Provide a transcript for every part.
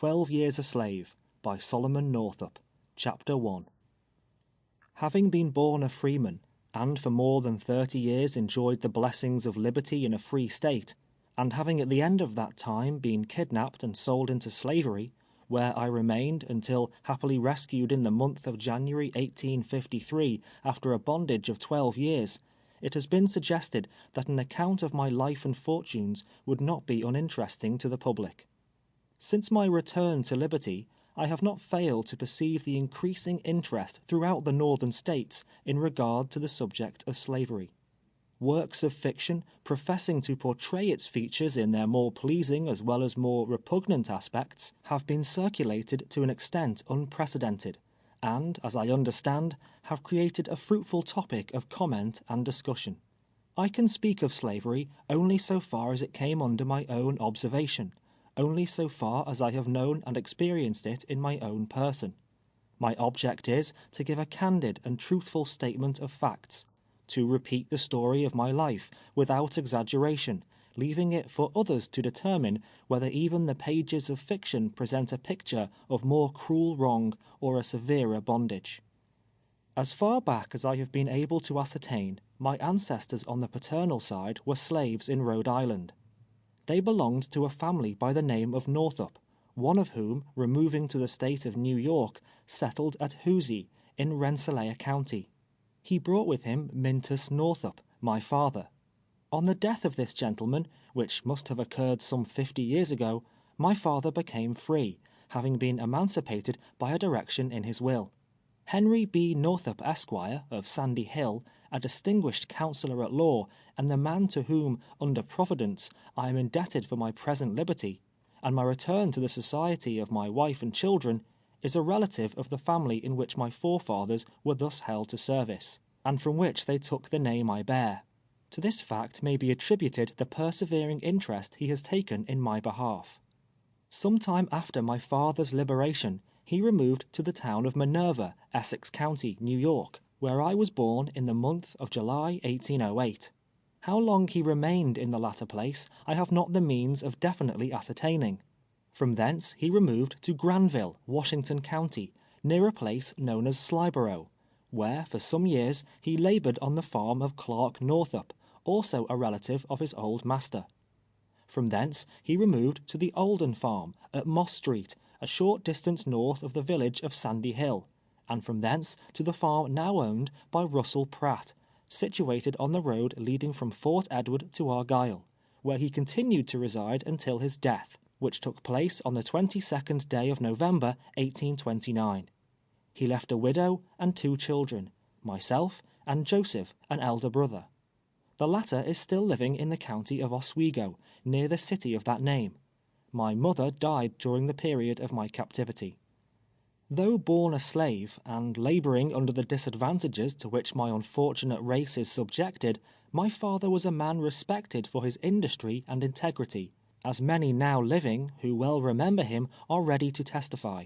12 Years a Slave by Solomon Northup, Chapter 1. Having been born a freeman, and for more than 30 years enjoyed the blessings of liberty in a free state, and having at the end of that time been kidnapped and sold into slavery, where I remained until happily rescued in the month of January 1853 after a bondage of 12 years, it has been suggested that an account of my life and fortunes would not be uninteresting to the public. Since my return to liberty, I have not failed to perceive the increasing interest throughout the Northern States in regard to the subject of slavery. Works of fiction, professing to portray its features in their more pleasing as well as more repugnant aspects, have been circulated to an extent unprecedented, and, as I understand, have created a fruitful topic of comment and discussion. I can speak of slavery only so far as it came under my own observation, only so far as I have known and experienced it in my own person. My object is to give a candid and truthful statement of facts, to repeat the story of my life without exaggeration, leaving it for others to determine whether even the pages of fiction present a picture of more cruel wrong or a severer bondage. As far back as I have been able to ascertain, my ancestors on the paternal side were slaves in Rhode Island. They belonged to a family by the name of Northup, one of whom, removing to the state of New York, settled at Hoosier in Rensselaer County. He brought with him Mintus Northup, my father. On the death of this gentleman, which must have occurred some 50 years ago, my father became free, having been emancipated by a direction in his will. Henry B. Northup, Esquire, of Sandy Hill, a distinguished counsellor at law, and the man to whom, under Providence, I am indebted for my present liberty, and my return to the society of my wife and children, is a relative of the family in which my forefathers were thus held to service, and from which they took the name I bear. To this fact may be attributed the persevering interest he has taken in my behalf. Some time after my father's liberation, he removed to the town of Minerva, Essex County, New York, where I was born in the month of July 1808. How long he remained in the latter place I have not the means of definitely ascertaining. From thence he removed to Granville, Washington County, near a place known as Slyborough, where for some years he labored on the farm of Clark Northup, also a relative of his old master. From thence he removed to the Olden farm at Moss Street, a short distance north of the village of Sandy Hill, and from thence to the farm now owned by Russell Pratt, situated on the road leading from Fort Edward to Argyle, where he continued to reside until his death, which took place on the 22nd day of November, 1829. He left a widow and 2 children, myself and Joseph, an elder brother. The latter is still living in the county of Oswego, near the city of that name. My mother died during the period of my captivity. Though born a slave, and laboring under the disadvantages to which my unfortunate race is subjected, my father was a man respected for his industry and integrity, as many now living, who well remember him, are ready to testify.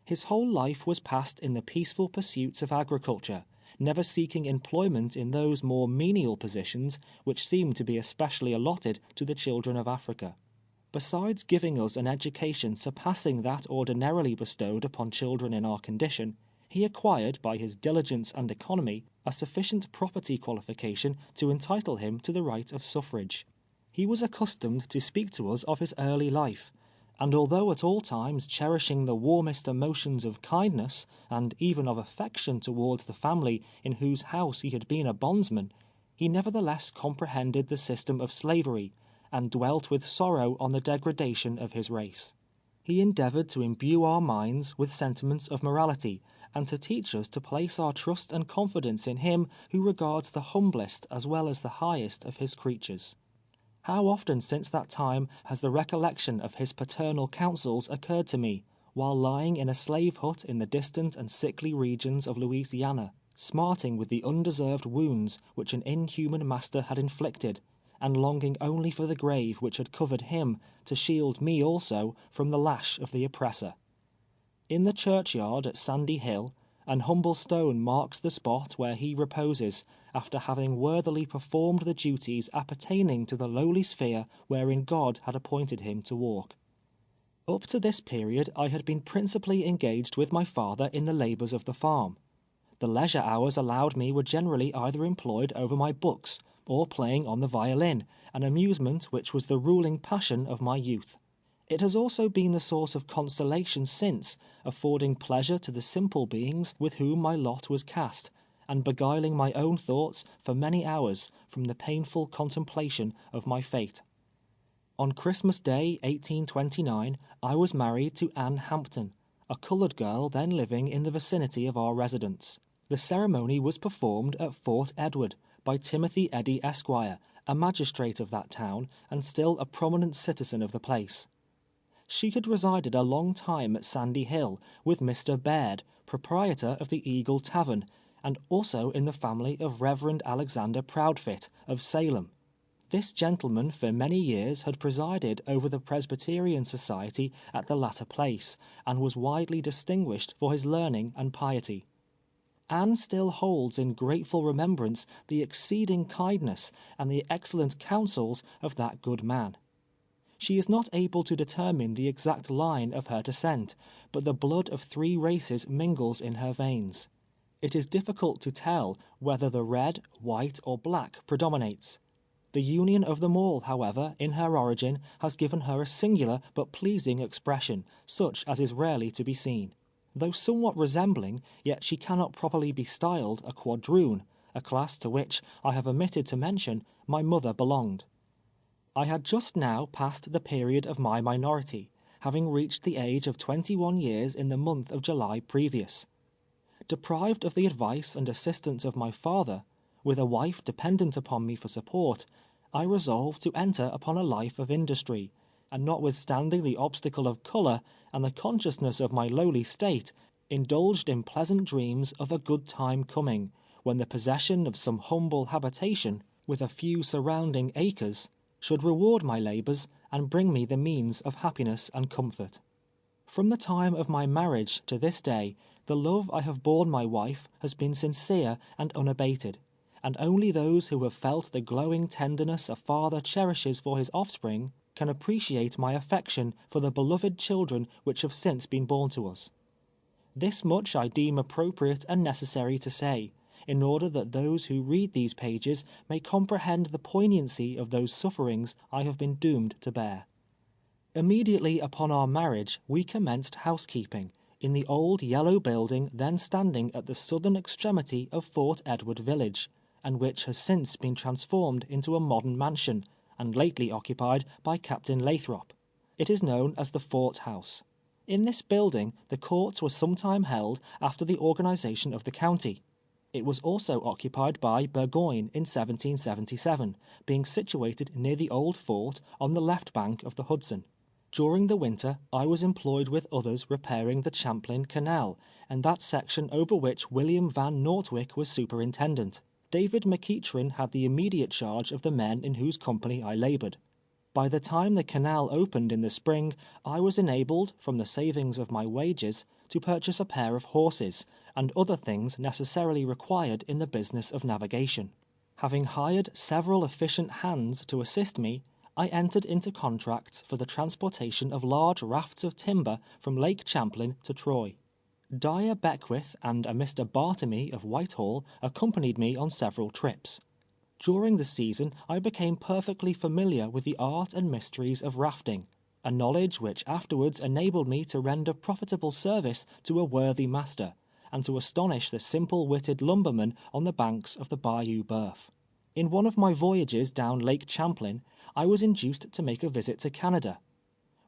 His whole life was passed in the peaceful pursuits of agriculture, never seeking employment in those more menial positions which seem to be especially allotted to the children of Africa. Besides giving us an education surpassing that ordinarily bestowed upon children in our condition, he acquired by his diligence and economy a sufficient property qualification to entitle him to the right of suffrage. He was accustomed to speak to us of his early life, and although at all times cherishing the warmest emotions of kindness, and even of affection towards the family in whose house he had been a bondsman, he nevertheless comprehended the system of slavery, and dwelt with sorrow on the degradation of his race. He endeavored to imbue our minds with sentiments of morality, and to teach us to place our trust and confidence in him who regards the humblest as well as the highest of his creatures. How often since that time has the recollection of his paternal counsels occurred to me, while lying in a slave hut in the distant and sickly regions of Louisiana, smarting with the undeserved wounds which an inhuman master had inflicted, and longing only for the grave which had covered him to shield me also from the lash of the oppressor. In the churchyard at Sandy Hill, an humble stone marks the spot where he reposes, after having worthily performed the duties appertaining to the lowly sphere wherein God had appointed him to walk. Up to this period I had been principally engaged with my father in the labours of the farm. The leisure hours allowed me were generally either employed over my books or playing on the violin, an amusement which was the ruling passion of my youth. It has also been the source of consolation since, affording pleasure to the simple beings with whom my lot was cast, and beguiling my own thoughts for many hours from the painful contemplation of my fate. On Christmas Day, 1829, I was married to Anne Hampton, a coloured girl then living in the vicinity of our residence. The ceremony was performed at Fort Edward by Timothy Eddy, Esquire, a magistrate of that town, and still a prominent citizen of the place. She had resided a long time at Sandy Hill with Mr. Baird, proprietor of the Eagle Tavern, and also in the family of Reverend Alexander Proudfit, of Salem. This gentleman for many years had presided over the Presbyterian Society at the latter place, and was widely distinguished for his learning and piety. Anne still holds in grateful remembrance the exceeding kindness and the excellent counsels of that good man. She is not able to determine the exact line of her descent, but the blood of 3 races mingles in her veins. It is difficult to tell whether the red, white, or black predominates. The union of them all, however, in her origin, has given her a singular but pleasing expression, such as is rarely to be seen. Though somewhat resembling, yet she cannot properly be styled a quadroon, a class to which, I have omitted to mention, my mother belonged. I had just now passed the period of my minority, having reached the age of 21 years in the month of July previous. Deprived of the advice and assistance of my father, with a wife dependent upon me for support, I resolved to enter upon a life of industry, and notwithstanding the obstacle of colour and the consciousness of my lowly state, indulged in pleasant dreams of a good time coming, when the possession of some humble habitation, with a few surrounding acres, should reward my labours and bring me the means of happiness and comfort. From the time of my marriage to this day, the love I have borne my wife has been sincere and unabated, and only those who have felt the glowing tenderness a father cherishes for his offspring can appreciate my affection for the beloved children which have since been born to us. This much I deem appropriate and necessary to say, in order that those who read these pages may comprehend the poignancy of those sufferings I have been doomed to bear. Immediately upon our marriage we commenced housekeeping in the old yellow building then standing at the southern extremity of Fort Edward village, and which has since been transformed into a modern mansion, and lately occupied by Captain Lathrop. It is known as the Fort House. In this building the courts were sometime held after the organization of the county. It was also occupied by Burgoyne in 1777, being situated near the old fort on the left bank of the Hudson. During the winter, I was employed with others repairing the Champlain Canal, and that section over which William Van Nortwick was superintendent. David McEachran had the immediate charge of the men in whose company I labored. By the time the canal opened in the spring, I was enabled, from the savings of my wages, to purchase a pair of horses, and other things necessarily required in the business of navigation. Having hired several efficient hands to assist me, I entered into contracts for the transportation of large rafts of timber from Lake Champlain to Troy. Dyer Beckwith and a Mr. Bartamy of Whitehall accompanied me on several trips. During the season I became perfectly familiar with the art and mysteries of rafting, a knowledge which afterwards enabled me to render profitable service to a worthy master, and to astonish the simple-witted lumbermen on the banks of the Bayou Boeuf. In one of my voyages down Lake Champlain, I was induced to make a visit to Canada.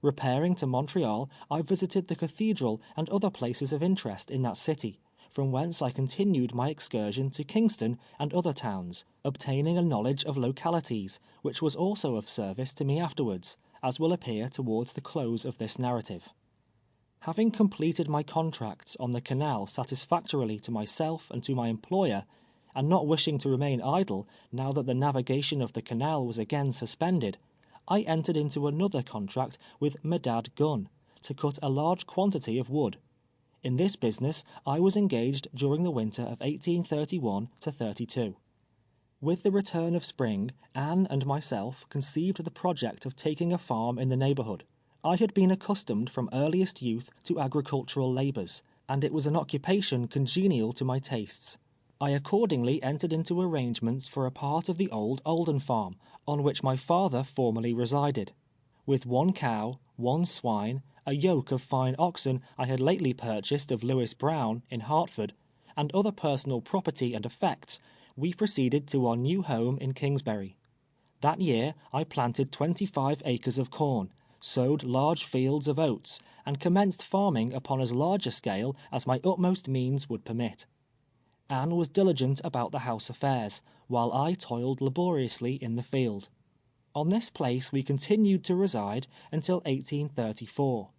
Repairing to Montreal, I visited the cathedral and other places of interest in that city, from whence I continued my excursion to Kingston and other towns, obtaining a knowledge of localities, which was also of service to me afterwards, as will appear towards the close of this narrative. Having completed my contracts on the canal satisfactorily to myself and to my employer, and not wishing to remain idle now that the navigation of the canal was again suspended, I entered into another contract with Medad Gunn, to cut a large quantity of wood. In this business I was engaged during the winter of 1831-32. With the return of spring, Anne and myself conceived the project of taking a farm in the neighbourhood. I had been accustomed from earliest youth to agricultural labours, and it was an occupation congenial to my tastes. I accordingly entered into arrangements for a part of the old Oldham farm, on which my father formerly resided. With 1 cow, 1 swine, a yoke of fine oxen I had lately purchased of Lewis Brown, in Hertford, and other personal property and effects, we proceeded to our new home in Kingsbury. That year I planted 25 acres of corn, sowed large fields of oats, and commenced farming upon as large a scale as my utmost means would permit. Anne was diligent about the house affairs, while I toiled laboriously in the field. On this place we continued to reside until 1834.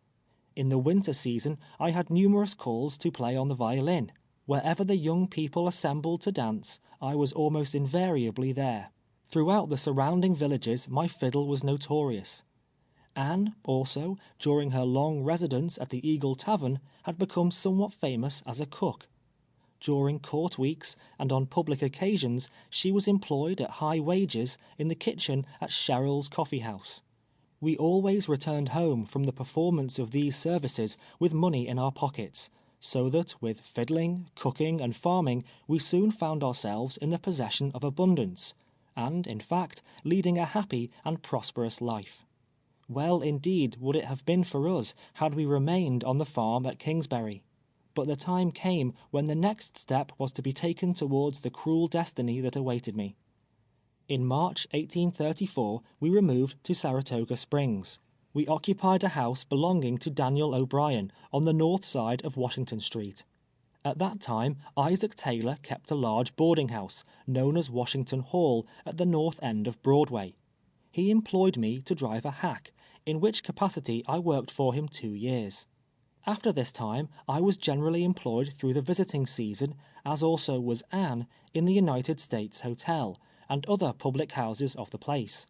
In the winter season I had numerous calls to play on the violin. Wherever the young people assembled to dance, I was almost invariably there. Throughout the surrounding villages my fiddle was notorious. Anne, also, during her long residence at the Eagle Tavern, had become somewhat famous as a cook. During court weeks and on public occasions she was employed at high wages in the kitchen at Sherrill's Coffee House. We always returned home from the performance of these services with money in our pockets, so that with fiddling, cooking, and farming we soon found ourselves in the possession of abundance, and, in fact, leading a happy and prosperous life. Well indeed would it have been for us had we remained on the farm at Kingsbury. But the time came when the next step was to be taken towards the cruel destiny that awaited me. In March 1834 we removed to Saratoga Springs. We occupied a house belonging to Daniel O'Brien on the north side of Washington Street. At that time Isaac Taylor kept a large boarding house, known as Washington Hall, at the north end of Broadway. He employed me to drive a hack, in which capacity I worked for him 2 years. After this time, I was generally employed through the visiting season, as also was Anne, in the United States Hotel, and other public houses of the place.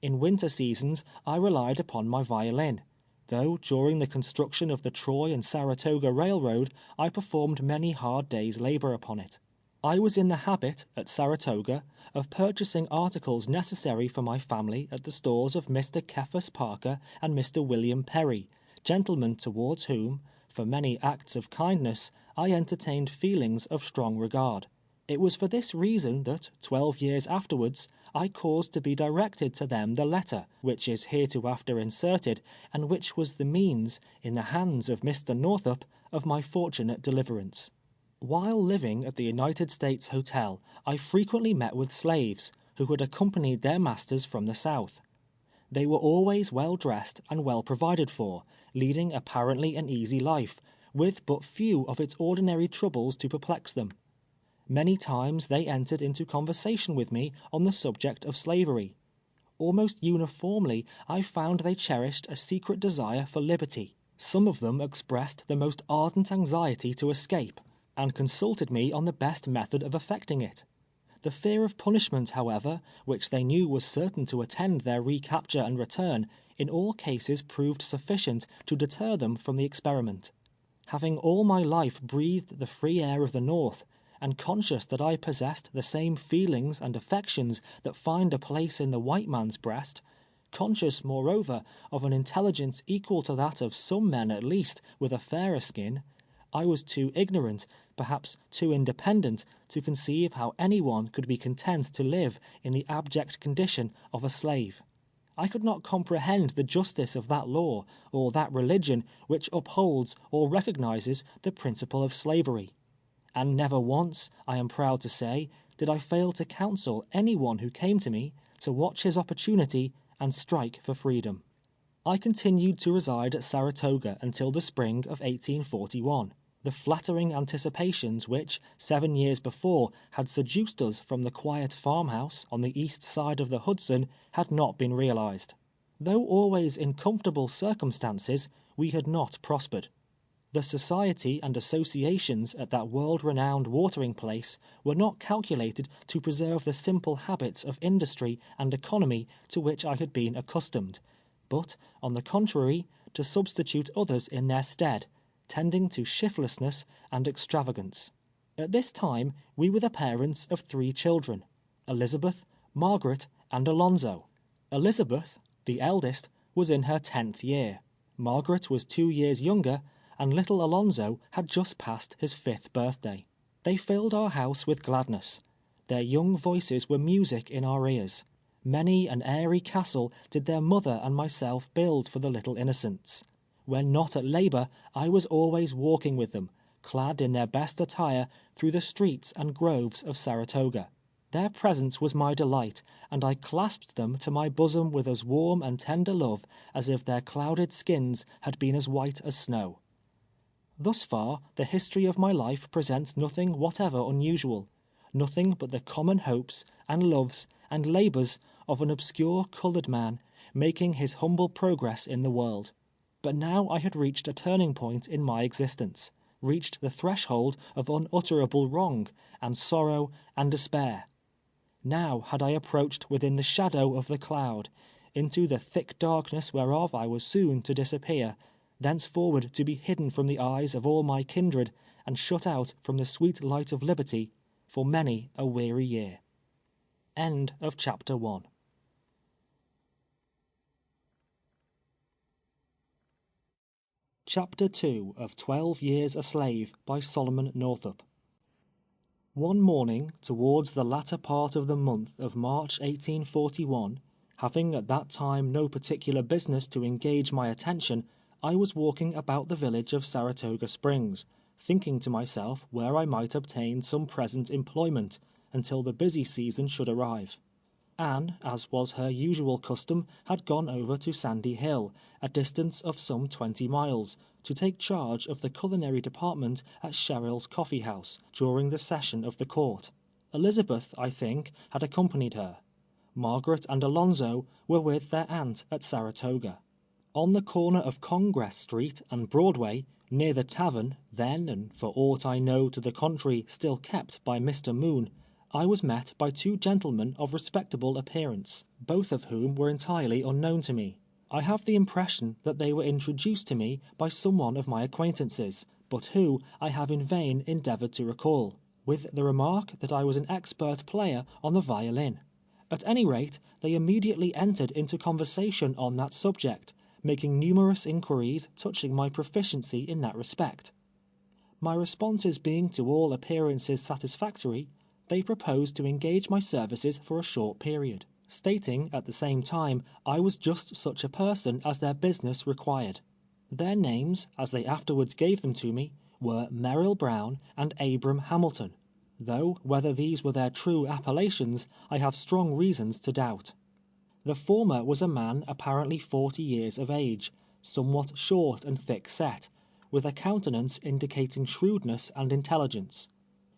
In winter seasons, I relied upon my violin, though during the construction of the Troy and Saratoga Railroad, I performed many hard days' labor upon it. I was in the habit, at Saratoga, of purchasing articles necessary for my family at the stores of Mr. Cephas Parker and Mr. William Perry, gentlemen towards whom, for many acts of kindness, I entertained feelings of strong regard. It was for this reason that, 12 years afterwards, I caused to be directed to them the letter, which is hereafter inserted, and which was the means, in the hands of Mr. Northup, of my fortunate deliverance. While living at the United States Hotel, I frequently met with slaves, who had accompanied their masters from the South. They were always well dressed and well provided for, leading apparently an easy life, with but few of its ordinary troubles to perplex them. Many times they entered into conversation with me on the subject of slavery. Almost uniformly I found they cherished a secret desire for liberty. Some of them expressed the most ardent anxiety to escape, and consulted me on the best method of effecting it. The fear of punishment, however, which they knew was certain to attend their recapture and return, in all cases proved sufficient to deter them from the experiment. Having all my life breathed the free air of the North, and conscious that I possessed the same feelings and affections that find a place in the white man's breast, conscious, moreover, of an intelligence equal to that of some men at least with a fairer skin, I was too ignorant, perhaps too independent, to conceive how anyone could be content to live in the abject condition of a slave. I could not comprehend the justice of that law, or that religion which upholds or recognizes the principle of slavery. And never once, I am proud to say, did I fail to counsel anyone who came to me to watch his opportunity and strike for freedom. I continued to reside at Saratoga until the spring of 1841. The flattering anticipations which, 7 years before, had seduced us from the quiet farmhouse on the east side of the Hudson had not been realized. Though always in comfortable circumstances, we had not prospered. The society and associations at that world-renowned watering place were not calculated to preserve the simple habits of industry and economy to which I had been accustomed, but, on the contrary, to substitute others in their stead, tending to shiftlessness and extravagance. At this time we were the parents of 3 children, Elizabeth, Margaret, and Alonzo. Elizabeth, the eldest, was in her 10th year. Margaret was 2 years younger, and little Alonzo had just passed his 5th birthday. They filled our house with gladness. Their young voices were music in our ears. Many an airy castle did their mother and myself build for the little innocents. When not at labor, I was always walking with them, clad in their best attire, through the streets and groves of Saratoga. Their presence was my delight, and I clasped them to my bosom with as warm and tender love as if their clouded skins had been as white as snow. Thus far, the history of my life presents nothing whatever unusual, nothing but the common hopes, and loves, and labors of an obscure colored man, making his humble progress in the world. But now I had reached a turning point in my existence, reached the threshold of unutterable wrong, and sorrow, and despair. Now had I approached within the shadow of the cloud, into the thick darkness whereof I was soon to disappear, thenceforward to be hidden from the eyes of all my kindred, and shut out from the sweet light of liberty, for many a weary year. End of chapter 1. Chapter 2 of 12 Years a Slave by Solomon Northup. One morning, towards the latter part of the month of March 1841, having at that time no particular business to engage my attention, I was walking about the village of Saratoga Springs, thinking to myself where I might obtain some present employment, until the busy season should arrive. Anne, as was her usual custom, had gone over to Sandy Hill, a distance of some 20 miles, to take charge of the culinary department at Sherrill's Coffee House, during the session of the court. Elizabeth, I think, had accompanied her. Margaret and Alonzo were with their aunt at Saratoga. On the corner of Congress Street and Broadway, near the tavern, then, and for aught I know to the contrary, still kept by Mr. Moon, I was met by 2 gentlemen of respectable appearance, both of whom were entirely unknown to me. I have the impression that they were introduced to me by some one of my acquaintances, but who I have in vain endeavored to recall, with the remark that I was an expert player on the violin. At any rate, they immediately entered into conversation on that subject, making numerous inquiries touching my proficiency in that respect. My responses being to all appearances satisfactory, they proposed to engage my services for a short period, stating at the same time I was just such a person as their business required. Their names, as they afterwards gave them to me, were Merrill Brown and Abram Hamilton, though whether these were their true appellations I have strong reasons to doubt. The former was a man apparently 40 years of age, somewhat short and thick-set, with a countenance indicating shrewdness and intelligence.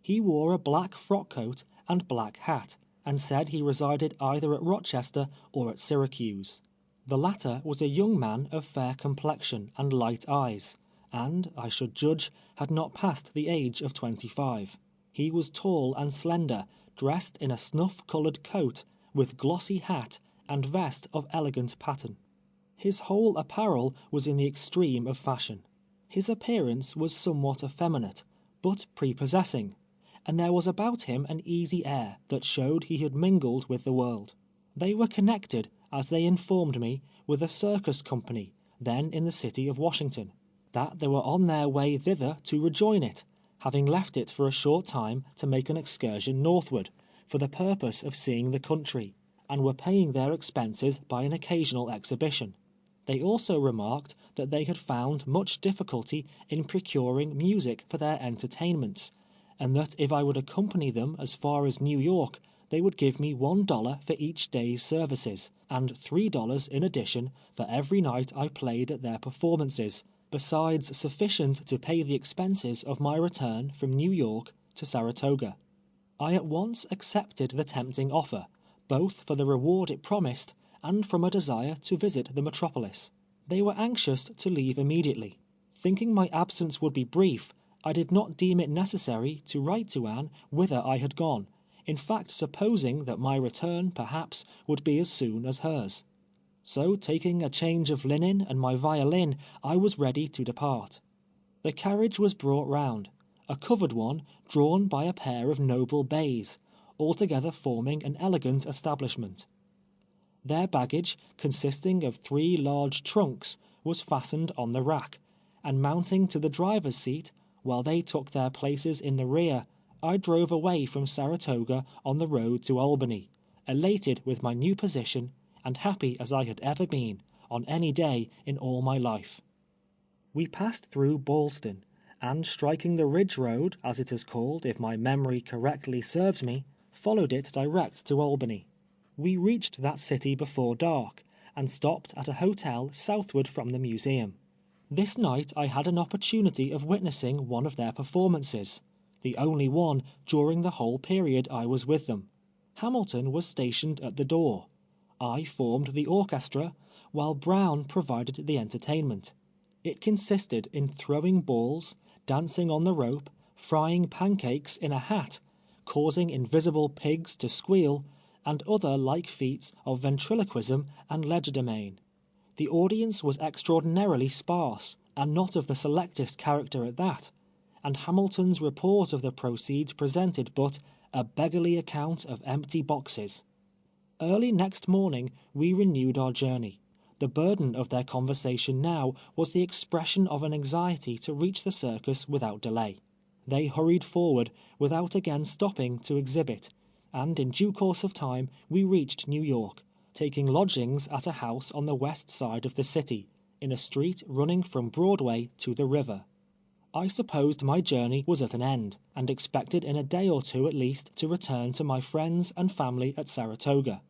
He wore a black frock-coat and black hat, and said he resided either at Rochester or at Syracuse. The latter was a young man of fair complexion and light eyes, and, I should judge, had not passed the age of 25. He was tall and slender, dressed in a snuff-colored coat, with glossy hat, and vest of elegant pattern. His whole apparel was in the extreme of fashion. His appearance was somewhat effeminate, but prepossessing, and there was about him an easy air that showed he had mingled with the world. They were connected, as they informed me, with a circus company, then in the city of Washington; that they were on their way thither to rejoin it, having left it for a short time to make an excursion northward, for the purpose of seeing the country, and were paying their expenses by an occasional exhibition. They also remarked that they had found much difficulty in procuring music for their entertainments, and that if I would accompany them as far as New York, they would give me $1 for each day's services, and $3 in addition for every night I played at their performances, besides sufficient to pay the expenses of my return from New York to Saratoga. I at once accepted the tempting offer, both for the reward it promised, and from a desire to visit the metropolis. They were anxious to leave immediately. Thinking my absence would be brief, I did not deem it necessary to write to Anne whither I had gone, in fact supposing that my return, perhaps, would be as soon as hers. So taking a change of linen and my violin, I was ready to depart. The carriage was brought round, a covered one, drawn by a pair of noble bays, altogether forming an elegant establishment. Their baggage, consisting of 3 large trunks, was fastened on the rack, and mounting to the driver's seat, while they took their places in the rear, I drove away from Saratoga on the road to Albany, elated with my new position, and happy as I had ever been, on any day in all my life. We passed through Ballston, and striking the Ridge Road, as it is called if my memory correctly serves me, followed it direct to Albany. We reached that city before dark, and stopped at a hotel southward from the museum. This night I had an opportunity of witnessing one of their performances, the only one during the whole period I was with them. Hamilton was stationed at the door. I formed the orchestra, while Brown provided the entertainment. It consisted in throwing balls, dancing on the rope, frying pancakes in a hat, causing invisible pigs to squeal, and other like feats of ventriloquism and legerdemain. The audience was extraordinarily sparse, and not of the selectest character at that, and Hamilton's report of the proceeds presented but a beggarly account of empty boxes. Early next morning we renewed our journey. The burden of their conversation now was the expression of an anxiety to reach the circus without delay. They hurried forward without again stopping to exhibit, and in due course of time we reached New York, taking lodgings at a house on the west side of the city, in a street running from Broadway to the river. I supposed my journey was at an end, and expected in a day or two at least to return to my friends and family at Saratoga.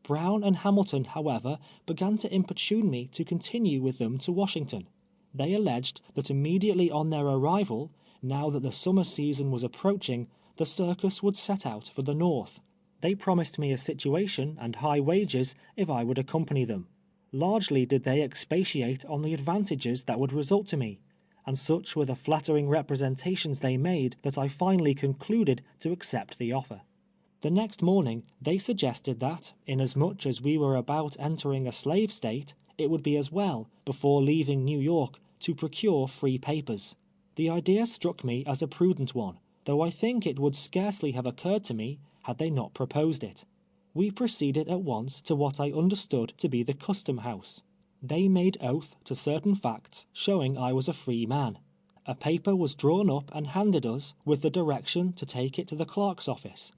Brown and Hamilton, however, began to importune me to continue with them to Washington. They alleged that immediately on their arrival, now that the summer season was approaching, the circus would set out for the North. They promised me a situation and high wages if I would accompany them. Largely did they expatiate on the advantages that would result to me, and such were the flattering representations they made that I finally concluded to accept the offer. The next morning they suggested that, inasmuch as we were about entering a slave state, it would be as well, before leaving New York, to procure free papers. The idea struck me as a prudent one, though I think it would scarcely have occurred to me had they not proposed it. We proceeded at once to what I understood to be the custom house. They made oath to certain facts showing I was a free man. A paper was drawn up and handed us, with the direction to take it to the clerk's office.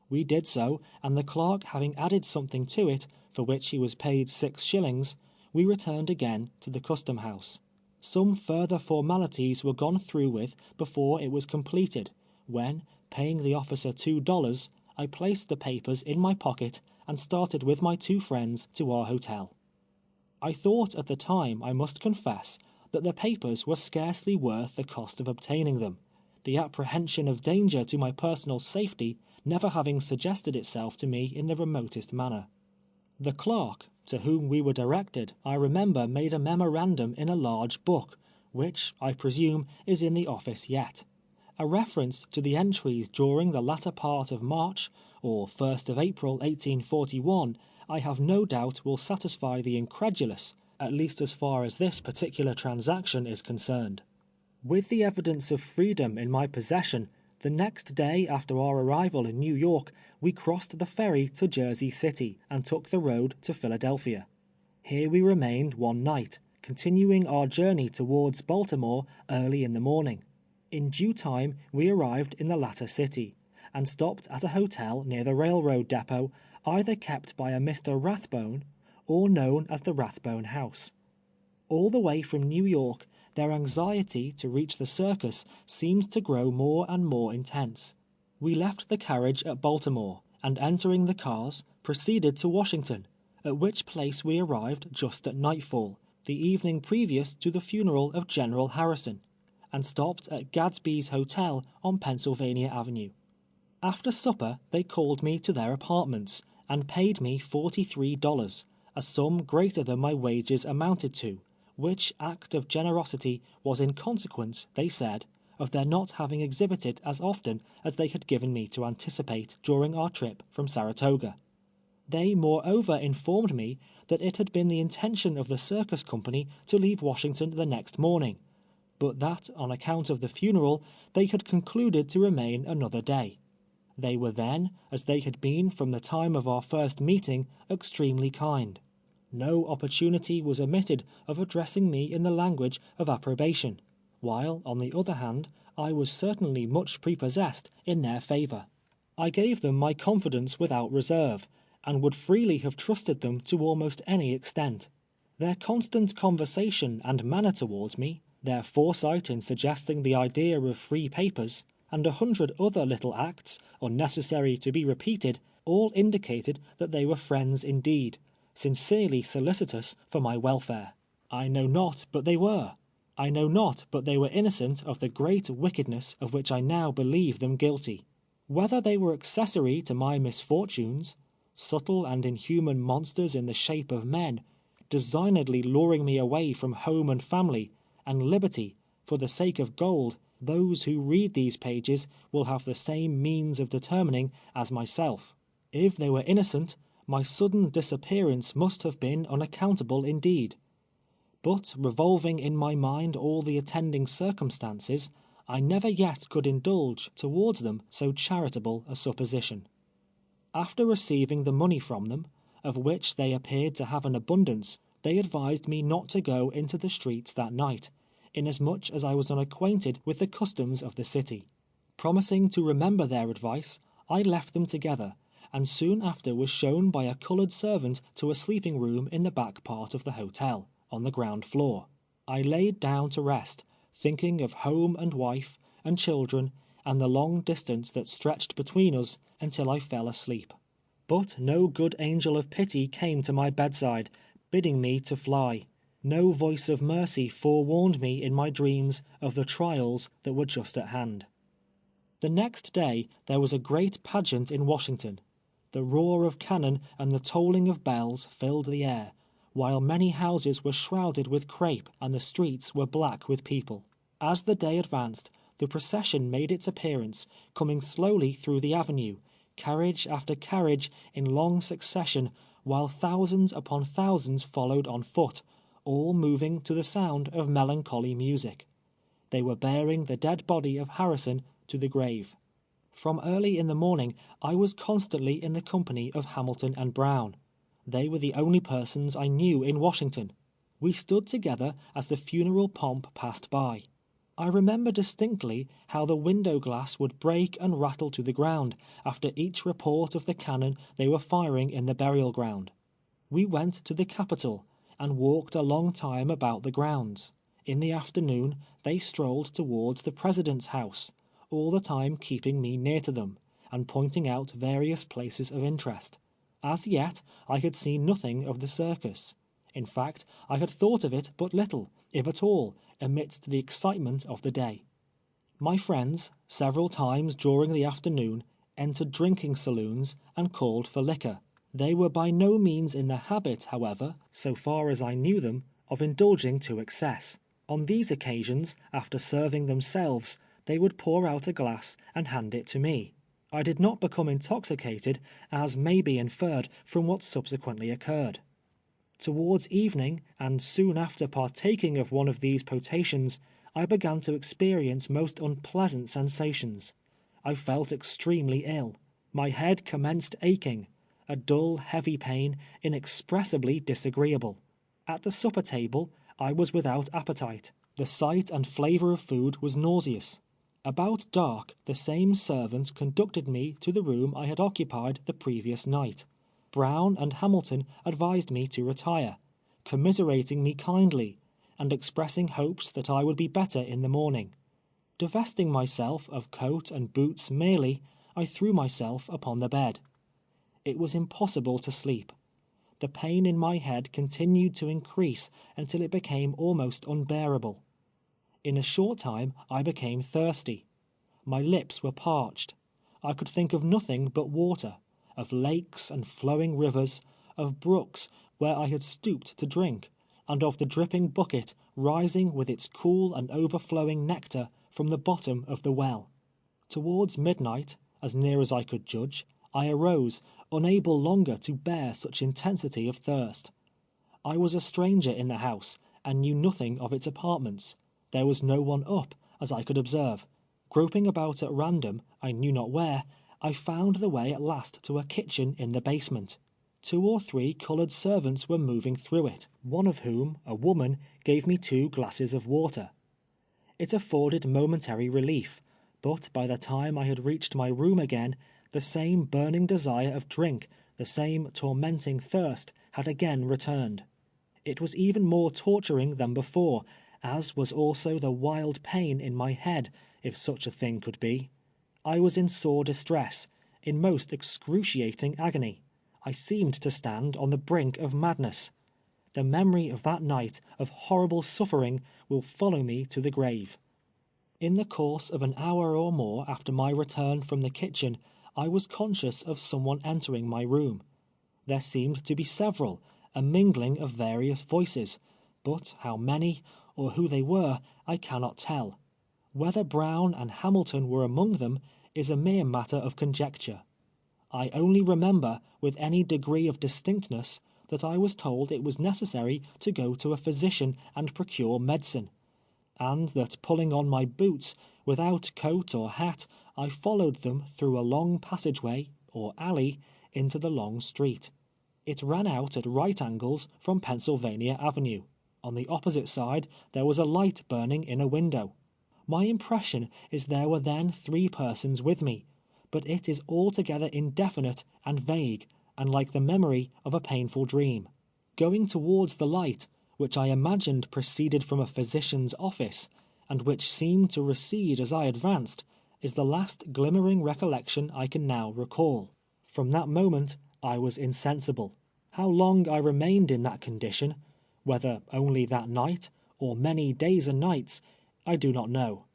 We did so, and the clerk having added something to it, for which he was paid 6 shillings, we returned again to the custom house. Some further formalities were gone through with before it was completed, when, paying the officer $2, I placed the papers in my pocket and started with my 2 friends to our hotel. I thought at the time, I must confess, that the papers were scarcely worth the cost of obtaining them, the apprehension of danger to my personal safety never having suggested itself to me in the remotest manner. The clerk, to whom we were directed, I remember made a memorandum in a large book, which, I presume, is in the office yet. A reference to the entries during the latter part of March, or 1st of April 1841, I have no doubt will satisfy the incredulous, at least as far as this particular transaction is concerned. With the evidence of freedom in my possession, the next day after our arrival in New York, we crossed the ferry to Jersey City, and took the road to Philadelphia. Here we remained one night, continuing our journey towards Baltimore early in the morning. In due time we arrived in the latter city, and stopped at a hotel near the railroad depot, either kept by a Mr. Rathbone, or known as the Rathbone House. All the way from New York, their anxiety to reach the circus seemed to grow more and more intense. We left the carriage at Baltimore, and entering the cars, proceeded to Washington, at which place we arrived just at nightfall, the evening previous to the funeral of General Harrison, and stopped at Gadsby's Hotel on Pennsylvania Avenue. After supper, they called me to their apartments, and paid me $43, a sum greater than my wages amounted to, which act of generosity was in consequence, they said, of their not having exhibited as often as they had given me to anticipate during our trip from Saratoga. They moreover informed me that it had been the intention of the circus company to leave Washington the next morning, but that on account of the funeral they had concluded to remain another day. They were then, as they had been from the time of our first meeting, extremely kind. No opportunity was omitted of addressing me in the language of approbation, while, on the other hand, I was certainly much prepossessed in their favor. I gave them my confidence without reserve, and would freely have trusted them to almost any extent. Their constant conversation and manner towards me, their foresight in suggesting the idea of free papers, and 100 other little acts, unnecessary to be repeated, all indicated that they were friends indeed, sincerely solicitous for my welfare. I know not but they were. I know not but they were innocent of the great wickedness of which I now believe them guilty. Whether they were accessory to my misfortunes, subtle and inhuman monsters in the shape of men, designedly luring me away from home and family, and liberty, for the sake of gold, those who read these pages will have the same means of determining as myself. If they were innocent, my sudden disappearance must have been unaccountable indeed. But revolving in my mind all the attending circumstances, I never yet could indulge towards them so charitable a supposition. After receiving the money from them, of which they appeared to have an abundance, they advised me not to go into the streets that night, inasmuch as I was unacquainted with the customs of the city. Promising to remember their advice, I left them together, and soon after was shown by a colored servant to a sleeping room in the back part of the hotel, on the ground floor. I laid down to rest, thinking of home and wife, and children, and the long distance that stretched between us, until I fell asleep. But no good angel of pity came to my bedside, bidding me to fly. No voice of mercy forewarned me in my dreams of the trials that were just at hand. The next day there was a great pageant in Washington. The roar of cannon and the tolling of bells filled the air, while many houses were shrouded with crape and the streets were black with people. As the day advanced, the procession made its appearance, coming slowly through the avenue, carriage after carriage in long succession, while thousands upon thousands followed on foot, all moving to the sound of melancholy music. They were bearing the dead body of Harrison to the grave. From early in the morning I was constantly in the company of Hamilton and Brown. They were the only persons I knew in Washington. We stood together as the funeral pomp passed by. I remember distinctly how the window glass would break and rattle to the ground after each report of the cannon they were firing in the burial ground. We went to the Capitol, and walked a long time about the grounds. In the afternoon they strolled towards the President's house, all the time keeping me near to them, and pointing out various places of interest. As yet I had seen nothing of the circus. In fact, I had thought of it but little, if at all, amidst the excitement of the day. My friends, several times during the afternoon, entered drinking saloons and called for liquor. They were by no means in the habit, however, so far as I knew them, of indulging to excess. On these occasions, after serving themselves, they would pour out a glass and hand it to me. I did not become intoxicated, as may be inferred from what subsequently occurred. Towards evening, and soon after partaking of one of these potations, I began to experience most unpleasant sensations. I felt extremely ill. My head commenced aching, a dull, heavy pain, inexpressibly disagreeable. At the supper table, I was without appetite. The sight and flavor of food was nauseous. About dark, the same servant conducted me to the room I had occupied the previous night. Brown and Hamilton advised me to retire, commiserating me kindly, and expressing hopes that I would be better in the morning. Divesting myself of coat and boots merely, I threw myself upon the bed. It was impossible to sleep. The pain in my head continued to increase until it became almost unbearable. In a short time I became thirsty. My lips were parched. I could think of nothing but water, of lakes and flowing rivers, of brooks where I had stooped to drink, and of the dripping bucket rising with its cool and overflowing nectar from the bottom of the well. Towards midnight, as near as I could judge, I arose, unable longer to bear such intensity of thirst. I was a stranger in the house, and knew nothing of its apartments. There was no one up, as I could observe. Groping about at random, I knew not where, I found the way at last to a kitchen in the basement. 2 or 3 coloured servants were moving through it, one of whom, a woman, gave me 2 glasses of water. It afforded momentary relief, but by the time I had reached my room again, the same burning desire of drink, the same tormenting thirst, had again returned. It was even more torturing than before, as was also the wild pain in my head, if such a thing could be. I was in sore distress, in most excruciating agony. I seemed to stand on the brink of madness. The memory of that night of horrible suffering will follow me to the grave. In the course of an hour or more after my return from the kitchen, I was conscious of someone entering my room. There seemed to be several, a mingling of various voices, but how many, or who they were, I cannot tell. Whether Brown and Hamilton were among them, is a mere matter of conjecture. I only remember, with any degree of distinctness, that I was told it was necessary to go to a physician and procure medicine, and that pulling on my boots, without coat or hat, I followed them through a long passageway, or alley, into the long street. It ran out at right angles from Pennsylvania Avenue. On the opposite side there was a light burning in a window. My impression is there were then 3 persons with me, but it is altogether indefinite and vague, and like the memory of a painful dream. Going towards the light, which I imagined proceeded from a physician's office, and which seemed to recede as I advanced, is the last glimmering recollection I can now recall. From that moment I was insensible. How long I remained in that condition, whether only that night, or many days and nights, I do not know.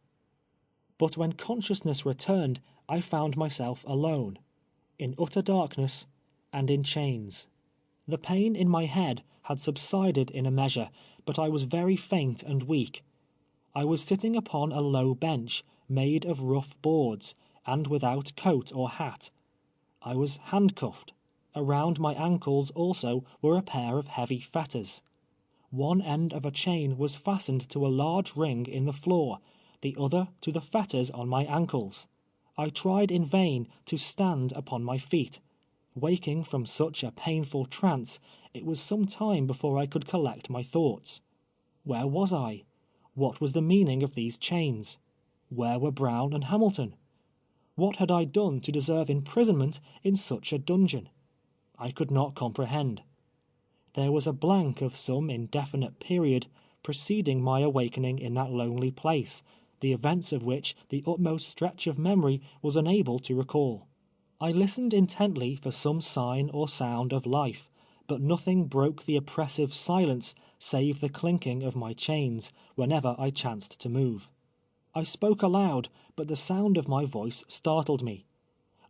But when consciousness returned, I found myself alone, in utter darkness, and in chains. The pain in my head had subsided in a measure, but I was very faint and weak. I was sitting upon a low bench, made of rough boards, and without coat or hat. I was handcuffed. Around my ankles also were a pair of heavy fetters. One end of a chain was fastened to a large ring in the floor, the other to the fetters on my ankles. I tried in vain to stand upon my feet. Waking from such a painful trance, it was some time before I could collect my thoughts. Where was I? What was the meaning of these chains? Where were Brown and Hamilton? What had I done to deserve imprisonment in such a dungeon? I could not comprehend. There was a blank of some indefinite period preceding my awakening in that lonely place, the events of which the utmost stretch of memory was unable to recall. I listened intently for some sign or sound of life, but nothing broke the oppressive silence save the clinking of my chains whenever I chanced to move. I spoke aloud, but the sound of my voice startled me.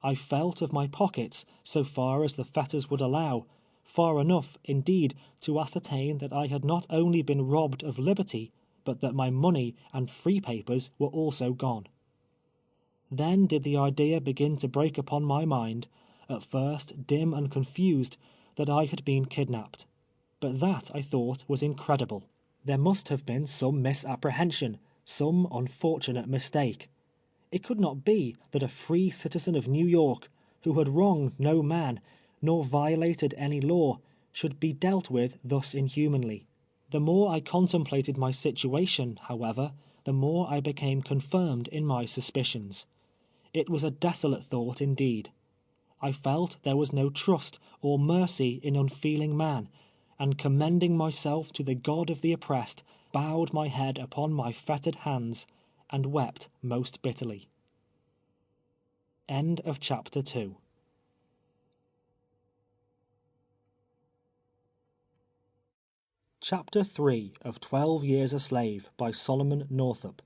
I felt of my pockets, so far as the fetters would allow, far enough, indeed, to ascertain that I had not only been robbed of liberty, but that my money and free papers were also gone. Then did the idea begin to break upon my mind, at first dim and confused, that I had been kidnapped. But that, I thought, was incredible. There must have been some misapprehension, some unfortunate mistake. It could not be that a free citizen of New York, who had wronged no man, nor violated any law, should be dealt with thus inhumanly. The more I contemplated my situation, however, the more I became confirmed in my suspicions. It was a desolate thought indeed. I felt there was no trust or mercy in unfeeling man, and commending myself to the God of the oppressed, bowed my head upon my fettered hands, and wept most bitterly. End of chapter 2. Chapter 3 of 12 Years a Slave by Solomon Northup.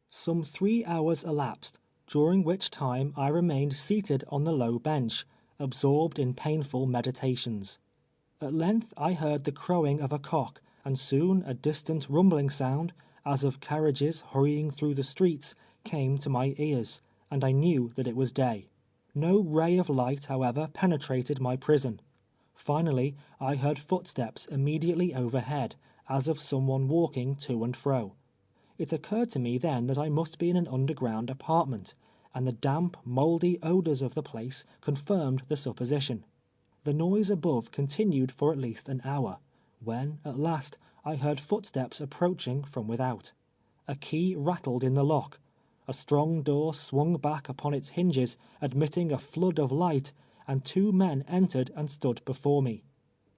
Some 3 hours elapsed, during which time I remained seated on the low bench, absorbed in painful meditations. At length I heard the crowing of a cock, and soon a distant rumbling sound, as of carriages hurrying through the streets, came to my ears, and I knew that it was day. No ray of light, however, penetrated my prison. Finally, I heard footsteps immediately overhead, as of someone walking to and fro. It occurred to me then that I must be in an underground apartment, and the damp, mouldy odors of the place confirmed the supposition. The noise above continued for at least an hour, when, at last, I heard footsteps approaching from without. A key rattled in the lock. A strong door swung back upon its hinges, admitting a flood of light, and 2 men entered and stood before me.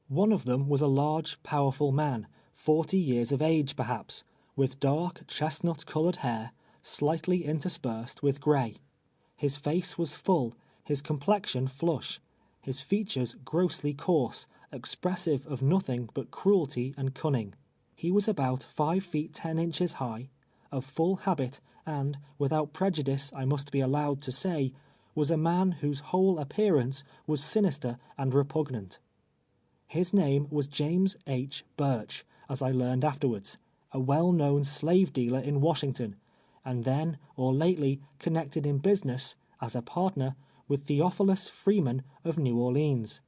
One of them was a large, powerful man, 40 years of age perhaps, with dark, chestnut-colored hair, slightly interspersed with gray. His face was full, his complexion flush, his features grossly coarse, expressive of nothing but cruelty and cunning. He was about 5 feet 10 inches high, of full habit, and, without prejudice I must be allowed to say, was a man whose whole appearance was sinister and repugnant. His name was James H. Birch, as I learned afterwards, a well-known slave dealer in Washington, and then or lately connected in business, as a partner, with Theophilus Freeman of New Orleans.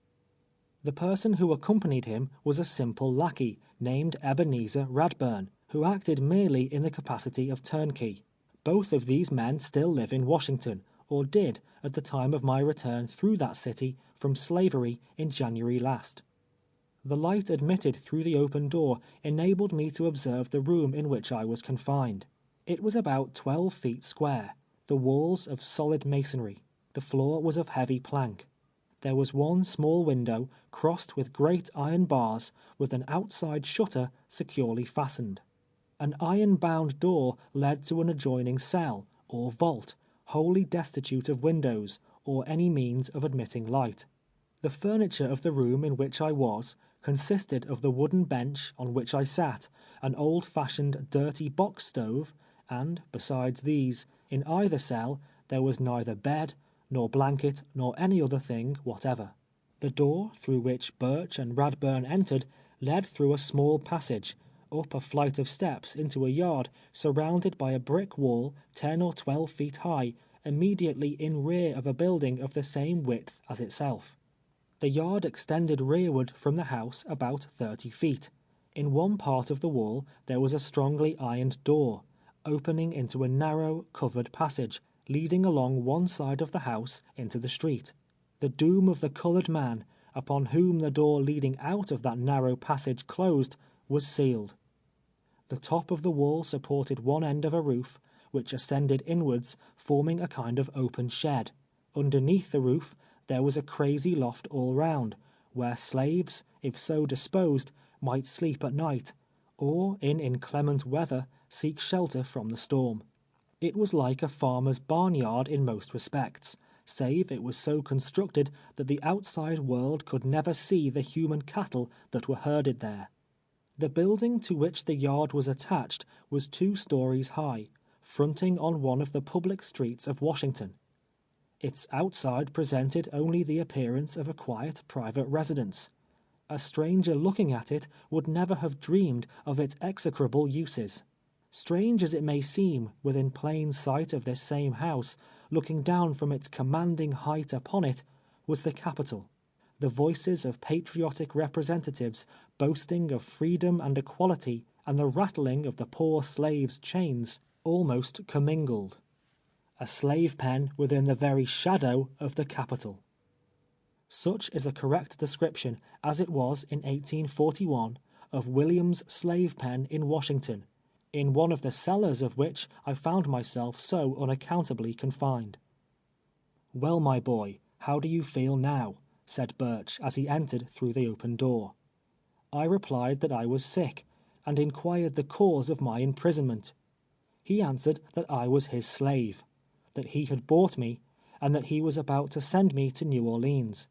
The person who accompanied him was a simple lackey, named Ebenezer Radburn, who acted merely in the capacity of turnkey. Both of these men still live in Washington, or did at the time of my return through that city from slavery in January last. The light admitted through the open door enabled me to observe the room in which I was confined. It was about 12 feet square, the walls of solid masonry. The floor was of heavy plank. There was one small window, crossed with great iron bars, with an outside shutter securely fastened. An iron-bound door led to an adjoining cell, or vault, wholly destitute of windows, or any means of admitting light. The furniture of the room in which I was consisted of the wooden bench on which I sat, an old-fashioned dirty box stove, and, besides these, in either cell there was neither bed, nor blanket, nor any other thing whatever. The door through which Birch and Radburn entered led through a small passage, up a flight of steps into a yard surrounded by a brick wall 10 or 12 feet high, immediately in rear of a building of the same width as itself. The yard extended rearward from the house about 30 feet. In one part of the wall there was a strongly ironed door, opening into a narrow, covered passage, leading along one side of the house into the street. The doom of the colored man, upon whom the door leading out of that narrow passage closed, was sealed. The top of the wall supported one end of a roof, which ascended inwards, forming a kind of open shed. Underneath the roof there was a crazy loft all round, where slaves, if so disposed, might sleep at night, or in inclement weather seek shelter from the storm. It was like a farmer's barnyard in most respects, save it was so constructed that the outside world could never see the human cattle that were herded there. The building to which the yard was attached was 2 stories high, fronting on one of the public streets of Washington. Its outside presented only the appearance of a quiet private residence. A stranger looking at it would never have dreamed of its execrable uses. Strange as it may seem, within plain sight of this same house, looking down from its commanding height upon it, was the Capitol. The voices of patriotic representatives boasting of freedom and equality, and the rattling of the poor slave's chains, almost commingled. A slave pen within the very shadow of the Capitol. Such is a correct description, as it was in 1841, of William's slave pen in Washington, in one of the cellars of which I found myself so unaccountably confined. "Well, my boy, how do you feel now?" said Birch as he entered through the open door. I replied that I was sick, and inquired the cause of my imprisonment. He answered that I was his slave, that he had bought me, and that he was about to send me to New Orleans.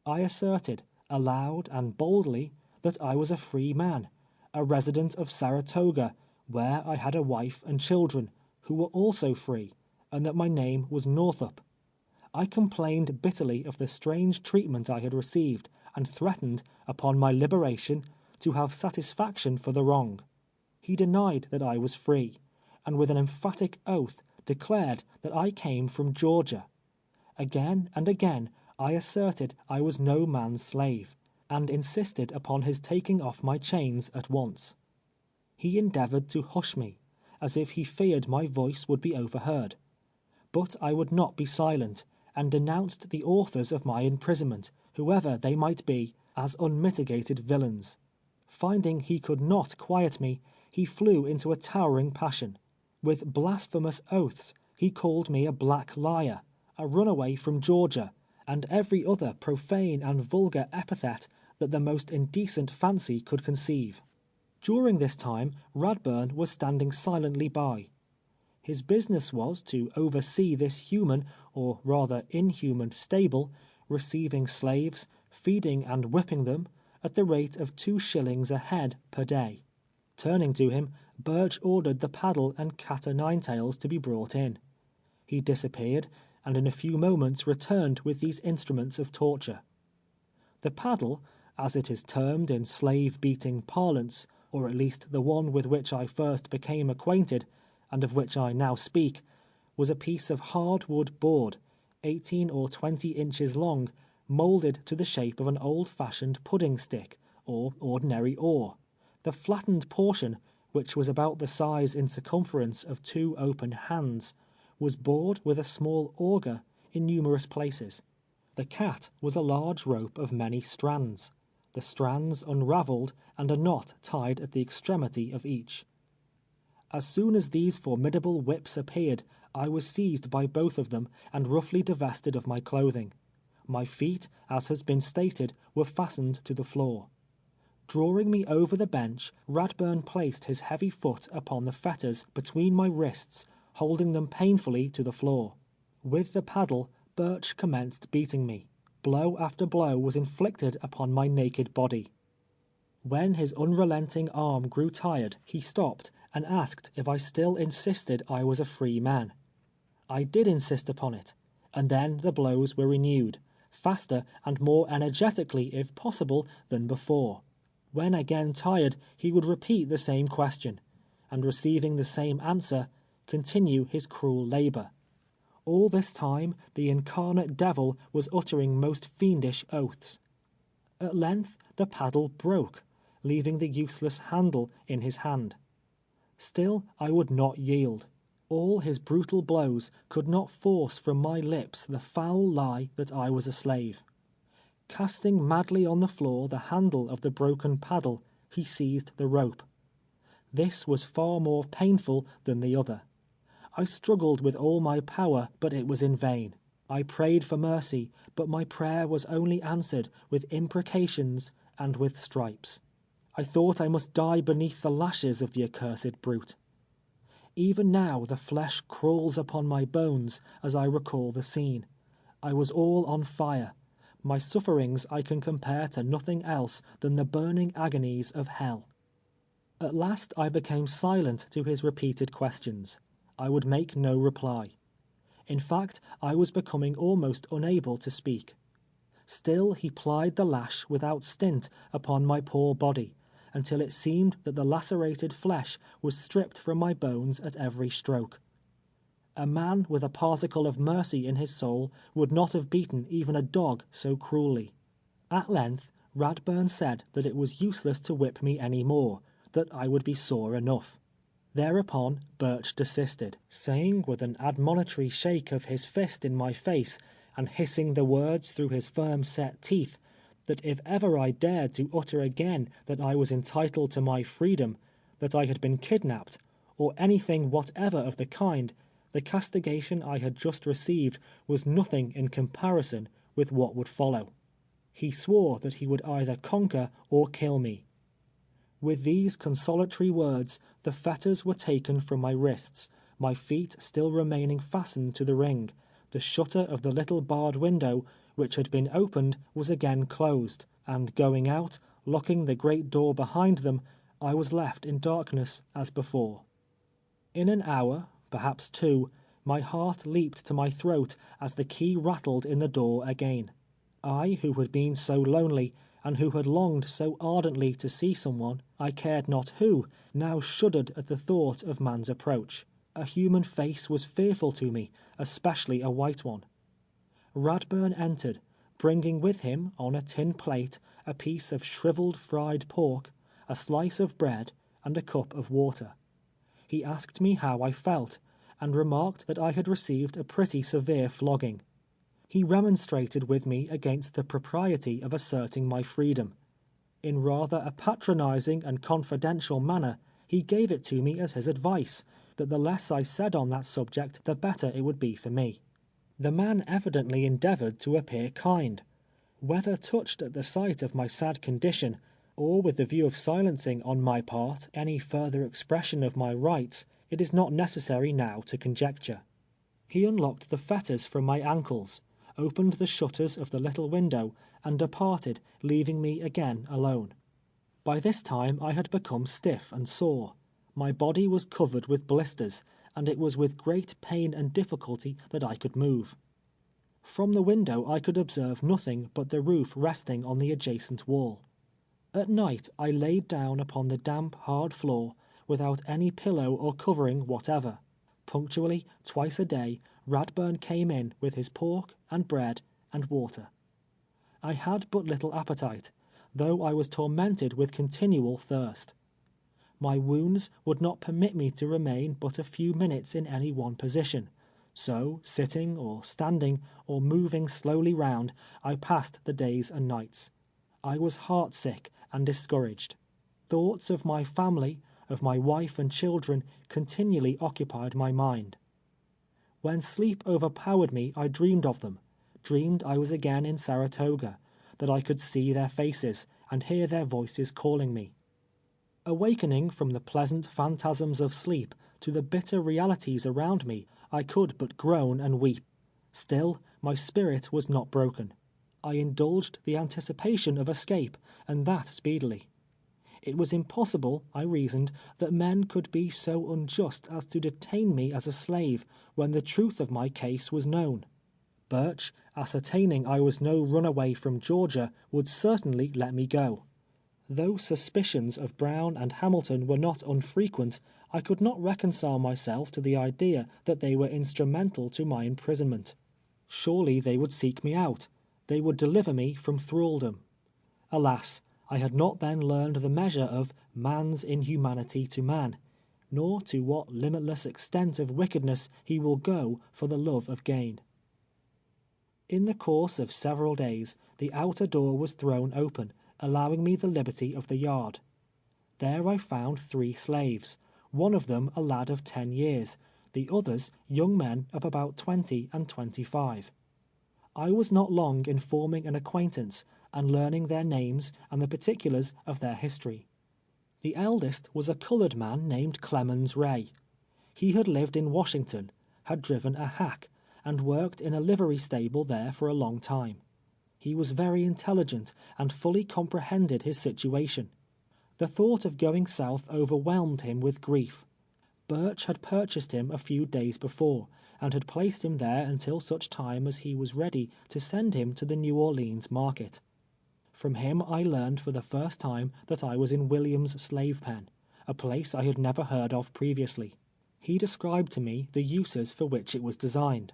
I asserted, aloud and boldly, that I was a free man, a resident of Saratoga, where I had a wife and children, who were also free, and that my name was Northup. I complained bitterly of the strange treatment I had received, and threatened, upon my liberation, to have satisfaction for the wrong. He denied that I was free, and with an emphatic oath declared that I came from Georgia. Again and again I asserted I was no man's slave, and insisted upon his taking off my chains at once. He endeavored to hush me, as if he feared my voice would be overheard. But I would not be silent, and denounced the authors of my imprisonment, whoever they might be, as unmitigated villains. Finding he could not quiet me, he flew into a towering passion. With blasphemous oaths, he called me a black liar, a runaway from Georgia, and every other profane and vulgar epithet that the most indecent fancy could conceive. During this time, Radburn was standing silently by. His business was to oversee this human, or rather inhuman, stable, receiving slaves, feeding and whipping them, at the rate of 2 shillings a head per day. Turning to him, Birch ordered the paddle and cat o' nine tails to be brought in. He disappeared, and in a few moments returned with these instruments of torture. The paddle, as it is termed in slave-beating parlance, or at least the one with which I first became acquainted, and of which I now speak, was a piece of hard-wood board, 18 or 20 inches long, moulded to the shape of an old-fashioned pudding stick, or ordinary oar. The flattened portion, which was about the size in circumference of 2 open hands, was bored with a small auger in numerous places. The cat was a large rope of many strands, the strands unravelled and a knot tied at the extremity of each. As soon as these formidable whips appeared, I was seized by both of them and roughly divested of my clothing. My feet, as has been stated, were fastened to the floor. Drawing me over the bench, Radburn placed his heavy foot upon the fetters between my wrists, holding them painfully to the floor. With the paddle, Birch commenced beating me. Blow after blow was inflicted upon my naked body. When his unrelenting arm grew tired, he stopped and asked if I still insisted I was a free man. I did insist upon it, and then the blows were renewed, faster and more energetically, if possible, than before. When again tired, he would repeat the same question, and receiving the same answer, continue his cruel labor. All this time, the incarnate devil was uttering most fiendish oaths. At length, the paddle broke, leaving the useless handle in his hand. Still I would not yield. All his brutal blows could not force from my lips the foul lie that I was a slave. Casting madly on the floor the handle of the broken paddle, he seized the rope. This was far more painful than the other. I struggled with all my power, but it was in vain. I prayed for mercy, but my prayer was only answered with imprecations and with stripes. I thought I must die beneath the lashes of the accursed brute. Even now the flesh crawls upon my bones as I recall the scene. I was all on fire. My sufferings I can compare to nothing else than the burning agonies of hell. At last I became silent to his repeated questions. I would make no reply. In fact, I was becoming almost unable to speak. Still he plied the lash without stint upon my poor body, until it seemed that the lacerated flesh was stripped from my bones at every stroke. A man with a particle of mercy in his soul would not have beaten even a dog so cruelly. At length, Radburn said that it was useless to whip me any more, that I would be sore enough. Thereupon Birch desisted, saying with an admonitory shake of his fist in my face, and hissing the words through his firm-set teeth, that if ever I dared to utter again that I was entitled to my freedom, that I had been kidnapped, or anything whatever of the kind, the castigation I had just received was nothing in comparison with what would follow. He swore that he would either conquer or kill me. With these consolatory words, the fetters were taken from my wrists, my feet still remaining fastened to the ring. The shutter of the little barred window, which had been opened, was again closed, and going out, locking the great door behind them, I was left in darkness as before. In an hour, perhaps 2, my heart leaped to my throat as the key rattled in the door again. I, who had been so lonely, and who had longed so ardently to see someone, I cared not who, now shuddered at the thought of man's approach. A human face was fearful to me, especially a white one. Radburn entered, bringing with him, on a tin plate, a piece of shrivelled fried pork, a slice of bread, and a cup of water. He asked me how I felt, and remarked that I had received a pretty severe flogging. He remonstrated with me against the propriety of asserting my freedom. In rather a patronizing and confidential manner, he gave it to me as his advice, that the less I said on that subject, the better it would be for me. The man evidently endeavored to appear kind. Whether touched at the sight of my sad condition, or with the view of silencing on my part any further expression of my rights, it is not necessary now to conjecture. He unlocked the fetters from my ankles, opened the shutters of the little window, and departed, leaving me again alone. By this time I had become stiff and sore. My body was covered with blisters, and it was with great pain and difficulty that I could move. From the window I could observe nothing but the roof resting on the adjacent wall. At night I laid down upon the damp, hard floor, without any pillow or covering whatever. Punctually, twice a day, Radburn came in with his pork and bread and water. I had but little appetite, though I was tormented with continual thirst. My wounds would not permit me to remain but a few minutes in any one position, so, sitting or standing or moving slowly round, I passed the days and nights. I was heart-sick and discouraged. Thoughts of my family, of my wife and children, continually occupied my mind. When sleep overpowered me, I dreamed of them, dreamed I was again in Saratoga, that I could see their faces, and hear their voices calling me. Awakening from the pleasant phantasms of sleep to the bitter realities around me, I could but groan and weep. Still, my spirit was not broken. I indulged the anticipation of escape, and that speedily. It was impossible, I reasoned, that men could be so unjust as to detain me as a slave, when the truth of my case was known. Burch, ascertaining I was no runaway from Georgia, would certainly let me go. Though suspicions of Brown and Hamilton were not unfrequent, I could not reconcile myself to the idea that they were instrumental to my imprisonment. Surely they would seek me out. They would deliver me from thraldom. Alas, I had not then learned the measure of man's inhumanity to man, nor to what limitless extent of wickedness he will go for the love of gain. In the course of several days, the outer door was thrown open, allowing me the liberty of the yard. There I found 3 slaves, one of them a lad of 10 years, the others young men of about 20 and 25. I was not long in forming an acquaintance, and learning their names and the particulars of their history. The eldest was a colored man named Clemens Ray. He had lived in Washington, had driven a hack, and worked in a livery stable there for a long time. He was very intelligent, and fully comprehended his situation. The thought of going south overwhelmed him with grief. Burch had purchased him a few days before, and had placed him there until such time as he was ready to send him to the New Orleans market. From him I learned for the first time that I was in William's slave pen, a place I had never heard of previously. He described to me the uses for which it was designed.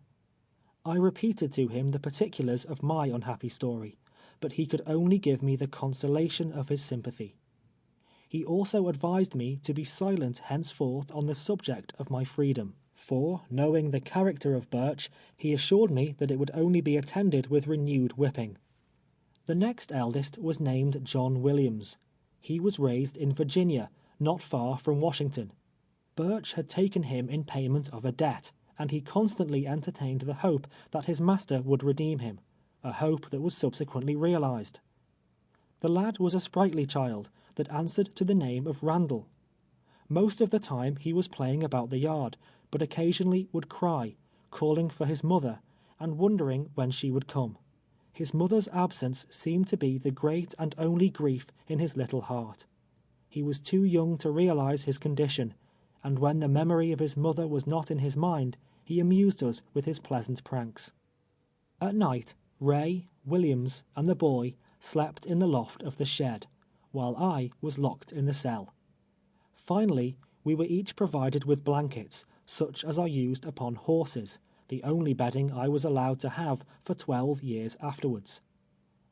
I repeated to him the particulars of my unhappy story, but he could only give me the consolation of his sympathy. He also advised me to be silent henceforth on the subject of my freedom, for, knowing the character of Burch, he assured me that it would only be attended with renewed whipping. The next eldest was named John Williams. He was raised in Virginia, not far from Washington. Burch had taken him in payment of a debt, and he constantly entertained the hope that his master would redeem him, a hope that was subsequently realized. The lad was a sprightly child, that answered to the name of Randall. Most of the time he was playing about the yard, but occasionally would cry, calling for his mother, and wondering when she would come. His mother's absence seemed to be the great and only grief in his little heart. He was too young to realize his condition, and when the memory of his mother was not in his mind, he amused us with his pleasant pranks. At night, Ray, Williams, and the boy slept in the loft of the shed, while I was locked in the cell. Finally, we were each provided with blankets, such as are used upon horses, the only bedding I was allowed to have for 12 years afterwards.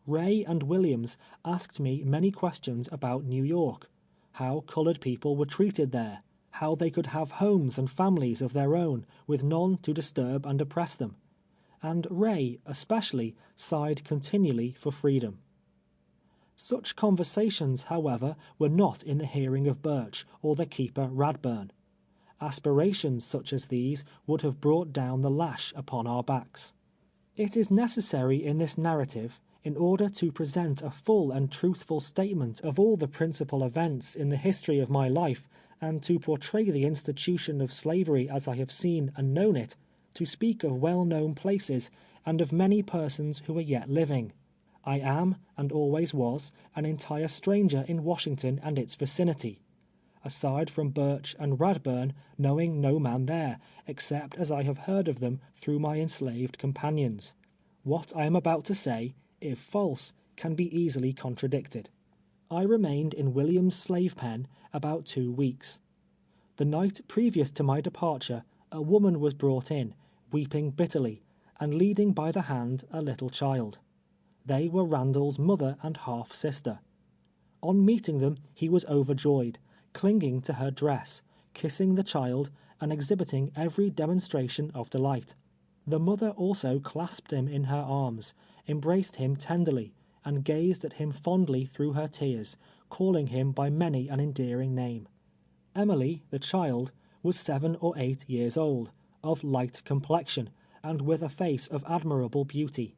Ray and Williams asked me many questions about New York, how colored people were treated there, how they could have homes and families of their own, with none to disturb and oppress them, and Ray, especially, sighed continually for freedom. Such conversations, however, were not in the hearing of Birch or the keeper Radburn. Aspirations such as these would have brought down the lash upon our backs. It is necessary in this narrative, in order to present a full and truthful statement of all the principal events in the history of my life, and to portray the institution of slavery as I have seen and known it, to speak of well-known places, and of many persons who are yet living. I am, and always was, an entire stranger in Washington and its vicinity. Aside from Birch and Radburn, knowing no man there, except as I have heard of them through my enslaved companions. What I am about to say, if false, can be easily contradicted. I remained in William's slave pen about 2 weeks. The night previous to my departure, a woman was brought in, weeping bitterly, and leading by the hand a little child. They were Randall's mother and half-sister. On meeting them, he was overjoyed, clinging to her dress, kissing the child, and exhibiting every demonstration of delight. The mother also clasped him in her arms, embraced him tenderly, and gazed at him fondly through her tears, calling him by many an endearing name. Emily, the child, was 7 or 8 years old, of light complexion, and with a face of admirable beauty.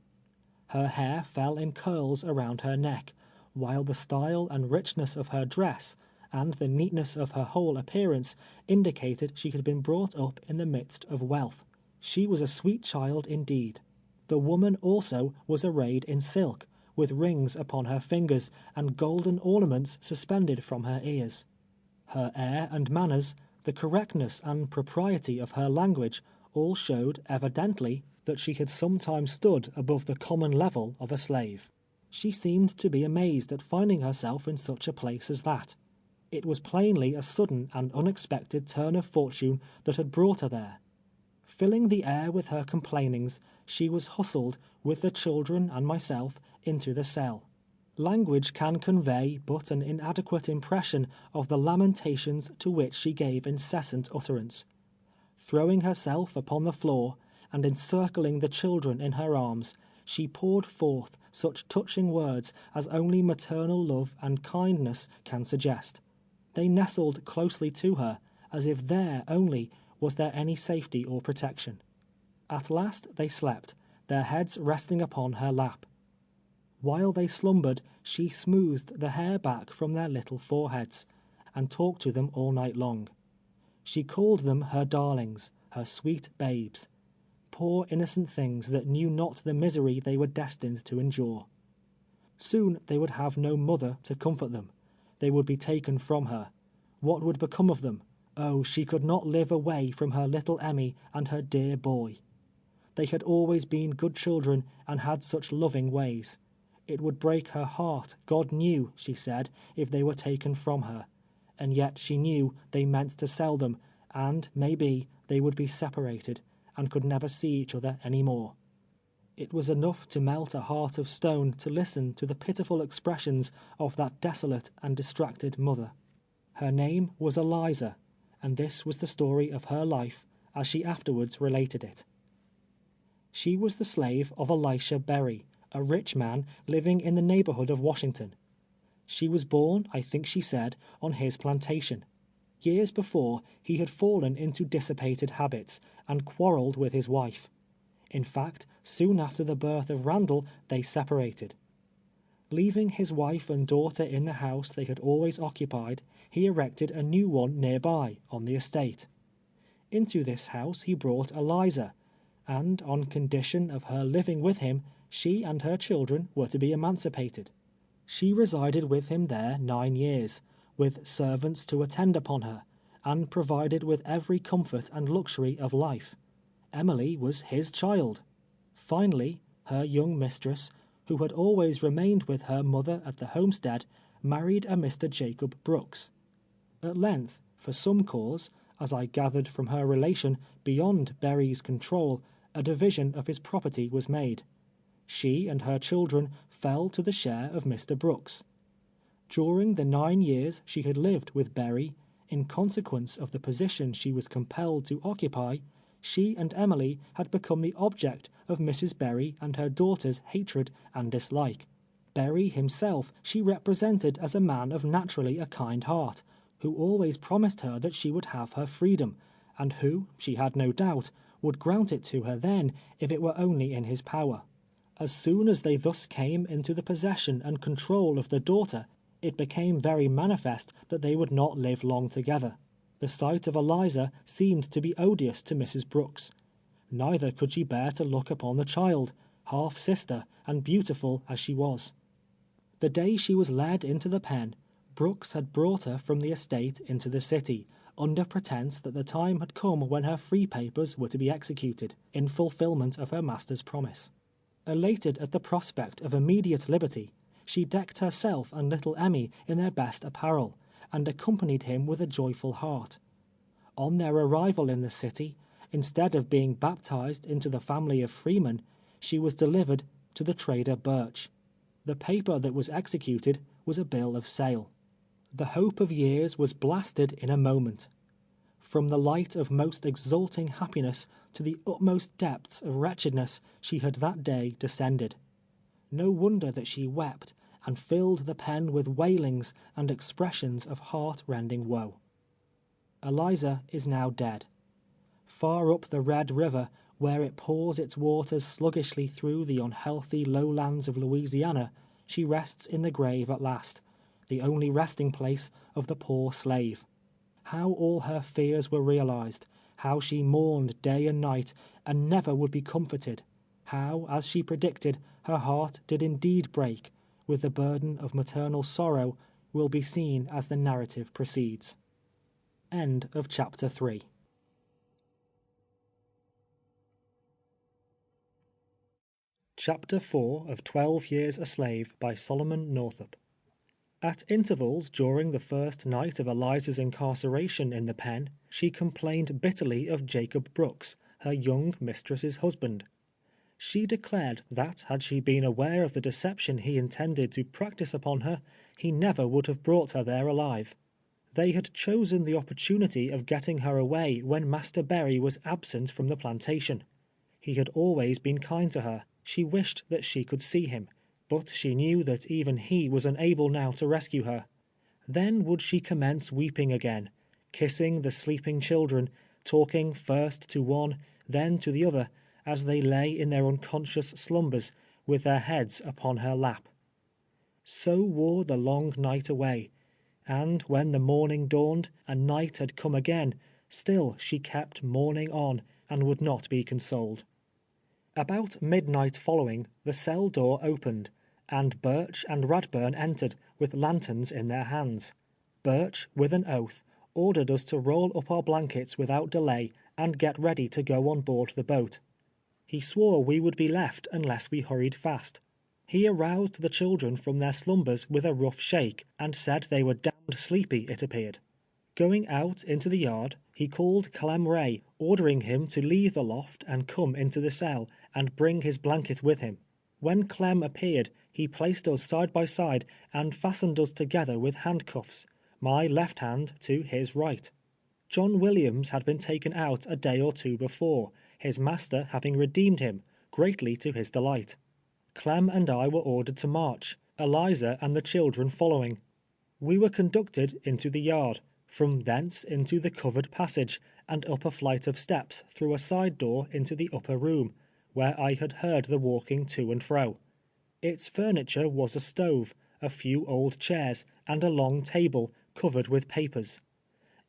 Her hair fell in curls around her neck, while the style and richness of her dress, and the neatness of her whole appearance, indicated she had been brought up in the midst of wealth. She was a sweet child indeed. The woman also was arrayed in silk, with rings upon her fingers, and golden ornaments suspended from her ears. Her air and manners, the correctness and propriety of her language, all showed evidently that she had sometimes stood above the common level of a slave. She seemed to be amazed at finding herself in such a place as that. It was plainly a sudden and unexpected turn of fortune that had brought her there. Filling the air with her complainings, she was hustled, with the children and myself, into the cell. Language can convey but an inadequate impression of the lamentations to which she gave incessant utterance. Throwing herself upon the floor, and encircling the children in her arms, she poured forth such touching words as only maternal love and kindness can suggest. They nestled closely to her, as if there only was there any safety or protection. At last they slept, their heads resting upon her lap. While they slumbered, she smoothed the hair back from their little foreheads, and talked to them all night long. She called them her darlings, her sweet babes, poor innocent things that knew not the misery they were destined to endure. Soon they would have no mother to comfort them. They would be taken from her. What would become of them? Oh, she could not live away from her little Emmy and her dear boy. They had always been good children and had such loving ways. It would break her heart, God knew, she said, if they were taken from her. And yet she knew they meant to sell them, and, maybe, they would be separated, and could never see each other any more. It was enough to melt a heart of stone to listen to the pitiful expressions of that desolate and distracted mother. Her name was Eliza, and this was the story of her life, as she afterwards related it. She was the slave of Elisha Berry, a rich man living in the neighborhood of Washington. She was born, I think she said, on his plantation. Years before, he had fallen into dissipated habits, and quarreled with his wife. In fact, soon after the birth of Randall, they separated. Leaving his wife and daughter in the house they had always occupied, he erected a new one nearby, on the estate. Into this house he brought Eliza, and on condition of her living with him, she and her children were to be emancipated. She resided with him there 9 years, with servants to attend upon her, and provided with every comfort and luxury of life. Emily was his child. Finally, her young mistress, who had always remained with her mother at the homestead, married a Mr. Jacob Brooks. At length, for some cause, as I gathered from her relation, beyond Berry's control, a division of his property was made. She and her children fell to the share of Mr. Brooks. During the 9 years she had lived with Berry, in consequence of the position she was compelled to occupy, she and Emily had become the object of Mrs. Berry and her daughter's hatred and dislike. Berry himself she represented as a man of naturally a kind heart, who always promised her that she would have her freedom, and who, she had no doubt, would grant it to her then, if it were only in his power. As soon as they thus came into the possession and control of the daughter, it became very manifest that they would not live long together. The sight of Eliza seemed to be odious to Mrs. Brooks. Neither could she bear to look upon the child, half sister and beautiful as she was. The day she was led into the pen, Brooks had brought her from the estate into the city, under pretence that the time had come when her free papers were to be executed, in fulfillment of her master's promise. Elated at the prospect of immediate liberty, she decked herself and little Emmy in their best apparel, and accompanied him with a joyful heart. On their arrival in the city, instead of being baptized into the family of freemen, she was delivered to the trader Birch. The paper that was executed was a bill of sale. The hope of years was blasted in a moment. From the light of most exulting happiness to the utmost depths of wretchedness she had that day descended. No wonder that she wept, and filled the pen with wailings and expressions of heart-rending woe. Eliza is now dead. Far up the Red River, where it pours its waters sluggishly through the unhealthy lowlands of Louisiana, she rests in the grave at last, the only resting place of the poor slave. How all her fears were realized, how she mourned day and night, and never would be comforted, how, as she predicted, her heart did indeed break, with the burden of maternal sorrow, will be seen as the narrative proceeds. End of Chapter 3. Chapter 4 of 12 Years a Slave by Solomon Northup. At intervals during the first night of Eliza's incarceration in the pen, she complained bitterly of Jacob Brooks, her young mistress's husband. She declared that, had she been aware of the deception he intended to practice upon her, he never would have brought her there alive. They had chosen the opportunity of getting her away when Master Berry was absent from the plantation. He had always been kind to her. She wished that she could see him, but she knew that even he was unable now to rescue her. Then would she commence weeping again, kissing the sleeping children, talking first to one, then to the other, as they lay in their unconscious slumbers, with their heads upon her lap. So wore the long night away, and when the morning dawned, and night had come again, still she kept mourning on, and would not be consoled. About midnight following, the cell door opened, and Birch and Radburn entered, with lanterns in their hands. Birch, with an oath, ordered us to roll up our blankets without delay, and get ready to go on board the boat. He swore we would be left unless we hurried fast. He aroused the children from their slumbers with a rough shake, and said they were damned sleepy, it appeared. Going out into the yard, he called Clem Ray, ordering him to leave the loft and come into the cell, and bring his blanket with him. When Clem appeared, he placed us side by side, and fastened us together with handcuffs, my left hand to his right. John Williams had been taken out a day or two before, his master having redeemed him, greatly to his delight. Clem and I were ordered to march, Eliza and the children following. We were conducted into the yard, from thence into the covered passage, and up a flight of steps through a side door into the upper room, where I had heard the walking to and fro. Its furniture was a stove, a few old chairs, and a long table, covered with papers.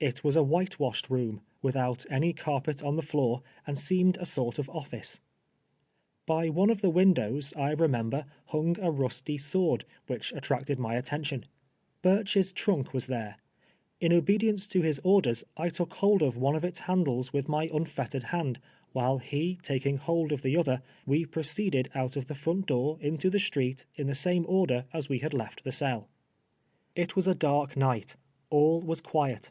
It was a whitewashed room, without any carpet on the floor, and seemed a sort of office. By one of the windows, I remember, hung a rusty sword, which attracted my attention. Birch's trunk was there. In obedience to his orders, I took hold of one of its handles with my unfettered hand, while he, taking hold of the other, we proceeded out of the front door into the street in the same order as we had left the cell. It was a dark night. All was quiet.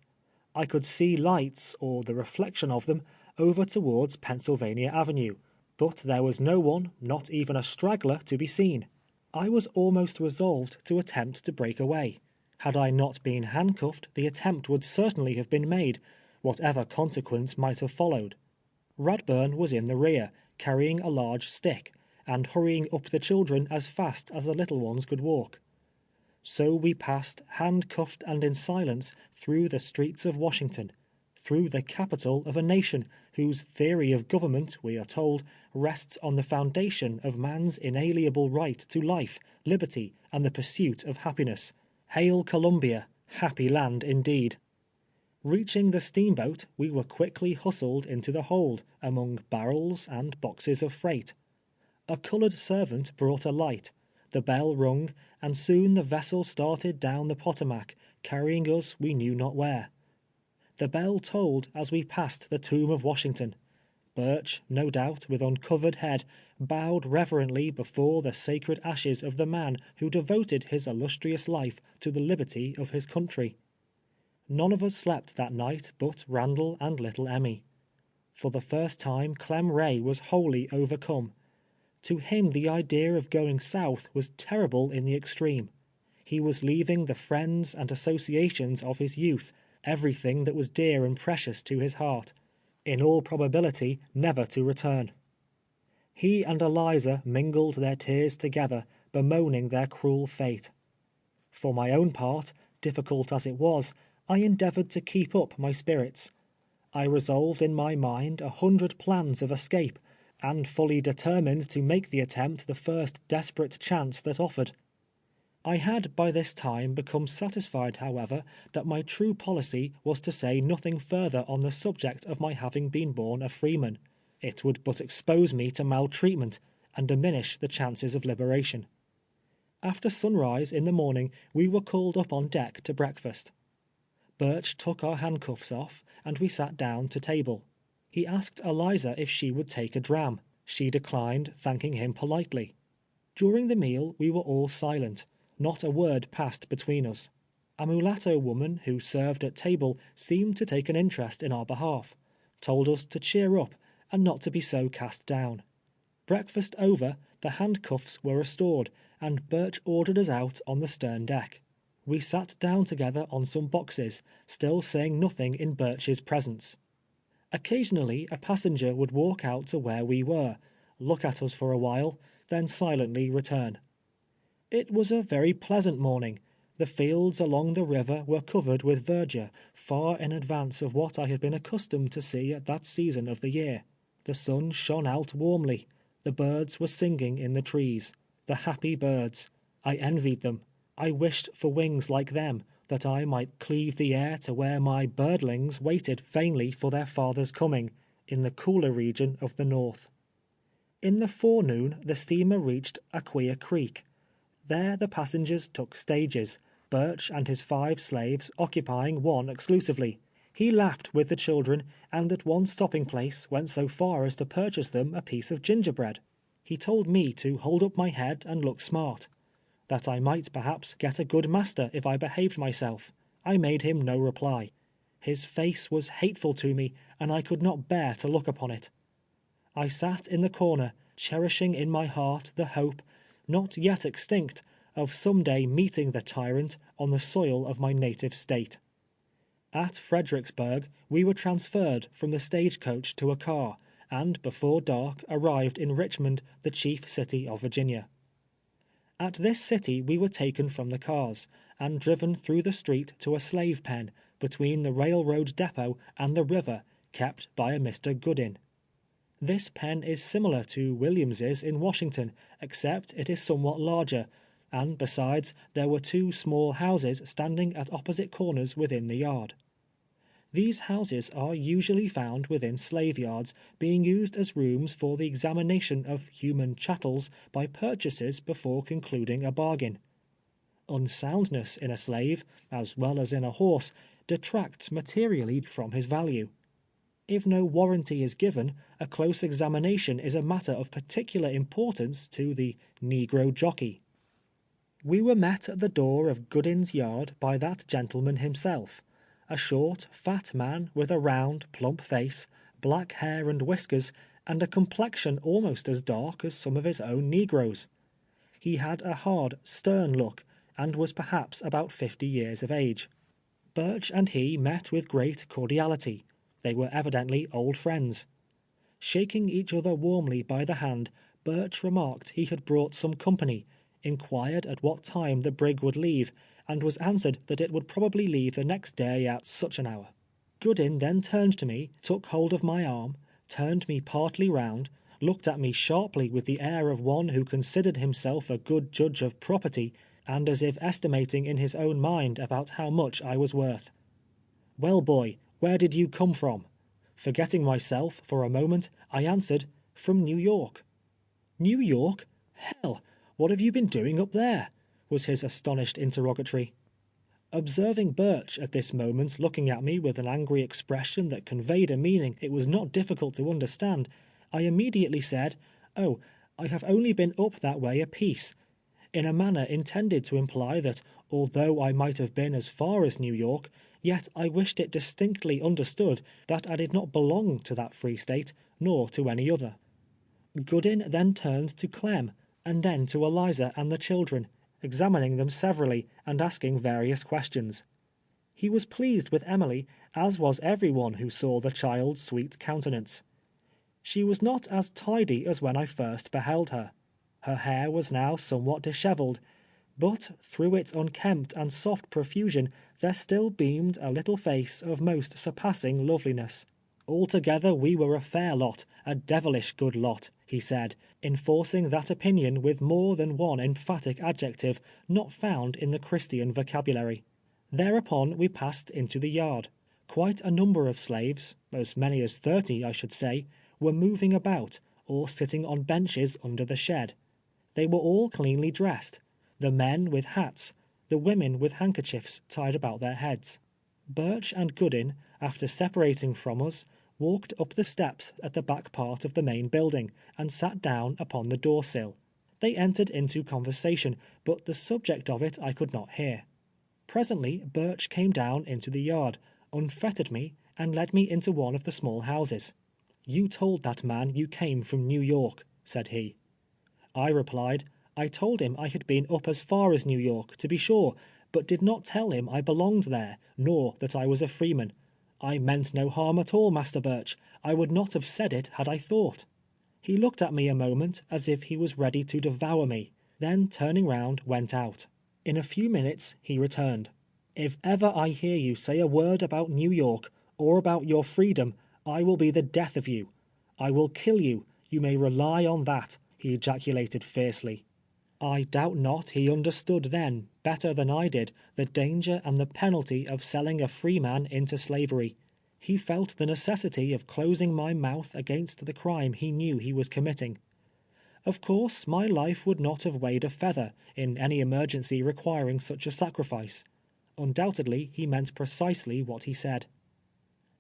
I could see lights, or the reflection of them, over towards Pennsylvania Avenue, but there was no one, not even a straggler, to be seen. I was almost resolved to attempt to break away. Had I not been handcuffed, the attempt would certainly have been made, whatever consequence might have followed. Radburn was in the rear, carrying a large stick, and hurrying up the children as fast as the little ones could walk. So we passed, handcuffed and in silence, through the streets of Washington, through the capital of a nation whose theory of government, we are told, rests on the foundation of man's inalienable right to life, liberty, and the pursuit of happiness. Hail Columbia, happy land indeed. Reaching the steamboat, we were quickly hustled into the hold, among barrels and boxes of freight. A colored servant brought a light, the bell rung, and soon the vessel started down the Potomac, carrying us we knew not where. The bell tolled as we passed the tomb of Washington. Birch, no doubt with uncovered head, bowed reverently before the sacred ashes of the man who devoted his illustrious life to the liberty of his country. None of us slept that night but Randall and little Emmy. For the first time Clem Ray was wholly overcome. To him the idea of going south was terrible in the extreme. He was leaving the friends and associations of his youth, everything that was dear and precious to his heart, in all probability never to return. He and Eliza mingled their tears together, bemoaning their cruel fate. For my own part, difficult as it was, I endeavored to keep up my spirits. I resolved in my mind 100 plans of escape, and fully determined to make the attempt the first desperate chance that offered. I had by this time become satisfied, however, that my true policy was to say nothing further on the subject of my having been born a freeman. It would but expose me to maltreatment, and diminish the chances of liberation. After sunrise in the morning, we were called up on deck to breakfast. Birch took our handcuffs off, and we sat down to table. He asked Eliza if she would take a dram. She declined, thanking him politely. During the meal we were all silent. Not a word passed between us. A mulatto woman who served at table seemed to take an interest in our behalf, told us to cheer up and not to be so cast down. Breakfast over, the handcuffs were restored, and Birch ordered us out on the stern deck. We sat down together on some boxes, still saying nothing in Birch's presence. Occasionally a passenger would walk out to where we were, look at us for a while, then silently return. It was a very pleasant morning. The fields along the river were covered with verdure, far in advance of what I had been accustomed to see at that season of the year. The sun shone out warmly. The birds were singing in the trees. The happy birds. I envied them. I wished for wings like them, that I might cleave the air to where my birdlings waited vainly for their father's coming, in the cooler region of the north. In the forenoon the steamer reached Aquia Creek. There the passengers took stages, Birch and his 5 slaves occupying one exclusively. He laughed with the children, and at one stopping place went so far as to purchase them a piece of gingerbread. He told me to hold up my head and look smart, that I might perhaps get a good master if I behaved myself. I made him no reply. His face was hateful to me, and I could not bear to look upon it. I sat in the corner, cherishing in my heart the hope, not yet extinct, of some day meeting the tyrant on the soil of my native state. At Fredericksburg, we were transferred from the stagecoach to a car, and before dark arrived in Richmond, the chief city of Virginia. At this city we were taken from the cars, and driven through the street to a slave pen, between the railroad depot and the river, kept by a Mr. Goodin. This pen is similar to Williams's in Washington, except it is somewhat larger, and besides there were 2 small houses standing at opposite corners within the yard. These houses are usually found within slave yards, being used as rooms for the examination of human chattels by purchasers before concluding a bargain. Unsoundness in a slave, as well as in a horse, detracts materially from his value. If no warranty is given, a close examination is a matter of particular importance to the negro jockey. We were met at the door of Goodin's yard by that gentleman himself, a short, fat man with a round, plump face, black hair and whiskers, and a complexion almost as dark as some of his own negroes. He had a hard, stern look, and was perhaps about 50 years of age. Birch and he met with great cordiality. They were evidently old friends. Shaking each other warmly by the hand, Birch remarked he had brought some company, inquired at what time the brig would leave, and was answered that it would probably leave the next day at such an hour. Goodin then turned to me, took hold of my arm, turned me partly round, looked at me sharply with the air of one who considered himself a good judge of property, and as if estimating in his own mind about how much I was worth. "Well, boy, where did you come from?" Forgetting myself for a moment, I answered, "From New York." "New York? Hell! What have you been doing up there?" was his astonished interrogatory. Observing Birch at this moment looking at me with an angry expression that conveyed a meaning it was not difficult to understand, I immediately said, "Oh, I have only been up that way a piece," in a manner intended to imply that although I might have been as far as New York, yet I wished it distinctly understood that I did not belong to that free state, nor to any other. Goodin then turned to Clem, and then to Eliza and the children, examining them severally, and asking various questions. He was pleased with Emily, as was every one who saw the child's sweet countenance. She was not as tidy as when I first beheld her. Her hair was now somewhat dishevelled, but through its unkempt and soft profusion there still beamed a little face of most surpassing loveliness. Altogether we were a fair lot, a devilish good lot, he said, enforcing that opinion with more than one emphatic adjective not found in the Christian vocabulary. Thereupon we passed into the yard. Quite a number of slaves, as many as 30, I should say, were moving about, or sitting on benches under the shed. They were all cleanly dressed, the men with hats, the women with handkerchiefs tied about their heads. Birch and Goodin, after separating from us, walked up the steps at the back part of the main building, and sat down upon the door-sill. They entered into conversation, but the subject of it I could not hear. Presently Birch came down into the yard, unfettered me, and led me into one of the small houses. "You told that man you came from New York," said he. I replied, "I told him I had been up as far as New York, to be sure, but did not tell him I belonged there, nor that I was a freeman. I meant no harm at all, Master Birch. I would not have said it had I thought." He looked at me a moment as if he was ready to devour me, then turning round, went out. In a few minutes he returned. "If ever I hear you say a word about New York, or about your freedom, I will be the death of you. I will kill you, you may rely on that," he ejaculated fiercely. I doubt not he understood then, better than I did, the danger and the penalty of selling a free man into slavery. He felt the necessity of closing my mouth against the crime he knew he was committing. Of course, my life would not have weighed a feather in any emergency requiring such a sacrifice. Undoubtedly, he meant precisely what he said.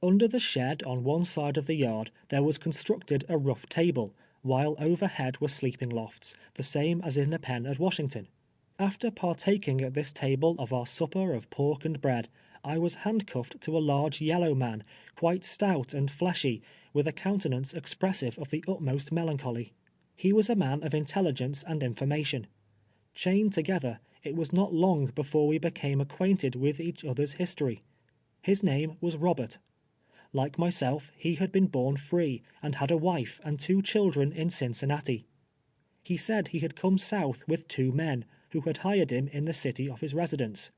Under the shed on one side of the yard there was constructed a rough table, while overhead were sleeping lofts, the same as in the pen at Washington. After partaking at this table of our supper of pork and bread, I was handcuffed to a large yellow man, quite stout and fleshy, with a countenance expressive of the utmost melancholy. He was a man of intelligence and information. Chained together, it was not long before we became acquainted with each other's history. His name was Robert. Like myself, he had been born free, and had a wife and 2 children in Cincinnati. He said he had come south with 2 men, who had hired him in the city of his residence.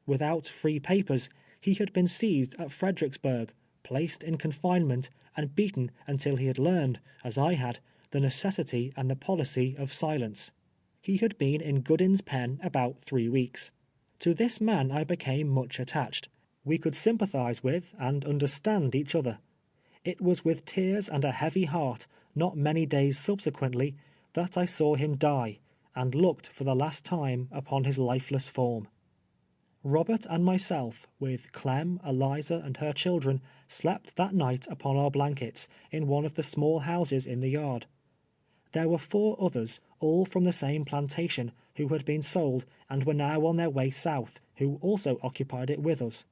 Without free papers, he had been seized at Fredericksburg, placed in confinement, and beaten until he had learned, as I had, the necessity and the policy of silence. He had been in Goodin's pen about 3 weeks. To this man I became much attached. We could sympathize with and understand each other. It was with tears and a heavy heart, not many days subsequently, that I saw him die, and looked for the last time upon his lifeless form. Robert and myself, with Clem, Eliza, and her children, slept that night upon our blankets, in one of the small houses in the yard. There were 4 others, all from the same plantation, who had been sold, and were now on their way south, who also occupied it with us.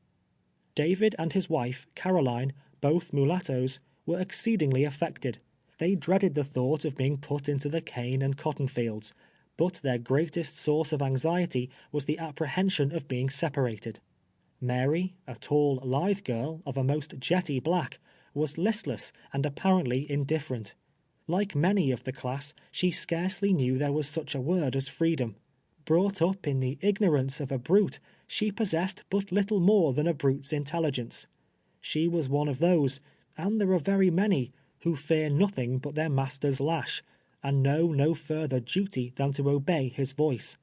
David and his wife, Caroline, both mulattoes, were exceedingly affected. They dreaded the thought of being put into the cane and cotton fields, but their greatest source of anxiety was the apprehension of being separated. Mary, a tall, lithe girl, of a most jetty black, was listless and apparently indifferent. Like many of the class, she scarcely knew there was such a word as freedom. Brought up in the ignorance of a brute, she possessed but little more than a brute's intelligence. She was one of those, and there are very many, who fear nothing but their master's lash, and know no further duty than to obey his voice.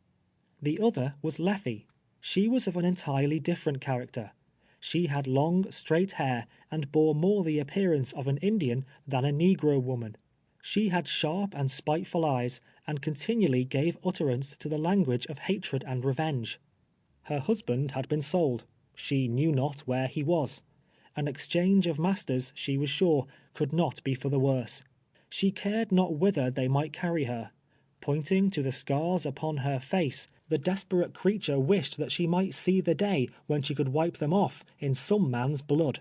The other was Lethe. She was of an entirely different character. She had long, straight hair, and bore more the appearance of an Indian than a negro woman. She had sharp and spiteful eyes, and continually gave utterance to the language of hatred and revenge. Her husband had been sold. She knew not where he was. An exchange of masters, she was sure, could not be for the worse. She cared not whither they might carry her. Pointing to the scars upon her face, the desperate creature wished that she might see the day when she could wipe them off in some man's blood.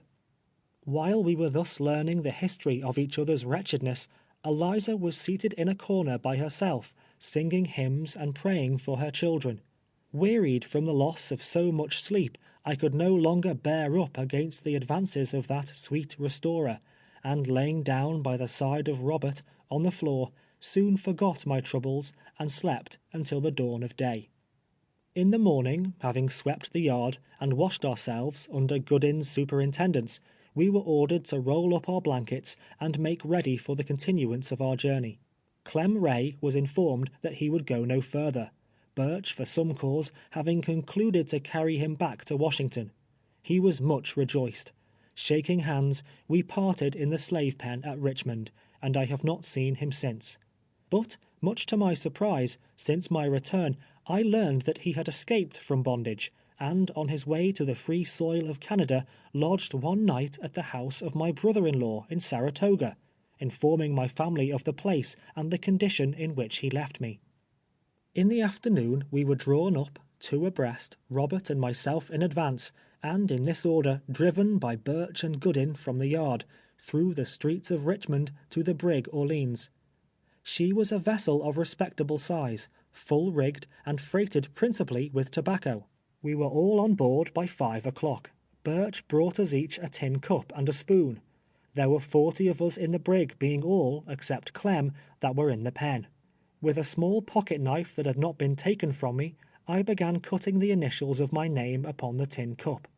While we were thus learning the history of each other's wretchedness, Eliza was seated in a corner by herself, singing hymns and praying for her children. Wearied from the loss of so much sleep, I could no longer bear up against the advances of that sweet restorer, and laying down by the side of Robert, on the floor, soon forgot my troubles and slept until the dawn of day. In the morning, having swept the yard and washed ourselves under Goodin's superintendence, we were ordered to roll up our blankets and make ready for the continuance of our journey. Clem Ray was informed that he would go no further, Birch, for some cause, having concluded to carry him back to Washington. He was much rejoiced. Shaking hands, we parted in the slave pen at Richmond, and I have not seen him since. But, much to my surprise, since my return, I learned that he had escaped from bondage, and on his way to the free soil of Canada, lodged one night at the house of my brother-in-law in Saratoga, informing my family of the place and the condition in which he left me. In the afternoon we were drawn up, two abreast, Robert and myself in advance, and in this order driven by Birch and Goodin from the yard, through the streets of Richmond to the brig Orleans. She was a vessel of respectable size, full rigged, and freighted principally with tobacco. We were all on board by 5 o'clock. Birch brought us each a tin cup and a spoon. There were 40 of us in the brig, being all, except Clem, that were in the pen. With a small pocket knife that had not been taken from me, I began cutting the initials of my name upon the tin cup.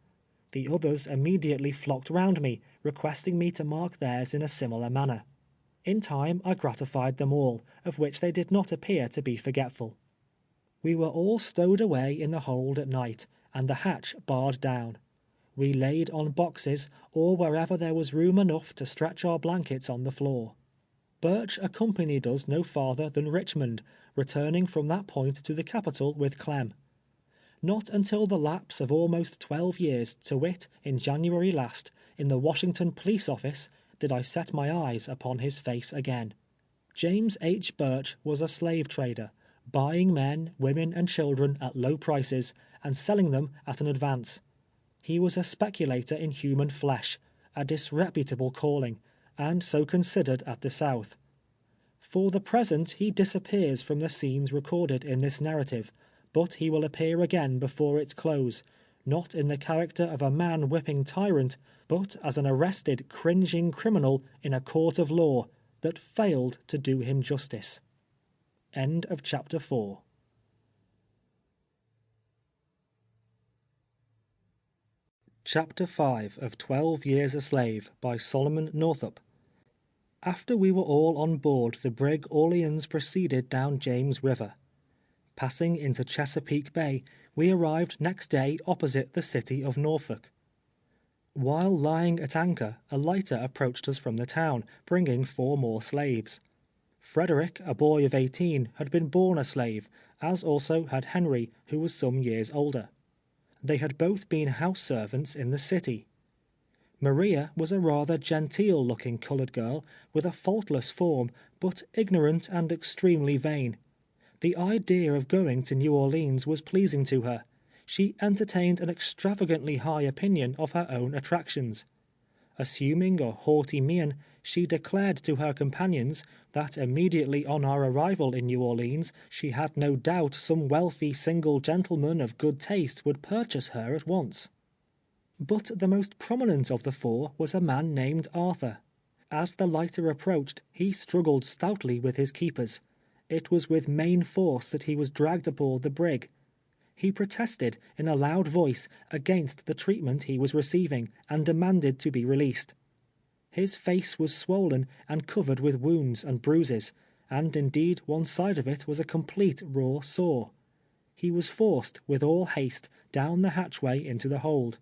The others immediately flocked round me, requesting me to mark theirs in a similar manner. In time I gratified them all, of which they did not appear to be forgetful. We were all stowed away in the hold at night, and the hatch barred down. We laid on boxes, or wherever there was room enough to stretch our blankets on the floor. Birch accompanied us no farther than Richmond, returning from that point to the capital with Clem. Not until the lapse of almost 12 years, to wit, in January last, in the Washington police office, did I set my eyes upon his face again. James H. Birch was a slave trader, buying men, women, and children at low prices, and selling them at an advance. He was a speculator in human flesh, a disreputable calling, and so considered at the South. For the present he disappears from the scenes recorded in this narrative, but he will appear again before its close, not in the character of a man-whipping tyrant, but as an arrested, cringing criminal in a court of law that failed to do him justice. End of chapter 4. Chapter 5 of 12 Years a Slave by Solomon Northup. After we were all on board the brig Orleans proceeded down James River. Passing into Chesapeake Bay, we arrived next day opposite the city of Norfolk. While lying at anchor, a lighter approached us from the town, bringing 4 more slaves. Frederick, a boy of 18, had been born a slave, as also had Henry, who was some years older. They had both been house servants in the city. Maria was a rather genteel-looking colored girl, with a faultless form, but ignorant and extremely vain. The idea of going to New Orleans was pleasing to her. She entertained an extravagantly high opinion of her own attractions. Assuming a haughty mien, she declared to her companions that immediately on our arrival in New Orleans, she had no doubt some wealthy single gentleman of good taste would purchase her at once. But the most prominent of the four was a man named Arthur. As the lighter approached, he struggled stoutly with his keepers. It was with main force that he was dragged aboard the brig. He protested in a loud voice against the treatment he was receiving, and demanded to be released. His face was swollen and covered with wounds and bruises, and indeed one side of it was a complete raw sore. He was forced, with all haste, down the hatchway into the hold.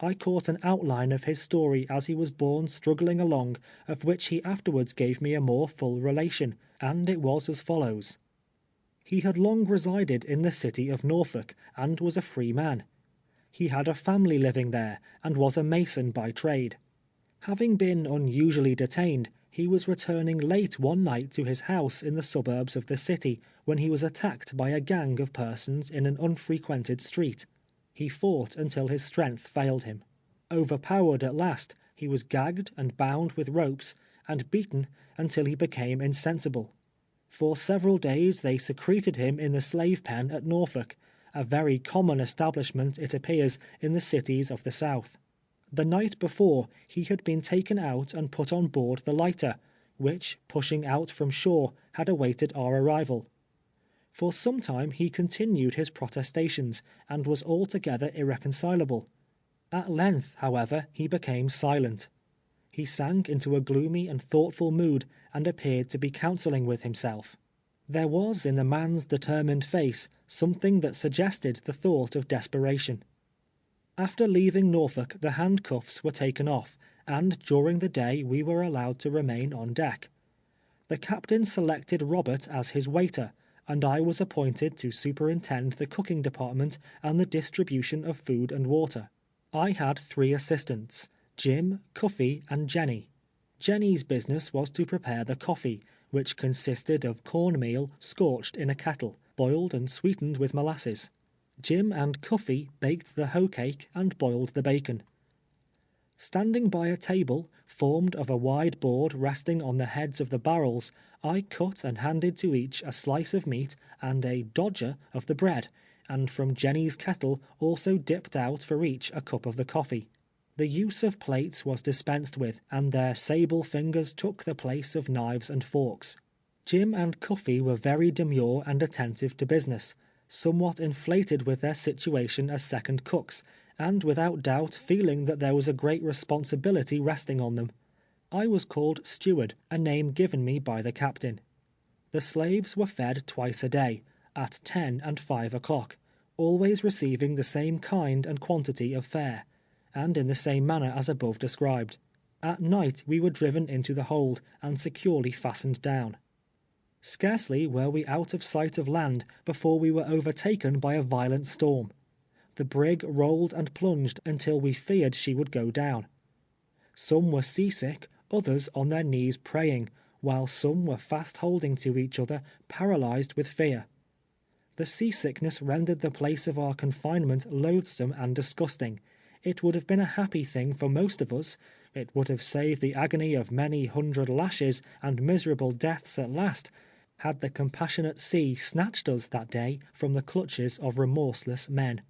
I caught an outline of his story as he was borne struggling along, of which he afterwards gave me a more full relation, and it was as follows. He had long resided in the city of Norfolk, and was a free man. He had a family living there, and was a mason by trade. Having been unusually detained, he was returning late one night to his house in the suburbs of the city, when he was attacked by a gang of persons in an unfrequented street. He fought until his strength failed him. Overpowered at last, he was gagged and bound with ropes, and beaten until he became insensible. For several days they secreted him in the slave pen at Norfolk, a very common establishment, it appears, in the cities of the South. The night before, he had been taken out and put on board the lighter, which, pushing out from shore, had awaited our arrival. For some time he continued his protestations, and was altogether irreconcilable. At length, however, he became silent. He sank into a gloomy and thoughtful mood, and appeared to be counseling with himself. There was in the man's determined face something that suggested the thought of desperation. After leaving Norfolk, the handcuffs were taken off, and during the day we were allowed to remain on deck. The captain selected Robert as his waiter, and I was appointed to superintend the cooking department and the distribution of food and water. I had 3 assistants, Jim, Cuffy, and Jenny. Jenny's business was to prepare the coffee, which consisted of cornmeal scorched in a kettle, boiled and sweetened with molasses. Jim and Cuffy baked the hoe cake and boiled the bacon. Standing by a table, formed of a wide board resting on the heads of the barrels, I cut and handed to each a slice of meat and a "dodger" of the bread, and from Jenny's kettle also dipped out for each a cup of the coffee. The use of plates was dispensed with, and their sable fingers took the place of knives and forks. Jim and Cuffy were very demure and attentive to business, somewhat inflated with their situation as second cooks, and without doubt feeling that there was a great responsibility resting on them. I was called steward, a name given me by the captain. The slaves were fed twice a day, at 10 and 5 o'clock, always receiving the same kind and quantity of fare, and in the same manner as above described. At night we were driven into the hold, and securely fastened down. Scarcely were we out of sight of land before we were overtaken by a violent storm. The brig rolled and plunged until we feared she would go down. Some were seasick, others on their knees praying, while some were fast holding to each other, paralyzed with fear. The seasickness rendered the place of our confinement loathsome and disgusting. It would have been a happy thing for most of us. It would have saved the agony of many 100 lashes and miserable deaths at last, had the compassionate sea snatched us that day from the clutches of remorseless men.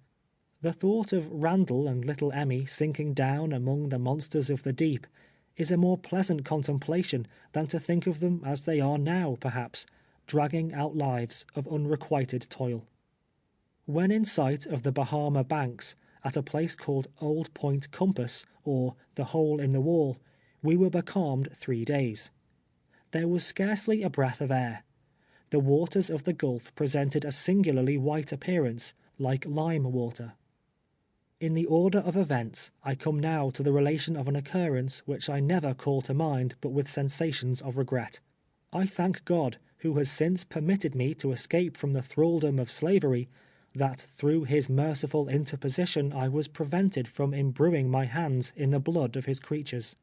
The thought of Randall and little Emmy sinking down among the monsters of the deep is a more pleasant contemplation than to think of them as they are now, perhaps, dragging out lives of unrequited toil. When in sight of the Bahama banks, at a place called Old Point Compass, or the Hole in the Wall, we were becalmed 3 days. There was scarcely a breath of air. The waters of the Gulf presented a singularly white appearance, like lime water. In the order of events, I come now to the relation of an occurrence which I never call to mind but with sensations of regret. I thank God, who has since permitted me to escape from the thraldom of slavery, that through his merciful interposition I was prevented from imbruing my hands in the blood of his creatures.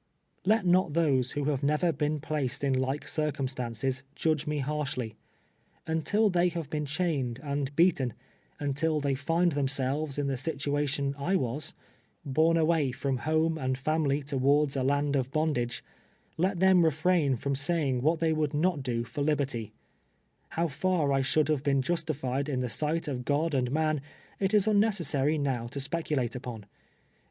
Let not those who have never been placed in like circumstances judge me harshly. Until they have been chained and beaten, until they find themselves in the situation I was, borne away from home and family towards a land of bondage, let them refrain from saying what they would not do for liberty. How far I should have been justified in the sight of God and man, it is unnecessary now to speculate upon.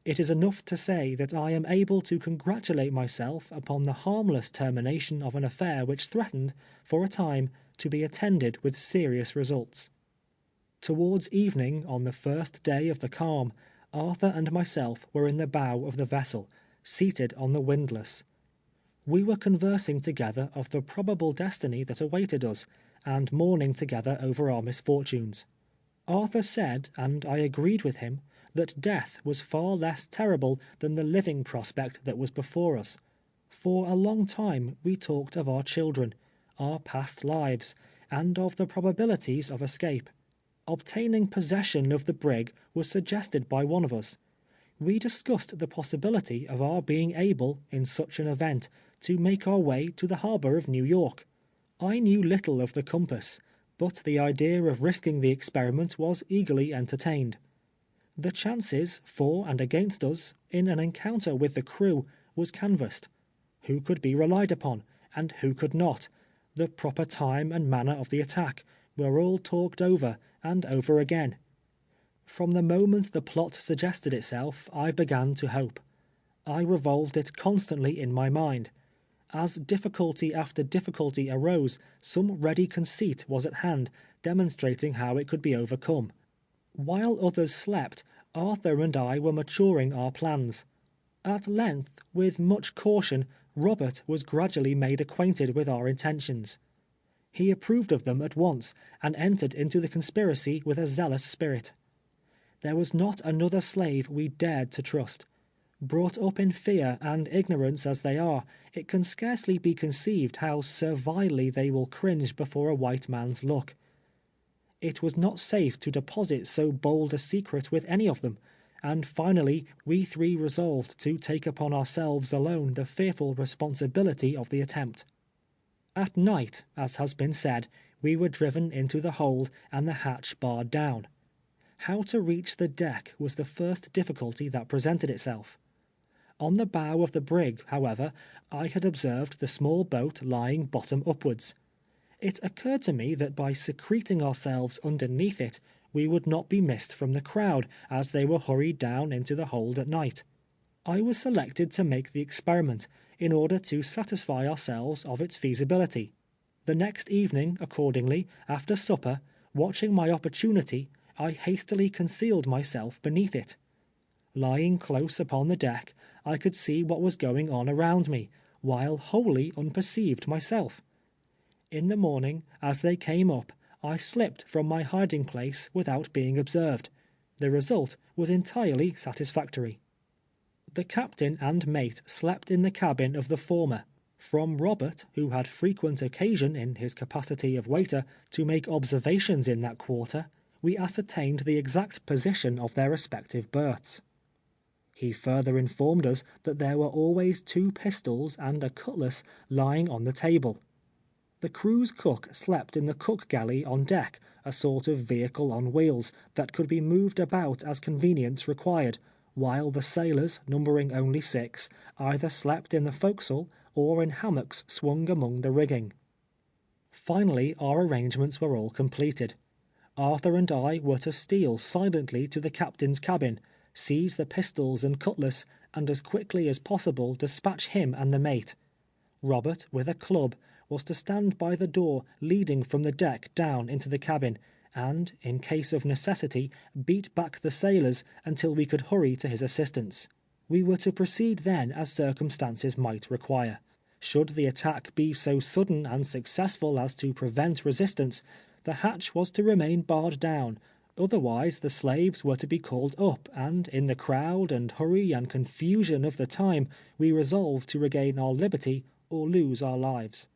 It is enough to say that I am able to congratulate myself upon the harmless termination of an affair which threatened, for a time, to be attended with serious results. Towards evening, on the first day of the calm, Arthur and myself were in the bow of the vessel, seated on the windlass. We were conversing together of the probable destiny that awaited us, and mourning together over our misfortunes. Arthur said, and I agreed with him, that death was far less terrible than the living prospect that was before us. For a long time we talked of our children, our past lives, and of the probabilities of escape. Obtaining possession of the brig was suggested by one of us. We discussed the possibility of our being able, in such an event, to make our way to the harbor of New York. I knew little of the compass, but the idea of risking the experiment was eagerly entertained. The chances, for and against us, in an encounter with the crew, was canvassed. Who could be relied upon, and who could not? The proper time and manner of the attack were all talked over and over again. From the moment the plot suggested itself, I began to hope. I revolved it constantly in my mind. As difficulty after difficulty arose, some ready conceit was at hand, demonstrating how it could be overcome. While others slept, Arthur and I were maturing our plans. At length, with much caution, Robert was gradually made acquainted with our intentions. He approved of them at once, and entered into the conspiracy with a zealous spirit. There was not another slave we dared to trust. Brought up in fear and ignorance as they are, it can scarcely be conceived how servilely they will cringe before a white man's look. It was not safe to deposit so bold a secret with any of them, and finally we three resolved to take upon ourselves alone the fearful responsibility of the attempt. At night, as has been said, we were driven into the hold and the hatch barred down. How to reach the deck was the first difficulty that presented itself. On the bow of the brig, however, I had observed the small boat lying bottom upwards. It occurred to me that by secreting ourselves underneath it, we would not be missed from the crowd as they were hurried down into the hold at night. I was selected to make the experiment, in order to satisfy ourselves of its feasibility. The next evening, accordingly, after supper, watching my opportunity, I hastily concealed myself beneath it. Lying close upon the deck, I could see what was going on around me, while wholly unperceived myself. In the morning, as they came up, I slipped from my hiding place without being observed. The result was entirely satisfactory. The captain and mate slept in the cabin of the former. From Robert, who had frequent occasion, in his capacity of waiter, to make observations in that quarter, we ascertained the exact position of their respective berths. He further informed us that there were always 2 pistols and a cutlass lying on the table. The crew's cook slept in the cook galley on deck, a sort of vehicle on wheels, that could be moved about as convenience required, while the sailors, numbering only 6, either slept in the forecastle or in hammocks swung among the rigging. Finally, our arrangements were all completed. Arthur and I were to steal silently to the captain's cabin, seize the pistols and cutlass, and as quickly as possible dispatch him and the mate. Robert, with a club, was to stand by the door leading from the deck down into the cabin, and, in case of necessity, beat back the sailors until we could hurry to his assistance. We were to proceed then as circumstances might require. Should the attack be so sudden and successful as to prevent resistance, the hatch was to remain barred down, otherwise the slaves were to be called up, and in the crowd and hurry and confusion of the time, we resolved to regain our liberty or lose our lives.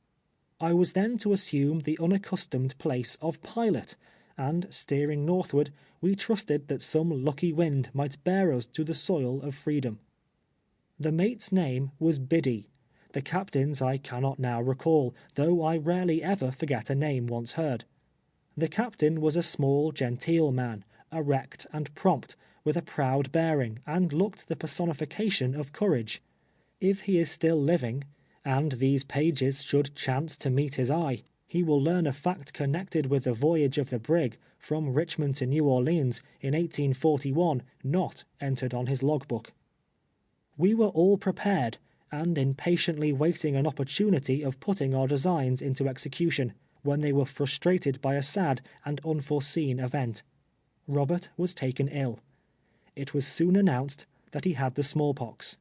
I was then to assume the unaccustomed place of pilot, and steering northward, we trusted that some lucky wind might bear us to the soil of freedom. The mate's name was Biddy. The captain's I cannot now recall, though I rarely ever forget a name once heard. The captain was a small, genteel man, erect and prompt, with a proud bearing, and looked the personification of courage. If he is still living, and these pages should chance to meet his eye, he will learn a fact connected with the voyage of the brig from Richmond to New Orleans in 1841 not entered on his logbook. We were all prepared, and impatiently waiting an opportunity of putting our designs into execution, when they were frustrated by a sad and unforeseen event. Robert was taken ill. It was soon announced that he had the smallpox.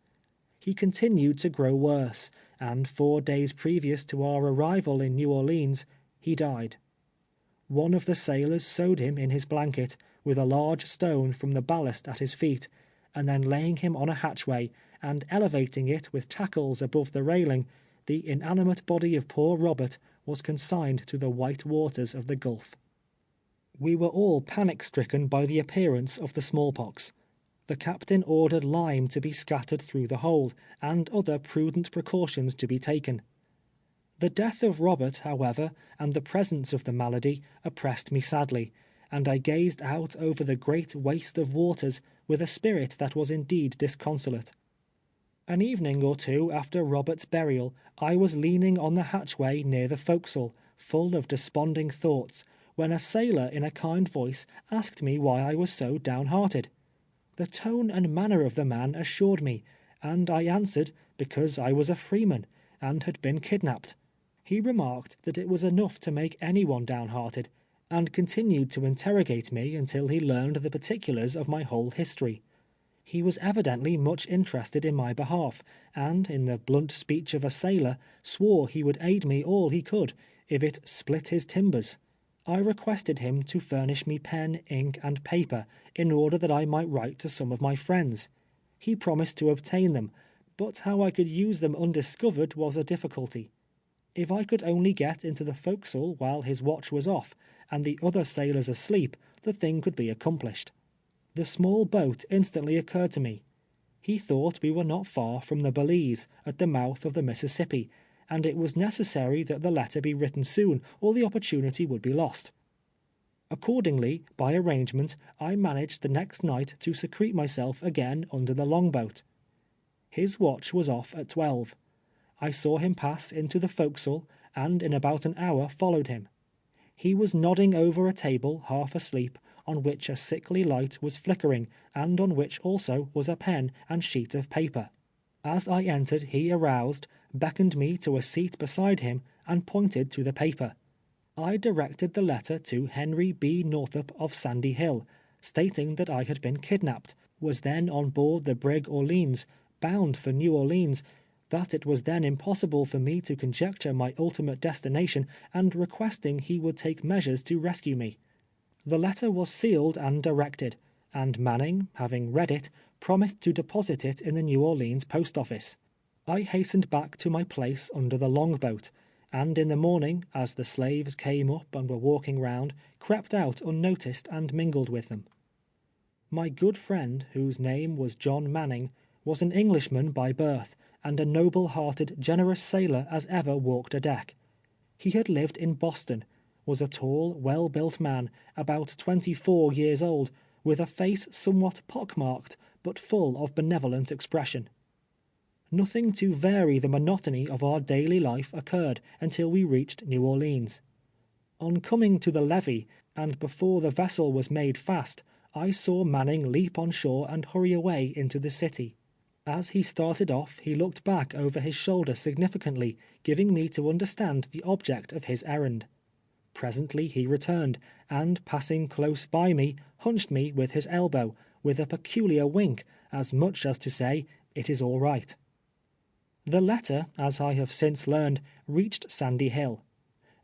He continued to grow worse, and 4 days previous to our arrival in New Orleans, he died. One of the sailors sewed him in his blanket, with a large stone from the ballast at his feet, and then laying him on a hatchway, and elevating it with tackles above the railing, the inanimate body of poor Robert was consigned to the white waters of the Gulf. We were all panic-stricken by the appearance of the smallpox. The captain ordered lime to be scattered through the hold, and other prudent precautions to be taken. The death of Robert, however, and the presence of the malady, oppressed me sadly, and I gazed out over the great waste of waters with a spirit that was indeed disconsolate. An evening or two after Robert's burial, I was leaning on the hatchway near the forecastle, full of desponding thoughts, when a sailor in a kind voice asked me why I was so downhearted. The tone and manner of the man assured me, and I answered because I was a freeman, and had been kidnapped. He remarked that it was enough to make anyone downhearted, and continued to interrogate me until he learned the particulars of my whole history. He was evidently much interested in my behalf, and, in the blunt speech of a sailor, swore he would aid me all he could, if it split his timbers. I requested him to furnish me pen, ink, and paper, in order that I might write to some of my friends. He promised to obtain them, but how I could use them undiscovered was a difficulty. If I could only get into the forecastle while his watch was off, and the other sailors asleep, the thing could be accomplished. The small boat instantly occurred to me. He thought we were not far from the Belize, at the mouth of the Mississippi, and it was necessary that the letter be written soon, or the opportunity would be lost. Accordingly, by arrangement, I managed the next night to secrete myself again under the long-boat. His watch was off at 12. I saw him pass into the forecastle, and in about an hour followed him. He was nodding over a table, half asleep, on which a sickly light was flickering, and on which also was a pen and sheet of paper. As I entered, he aroused, beckoned me to a seat beside him, and pointed to the paper. I directed the letter to Henry B. Northup of Sandy Hill, stating that I had been kidnapped, was then on board the brig Orleans, bound for New Orleans, that it was then impossible for me to conjecture my ultimate destination, and requesting he would take measures to rescue me. The letter was sealed and directed, and Manning, having read it, promised to deposit it in the New Orleans post office. I hastened back to my place under the long-boat, and in the morning, as the slaves came up and were walking round, crept out unnoticed and mingled with them. My good friend, whose name was John Manning, was an Englishman by birth, and a noble-hearted, generous sailor as ever walked a deck. He had lived in Boston, was a tall, well-built man, about 24 years old, with a face somewhat pock-marked, but full of benevolent expression. Nothing to vary the monotony of our daily life occurred until we reached New Orleans. On coming to the levee, and before the vessel was made fast, I saw Manning leap on shore and hurry away into the city. As he started off, he looked back over his shoulder significantly, giving me to understand the object of his errand. Presently he returned, and passing close by me, hunched me with his elbow, with a peculiar wink, as much as to say, "It is all right." The letter, as I have since learned, reached Sandy Hill.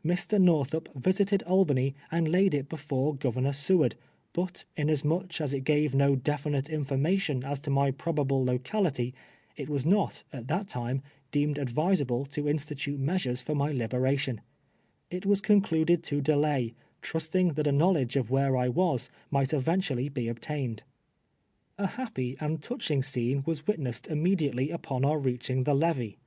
Mr. Northup visited Albany and laid it before Governor Seward, but inasmuch as it gave no definite information as to my probable locality, it was not, at that time, deemed advisable to institute measures for my liberation. It was concluded to delay, trusting that a knowledge of where I was might eventually be obtained. A happy and touching scene was witnessed immediately upon our reaching the levee.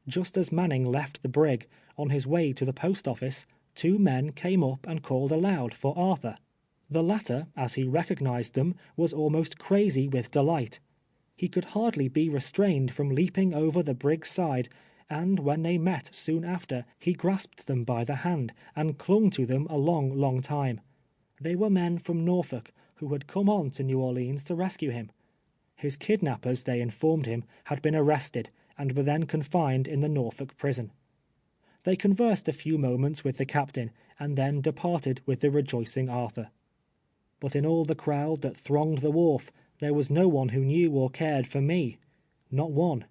Just as Manning left the brig, on his way to the post office, 2 men came up and called aloud for Arthur. The latter, as he recognized them, was almost crazy with delight. He could hardly be restrained from leaping over the brig's side, and when they met soon after, he grasped them by the hand, and clung to them a long, long time. They were men from Norfolk, who had come on to New Orleans to rescue him. His kidnappers, they informed him, had been arrested, and were then confined in the Norfolk prison. They conversed a few moments with the captain, and then departed with the rejoicing Arthur. But in all the crowd that thronged the wharf, there was no one who knew or cared for me. Not one.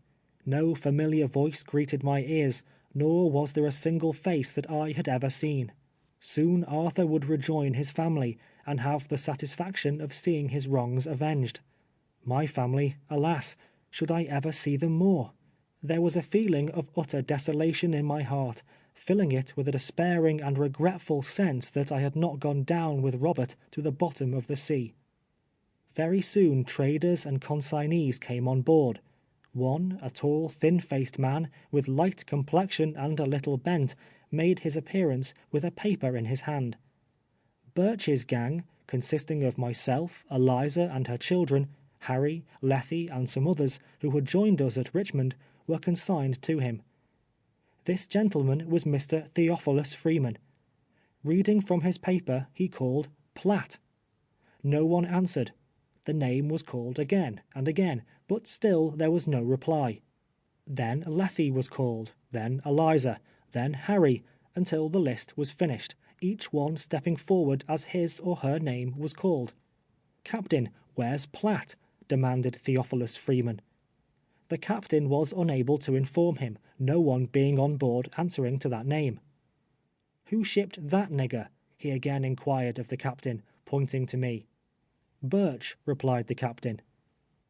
No familiar voice greeted my ears, nor was there a single face that I had ever seen. Soon Arthur would rejoin his family, and have the satisfaction of seeing his wrongs avenged. My family, alas, should I ever see them more? There was a feeling of utter desolation in my heart, filling it with a despairing and regretful sense that I had not gone down with Robert to the bottom of the sea. Very soon traders and consignees came on board. One, a tall, thin-faced man, with light complexion and a little bent, made his appearance with a paper in his hand. Birch's gang, consisting of myself, Eliza and her children, Harry, Lethe, and some others who had joined us at Richmond, were consigned to him. This gentleman was Mr. Theophilus Freeman. Reading from his paper, he called Platt. No one answered. The name was called again and again, but still there was no reply. Then Lethe was called, then Eliza, then Harry, until the list was finished, each one stepping forward as his or her name was called. "Captain, where's Platt?" demanded Theophilus Freeman. The captain was unable to inform him, no one being on board answering to that name. "Who shipped that nigger?" he again inquired of the captain, pointing to me. "Birch," replied the captain.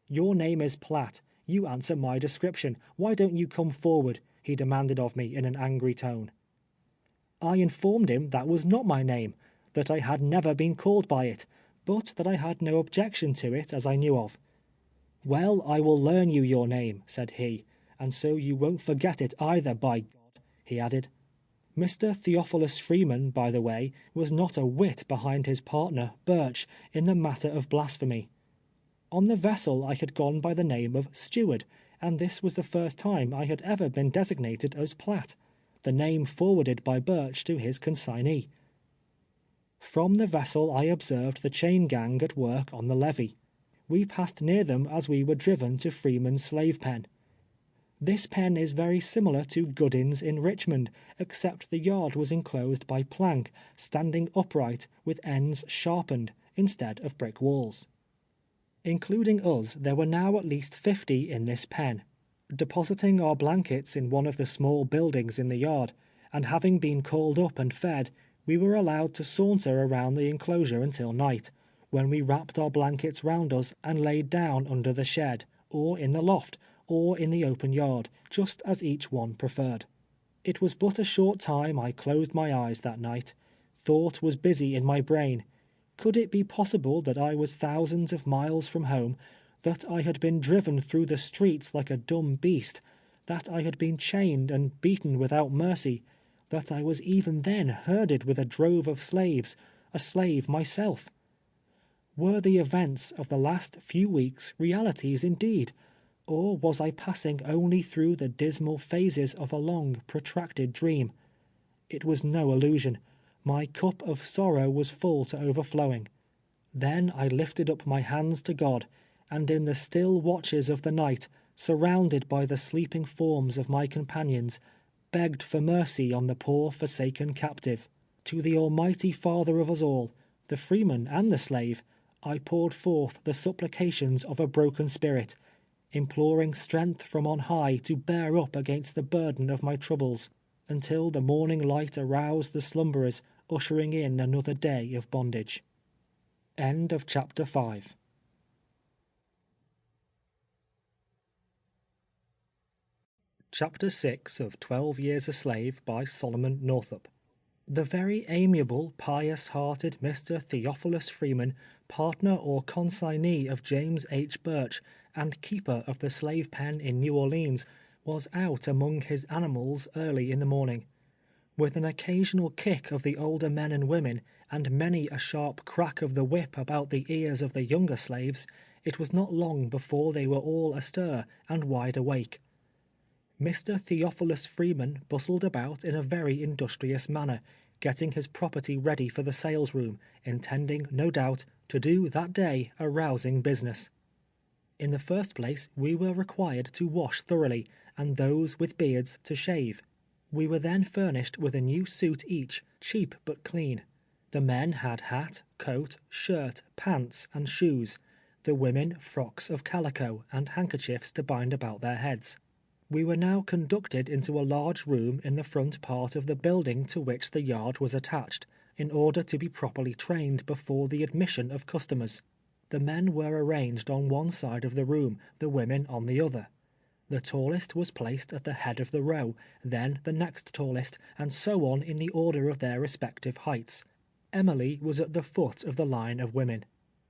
"Your name is Platt. You answer my description. Why don't you come forward?" he demanded of me in an angry tone. I informed him that was not my name, that I had never been called by it, but that I had no objection to it as I knew of. "Well, I will learn you your name," said he, "and so you won't forget it either, by God," he added. Mr. Theophilus Freeman, by the way, was not a whit behind his partner, Birch, in the matter of blasphemy. On the vessel I had gone by the name of Steward, and this was the first time I had ever been designated as Platt, the name forwarded by Birch to his consignee. From the vessel I observed the chain gang at work on the levee. We passed near them as we were driven to Freeman's slave pen. This pen is very similar to Goodin's in Richmond, except the yard was enclosed by plank, standing upright, with ends sharpened, instead of brick walls. Including us, there were now at least 50 in this pen. Depositing our blankets in one of the small buildings in the yard, and having been called up and fed, we were allowed to saunter around the enclosure until night, when we wrapped our blankets round us and laid down under the shed, or in the loft, or in the open yard, just as each one preferred. It was but a short time I closed my eyes that night. Thought was busy in my brain. Could it be possible that I was thousands of miles from home, that I had been driven through the streets like a dumb beast, that I had been chained and beaten without mercy, that I was even then herded with a drove of slaves, a slave myself? Were the events of the last few weeks realities indeed, or was I passing only through the dismal phases of a long, protracted dream? It was no illusion. My cup of sorrow was full to overflowing. Then I lifted up my hands to God, and in the still watches of the night, surrounded by the sleeping forms of my companions, begged for mercy on the poor forsaken captive. To the Almighty Father of us all, the freeman and the slave, I poured forth the supplications of a broken spirit, imploring strength from on high to bear up against the burden of my troubles, until the morning light aroused the slumberers, ushering in another day of bondage. End of chapter 5. Chapter 6 of 12 Years a Slave by Solomon Northup. The very amiable, pious-hearted Mr. Theophilus Freeman, partner or consignee of James H. Birch, and keeper of the slave pen in New Orleans, was out among his animals early in the morning. With an occasional kick of the older men and women, and many a sharp crack of the whip about the ears of the younger slaves, it was not long before they were all astir and wide awake. Mr. Theophilus Freeman bustled about in a very industrious manner, getting his property ready for the sales room, intending, no doubt, to do that day a rousing business. In the first place, we were required to wash thoroughly, and those with beards to shave. We were then furnished with a new suit each, cheap but clean. The men had hat, coat, shirt, pants, and shoes. The women frocks of calico and handkerchiefs to bind about their heads. We were now conducted into a large room in the front part of the building to which the yard was attached, in order to be properly trained before the admission of customers. The men were arranged on one side of the room, the women on the other. The tallest was placed at the head of the row, then the next tallest, and so on in the order of their respective heights. Emily was at the foot of the line of women.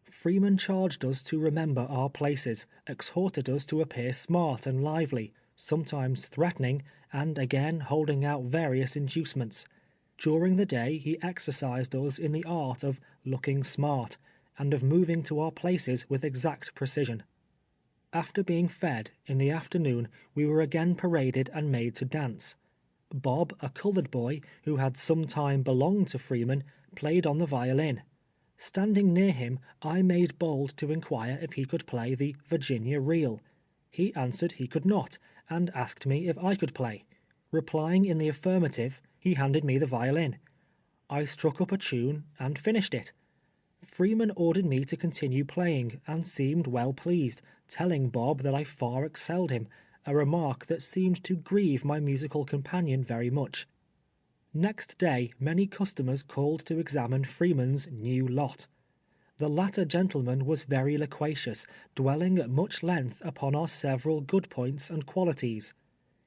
Freeman charged us to remember our places, exhorted us to appear smart and lively, sometimes threatening, and again holding out various inducements. During the day he exercised us in the art of looking smart, and of moving to our places with exact precision. After being fed, in the afternoon, we were again paraded and made to dance. Bob, a colored boy, who had some time belonged to Freeman, played on the violin. Standing near him, I made bold to inquire if he could play the Virginia reel. He answered he could not, and asked me if I could play. Replying in the affirmative, he handed me the violin. I struck up a tune and finished it. Freeman ordered me to continue playing, and seemed well pleased, telling Bob that I far excelled him, a remark that seemed to grieve my musical companion very much. Next day many customers called to examine Freeman's new lot. The latter gentleman was very loquacious, dwelling at much length upon our several good points and qualities.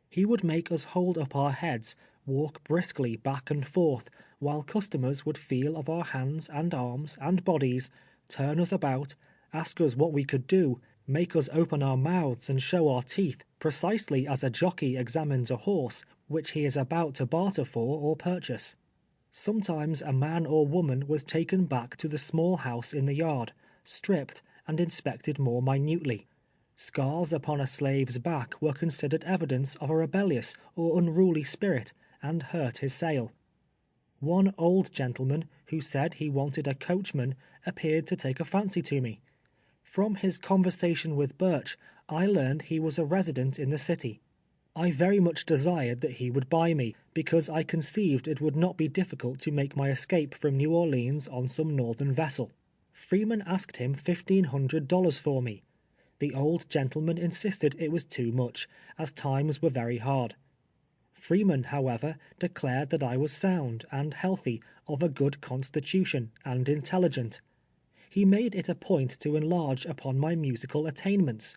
He would make us hold up our heads, walk briskly back and forth, while customers would feel of our hands and arms and bodies, turn us about, ask us what we could do, make us open our mouths and show our teeth, precisely as a jockey examines a horse which he is about to barter for or purchase. Sometimes a man or woman was taken back to the small house in the yard, stripped, and inspected more minutely. Scars upon a slave's back were considered evidence of a rebellious or unruly spirit, and hurt his sale. One old gentleman, who said he wanted a coachman, appeared to take a fancy to me. From his conversation with Birch, I learned he was a resident in the city. I very much desired that he would buy me, because I conceived it would not be difficult to make my escape from New Orleans on some northern vessel. Freeman asked him $1,500 for me. The old gentleman insisted it was too much, as times were very hard. Freeman, however, declared that I was sound and healthy, of a good constitution, and intelligent. He made it a point to enlarge upon my musical attainments.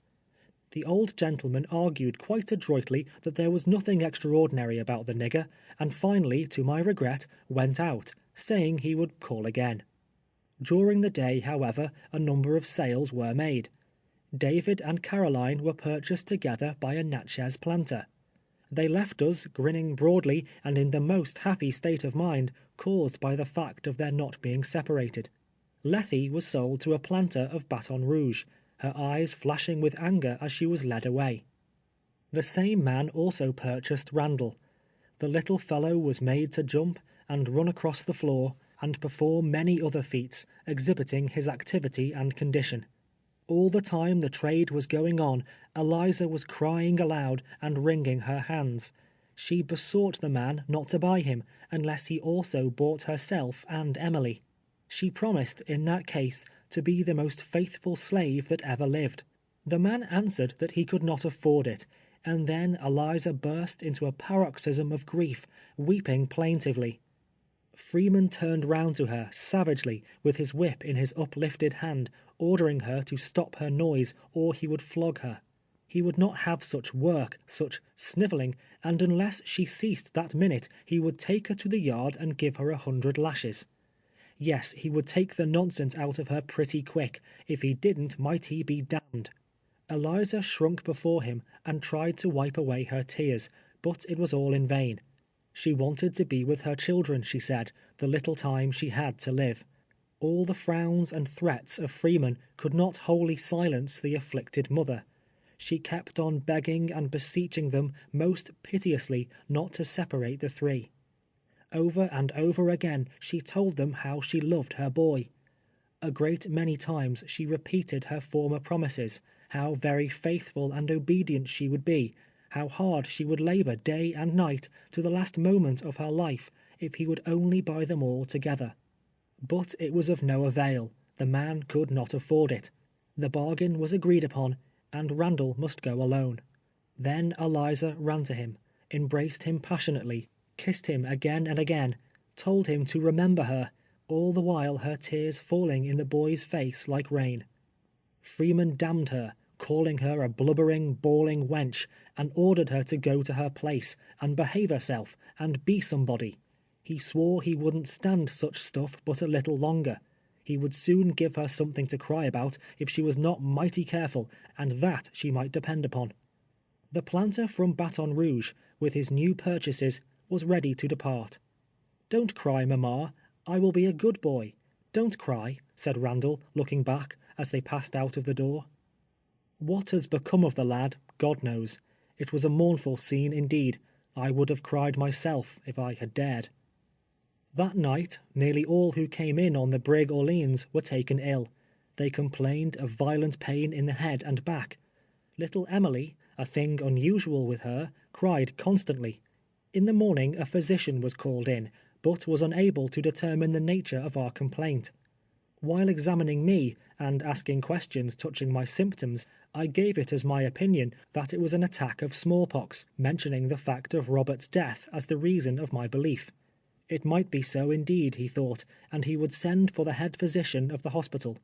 The old gentleman argued quite adroitly that there was nothing extraordinary about the nigger, and finally, to my regret, went out, saying he would call again. During the day, however, a number of sales were made. David and Caroline were purchased together by a Natchez planter. They left us, grinning broadly and in the most happy state of mind, caused by the fact of their not being separated. Lethe was sold to a planter of Baton Rouge, her eyes flashing with anger as she was led away. The same man also purchased Randall. The little fellow was made to jump and run across the floor, and perform many other feats, exhibiting his activity and condition. All the time the trade was going on, Eliza was crying aloud and wringing her hands. She besought the man not to buy him, unless he also bought herself and Emily. She promised, in that case, to be the most faithful slave that ever lived. The man answered that he could not afford it, and then Eliza burst into a paroxysm of grief, weeping plaintively. Freeman turned round to her, savagely, with his whip in his uplifted hand, ordering her to stop her noise, or he would flog her. He would not have such work, such snivelling, and unless she ceased that minute, he would take her to the yard and give her 100 lashes. Yes, he would take the nonsense out of her pretty quick. If he didn't, might he be damned. Eliza shrunk before him, and tried to wipe away her tears, but it was all in vain. She wanted to be with her children, she said, the little time she had to live. All the frowns and threats of Freeman could not wholly silence the afflicted mother. She kept on begging and beseeching them most piteously not to separate the three. Over and over again she told them how she loved her boy. A great many times she repeated her former promises, how very faithful and obedient she would be, how hard she would labor day and night to the last moment of her life, if he would only buy them all together. But it was of no avail. The man could not afford it. The bargain was agreed upon, and Randall must go alone. Then Eliza ran to him, embraced him passionately, kissed him again and again, told him to remember her, all the while her tears falling in the boy's face like rain. Freeman damned her, calling her a blubbering, bawling wench, and ordered her to go to her place, and behave herself, and be somebody. He swore he wouldn't stand such stuff but a little longer. He would soon give her something to cry about if she was not mighty careful, and that she might depend upon. The planter from Baton Rouge, with his new purchases, was ready to depart. "Don't cry, mamma. I will be a good boy. Don't cry," said Randall, looking back, as they passed out of the door. What has become of the lad, God knows. It was a mournful scene indeed. I would have cried myself, if I had dared. That night, nearly all who came in on the brig Orleans were taken ill. They complained of violent pain in the head and back. Little Emily, a thing unusual with her, cried constantly. In the morning a physician was called in, but was unable to determine the nature of our complaint. While examining me, and asking questions touching my symptoms, I gave it as my opinion that it was an attack of smallpox, mentioning the fact of Robert's death as the reason of my belief. It might be so indeed, he thought, and he would send for the head physician of the hospital.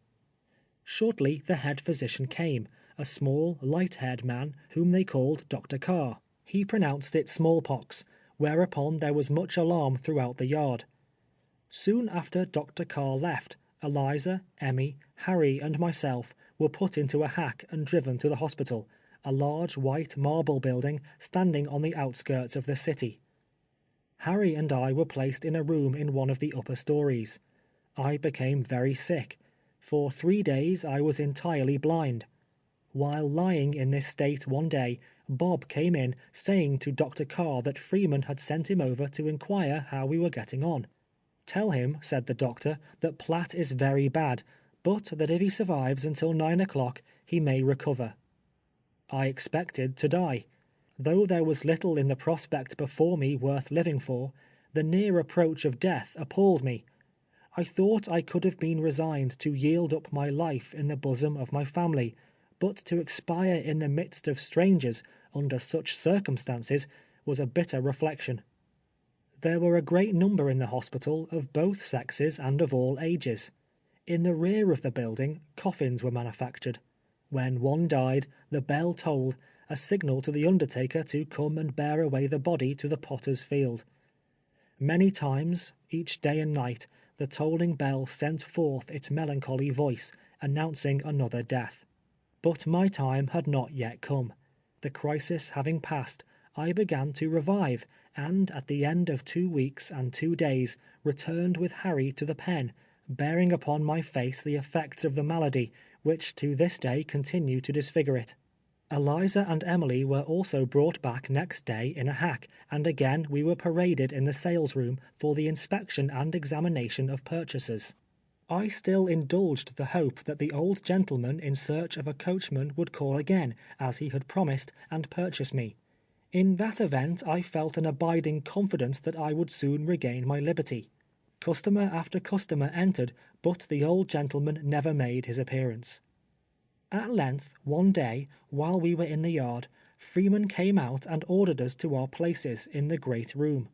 Shortly the head physician came, a small, light-haired man, whom they called Dr. Carr. He pronounced it smallpox, whereupon there was much alarm throughout the yard. Soon after Dr. Carr left, Eliza, Emmy, Harry, and myself were put into a hack and driven to the hospital, a large white marble building standing on the outskirts of the city. Harry and I were placed in a room in one of the upper stories. I became very sick. For 3 days I was entirely blind. While lying in this state one day, Bob came in, saying to Dr. Carr that Freeman had sent him over to inquire how we were getting on. "Tell him," said the doctor, "that Platt is very bad, but that if he survives until 9 o'clock, he may recover." I expected to die. Though there was little in the prospect before me worth living for, the near approach of death appalled me. I thought I could have been resigned to yield up my life in the bosom of my family, but to expire in the midst of strangers, under such circumstances, was a bitter reflection. There were a great number in the hospital, of both sexes and of all ages. In the rear of the building, coffins were manufactured. When one died, the bell tolled, a signal to the undertaker to come and bear away the body to the potter's field. Many times, each day and night, the tolling bell sent forth its melancholy voice, announcing another death. But my time had not yet come. The crisis having passed, I began to revive, and at the end of 2 weeks and 2 days, returned with Harry to the pen, bearing upon my face the effects of the malady, which to this day continue to disfigure it. Eliza and Emily were also brought back next day in a hack, and again we were paraded in the sales-room for the inspection and examination of purchasers. I still indulged the hope that the old gentleman in search of a coachman would call again, as he had promised, and purchase me. In that event I felt an abiding confidence that I would soon regain my liberty. Customer after customer entered, but the old gentleman never made his appearance. At length, one day, while we were in the yard, Freeman came out and ordered us to our places in the great room.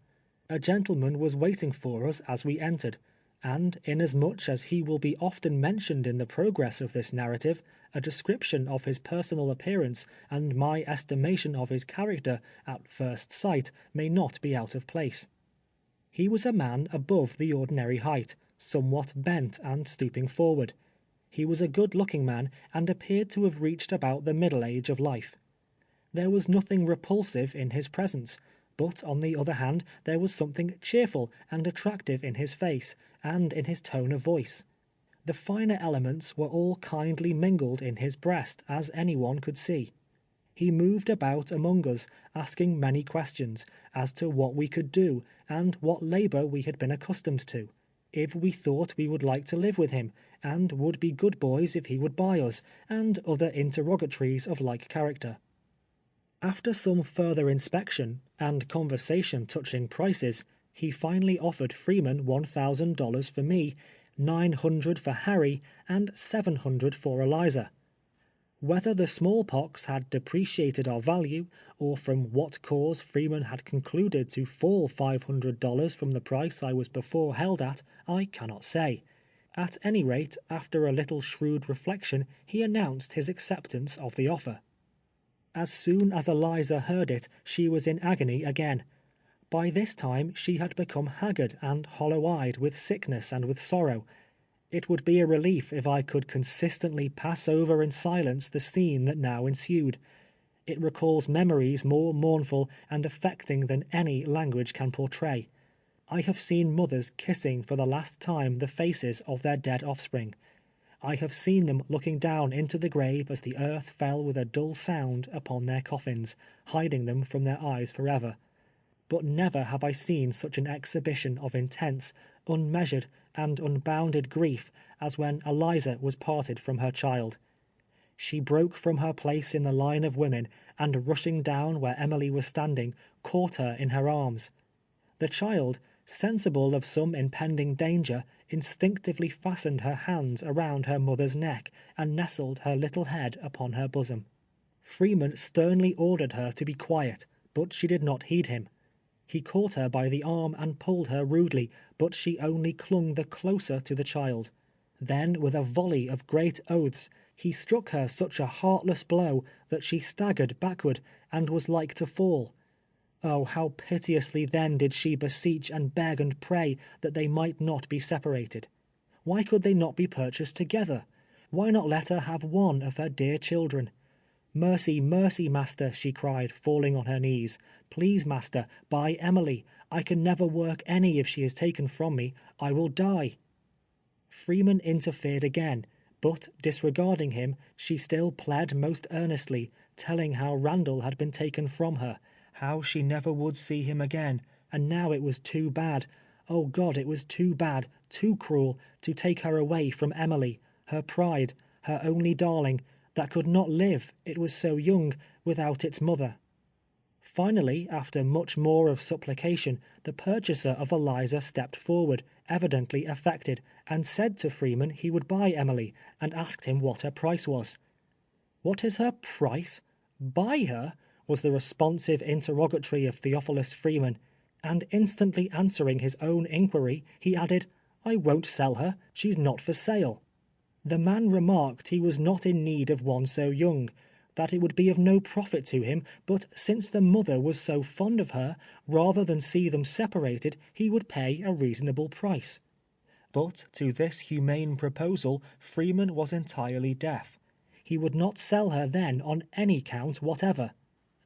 A gentleman was waiting for us as we entered, and inasmuch as he will be often mentioned in the progress of this narrative, a description of his personal appearance and my estimation of his character at first sight may not be out of place. He was a man above the ordinary height, somewhat bent and stooping forward. He was a good-looking man, and appeared to have reached about the middle age of life. There was nothing repulsive in his presence, but on the other hand there was something cheerful and attractive in his face, and in his tone of voice. The finer elements were all kindly mingled in his breast, as anyone could see. He moved about among us, asking many questions, as to what we could do, and what labor we had been accustomed to. if we thought we would like to live with him, and would be good boys if he would buy us, and other interrogatories of like character. After some further inspection, and conversation touching prices, he finally offered Freeman $1,000 for me, $900 for Harry, and $700 for Eliza. Whether the smallpox had depreciated our value, or from what cause Freeman had concluded to fall $500 from the price I was before held at, I cannot say. At any rate, after a little shrewd reflection, he announced his acceptance of the offer. As soon as Eliza heard it, she was in agony again. By this time she had become haggard and hollow-eyed with sickness and with sorrow. It would be a relief if I could consistently pass over in silence the scene that now ensued. It recalls memories more mournful and affecting than any language can portray. I have seen mothers kissing for the last time the faces of their dead offspring. I have seen them looking down into the grave as the earth fell with a dull sound upon their coffins, hiding them from their eyes forever. But never have I seen such an exhibition of intense, unmeasured, and unbounded grief as when Eliza was parted from her child. She broke from her place in the line of women, and rushing down where Emily was standing, caught her in her arms. The child, sensible of some impending danger, instinctively fastened her hands around her mother's neck, and nestled her little head upon her bosom. Freeman sternly ordered her to be quiet, but she did not heed him. He caught her by the arm and pulled her rudely, but she only clung the closer to the child. Then, with a volley of great oaths, he struck her such a heartless blow that she staggered backward, and was like to fall. Oh, how piteously then did she beseech and beg and pray that they might not be separated. Why could they not be purchased together? Why not let her have one of her dear children? "Mercy, mercy, master," she cried, falling on her knees. "Please, master, buy Emily. I can never work any if she is taken from me. I will die." Freeman interfered again, but disregarding him, she still pled most earnestly, telling how Randall had been taken from her, how she never would see him again, and now it was too bad, oh God, it was too bad, too cruel, to take her away from Emily, her pride, her only darling, that could not live, it was so young, without its mother. Finally, after much more of supplication, the purchaser of Eliza stepped forward, evidently affected, and said to Freeman he would buy Emily, and asked him what her price was. "What is her price? Buy her?" was the responsive interrogatory of Theophilus Freeman, and instantly answering his own inquiry, he added, "I won't sell her, she's not for sale." The man remarked he was not in need of one so young, that it would be of no profit to him, but since the mother was so fond of her, rather than see them separated, he would pay a reasonable price. But to this humane proposal Freeman was entirely deaf. He would not sell her then on any count whatever.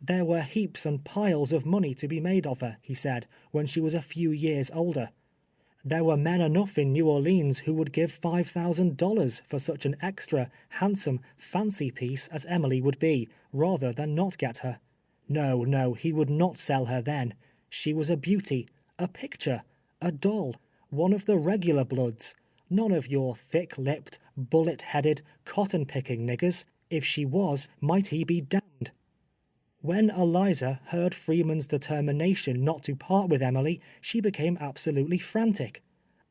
There were heaps and piles of money to be made of her, he said, when she was a few years older. There were men enough in New Orleans who would give $5,000 for such an extra, handsome, fancy piece as Emily would be, rather than not get her. No, no, he would not sell her then. She was a beauty, a picture, a doll, one of the regular bloods, none of your thick-lipped, bullet-headed, cotton-picking niggers. If she was, might he be damned. When Eliza heard Freeman's determination not to part with Emily, she became absolutely frantic.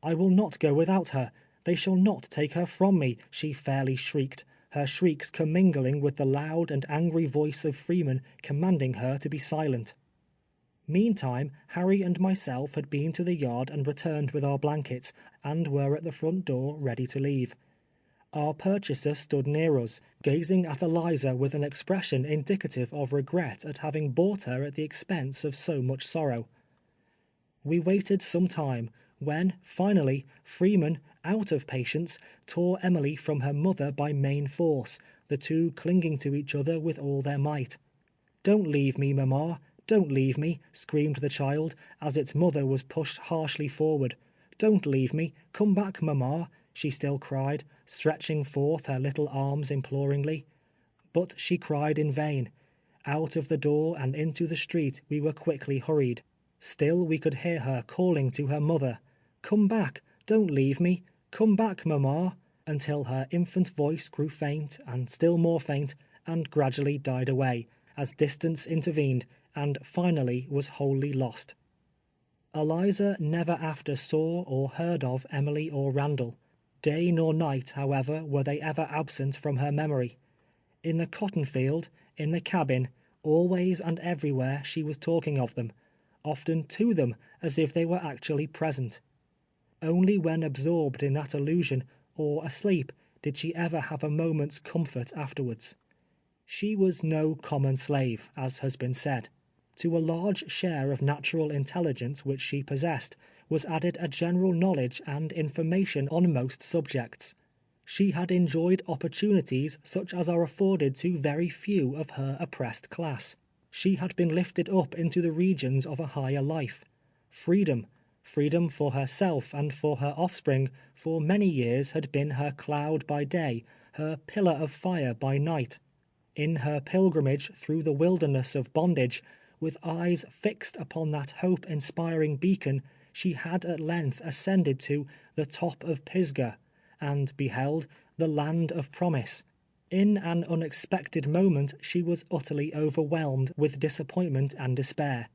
"I will not go without her. They shall not take her from me," she fairly shrieked, her shrieks commingling with the loud and angry voice of Freeman commanding her to be silent. Meantime, Harry and myself had been to the yard and returned with our blankets, and were at the front door ready to leave. Our purchaser stood near us, gazing at Eliza with an expression indicative of regret at having bought her at the expense of so much sorrow. We waited some time, when, finally, Freeman, out of patience, tore Emily from her mother by main force, the two clinging to each other with all their might. "Don't leave me, mamma, don't leave me," screamed the child, as its mother was pushed harshly forward. "Don't leave me, come back, mamma," she still cried, stretching forth her little arms imploringly. But she cried in vain. Out of the door and into the street we were quickly hurried. Still we could hear her calling to her mother, "Come back, don't leave me. Come back, mamma," until her infant voice grew faint and still more faint, and gradually died away, as distance intervened, and finally was wholly lost. Eliza never after saw or heard of Emily or Randall. Day nor night, however, were they ever absent from her memory. In the cotton field, in the cabin, always and everywhere she was talking of them, often to them as if they were actually present. Only when absorbed in that illusion, or asleep, did she ever have a moment's comfort afterwards. She was no common slave, as has been said. To a large share of natural intelligence which she possessed, was added a general knowledge and information on most subjects. She had enjoyed opportunities such as are afforded to very few of her oppressed class. She had been lifted up into the regions of a higher life. Freedom for herself and for her offspring, for many years had been her cloud by day, her pillar of fire by night. In her pilgrimage through the wilderness of bondage, with eyes fixed upon that hope-inspiring beacon, she had at length ascended to the top of Pisgah, and beheld the land of promise. In an unexpected moment she was utterly overwhelmed with disappointment and despair.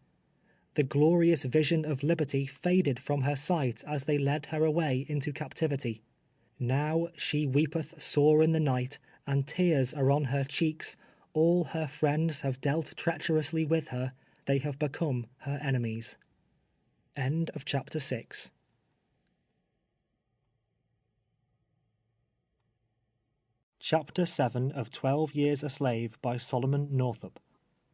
The glorious vision of liberty faded from her sight as they led her away into captivity. Now she weepeth sore in the night, and tears are on her cheeks. All her friends have dealt treacherously with her. They have become her enemies. End of chapter 6. Chapter 7 of 12 Years a Slave by Solomon Northup.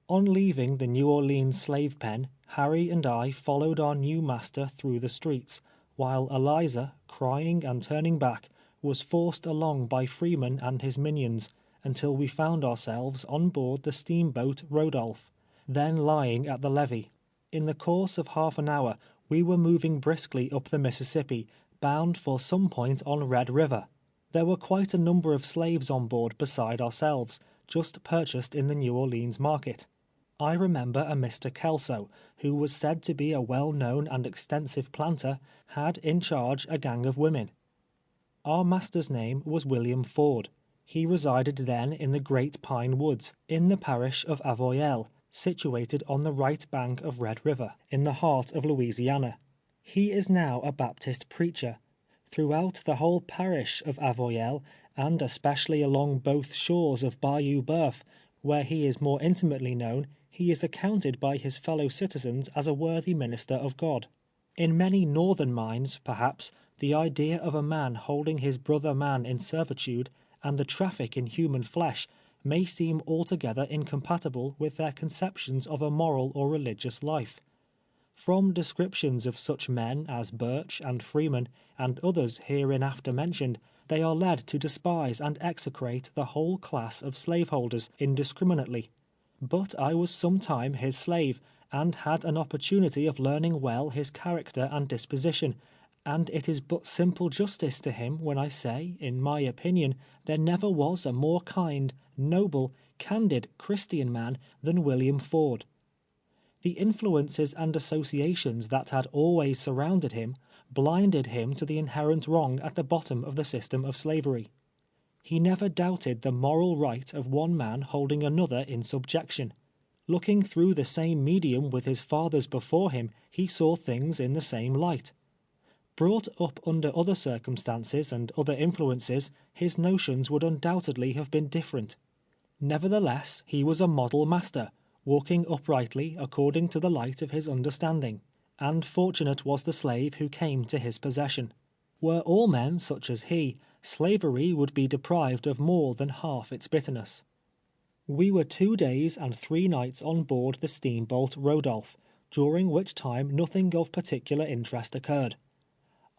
On leaving the New Orleans slave pen, Harry and I followed our new master through the streets, while Eliza, crying and turning back, was forced along by Freeman and his minions, until we found ourselves on board the steamboat Rodolph, then lying at the levee. In the course of half an hour, we were moving briskly up the Mississippi, bound for some point on Red River. There were quite a number of slaves on board beside ourselves, just purchased in the New Orleans market. I remember a Mr. Kelso, who was said to be a well-known and extensive planter, had in charge a gang of women. Our master's name was William Ford. He resided then in the Great Pine Woods, in the parish of Avoyelles, situated on the right bank of Red River, in the heart of Louisiana. He is now a Baptist preacher. Throughout the whole parish of Avoyelles, and especially along both shores of Bayou Boeuf, where he is more intimately known, he is accounted by his fellow citizens as a worthy minister of God. In many northern minds, perhaps, the idea of a man holding his brother man in servitude, and the traffic in human flesh, may seem altogether incompatible with their conceptions of a moral or religious life. From descriptions of such men as Birch and Freeman, and others hereinafter mentioned, they are led to despise and execrate the whole class of slaveholders indiscriminately. But I was some time his slave, and had an opportunity of learning well his character and disposition, and it is but simple justice to him when I say, in my opinion, there never was a more kind, noble, candid, Christian man than William Ford. The influences and associations that had always surrounded him blinded him to the inherent wrong at the bottom of the system of slavery. He never doubted the moral right of one man holding another in subjection. Looking through the same medium with his fathers before him, he saw things in the same light. Brought up under other circumstances and other influences, his notions would undoubtedly have been different. Nevertheless, he was a model master, walking uprightly according to the light of his understanding, and fortunate was the slave who came to his possession. Were all men such as he, slavery would be deprived of more than half its bitterness. We were 2 days and 3 nights on board the steamboat Rodolph, during which time nothing of particular interest occurred.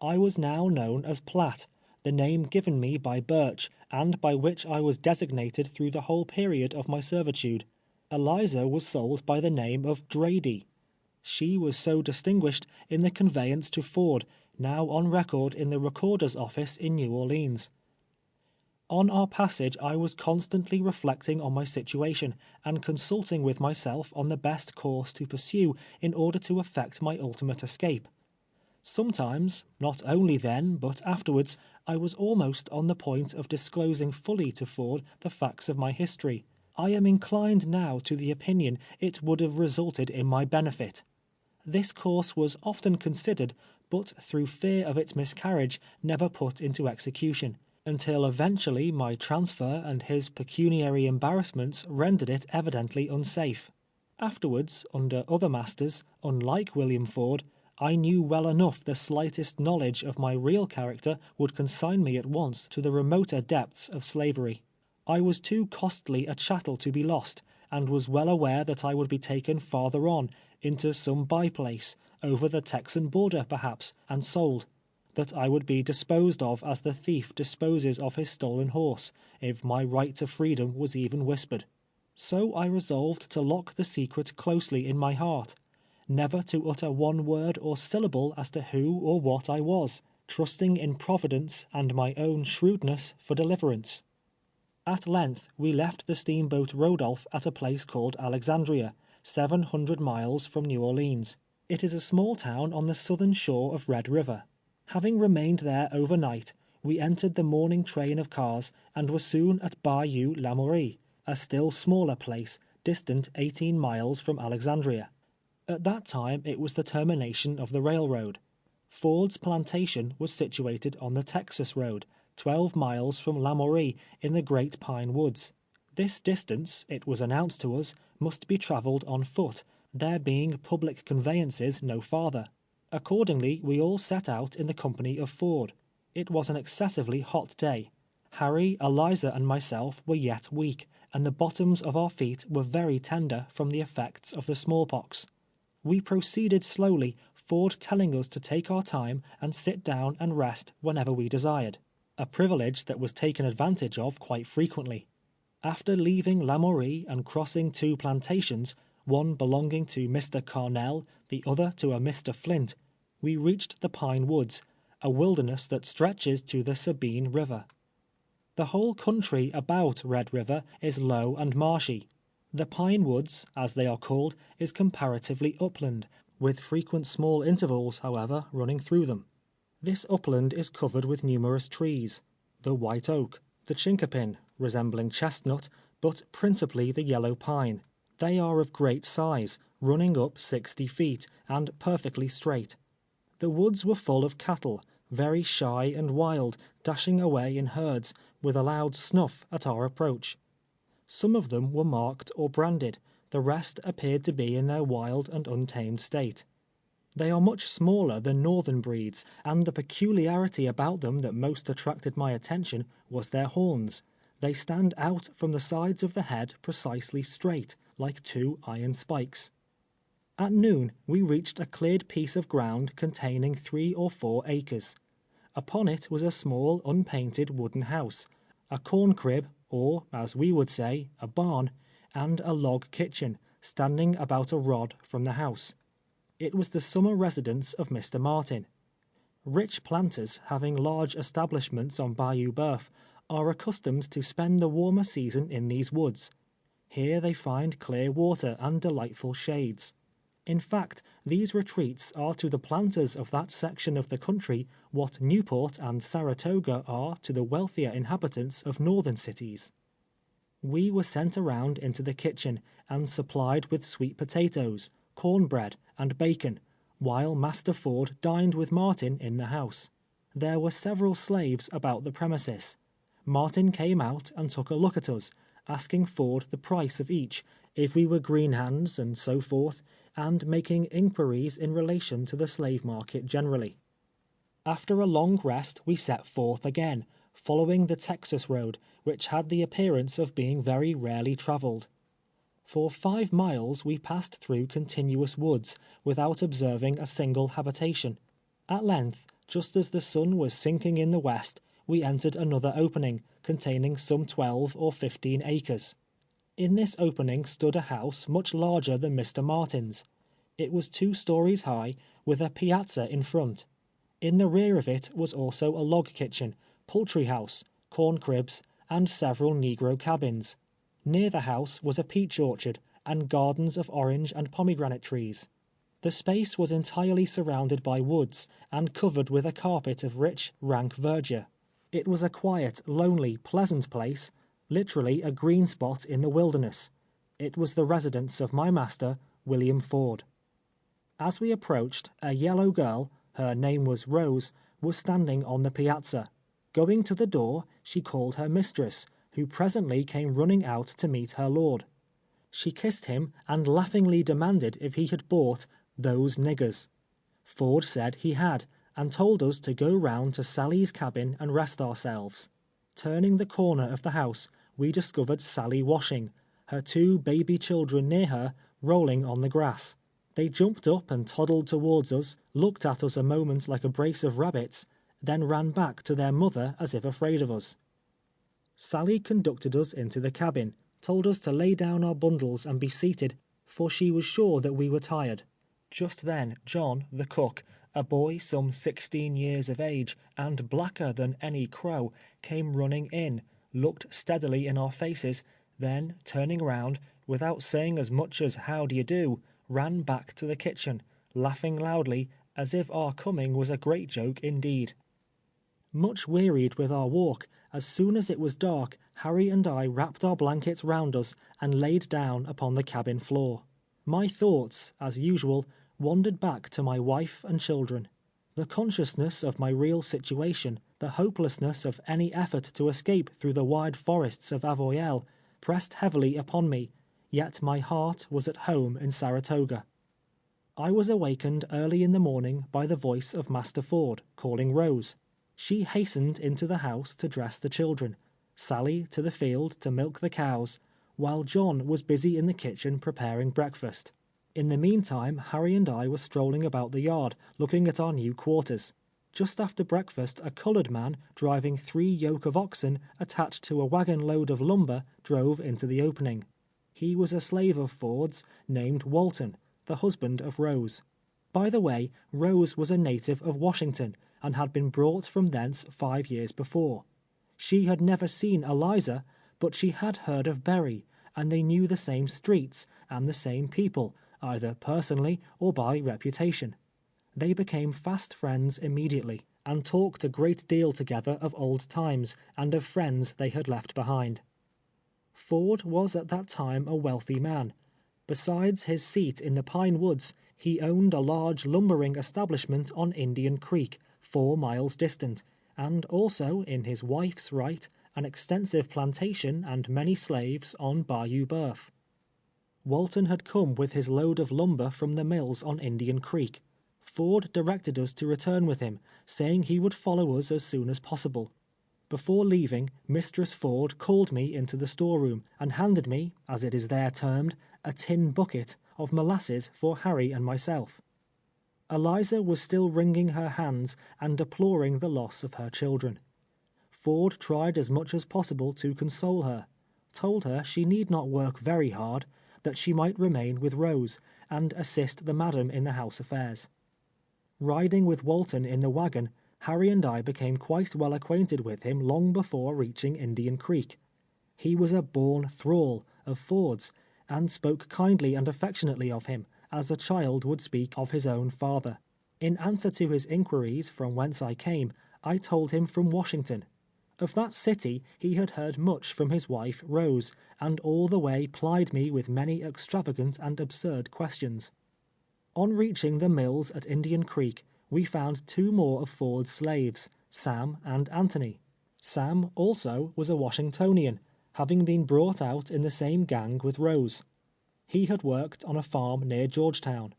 I was now known as Platt, the name given me by Birch, and by which I was designated through the whole period of my servitude. Eliza was sold by the name of Drady. She was so distinguished in the conveyance to Ford, now on record in the recorder's office in New Orleans. On our passage I was constantly reflecting on my situation, and consulting with myself on the best course to pursue in order to effect my ultimate escape. Sometimes, not only then, but afterwards, I was almost on the point of disclosing fully to Ford the facts of my history. I am inclined now to the opinion it would have resulted in my benefit. This course was often considered, but through fear of its miscarriage, never put into execution, until eventually my transfer and his pecuniary embarrassments rendered it evidently unsafe. Afterwards, under other masters, unlike William Ford, I knew well enough the slightest knowledge of my real character would consign me at once to the remoter depths of slavery. I was too costly a chattel to be lost, and was well aware that I would be taken farther on, into some by-place, over the Texan border perhaps, and sold; that I would be disposed of as the thief disposes of his stolen horse, if my right to freedom was even whispered. So I resolved to lock the secret closely in my heart, never to utter one word or syllable as to who or what I was, trusting in Providence and my own shrewdness for deliverance. At length we left the steamboat Rodolph at a place called Alexandria, 700 miles from New Orleans. It is a small town on the southern shore of Red River. Having remained there overnight, we entered the morning train of cars and were soon at Bayou Lamourie, a still smaller place, distant 18 miles from Alexandria. At that time it was the termination of the railroad. Ford's plantation was situated on the Texas road, 12 miles from Lamourie in the Great Pine Woods. This distance, it was announced to us, must be travelled on foot, there being public conveyances no farther. Accordingly, we all set out in the company of Ford. It was an excessively hot day. Harry, Eliza, and myself were yet weak, and the bottoms of our feet were very tender from the effects of the smallpox. We proceeded slowly, Ford telling us to take our time and sit down and rest whenever we desired, a privilege that was taken advantage of quite frequently. After leaving Lamourie and crossing two plantations, one belonging to Mr. Carnell, the other to a Mr. Flint, we reached the Pine Woods, a wilderness that stretches to the Sabine River. The whole country about Red River is low and marshy. The Pine Woods, as they are called, is comparatively upland, with frequent small intervals, however, running through them. This upland is covered with numerous trees: the white oak, the chinkapin, resembling chestnut, but principally the yellow pine. They are of great size, running up 60 feet, and perfectly straight. The woods were full of cattle, very shy and wild, dashing away in herds, with a loud snuff at our approach. Some of them were marked or branded, the rest appeared to be in their wild and untamed state. They are much smaller than northern breeds, and the peculiarity about them that most attracted my attention was their horns. They stand out from the sides of the head precisely straight, like two iron spikes. At noon we reached a cleared piece of ground containing 3 or 4 acres. Upon it was a small unpainted wooden house, a corn crib, or, as we would say, a barn, and a log kitchen, standing about a rod from the house. It was the summer residence of Mr. Martin. Rich planters, having large establishments on Bayou Boeuf, are accustomed to spend the warmer season in these woods. Here they find clear water and delightful shades. In fact, these retreats are to the planters of that section of the country what Newport and Saratoga are to the wealthier inhabitants of northern cities. We were sent around into the kitchen, and supplied with sweet potatoes, cornbread, and bacon, while Master Ford dined with Martin in the house. There were several slaves about the premises. Martin came out and took a look at us, asking Ford the price of each, if we were green hands, and so forth, and making inquiries in relation to the slave market generally. After a long rest we set forth again, following the Texas road, which had the appearance of being very rarely traveled. For 5 miles we passed through continuous woods, without observing a single habitation. At length, just as the sun was sinking in the west, we entered another opening, containing some 12 or 15 acres. In this opening stood a house much larger than Mr. Martin's. It was 2 stories high, with a piazza in front. In the rear of it was also a log kitchen, poultry house, corn cribs, and several negro cabins. Near the house was a peach orchard, and gardens of orange and pomegranate trees. The space was entirely surrounded by woods, and covered with a carpet of rich, rank verdure. It was a quiet, lonely, pleasant place, literally a green spot in the wilderness. It was the residence of my master, William Ford. As we approached, a yellow girl, her name was Rose, was standing on the piazza. Going to the door, she called her mistress, who presently came running out to meet her lord. She kissed him and laughingly demanded if he had bought "those niggers." Ford said he had, and told us to go round to Sally's cabin and rest ourselves. Turning the corner of the house, we discovered Sally washing, her 2 baby children near her, rolling on the grass. They jumped up and toddled towards us, looked at us a moment like a brace of rabbits, then ran back to their mother as if afraid of us. Sally conducted us into the cabin, told us to lay down our bundles and be seated, for she was sure that we were tired. Just then John, the cook, a boy some 16 years of age, and blacker than any crow, came running in, looked steadily in our faces, then, turning round, without saying as much as "how do you do," ran back to the kitchen, laughing loudly, as if our coming was a great joke indeed. Much wearied with our walk, as soon as it was dark, Harry and I wrapped our blankets round us and laid down upon the cabin floor. My thoughts, as usual, wandered back to my wife and children. The consciousness of my real situation, the hopelessness of any effort to escape through the wide forests of Avoyelles, pressed heavily upon me, yet my heart was at home in Saratoga. I was awakened early in the morning by the voice of Master Ford, calling Rose. She hastened into the house to dress the children, Sally to the field to milk the cows, while John was busy in the kitchen preparing breakfast. In the meantime, Harry and I were strolling about the yard, looking at our new quarters. Just after breakfast, a colored man, driving 3 yoke of oxen attached to a wagon load of lumber, drove into the opening. He was a slave of Ford's, named Walton, the husband of Rose. By the way, Rose was a native of Washington, and had been brought from thence 5 years before. She had never seen Eliza, but she had heard of Berry, and they knew the same streets, and the same people, either personally or by reputation. They became fast friends immediately, and talked a great deal together of old times, and of friends they had left behind. Ford was at that time a wealthy man. Besides his seat in the Pine Woods, he owned a large lumbering establishment on Indian Creek, 4 miles distant, and also, in his wife's right, an extensive plantation and many slaves on Bayou Boeuf. Walton had come with his load of lumber from the mills on Indian Creek. Ford directed us to return with him, saying he would follow us as soon as possible. Before leaving, Mistress Ford called me into the storeroom, and handed me, as it is there termed, a tin bucket of molasses for Harry and myself. Eliza was still wringing her hands and deploring the loss of her children. Ford tried as much as possible to console her, told her she need not work very hard, that she might remain with Rose, and assist the madam in the house affairs. Riding with Walton in the wagon, Harry and I became quite well acquainted with him long before reaching Indian Creek. He was a born thrall of Ford's, and spoke kindly and affectionately of him, as a child would speak of his own father. In answer to his inquiries from whence I came, I told him from Washington. Of that city he had heard much from his wife Rose, and all the way plied me with many extravagant and absurd questions. On reaching the mills at Indian Creek, we found 2 more of Ford's slaves, Sam and Anthony. Sam also was a Washingtonian, having been brought out in the same gang with Rose. He had worked on a farm near Georgetown.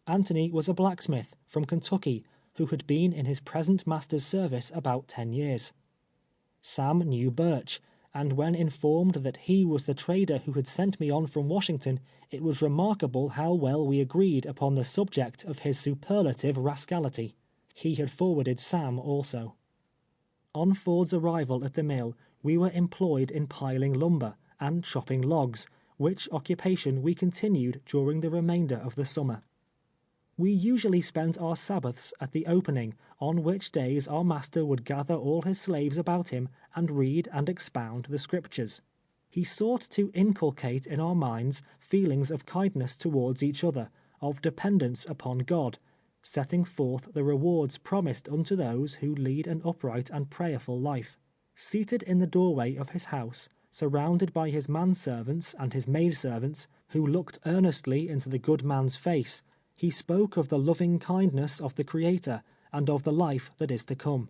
Anthony was a blacksmith from Kentucky, who had been in his present master's service about 10 years. Sam knew Birch, and when informed that he was the trader who had sent me on from Washington, it was remarkable how well we agreed upon the subject of his superlative rascality. He had forwarded Sam also. On Ford's arrival at the mill, we were employed in piling lumber and chopping logs, which occupation we continued during the remainder of the summer. We usually spent our Sabbaths at the opening, on which days our master would gather all his slaves about him and read and expound the Scriptures. He sought to inculcate in our minds feelings of kindness towards each other, of dependence upon God, setting forth the rewards promised unto those who lead an upright and prayerful life. Seated in the doorway of his house, surrounded by his manservants and his maidservants, who looked earnestly into the good man's face, he spoke of the loving kindness of the Creator and of the life that is to come.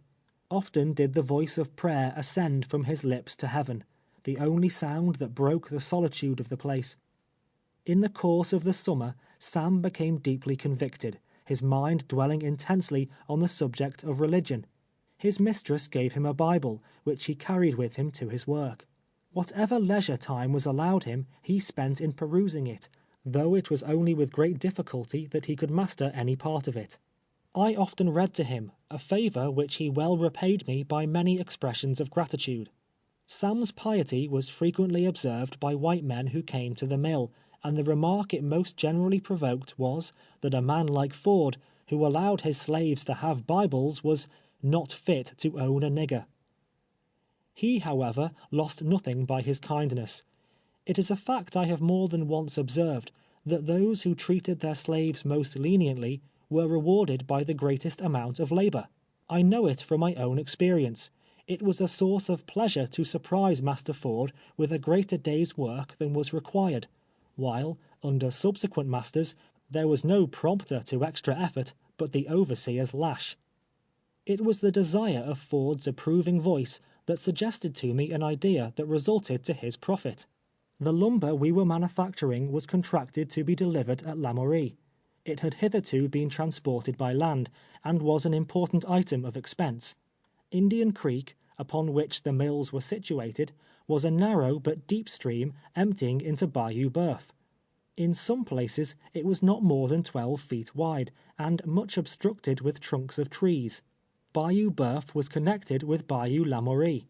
Often did the voice of prayer ascend from his lips to heaven, the only sound that broke the solitude of the place. In the course of the summer, Sam became deeply convicted, his mind dwelling intensely on the subject of religion. His mistress gave him a Bible, which he carried with him to his work. Whatever leisure time was allowed him, he spent in perusing it, though it was only with great difficulty that he could master any part of it. I often read to him, a favor which he well repaid me by many expressions of gratitude. Sam's piety was frequently observed by white men who came to the mill, and the remark it most generally provoked was, that a man like Ford, who allowed his slaves to have Bibles, was "not fit to own a nigger." He, however, lost nothing by his kindness. It is a fact I have more than once observed, that those who treated their slaves most leniently were rewarded by the greatest amount of labor. I know it from my own experience. It was a source of pleasure to surprise Master Ford with a greater day's work than was required, while, under subsequent masters, there was no prompter to extra effort but the overseer's lash. It was the desire of Ford's approving voice that suggested to me an idea that resulted to his profit. The lumber we were manufacturing was contracted to be delivered at Lamourie. It had hitherto been transported by land, and was an important item of expense. Indian Creek, upon which the mills were situated, was a narrow but deep stream emptying into Bayou Boeuf. In some places it was not more than 12 feet wide, and much obstructed with trunks of trees. Bayou Boeuf was connected with Bayou Lamourie.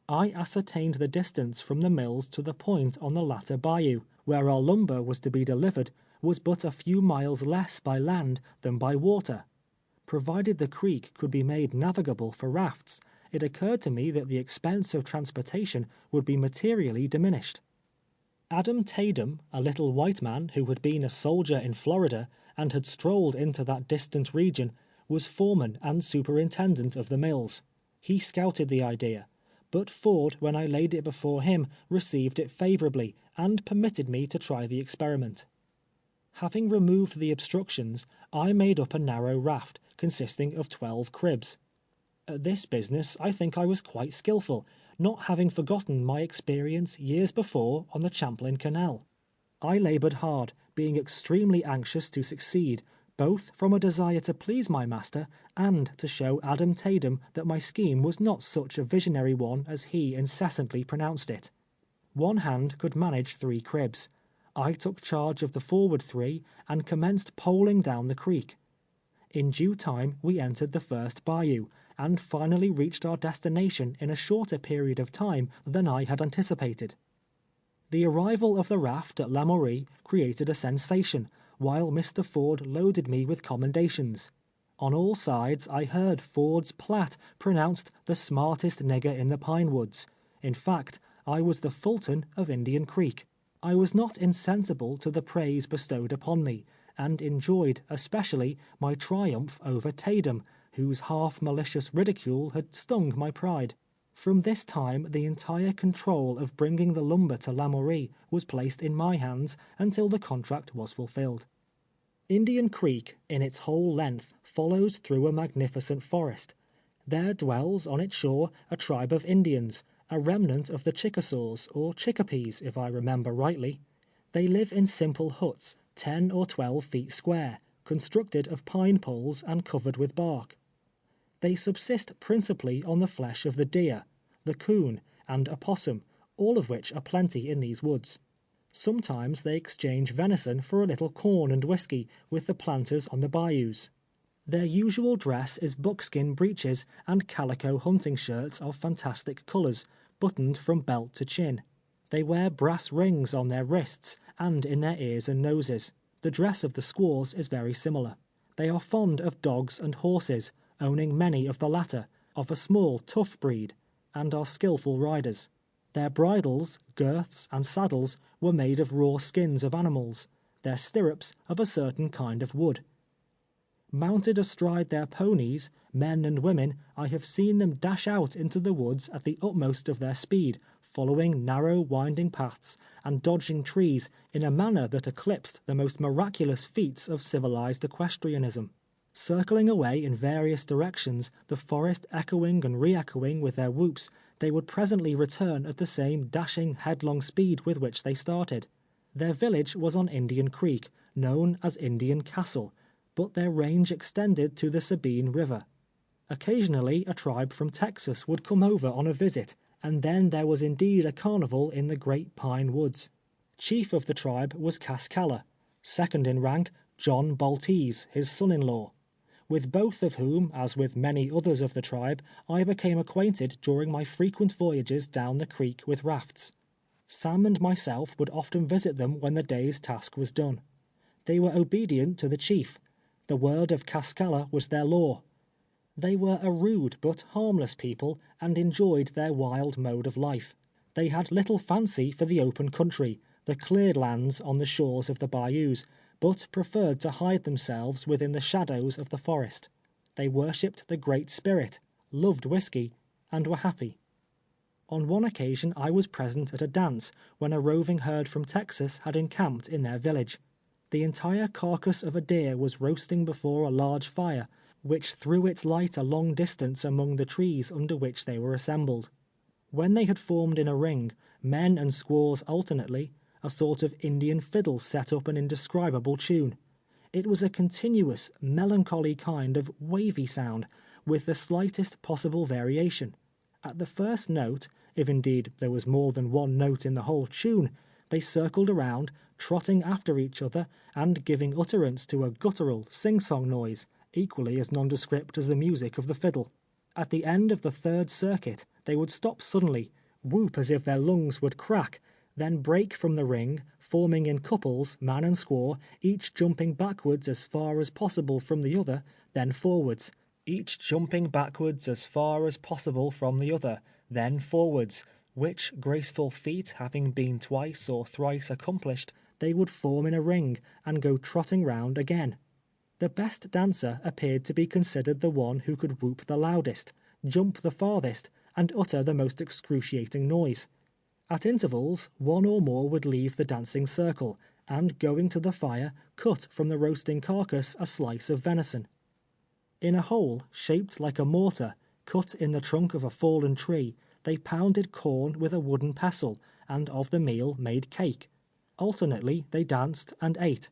I ascertained the distance from the mills to the point on the latter bayou, where our lumber was to be delivered, was but a few miles less by land than by water. Provided the creek could be made navigable for rafts, it occurred to me that the expense of transportation would be materially diminished. Adam Tatum, a little white man who had been a soldier in Florida, and had strolled into that distant region, was foreman and superintendent of the mills. He scouted the idea, but Ford, when I laid it before him, received it favorably, and permitted me to try the experiment. Having removed the obstructions, I made up a narrow raft, consisting of 12 cribs. At this business I think I was quite skillful, not having forgotten my experience years before on the Champlain Canal. I labored hard, being extremely anxious to succeed, both from a desire to please my master, and to show Adam Tatum that my scheme was not such a visionary one as he incessantly pronounced it. One hand could manage 3 cribs. I took charge of the forward 3, and commenced poling down the creek. In due time we entered the first bayou, and finally reached our destination in a shorter period of time than I had anticipated. The arrival of the raft at Lamourie created a sensation, while Mr. Ford loaded me with commendations. On all sides I heard Ford's Platte pronounced the smartest nigger in the Pine Woods. In fact, I was the Fulton of Indian Creek. I was not insensible to the praise bestowed upon me, and enjoyed especially my triumph over Tatum, whose half-malicious ridicule had stung my pride. From this time the entire control of bringing the lumber to Lamourie was placed in my hands until the contract was fulfilled. Indian Creek, in its whole length, follows through a magnificent forest. There dwells on its shore a tribe of Indians, a remnant of the Chickasaws, or Chickapees, if I remember rightly. They live in simple huts, 10 or 12 feet square, constructed of pine poles and covered with bark. They subsist principally on the flesh of the deer, the coon, and opossum, all of which are plenty in these woods. Sometimes they exchange venison for a little corn and whiskey with the planters on the bayous. Their usual dress is buckskin breeches and calico hunting shirts of fantastic colors, buttoned from belt to chin. They wear brass rings on their wrists and in their ears and noses. The dress of the squaws is very similar. They are fond of dogs and horses, owning many of the latter, of a small, tough breed, and are skillful riders. Their bridles, girths, and saddles were made of raw skins of animals. their stirrups of a certain kind of wood. Mounted astride their ponies, men and women, I have seen them dash out into the woods at the utmost of their speed, following narrow winding paths and dodging trees in a manner that eclipsed the most miraculous feats of civilized equestrianism. Circling away in various directions, the forest echoing and re-echoing with their whoops, they would presently return at the same dashing, headlong speed with which they started. Their village was on Indian Creek, known as Indian Castle, but their range extended to the Sabine River. Occasionally a tribe from Texas would come over on a visit, and then there was indeed a carnival in the great pine woods. Chief of the tribe was Cascalla, second in rank John Baltese, his son-in-law, with both of whom, as with many others of the tribe, I became acquainted during my frequent voyages down the creek with rafts. Sam and myself would often visit them when the day's task was done. They were obedient to the chief. The word of Cascalla was their law. They were a rude but harmless people, and enjoyed their wild mode of life. They had little fancy for the open country, the cleared lands on the shores of the bayous, but preferred to hide themselves within the shadows of the forest. They worshipped the Great Spirit, loved whiskey, and were happy. On one occasion I was present at a dance, when a roving herd from Texas had encamped in their village. The entire carcass of a deer was roasting before a large fire, which threw its light a long distance among the trees under which they were assembled. When they had formed in a ring, men and squaws alternately, a sort of Indian fiddle set up an indescribable tune. It was a continuous, melancholy kind of wavy sound, with the slightest possible variation. At the first note, if indeed there was more than one note in the whole tune, they circled around, trotting after each other, and giving utterance to a guttural, sing-song noise, equally as nondescript as the music of the fiddle. At the end of the third circuit, they would stop suddenly, whoop as if their lungs would crack, then break from the ring, forming in couples, man and squaw, each jumping backwards as far as possible from the other, then forwards, each jumping backwards as far as possible from the other, then forwards, which graceful feat having been twice or thrice accomplished, they would form in a ring, and go trotting round again. The best dancer appeared to be considered the one who could whoop the loudest, jump the farthest, and utter the most excruciating noise. At intervals, one or more would leave the dancing circle, and going to the fire, cut from the roasting carcass a slice of venison. In a hole, shaped like a mortar, cut in the trunk of a fallen tree, they pounded corn with a wooden pestle, and of the meal made cake. Alternately they danced and ate.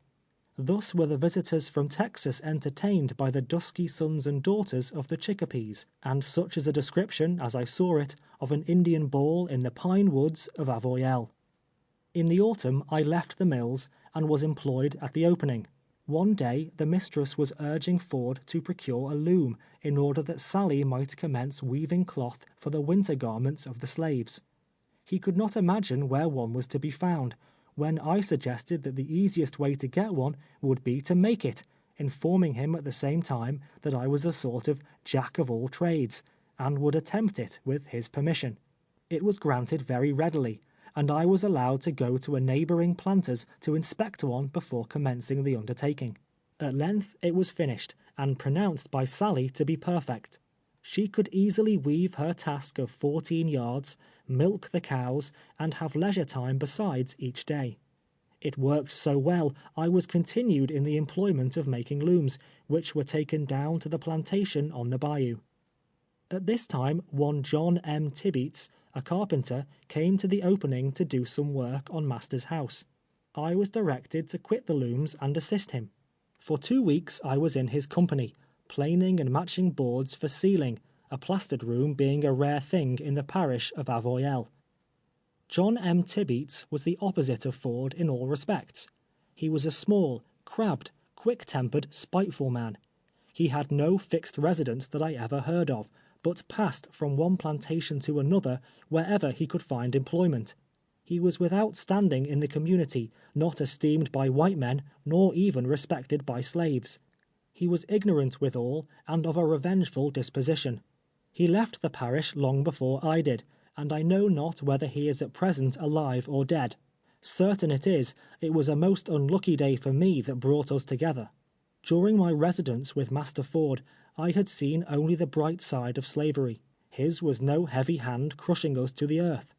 Thus were the visitors from Texas entertained by the dusky sons and daughters of the Chickapees, and such is a description, as I saw it, of an Indian ball in the pine woods of Avoyelles. In the autumn I left the mills, and was employed at the opening. One day the mistress was urging Ford to procure a loom, in order that Sally might commence weaving cloth for the winter garments of the slaves. He could not imagine where one was to be found, when I suggested that the easiest way to get one would be to make it, informing him at the same time that I was a sort of jack of all trades, and would attempt it with his permission. It was granted very readily, and I was allowed to go to a neighboring planter's to inspect one before commencing the undertaking. At length it was finished, and pronounced by Sally to be perfect. She could easily weave her task of 14 yards, milk the cows, and have leisure time besides each day. It worked so well, I was continued in the employment of making looms, which were taken down to the plantation on the bayou. At this time, one John M. Tibeats, a carpenter, came to the opening to do some work on master's house. I was directed to quit the looms and assist him. For 2 weeks I was in his company, planing and matching boards for ceiling, a plastered room being a rare thing in the parish of Avoyelles. John M. Tibeats was the opposite of Ford in all respects. He was a small, crabbed, quick-tempered, spiteful man. He had no fixed residence that I ever heard of, but passed from one plantation to another wherever he could find employment. He was without standing in the community, not esteemed by white men, nor even respected by slaves. He was ignorant withal, and of a revengeful disposition. He left the parish long before I did, and I know not whether he is at present alive or dead. Certain it is, it was a most unlucky day for me that brought us together. During my residence with Master Ford, I had seen only the bright side of slavery. His was no heavy hand crushing us to the earth.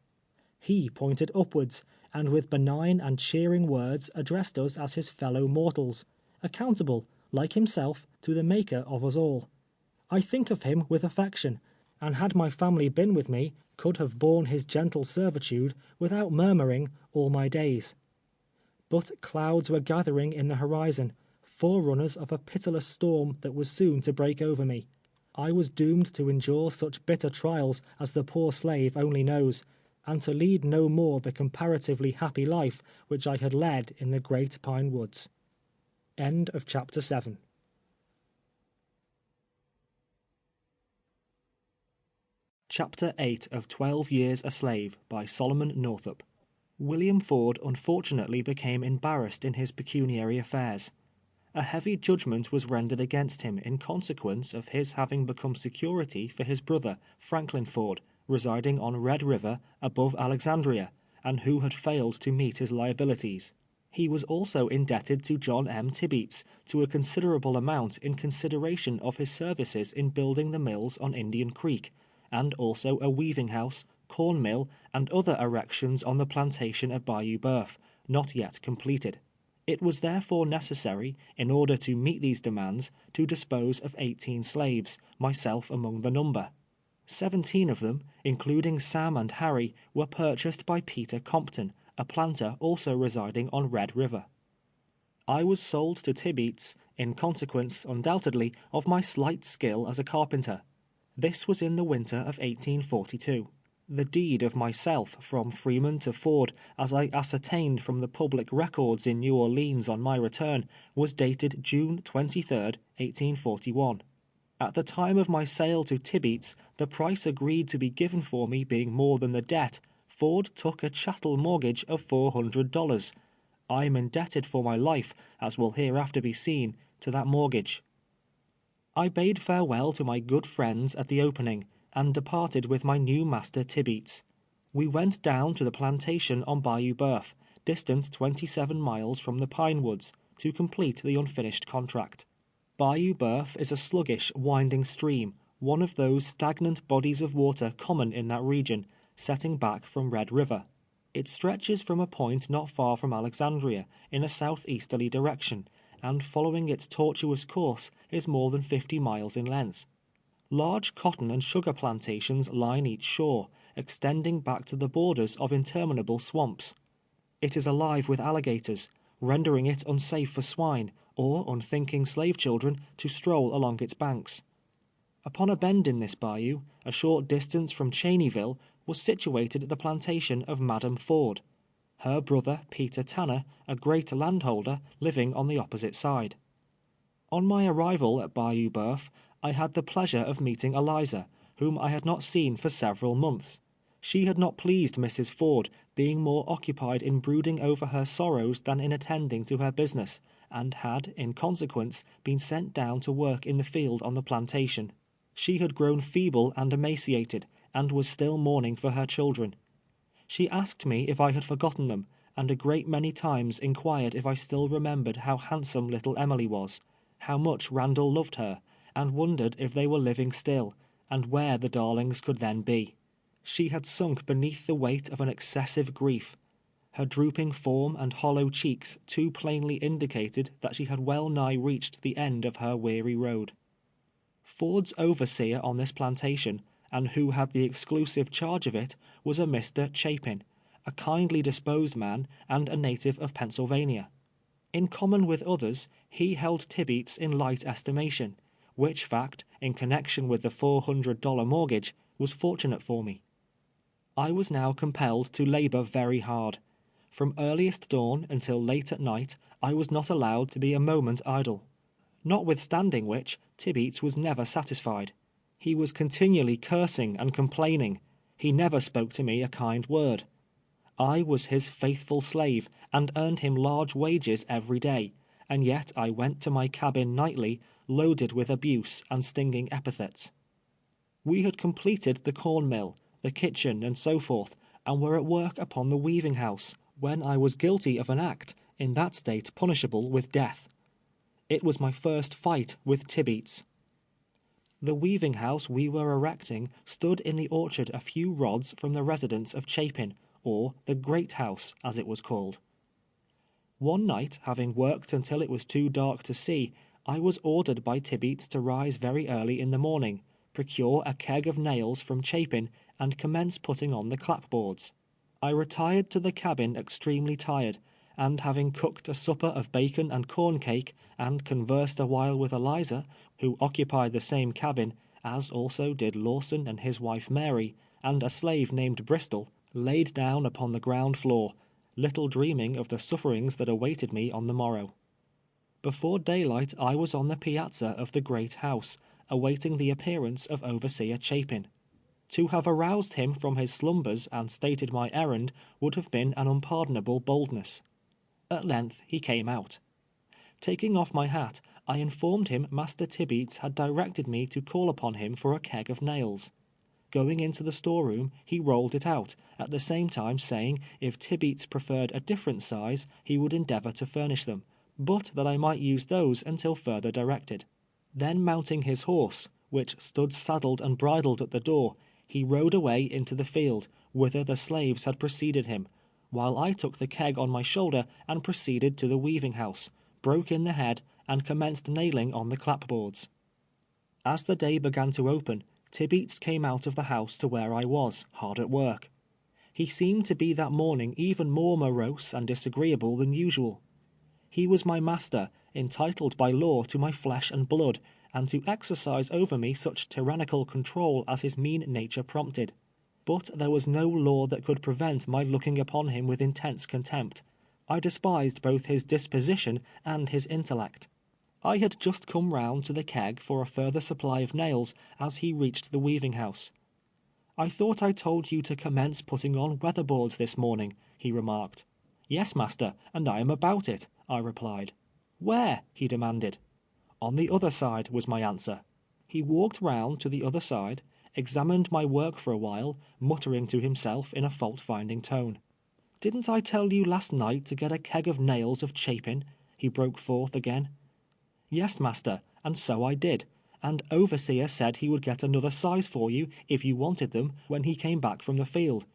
He pointed upwards, and with benign and cheering words addressed us as his fellow mortals, accountable, like himself, to the Maker of us all. I think of him with affection, and had my family been with me, could have borne his gentle servitude without murmuring all my days. But clouds were gathering in the horizon, forerunners of a pitiless storm that was soon to break over me. I was doomed to endure such bitter trials as the poor slave only knows, and to lead no more the comparatively happy life which I had led in the great pine woods. End of chapter 7. Chapter 8 of 12 Years a Slave by Solomon Northup. William Ford unfortunately became embarrassed in his pecuniary affairs. A heavy judgment was rendered against him in consequence of his having become security for his brother, Franklin Ford, residing on Red River above Alexandria, and who had failed to meet his liabilities. He was also indebted to John M. Tibeats to a considerable amount in consideration of his services in building the mills on Indian Creek, and also a weaving house, corn mill, and other erections on the plantation at Bayou Boeuf, not yet completed. It was therefore necessary, in order to meet these demands, to dispose of 18 slaves, myself among the number. 17 of them, including Sam and Harry, were purchased by Peter Compton, a planter also residing on Red River. I was sold to Tibeats, in consequence, undoubtedly, of my slight skill as a carpenter. This was in the winter of 1842. The deed of myself from Freeman to Ford, as I ascertained from the public records in New Orleans on my return, was dated June 23, 1841. At the time of my sale to Tibeats, the price agreed to be given for me being more than the debt, Ford took a chattel mortgage of $400. I am indebted for my life, as will hereafter be seen, to that mortgage. I bade farewell to my good friends at the opening, and departed with my new master Tibeats. We went down to the plantation on Bayou Boeuf, distant 27 miles from the pine woods, to complete the unfinished contract. Bayou Boeuf is a sluggish, winding stream, one of those stagnant bodies of water common in that region, setting back from Red River. It stretches from a point not far from Alexandria, in a southeasterly direction, and following its tortuous course is more than 50 miles in length. Large cotton and sugar plantations line each shore, extending back to the borders of interminable swamps. It is alive with alligators, rendering it unsafe for swine, or unthinking slave children to stroll along its banks. Upon a bend in this bayou, a short distance from Cheneyville, was situated the plantation of Madam Ford. Her brother, Peter Tanner, a great landholder, living on the opposite side. On my arrival at Bayou Boeuf, I had the pleasure of meeting Eliza, whom I had not seen for several months. She had not pleased Mrs. Ford, being more occupied in brooding over her sorrows than in attending to her business, and had, in consequence, been sent down to work in the field on the plantation. She had grown feeble and emaciated, and was still mourning for her children. She asked me if I had forgotten them, and a great many times inquired if I still remembered how handsome little Emily was, how much Randall loved her, and wondered if they were living still, and where the darlings could then be. She had sunk beneath the weight of an excessive grief. Her drooping form and hollow cheeks too plainly indicated that she had well nigh reached the end of her weary road. Ford's overseer on this plantation, and who had the exclusive charge of it, was a Mr. Chapin, a kindly disposed man and a native of Pennsylvania. In common with others, he held Tibeats in light estimation, which fact, in connection with the $400 mortgage, was fortunate for me. I was now compelled to labor very hard. From earliest dawn until late at night, I was not allowed to be a moment idle. Notwithstanding which, Tibeats was never satisfied. He was continually cursing and complaining. He never spoke to me a kind word. I was his faithful slave, and earned him large wages every day, and yet I went to my cabin nightly, loaded with abuse and stinging epithets. We had completed the corn mill, the kitchen, and so forth, and were at work upon the weaving house, when I was guilty of an act in that state punishable with death. It was my first fight with Tibeats. The weaving house we were erecting stood in the orchard a few rods from the residence of Chapin, or the Great House, as it was called. One night, having worked until it was too dark to see, I was ordered by Tibeats to rise very early in the morning, procure a keg of nails from Chapin, and commence putting on the clapboards. I retired to the cabin extremely tired, and having cooked a supper of bacon and corn cake, and conversed a while with Eliza, who occupied the same cabin, as also did Lawson and his wife Mary, and a slave named Bristol, laid down upon the ground floor, little dreaming of the sufferings that awaited me on the morrow. Before daylight I was on the piazza of the great house, awaiting the appearance of Overseer Chapin. To have aroused him from his slumbers and stated my errand would have been an unpardonable boldness. At length he came out. Taking off my hat, I informed him Master Tibeats had directed me to call upon him for a keg of nails. Going into the storeroom, he rolled it out, at the same time saying if Tibeats preferred a different size, he would endeavour to furnish them, but that I might use those until further directed. Then mounting his horse, which stood saddled and bridled at the door, he rode away into the field, whither the slaves had preceded him, while I took the keg on my shoulder and proceeded to the weaving house, broke in the head, and commenced nailing on the clapboards. As the day began to open, Tibeats came out of the house to where I was, hard at work. He seemed to be that morning even more morose and disagreeable than usual. He was my master, entitled by law to my flesh and blood, and to exercise over me such tyrannical control as his mean nature prompted. But there was no law that could prevent my looking upon him with intense contempt. I despised both his disposition and his intellect. I had just come round to the keg for a further supply of nails as he reached the weaving house. "I thought I told you to commence putting on weatherboards this morning," he remarked. "Yes, master, and I am about it," I replied. "Where?" he demanded. "On the other side," was my answer. He walked round to the other side, examined my work for a while, muttering to himself in a fault-finding tone. "Didn't I tell you last night to get a keg of nails of Chapin?" he broke forth again. "Yes, master, and so I did, and Overseer said he would get another size for you, if you wanted them, when he came back from the field."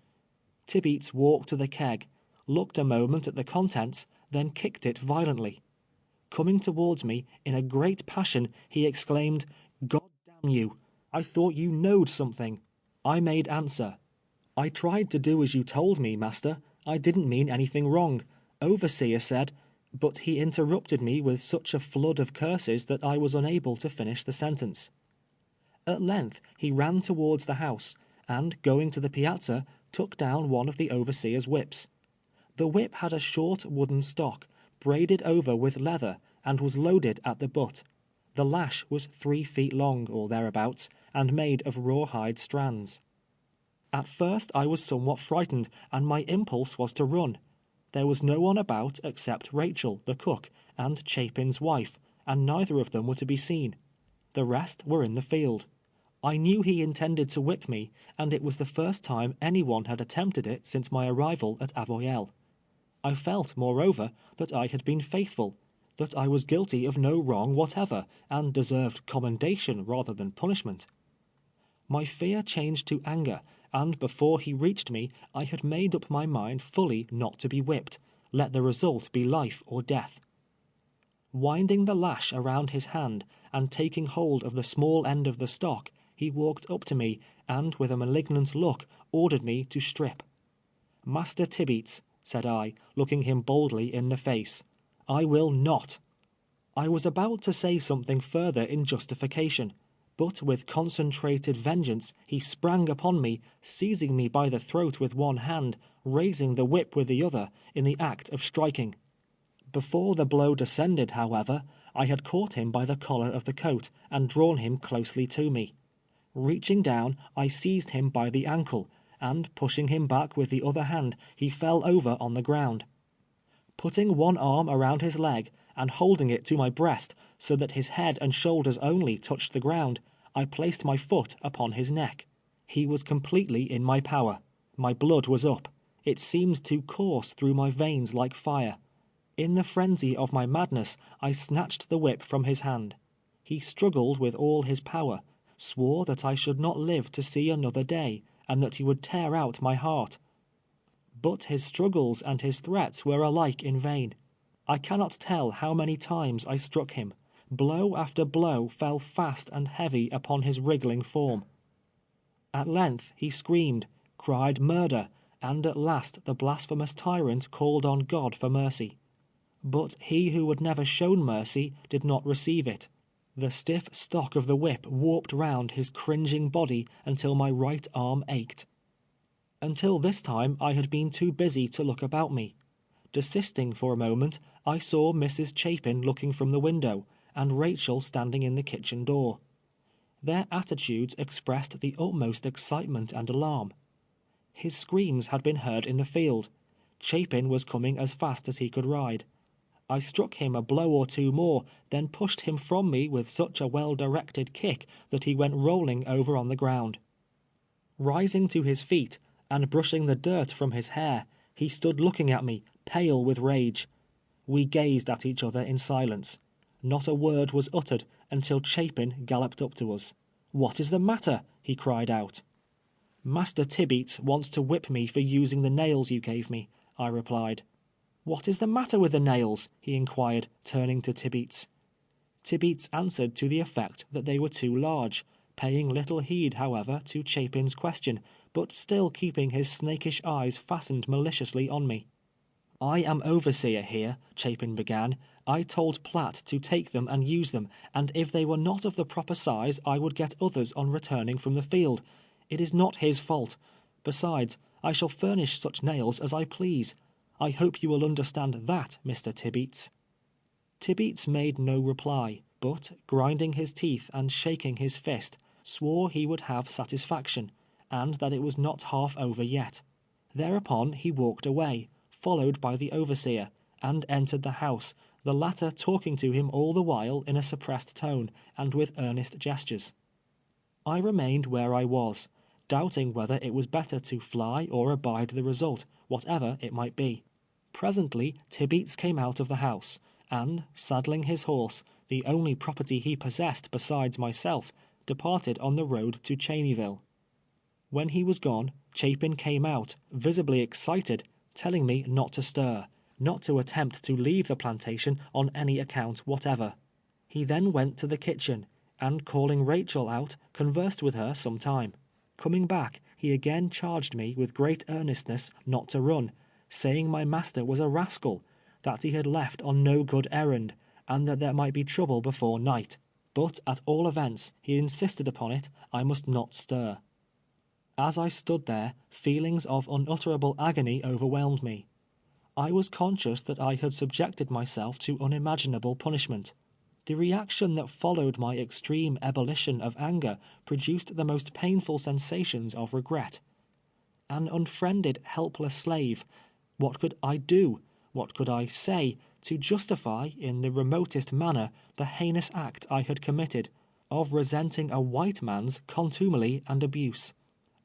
Tibeats walked to the keg, looked a moment at the contents, then kicked it violently. Coming towards me, in a great passion, he exclaimed, "God damn you! I thought you knowed something." I made answer, "I tried to do as you told me, master. I didn't mean anything wrong. Overseer said—" But he interrupted me with such a flood of curses that I was unable to finish the sentence. At length he ran towards the house, and going to the piazza, took down one of the overseer's whips. The whip had a short wooden stock, braided over with leather, and was loaded at the butt. The lash was 3 feet long, or thereabouts, and made of rawhide strands. At first I was somewhat frightened, and my impulse was to run. There was no one about except Rachel, the cook, and Chapin's wife, and neither of them were to be seen. The rest were in the field. I knew he intended to whip me, and it was the first time anyone had attempted it since my arrival at Avoyelles. I felt, moreover, that I had been faithful, that I was guilty of no wrong whatever, and deserved commendation rather than punishment. My fear changed to anger, and before he reached me, I had made up my mind fully not to be whipped, let the result be life or death. Winding the lash around his hand, and taking hold of the small end of the stock, he walked up to me, and with a malignant look, ordered me to strip. "Master Tibeats," said I, looking him boldly in the face, "I will not." I was about to say something further in justification, but with concentrated vengeance he sprang upon me, seizing me by the throat with one hand, raising the whip with the other, in the act of striking. Before the blow descended, however, I had caught him by the collar of the coat, and drawn him closely to me. Reaching down, I seized him by the ankle, and pushing him back with the other hand, he fell over on the ground. Putting one arm around his leg, and holding it to my breast, so that his head and shoulders only touched the ground, I placed my foot upon his neck. He was completely in my power. My blood was up. It seemed to course through my veins like fire. In the frenzy of my madness, I snatched the whip from his hand. He struggled with all his power, swore that I should not live to see another day, and that he would tear out my heart. But his struggles and his threats were alike in vain. I cannot tell how many times I struck him. Blow after blow fell fast and heavy upon his wriggling form. At length he screamed, cried murder, and at last the blasphemous tyrant called on God for mercy. But he who had never shown mercy did not receive it. The stiff stock of the whip warped round his cringing body until my right arm ached. Until this time I had been too busy to look about me. Desisting for a moment, I saw Mrs. Chapin looking from the window, and Rachel standing in the kitchen door. Their attitudes expressed the utmost excitement and alarm. His screams had been heard in the field. Chapin was coming as fast as he could ride. I struck him a blow or two more, then pushed him from me with such a well-directed kick that he went rolling over on the ground. Rising to his feet, and brushing the dirt from his hair, he stood looking at me, pale with rage. We gazed at each other in silence. Not a word was uttered until Chapin galloped up to us. "What is the matter?" he cried out. "Master Tibeats wants to whip me for using the nails you gave me," I replied. "What is the matter with the nails?" he inquired, turning to Tibeats. Tibeats answered to the effect that they were too large, paying little heed, however, to Chapin's question, but still keeping his snakish eyes fastened maliciously on me. "I am overseer here," Chapin began. "I told Platt to take them and use them, and if they were not of the proper size, I would get others on returning from the field. It is not his fault. Besides, I shall furnish such nails as I please. I hope you will understand that, Mr. Tibeats." Tibeats made no reply, but, grinding his teeth and shaking his fist, swore he would have satisfaction, and that it was not half over yet. Thereupon he walked away, followed by the overseer, and entered the house, the latter talking to him all the while in a suppressed tone, and with earnest gestures. I remained where I was, doubting whether it was better to fly or abide the result, whatever it might be. Presently Tibeats came out of the house, and, saddling his horse, the only property he possessed besides myself, departed on the road to Cheneyville. When he was gone, Chapin came out, visibly excited, telling me not to stir, not to attempt to leave the plantation on any account whatever. He then went to the kitchen, and calling Rachel out, conversed with her some time. Coming back, he again charged me with great earnestness not to run, saying my master was a rascal, that he had left on no good errand, and that there might be trouble before night. But at all events, he insisted upon it, I must not stir. As I stood there, feelings of unutterable agony overwhelmed me. I was conscious that I had subjected myself to unimaginable punishment. The reaction that followed my extreme ebullition of anger produced the most painful sensations of regret. An unfriended, helpless slave, what could I do, what could I say, to justify, in the remotest manner, the heinous act I had committed, of resenting a white man's contumely and abuse?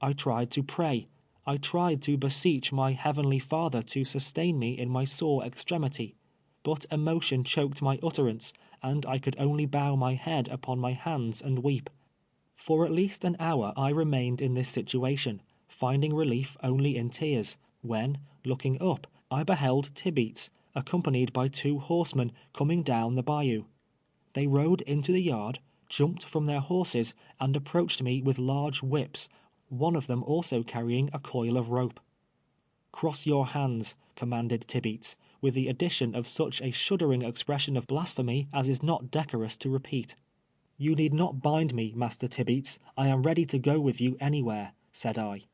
I tried to pray. I tried to beseech my Heavenly Father to sustain me in my sore extremity. But emotion choked my utterance, and I could only bow my head upon my hands and weep. For at least an hour I remained in this situation, finding relief only in tears, when, looking up, I beheld Tibeats, accompanied by 2 horsemen, coming down the bayou. They rode into the yard, jumped from their horses, and approached me with large whips, one of them also carrying a coil of rope. "Cross your hands," commanded Tibeats, with the addition of such a shuddering expression of blasphemy as is not decorous to repeat. "You need not bind me, Master Tibeats. I am ready to go with you anywhere," said I.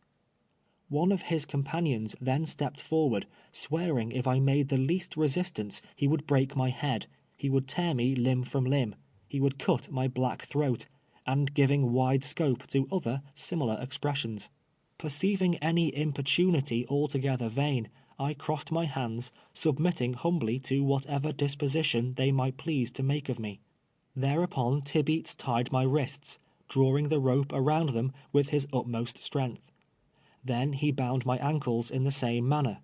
One of his companions then stepped forward, swearing if I made the least resistance he would break my head, he would tear me limb from limb, he would cut my black throat, and giving wide scope to other similar expressions. Perceiving any importunity altogether vain, I crossed my hands, submitting humbly to whatever disposition they might please to make of me. Thereupon Tibeats tied my wrists, drawing the rope around them with his utmost strength. Then he bound my ankles in the same manner.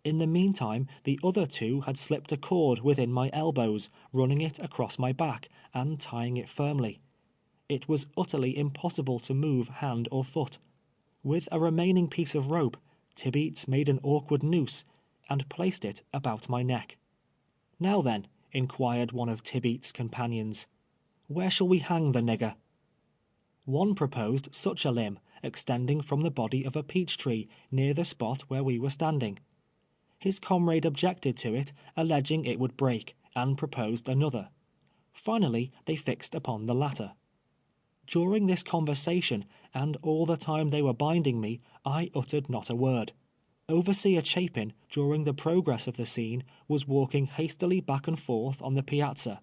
In the meantime, the other two had slipped a cord within my elbows, running it across my back, and tying it firmly. It was utterly impossible to move hand or foot. With a remaining piece of rope, Tibeats made an awkward noose, and placed it about my neck. "Now then," inquired one of Tibeats' companions, "where shall we hang the nigger?" One proposed such a limb, extending from the body of a peach tree near the spot where we were standing. His comrade objected to it, alleging it would break, and proposed another. Finally, they fixed upon the latter. During this conversation, and all the time they were binding me, I uttered not a word. Overseer Chapin, during the progress of the scene, was walking hastily back and forth on the piazza.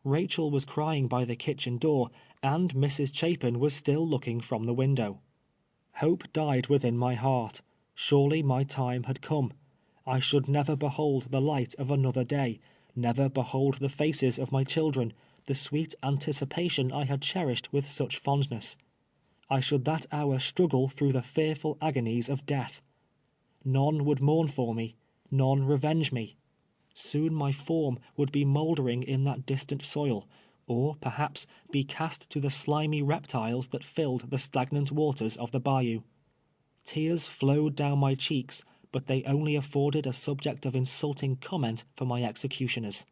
Rachel was crying by the kitchen door, and Mrs. Chapin was still looking from the window. Hope died within my heart. Surely my time had come. I should never behold the light of another day, never behold the faces of my children, the sweet anticipation I had cherished with such fondness. I should that hour struggle through the fearful agonies of death. None would mourn for me, none revenge me. Soon my form would be mouldering in that distant soil, or perhaps be cast to the slimy reptiles that filled the stagnant waters of the bayou. Tears flowed down my cheeks, but they only afforded a subject of insulting comment for my executioners.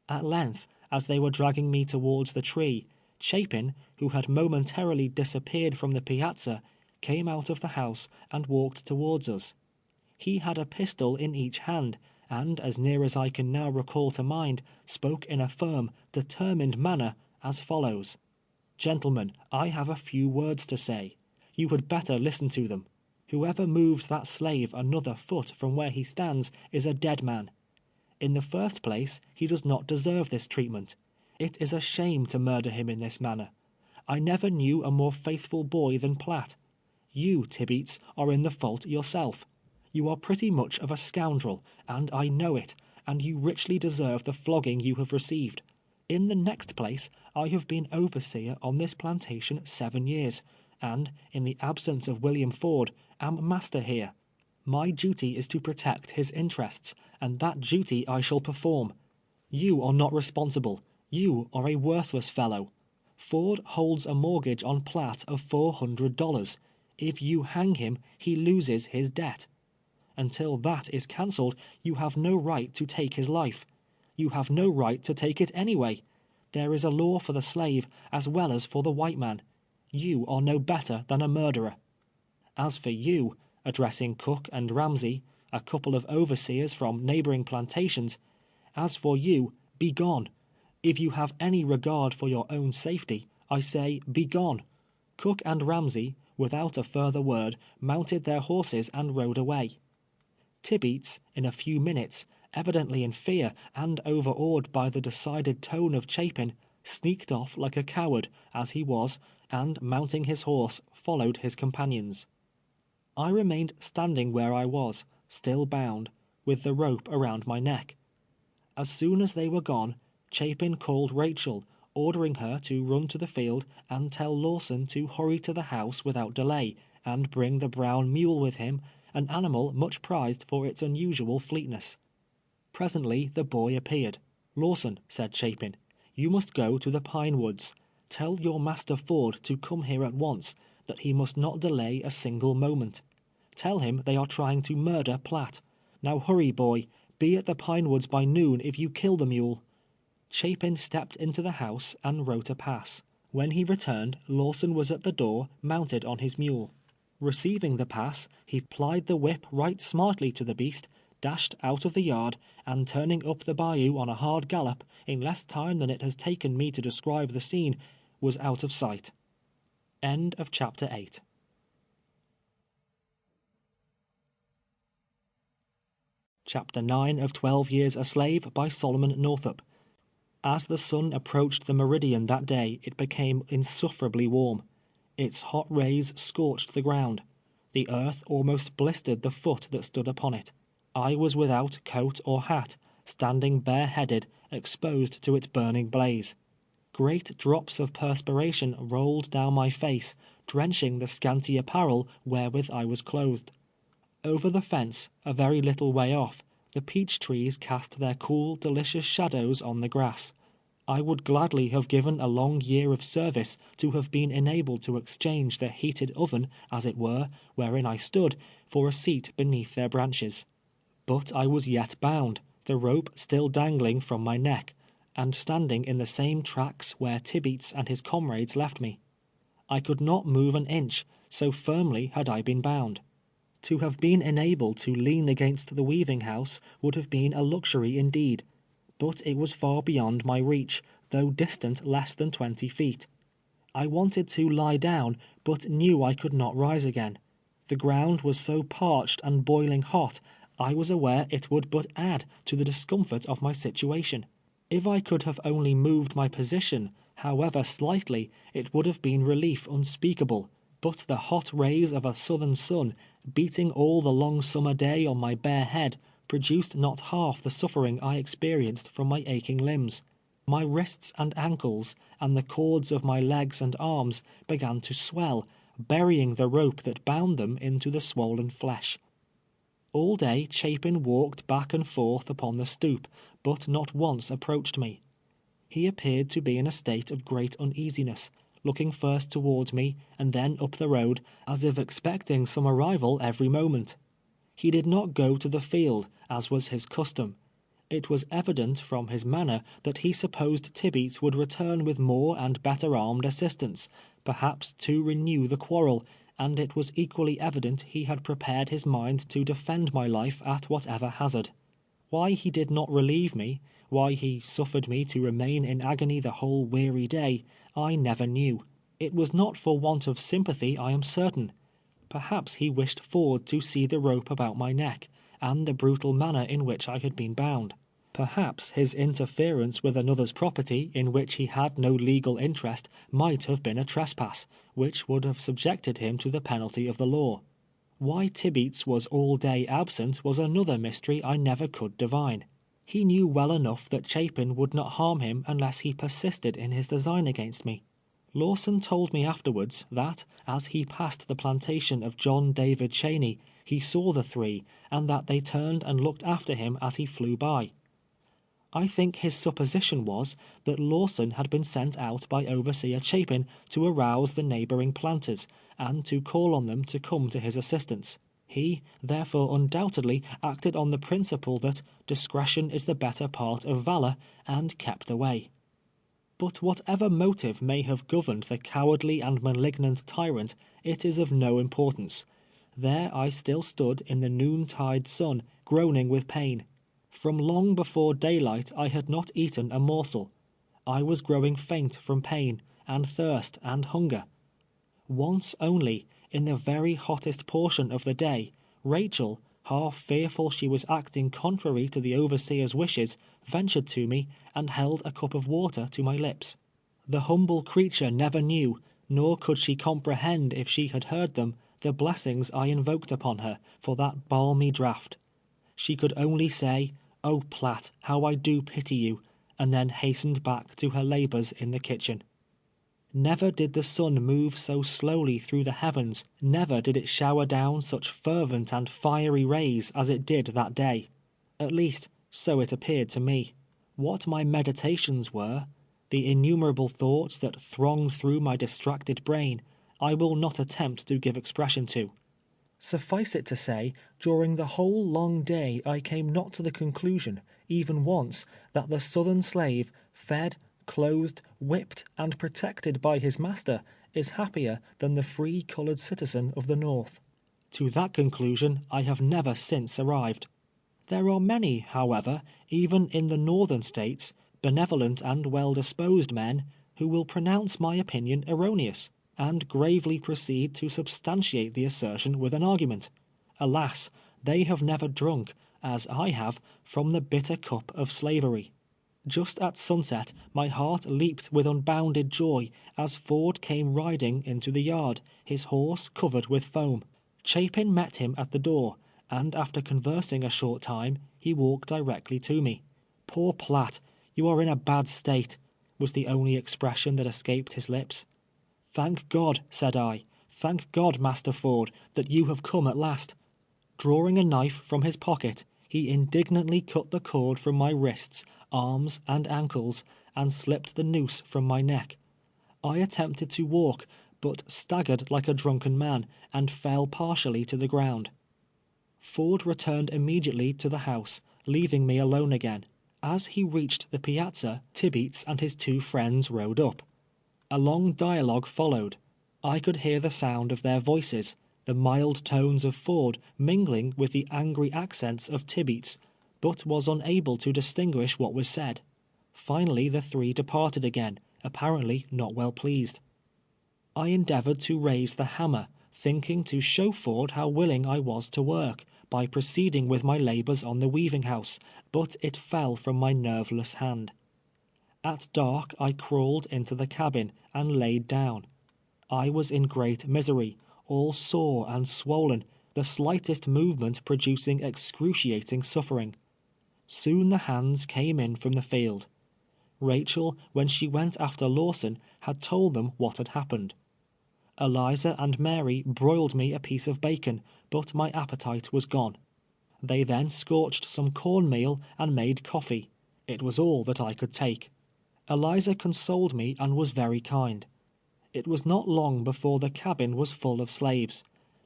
At length, as they were dragging me towards the tree, Chapin, who had momentarily disappeared from the piazza, came out of the house and walked towards us. He had a pistol in each hand, and, as near as I can now recall to mind, spoke in a firm, determined manner, as follows: "Gentlemen, I have a few words to say. You had better listen to them. Whoever moves that slave another foot from where he stands is a dead man. In the first place, he does not deserve this treatment. It is a shame to murder him in this manner. I never knew a more faithful boy than Platt. You, Tibeats, are in the fault yourself. You are pretty much of a scoundrel, and I know it, and you richly deserve the flogging you have received. In the next place, I have been overseer on this plantation 7 years, and, in the absence of William Ford, am master here. My duty is to protect his interests, and that duty I shall perform. You are not responsible. You are a worthless fellow. Ford holds a mortgage on Platt of $400. If you hang him, he loses his debt. Until that is cancelled, you have no right to take his life. You have no right to take it anyway. There is a law for the slave as well as for the white man. You are no better than a murderer. As for you," addressing Cook and Ramsey, a couple of overseers from neighboring plantations, "as for you, be gone. If you have any regard for your own safety, I say, be gone." Cook and Ramsey, without a further word, mounted their horses and rode away. Tibeats, in a few minutes, evidently in fear and overawed by the decided tone of Chapin, sneaked off like a coward, as he was, and mounting his horse, followed his companions. I remained standing where I was, still bound, with the rope around my neck. As soon as they were gone, Chapin called Rachel, ordering her to run to the field and tell Lawson to hurry to the house without delay, and bring the brown mule with him, an animal much prized for its unusual fleetness. Presently the boy appeared. "Lawson," said Chapin, "you must go to the Pine Woods. Tell your master Ford to come here at once, that he must not delay a single moment. Tell him they are trying to murder Platt. Now hurry, boy. Be at the Pine Woods by noon if you kill the mule." Chapin stepped into the house and wrote a pass. When he returned, Lawson was at the door, mounted on his mule. Receiving the pass, he plied the whip right smartly to the beast, dashed out of the yard, and turning up the bayou on a hard gallop, in less time than it has taken me to describe the scene, was out of sight. End of chapter 8. Chapter 9 of 12 Years a Slave by Solomon Northup. As the sun approached the meridian that day, it became insufferably warm. Its hot rays scorched the ground. The earth almost blistered the foot that stood upon it. I was without coat or hat, standing bareheaded, exposed to its burning blaze. Great drops of perspiration rolled down my face, drenching the scanty apparel wherewith I was clothed. Over the fence, a very little way off, the peach trees cast their cool, delicious shadows on the grass. I would gladly have given a long year of service to have been enabled to exchange the heated oven, as it were, wherein I stood, for a seat beneath their branches. But I was yet bound, the rope still dangling from my neck, and standing in the same tracks where Tibeats and his comrades left me. I could not move an inch, so firmly had I been bound. To have been enabled to lean against the weaving house would have been a luxury indeed, but it was far beyond my reach, though distant less than 20 feet. I wanted to lie down, but knew I could not rise again. The ground was so parched and boiling hot, I was aware it would but add to the discomfort of my situation. If I could have only moved my position, however slightly, it would have been relief unspeakable, but the hot rays of a southern sun, beating all the long summer day on my bare head, produced not half the suffering I experienced from my aching limbs. My wrists and ankles, and the cords of my legs and arms, began to swell, burying the rope that bound them into the swollen flesh. All day Chapin walked back and forth upon the stoop, but not once approached me. He appeared to be in a state of great uneasiness, looking first towards me and then up the road, as if expecting some arrival every moment. He did not go to the field, as was his custom. It was evident from his manner that he supposed Tibeats would return with more and better armed assistance, perhaps to renew the quarrel, and it was equally evident he had prepared his mind to defend my life at whatever hazard. Why he did not relieve me, why he suffered me to remain in agony the whole weary day, I never knew. It was not for want of sympathy, I am certain. Perhaps he wished Ford to see the rope about my neck, and the brutal manner in which I had been bound. Perhaps his interference with another's property, in which he had no legal interest, might have been a trespass, which would have subjected him to the penalty of the law. Why Tibeats was all day absent was another mystery I never could divine. He knew well enough that Chapin would not harm him unless he persisted in his design against me. Lawson told me afterwards that, as he passed the plantation of John David Cheney, he saw the three, and that they turned and looked after him as he flew by. I think his supposition was that Lawson had been sent out by Overseer Chapin to arouse the neighboring planters, and to call on them to come to his assistance. He, therefore, undoubtedly acted on the principle that discretion is the better part of valor, and kept away. But whatever motive may have governed the cowardly and malignant tyrant, it is of no importance. There I still stood in the noontide sun, groaning with pain. From long before daylight I had not eaten a morsel. I was growing faint from pain, and thirst, and hunger. Once only, in the very hottest portion of the day, Rachel, half fearful she was acting contrary to the overseer's wishes, ventured to me, and held a cup of water to my lips. The humble creature never knew, nor could she comprehend if she had heard them, the blessings I invoked upon her for that balmy draught. She could only say, "Oh, Platt, how I do pity you," and then hastened back to her labors in the kitchen. Never did the sun move so slowly through the heavens, never did it shower down such fervent and fiery rays as it did that day. At least, so it appeared to me. What my meditations were, the innumerable thoughts that thronged through my distracted brain, I will not attempt to give expression to. Suffice it to say, during the whole long day I came not to the conclusion, even once, that the Southern slave, fed, clothed, whipped, and protected by his master, is happier than the free colored citizen of the North. To that conclusion I have never since arrived. There are many, however, even in the Northern States, benevolent and well-disposed men, who will pronounce my opinion erroneous, and gravely proceed to substantiate the assertion with an argument. Alas, they have never drunk, as I have, from the bitter cup of slavery. Just at sunset, my heart leaped with unbounded joy as Ford came riding into the yard, his horse covered with foam. Chapin met him at the door, and after conversing a short time, he walked directly to me. "Poor Platt, you are in a bad state," was the only expression that escaped his lips. "Thank God," said I, Thank God, Master Ford, that you have come at last." Drawing a knife from his pocket, he indignantly cut the cord from my wrists, arms, and ankles, and slipped the noose from my neck. I attempted to walk, but staggered like a drunken man, and fell partially to the ground. Ford returned immediately to the house, leaving me alone again. As he reached the piazza, Tibeats and his two friends rode up. A long dialogue followed. I could hear the sound of their voices, the mild tones of Ford mingling with the angry accents of Tibeats, but was unable to distinguish what was said. Finally the three departed again, apparently not well pleased. I endeavored to raise the hammer, thinking to show Ford how willing I was to work, by proceeding with my labors on the weaving house, but it fell from my nerveless hand. At dark I crawled into the cabin and laid down. I was in great misery, all sore and swollen, the slightest movement producing excruciating suffering. Soon the hands came in from the field. Rachel, when she went after Lawson, had told them what had happened. Eliza and Mary broiled me a piece of bacon, but my appetite was gone. They then scorched some cornmeal and made coffee. It was all that I could take. Eliza consoled me and was very kind. It was not long before the cabin was full of slaves.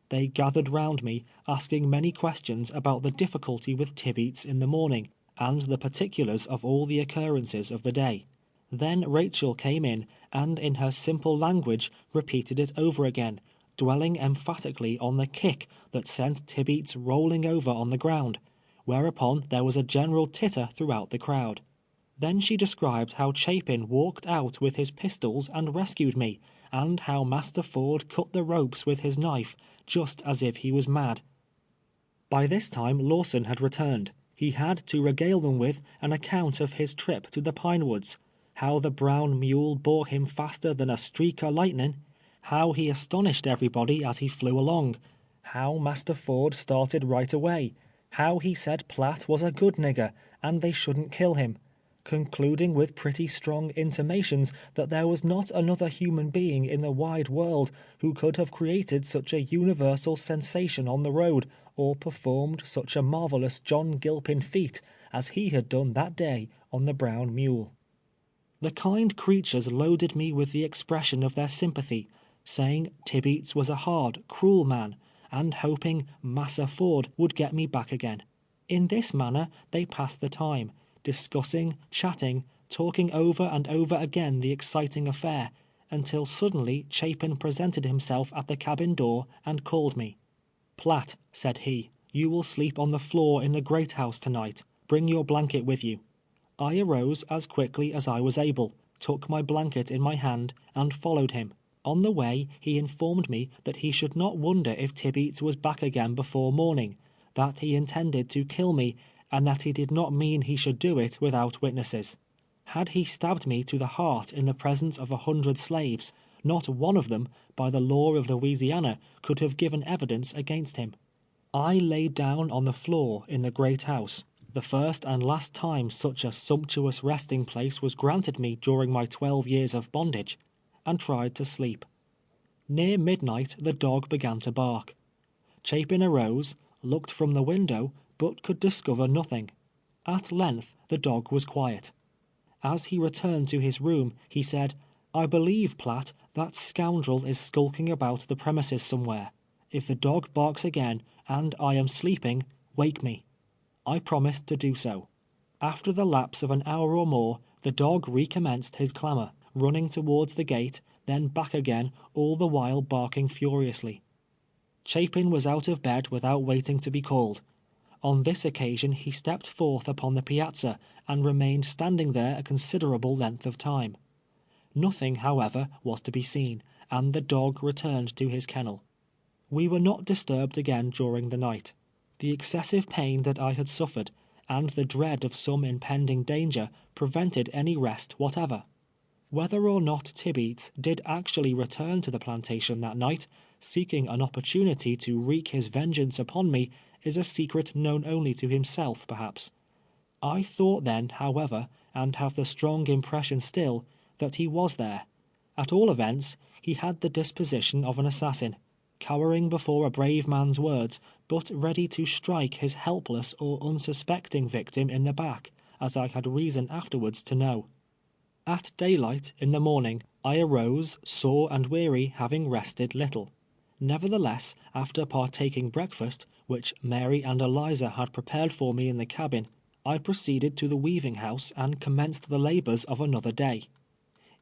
They gathered round me, asking many questions about the difficulty with Tibeats in the morning, and the particulars of all the occurrences of the day. Then Rachel came in, and in her simple language repeated it over again, dwelling emphatically on the kick that sent Tibeats rolling over on the ground, whereupon there was a general titter throughout the crowd. Then she described how Chapin walked out with his pistols and rescued me, and how Master Ford cut the ropes with his knife, just as if he was mad. By this time Lawson had returned. He had to regale them with an account of his trip to the Pine Woods, how the brown mule bore him faster than a streak o' lightning, how he astonished everybody as he flew along, how Master Ford started right away, how he said Platt was a good nigger, and they shouldn't kill him, concluding with pretty strong intimations that there was not another human being in the wide world who could have created such a universal sensation on the road, or performed such a marvelous John Gilpin feat as he had done that day on the brown mule. The kind creatures loaded me with the expression of their sympathy, saying Tibeats was a hard, cruel man, and hoping Massa Ford would get me back again. In this manner they passed the time, discussing, chatting, talking over and over again the exciting affair, until suddenly Chapin presented himself at the cabin door and called me. "Platt," said he, "you will sleep on the floor in the great house tonight. Bring your blanket with you." I arose as quickly as I was able, took my blanket in my hand, and followed him. On the way he informed me that he should not wonder if Tibeats was back again before morning, that he intended to kill me, and that he did not mean he should do it without witnesses. Had he stabbed me to the heart in the presence of 100 slaves, not one of them, by the law of Louisiana, could have given evidence against him. I lay down on the floor in the great house, the first and last time such a sumptuous resting place was granted me during my 12 years of bondage, and tried to sleep. Near midnight the dog began to bark. Chapin arose, looked from the window, but could discover nothing. At length the dog was quiet. As he returned to his room, he said, "I believe, Platt, that scoundrel is skulking about the premises somewhere. If the dog barks again, and I am sleeping, wake me." I promised to do so. After the lapse of an hour or more, the dog recommenced his clamor, running towards the gate, then back again, all the while barking furiously. Chapin was out of bed without waiting to be called. On this occasion he stepped forth upon the piazza, and remained standing there a considerable length of time. Nothing, however, was to be seen, and the dog returned to his kennel. We were not disturbed again during the night. The excessive pain that I had suffered, and the dread of some impending danger, prevented any rest whatever. Whether or not Tibeats did actually return to the plantation that night, seeking an opportunity to wreak his vengeance upon me, is a secret known only to himself, perhaps. I thought then, however, and have the strong impression still, that he was there. At all events, he had the disposition of an assassin, cowering before a brave man's words, but ready to strike his helpless or unsuspecting victim in the back, as I had reason afterwards to know. At daylight in the morning, I arose, sore and weary, having rested little. Nevertheless, after partaking breakfast, which Mary and Eliza had prepared for me in the cabin, I proceeded to the weaving house and commenced the labors of another day.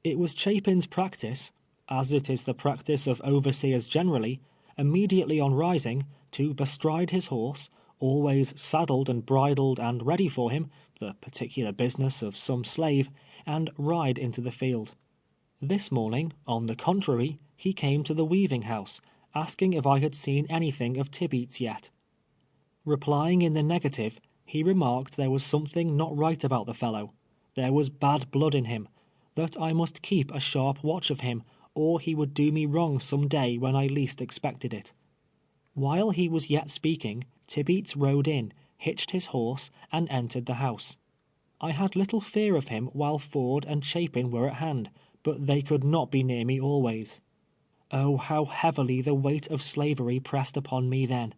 It was Chapin's practice, as it is the practice of overseers generally, immediately on rising, to bestride his horse, always saddled and bridled and ready for him, the particular business of some slave, and ride into the field. This morning, on the contrary, he came to the weaving house, asking if I had seen anything of Tibeats yet. Replying in the negative, he remarked there was something not right about the fellow. There was bad blood in him, that I must keep a sharp watch of him, or he would do me wrong some day when I least expected it. While he was yet speaking, Tibeats rode in, hitched his horse, and entered the house. I had little fear of him while Ford and Chapin were at hand, but they could not be near me always. Oh, how heavily the weight of slavery pressed upon me then!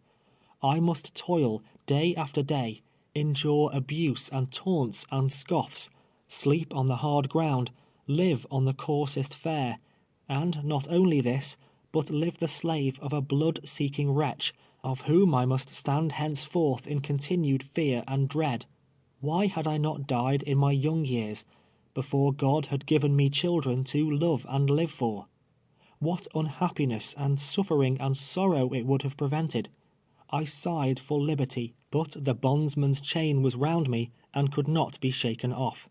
I must toil day after day, endure abuse and taunts and scoffs, sleep on the hard ground, live on the coarsest fare, and not only this, but live the slave of a blood-seeking wretch, of whom I must stand henceforth in continued fear and dread. Why had I not died in my young years, before God had given me children to love and live for? What unhappiness and suffering and sorrow it would have prevented! I sighed for liberty, but the bondsman's chain was round me and could not be shaken off.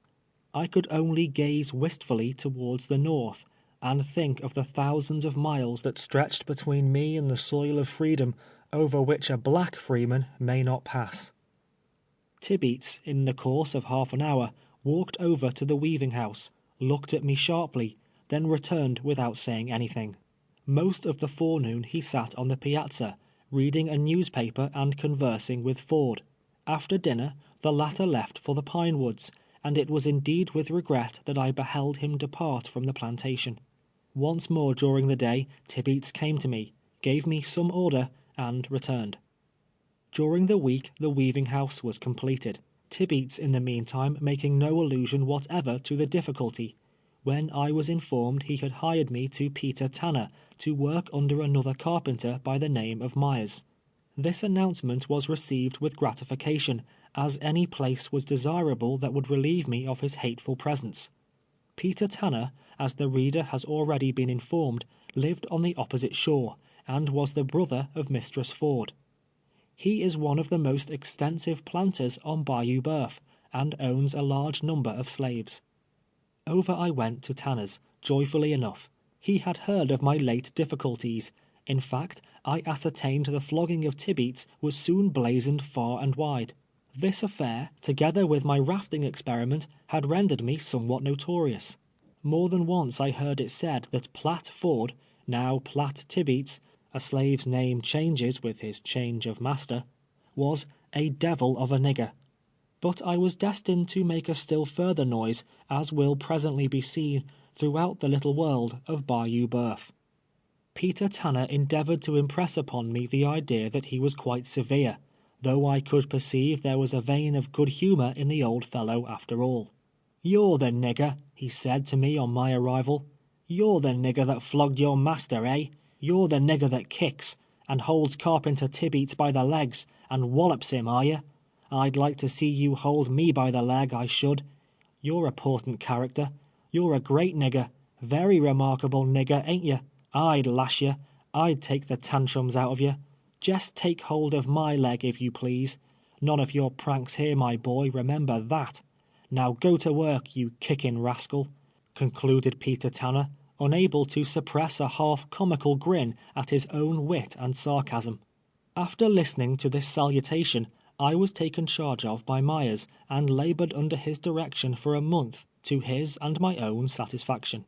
I could only gaze wistfully towards the north, and think of the thousands of miles that stretched between me and the soil of freedom, over which a black freeman may not pass. Tibeats, in the course of half an hour, walked over to the weaving house, looked at me sharply, then returned without saying anything. Most of the forenoon he sat on the piazza, reading a newspaper and conversing with Ford. After dinner, the latter left for the pine woods, and it was indeed with regret that I beheld him depart from the plantation. Once more during the day, Tibeats came to me, gave me some order, and returned. During the week the weaving house was completed, Tibeats in the meantime making no allusion whatever to the difficulty, when I was informed he had hired me to Peter Tanner to work under another carpenter by the name of Myers. This announcement was received with gratification, as any place was desirable that would relieve me of his hateful presence. Peter Tanner, as the reader has already been informed, lived on the opposite shore, and was the brother of Mistress Ford. He is one of the most extensive planters on Bayou Boeuf, and owns a large number of slaves. Over I went to Tanner's, joyfully enough. He had heard of my late difficulties. In fact, I ascertained the flogging of Tibeats was soon blazoned far and wide. This affair, together with my rafting experiment, had rendered me somewhat notorious. More than once I heard it said that Platt Ford, now Platt Tibeats, a slave's name changes with his change of master, was a devil of a nigger. But I was destined to make a still further noise, as will presently be seen, throughout the little world of Bayou Boeuf. Peter Tanner endeavored to impress upon me the idea that he was quite severe, though I could perceive there was a vein of good humor in the old fellow after all. "You're the nigger," he said to me on my arrival. "You're the nigger that flogged your master, eh? You're the nigger that kicks, and holds Carpenter Tibeats by the legs, and wallops him, are you? I'd like to see you hold me by the leg, I should. You're a portent character. You're a great nigger, very remarkable nigger, ain't you? I'd lash you. I'd take the tantrums out of you. Jest take hold of my leg, if you please. None of your pranks here, my boy, remember that. Now go to work, you kicking rascal," concluded Peter Tanner, unable to suppress a half-comical grin at his own wit and sarcasm. After listening to this salutation, I was taken charge of by Myers, and labored under his direction for a month, to his and my own satisfaction.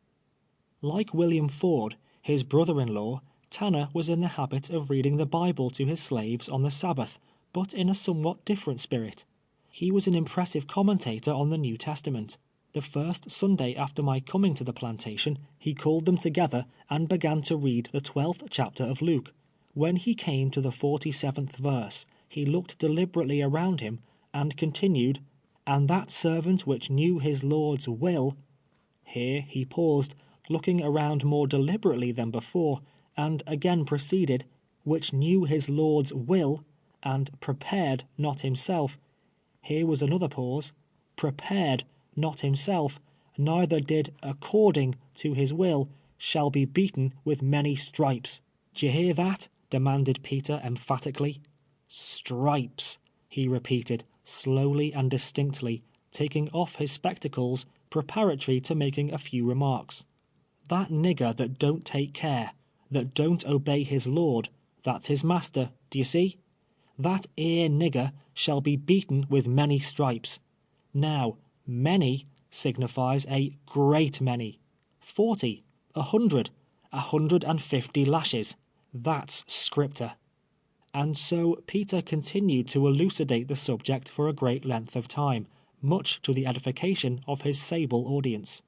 Like William Ford, his brother-in-law, Tanner was in the habit of reading the Bible to his slaves on the Sabbath, but in a somewhat different spirit. He was an impressive commentator on the New Testament. The first Sunday after my coming to the plantation, he called them together and began to read the 12th chapter of Luke, When he came to the 47th verse, he looked deliberately around him, and continued, "And that servant which knew his Lord's will," here he paused, looking around more deliberately than before, and again proceeded, "which knew his Lord's will, and prepared not himself," here was another pause, "prepared not himself, neither did according to his will, shall be beaten with many stripes." "D'ye hear that?" demanded Peter emphatically. "Stripes," he repeated, slowly and distinctly, taking off his spectacles, preparatory to making a few remarks. "That nigger that don't take care, that don't obey his Lord, that's his master, d'ye see? That 'ere nigger shall be beaten with many stripes. Now, many signifies a great many. 40, 100, 150 lashes. That's Scripter." And so Peter continued to elucidate the subject for a great length of time, much to the edification of his sable audience.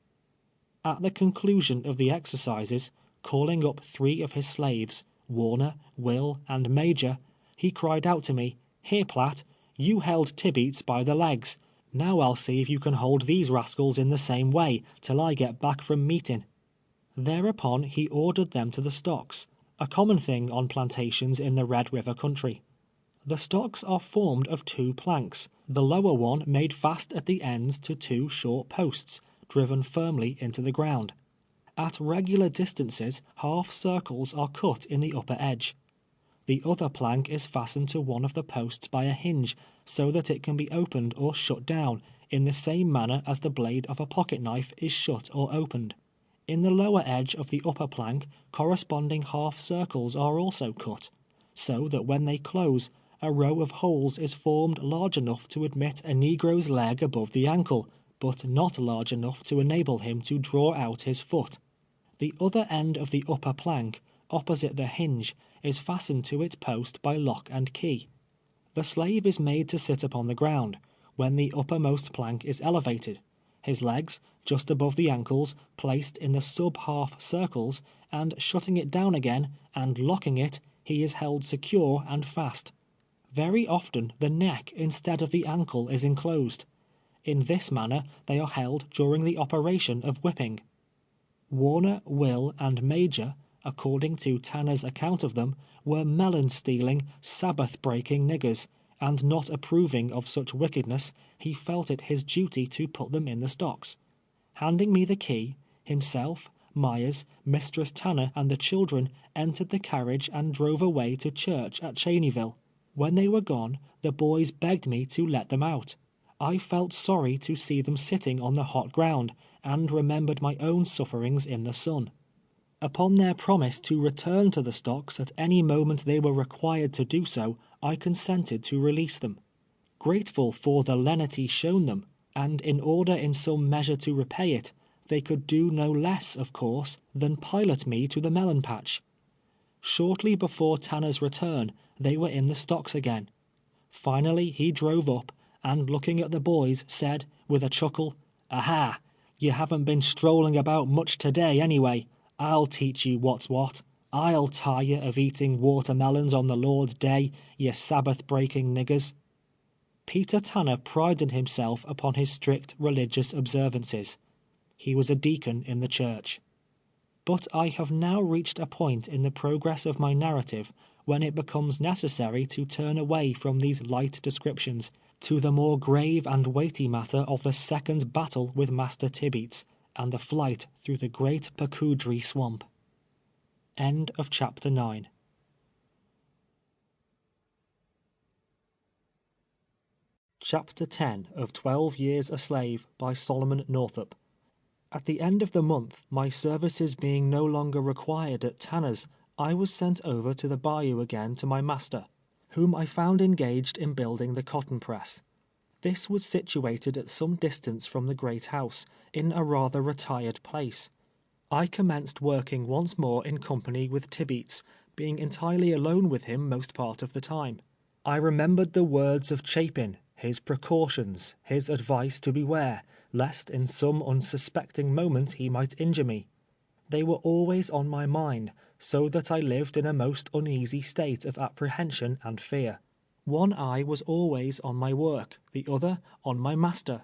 At the conclusion of the exercises, calling up 3 of his slaves, Warner, Will, and Major, he cried out to me, "Here, Platt, you held Tibeats by the legs. Now I'll see if you can hold these rascals in the same way, till I get back from meeting." Thereupon he ordered them to the stocks, a common thing on plantations in the Red River country. The stocks are formed of 2 planks, the lower one made fast at the ends to 2 short posts, driven firmly into the ground. At regular distances, half circles are cut in the upper edge. The other plank is fastened to one of the posts by a hinge, so that it can be opened or shut down, in the same manner as the blade of a pocket knife is shut or opened. In the lower edge of the upper plank, corresponding half circles are also cut, so that when they close, a row of holes is formed large enough to admit a negro's leg above the ankle, but not large enough to enable him to draw out his foot. The other end of the upper plank, opposite the hinge, is fastened to its post by lock and key. The slave is made to sit upon the ground, when the uppermost plank is elevated, his legs, just above the ankles, placed in the sub-half circles, and shutting it down again, and locking it, he is held secure and fast. Very often the neck instead of the ankle is enclosed. In this manner they are held during the operation of whipping. Warner, Will, and Major, according to Tanner's account of them, were melon-stealing, Sabbath-breaking niggers, and not approving of such wickedness, he felt it his duty to put them in the stocks. Handing me the key, himself, Myers, Mistress Tanner, and the children entered the carriage and drove away to church at Cheneyville. When they were gone, the boys begged me to let them out. I felt sorry to see them sitting on the hot ground, and remembered my own sufferings in the sun. Upon their promise to return to the stocks at any moment they were required to do so, I consented to release them. Grateful for the lenity shown them, and in order in some measure to repay it, they could do no less, of course, than pilot me to the melon patch. Shortly before Tanner's return, they were in the stocks again. Finally he drove up, and looking at the boys, said, with a chuckle, "Aha! You haven't been strolling about much today, anyway. I'll teach you what's what. I'll tire you of eating watermelons on the Lord's day, ye Sabbath-breaking niggers." Peter Tanner prided himself upon his strict religious observances. He was a deacon in the church. But I have now reached a point in the progress of my narrative when it becomes necessary to turn away from these light descriptions to the more grave and weighty matter of the second battle with Master Tibeats, and the flight through the great Pacudry swamp. End of chapter 9. Chapter 10 of 12 Years a Slave by Solomon Northup. At the end of the month, my services being no longer required at Tanner's, I was sent over to the bayou again to my master, whom I found engaged in building the cotton press. This was situated at some distance from the great house, in a rather retired place. I commenced working once more in company with Tibeats, being entirely alone with him most part of the time. I remembered the words of Chapin, his precautions, his advice to beware, lest in some unsuspecting moment he might injure me. They were always on my mind, so that I lived in a most uneasy state of apprehension and fear. One eye was always on my work, the other on my master.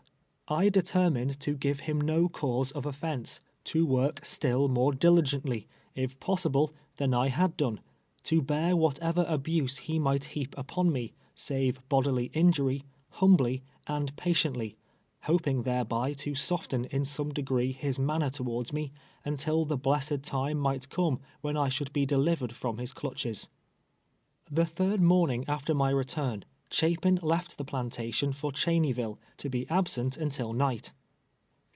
I determined to give him no cause of offence, to work still more diligently, if possible, than I had done, to bear whatever abuse he might heap upon me, save bodily injury, humbly and patiently, hoping thereby to soften in some degree his manner towards me, until the blessed time might come when I should be delivered from his clutches. The third morning after my return, Chapin left the plantation for Cheneyville to be absent until night.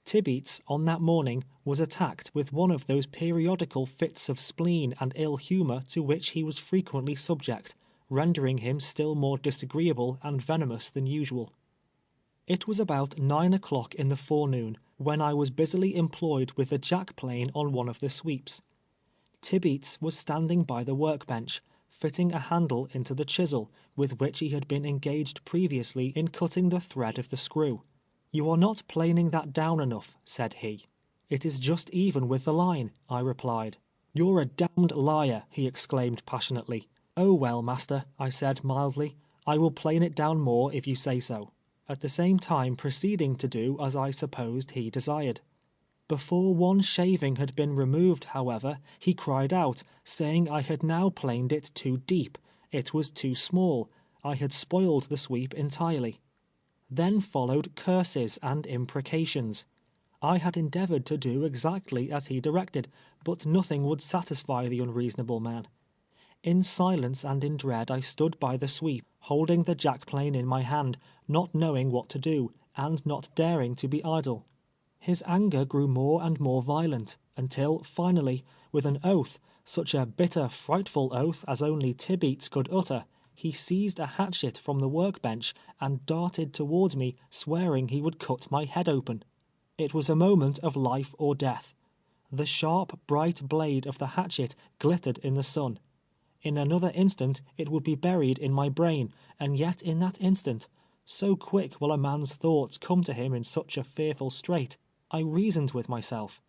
Tibeats, on that morning, was attacked with one of those periodical fits of spleen and ill humor to which he was frequently subject, rendering him still more disagreeable and venomous than usual. It was about 9 o'clock in the forenoon, when I was busily employed with the jack-plane on one of the sweeps. Tibeats was standing by the workbench, fitting a handle into the chisel, with which he had been engaged previously in cutting the thread of the screw. "You are not planing that down enough," said he. "It is just even with the line," I replied. "You're a damned liar," he exclaimed passionately. "Oh well, master," I said mildly, "I will plane it down more if you say so," at the same time proceeding to do as I supposed he desired. Before one shaving had been removed, however, he cried out, saying I had now planed it too deep, it was too small, I had spoiled the sweep entirely. Then followed curses and imprecations. I had endeavored to do exactly as he directed, but nothing would satisfy the unreasonable man. In silence and in dread I stood by the sweep, holding the jack-plane in my hand, not knowing what to do, and not daring to be idle. His anger grew more and more violent, until finally, with an oath, such a bitter, frightful oath as only Tibeats could utter, he seized a hatchet from the workbench and darted towards me, swearing he would cut my head open. It was a moment of life or death. The sharp, bright blade of the hatchet glittered in the sun. In another instant it would be buried in my brain, and yet in that instant, so quick will a man's thoughts come to him in such a fearful strait, I reasoned with myself.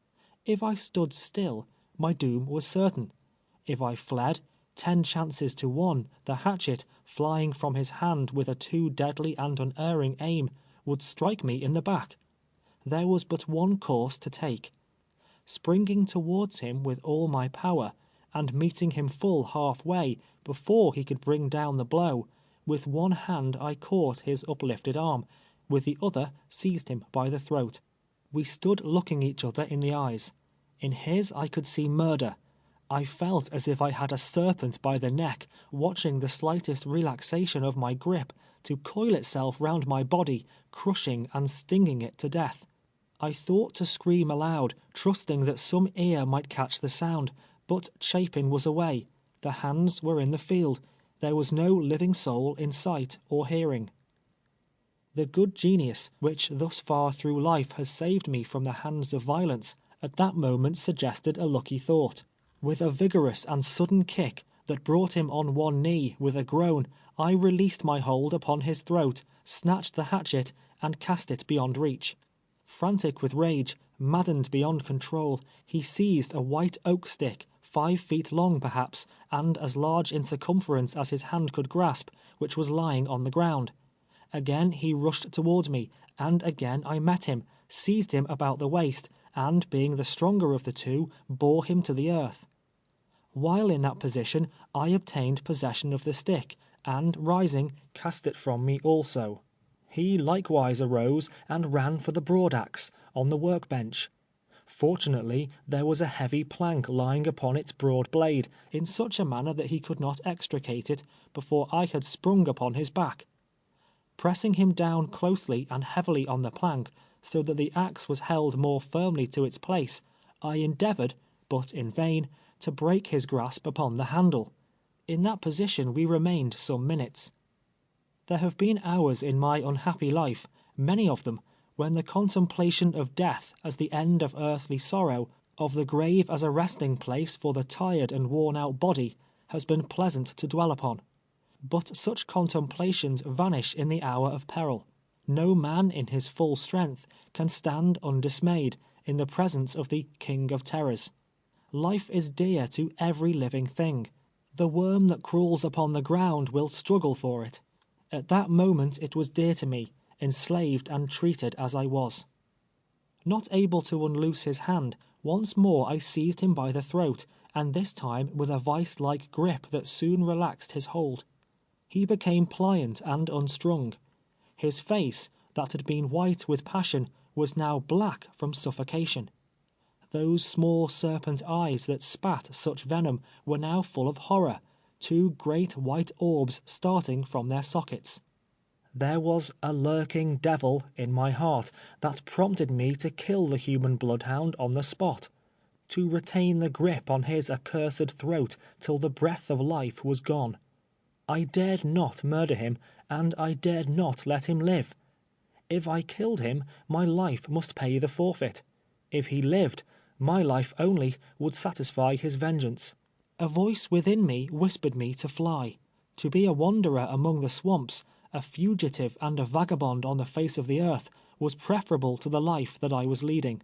If I stood still, my doom was certain. If I fled, 10 chances to 1, the hatchet, flying from his hand with a too deadly and unerring aim, would strike me in the back. There was but one course to take. Springing towards him with all my power, and meeting him full half-way, before he could bring down the blow, with one hand I caught his uplifted arm, with the other seized him by the throat. We stood looking each other in the eyes. In his I could see murder. I felt as if I had a serpent by the neck, watching the slightest relaxation of my grip, to coil itself round my body, crushing and stinging it to death. I thought to scream aloud, trusting that some ear might catch the sound, but Chapin was away. The hands were in the field. There was no living soul in sight or hearing. The good genius, which thus far through life has saved me from the hands of violence, at that moment suggested a lucky thought. With a vigorous and sudden kick, that brought him on one knee with a groan, I released my hold upon his throat, snatched the hatchet, and cast it beyond reach. Frantic with rage, maddened beyond control, he seized a white oak stick, 5 feet long perhaps, and as large in circumference as his hand could grasp, which was lying on the ground. Again he rushed towards me, and again I met him, seized him about the waist, and being the stronger of the two, bore him to the earth. While in that position, I obtained possession of the stick, and rising, cast it from me also. He likewise arose and ran for the broadaxe, on the workbench. Fortunately, there was a heavy plank lying upon its broad blade, in such a manner that he could not extricate it, before I had sprung upon his back. Pressing him down closely and heavily on the plank, so that the axe was held more firmly to its place, I endeavored, but in vain, to break his grasp upon the handle. In that position we remained some minutes. There have been hours in my unhappy life, many of them, when the contemplation of death as the end of earthly sorrow, of the grave as a resting place for the tired and worn-out body, has been pleasant to dwell upon. But such contemplations vanish in the hour of peril. No man in his full strength can stand undismayed in the presence of the King of Terrors. Life is dear to every living thing. The worm that crawls upon the ground will struggle for it. At that moment it was dear to me, enslaved and treated as I was. Not able to unloose his hand, once more I seized him by the throat, and this time with a vice-like grip that soon relaxed his hold. He became pliant and unstrung. His face, that had been white with passion, was now black from suffocation. Those small serpent eyes that spat such venom were now full of horror, two great white orbs starting from their sockets. There was a lurking devil in my heart that prompted me to kill the human bloodhound on the spot, to retain the grip on his accursed throat till the breath of life was gone. I dared not murder him, and I dared not let him live. If I killed him, my life must pay the forfeit. If he lived, my life only would satisfy his vengeance. A voice within me whispered me to fly. To be a wanderer among the swamps, a fugitive and a vagabond on the face of the earth, was preferable to the life that I was leading.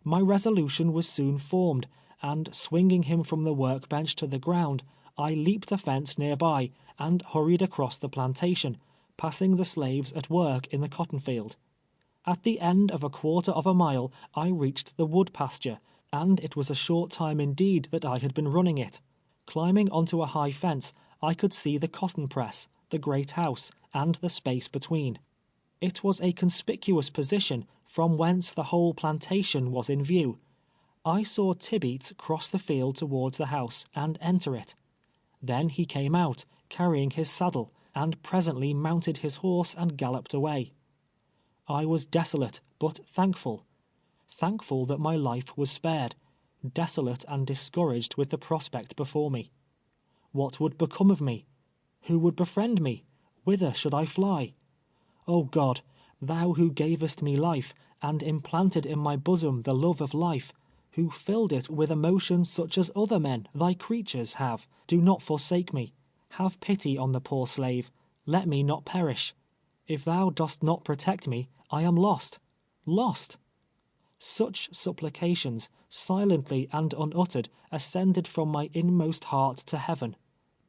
My resolution was soon formed, and swinging him from the workbench to the ground, I leaped a fence near by, and hurried across the plantation, passing the slaves at work in the cotton field. At the end of a quarter of a mile I reached the wood pasture, and it was a short time indeed that I had been running it. Climbing onto a high fence, I could see the cotton press, the great house, and the space between. It was a conspicuous position, from whence the whole plantation was in view. I saw Tibeats cross the field towards the house and enter it. Then he came out, carrying his saddle, and presently mounted his horse and galloped away. I was desolate, but thankful. Thankful that my life was spared, desolate and discouraged with the prospect before me. What would become of me? Who would befriend me? Whither should I fly? O God, Thou who gavest me life, and implanted in my bosom the love of life, who filled it with emotions such as other men, Thy creatures, have, do not forsake me. Have pity on the poor slave. Let me not perish. If Thou dost not protect me, I am lost. Lost! Such supplications, silently and unuttered, ascended from my inmost heart to heaven.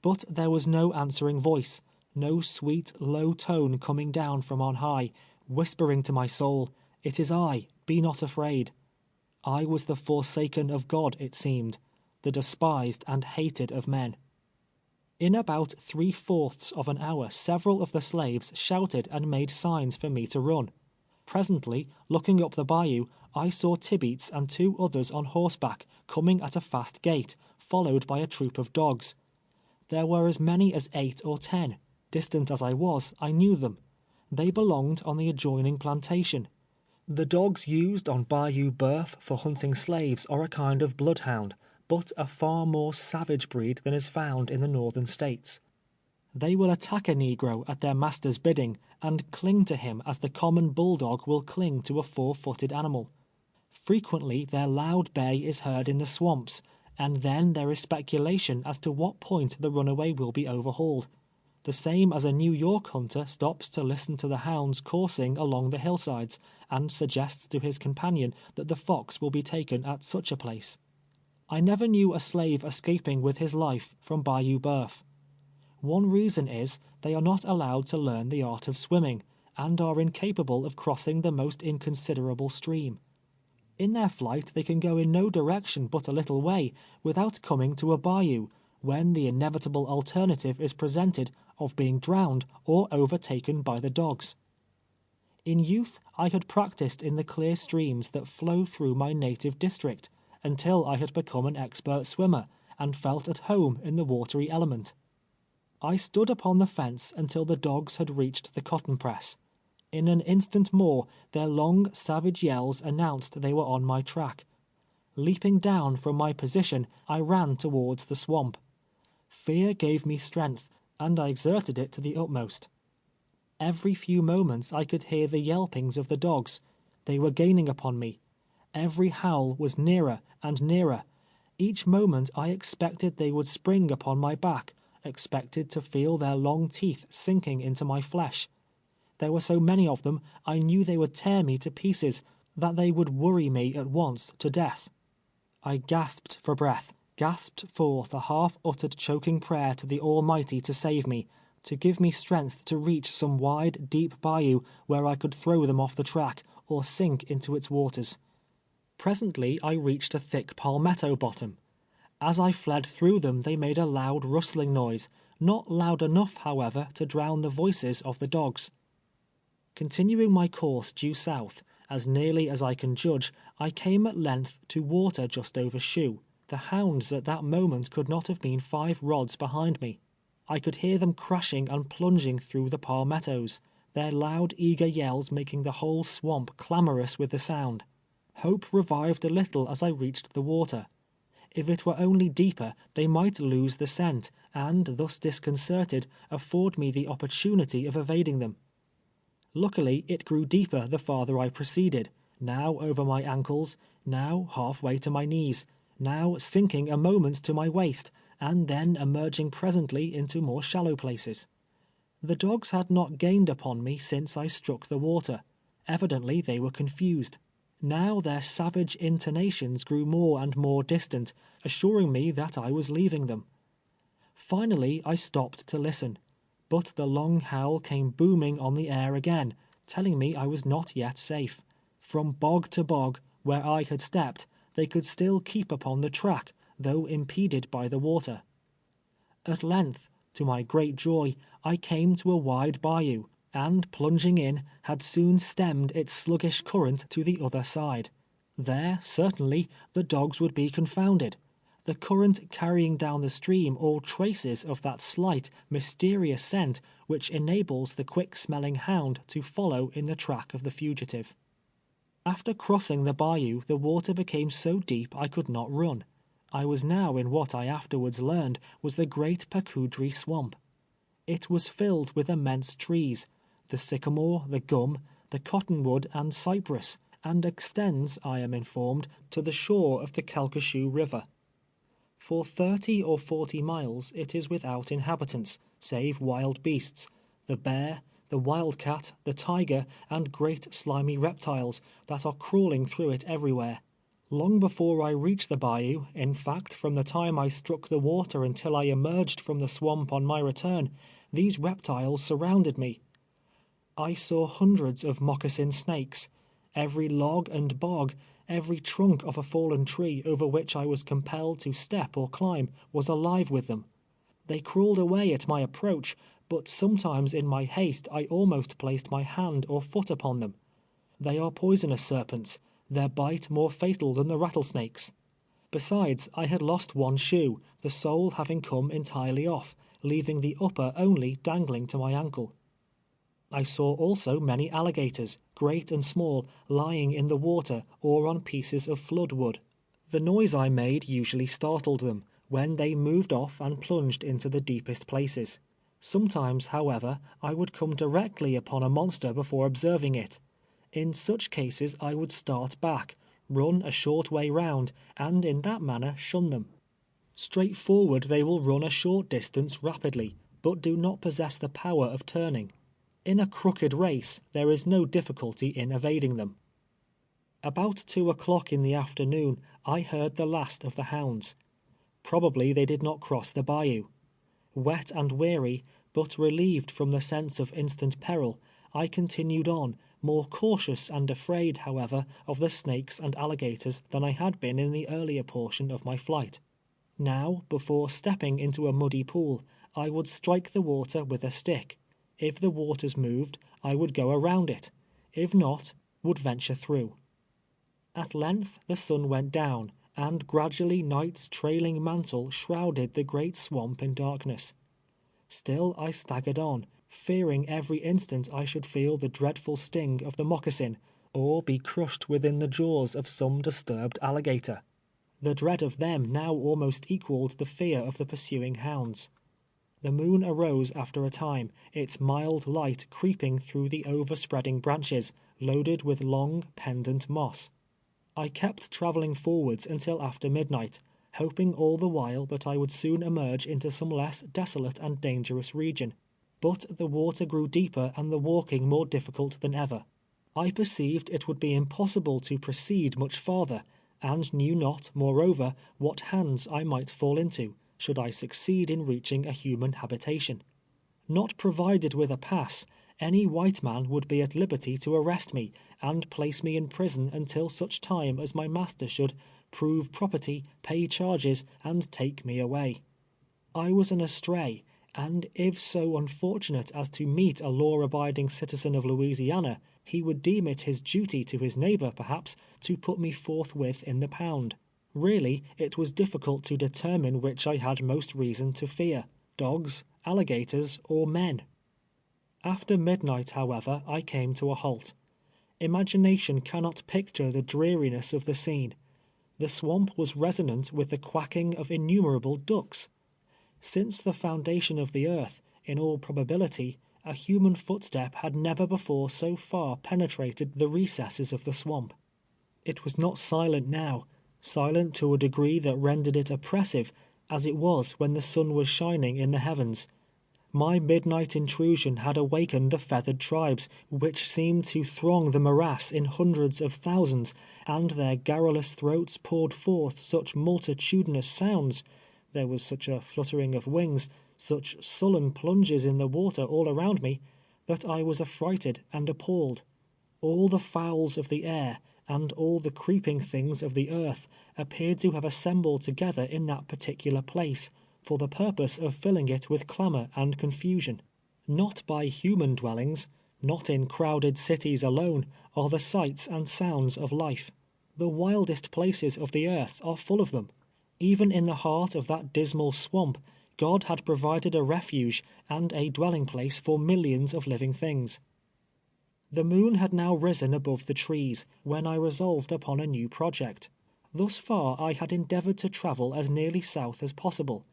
But there was no answering voice, no sweet, low tone coming down from on high, whispering to my soul, "It is I, be not afraid." I was the forsaken of God, it seemed, the despised and hated of men. In about 3/4 of an hour several of the slaves shouted and made signs for me to run. Presently, looking up the bayou, I saw Tibeats and 2 others on horseback coming at a fast gait, followed by a troop of dogs. There were as many as 8 or 10. Distant as I was, I knew them. They belonged on the adjoining plantation. The dogs used on Bayou Boeuf for hunting slaves are a kind of bloodhound, but a far more savage breed than is found in the northern states. They will attack a negro at their master's bidding, and cling to him as the common bulldog will cling to a 4-footed animal. Frequently their loud bay is heard in the swamps, and then there is speculation as to what point the runaway will be overhauled. The same as a New York hunter stops to listen to the hounds coursing along the hillsides, and suggests to his companion that the fox will be taken at such a place. I never knew a slave escaping with his life from Bayou Boeuf. One reason is, they are not allowed to learn the art of swimming, and are incapable of crossing the most inconsiderable stream. In their flight they can go in no direction but a little way, without coming to a bayou, when the inevitable alternative is presented of being drowned or overtaken by the dogs. In youth I had practiced in the clear streams that flow through my native district, until I had become an expert swimmer, and felt at home in the watery element. I stood upon the fence until the dogs had reached the cotton press. In an instant more, their long, savage yells announced they were on my track. Leaping down from my position, I ran towards the swamp. Fear gave me strength, and I exerted it to the utmost. Every few moments I could hear the yelpings of the dogs. They were gaining upon me. Every howl was nearer and nearer. Each moment I expected they would spring upon my back, expected to feel their long teeth sinking into my flesh. There were so many of them, I knew they would tear me to pieces, that they would worry me at once to death. I gasped for breath, gasped forth a half-uttered choking prayer to the Almighty to save me, to give me strength to reach some wide, deep bayou where I could throw them off the track, or sink into its waters. Presently I reached a thick palmetto bottom. As I fled through them they made a loud rustling noise, not loud enough, however, to drown the voices of the dogs. Continuing my course due south, as nearly as I can judge, I came at length to water just over Shoe. The hounds at that moment could not have been 5 rods behind me. I could hear them crashing and plunging through the palmettos, their loud, eager yells making the whole swamp clamorous with the sound. Hope revived a little as I reached the water. If it were only deeper, they might lose the scent, and, thus disconcerted, afford me the opportunity of evading them. Luckily, it grew deeper the farther I proceeded, now over my ankles, now halfway to my knees, now sinking a moment to my waist, and then emerging presently into more shallow places. The dogs had not gained upon me since I struck the water. Evidently they were confused. Now their savage intonations grew more and more distant, assuring me that I was leaving them. Finally I stopped to listen, but the long howl came booming on the air again, telling me I was not yet safe. From bog to bog, where I had stepped, they could still keep upon the track, though impeded by the water. At length, to my great joy, I came to a wide bayou, and plunging in, had soon stemmed its sluggish current to the other side. There, certainly, the dogs would be confounded, the current carrying down the stream all traces of that slight, mysterious scent which enables the quick-smelling hound to follow in the track of the fugitive. After crossing the bayou, the water became so deep I could not run. I was now in what I afterwards learned was the great Pacudry Swamp. It was filled with immense trees, the sycamore, the gum, the cottonwood and cypress, and extends, I am informed, to the shore of the Calcasieu River. For 30 or 40 miles it is without inhabitants, save wild beasts, the bear, the wildcat, the tiger, and great slimy reptiles that are crawling through it everywhere. Long before I reached the bayou, in fact, from the time I struck the water until I emerged from the swamp on my return, these reptiles surrounded me. I saw hundreds of moccasin snakes. Every log and bog, every trunk of a fallen tree over which I was compelled to step or climb, was alive with them. They crawled away at my approach, but sometimes in my haste I almost placed my hand or foot upon them. They are poisonous serpents, their bite more fatal than the rattlesnakes. Besides, I had lost one shoe, the sole having come entirely off, leaving the upper only dangling to my ankle. I saw also many alligators, great and small, lying in the water or on pieces of flood wood. The noise I made usually startled them, when they moved off and plunged into the deepest places. Sometimes, however, I would come directly upon a monster before observing it. In such cases I would start back, run a short way round, and in that manner shun them. Straight forward they will run a short distance rapidly, but do not possess the power of turning. In a crooked race, there is no difficulty in evading them. About 2 o'clock in the afternoon, I heard the last of the hounds. Probably they did not cross the bayou. Wet and weary, but relieved from the sense of instant peril, I continued on, more cautious and afraid, however, of the snakes and alligators than I had been in the earlier portion of my flight. Now, before stepping into a muddy pool, I would strike the water with a stick. If the waters moved, I would go around it. If not, would venture through. At length the sun went down, and gradually night's trailing mantle shrouded the great swamp in darkness. Still I staggered on, fearing every instant I should feel the dreadful sting of the moccasin, or be crushed within the jaws of some disturbed alligator. The dread of them now almost equaled the fear of the pursuing hounds. The moon arose after a time, its mild light creeping through the overspreading branches, loaded with long, pendant moss. I kept traveling forwards until after midnight, hoping all the while that I would soon emerge into some less desolate and dangerous region. But the water grew deeper and the walking more difficult than ever. I perceived it would be impossible to proceed much farther, and knew not, moreover, what hands I might fall into, should I succeed in reaching a human habitation. Not provided with a pass, any white man would be at liberty to arrest me, and place me in prison until such time as my master should prove property, pay charges, and take me away. I was an estray, and if so unfortunate as to meet a law-abiding citizen of Louisiana, he would deem it his duty to his neighbor, perhaps, to put me forthwith in the pound. Really, it was difficult to determine which I had most reason to fear, dogs, alligators, or men. After midnight, however, I came to a halt. Imagination cannot picture the dreariness of the scene. The swamp was resonant with the quacking of innumerable ducks. Since the foundation of the earth, in all probability, a human footstep had never before so far penetrated the recesses of the swamp. It was not silent now, silent to a degree that rendered it oppressive, as it was when the sun was shining in the heavens. My midnight intrusion had awakened the feathered tribes, which seemed to throng the morass in hundreds of thousands, and their garrulous throats poured forth such multitudinous sounds. There was such a fluttering of wings, such sullen plunges in the water all around me, that I was affrighted and appalled. All the fowls of the air, and all the creeping things of the earth, appeared to have assembled together in that particular place, for the purpose of filling it with clamor and confusion. Not by human dwellings, not in crowded cities alone, are the sights and sounds of life. The wildest places of the earth are full of them. Even in the heart of that dismal swamp, God had provided a refuge and a dwelling place for millions of living things. The moon had now risen above the trees, when I resolved upon a new project. Thus far I had endeavored to travel as nearly south as possible.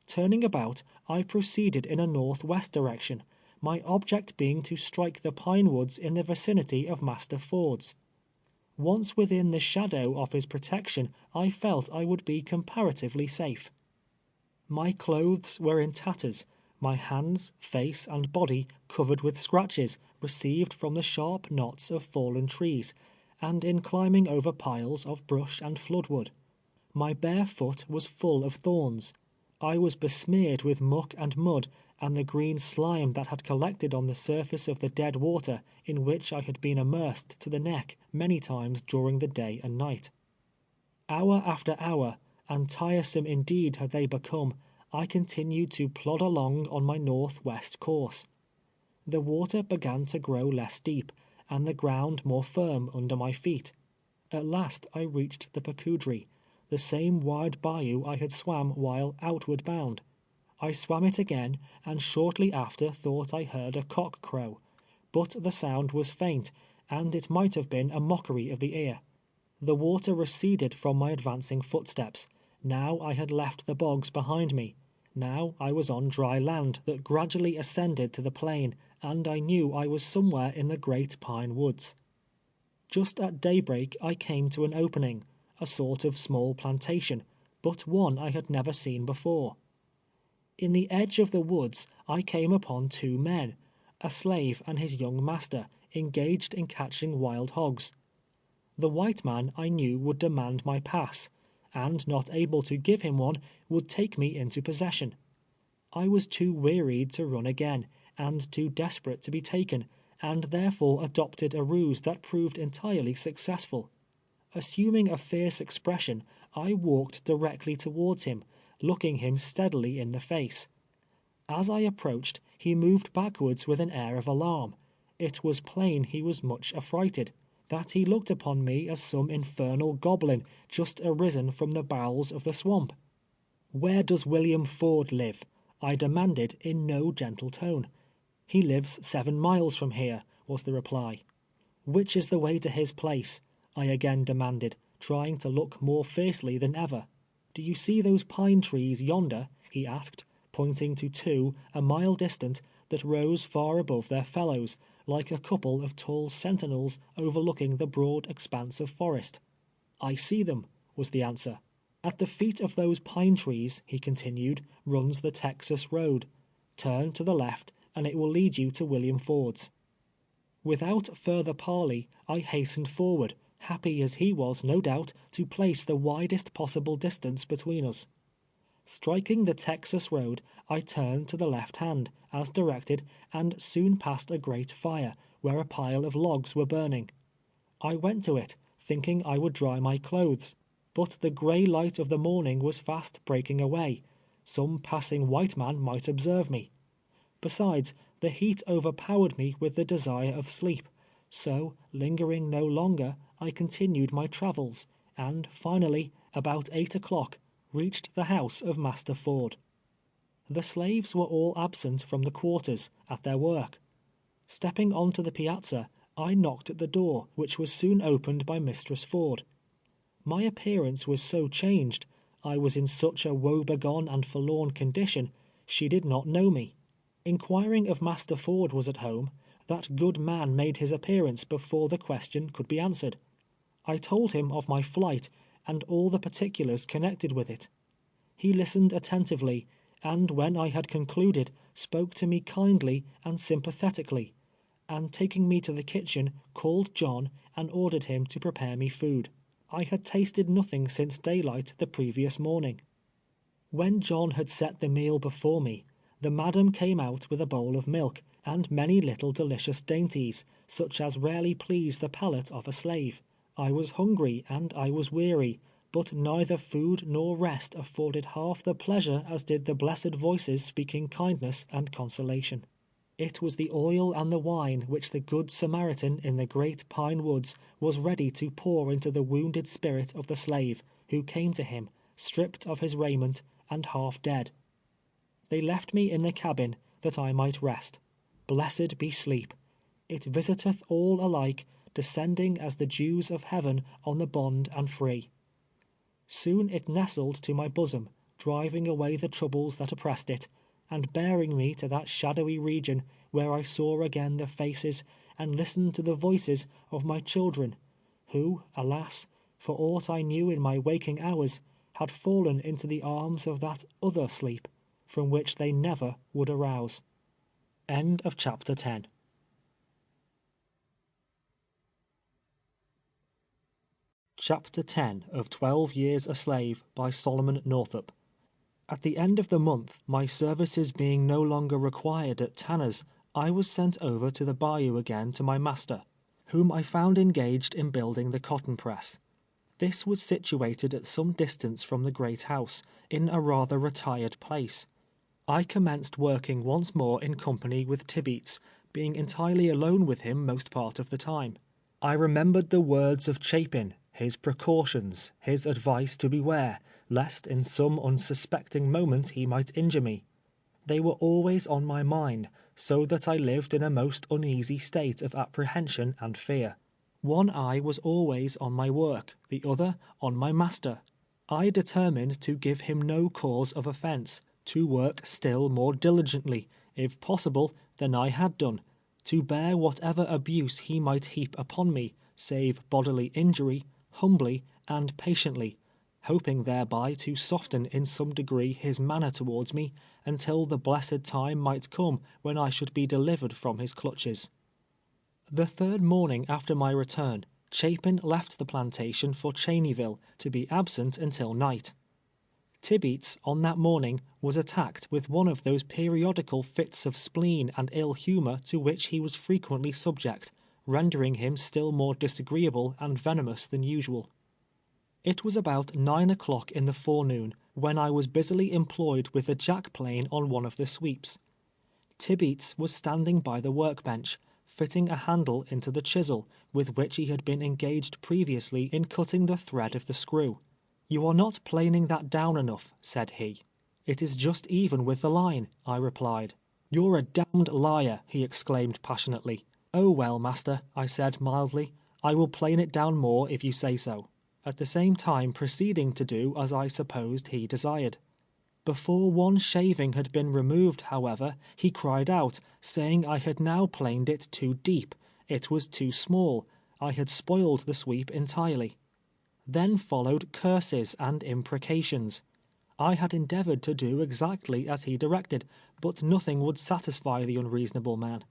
Turning about, I proceeded in a northwest direction, my object being to strike the pine woods in the vicinity of Master Ford's. Once within the shadow of his protection, I felt I would be comparatively safe. My clothes were in tatters, my hands, face, and body covered with scratches received from the sharp knots of fallen trees, and in climbing over piles of brush and floodwood. My bare foot was full of thorns. I was besmeared with muck and mud, and the green slime that had collected on the surface of the dead water in which I had been immersed to the neck many times during the day and night. Hour after hour, and tiresome indeed had they become, I continued to plod along on my northwest course. The water began to grow less deep, and the ground more firm under my feet. At last I reached the Pacudry, the same wide bayou I had swam while outward bound. I swam it again, and shortly after thought I heard a cock crow, but the sound was faint, and it might have been a mockery of the ear. The water receded from my advancing footsteps. Now I had left the bogs behind me. Now I was on dry land that gradually ascended to the plain, and I knew I was somewhere in the great pine woods. Just at daybreak I came to an opening, a sort of small plantation, but one I had never seen before. In the edge of the woods I came upon two men, a slave and his young master, engaged in catching wild hogs. The white man I knew would demand my pass, and not able to give him one, would take me into possession. I was too wearied to run again, and too desperate to be taken, and therefore adopted a ruse that proved entirely successful. Assuming a fierce expression, I walked directly towards him, looking him steadily in the face. As I approached, he moved backwards with an air of alarm. It was plain he was much affrighted, that he looked upon me as some infernal goblin just arisen from the bowels of the swamp. "Where does William Ford live?" I demanded in no gentle tone. "He lives 7 miles from here," was the reply. "Which is the way to his place?" I again demanded, trying to look more fiercely than ever. "Do you see those pine trees yonder?" he asked, pointing to 2, a mile distant, that rose far above their fellows, like a couple of tall sentinels overlooking the broad expanse of forest. "I see them," was the answer. "At the feet of those pine trees," he continued, "runs the Texas road. Turn to the left, and it will lead you to William Ford's." Without further parley, I hastened forward, happy as he was, no doubt, to place the widest possible distance between us. Striking the Texas road, I turned to the left hand, as directed, and soon passed a great fire, where a pile of logs were burning. I went to it, thinking I would dry my clothes, but the gray light of the morning was fast breaking away. Some passing white man might observe me. Besides, the heat overpowered me with the desire of sleep, so, lingering no longer, I continued my travels, and finally, about 8 o'clock, reached the house of Master Ford. The slaves were all absent from the quarters, at their work. Stepping on to the piazza, I knocked at the door, which was soon opened by Mistress Ford. My appearance was so changed, I was in such a woe-begone and forlorn condition, she did not know me. Inquiring if Master Ford was at home, that good man made his appearance before the question could be answered. I told him of my flight, and all the particulars connected with it. He listened attentively, and when I had concluded, spoke to me kindly and sympathetically, and taking me to the kitchen, called John and ordered him to prepare me food. I had tasted nothing since daylight the previous morning. When John had set the meal before me, the madam came out with a bowl of milk, and many little delicious dainties, such as rarely please the palate of a slave. I was hungry and I was weary, but neither food nor rest afforded half the pleasure as did the blessed voices speaking kindness and consolation. It was the oil and the wine which the good Samaritan in the great pine woods was ready to pour into the wounded spirit of the slave, who came to him, stripped of his raiment and half dead. They left me in the cabin, that I might rest. Blessed be sleep. It visiteth all alike, descending as the dews of heaven on the bond and free. Soon it nestled to my bosom, driving away the troubles that oppressed it, and bearing me to that shadowy region where I saw again the faces and listened to the voices of my children, who, alas, for aught I knew in my waking hours, had fallen into the arms of that other sleep, from which they never would arouse. End of chapter 10. Chapter 10 of 12 Years a Slave by Solomon Northup. At the end of the month, my services being no longer required at Tanner's, I was sent over to the bayou again to my master, whom I found engaged in building the cotton press. This was situated at some distance from the great house, in a rather retired place. I commenced working once more in company with Tibeats, being entirely alone with him most part of the time. I remembered the words of Chapin, his precautions, his advice to beware, lest in some unsuspecting moment he might injure me. They were always on my mind, so that I lived in a most uneasy state of apprehension and fear. One eye was always on my work, the other on my master. I determined to give him no cause of offence, to work still more diligently, if possible, than I had done, to bear whatever abuse he might heap upon me, save bodily injury, humbly and patiently, hoping thereby to soften in some degree his manner towards me, until the blessed time might come when I should be delivered from his clutches. The third morning after my return, Chapin left the plantation for Cheneyville, to be absent until night. Tibeats, on that morning, was attacked with one of those periodical fits of spleen and ill humor to which he was frequently subject, rendering him still more disagreeable and venomous than usual. It was about 9 o'clock in the forenoon, when I was busily employed with the jack-plane on one of the sweeps. Tibeats was standing by the workbench, fitting a handle into the chisel, with which he had been engaged previously in cutting the thread of the screw. "You are not planing that down enough," said he. "It is just even with the line," I replied. "You're a damned liar," he exclaimed passionately. "Oh well, master," I said mildly, "I will plane it down more if you say so," at the same time proceeding to do as I supposed he desired. Before one shaving had been removed, however, he cried out, saying I had now planed it too deep, it was too small, I had spoiled the sweep entirely. Then followed curses and imprecations. I had endeavored to do exactly as he directed, but nothing would satisfy the unreasonable man.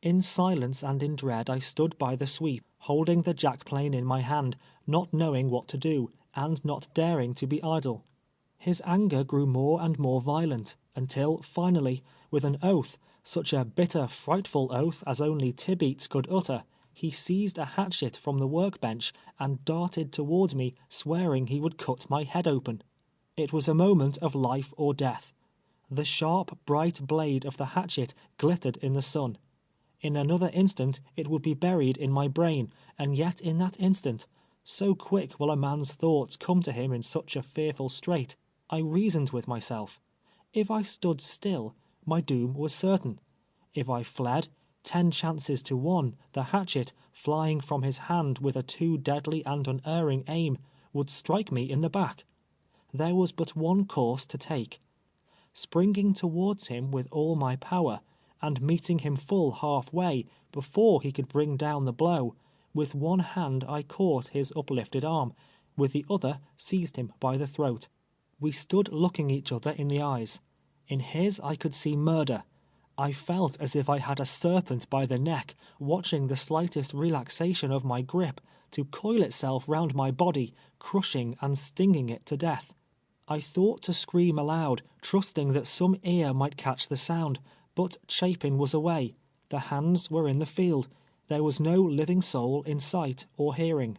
In silence and in dread I stood by the sweep, holding the jack-plane in my hand, not knowing what to do, and not daring to be idle. His anger grew more and more violent, until finally, with an oath, such a bitter, frightful oath as only Tibeats could utter, he seized a hatchet from the workbench and darted towards me, swearing he would cut my head open. It was a moment of life or death. The sharp, bright blade of the hatchet glittered in the sun. In another instant it would be buried in my brain, and yet in that instant, so quick will a man's thoughts come to him in such a fearful strait, I reasoned with myself. If I stood still, my doom was certain. If I fled, 10 chances to 1, the hatchet, flying from his hand with a too deadly and unerring aim, would strike me in the back. There was but one course to take. Springing towards him with all my power, and meeting him full half-way before he could bring down the blow, with one hand I caught his uplifted arm, with the other seized him by the throat. We stood looking each other in the eyes. In his I could see murder. I felt as if I had a serpent by the neck, watching the slightest relaxation of my grip to coil itself round my body, crushing and stinging it to death. I thought to scream aloud, trusting that some ear might catch the sound, but Chapin was away. The hands were in the field. There was no living soul in sight or hearing.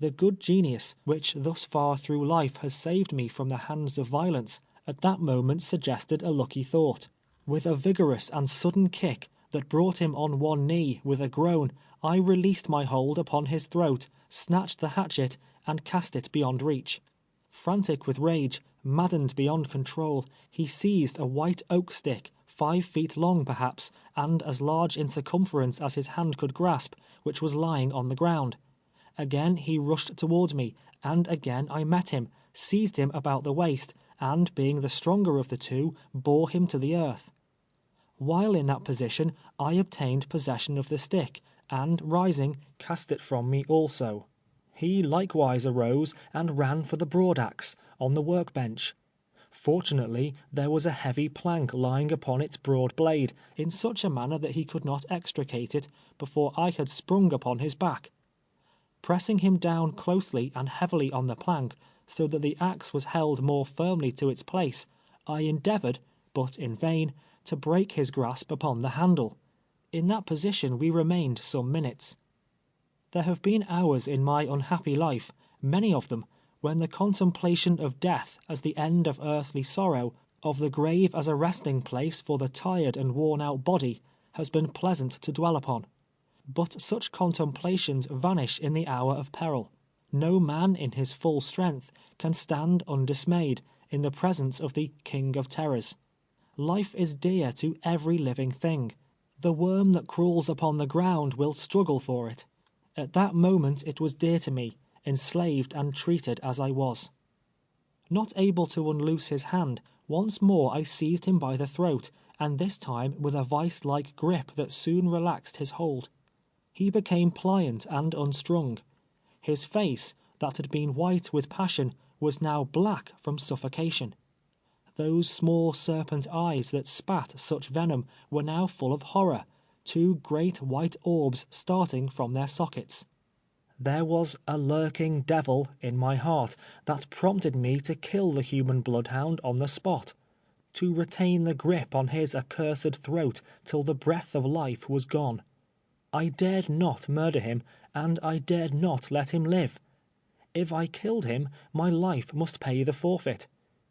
The good genius, which thus far through life has saved me from the hands of violence, at that moment suggested a lucky thought. With a vigorous and sudden kick that brought him on one knee with a groan, I released my hold upon his throat, snatched the hatchet, and cast it beyond reach. Frantic with rage, maddened beyond control, he seized a white oak stick, 5 feet long perhaps, and as large in circumference as his hand could grasp, which was lying on the ground. Again he rushed towards me, and again I met him, seized him about the waist, and being the stronger of the two, bore him to the earth. While in that position, I obtained possession of the stick, and rising, cast it from me also. He likewise arose and ran for the broadaxe, on the workbench. Fortunately, there was a heavy plank lying upon its broad blade, in such a manner that he could not extricate it before I had sprung upon his back. Pressing him down closely and heavily on the plank, so that the axe was held more firmly to its place, I endeavored, but in vain, to break his grasp upon the handle. In that position we remained some minutes. There have been hours in my unhappy life, many of them, when the contemplation of death as the end of earthly sorrow, of the grave as a resting place for the tired and worn-out body, has been pleasant to dwell upon. But such contemplations vanish in the hour of peril. No man in his full strength can stand undismayed in the presence of the King of Terrors. Life is dear to every living thing. The worm that crawls upon the ground will struggle for it. At that moment it was dear to me, enslaved and treated as I was. Not able to unloose his hand, once more I seized him by the throat, and this time with a vice-like grip that soon relaxed his hold. He became pliant and unstrung. His face, that had been white with passion, was now black from suffocation. Those small serpent eyes that spat such venom were now full of horror, 2 great white orbs starting from their sockets. There was a lurking devil in my heart that prompted me to kill the human bloodhound on the spot, to retain the grip on his accursed throat till the breath of life was gone. I dared not murder him, and I dared not let him live. If I killed him, my life must pay the forfeit.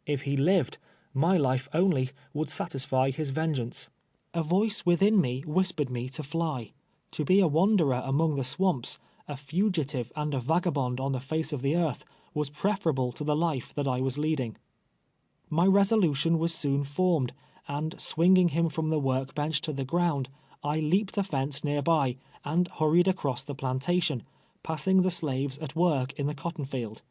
If he lived, my life only would satisfy his vengeance. A voice within me whispered me to fly. To be a wanderer among the swamps, a fugitive and a vagabond on the face of the earth, was preferable to the life that I was leading. My resolution was soon formed, and swinging him from the workbench to the ground, I leaped a fence nearby, and hurried across the plantation, passing the slaves at work in the cotton field.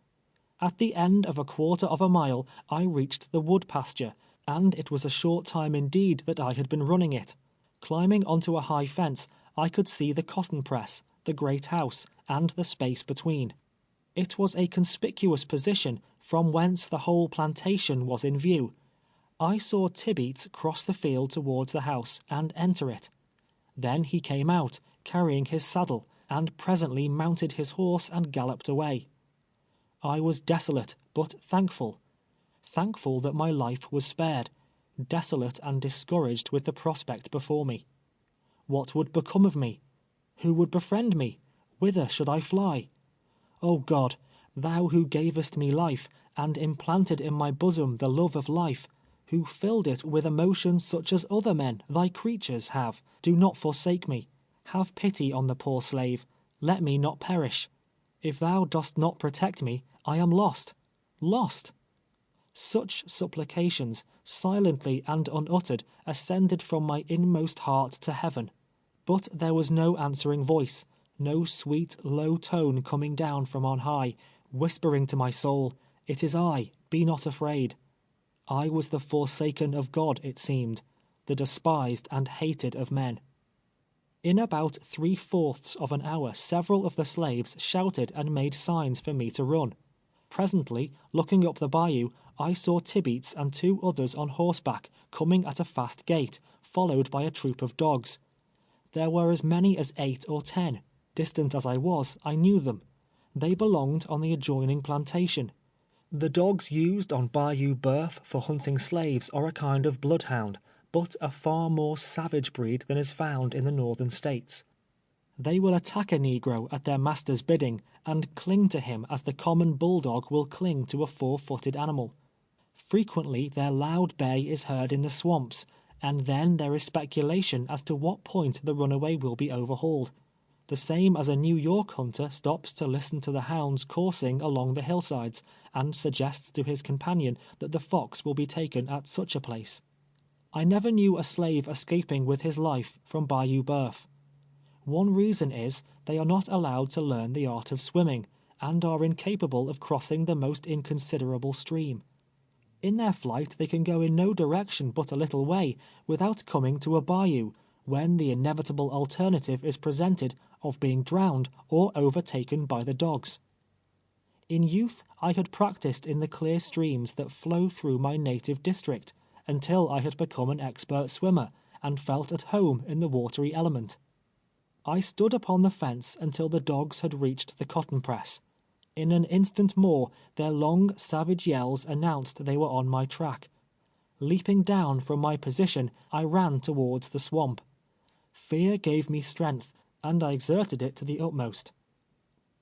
At the end of 1/4 mile, I reached the wood pasture, and it was a short time indeed that I had been running it. Climbing onto a high fence, I could see the cotton press, the great house, and the space between. It was a conspicuous position, from whence the whole plantation was in view. I saw Tibeats cross the field towards the house and enter it. Then he came out, carrying his saddle, and presently mounted his horse and galloped away. I was desolate, but thankful. Thankful that my life was spared, desolate and discouraged with the prospect before me. What would become of me? Who would befriend me? Whither should I fly? O God, Thou who gavest me life, and implanted in my bosom the love of life, who filled it with emotions such as other men, Thy creatures, have, do not forsake me. Have pity on the poor slave. Let me not perish. If Thou dost not protect me, I am lost. Lost! Such supplications, silently and unuttered, ascended from my inmost heart to heaven. But there was no answering voice, no sweet, low tone coming down from on high, whispering to my soul, "It is I, be not afraid." I was the forsaken of God, it seemed, the despised and hated of men. In about 3/4 of an hour several of the slaves shouted and made signs for me to run. Presently, looking up the bayou, I saw Tibeats and 2 others on horseback coming at a fast gait, followed by a troop of dogs. There were as many as 8 or 10. Distant as I was, I knew them. They belonged on the adjoining plantation. The dogs used on Bayou Boeuf for hunting slaves are a kind of bloodhound, but a far more savage breed than is found in the northern states. They will attack a negro at their master's bidding, and cling to him as the common bulldog will cling to a 4-footed animal. Frequently their loud bay is heard in the swamps, and then there is speculation as to what point the runaway will be overhauled. The same as a New York hunter stops to listen to the hounds coursing along the hillsides, and suggests to his companion that the fox will be taken at such a place. I never knew a slave escaping with his life from Bayou Boeuf. One reason is, they are not allowed to learn the art of swimming, and are incapable of crossing the most inconsiderable stream. In their flight they can go in no direction but a little way, without coming to a bayou, when the inevitable alternative is presented of being drowned or overtaken by the dogs. In youth I had practiced in the clear streams that flow through my native district, until I had become an expert swimmer, and felt at home in the watery element. I stood upon the fence until the dogs had reached the cotton press. In an instant more, their long, savage yells announced they were on my track. Leaping down from my position, I ran towards the swamp. Fear gave me strength, and I exerted it to the utmost.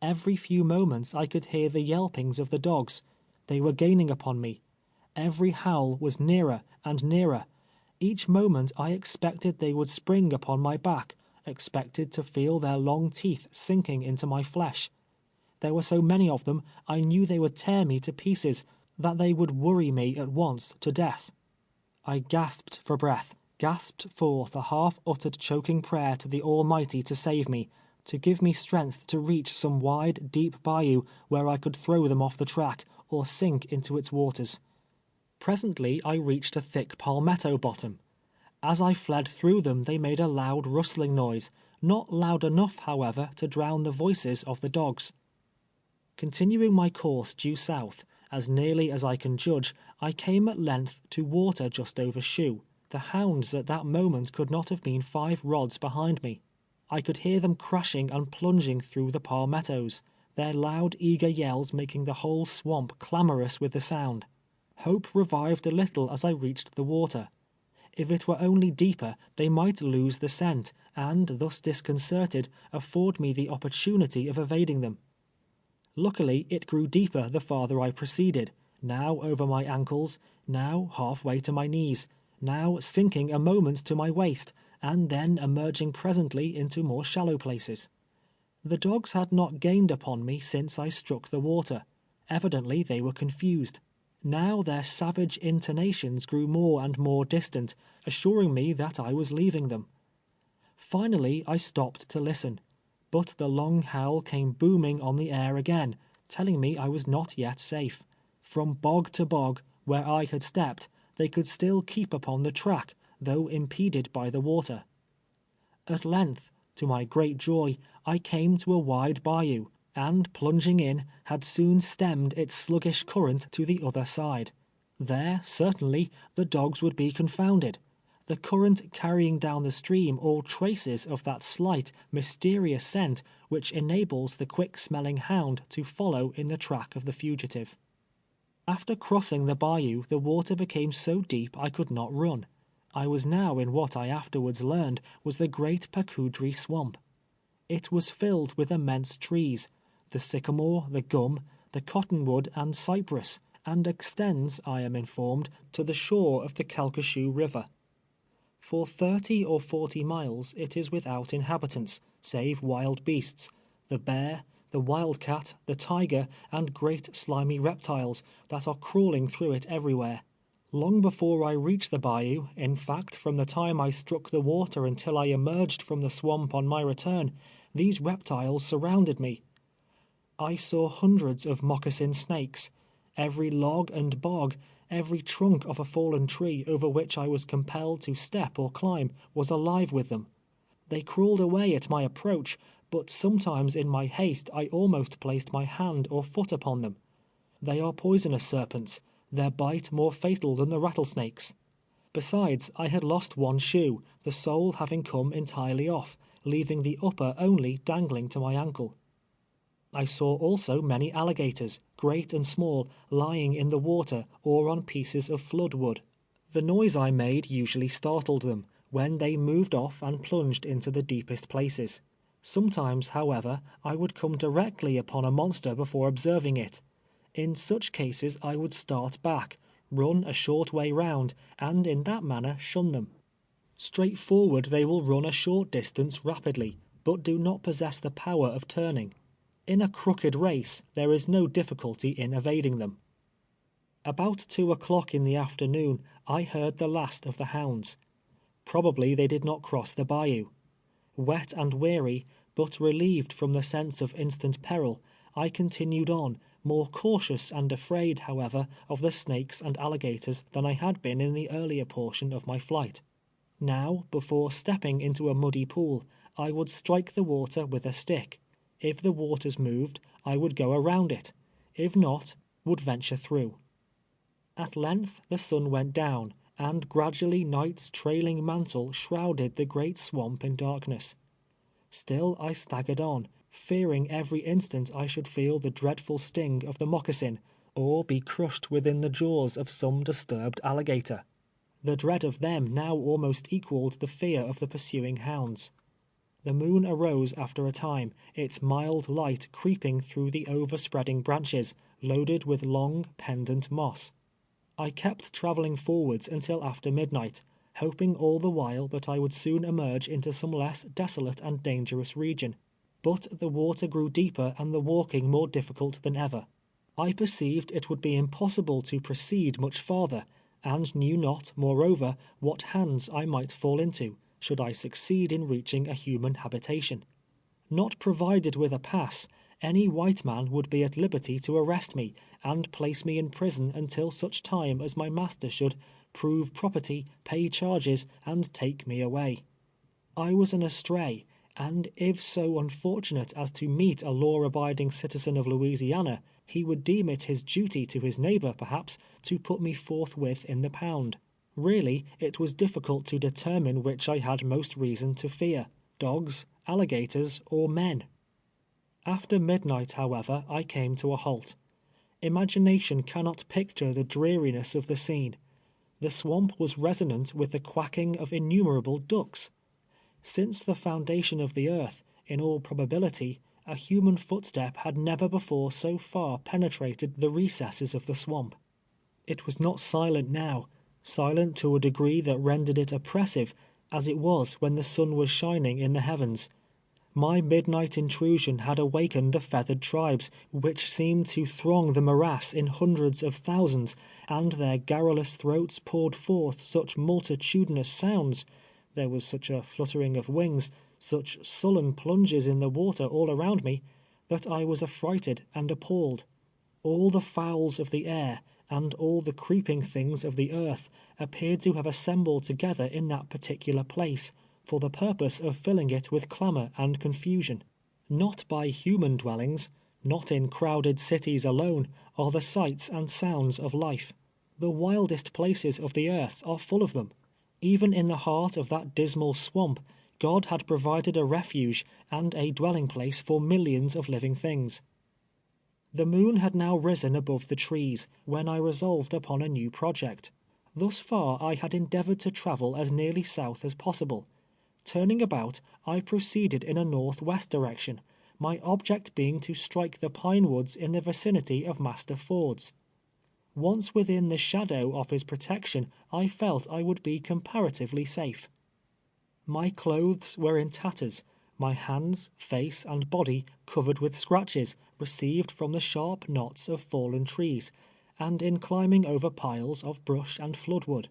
Every few moments I could hear the yelpings of the dogs. They were gaining upon me. Every howl was nearer and nearer. Each moment I expected they would spring upon my back, expected to feel their long teeth sinking into my flesh. There were so many of them, I knew they would tear me to pieces, that they would worry me at once to death. I gasped for breath, gasped forth a half-uttered choking prayer to the Almighty to save me, to give me strength to reach some wide, deep bayou where I could throw them off the track, or sink into its waters. Presently I reached a thick palmetto bottom. As I fled through them they made a loud rustling noise, not loud enough, however, to drown the voices of the dogs. Continuing my course due south, as nearly as I can judge, I came at length to water just over Shoe. The hounds at that moment could not have been 5 rods behind me. I could hear them crashing and plunging through the palmettos, their loud, eager yells making the whole swamp clamorous with the sound. Hope revived a little as I reached the water. If it were only deeper, they might lose the scent, and, thus disconcerted, afford me the opportunity of evading them. Luckily, it grew deeper the farther I proceeded, now over my ankles, now halfway to my knees, now sinking a moment to my waist, and then emerging presently into more shallow places. The dogs had not gained upon me since I struck the water. Evidently they were confused. Now their savage intonations grew more and more distant, assuring me that I was leaving them. Finally I stopped to listen, but the long howl came booming on the air again, telling me I was not yet safe. From bog to bog, where I had stepped, they could still keep upon the track, though impeded by the water. At length, to my great joy, I came to a wide bayou, and plunging in, had soon stemmed its sluggish current to the other side. There, certainly, the dogs would be confounded. the current carrying down the stream all traces of that slight, mysterious scent which enables the quick-smelling hound to follow in the track of the fugitive. After crossing the bayou, the water became so deep I could not run. I was now in what I afterwards learned was the Great Pacudry Swamp. It was filled with immense trees, the sycamore, the gum, the cottonwood and cypress, and extends, I am informed, to the shore of the Calcasieu River. For 30 or 40 miles it is without inhabitants, save wild beasts, the bear, the wildcat, the tiger, and great slimy reptiles that are crawling through it everywhere. Long before I reached the bayou, in fact, from the time I struck the water until I emerged from the swamp on my return, these reptiles surrounded me. I saw hundreds of moccasin snakes. Every log and bog, every trunk of a fallen tree over which I was compelled to step or climb, was alive with them. They crawled away at my approach, but sometimes in my haste I almost placed my hand or foot upon them. They are poisonous serpents, their bite more fatal than the rattlesnakes. Besides, I had lost one shoe, the sole having come entirely off, leaving the upper only dangling to my ankle. I saw also many alligators, great and small, lying in the water or on pieces of flood wood. The noise I made usually startled them, when they moved off and plunged into the deepest places. Sometimes, however, I would come directly upon a monster before observing it. In such cases I would start back, run a short way round, and in that manner shun them. Straight forward they will run a short distance rapidly, but do not possess the power of turning. In a crooked race, there is no difficulty in evading them. About 2 o'clock in the afternoon, I heard the last of the hounds. Probably they did not cross the bayou. Wet and weary, but relieved from the sense of instant peril, I continued on, more cautious and afraid, however, of the snakes and alligators than I had been in the earlier portion of my flight. Now, before stepping into a muddy pool, I would strike the water with a stick. If the waters moved, I would go around it. If not, would venture through. At length the sun went down, and gradually night's trailing mantle shrouded the great swamp in darkness. Still I staggered on, fearing every instant I should feel the dreadful sting of the moccasin, or be crushed within the jaws of some disturbed alligator. The dread of them now almost equaled the fear of the pursuing hounds. The moon arose after a time, its mild light creeping through the overspreading branches, loaded with long, pendant moss. I kept traveling forwards until after midnight, hoping all the while that I would soon emerge into some less desolate and dangerous region. But the water grew deeper and the walking more difficult than ever. I perceived it would be impossible to proceed much farther, and knew not, moreover, what hands I might fall into, should I succeed in reaching a human habitation. Not provided with a pass, any white man would be at liberty to arrest me, and place me in prison until such time as my master should prove property, pay charges, and take me away. I was an estray, and if so unfortunate as to meet a law-abiding citizen of Louisiana, he would deem it his duty to his neighbor, perhaps, to put me forthwith in the pound. Really, it was difficult to determine which I had most reason to fear, dogs, alligators, or men. After midnight, however, I came to a halt. Imagination cannot picture the dreariness of the scene. The swamp was resonant with the quacking of innumerable ducks. Since the foundation of the earth, in all probability, a human footstep had never before so far penetrated the recesses of the swamp. It was not silent now, silent to a degree that rendered it oppressive, as it was when the sun was shining in the heavens. My midnight intrusion had awakened the feathered tribes, which seemed to throng the morass in hundreds of thousands, and their garrulous throats poured forth such multitudinous sounds, there was such a fluttering of wings, such sullen plunges in the water all around me, that I was affrighted and appalled. All the fowls of the air, and all the creeping things of the earth, appeared to have assembled together in that particular place, for the purpose of filling it with clamor and confusion. Not by human dwellings, not in crowded cities alone, are the sights and sounds of life. The wildest places of the earth are full of them. Even in the heart of that dismal swamp, God had provided a refuge and a dwelling place for millions of living things. The moon had now risen above the trees, when I resolved upon a new project. Thus far I had endeavored to travel as nearly south as possible. Turning about, I proceeded in a northwest direction, my object being to strike the pine woods in the vicinity of Master Ford's. Once within the shadow of his protection, I felt I would be comparatively safe. My clothes were in tatters, my hands, face, and body covered with scratches received from the sharp knots of fallen trees, and in climbing over piles of brush and floodwood.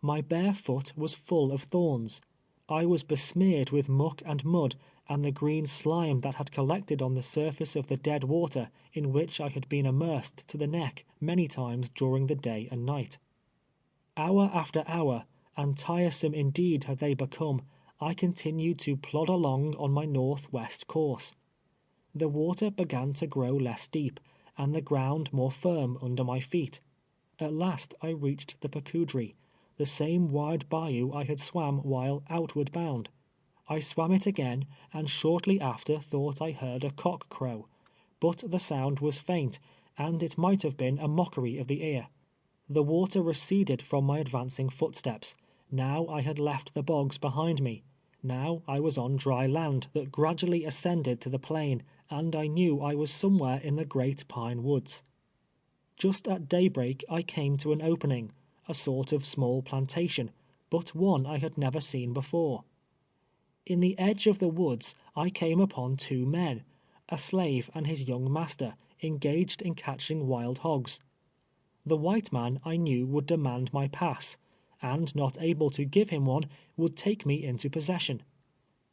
My bare foot was full of thorns. I was besmeared with muck and mud, and the green slime that had collected on the surface of the dead water in which I had been immersed to the neck many times during the day and night. Hour after hour, and tiresome indeed had they become, I continued to plod along on my northwest course. The water began to grow less deep, and the ground more firm under my feet. At last I reached the Pacudry, the same wide bayou I had swam while outward bound. I swam it again, and shortly after thought I heard a cock crow, but the sound was faint, and it might have been a mockery of the ear. The water receded from my advancing footsteps. Now I had left the bogs behind me. Now I was on dry land that gradually ascended to the plain, and I knew I was somewhere in the great pine woods. Just at daybreak I came to an opening, a sort of small plantation, but one I had never seen before. In the edge of the woods I came upon two men, a slave and his young master, engaged in catching wild hogs. The white man I knew would demand my pass, and not able to give him one, would take me into possession.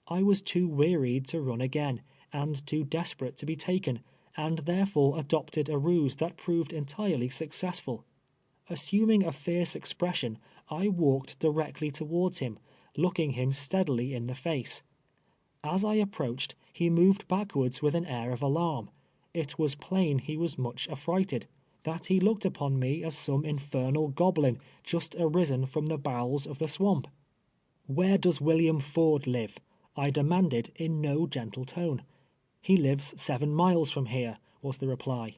I was too wearied to run again, and too desperate to be taken, and therefore adopted a ruse that proved entirely successful. Assuming a fierce expression, I walked directly towards him, looking him steadily in the face. As I approached, he moved backwards with an air of alarm. It was plain he was much affrighted, that he looked upon me as some infernal goblin just arisen from the bowels of the swamp. "Where does William Ford live?" I demanded in no gentle tone. "He lives 7 miles from here," was the reply.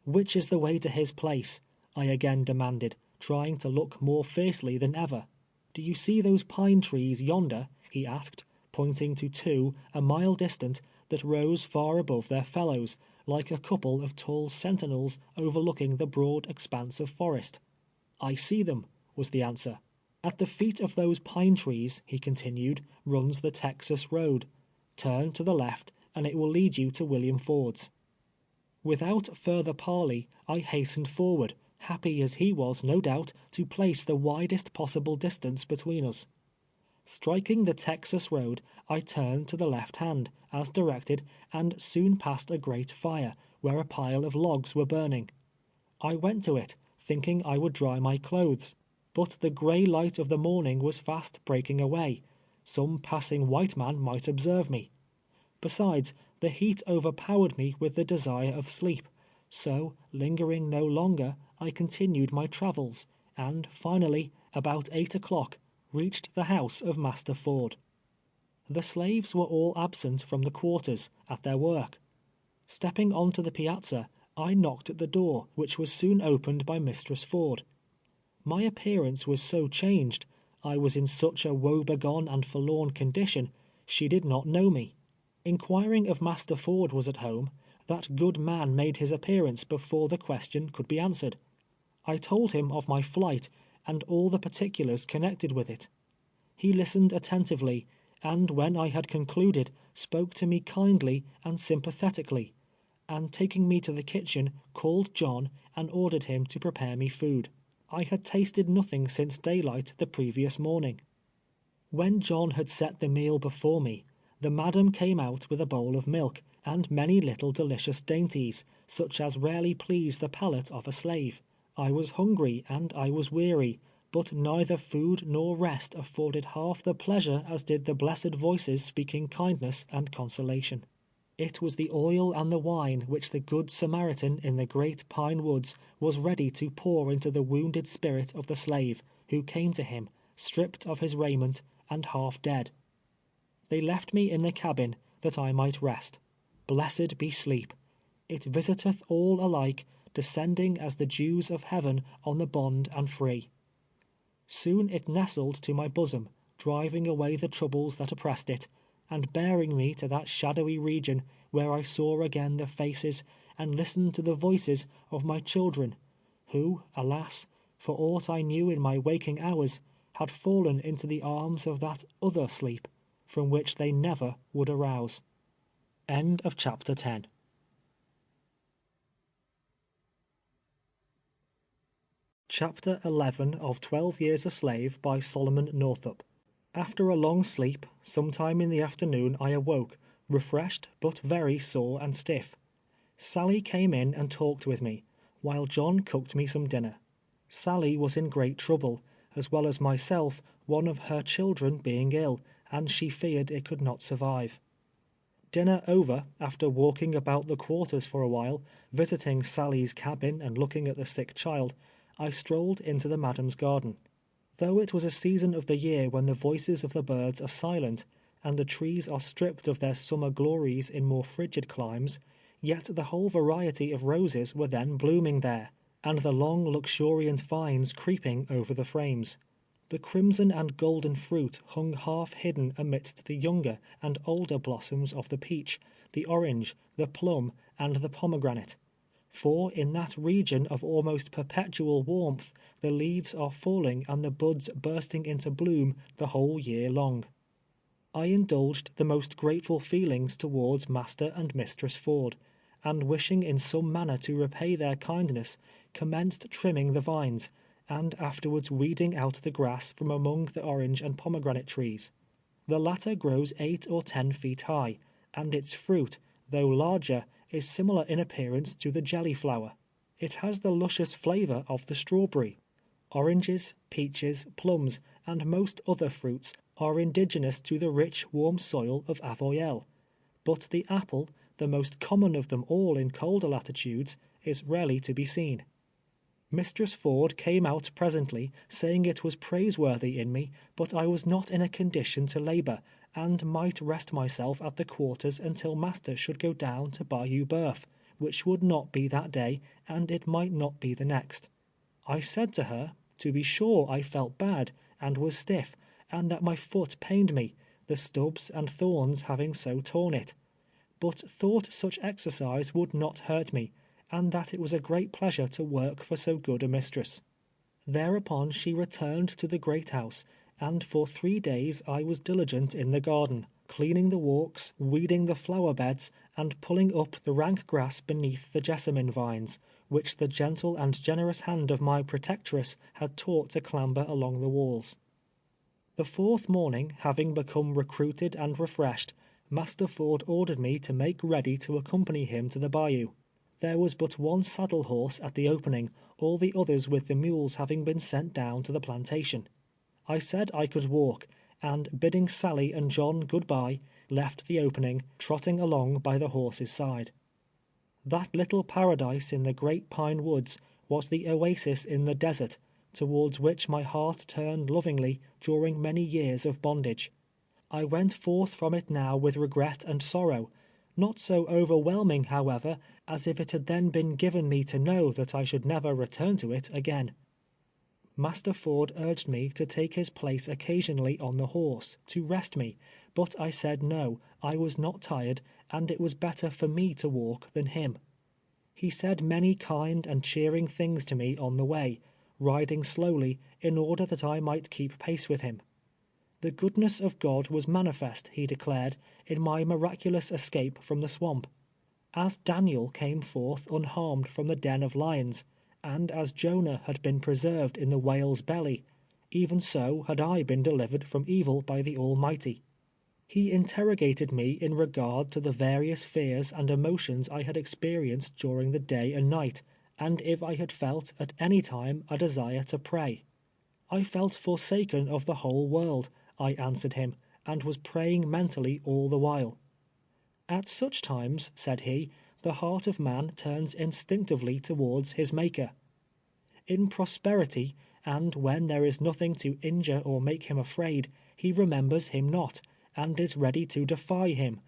"Which is the way to his place?" I again demanded, trying to look more fiercely than ever. "Do you see those pine trees yonder?" he asked, pointing to 2, a mile distant, that rose far above their fellows, like a couple of tall sentinels overlooking the broad expanse of forest. "I see them," was the answer. "At the feet of those pine trees," he continued, "runs the Texas road. Turn to the left, and it will lead you to William Ford's." Without further parley, I hastened forward, happy as he was, no doubt, to place the widest possible distance between us. Striking the Texas road, I turned to the left hand, as directed, and soon passed a great fire, where a pile of logs were burning. I went to it, thinking I would dry my clothes, but the gray light of the morning was fast breaking away. Some passing white man might observe me. Besides, the heat overpowered me with the desire of sleep, so, lingering no longer, I continued my travels, and finally, about 8 o'clock, reached the house of Master Ford. The slaves were all absent from the quarters, at their work. Stepping onto the piazza, I knocked at the door, which was soon opened by Mistress Ford. My appearance was so changed, I was in such a woebegone and forlorn condition, she did not know me. Inquiring if Master Ford was at home, that good man made his appearance before the question could be answered. I told him of my flight, and all the particulars connected with it. He listened attentively, and when I had concluded, spoke to me kindly and sympathetically, and taking me to the kitchen, called John and ordered him to prepare me food. I had tasted nothing since daylight the previous morning. When John had set the meal before me, the madam came out with a bowl of milk, and many little delicious dainties, such as rarely please the palate of a slave. I was hungry and I was weary, but neither food nor rest afforded half the pleasure as did the blessed voices speaking kindness and consolation. It was the oil and the wine which the good Samaritan in the great pine woods was ready to pour into the wounded spirit of the slave, who came to him, stripped of his raiment, and half dead. They left me in the cabin that I might rest. Blessed be sleep! It visiteth all alike, descending as the dews of heaven on the bond and free. Soon it nestled to my bosom, driving away the troubles that oppressed it, and bearing me to that shadowy region where I saw again the faces and listened to the voices of my children, who, alas, for aught I knew in my waking hours, had fallen into the arms of that other sleep, from which they never would arouse. End of chapter 10. Chapter 11 of 12 Years a Slave by Solomon Northup. After a long sleep, sometime in the afternoon I awoke, refreshed but very sore and stiff. Sally came in and talked with me, while John cooked me some dinner. Sally was in great trouble, as well as myself, one of her children being ill, and she feared it could not survive. Dinner over, after walking about the quarters for a while, visiting Sally's cabin and looking at the sick child, I strolled into the madam's garden. Though it was a season of the year when the voices of the birds are silent, and the trees are stripped of their summer glories in more frigid climes, yet the whole variety of roses were then blooming there, and the long luxuriant vines creeping over the frames. The crimson and golden fruit hung half hidden amidst the younger and older blossoms of the peach, the orange, the plum, and the pomegranate. For in that region of almost perpetual warmth, the leaves are falling and the buds bursting into bloom the whole year long. I indulged the most grateful feelings towards Master and Mistress Ford, and wishing in some manner to repay their kindness, commenced trimming the vines, and afterwards weeding out the grass from among the orange and pomegranate trees. The latter grows 8 or 10 feet high, and its fruit, though larger, is similar in appearance to the jelly flower. It has the luscious flavor of the strawberry. Oranges, peaches, plums, and most other fruits are indigenous to the rich, warm soil of Avoyelles. But the apple, the most common of them all in colder latitudes, is rarely to be seen. Mistress Ford came out presently, saying it was praiseworthy in me, but I was not in a condition to labor, and might rest myself at the quarters until master should go down to Bayou Boeuf, which would not be that day, and it might not be the next. I said to her, to be sure I felt bad, and was stiff, and that my foot pained me, the stubs and thorns having so torn it, but thought such exercise would not hurt me, and that it was a great pleasure to work for so good a mistress. Thereupon she returned to the great house, and for 3 days I was diligent in the garden, cleaning the walks, weeding the flower beds, and pulling up the rank grass beneath the jessamine vines, which the gentle and generous hand of my protectress had taught to clamber along the walls. The 4th morning, having become recruited and refreshed, Master Ford ordered me to make ready to accompany him to the bayou. There was but one saddle horse at the opening, all the others with the mules having been sent down to the plantation. I said I could walk, and bidding Sally and John good-bye, left the opening, trotting along by the horse's side. That little paradise in the great pine woods was the oasis in the desert, towards which my heart turned lovingly during many years of bondage. I went forth from it now with regret and sorrow, not so overwhelming, however, as if it had then been given me to know that I should never return to it again. Master Ford urged me to take his place occasionally on the horse, to rest me, but I said no, I was not tired, and it was better for me to walk than him. He said many kind and cheering things to me on the way, riding slowly, in order that I might keep pace with him. The goodness of God was manifest, he declared, in my miraculous escape from the swamp. As Daniel came forth unharmed from the den of lions, and as Jonah had been preserved in the whale's belly, even so had I been delivered from evil by the Almighty. He interrogated me in regard to the various fears and emotions I had experienced during the day and night, and if I had felt at any time a desire to pray. I felt forsaken of the whole world, I answered him, and was praying mentally all the while. At such times, said he, the heart of man turns instinctively towards his Maker. In prosperity, and when there is nothing to injure or make him afraid, he remembers him not, and is ready to defy him.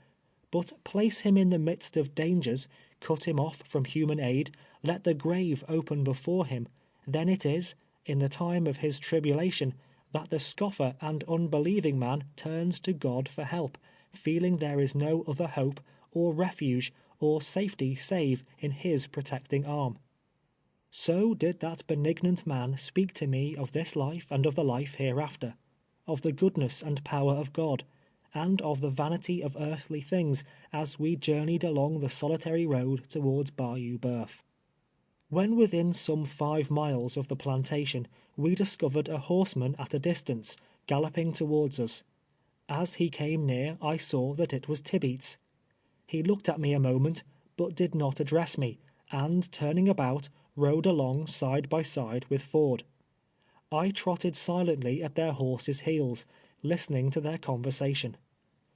But place him in the midst of dangers, cut him off from human aid, let the grave open before him, then it is, in the time of his tribulation, that the scoffer and unbelieving man turns to God for help, feeling there is no other hope, or refuge, or safety save in his protecting arm. So did that benignant man speak to me of this life and of the life hereafter, of the goodness and power of God, and of the vanity of earthly things as we journeyed along the solitary road towards Bayou Boeuf. When within some 5 miles of the plantation, we discovered a horseman at a distance, galloping towards us. As he came near, I saw that it was Tibeats. He looked at me a moment, but did not address me, and turning about, rode along side by side with Ford. I trotted silently at their horses' heels, listening to their conversation.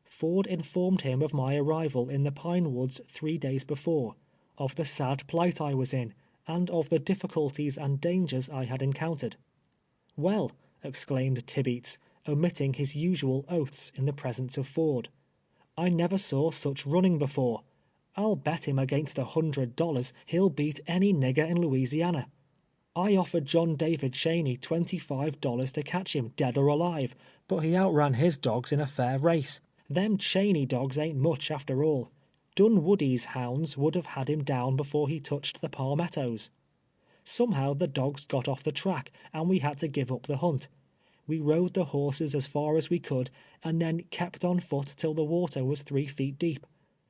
Ford informed him of my arrival in the Pine Woods 3 days before, of the sad plight I was in, and of the difficulties and dangers I had encountered. "Well," exclaimed Tibeats, omitting his usual oaths in the presence of Ford, "I never saw such running before. I'll bet him against $100 he'll beat any nigger in Louisiana. I offered John David Cheney $25 to catch him dead or alive, but he outran his dogs in a fair race. Them Cheney dogs ain't much after all. Dunwoody's hounds would have had him down before he touched the palmettos. Somehow the dogs got off the track, and we had to give up the hunt. We rode the horses as far as we could, and then kept on foot till the water was 3 feet deep.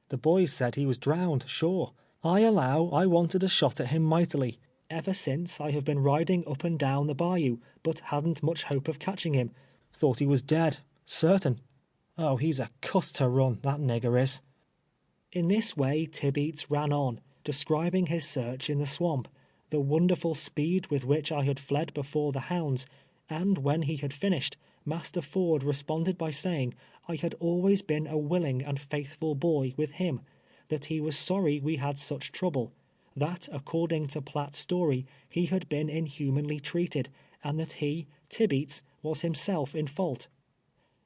The boys said he was drowned, sure. I allow I wanted a shot at him mightily. Ever since I have been riding up and down the bayou, but hadn't much hope of catching him. Thought he was dead, certain. Oh, he's a cuss to run, that nigger is." In this way Tibeats ran on, describing his search in the swamp, the wonderful speed with which I had fled before the hounds, and when he had finished, Master Ford responded by saying I had always been a willing and faithful boy with him, that he was sorry we had such trouble, that according to Platt's story, he had been inhumanly treated, and that he, Tibeats, was himself in fault.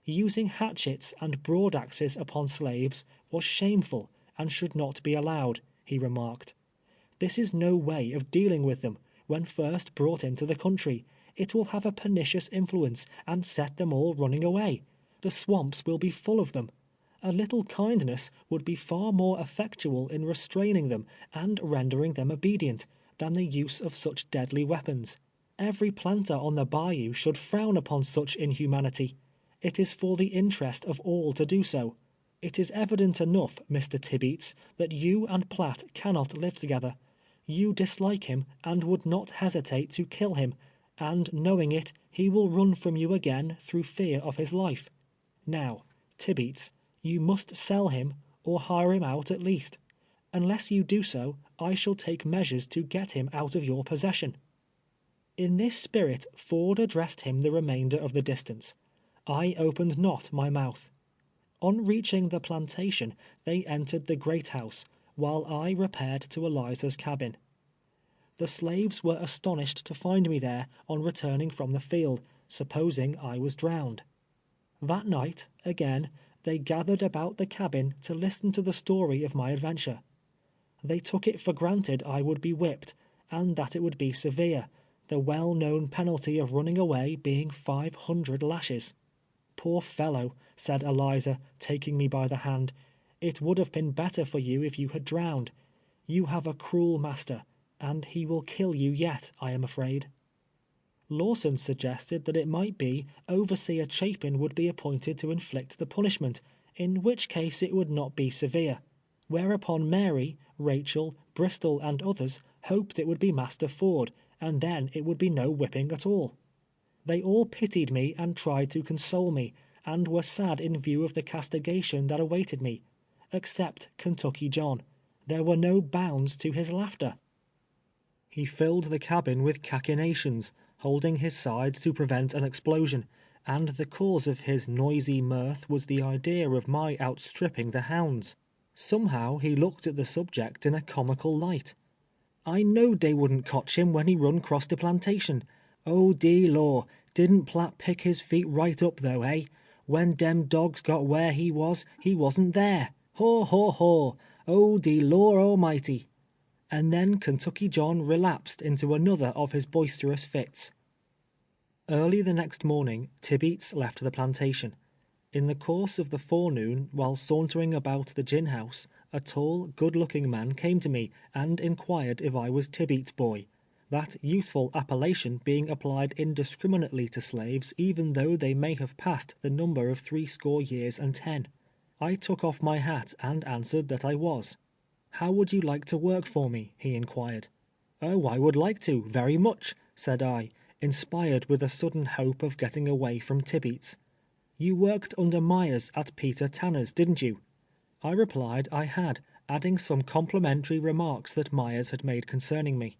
Using hatchets and broadaxes upon slaves was shameful and should not be allowed, he remarked. This is no way of dealing with them when first brought into the country. It will have a pernicious influence and set them all running away. The swamps will be full of them. A little kindness would be far more effectual in restraining them and rendering them obedient, than the use of such deadly weapons. Every planter on the bayou should frown upon such inhumanity. It is for the interest of all to do so. It is evident enough, Mr. Tibeats, that you and Platt cannot live together. You dislike him, and would not hesitate to kill him, and knowing it, he will run from you again through fear of his life. Now, Tibeats, you must sell him, or hire him out at least. Unless you do so, I shall take measures to get him out of your possession." In this spirit Ford addressed him the remainder of the distance. I opened not my mouth. On reaching the plantation, they entered the great house, while I repaired to Eliza's cabin. The slaves were astonished to find me there on returning from the field, supposing I was drowned. That night, again, they gathered about the cabin to listen to the story of my adventure. They took it for granted I would be whipped, and that it would be severe, the well-known penalty of running away being 500 lashes. "Poor fellow," said Eliza, taking me by the hand, "it would have been better for you if you had drowned. You have a cruel master, and he will kill you yet, I am afraid." Lawson suggested that it might be Overseer Chapin would be appointed to inflict the punishment, in which case it would not be severe. Whereupon Mary, Rachel, Bristol, and others hoped it would be Master Ford, and then it would be no whipping at all. They all pitied me and tried to console me, and were sad in view of the castigation that awaited me, except Kentucky John. There were no bounds to his laughter. He filled the cabin with cachinnations, holding his sides to prevent an explosion, and the cause of his noisy mirth was the idea of my outstripping the hounds. Somehow he looked at the subject in a comical light. "I knowed dey wouldn't cotch him when he run cross de plantation. Oh, dee law, didn't Platt pick his feet right up though, eh? When dem dogs got where he wasn't there. Haw, haw, haw. Oh, dee law almighty. And then Kentucky John relapsed into another of his boisterous fits. Early the next morning, Tibeats left the plantation. In the course of the forenoon, while sauntering about the gin house, a tall, good-looking man came to me and inquired if I was Tibeats' boy, that youthful appellation being applied indiscriminately to slaves even though they may have passed the number of 70 and 10. I took off my hat and answered that I was. "How would you like to work for me?" he inquired. "Oh, I would like to, very much," said I, inspired with a sudden hope of getting away from Tibeats. "You worked under Myers at Peter Tanner's, didn't you?" I replied I had, adding some complimentary remarks that Myers had made concerning me.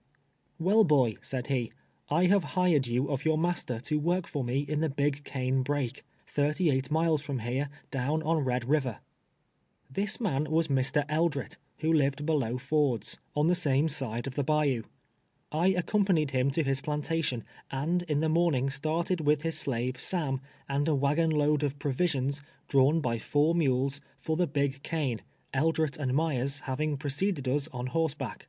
"Well, boy," said he, "I have hired you of your master to work for me in the Big Cane Break, 38 miles from here, down on Red River." This man was Mr. Eldret, who lived below Ford's, on the same side of the bayou. I accompanied him to his plantation, and in the morning started with his slave Sam and a wagon load of provisions, drawn by 4 mules, for the Big Cane, Eldret and Myers having preceded us on horseback.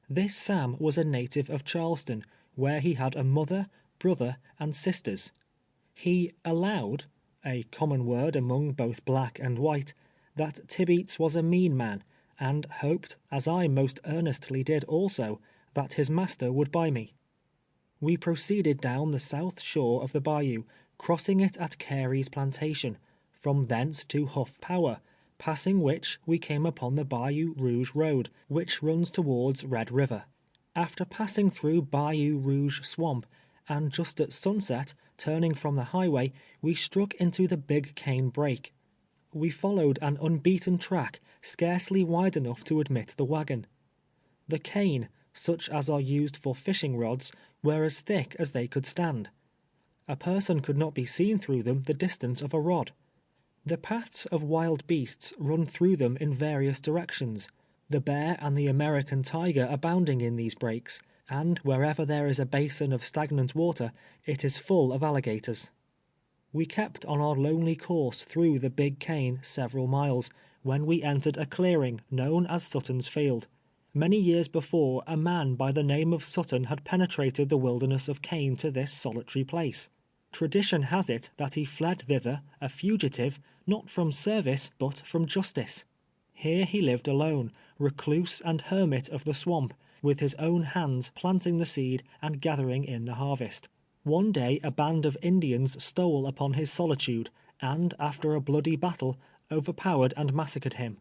This Sam was a native of Charleston, where he had a mother, brother, and sisters. He allowed, a common word among both black and white, that Tibeats was a mean man, and hoped, as I most earnestly did also, that his master would buy me. We proceeded down the south shore of the bayou, crossing it at Carey's plantation, from thence to Huff Power, passing which we came upon the Bayou Rouge road, which runs towards Red River. After passing through Bayou Rouge swamp, and just at sunset, turning from the highway, we struck into the Big Cane Break. We followed an unbeaten track, scarcely wide enough to admit the wagon. The cane, such as are used for fishing rods, were as thick as they could stand. A person could not be seen through them the distance of a rod. The paths of wild beasts run through them in various directions, the bear and the American tiger abounding in these breaks, and wherever there is a basin of stagnant water, it is full of alligators. We kept on our lonely course through the Big Cane several miles, when we entered a clearing known as Sutton's Field. Many years before, a man by the name of Sutton had penetrated the wilderness of Cane to this solitary place. Tradition has it that he fled thither, a fugitive, not from service, but from justice. Here he lived alone, recluse and hermit of the swamp, with his own hands planting the seed and gathering in the harvest. One day a band of Indians stole upon his solitude, and, after a bloody battle, overpowered and massacred him.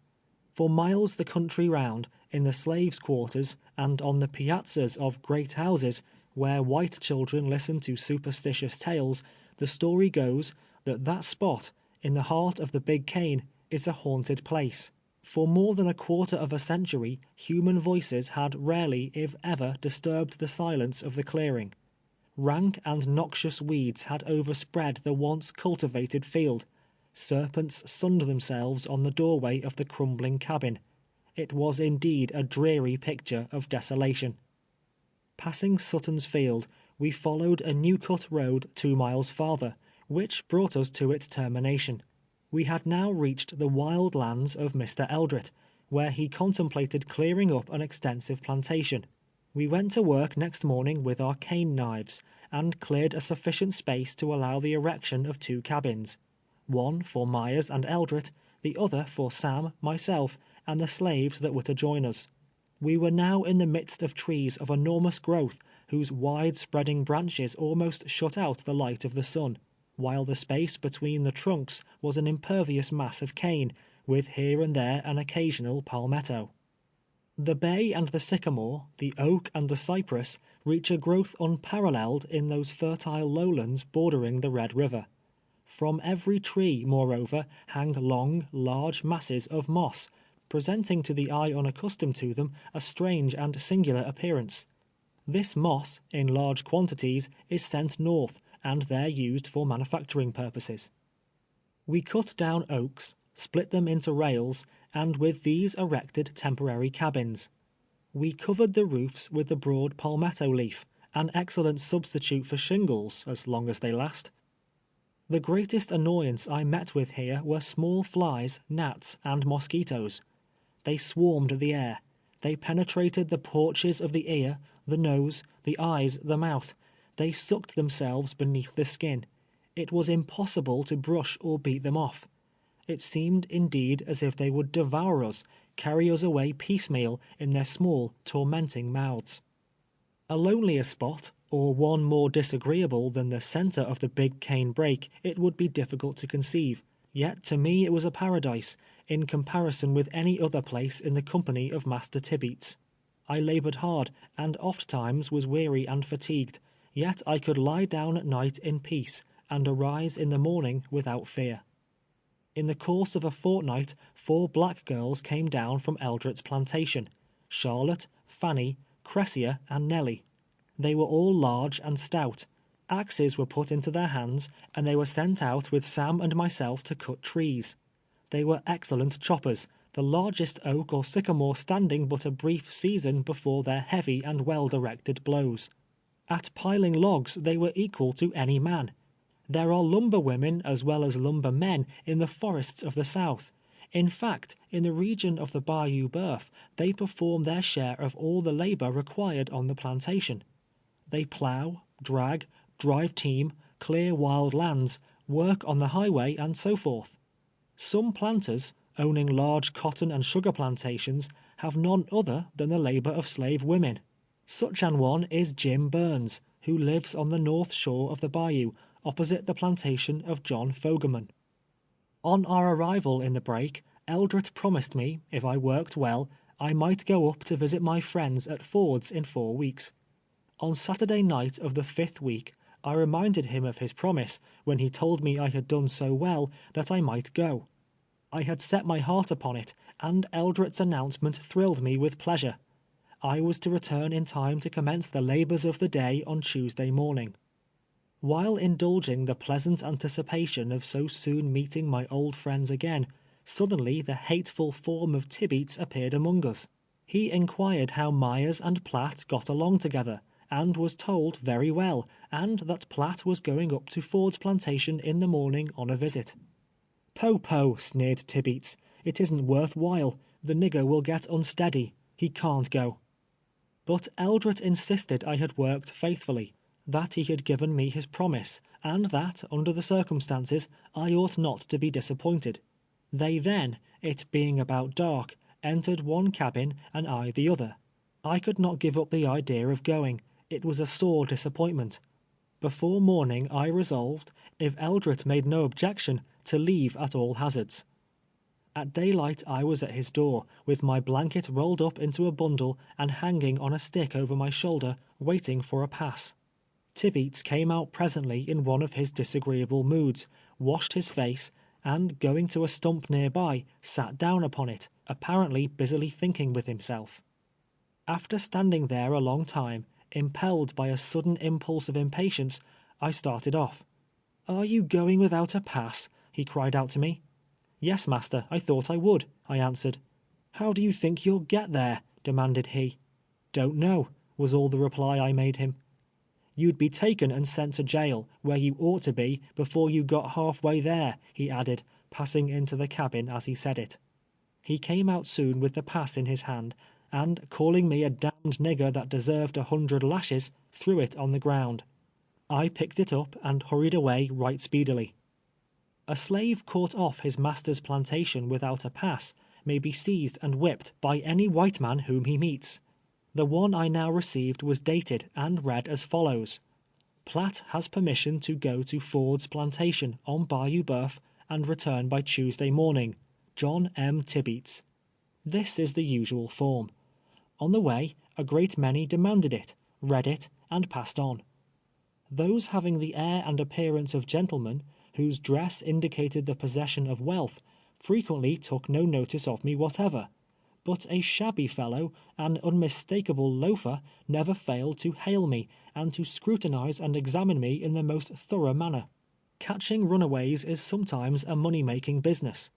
For miles the country round, in the slaves' quarters, and on the piazzas of great houses, where white children listen to superstitious tales, the story goes that that spot, in the heart of the Big Cane, is a haunted place. For more than a quarter of a century, human voices had rarely, if ever, disturbed the silence of the clearing. Rank and noxious weeds had overspread the once cultivated field. Serpents sunned themselves on the doorway of the crumbling cabin. It was indeed a dreary picture of desolation. Passing Sutton's Field, we followed a new-cut road 2 miles farther, which brought us to its termination. We had now reached the wild lands of Mr. Eldret, where he contemplated clearing up an extensive plantation. We went to work next morning with our cane knives, and cleared a sufficient space to allow the erection of 2 cabins, one for Myers and Eldret, the other for Sam, myself, and the slaves that were to join us. We were now in the midst of trees of enormous growth, whose wide-spreading branches almost shut out the light of the sun, while the space between the trunks was an impervious mass of cane, with here and there an occasional palmetto. The bay and the sycamore, the oak and the cypress, reach a growth unparalleled in those fertile lowlands bordering the Red River. From every tree, moreover, hang long, large masses of moss, presenting to the eye unaccustomed to them a strange and singular appearance. This moss, in large quantities, is sent north, and there used for manufacturing purposes. We cut down oaks, split them into rails, and with these erected temporary cabins. We covered the roofs with the broad palmetto leaf, an excellent substitute for shingles, as long as they last. The greatest annoyance I met with here were small flies, gnats, and mosquitoes. They swarmed the air. They penetrated the porches of the ear, the nose, the eyes, the mouth. They sucked themselves beneath the skin. It was impossible to brush or beat them off. It seemed indeed as if they would devour us, carry us away piecemeal in their small, tormenting mouths. A lonelier spot, or one more disagreeable than the centre of the big cane brake, it would be difficult to conceive, yet to me it was a paradise, in comparison with any other place in the company of Master Tibeats. I laboured hard, and oft times was weary and fatigued, yet I could lie down at night in peace, and arise in the morning without fear. In the course of a fortnight, 4 black girls came down from Eldret's plantation: Charlotte, Fanny, Cressia, and Nellie. They were all large and stout. Axes were put into their hands, and they were sent out with Sam and myself to cut trees. They were excellent choppers, the largest oak or sycamore standing but a brief season before their heavy and well-directed blows. At piling logs they were equal to any man. There are lumber women as well as lumber men in the forests of the South. In fact, in the region of the Bayou Boeuf, they perform their share of all the labor required on the plantation. They plow, drag, drive team, clear wild lands, work on the highway, and so forth. Some planters, owning large cotton and sugar plantations, have none other than the labor of slave women. Such an one is Jim Burns, who lives on the north shore of the bayou, opposite the plantation of John Fogerman. On our arrival in the brake, Eldret promised me, if I worked well, I might go up to visit my friends at Ford's in 4 weeks. On Saturday night of the 5th week, I reminded him of his promise, when he told me I had done so well that I might go. I had set my heart upon it, and Eldret's announcement thrilled me with pleasure. I was to return in time to commence the labors of the day on Tuesday morning. While indulging the pleasant anticipation of so soon meeting my old friends again, suddenly the hateful form of Tibeats appeared among us. He inquired how Myers and Platt got along together, and was told very well, and that Platt was going up to Ford's plantation in the morning on a visit. "Poh, poh," sneered Tibeats, "it isn't worth while. The nigger will get unsteady. He can't go." But Eldret insisted I had worked faithfully, that he had given me his promise, and that, under the circumstances, I ought not to be disappointed. They then, it being about dark, entered one cabin and I the other. I could not give up the idea of going. It was a sore disappointment. Before morning I resolved, if Eldret made no objection, to leave at all hazards. At daylight I was at his door, with my blanket rolled up into a bundle and hanging on a stick over my shoulder, waiting for a pass. Tibeats came out presently in one of his disagreeable moods, washed his face, and going to a stump nearby, sat down upon it, apparently busily thinking with himself. After standing there a long time, impelled by a sudden impulse of impatience, I started off. "Are you going without a pass?" he cried out to me. "Yes, master, I thought I would," I answered. "How do you think you'll get there?" demanded he. "Don't know," was all the reply I made him. "You'd be taken and sent to jail, where you ought to be, before you got halfway there," he added, passing into the cabin as he said it. He came out soon with the pass in his hand, and calling me a damned nigger that deserved 100 lashes, threw it on the ground. I picked it up and hurried away right speedily. A slave caught off his master's plantation without a pass may be seized and whipped by any white man whom he meets. The one I now received was dated and read as follows: "Platt has permission to go to Ford's plantation on Bayou Boeuf and return by Tuesday morning. John M. Tibeats." This is the usual form. On the way, a great many demanded it, read it, and passed on. Those having the air and appearance of gentlemen, whose dress indicated the possession of wealth, frequently took no notice of me whatever. But a shabby fellow, an unmistakable loafer, never failed to hail me, and to scrutinize and examine me in the most thorough manner. Catching runaways is sometimes a money-making business.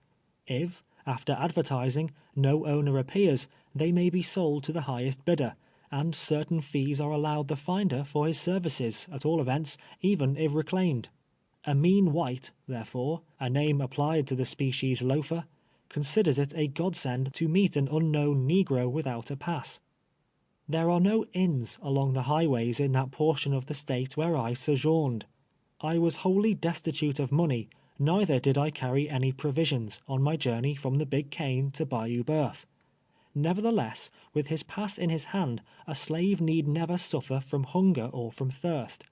If, after advertising, no owner appears, they may be sold to the highest bidder, and certain fees are allowed the finder for his services, at all events, even if reclaimed. A mean white, therefore, a name applied to the species loafer, considers it a godsend to meet an unknown negro without a pass. There are no inns along the highways in that portion of the state where I sojourned. I was wholly destitute of money, neither did I carry any provisions on my journey from the Big Cane to Bayou Boeuf. Nevertheless, with his pass in his hand, a slave need never suffer from hunger or from thirst.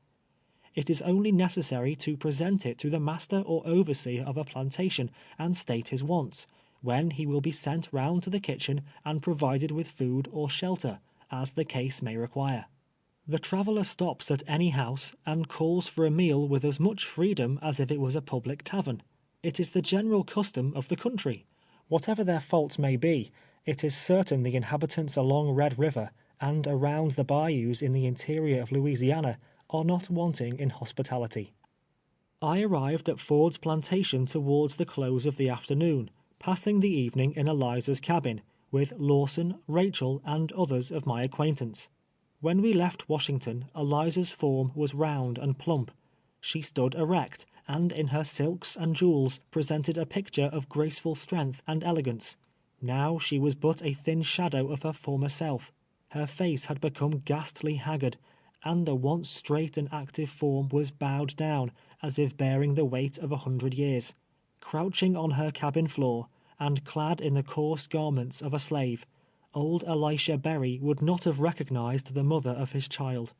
It is only necessary to present it to the master or overseer of a plantation and state his wants, when he will be sent round to the kitchen and provided with food or shelter, as the case may require. The traveler stops at any house and calls for a meal with as much freedom as if it was a public tavern. It is the general custom of the country. Whatever their faults may be, it is certain the inhabitants along Red River and around the bayous in the interior of Louisiana are not wanting in hospitality. I arrived at Ford's plantation towards the close of the afternoon, passing the evening in Eliza's cabin, with Lawson, Rachel, and others of my acquaintance. When we left Washington, Eliza's form was round and plump. She stood erect, and in her silks and jewels presented a picture of graceful strength and elegance. Now she was but a thin shadow of her former self. Her face had become ghastly haggard, and the once straight and active form was bowed down, as if bearing the weight of 100 years. Crouching on her cabin floor, and clad in the coarse garments of a slave, old Elisha Berry would not have recognized the mother of his child.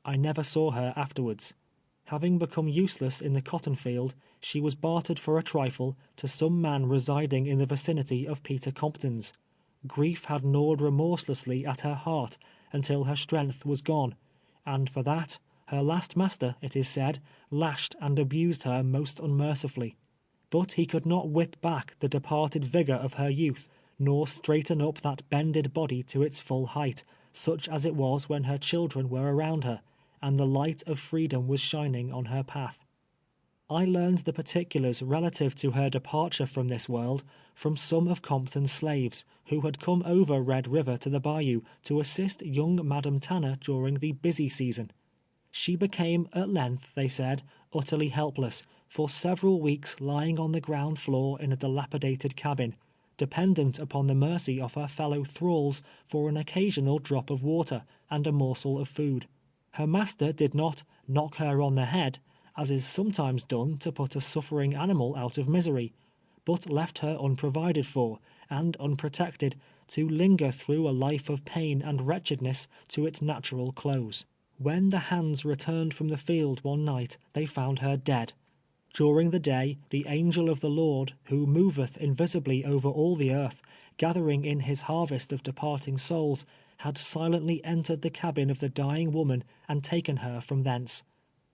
I never saw her afterwards. Having become useless in the cotton field, she was bartered for a trifle to some man residing in the vicinity of Peter Compton's. Grief had gnawed remorselessly at her heart until her strength was gone, and for that, her last master, it is said, lashed and abused her most unmercifully. But he could not whip back the departed vigor of her youth, nor straighten up that bended body to its full height, such as it was when her children were around her, and the light of freedom was shining on her path. I learned the particulars relative to her departure from this world from some of Compton's slaves, who had come over Red River to the bayou to assist young Madam Tanner during the busy season. She became, at length, they said, utterly helpless, for several weeks lying on the ground floor in a dilapidated cabin, dependent upon the mercy of her fellow thralls for an occasional drop of water and a morsel of food. Her master did not knock her on the head, as is sometimes done to put a suffering animal out of misery, but left her unprovided for, and unprotected, to linger through a life of pain and wretchedness to its natural close. When the hands returned from the field one night, they found her dead. During the day, the angel of the Lord, who moveth invisibly over all the earth, gathering in his harvest of departing souls, had silently entered the cabin of the dying woman and taken her from thence.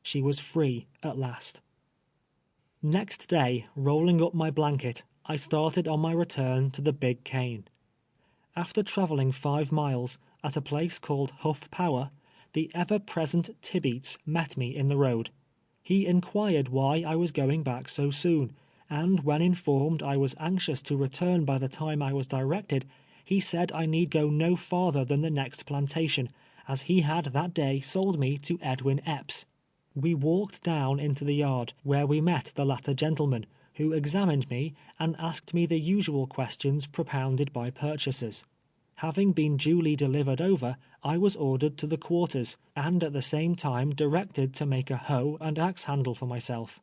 She was free at last. Next day, rolling up my blanket, I started on my return to the Big Cane. After traveling 5 miles, at a place called Huff Power, the ever-present Tibeats met me in the road. He inquired why I was going back so soon, and when informed I was anxious to return by the time I was directed, he said I need go no farther than the next plantation, as he had that day sold me to Edwin Epps. We walked down into the yard, where we met the latter gentleman, who examined me and asked me the usual questions propounded by purchasers. Having been duly delivered over, I was ordered to the quarters, and at the same time directed to make a hoe and axe handle for myself.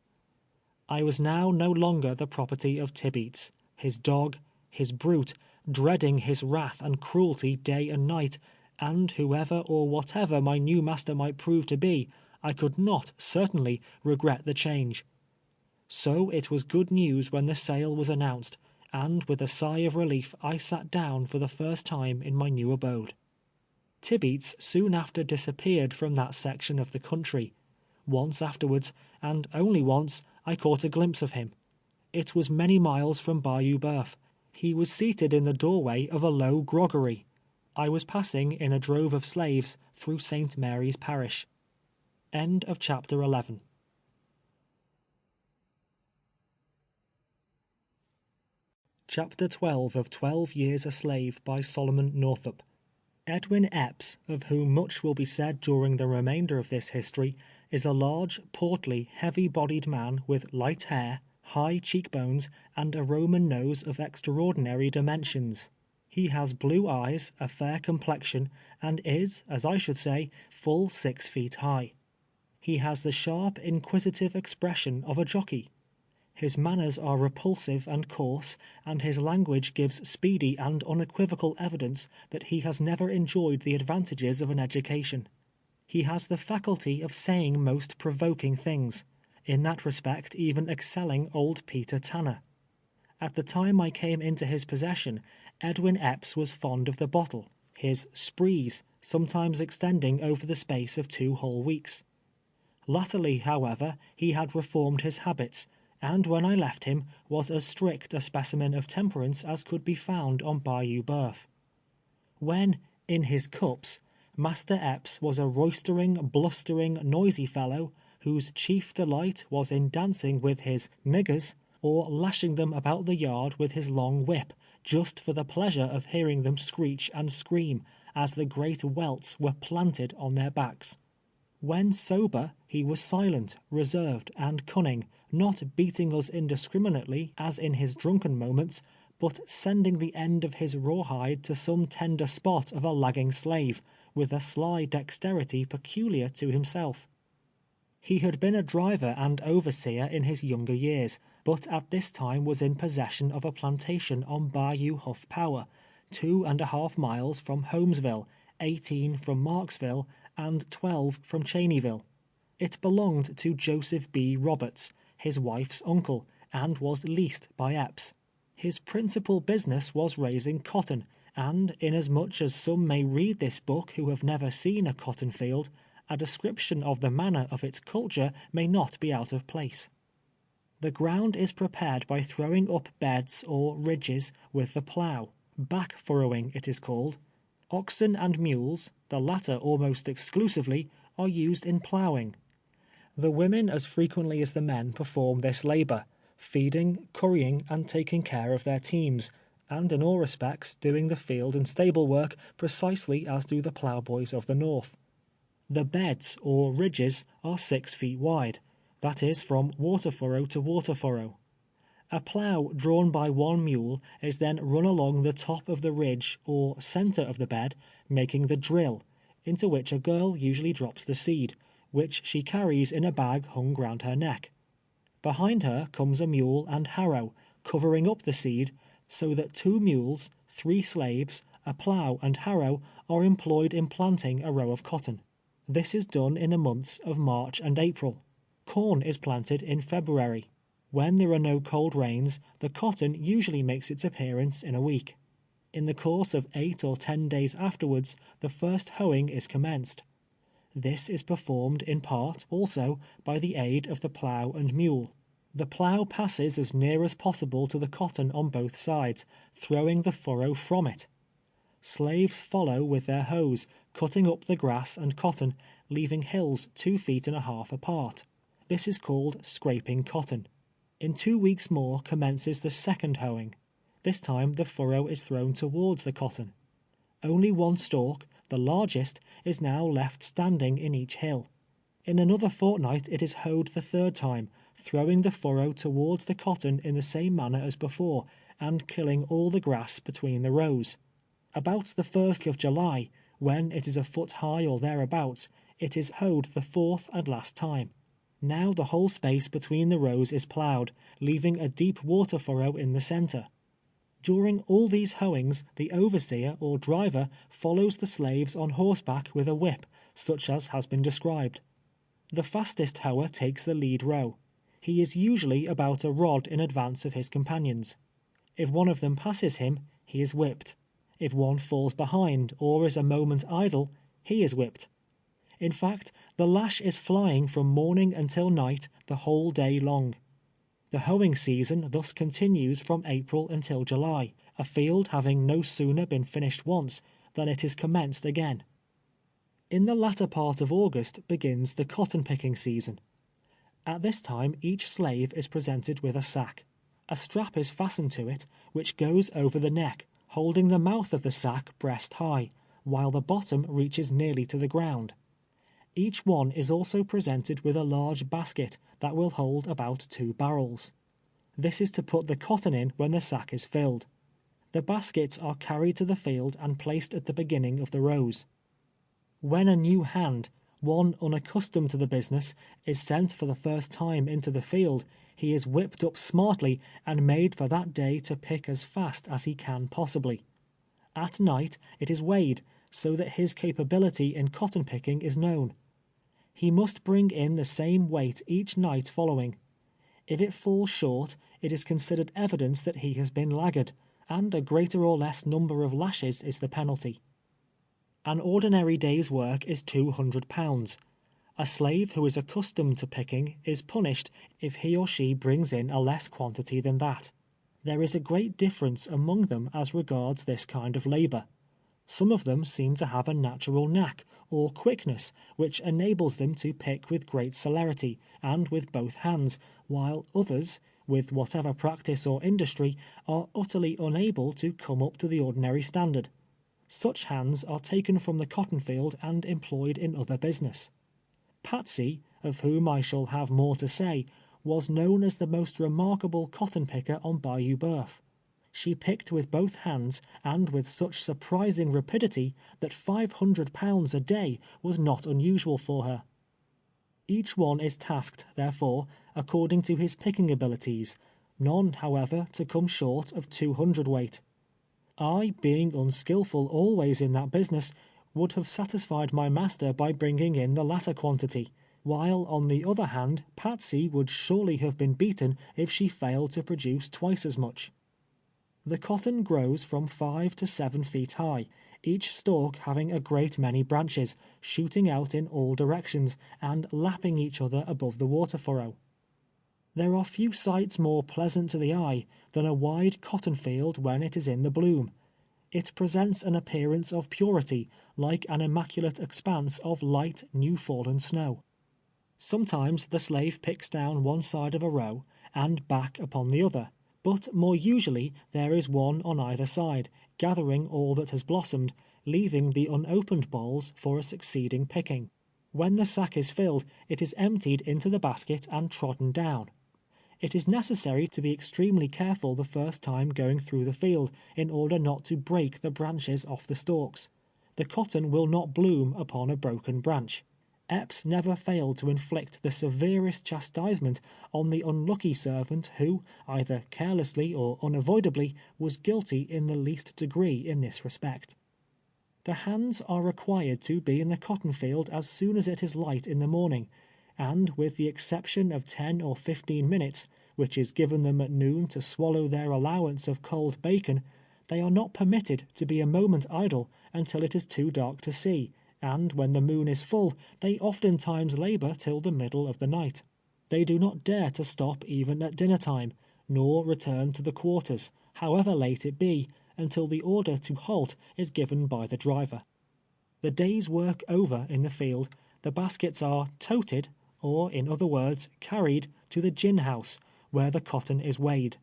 I was now no longer the property of Tibeats, his dog, his brute, dreading his wrath and cruelty day and night, and whoever or whatever my new master might prove to be, I could not, certainly, regret the change. So it was good news when the sale was announced, and with a sigh of relief I sat down for the first time in my new abode. Tibeats soon after disappeared from that section of the country. Once afterwards, and only once, I caught a glimpse of him. It was many miles from Bayou Boeuf. He was seated in the doorway of a low groggery. I was passing in a drove of slaves through St. Mary's Parish. End of chapter 11. Chapter 12 of 12 Years a Slave by Solomon Northup. Edwin Epps, of whom much will be said during the remainder of this history, is a large, portly, heavy-bodied man with light hair, high cheekbones, and a Roman nose of extraordinary dimensions. He has blue eyes, a fair complexion, and is, as I should say, full 6 feet high. He has the sharp, inquisitive expression of a jockey. His manners are repulsive and coarse, and his language gives speedy and unequivocal evidence that he has never enjoyed the advantages of an education. He has the faculty of saying most provoking things, in that respect even excelling old Peter Tanner. At the time I came into his possession, Edwin Epps was fond of the bottle, his sprees sometimes extending over the space of 2 whole weeks. Latterly, however, he had reformed his habits, and when I left him, was as strict a specimen of temperance as could be found on Bayou Boeuf. When, in his cups, Master Epps was a roistering, blustering, noisy fellow, whose chief delight was in dancing with his "niggers," or lashing them about the yard with his long whip, just for the pleasure of hearing them screech and scream, as the great welts were planted on their backs. When sober, he was silent, reserved, and cunning, not beating us indiscriminately, as in his drunken moments, but sending the end of his rawhide to some tender spot of a lagging slave, with a sly dexterity peculiar to himself. He had been a driver and overseer in his younger years, but at this time was in possession of a plantation on Bayou Huff Power, 2½ miles from Holmesville, 18 from Marksville, and 12 from Cheneyville. It belonged to Joseph B. Roberts, his wife's uncle, and was leased by Epps. His principal business was raising cotton, and inasmuch as some may read this book who have never seen a cotton field, a description of the manner of its culture may not be out of place. The ground is prepared by throwing up beds or ridges with the plough. Back furrowing it is called. Oxen and mules, the latter almost exclusively, are used in ploughing. The women as frequently as the men perform this labor, feeding, currying, and taking care of their teams, and in all respects doing the field and stable work precisely as do the ploughboys of the North. The beds, or ridges, are 6 feet wide, that is from water furrow to water furrow. A plough drawn by one mule is then run along the top of the ridge or center of the bed, making the drill, into which a girl usually drops the seed, which she carries in a bag hung round her neck. Behind her comes a mule and harrow, covering up the seed, so that 2 mules, 3 slaves, a plough and harrow are employed in planting a row of cotton. This is done in the months of March and April. Corn is planted in February. When there are no cold rains, the cotton usually makes its appearance in a week. In the course of 8 or 10 days afterwards, the first hoeing is commenced. This is performed in part, also, by the aid of the plough and mule. The plough passes as near as possible to the cotton on both sides, throwing the furrow from it. Slaves follow with their hoes, cutting up the grass and cotton, leaving hills 2.5 feet apart. This is called scraping cotton. In 2 weeks more commences the second hoeing. This time the furrow is thrown towards the cotton. Only one stalk, the largest, is now left standing in each hill. In another fortnight it is hoed the 3rd time, throwing the furrow towards the cotton in the same manner as before, and killing all the grass between the rows. About the 1st of July, when it is a foot high or thereabouts, it is hoed the 4th and last time. Now the whole space between the rows is ploughed, leaving a deep water furrow in the center. During all these hoeings, the overseer or driver follows the slaves on horseback with a whip, such as has been described. The fastest hoer takes the lead row. He is usually about a rod in advance of his companions. If one of them passes him, he is whipped. If one falls behind or is a moment idle, he is whipped. In fact, the lash is flying from morning until night the whole day long. The hoeing season thus continues from April until July, a field having no sooner been finished once than it is commenced again. In the latter part of August begins the cotton picking season. At this time each slave is presented with a sack. A strap is fastened to it, which goes over the neck, holding the mouth of the sack breast high, while the bottom reaches nearly to the ground. Each one is also presented with a large basket that will hold about 2 barrels. This is to put the cotton in when the sack is filled. The baskets are carried to the field and placed at the beginning of the rows. When a new hand, one unaccustomed to the business, is sent for the first time into the field, he is whipped up smartly and made for that day to pick as fast as he can possibly. At night it is weighed, so that his capability in cotton picking is known. He must bring in the same weight each night following. If it falls short, it is considered evidence that he has been laggard, and a greater or less number of lashes is the penalty. An ordinary day's work is 200 pounds. A slave who is accustomed to picking is punished if he or she brings in a less quantity than that. There is a great difference among them as regards this kind of labor. Some of them seem to have a natural knack or quickness which enables them to pick with great celerity and with both hands, while others, with whatever practice or industry, are utterly unable to come up to the ordinary standard. Such hands are taken from the cotton field and employed in other business. Patsy, of whom I shall have more to say, was known as the most remarkable cotton picker on Bayou Boeuf. She picked with both hands and with such surprising rapidity that 500 pounds a day was not unusual for her. Each one is tasked, therefore, according to his picking abilities, none, however, to come short of 200 weight. I, being unskillful always in that business, would have satisfied my master by bringing in the latter quantity, while on the other hand Patsy would surely have been beaten if she failed to produce twice as much. The cotton grows from 5 to 7 feet high, each stalk having a great many branches, shooting out in all directions, and lapping each other above the water furrow. There are few sights more pleasant to the eye than a wide cotton field when it is in the bloom. It presents an appearance of purity, like an immaculate expanse of light, new-fallen snow. Sometimes the slave picks down one side of a row, and back upon the other, but more usually there is one on either side, gathering all that has blossomed, leaving the unopened bolls for a succeeding picking. When the sack is filled, it is emptied into the basket and trodden down. It is necessary to be extremely careful the first time going through the field, in order not to break the branches off the stalks. The cotton will not bloom upon a broken branch. Epps never failed to inflict the severest chastisement on the unlucky servant who, either carelessly or unavoidably, was guilty in the least degree in this respect. The hands are required to be in the cotton field as soon as it is light in the morning, and with the exception of 10 or 15 minutes, which is given them at noon to swallow their allowance of cold bacon, they are not permitted to be a moment idle until it is too dark to see, and when the moon is full, they oftentimes labor till the middle of the night. They do not dare to stop even at dinner time, nor return to the quarters, however late it be, until the order to halt is given by the driver. The day's work over in the field, the baskets are toted, or, in other words, carried to the gin house, where the cotton is weighed.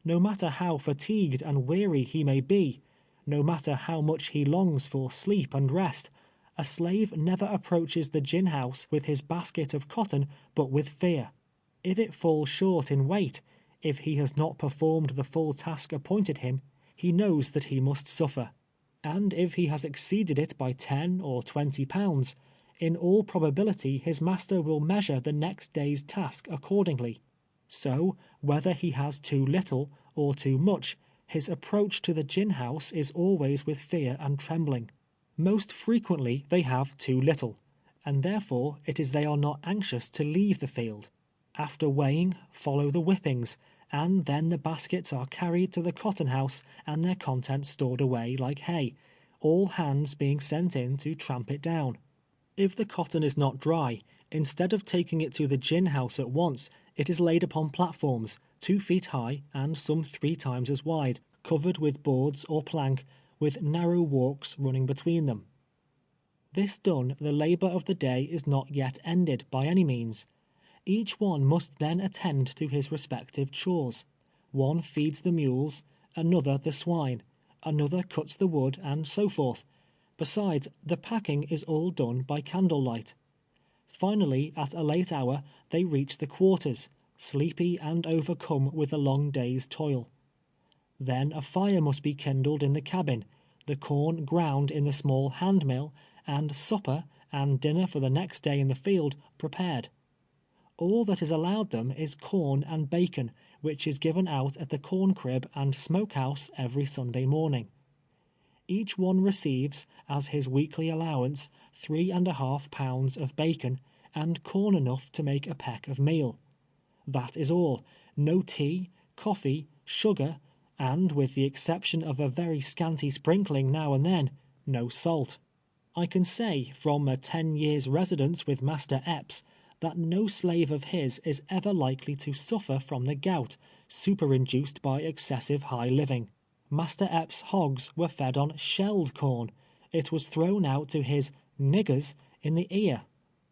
No matter how fatigued and weary he may be, no matter how much he longs for sleep and rest, a slave never approaches the gin house with his basket of cotton but with fear. If it falls short in weight, if he has not performed the full task appointed him, he knows that he must suffer. And if he has exceeded it by 10 or 20 pounds, in all probability his master will measure the next day's task accordingly. So, whether he has too little or too much, his approach to the gin house is always with fear and trembling. Most frequently they have too little, and therefore it is they are not anxious to leave the field. After weighing, follow the whippings, and then the baskets are carried to the cotton house and their contents stored away like hay, all hands being sent in to tramp it down. If the cotton is not dry, instead of taking it to the gin house at once, it is laid upon platforms, 2 feet high and some 3 times as wide, covered with boards or plank, with narrow walks running between them. This done, the labor of the day is not yet ended by any means. Each one must then attend to his respective chores. One feeds the mules, another the swine, another cuts the wood, and so forth. Besides, the packing is all done by candlelight. Finally, at a late hour, they reach the quarters, sleepy and overcome with the long day's toil. Then a fire must be kindled in the cabin, the corn ground in the small hand mill, and supper and dinner for the next day in the field prepared. All that is allowed them is corn and bacon, which is given out at the corn crib and smokehouse every Sunday morning. Each one receives, as his weekly allowance, 3½ pounds of bacon, and corn enough to make a peck of meal. That is all. No tea, coffee, sugar, and, with the exception of a very scanty sprinkling now and then, no salt. I can say, from a 10 years' residence with Master Epps, that no slave of his is ever likely to suffer from the gout, superinduced by excessive high living. Master Epps' hogs were fed on shelled corn. It was thrown out to his "niggers" in the ear.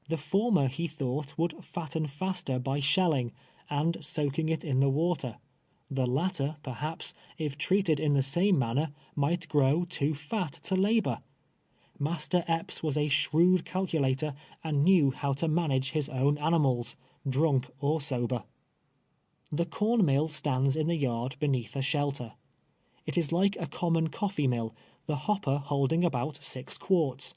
The former he thought would fatten faster by shelling, and soaking it in the water. The latter, perhaps, if treated in the same manner, might grow too fat to labor. Master Epps was a shrewd calculator, and knew how to manage his own animals, drunk or sober. The corn mill stands in the yard beneath a shelter. It is like a common coffee mill, the hopper holding about 6 quarts.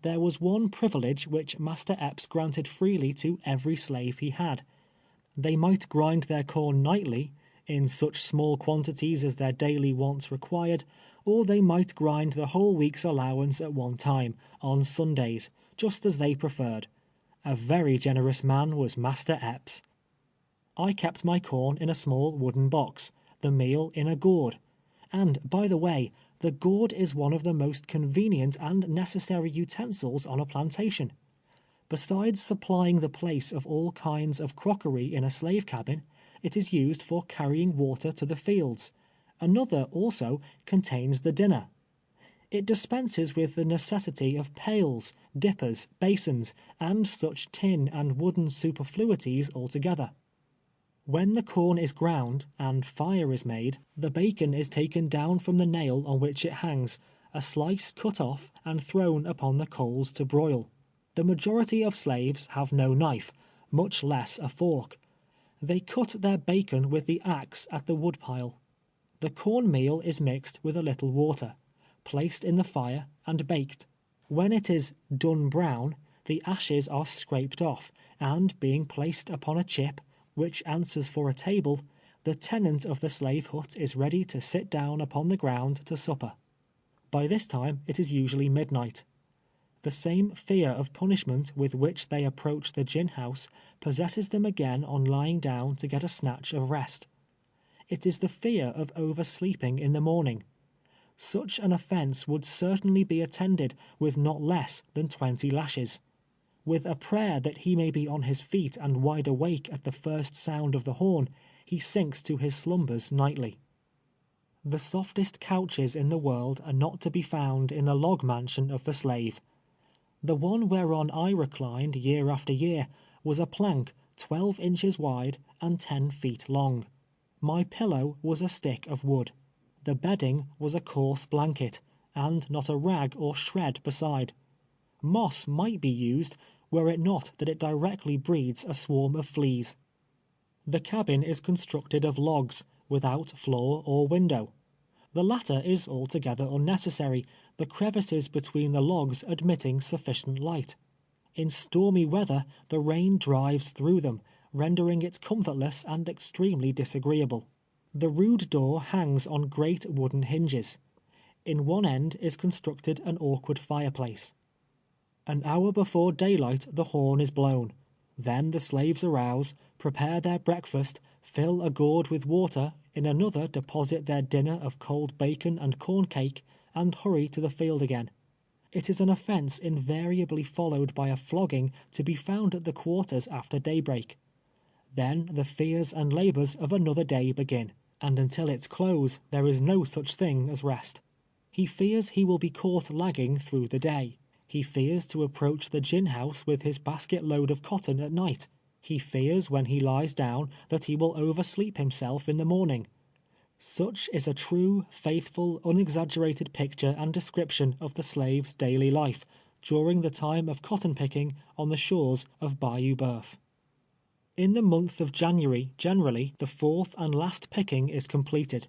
There was one privilege which Master Epps granted freely to every slave he had. They might grind their corn nightly, in such small quantities as their daily wants required, or they might grind the whole week's allowance at one time, on Sundays, just as they preferred. A very generous man was Master Epps. I kept my corn in a small wooden box, the meal in a gourd. And, by the way, the gourd is one of the most convenient and necessary utensils on a plantation. Besides supplying the place of all kinds of crockery in a slave cabin, it is used for carrying water to the fields. Another, also, contains the dinner. It dispenses with the necessity of pails, dippers, basins, and such tin and wooden superfluities altogether. When the corn is ground, and fire is made, the bacon is taken down from the nail on which it hangs, a slice cut off and thrown upon the coals to broil. The majority of slaves have no knife, much less a fork. They cut their bacon with the axe at the woodpile. The corn meal is mixed with a little water, placed in the fire, and baked. When it is "done brown," the ashes are scraped off, and being placed upon a chip, which answers for a table, the tenant of the slave hut is ready to sit down upon the ground to supper. By this time it is usually midnight. The same fear of punishment with which they approach the gin house possesses them again on lying down to get a snatch of rest. It is the fear of oversleeping in the morning. Such an offense would certainly be attended with not less than 20 lashes. With a prayer that he may be on his feet and wide awake at the first sound of the horn, he sinks to his slumbers nightly. The softest couches in the world are not to be found in the log mansion of the slave. The one whereon I reclined year after year was a plank 12 inches wide and 10 feet long. My pillow was a stick of wood. The bedding was a coarse blanket, and not a rag or shred beside. Moss might be used, were it not that it directly breeds a swarm of fleas. The cabin is constructed of logs, without floor or window. The latter is altogether unnecessary, the crevices between the logs admitting sufficient light. In stormy weather, the rain drives through them, rendering it comfortless and extremely disagreeable. The rude door hangs on great wooden hinges. In one end is constructed an awkward fireplace. An hour before daylight the horn is blown. Then the slaves arouse, prepare their breakfast, fill a gourd with water, in another deposit their dinner of cold bacon and corn cake, and hurry to the field again. It is an offense invariably followed by a flogging to be found at the quarters after daybreak. Then the fears and labors of another day begin, and until its close there is no such thing as rest. He fears he will be caught lagging through the day. He fears to approach the gin house with his basket load of cotton at night. He fears when he lies down that he will oversleep himself in the morning. Such is a true, faithful, unexaggerated picture and description of the slave's daily life during the time of cotton picking on the shores of Bayou Boeuf. In the month of January, generally, the fourth and last picking is completed.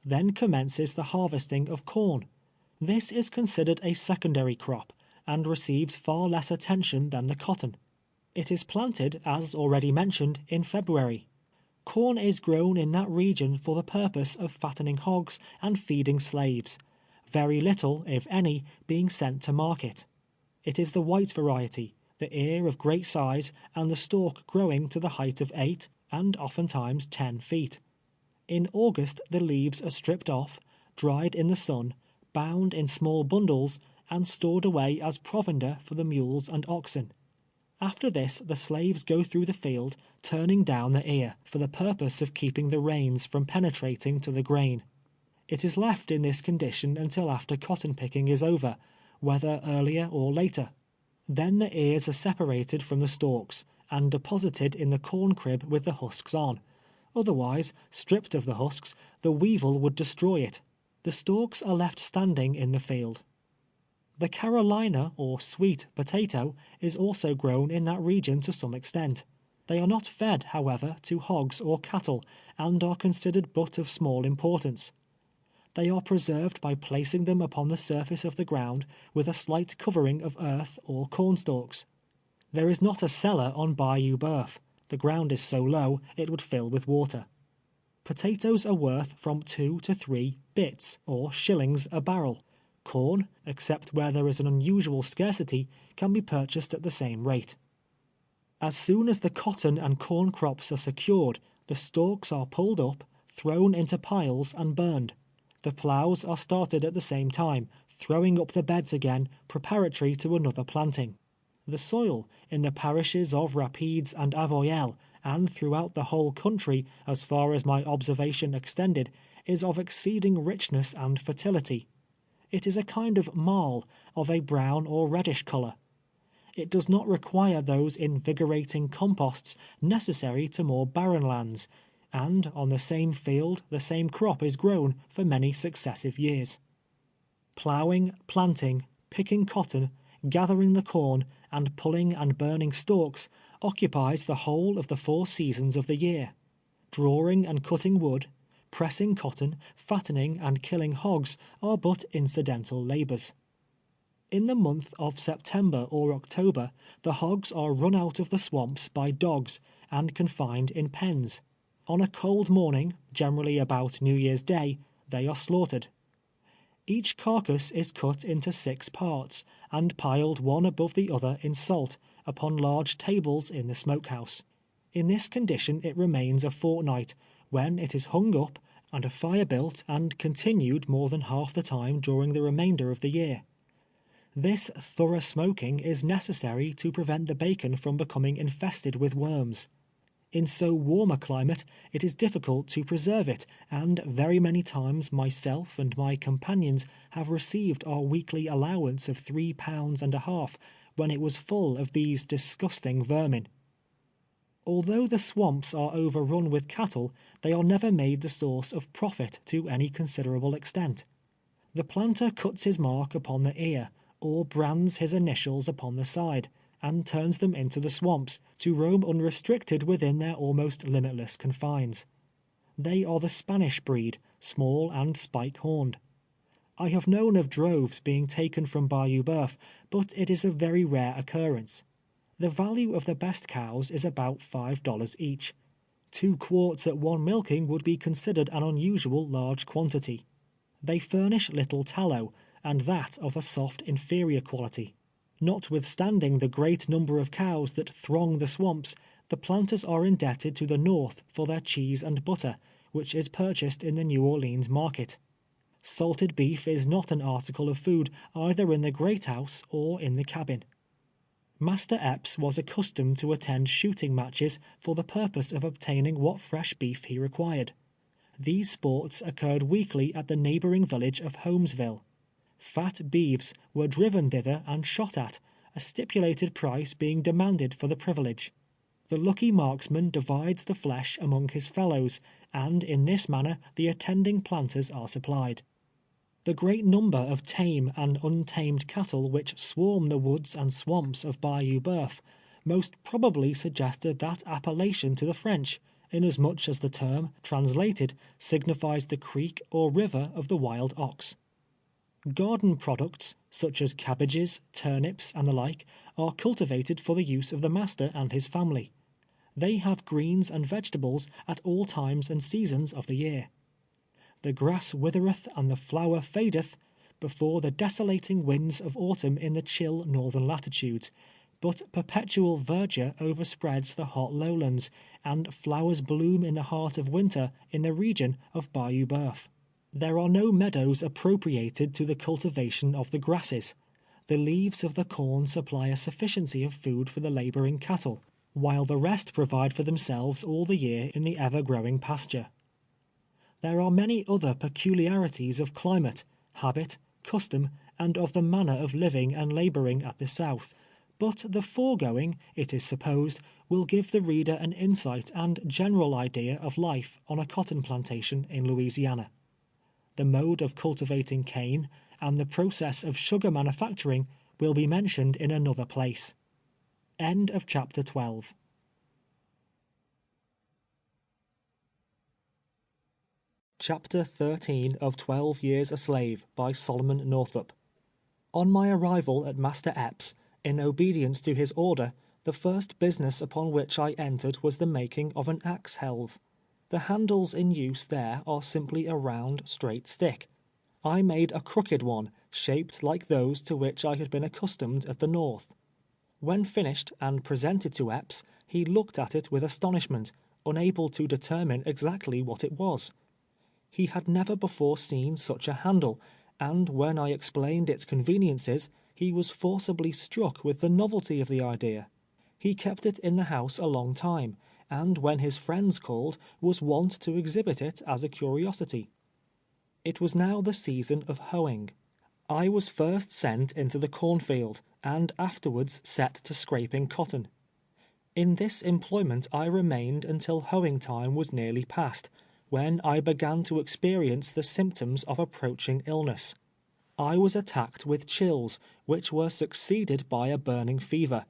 Then commences the harvesting of corn. This is considered a secondary crop, and receives far less attention than the cotton. It is planted, as already mentioned, in February. Corn is grown in that region for the purpose of fattening hogs and feeding slaves, very little, if any, being sent to market. It is the white variety, the ear of great size, and the stalk growing to the height of 8, and oftentimes 10 feet. In August the leaves are stripped off, dried in the sun, bound in small bundles, and stored away as provender for the mules and oxen. After this the slaves go through the field, turning down the ear, for the purpose of keeping the rains from penetrating to the grain. It is left in this condition until after cotton picking is over, whether earlier or later. Then the ears are separated from the stalks, and deposited in the corn crib with the husks on. Otherwise, stripped of the husks, the weevil would destroy it. The stalks are left standing in the field. The Carolina, or sweet, potato is also grown in that region to some extent. They are not fed, however, to hogs or cattle, and are considered but of small importance. They are preserved by placing them upon the surface of the ground with a slight covering of earth or corn stalks. There is not a cellar on Bayou Boeuf. The ground is so low it would fill with water. Potatoes are worth from 2 to 3 bits, or shillings a barrel. Corn, except where there is an unusual scarcity, can be purchased at the same rate. As soon as the cotton and corn crops are secured, the stalks are pulled up, thrown into piles and burned. The ploughs are started at the same time, throwing up the beds again, preparatory to another planting. The soil, in the parishes of Rapides and Avoyelles, and throughout the whole country, as far as my observation extended, is of exceeding richness and fertility. It is a kind of marl, of a brown or reddish color. It does not require those invigorating composts necessary to more barren lands, and on the same field the same crop is grown for many successive years. Ploughing, planting, picking cotton, gathering the corn, and pulling and burning stalks occupies the whole of the 4 seasons of the year. Drawing and cutting wood, pressing cotton, fattening and killing hogs are but incidental labors. In the month of September or October, the hogs are run out of the swamps by dogs and confined in pens. On a cold morning, generally about New Year's Day, they are slaughtered. Each carcass is cut into 6 parts, and piled one above the other in salt, upon large tables in the smokehouse. In this condition it remains a fortnight, when it is hung up, and a fire built and continued more than half the time during the remainder of the year. This thorough smoking is necessary to prevent the bacon from becoming infested with worms. In so warm a climate, it is difficult to preserve it, and very many times myself and my companions have received our weekly allowance of 3 pounds and a half, when it was full of these disgusting vermin. Although the swamps are overrun with cattle, they are never made the source of profit to any considerable extent. The planter cuts his mark upon the ear, or brands his initials upon the side, and turns them into the swamps, to roam unrestricted within their almost limitless confines. They are the Spanish breed, small and spike-horned. I have known of droves being taken from Bayou Boeuf, but it is a very rare occurrence. The value of the best cows is about $5 each. 2 quarts at one milking would be considered an unusual large quantity. They furnish little tallow, and that of a soft inferior quality. Notwithstanding the great number of cows that throng the swamps, the planters are indebted to the North for their cheese and butter, which is purchased in the New Orleans market. Salted beef is not an article of food either in the great house or in the cabin. Master Epps was accustomed to attend shooting matches for the purpose of obtaining what fresh beef he required. These sports occurred weekly at the neighboring village of Holmesville. Fat beeves were driven thither and shot at, a stipulated price being demanded for the privilege. The lucky marksman divides the flesh among his fellows, and in this manner the attending planters are supplied. The great number of tame and untamed cattle which swarm the woods and swamps of Bayou Boeuf most probably suggested that appellation to the French, inasmuch as the term, translated, signifies the creek or river of the wild ox. Garden products, such as cabbages, turnips, and the like, are cultivated for the use of the master and his family. They have greens and vegetables at all times and seasons of the year. The grass withereth and the flower fadeth before the desolating winds of autumn in the chill northern latitudes, but perpetual verdure overspreads the hot lowlands, and flowers bloom in the heart of winter in the region of Bayou Boeuf. There are no meadows appropriated to the cultivation of the grasses. The leaves of the corn supply a sufficiency of food for the laboring cattle, while the rest provide for themselves all the year in the ever-growing pasture. There are many other peculiarities of climate, habit, custom, and of the manner of living and laboring at the South, but the foregoing, it is supposed, will give the reader an insight and general idea of life on a cotton plantation in Louisiana. The mode of cultivating cane, and the process of sugar manufacturing will be mentioned in another place. End of chapter 12. Chapter 13 of 12 Years a Slave by Solomon Northup. On my arrival at Master Epps, in obedience to his order, the first business upon which I entered was the making of an axe helve. The handles in use there are simply a round, straight stick. I made a crooked one, shaped like those to which I had been accustomed at the North. When finished and presented to Epps, he looked at it with astonishment, unable to determine exactly what it was. He had never before seen such a handle, and when I explained its conveniences, he was forcibly struck with the novelty of the idea. He kept it in the house a long time, and when his friends called, was wont to exhibit it as a curiosity. It was now the season of hoeing. I was first sent into the cornfield, and afterwards set to scraping cotton. In this employment I remained until hoeing time was nearly past, when I began to experience the symptoms of approaching illness. I was attacked with chills, which were succeeded by a burning fever.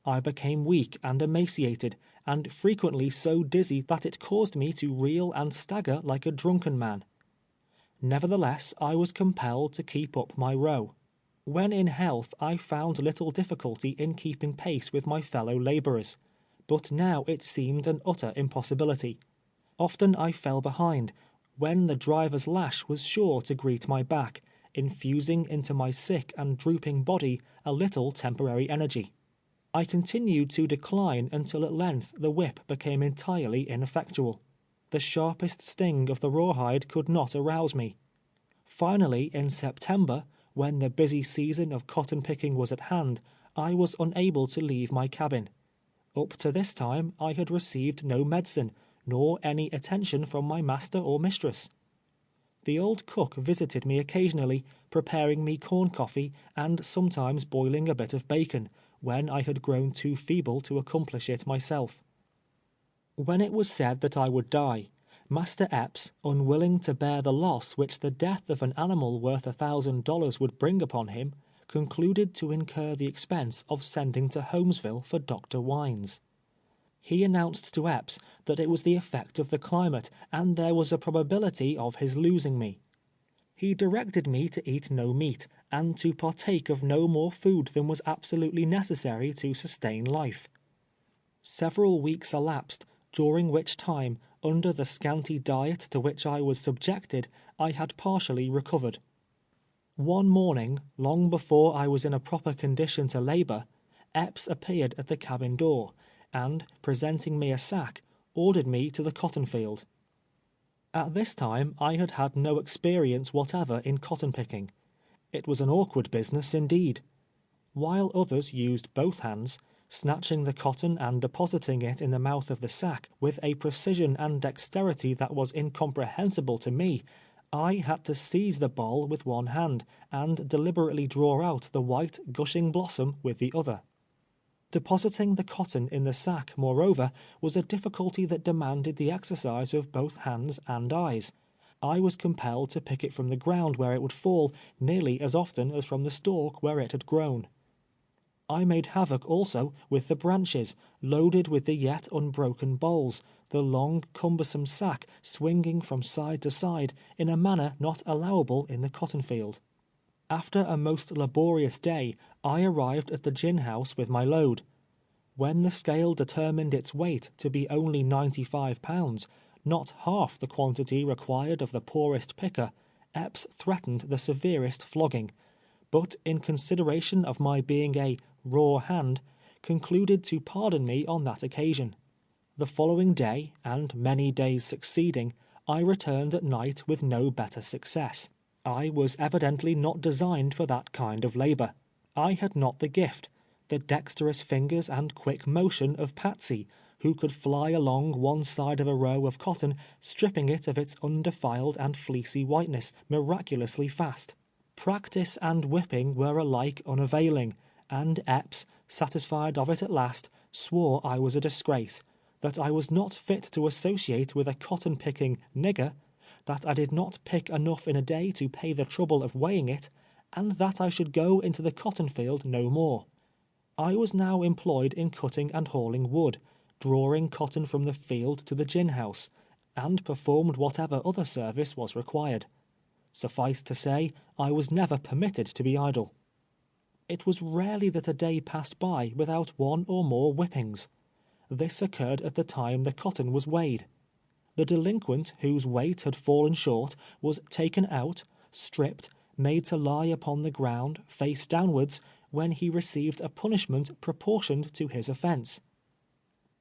I became weak and emaciated, and frequently so dizzy that it caused me to reel and stagger like a drunken man. Nevertheless, I was compelled to keep up my row. When in health, I found little difficulty in keeping pace with my fellow laborers, but now it seemed an utter impossibility. Often I fell behind, when the driver's lash was sure to greet my back, infusing into my sick and drooping body a little temporary energy. I continued to decline until at length the whip became entirely ineffectual. The sharpest sting of the rawhide could not arouse me. Finally, in September, when the busy season of cotton picking was at hand, I was unable to leave my cabin. Up to this time I had received no medicine, nor any attention from my master or mistress. The old cook visited me occasionally, preparing me corn coffee and sometimes boiling a bit of bacon, when I had grown too feeble to accomplish it myself. When it was said that I would die, Master Epps, unwilling to bear the loss which the death of an animal worth $1,000 would bring upon him, concluded to incur the expense of sending to Holmesville for Dr. Wines. He announced to Epps that it was the effect of the climate, and there was a probability of his losing me. He directed me to eat no meat, and to partake of no more food than was absolutely necessary to sustain life. Several weeks elapsed, during which time, under the scanty diet to which I was subjected, I had partially recovered. One morning, long before I was in a proper condition to labor, Epps appeared at the cabin door, and, presenting me a sack, ordered me to the cotton field. At this time I had had no experience whatever in cotton picking. It was an awkward business indeed. While others used both hands, snatching the cotton and depositing it in the mouth of the sack with a precision and dexterity that was incomprehensible to me, I had to seize the boll with one hand, and deliberately draw out the white, gushing blossom with the other. Depositing the cotton in the sack, moreover, was a difficulty that demanded the exercise of both hands and eyes. I was compelled to pick it from the ground where it would fall nearly as often as from the stalk where it had grown. I made havoc also with the branches, loaded with the yet unbroken bolls, the long cumbersome sack swinging from side to side in a manner not allowable in the cotton field. After a most laborious day, I arrived at the gin house with my load. When the scale determined its weight to be only 95 pounds, not half the quantity required of the poorest picker, Epps threatened the severest flogging, but in consideration of my being a raw hand, concluded to pardon me on that occasion. The following day, and many days succeeding, I returned at night with no better success. I was evidently not designed for that kind of labor. I had not the gift, the dexterous fingers and quick motion of Patsy, who could fly along one side of a row of cotton, stripping it of its undefiled and fleecy whiteness miraculously fast. Practice and whipping were alike unavailing, and Epps, satisfied of it at last, swore I was a disgrace, that I was not fit to associate with a cotton-picking nigger, that I did not pick enough in a day to pay the trouble of weighing it, and that I should go into the cotton field no more. I was now employed in cutting and hauling wood, drawing cotton from the field to the gin house, and performed whatever other service was required. Suffice to say, I was never permitted to be idle. It was rarely that a day passed by without one or more whippings. This occurred at the time the cotton was weighed. The delinquent whose weight had fallen short was taken out, stripped, made to lie upon the ground, face downwards, when he received a punishment proportioned to his offense.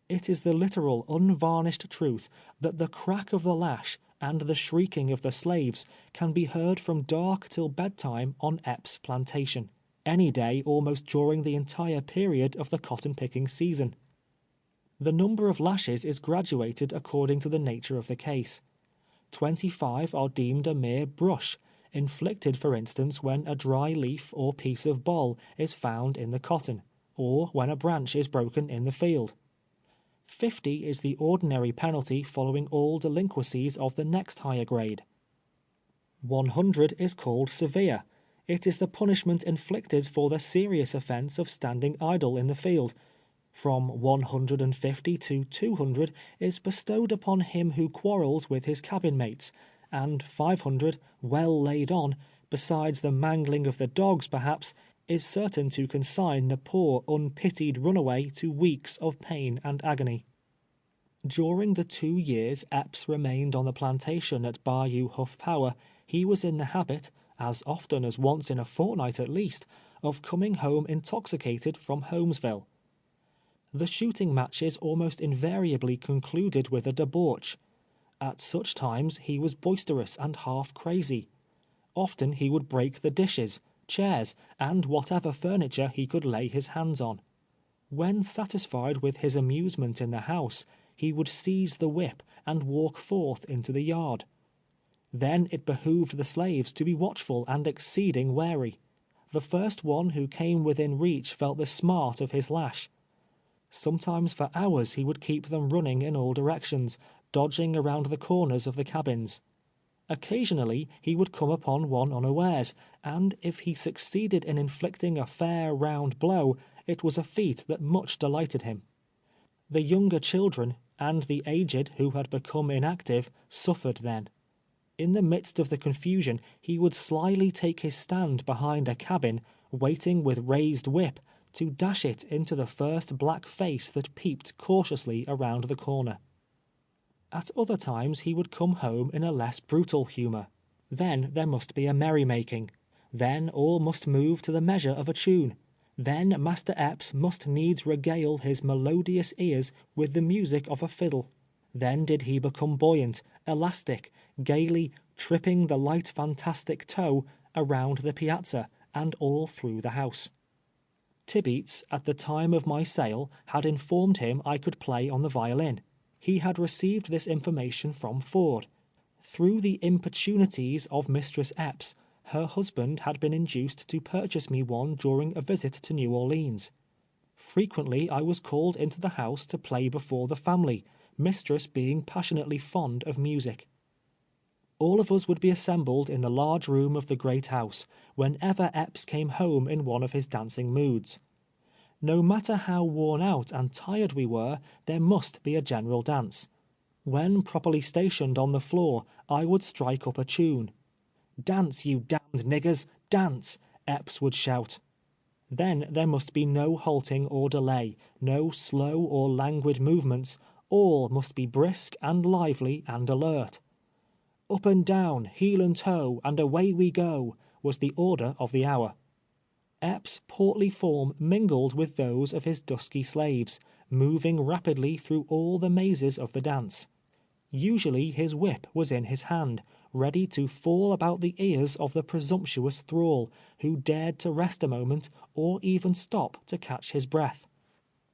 It is the literal, unvarnished truth that the crack of the lash and the shrieking of the slaves can be heard from dark till bedtime on Epps' plantation, any day almost during the entire period of the cotton-picking season. The number of lashes is graduated according to the nature of the case. 25 are deemed a mere brush, inflicted for instance when a dry leaf or piece of boll is found in the cotton, or when a branch is broken in the field. 50 is the ordinary penalty following all delinquencies of the next higher grade. 100 is called severe. It is the punishment inflicted for the serious offense of standing idle in the field. From 150 to 200 is bestowed upon him who quarrels with his cabin mates, and 500, well laid on, besides the mangling of the dogs perhaps, is certain to consign the poor unpitied runaway to weeks of pain and agony. During the 2 years Epps remained on the plantation at Bayou Huff Power, he was in the habit, as often as once in a fortnight at least, of coming home intoxicated from Holmesville. The shooting matches almost invariably concluded with a debauch. At such times he was boisterous and half crazy. Often he would break the dishes, chairs, and whatever furniture he could lay his hands on. When satisfied with his amusement in the house, he would seize the whip and walk forth into the yard. Then it behooved the slaves to be watchful and exceeding wary. The first one who came within reach felt the smart of his lash. Sometimes for hours he would keep them running in all directions, dodging around the corners of the cabins. Occasionally he would come upon one unawares, and if he succeeded in inflicting a fair round blow, it was a feat that much delighted him. The younger children, and the aged who had become inactive, suffered then. In the midst of the confusion, he would slyly take his stand behind a cabin, waiting with raised whip, to dash it into the first black face that peeped cautiously around the corner. At other times he would come home in a less brutal humor. Then there must be a merrymaking. Then all must move to the measure of a tune. Then Master Epps must needs regale his melodious ears with the music of a fiddle. Then did he become buoyant, elastic, gaily tripping the light fantastic toe around the piazza and all through the house. Tibeats, at the time of my sale, had informed him I could play on the violin. He had received this information from Ford. Through the importunities of Mistress Epps, her husband had been induced to purchase me one during a visit to New Orleans. Frequently I was called into the house to play before the family, mistress being passionately fond of music. All of us would be assembled in the large room of the great house, whenever Epps came home in one of his dancing moods. No matter how worn out and tired we were, there must be a general dance. When properly stationed on the floor, I would strike up a tune. "Dance, you damned niggers, dance!" Epps would shout. Then there must be no halting or delay, no slow or languid movements, all must be brisk and lively and alert. "Up and down, heel and toe, and away we go," was the order of the hour. Epps' portly form mingled with those of his dusky slaves, moving rapidly through all the mazes of the dance. Usually his whip was in his hand, ready to fall about the ears of the presumptuous thrall, who dared to rest a moment, or even stop to catch his breath.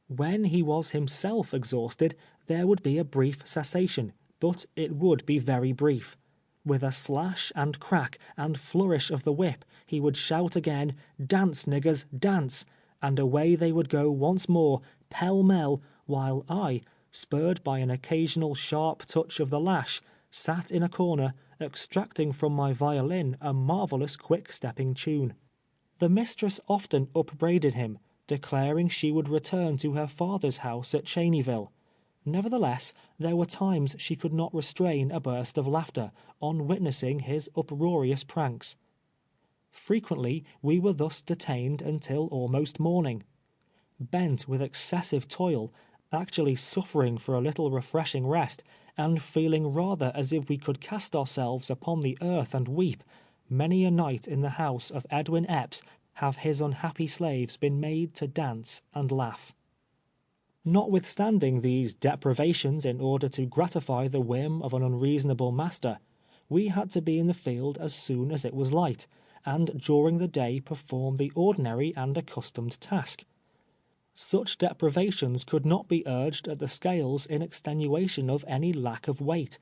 When he was himself exhausted, there would be a brief cessation, but it would be very brief. With a slash and crack and flourish of the whip, he would shout again, "Dance, niggers, dance!" and away they would go once more, pell-mell, while I, spurred by an occasional sharp touch of the lash, sat in a corner, extracting from my violin a marvelous quick-stepping tune. The mistress often upbraided him, declaring she would return to her father's house at Cheneyville. Nevertheless, there were times she could not restrain a burst of laughter, on witnessing his uproarious pranks. Frequently we were thus detained until almost morning. Bent with excessive toil, actually suffering for a little refreshing rest, and feeling rather as if we could cast ourselves upon the earth and weep, many a night in the house of Edwin Epps have his unhappy slaves been made to dance and laugh. Notwithstanding these deprivations in order to gratify the whim of an unreasonable master, we had to be in the field as soon as it was light, and during the day perform the ordinary and accustomed task. Such deprivations could not be urged at the scales in extenuation of any lack of weight,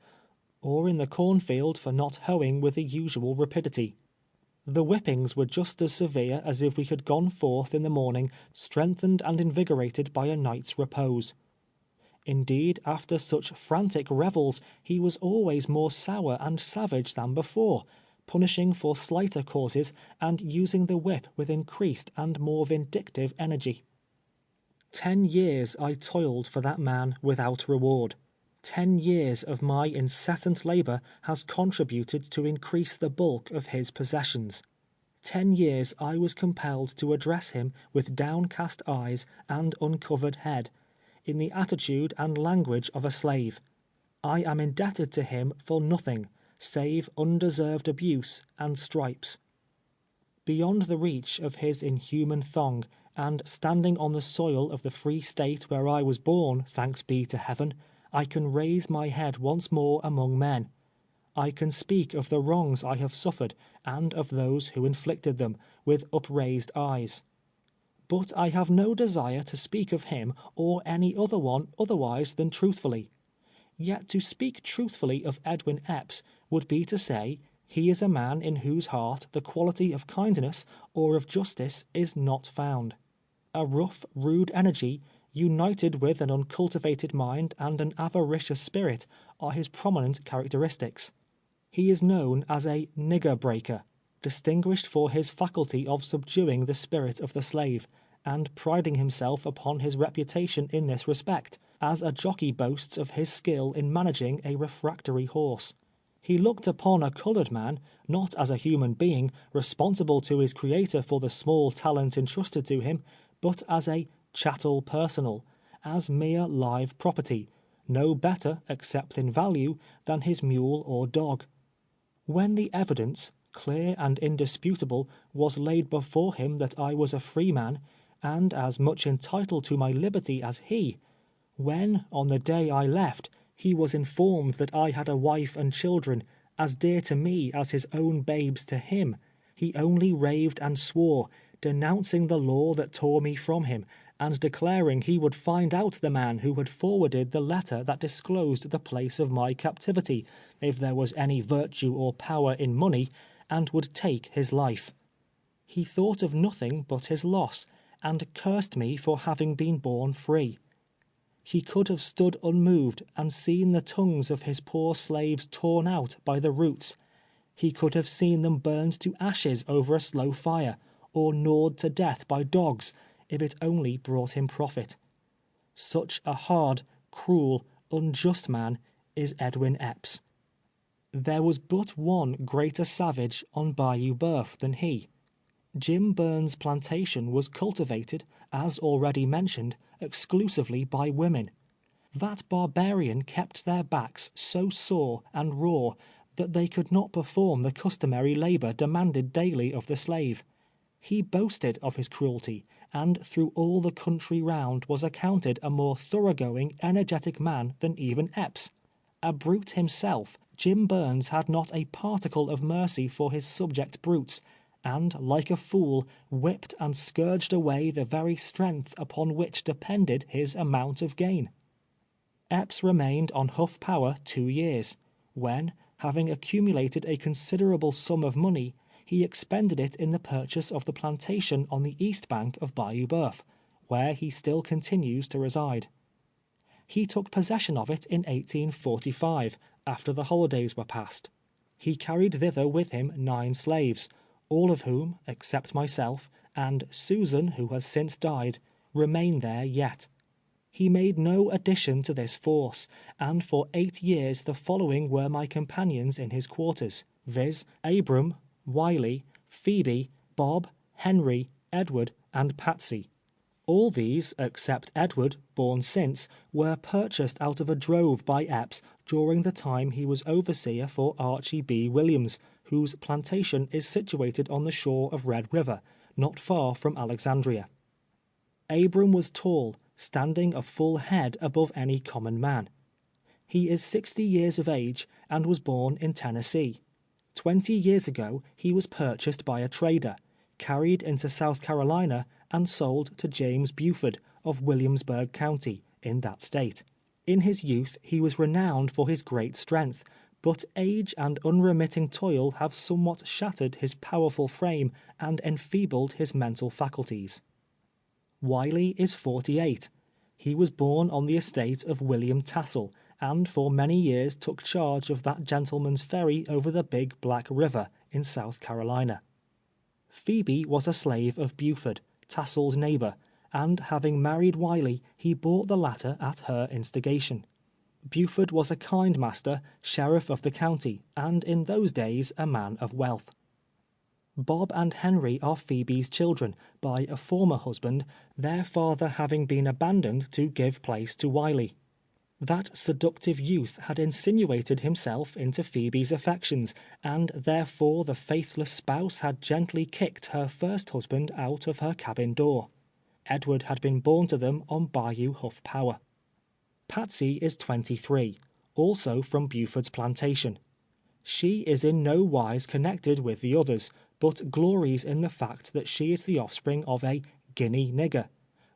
or in the cornfield for not hoeing with the usual rapidity. The whippings were just as severe as if we had gone forth in the morning strengthened and invigorated by a night's repose. Indeed, after such frantic revels, he was always more sour and savage than before, punishing for slighter causes, and using the whip with increased and more vindictive energy. 10 years I toiled for that man without reward. 10 years of my incessant labor has contributed to increase the bulk of his possessions. 10 years I was compelled to address him with downcast eyes and uncovered head, in the attitude and language of a slave. I am indebted to him for nothing, save undeserved abuse and stripes. Beyond the reach of his inhuman thong, and standing on the soil of the free state where I was born, thanks be to heaven, I can raise my head once more among men. I can speak of the wrongs I have suffered, and of those who inflicted them, with upraised eyes. But I have no desire to speak of him or any other one otherwise than truthfully. Yet to speak truthfully of Edwin Epps would be to say, he is a man in whose heart the quality of kindness or of justice is not found. A rough, rude energy, united with an uncultivated mind and an avaricious spirit, are his prominent characteristics. He is known as a "nigger breaker," distinguished for his faculty of subduing the spirit of the slave, and priding himself upon his reputation in this respect, as a jockey boasts of his skill in managing a refractory horse. He looked upon a colored man, not as a human being, responsible to his Creator for the small talent entrusted to him, but as a chattel personal, as mere live property, no better, except in value, than his mule or dog. When the evidence, clear and indisputable, was laid before him that I was a free man, and as much entitled to my liberty as he, when, on the day I left, he was informed that I had a wife and children, as dear to me as his own babes to him, he only raved and swore, denouncing the law that tore me from him, and declaring he would find out the man who had forwarded the letter that disclosed the place of my captivity, if there was any virtue or power in money, and would take his life. He thought of nothing but his loss, and cursed me for having been born free. He could have stood unmoved and seen the tongues of his poor slaves torn out by the roots. He could have seen them burned to ashes over a slow fire, or gnawed to death by dogs, if it only brought him profit. Such a hard, cruel, unjust man is Edwin Epps. There was but one greater savage on Bayou Boeuf than he. Jim Burns' plantation was cultivated, as already mentioned, exclusively by women. That barbarian kept their backs so sore and raw that they could not perform the customary labor demanded daily of the slave. He boasted of his cruelty, and through all the country round was accounted a more thoroughgoing, energetic man than even Epps. A brute himself, Jim Burns had not a particle of mercy for his subject brutes, and, like a fool, whipped and scourged away the very strength upon which depended his amount of gain. Epps remained on Huff Power 2 years, when, having accumulated a considerable sum of money, he expended it in the purchase of the plantation on the east bank of Bayou Boeuf, where he still continues to reside. He took possession of it in 1845, after the holidays were past. He carried thither with him 9 slaves, all of whom, except myself, and Susan, who has since died, remain there yet. He made no addition to this force, and for 8 years the following were my companions in his quarters, viz., Abram, Wiley, Phoebe, Bob, Henry, Edward, and Patsy. All these, except Edward, born since, were purchased out of a drove by Epps during the time he was overseer for Archie B. Williams, whose plantation is situated on the shore of Red River, not far from Alexandria. Abram was tall, standing a full head above any common man. He is 60 years of age and was born in Tennessee. 20 years ago he was purchased by a trader, carried into South Carolina, and sold to James Buford of Williamsburg County, in that state. In his youth he was renowned for his great strength, but age and unremitting toil have somewhat shattered his powerful frame and enfeebled his mental faculties. Wiley is 48. He was born on the estate of William Tassel, and for many years took charge of that gentleman's ferry over the Big Black River in South Carolina. Phoebe was a slave of Buford, Tassel's neighbor, and having married Wiley, he bought the latter at her instigation. Buford was a kind master, sheriff of the county, and in those days a man of wealth. Bob and Henry are Phoebe's children, by a former husband, their father having been abandoned to give place to Wiley. That seductive youth had insinuated himself into Phoebe's affections, and therefore the faithless spouse had gently kicked her first husband out of her cabin door. Edward had been born to them on Bayou Huff Power. Patsy is 23, also from Buford's plantation. She is in no wise connected with the others, but glories in the fact that she is the offspring of a Guinea nigger,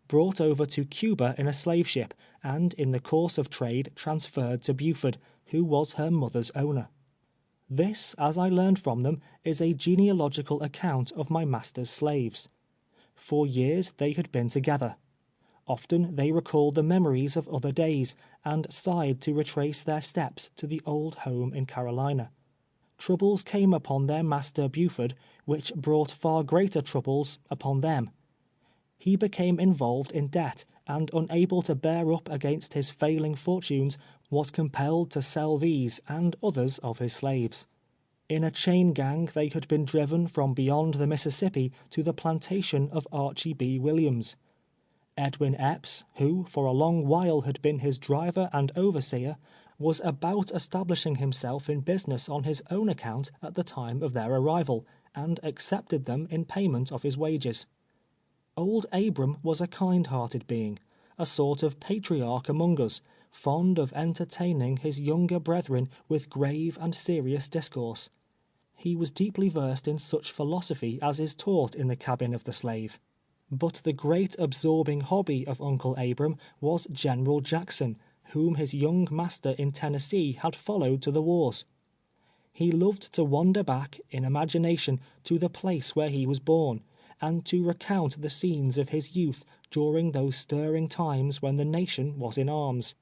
brought over to Cuba in a slave ship, and in the course of trade transferred to Buford, who was her mother's owner. This, as I learned from them, is a genealogical account of my master's slaves. For years they had been together. Often they recalled the memories of other days, and sighed to retrace their steps to the old home in Carolina. Troubles came upon their master Buford, which brought far greater troubles upon them. He became involved in debt, and unable to bear up against his failing fortunes, was compelled to sell these and others of his slaves. In a chain gang they had been driven from beyond the Mississippi to the plantation of Archie B. Williams. Edwin Epps, who for a long while had been his driver and overseer, was about establishing himself in business on his own account at the time of their arrival, and accepted them in payment of his wages. Old Abram was a kind-hearted being, a sort of patriarch among us, fond of entertaining his younger brethren with grave and serious discourse. He was deeply versed in such philosophy as is taught in the cabin of the slave. But the great absorbing hobby of Uncle Abram was General Jackson, whom his young master in Tennessee had followed to the wars. He loved to wander back, in imagination, to the place where he was born, and to recount the scenes of his youth during those stirring times when the nation was in arms.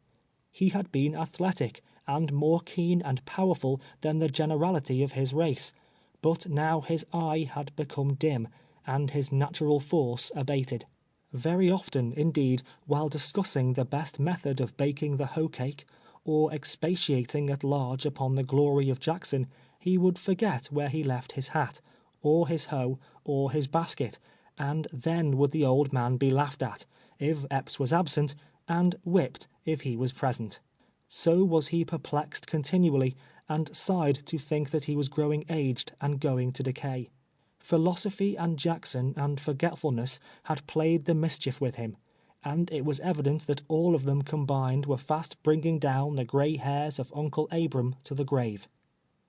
He had been athletic, and more keen and powerful than the generality of his race, but now his eye had become dim, and his natural force abated. Very often, indeed, while discussing the best method of baking the hoe cake, or expatiating at large upon the glory of Jackson, he would forget where he left his hat, or his hoe, or his basket, and then would the old man be laughed at, if Epps was absent, and whipped if he was present. So was he perplexed continually, and sighed to think that he was growing aged and going to decay. Philosophy and Jackson and forgetfulness had played the mischief with him, and it was evident that all of them combined were fast bringing down the gray hairs of Uncle Abram to the grave.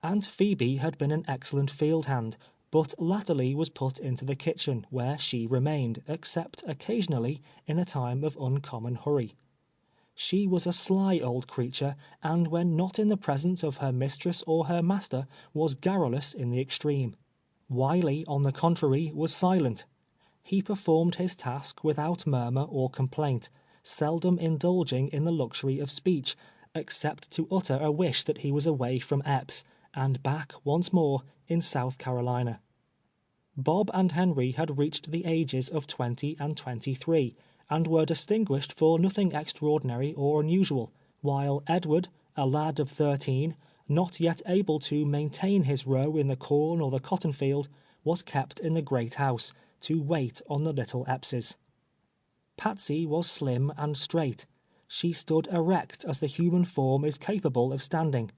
Aunt Phoebe had been an excellent field hand, but latterly was put into the kitchen, where she remained, except occasionally in a time of uncommon hurry. She was a sly old creature, and when not in the presence of her mistress or her master, was garrulous in the extreme. Wiley, on the contrary, was silent. He performed his task without murmur or complaint, seldom indulging in the luxury of speech, except to utter a wish that he was away from Epps, and back once more in South Carolina. Bob and Henry had reached the ages of 20 and 23, and were distinguished for nothing extraordinary or unusual, while Edward, a lad of 13, not yet able to maintain his row in the corn or the cotton field, was kept in the great house, to wait on the little Eppses. Patsy was slim and straight. She stood erect as the human form is capable of standing.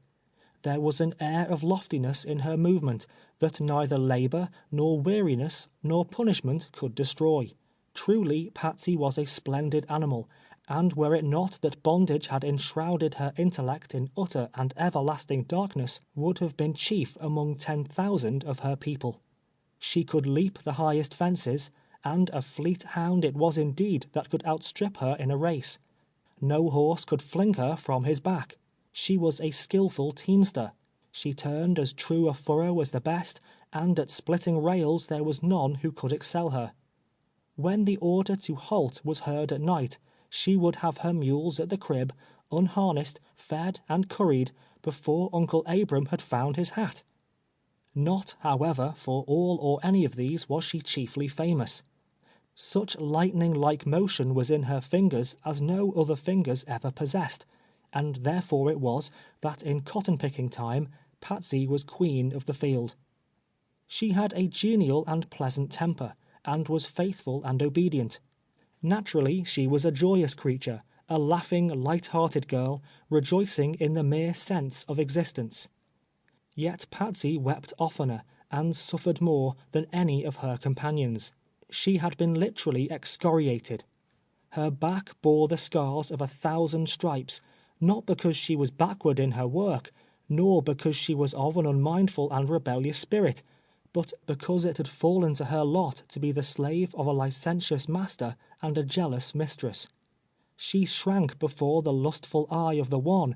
There was an air of loftiness in her movement that neither labor, nor weariness, nor punishment could destroy. Truly, Patsy was a splendid animal, and were it not that bondage had enshrouded her intellect in utter and everlasting darkness, would have been chief among 10,000 of her people. She could leap the highest fences, and a fleet hound it was indeed that could outstrip her in a race. No horse could fling her from his back. She was a skillful teamster. She turned as true a furrow as the best, and at splitting rails there was none who could excel her. When the order to halt was heard at night, she would have her mules at the crib, unharnessed, fed, and curried, before Uncle Abram had found his hat. Not, however, for all or any of these was she chiefly famous. Such lightning-like motion was in her fingers as no other fingers ever possessed, and therefore it was that in cotton-picking time, Patsy was queen of the field. She had a genial and pleasant temper, and was faithful and obedient. Naturally, she was a joyous creature, a laughing, light-hearted girl, rejoicing in the mere sense of existence. Yet Patsy wept oftener, and suffered more than any of her companions. She had been literally excoriated. Her back bore the scars of 1,000 stripes, not because she was backward in her work, nor because she was of an unmindful and rebellious spirit, but because it had fallen to her lot to be the slave of a licentious master and a jealous mistress. She shrank before the lustful eye of the one,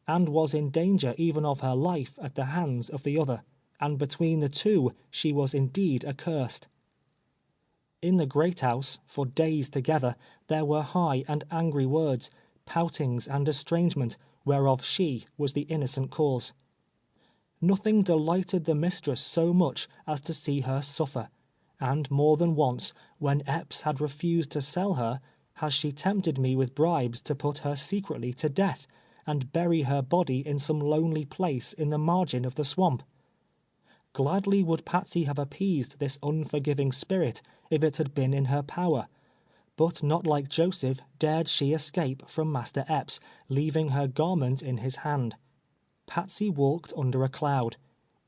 and was in danger even of her life at the hands of the other, and between the two she was indeed accursed. In the great house, for days together, there were high and angry words, poutings and estrangement, whereof she was the innocent cause. Nothing delighted the mistress so much as to see her suffer, and more than once, when Epps had refused to sell her, has she tempted me with bribes to put her secretly to death, and bury her body in some lonely place in the margin of the swamp. Gladly would Patsy have appeased this unforgiving spirit if it had been in her power, but not like Joseph dared she escape from Master Epps, leaving her garment in his hand. Patsy walked under a cloud.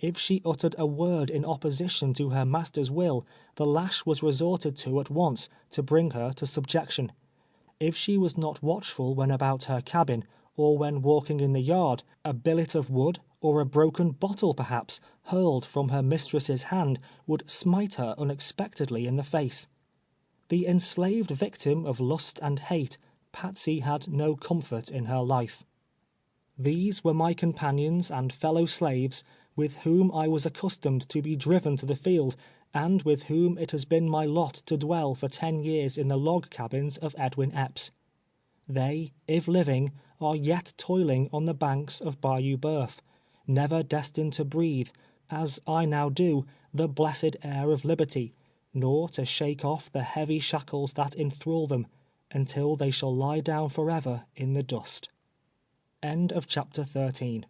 If she uttered a word in opposition to her master's will, the lash was resorted to at once to bring her to subjection. If she was not watchful when about her cabin, or when walking in the yard, a billet of wood, or a broken bottle perhaps, hurled from her mistress's hand, would smite her unexpectedly in the face. The enslaved victim of lust and hate, Patsy had no comfort in her life. These were my companions and fellow slaves, with whom I was accustomed to be driven to the field, and with whom it has been my lot to dwell for 10 years in the log cabins of Edwin Epps. They, if living, are yet toiling on the banks of Bayou Boeuf, never destined to breathe, as I now do, the blessed air of liberty, nor to shake off the heavy shackles that enthrall them, until they shall lie down forever in the dust. End of chapter 13.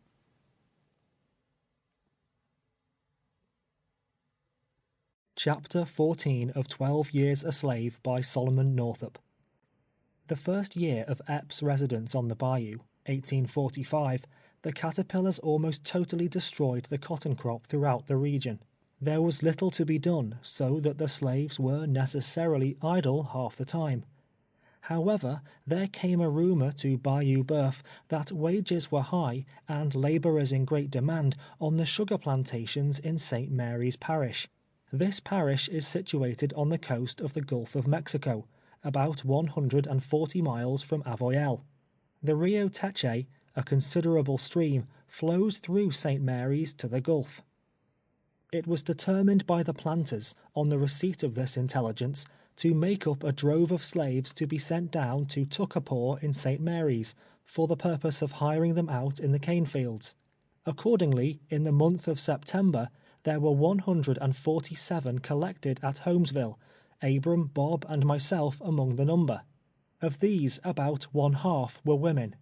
Chapter 14 of 12 Years a Slave by Solomon Northup. The first year of Epps' residence on the bayou, 1845, the caterpillars almost totally destroyed the cotton crop throughout the region. There was little to be done, so that the slaves were necessarily idle half the time. However, there came a rumor to Bayou Boeuf that wages were high and laborers in great demand on the sugar plantations in St. Mary's Parish. This parish is situated on the coast of the Gulf of Mexico, about 140 miles from Avoyelles. The Rio Teche, a considerable stream, flows through St. Mary's to the Gulf. It was determined by the planters, on the receipt of this intelligence, to make up a drove of slaves to be sent down to Tuckapaw in St. Mary's, for the purpose of hiring them out in the cane fields. Accordingly, in the month of September, there were 147 collected at Holmesville, Abram, Bob, and myself among the number. Of these, about one half were women.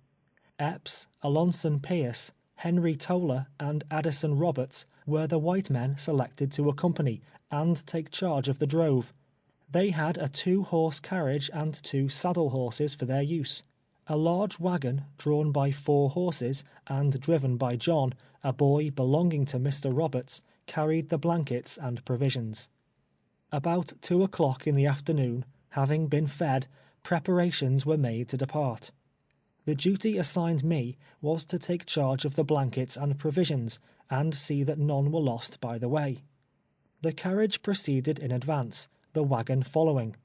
Epps, Alonson Pierce, Henry Toller, and Addison Roberts were the white men selected to accompany and take charge of the drove. They had a 2-horse carriage and 2 saddle horses for their use. A large wagon, drawn by 4 horses, and driven by John, a boy belonging to Mr. Roberts, carried the blankets and provisions. About 2 o'clock in the afternoon, having been fed, preparations were made to depart. The duty assigned me was to take charge of the blankets and provisions, and see that none were lost by the way. The carriage proceeded in advance, the wagon following.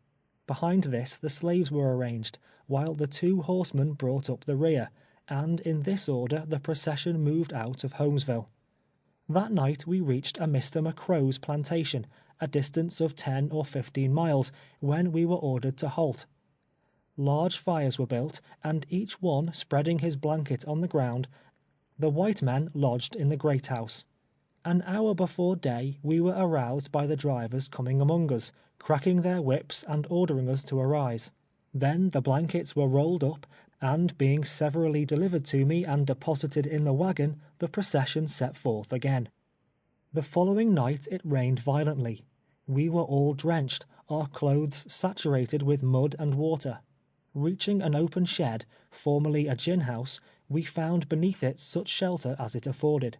Behind this the slaves were arranged, while the 2 horsemen brought up the rear, and in this order the procession moved out of Holmesville. That night we reached a Mr. McCrow's plantation, a distance of 10 or 15 miles, when we were ordered to halt. Large fires were built, and each one spreading his blanket on the ground, the white men lodged in the great house. An hour before day we were aroused by the drivers coming among us, cracking their whips and ordering us to arise. Then the blankets were rolled up, and being severally delivered to me and deposited in the wagon, the procession set forth again. The following night it rained violently. We were all drenched, our clothes saturated with mud and water. Reaching an open shed, formerly a gin house, we found beneath it such shelter as it afforded.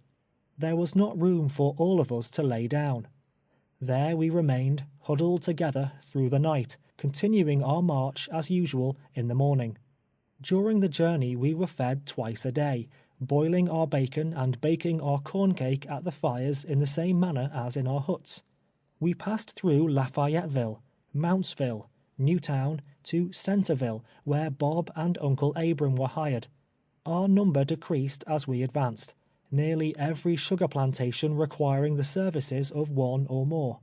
There was not room for all of us to lay down. There we remained, huddled together, through the night, continuing our march as usual in the morning. During the journey we were fed twice a day, boiling our bacon and baking our corn cake at the fires in the same manner as in our huts. We passed through Lafayetteville, Mountsville, Newtown, to Centerville, where Bob and Uncle Abram were hired. Our number decreased as we advanced, nearly every sugar plantation requiring the services of one or more.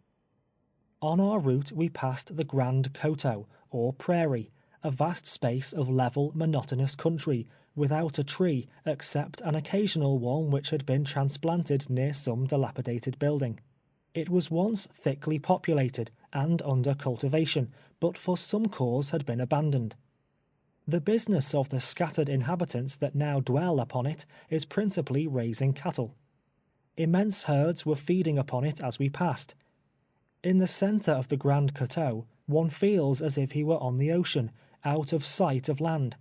On our route we passed the Grand Coteau, or prairie, a vast space of level, monotonous country, without a tree, except an occasional one which had been transplanted near some dilapidated building. It was once thickly populated, and under cultivation, but for some cause had been abandoned. The business of the scattered inhabitants that now dwell upon it is principally raising cattle. Immense herds were feeding upon it as we passed. In the centre of the Grand Coteau, one feels as if he were on the ocean, out of sight of land.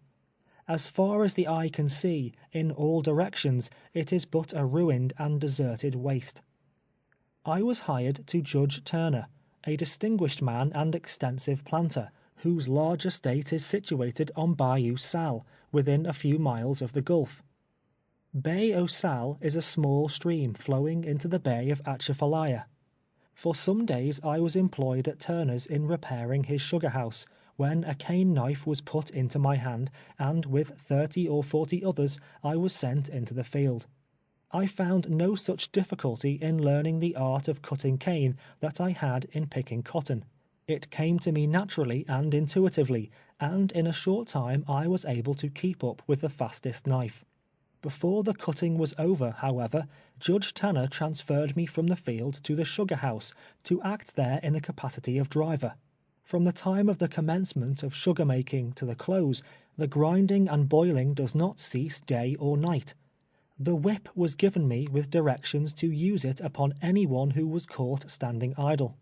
As far as the eye can see, in all directions, it is but a ruined and deserted waste. I was hired to Judge Turner, a distinguished man and extensive planter, whose large estate is situated on Bayou Sal, within a few miles of the Gulf. Bay o' Sal is a small stream flowing into the Bay of Atchafalaya. For some days I was employed at Turner's in repairing his sugar house, when a cane knife was put into my hand, and with 30 or 40 others I was sent into the field. I found no such difficulty in learning the art of cutting cane that I had in picking cotton. It came to me naturally and intuitively, and in a short time I was able to keep up with the fastest knife. Before the cutting was over, however, Judge Tanner transferred me from the field to the sugar house to act there in the capacity of driver. From the time of the commencement of sugar making to the close, the grinding and boiling does not cease day or night. The whip was given me with directions to use it upon any one who was caught standing idle.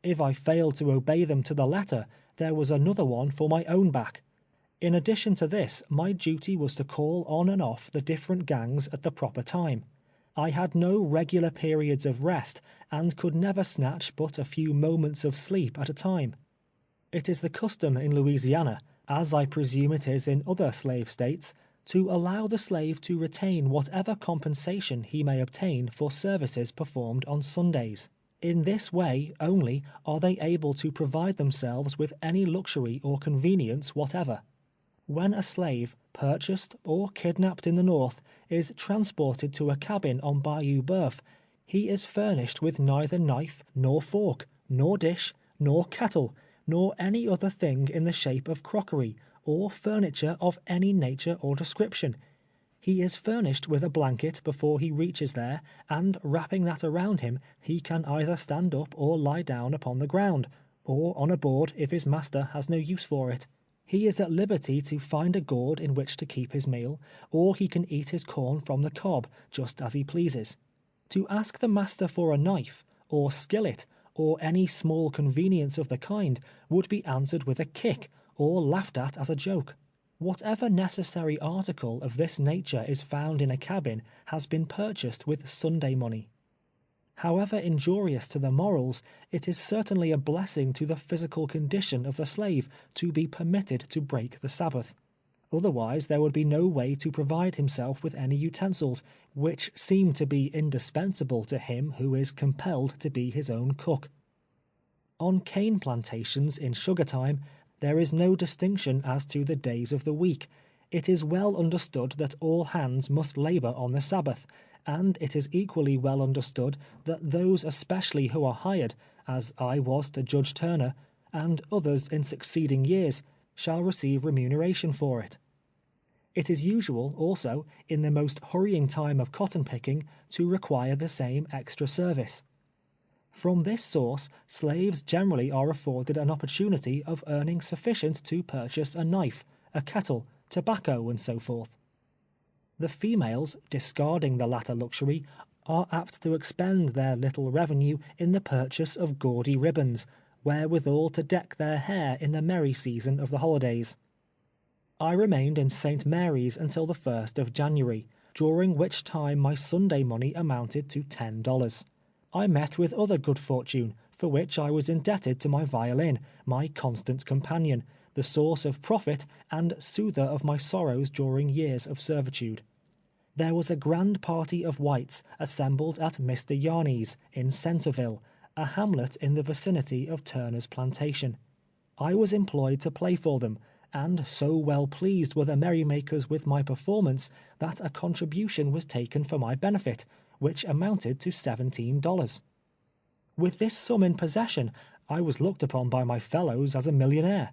If I failed to obey them to the letter, there was another one for my own back. In addition to this, my duty was to call on and off the different gangs at the proper time. I had no regular periods of rest, and could never snatch but a few moments of sleep at a time. It is the custom in Louisiana, as I presume it is in other slave states, to allow the slave to retain whatever compensation he may obtain for services performed on Sundays. In this way only are they able to provide themselves with any luxury or convenience whatever. When a slave, purchased or kidnapped in the North, is transported to a cabin on Bayou Boeuf, he is furnished with neither knife, nor fork, nor dish, nor kettle, nor any other thing in the shape of crockery, or furniture of any nature or description. He is furnished with a blanket before he reaches there, and wrapping that around him, he can either stand up or lie down upon the ground, or on a board if his master has no use for it. He is at liberty to find a gourd in which to keep his meal, or he can eat his corn from the cob, just as he pleases. To ask the master for a knife, or skillet, or any small convenience of the kind, would be answered with a kick, or laughed at as a joke. Whatever necessary article of this nature is found in a cabin has been purchased with Sunday money. However injurious to the morals, it is certainly a blessing to the physical condition of the slave to be permitted to break the Sabbath. Otherwise there would be no way to provide himself with any utensils, which seem to be indispensable to him who is compelled to be his own cook. On cane plantations in sugar time, there is no distinction as to the days of the week. It is well understood that all hands must labor on the Sabbath, and it is equally well understood that those especially who are hired, as I was to Judge Turner, and others in succeeding years, shall receive remuneration for it. It is usual, also, in the most hurrying time of cotton picking, to require the same extra service. From this source, slaves generally are afforded an opportunity of earning sufficient to purchase a knife, a kettle, tobacco, and so forth. The females, discarding the latter luxury, are apt to expend their little revenue in the purchase of gaudy ribbons, wherewithal to deck their hair in the merry season of the holidays. I remained in St. Mary's until the 1st of January, during which time my Sunday money amounted to $10. I met with other good fortune, for which I was indebted to my violin, my constant companion, the source of profit and soother of my sorrows during years of servitude. There was a grand party of whites assembled at Mr. Yarney's, in Centerville, a hamlet in the vicinity of Turner's plantation. I was employed to play for them, and so well pleased were the merrymakers with my performance that a contribution was taken for my benefit, which amounted to $17. With this sum in possession, I was looked upon by my fellows as a millionaire.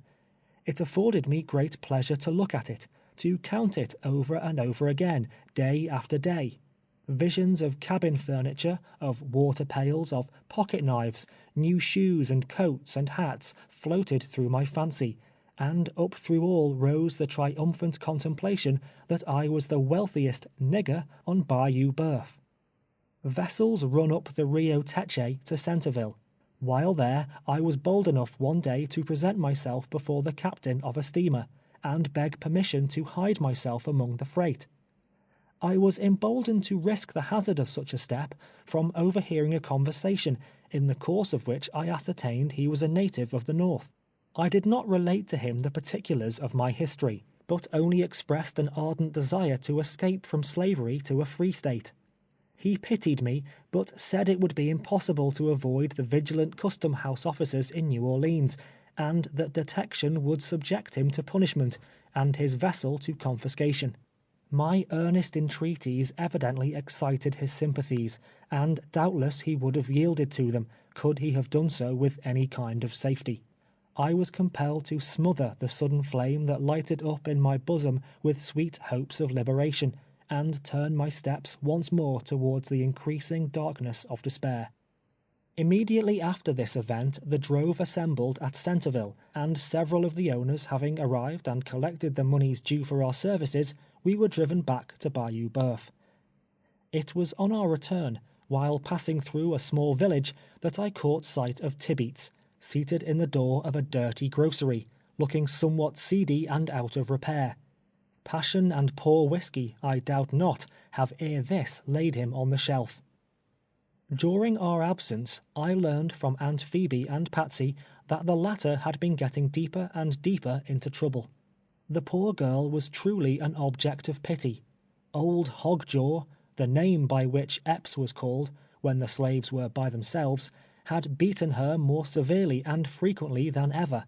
It afforded me great pleasure to look at it, to count it over and over again, day after day. Visions of cabin furniture, of water pails, of pocket knives, new shoes and coats and hats floated through my fancy, and up through all rose the triumphant contemplation that I was the wealthiest "nigger" on Bayou Boeuf. Vessels run up the Rio Teche to Centerville. While there, I was bold enough one day to present myself before the captain of a steamer, and beg permission to hide myself among the freight. I was emboldened to risk the hazard of such a step from overhearing a conversation, in the course of which I ascertained he was a native of the North. I did not relate to him the particulars of my history, but only expressed an ardent desire to escape from slavery to a free state. He pitied me, but said it would be impossible to avoid the vigilant custom house officers in New Orleans, and that detection would subject him to punishment, and his vessel to confiscation. My earnest entreaties evidently excited his sympathies, and doubtless he would have yielded to them, could he have done so with any kind of safety. I was compelled to smother the sudden flame that lighted up in my bosom with sweet hopes of liberation, and turn my steps once more towards the increasing darkness of despair. Immediately after this event the drove assembled at Centreville, and several of the owners having arrived and collected the moneys due for our services, we were driven back to Bayou Boeuf. It was on our return, while passing through a small village, that I caught sight of Tibeats, seated in the door of a dirty grocery, looking somewhat seedy and out of repair. Passion and poor whiskey, I doubt not, have ere this laid him on the shelf. During our absence, I learned from Aunt Phoebe and Patsy that the latter had been getting deeper and deeper into trouble. The poor girl was truly an object of pity. Old Hogjaw, the name by which Epps was called, when the slaves were by themselves, had beaten her more severely and frequently than ever.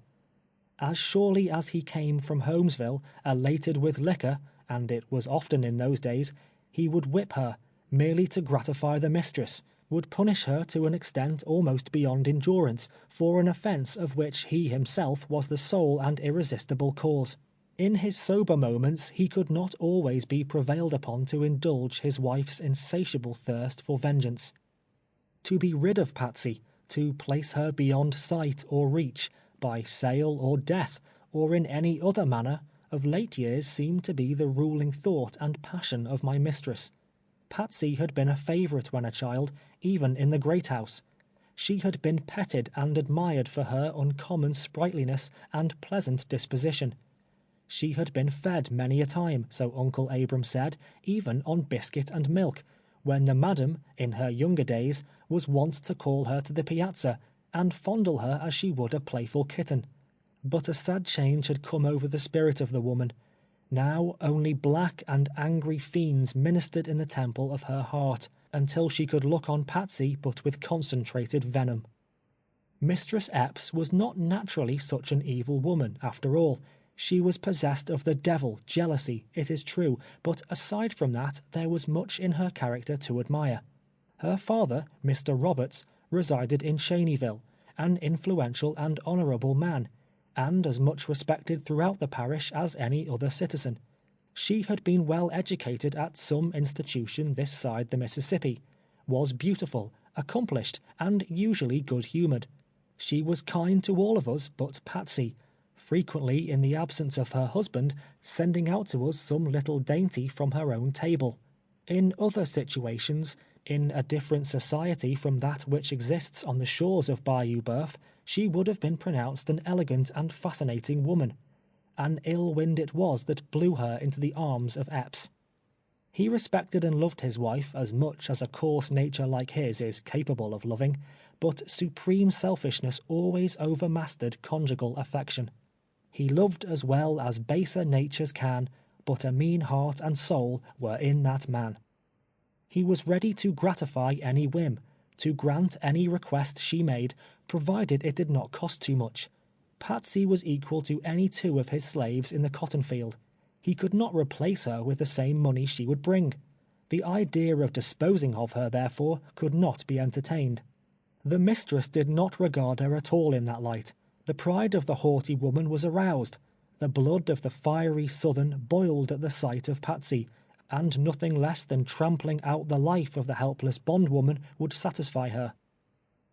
As surely as he came from Holmesville, elated with liquor, and it was often in those days, he would whip her, merely to gratify the mistress, would punish her to an extent almost beyond endurance, for an offence of which he himself was the sole and irresistible cause. In his sober moments he could not always be prevailed upon to indulge his wife's insatiable thirst for vengeance. To be rid of Patsy, to place her beyond sight or reach, by sale or death, or in any other manner, of late years seemed to be the ruling thought and passion of my mistress. Patsy had been a favorite when a child, even in the great house. She had been petted and admired for her uncommon sprightliness and pleasant disposition. She had been fed many a time, so Uncle Abram said, even on biscuit and milk, when the madam, in her younger days, was wont to call her to the piazza, and fondle her as she would a playful kitten. But a sad change had come over the spirit of the woman. Now only black and angry fiends ministered in the temple of her heart, until she could look on Patsy but with concentrated venom. Mistress Epps was not naturally such an evil woman, after all. She was possessed of the devil, jealousy, it is true, but aside from that, there was much in her character to admire. Her father, Mr. Roberts, resided in Cheneyville, an influential and honorable man, and as much respected throughout the parish as any other citizen. She had been well educated at some institution this side the Mississippi, was beautiful, accomplished, and usually good-humored. She was kind to all of us but Patsy, frequently in the absence of her husband, sending out to us some little dainty from her own table. In other situations, in a different society from that which exists on the shores of Bayou Boeuf, she would have been pronounced an elegant and fascinating woman. An ill wind it was that blew her into the arms of Epps. He respected and loved his wife as much as a coarse nature like his is capable of loving, but supreme selfishness always overmastered conjugal affection. He loved as well as baser natures can, but a mean heart and soul were in that man. He was ready to gratify any whim, to grant any request she made, provided it did not cost too much. Patsy was equal to any two of his slaves in the cotton field. He could not replace her with the same money she would bring. The idea of disposing of her, therefore, could not be entertained. The mistress did not regard her at all in that light. The pride of the haughty woman was aroused. The blood of the fiery Southern boiled at the sight of Patsy, and nothing less than trampling out the life of the helpless bondwoman would satisfy her.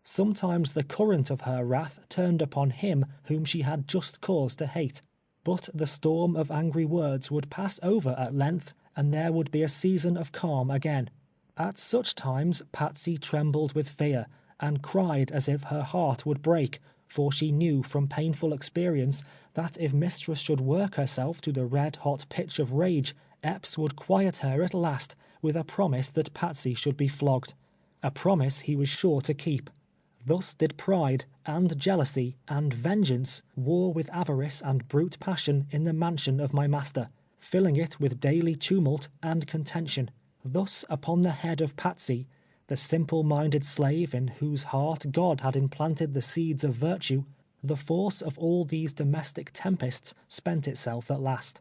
Sometimes the current of her wrath turned upon him whom she had just cause to hate, but the storm of angry words would pass over at length, and there would be a season of calm again. At such times Patsy trembled with fear, and cried as if her heart would break, for she knew from painful experience that if mistress should work herself to the red-hot pitch of rage, Epps would quiet her at last with a promise that Patsy should be flogged, a promise he was sure to keep. Thus did pride, and jealousy, and vengeance war with avarice and brute passion in the mansion of my master, filling it with daily tumult and contention. Thus upon the head of Patsy, the simple-minded slave in whose heart God had implanted the seeds of virtue, the force of all these domestic tempests spent itself at last.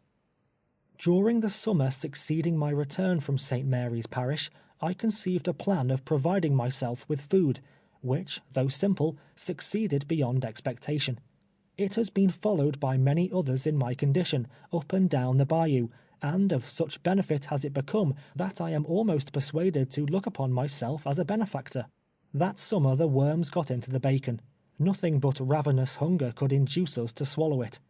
During the summer succeeding my return from St. Mary's Parish, I conceived a plan of providing myself with food, which, though simple, succeeded beyond expectation. It has been followed by many others in my condition, up and down the bayou, and of such benefit has it become that I am almost persuaded to look upon myself as a benefactor. That summer the worms got into the bacon. Nothing but ravenous hunger could induce us to swallow it.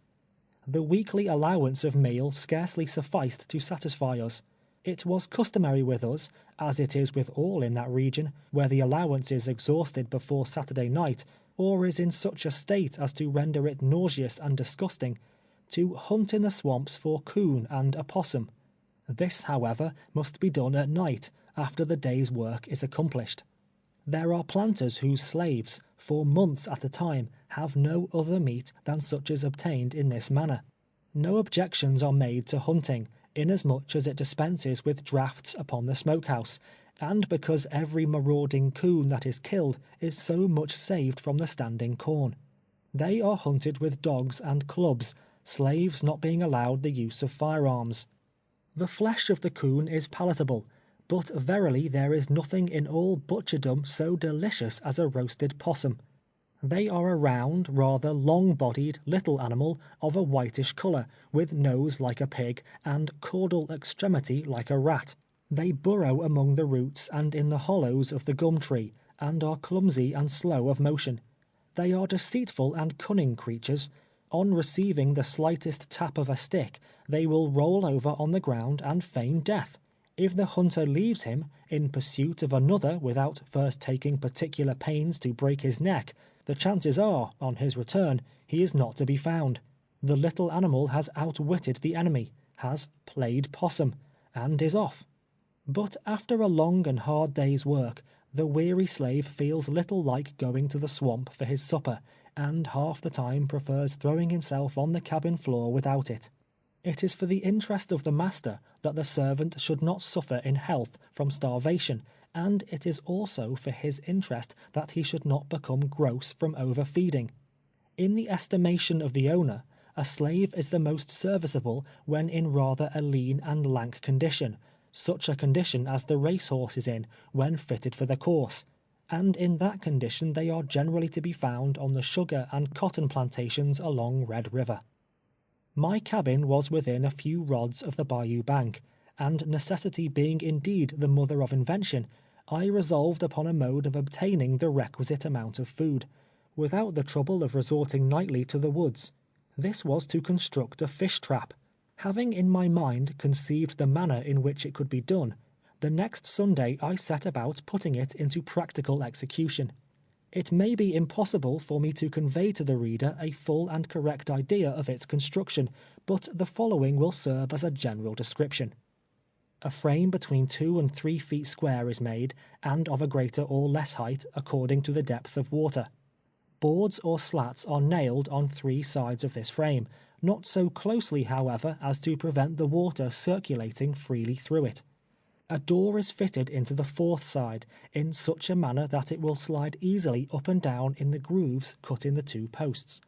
The weekly allowance of meal scarcely sufficed to satisfy us. It was customary with us, as it is with all in that region, where the allowance is exhausted before Saturday night, or is in such a state as to render it nauseous and disgusting, to hunt in the swamps for coon and opossum. This, however, must be done at night, after the day's work is accomplished. There are planters whose slaves, for months at a time, have no other meat than such as obtained in this manner. No objections are made to hunting, inasmuch as it dispenses with drafts upon the smokehouse, and because every marauding coon that is killed is so much saved from the standing corn. They are hunted with dogs and clubs, slaves not being allowed the use of firearms. The flesh of the coon is palatable, but verily there is nothing in all butcherdom so delicious as a roasted possum. They are a round, rather long-bodied, little animal of a whitish color, with nose like a pig, and caudal extremity like a rat. They burrow among the roots and in the hollows of the gum tree, and are clumsy and slow of motion. They are deceitful and cunning creatures. On receiving the slightest tap of a stick, they will roll over on the ground and feign death. If the hunter leaves him, in pursuit of another without first taking particular pains to break his neck, the chances are, on his return, he is not to be found. The little animal has outwitted the enemy, has played possum, and is off. But after a long and hard day's work, the weary slave feels little like going to the swamp for his supper, and half the time prefers throwing himself on the cabin floor without it. It is for the interest of the master that the servant should not suffer in health from starvation, and it is also for his interest that he should not become gross from overfeeding. In the estimation of the owner, a slave is the most serviceable when in rather a lean and lank condition, such a condition as the racehorse is in when fitted for the course, and in that condition they are generally to be found on the sugar and cotton plantations along Red River. My cabin was within a few rods of the bayou bank, and necessity being indeed the mother of invention, I resolved upon a mode of obtaining the requisite amount of food, without the trouble of resorting nightly to the woods. This was to construct a fish trap. Having in my mind conceived the manner in which it could be done, the next Sunday I set about putting it into practical execution. It may be impossible for me to convey to the reader a full and correct idea of its construction, but the following will serve as a general description. A frame between 2 and 3 feet square is made, and of a greater or less height, according to the depth of water. Boards or slats are nailed on 3 sides of this frame, not so closely, however, as to prevent the water circulating freely through it. A door is fitted into the 4th side, in such a manner that it will slide easily up and down in the grooves cut in the 2 posts.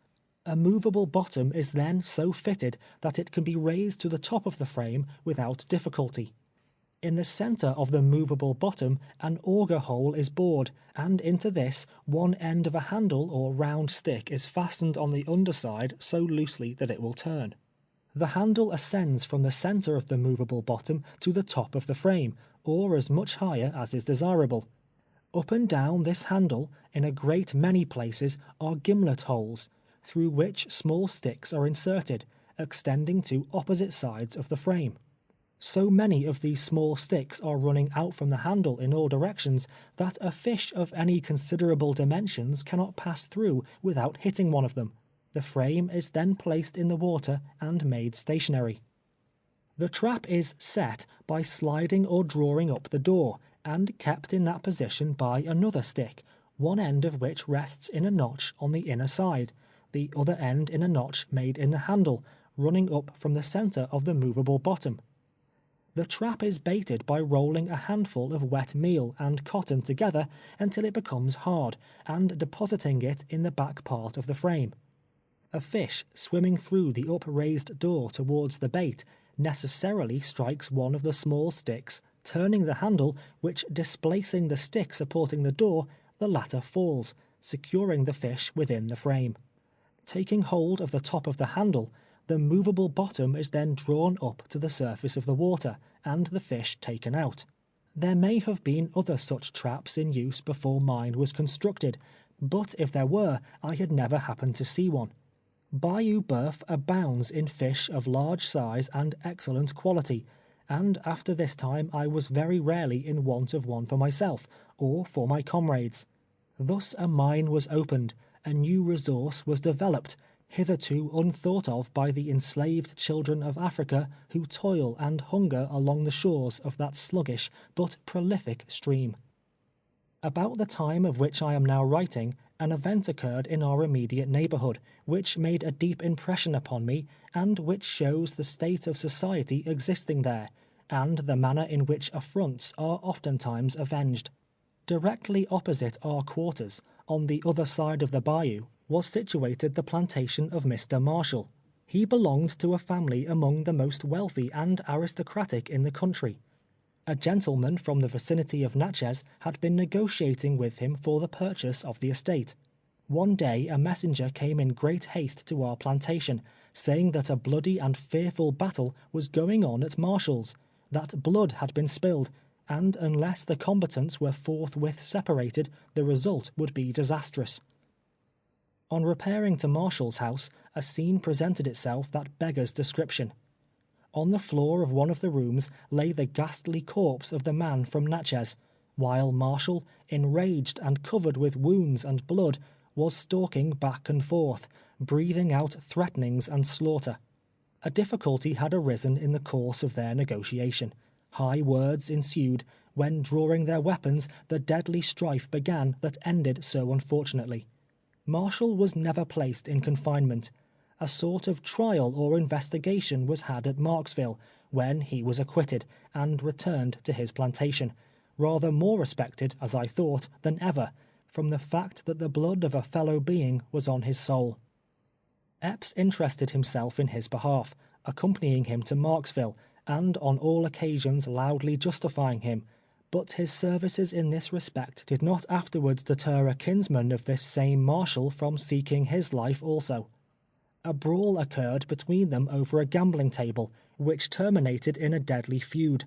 A movable bottom is then so fitted that it can be raised to the top of the frame without difficulty. In the center of the movable bottom, an auger hole is bored, and into this, one end of a handle or round stick is fastened on the underside so loosely that it will turn. The handle ascends from the center of the movable bottom to the top of the frame, or as much higher as is desirable. Up and down this handle, in a great many places, are gimlet holes, through which small sticks are inserted, extending to opposite sides of the frame. So many of these small sticks are running out from the handle in all directions, that a fish of any considerable dimensions cannot pass through without hitting one of them. The frame is then placed in the water and made stationary. The trap is set by sliding or drawing up the door, and kept in that position by another stick, one end of which rests in a notch on the inner side, the other end in a notch made in the handle, running up from the center of the movable bottom. The trap is baited by rolling a handful of wet meal and cotton together until it becomes hard, and depositing it in the back part of the frame. A fish swimming through the upraised door towards the bait necessarily strikes one of the small sticks, turning the handle, which displacing the stick supporting the door, the latter falls, securing the fish within the frame. Taking hold of the top of the handle, the movable bottom is then drawn up to the surface of the water, and the fish taken out. There may have been other such traps in use before mine was constructed, but if there were, I had never happened to see one. Bayou Boeuf abounds in fish of large size and excellent quality, and after this time I was very rarely in want of one for myself, or for my comrades. Thus a mine was opened, a new resource was developed, hitherto unthought of by the enslaved children of Africa who toil and hunger along the shores of that sluggish but prolific stream. About the time of which I am now writing, an event occurred in our immediate neighborhood, which made a deep impression upon me, and which shows the state of society existing there, and the manner in which affronts are oftentimes avenged. Directly opposite our quarters, on the other side of the bayou, was situated the plantation of Mr. Marshall. He belonged to a family among the most wealthy and aristocratic in the country. A gentleman from the vicinity of Natchez had been negotiating with him for the purchase of the estate. One day a messenger came in great haste to our plantation, saying that a bloody and fearful battle was going on at Marshall's, that blood had been spilled, and unless the combatants were forthwith separated, the result would be disastrous. On repairing to Marshall's house, a scene presented itself that beggars description. On the floor of one of the rooms lay the ghastly corpse of the man from Natchez, while Marshall, enraged and covered with wounds and blood, was stalking back and forth, breathing out threatenings and slaughter. A difficulty had arisen in the course of their negotiation. High words ensued, when drawing their weapons, the deadly strife began that ended so unfortunately. Marshall was never placed in confinement. A sort of trial or investigation was had at Marksville, when he was acquitted, and returned to his plantation, rather more respected, as I thought, than ever, from the fact that the blood of a fellow being was on his soul. Epps interested himself in his behalf, accompanying him to Marksville, and on all occasions loudly justifying him, but his services in this respect did not afterwards deter a kinsman of this same Marshall from seeking his life also. A brawl occurred between them over a gambling table, which terminated in a deadly feud.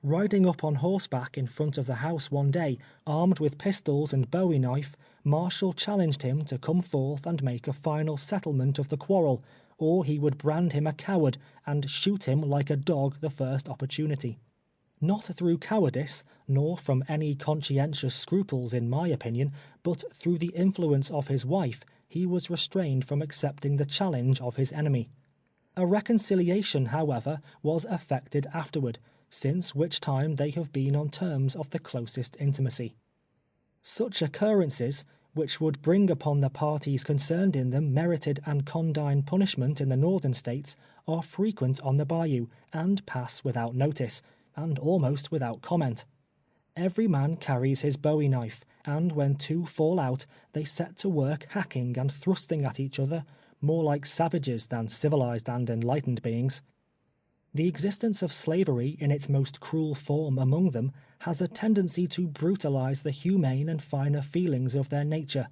Riding up on horseback in front of the house one day, armed with pistols and bowie knife, Marshall challenged him to come forth and make a final settlement of the quarrel, or he would brand him a coward and shoot him like a dog the first opportunity. Not through cowardice, nor from any conscientious scruples in my opinion, but through the influence of his wife, he was restrained from accepting the challenge of his enemy. A reconciliation, however, was effected afterward, since which time they have been on terms of the closest intimacy. Such occurrences, which would bring upon the parties concerned in them merited and condign punishment in the northern states, are frequent on the bayou, and pass without notice, and almost without comment. Every man carries his bowie knife, and when two fall out, they set to work hacking and thrusting at each other, more like savages than civilized and enlightened beings. The existence of slavery in its most cruel form among them has a tendency to brutalize the humane and finer feelings of their nature.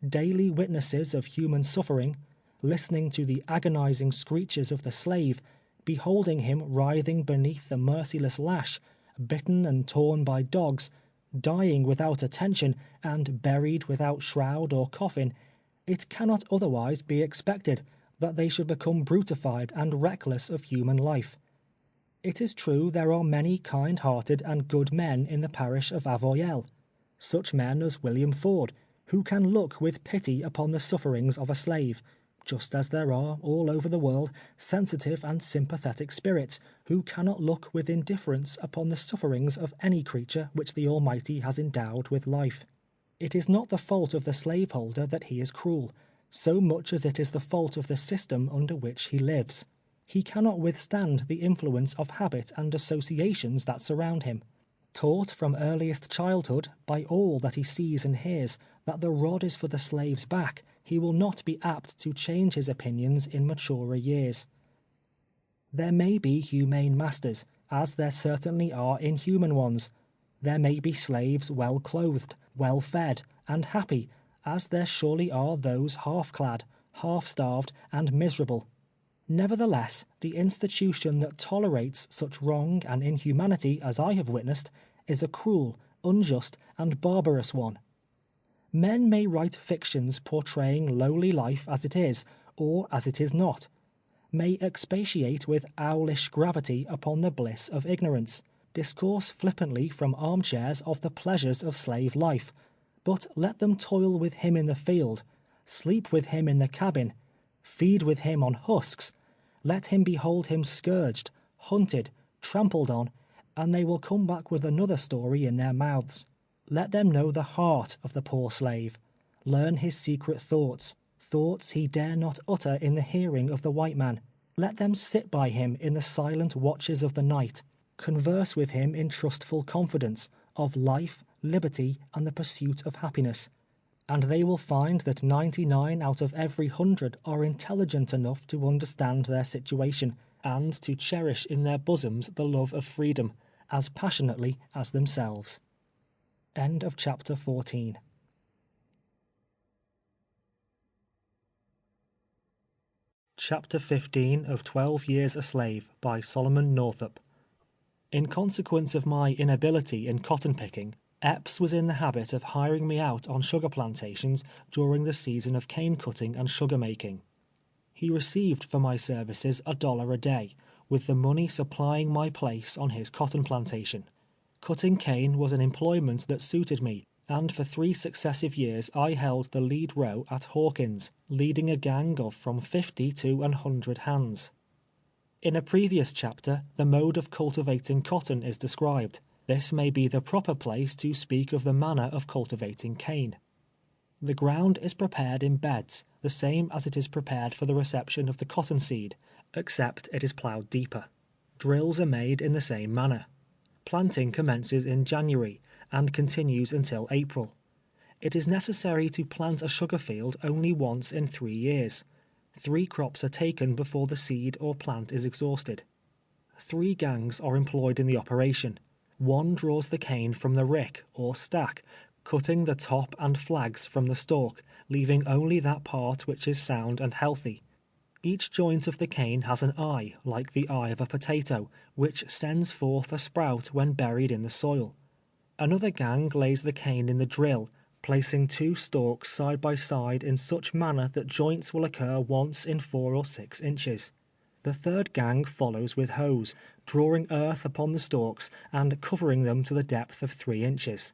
Daily witnesses of human suffering, listening to the agonizing screeches of the slave, beholding him writhing beneath the merciless lash, bitten and torn by dogs, dying without attention, and buried without shroud or coffin, it cannot otherwise be expected that they should become brutified and reckless of human life. It is true there are many kind-hearted and good men in the parish of Avoyelles, such men as William Ford, who can look with pity upon the sufferings of a slave, just as there are, all over the world, sensitive and sympathetic spirits, who cannot look with indifference upon the sufferings of any creature which the Almighty has endowed with life. It is not the fault of the slaveholder that he is cruel, so much as it is the fault of the system under which he lives. He cannot withstand the influence of habit and associations that surround him. Taught from earliest childhood, by all that he sees and hears, that the rod is for the slave's back, he will not be apt to change his opinions in maturer years. There may be humane masters, as there certainly are inhuman ones. There may be slaves well clothed, well fed, and happy, as there surely are those half-clad, half-starved, and miserable. Nevertheless, the institution that tolerates such wrong and inhumanity as I have witnessed is a cruel, unjust, and barbarous one. Men may write fictions portraying lowly life as it is, or as it is not, may expatiate with owlish gravity upon the bliss of ignorance, discourse flippantly from armchairs of the pleasures of slave life, but let them toil with him in the field, sleep with him in the cabin, feed with him on husks, let him behold him scourged, hunted, trampled on, and they will come back with another story in their mouths. Let them know the heart of the poor slave, learn his secret thoughts he dare not utter in the hearing of the white man. Let them sit by him in the silent watches of the night, converse with him in trustful confidence of life, liberty, and the pursuit of happiness, and they will find that 99 out of every 100 are intelligent enough to understand their situation, and to cherish in their bosoms the love of freedom, as passionately as themselves. End of chapter 14. Chapter 15 of 12 Years a Slave by Solomon Northup. In consequence of my inability in cotton picking, Epps was in the habit of hiring me out on sugar plantations during the season of cane cutting and sugar making. He received for my services $1 a day, with the money supplying my place on his cotton plantation. Cutting cane was an employment that suited me, and for 3 successive years I held the lead row at Hawkins, leading a gang of from 50 to 100 hands. In a previous chapter, the mode of cultivating cotton is described. This may be the proper place to speak of the manner of cultivating cane. The ground is prepared in beds, the same as it is prepared for the reception of the cotton seed, except it is ploughed deeper. Drills are made in the same manner. Planting commences in January, and continues until April. It is necessary to plant a sugar field only once in 3 years. 3 crops are taken before the seed or plant is exhausted. 3 gangs are employed in the operation. 1 draws the cane from the rick, or stack, cutting the top and flags from the stalk, leaving only that part which is sound and healthy. Each joint of the cane has an eye, like the eye of a potato, which sends forth a sprout when buried in the soil. Another gang lays the cane in the drill, placing 2 stalks side by side in such manner that joints will occur once in 4 or 6 inches. The third gang follows with hoes, drawing earth upon the stalks and covering them to the depth of 3 inches.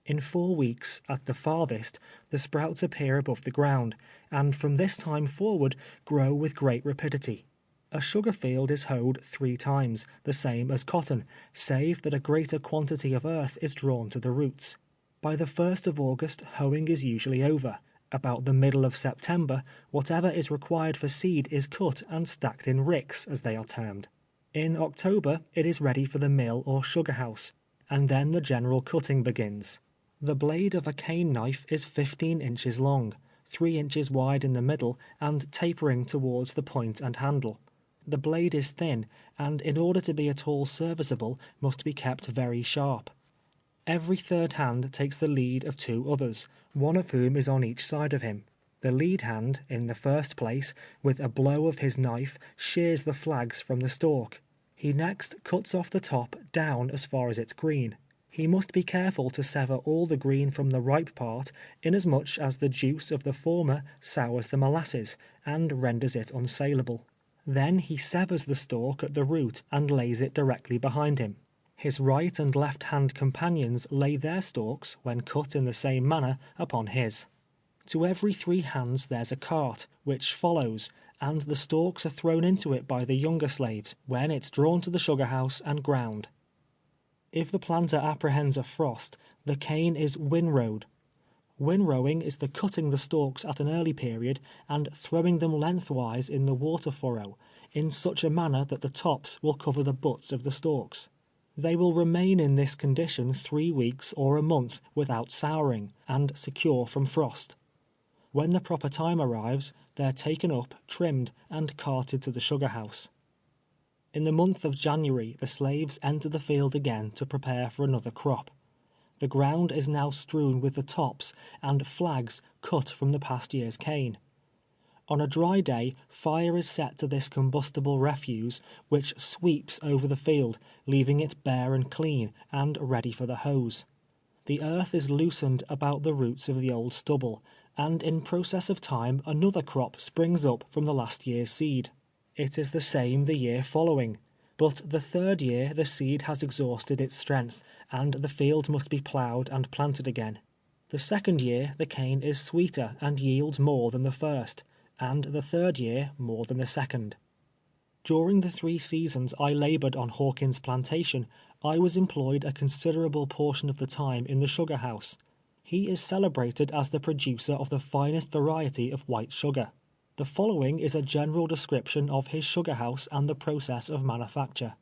In 4 weeks, at the farthest, the sprouts appear above the ground, and from this time forward grow with great rapidity. A sugar field is hoed 3 times, the same as cotton, save that a greater quantity of earth is drawn to the roots. By the 1st of August, hoeing is usually over. About the middle of September, whatever is required for seed is cut and stacked in ricks, as they are termed. In October, it is ready for the mill or sugar house, and then the general cutting begins. The blade of a cane knife is 15 inches long, 3 inches wide in the middle, and tapering towards the point and handle. The blade is thin, and in order to be at all serviceable, must be kept very sharp. Every third hand takes the lead of 2 others, one of whom is on each side of him. The lead hand, in the first place, with a blow of his knife, shears the flags from the stalk. He next cuts off the top down as far as it's green. He must be careful to sever all the green from the ripe part, inasmuch as the juice of the former sours the molasses, and renders it unsaleable. Then he severs the stalk at the root and lays it directly behind him. His right and left hand companions lay their stalks, when cut in the same manner, upon his. To every 3 hands there's a cart, which follows, and the stalks are thrown into it by the younger slaves, when it's drawn to the sugar house and ground. If the planter apprehends a frost, the cane is windrowed. Windrowing is the cutting the stalks at an early period, and throwing them lengthwise in the water furrow, in such a manner that the tops will cover the butts of the stalks. They will remain in this condition 3 weeks or a month without souring, and secure from frost. When the proper time arrives, they're taken up, trimmed, and carted to the sugar house. In the month of January the slaves enter the field again to prepare for another crop. The ground is now strewn with the tops and flags cut from the past year's cane. On a dry day, fire is set to this combustible refuse, which sweeps over the field, leaving it bare and clean, and ready for the hoes. The earth is loosened about the roots of the old stubble, and in process of time another crop springs up from the last year's seed. It is the same the year following, but the third year the seed has exhausted its strength, and the field must be ploughed and planted again. The second year the cane is sweeter and yields more than the first, and the third year more than the second. During the 3 seasons I labored on Hawkins' plantation, I was employed a considerable portion of the time in the sugar house. He is celebrated as the producer of the finest variety of white sugar. The following is a general description of his sugar house and the process of manufacture.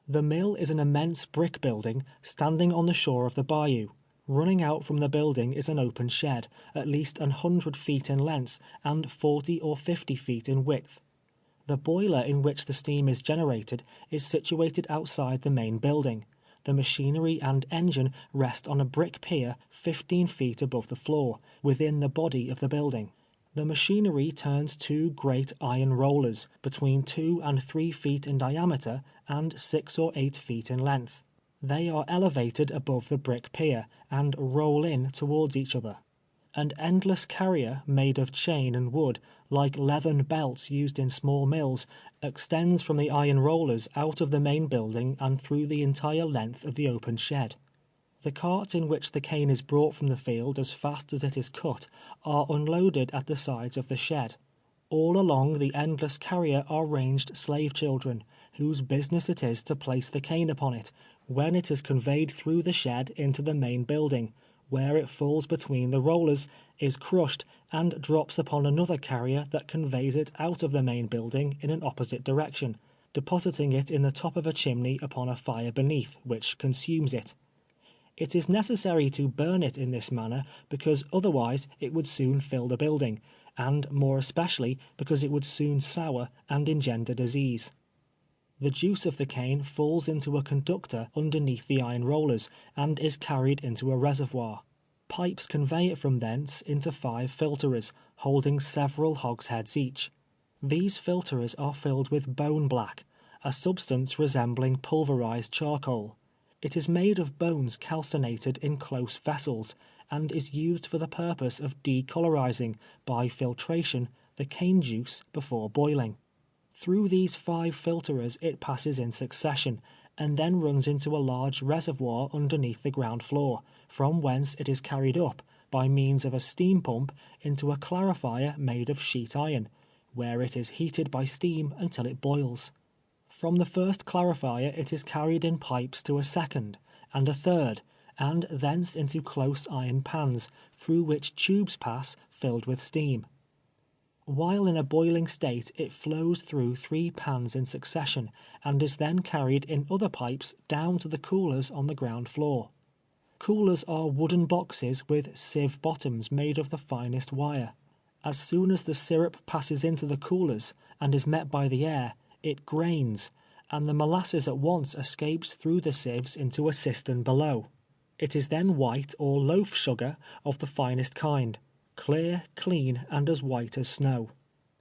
The mill is an immense brick building standing on the shore of the bayou. Running out from the building is an open shed, at least 100 feet in length and 40 or 50 feet in width. The boiler in which the steam is generated is situated outside the main building. The machinery and engine rest on a brick pier 15 feet above the floor, within the body of the building. The machinery turns 2 great iron rollers, between 2 and 3 feet in diameter and 6 or 8 feet in length. They are elevated above the brick pier and roll in towards each other. An endless carrier, made of chain and wood, like leathern belts used in small mills, extends from the iron rollers out of the main building and through the entire length of the open shed. The carts in which the cane is brought from the field as fast as it is cut are unloaded at the sides of the shed. All along the endless carrier are ranged slave children, whose business it is to place the cane upon it, when it is conveyed through the shed into the main building, where it falls between the rollers, is crushed, and drops upon another carrier that conveys it out of the main building in an opposite direction, depositing it in the top of a chimney upon a fire beneath, which consumes it. It is necessary to burn it in this manner because otherwise it would soon fill the building, and more especially because it would soon sour and engender disease. The juice of the cane falls into a conductor underneath the iron rollers, and is carried into a reservoir. Pipes convey it from thence into 5 filterers, holding several hogsheads each. These filterers are filled with bone black, a substance resembling pulverized charcoal. It is made of bones calcinated in close vessels, and is used for the purpose of decolorizing, by filtration, the cane juice before boiling. Through these 5 filterers it passes in succession, and then runs into a large reservoir underneath the ground floor, from whence it is carried up, by means of a steam pump, into a clarifier made of sheet iron, where it is heated by steam until it boils. From the first clarifier it is carried in pipes to a second, and a third, and thence into close iron pans, through which tubes pass filled with steam. While in a boiling state it flows through 3 pans in succession, and is then carried in other pipes down to the coolers on the ground floor. Coolers are wooden boxes with sieve bottoms made of the finest wire. As soon as the syrup passes into the coolers, and is met by the air, it grains, and the molasses at once escapes through the sieves into a cistern below. It is then white or loaf sugar of the finest kind, clear, clean, and as white as snow.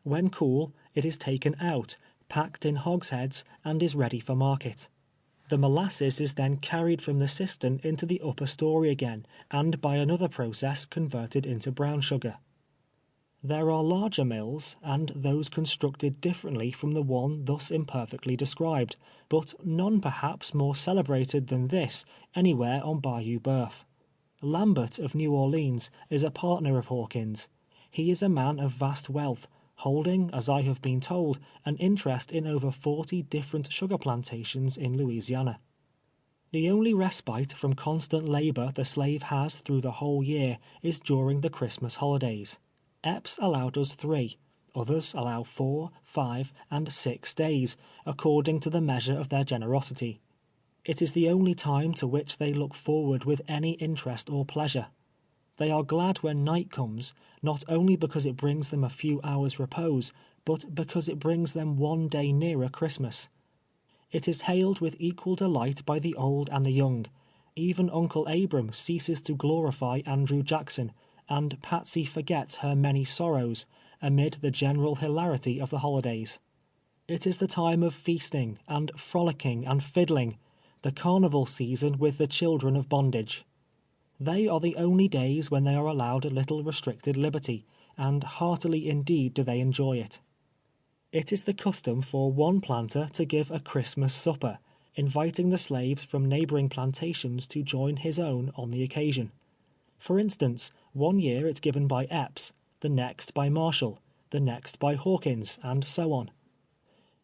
When cool, it is taken out, packed in hogsheads, and is ready for market. The molasses is then carried from the cistern into the upper story again, and by another process converted into brown sugar. There are larger mills, and those constructed differently from the one thus imperfectly described, but none perhaps more celebrated than this anywhere on Bayou Boeuf. Lambert of New Orleans is a partner of Hawkins. He is a man of vast wealth, holding, as I have been told, an interest in over 40 different sugar plantations in Louisiana. The only respite from constant labor the slave has through the whole year is during the Christmas holidays. Epps allowed us 3, others allow 4, 5, and 6 days, according to the measure of their generosity. It is the only time to which they look forward with any interest or pleasure. They are glad when night comes, not only because it brings them a few hours' repose, but because it brings them one day nearer Christmas. It is hailed with equal delight by the old and the young. Even Uncle Abram ceases to glorify Andrew Jackson, and Patsy forgets her many sorrows, amid the general hilarity of the holidays. It is the time of feasting, and frolicking, and fiddling, the carnival season with the children of bondage. They are the only days when they are allowed a little restricted liberty, and heartily indeed do they enjoy it. It is the custom for one planter to give a Christmas supper, inviting the slaves from neighboring plantations to join his own on the occasion. For instance, one year it's given by Epps, the next by Marshall, the next by Hawkins, and so on.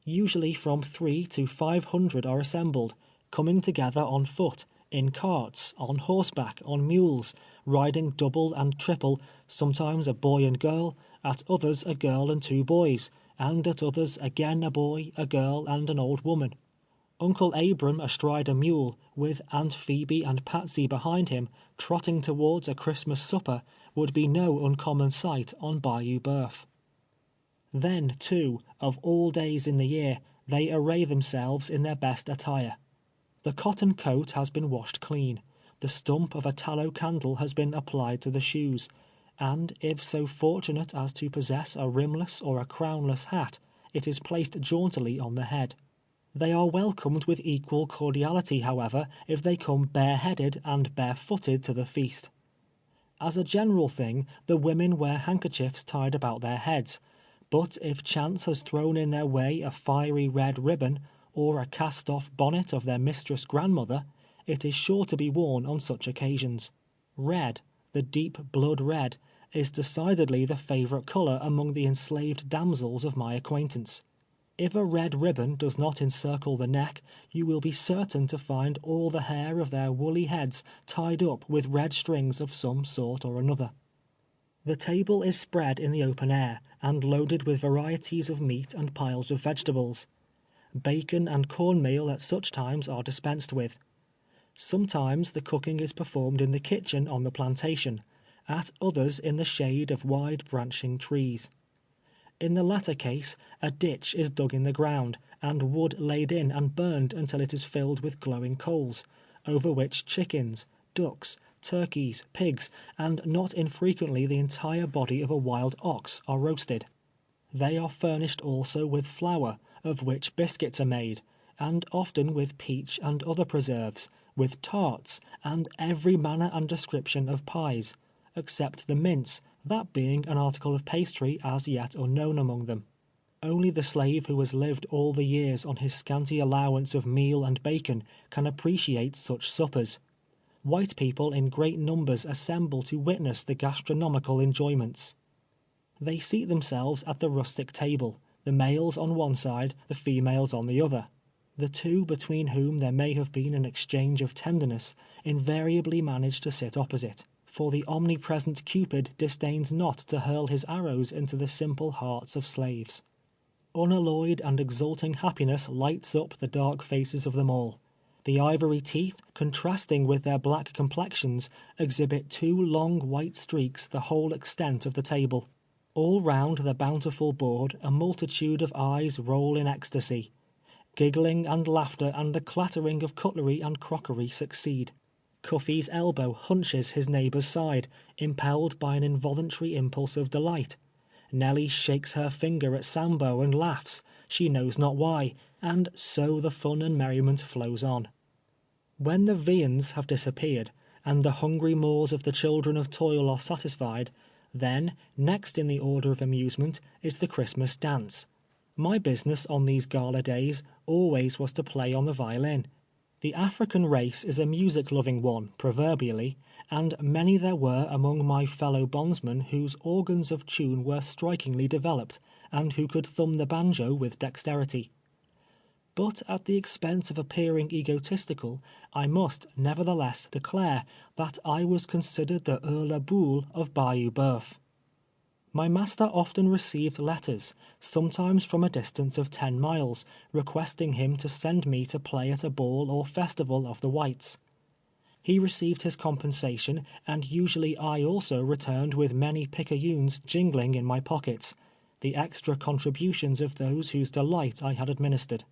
Usually from 300 to 500 are assembled, coming together on foot, in carts, on horseback, on mules, riding double and triple, sometimes a boy and girl, at others a girl and 2 boys, and at others again a boy, a girl, and an old woman. Uncle Abram astride a mule, with Aunt Phoebe and Patsy behind him, trotting towards a Christmas supper, would be no uncommon sight on Bayou Boeuf. Then, too, of all days in the year, they array themselves in their best attire. The cotton coat has been washed clean, the stump of a tallow candle has been applied to the shoes, and if so fortunate as to possess a rimless or a crownless hat, it is placed jauntily on the head. They are welcomed with equal cordiality, however, if they come bareheaded and barefooted to the feast. As a general thing, the women wear handkerchiefs tied about their heads, but if chance has thrown in their way a fiery red ribbon, or a cast-off bonnet of their mistress grandmother, it is sure to be worn on such occasions. Red, the deep blood red, is decidedly the favorite color among the enslaved damsels of my acquaintance. If a red ribbon does not encircle the neck, you will be certain to find all the hair of their woolly heads tied up with red strings of some sort or another. The table is spread in the open air, and loaded with varieties of meat and piles of vegetables. Bacon and cornmeal at such times are dispensed with. Sometimes the cooking is performed in the kitchen on the plantation, at others in the shade of wide branching trees. In the latter case, a ditch is dug in the ground, and wood laid in and burned until it is filled with glowing coals, over which chickens, ducks, turkeys, pigs, and not infrequently the entire body of a wild ox are roasted. They are furnished also with flour, of which biscuits are made, and often with peach and other preserves, with tarts, and every manner and description of pies, except the mince, that being an article of pastry as yet unknown among them. Only the slave who has lived all the years on his scanty allowance of meal and bacon can appreciate such suppers. White people in great numbers assemble to witness the gastronomical enjoyments. They seat themselves at the rustic table, the males on one side, the females on the other. The two between whom there may have been an exchange of tenderness invariably manage to sit opposite, for the omnipresent Cupid disdains not to hurl his arrows into the simple hearts of slaves. Unalloyed and exulting happiness lights up the dark faces of them all. The ivory teeth, contrasting with their black complexions, exhibit 2 long white streaks the whole extent of the table. All round the bountiful board a multitude of eyes roll in ecstasy. Giggling and laughter and the clattering of cutlery and crockery succeed. Cuffy's elbow hunches his neighbor's side, impelled by an involuntary impulse of delight. Nellie shakes her finger at Sambo and laughs, she knows not why, and so the fun and merriment flows on. When the viands have disappeared, and the hungry maws of the children of toil are satisfied, then, next in the order of amusement, is the Christmas dance. My business on these gala days always was to play on the violin. The African race is a music-loving one, proverbially, and many there were among my fellow bondsmen whose organs of tune were strikingly developed, and who could thumb the banjo with dexterity. But at the expense of appearing egotistical, I must, nevertheless, declare that I was considered the Hurla Boule of Bayou Boeuf. My master often received letters, sometimes from a distance of 10 miles, requesting him to send me to play at a ball or festival of the whites. He received his compensation, and usually I also returned with many picayunes jingling in my pockets, the extra contributions of those whose delight I had administered.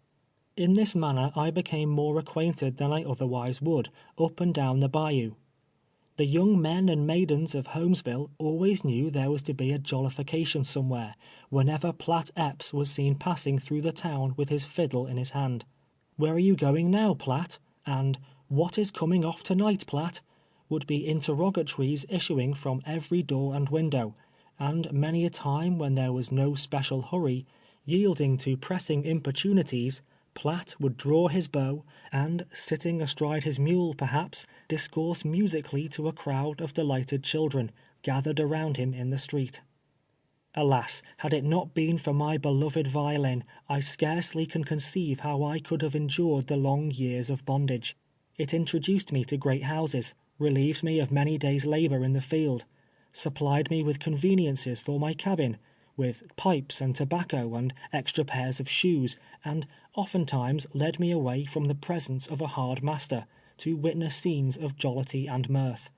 In this manner I became more acquainted than I otherwise would, up and down the bayou. The young men and maidens of Holmesville always knew there was to be a jollification somewhere, whenever Platt Epps was seen passing through the town with his fiddle in his hand. "Where are you going now, Platt?" and "What is coming off to-night, Platt?" would be interrogatories issuing from every door and window, and many a time when there was no special hurry, yielding to pressing importunities, Platt would draw his bow, and, sitting astride his mule, perhaps, discourse musically to a crowd of delighted children, gathered around him in the street. Alas, had it not been for my beloved violin, I scarcely can conceive how I could have endured the long years of bondage. It introduced me to great houses, relieved me of many days' labor in the field, supplied me with conveniences for my cabin, with pipes and tobacco and extra pairs of shoes, and oftentimes led me away from the presence of a hard master, to witness scenes of jollity and mirth.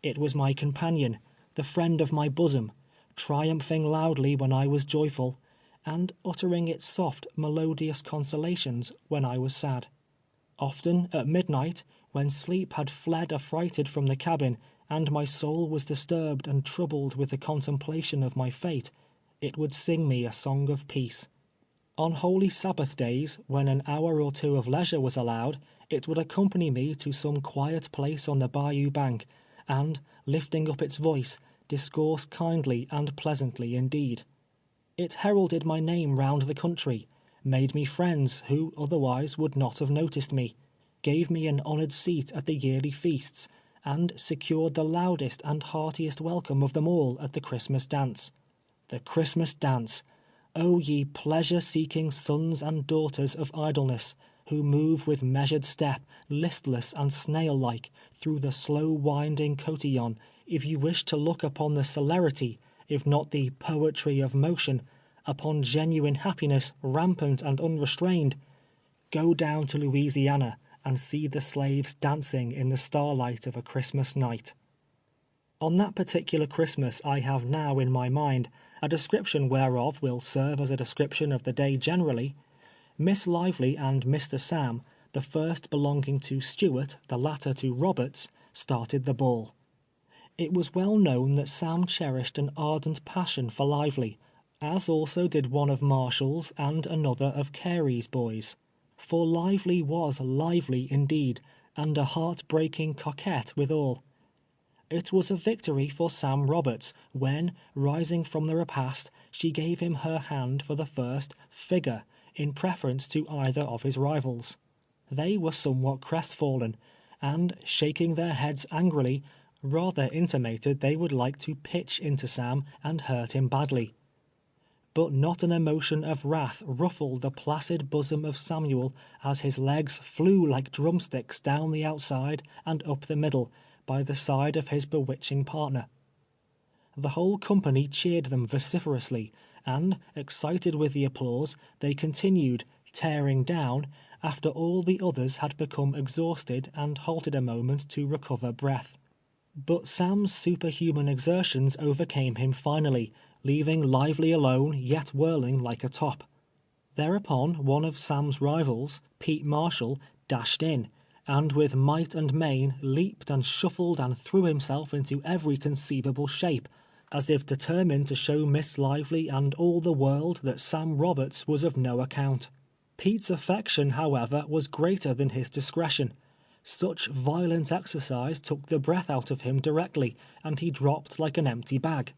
It was my companion, the friend of my bosom, triumphing loudly when I was joyful, and uttering its soft, melodious consolations when I was sad. Often, at midnight, when sleep had fled affrighted from the cabin, and my soul was disturbed and troubled with the contemplation of my fate, it would sing me a song of peace. On holy Sabbath days, when an hour or two of leisure was allowed, it would accompany me to some quiet place on the bayou bank, and, lifting up its voice, discourse kindly and pleasantly indeed. It heralded my name round the country, made me friends who otherwise would not have noticed me, gave me an honored seat at the yearly feasts, and secured the loudest and heartiest welcome of them all at the Christmas dance. The Christmas dance! O ye pleasure-seeking sons and daughters of idleness, who move with measured step, listless and snail-like, through the slow-winding cotillon, if you wish to look upon the celerity, if not the poetry of motion, upon genuine happiness rampant and unrestrained, go down to Louisiana and see the slaves dancing in the starlight of a Christmas night. On that particular Christmas I have now in my mind, a description whereof will serve as a description of the day generally, Miss Lively and Mr. Sam, the first belonging to Stewart, the latter to Roberts, started the ball. It was well known that Sam cherished an ardent passion for Lively, as also did one of Marshall's and another of Carey's boys. For Lively was lively indeed, and a heart-breaking coquette withal. It was a victory for Sam Roberts, when, rising from the repast, she gave him her hand for the first "figure," in preference to either of his rivals. They were somewhat crestfallen, and, shaking their heads angrily, rather intimated they would like to pitch into Sam and hurt him badly. But not an emotion of wrath ruffled the placid bosom of Samuel as his legs flew like drumsticks down the outside and up the middle, by the side of his bewitching partner. The whole company cheered them vociferously, and, excited with the applause, they continued, tearing down, after all the others had become exhausted and halted a moment to recover breath. But Sam's superhuman exertions overcame him finally, leaving Lively alone, yet whirling like a top. Thereupon one of Sam's rivals, Pete Marshall, dashed in, and with might and main leaped and shuffled and threw himself into every conceivable shape, as if determined to show Miss Lively and all the world that Sam Roberts was of no account. Pete's affection, however, was greater than his discretion. Such violent exercise took the breath out of him directly, and he dropped like an empty bag.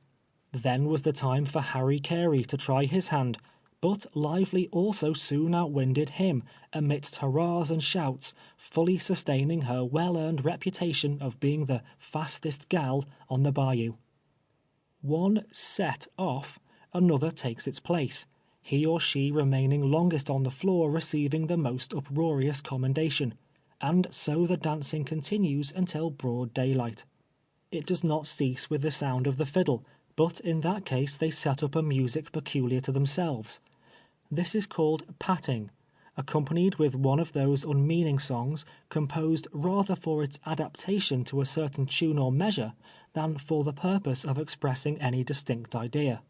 Then was the time for Harry Carey to try his hand, but Lively also soon outwinded him, amidst hurrahs and shouts, fully sustaining her well-earned reputation of being the fastest gal on the bayou. One set off, another takes its place, he or she remaining longest on the floor receiving the most uproarious commendation, and so the dancing continues until broad daylight. It does not cease with the sound of the fiddle, but in that case they set up a music peculiar to themselves. This is called patting, accompanied with one of those unmeaning songs composed rather for its adaptation to a certain tune or measure than for the purpose of expressing any distinct idea.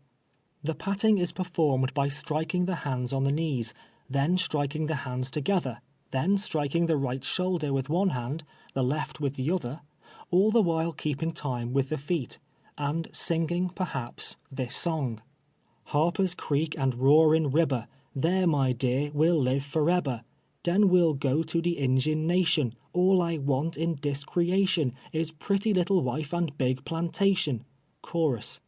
The patting is performed by striking the hands on the knees, then striking the hands together, then striking the right shoulder with one hand, the left with the other, all the while keeping time with the feet, and singing, perhaps, this song: Harper's Creek and Roaring Ribber, there, my dear, we'll live forever. Den we'll go to the Injin Nation. All I want in dis creation is pretty little wife and big plantation. Chorus: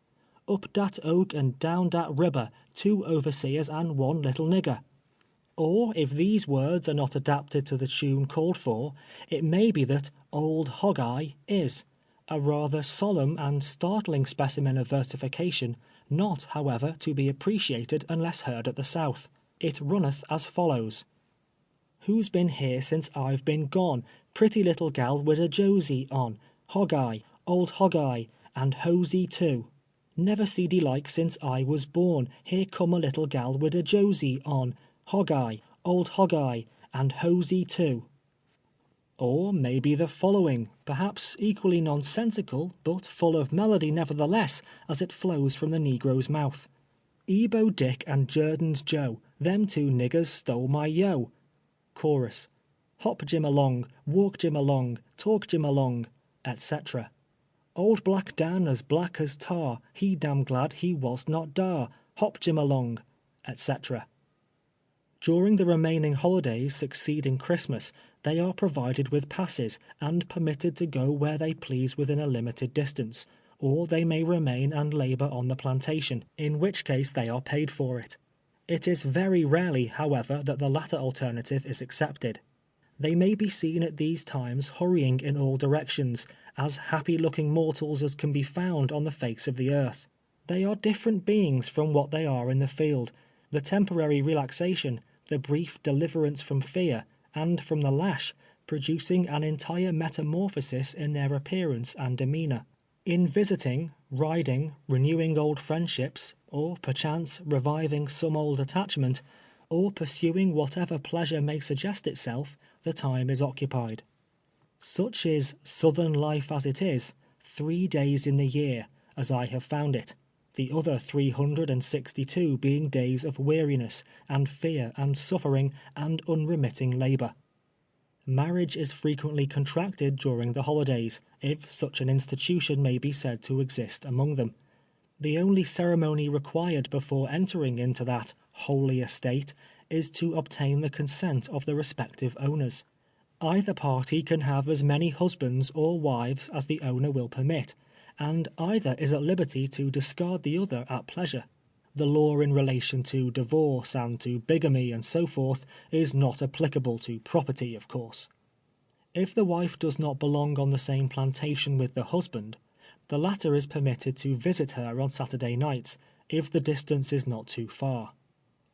Up dat oak and down dat ribber, 2 overseers and 1 little nigger. Or, if these words are not adapted to the tune called for, it may be that Old Hog Eye is a rather solemn and startling specimen of versification, not, however, to be appreciated unless heard at the South. It runneth as follows: Who's been here since I've been gone? Pretty little gal wid a Josie on. Hog Eye, old Hog Eye, and Hosey too. Never see de like since I was born. Here come a little gal wid a Josie on. Hog Eye, old Hog Eye, and Hosey too. Or maybe the following, perhaps equally nonsensical, but full of melody nevertheless, as it flows from the negro's mouth. Ebo Dick and Jordan's Joe, them 2 niggers stole my yo. Chorus: Hop Jim along, walk Jim along, talk Jim along, etc. Old Black Dan as black as tar, he damn glad he was not dar. Hop Jim along, etc. During the remaining holidays succeeding Christmas, they are provided with passes, and permitted to go where they please within a limited distance, or they may remain and labor on the plantation, in which case they are paid for it. It is very rarely, however, that the latter alternative is accepted. They may be seen at these times hurrying in all directions, as happy-looking mortals as can be found on the face of the earth. They are different beings from what they are in the field. The temporary relaxation, the brief deliverance from fear, and from the lash, producing an entire metamorphosis in their appearance and demeanor. In visiting, riding, renewing old friendships, or perchance reviving some old attachment, or pursuing whatever pleasure may suggest itself, the time is occupied. Such is Southern life as it is, 3 days in the year, as I have found it, the other 362 being days of weariness, and fear, and suffering, and unremitting labor. Marriage is frequently contracted during the holidays, if such an institution may be said to exist among them. The only ceremony required before entering into that holy estate is to obtain the consent of the respective owners. Either party can have as many husbands or wives as the owner will permit, and either is at liberty to discard the other at pleasure. The law in relation to divorce and to bigamy and so forth is not applicable to property, of course. If the wife does not belong on the same plantation with the husband, the latter is permitted to visit her on Saturday nights, if the distance is not too far.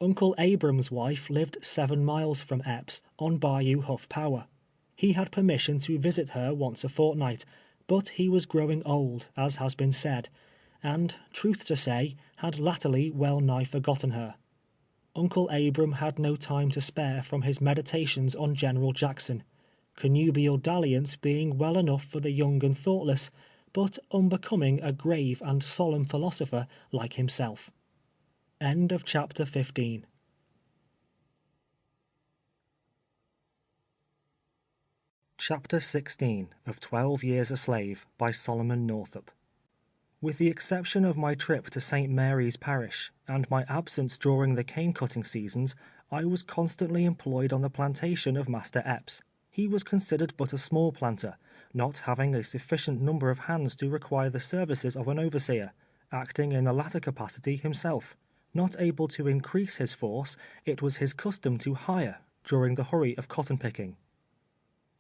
Uncle Abram's wife lived 7 miles from Epps on Bayou Huff Power. He had permission to visit her once a fortnight, but he was growing old, as has been said, and, truth to say, had latterly well nigh forgotten her. Uncle Abram had no time to spare from his meditations on General Jackson, connubial dalliance being well enough for the young and thoughtless, but unbecoming a grave and solemn philosopher like himself. End of chapter 15. Chapter 16 of 12 Years a Slave by Solomon Northup. With the exception of my trip to St. Mary's Parish, and my absence during the cane-cutting seasons, I was constantly employed on the plantation of Master Epps. He was considered but a small planter, not having a sufficient number of hands to require the services of an overseer, acting in the latter capacity himself. Not able to increase his force, it was his custom to hire, during the hurry of cotton picking.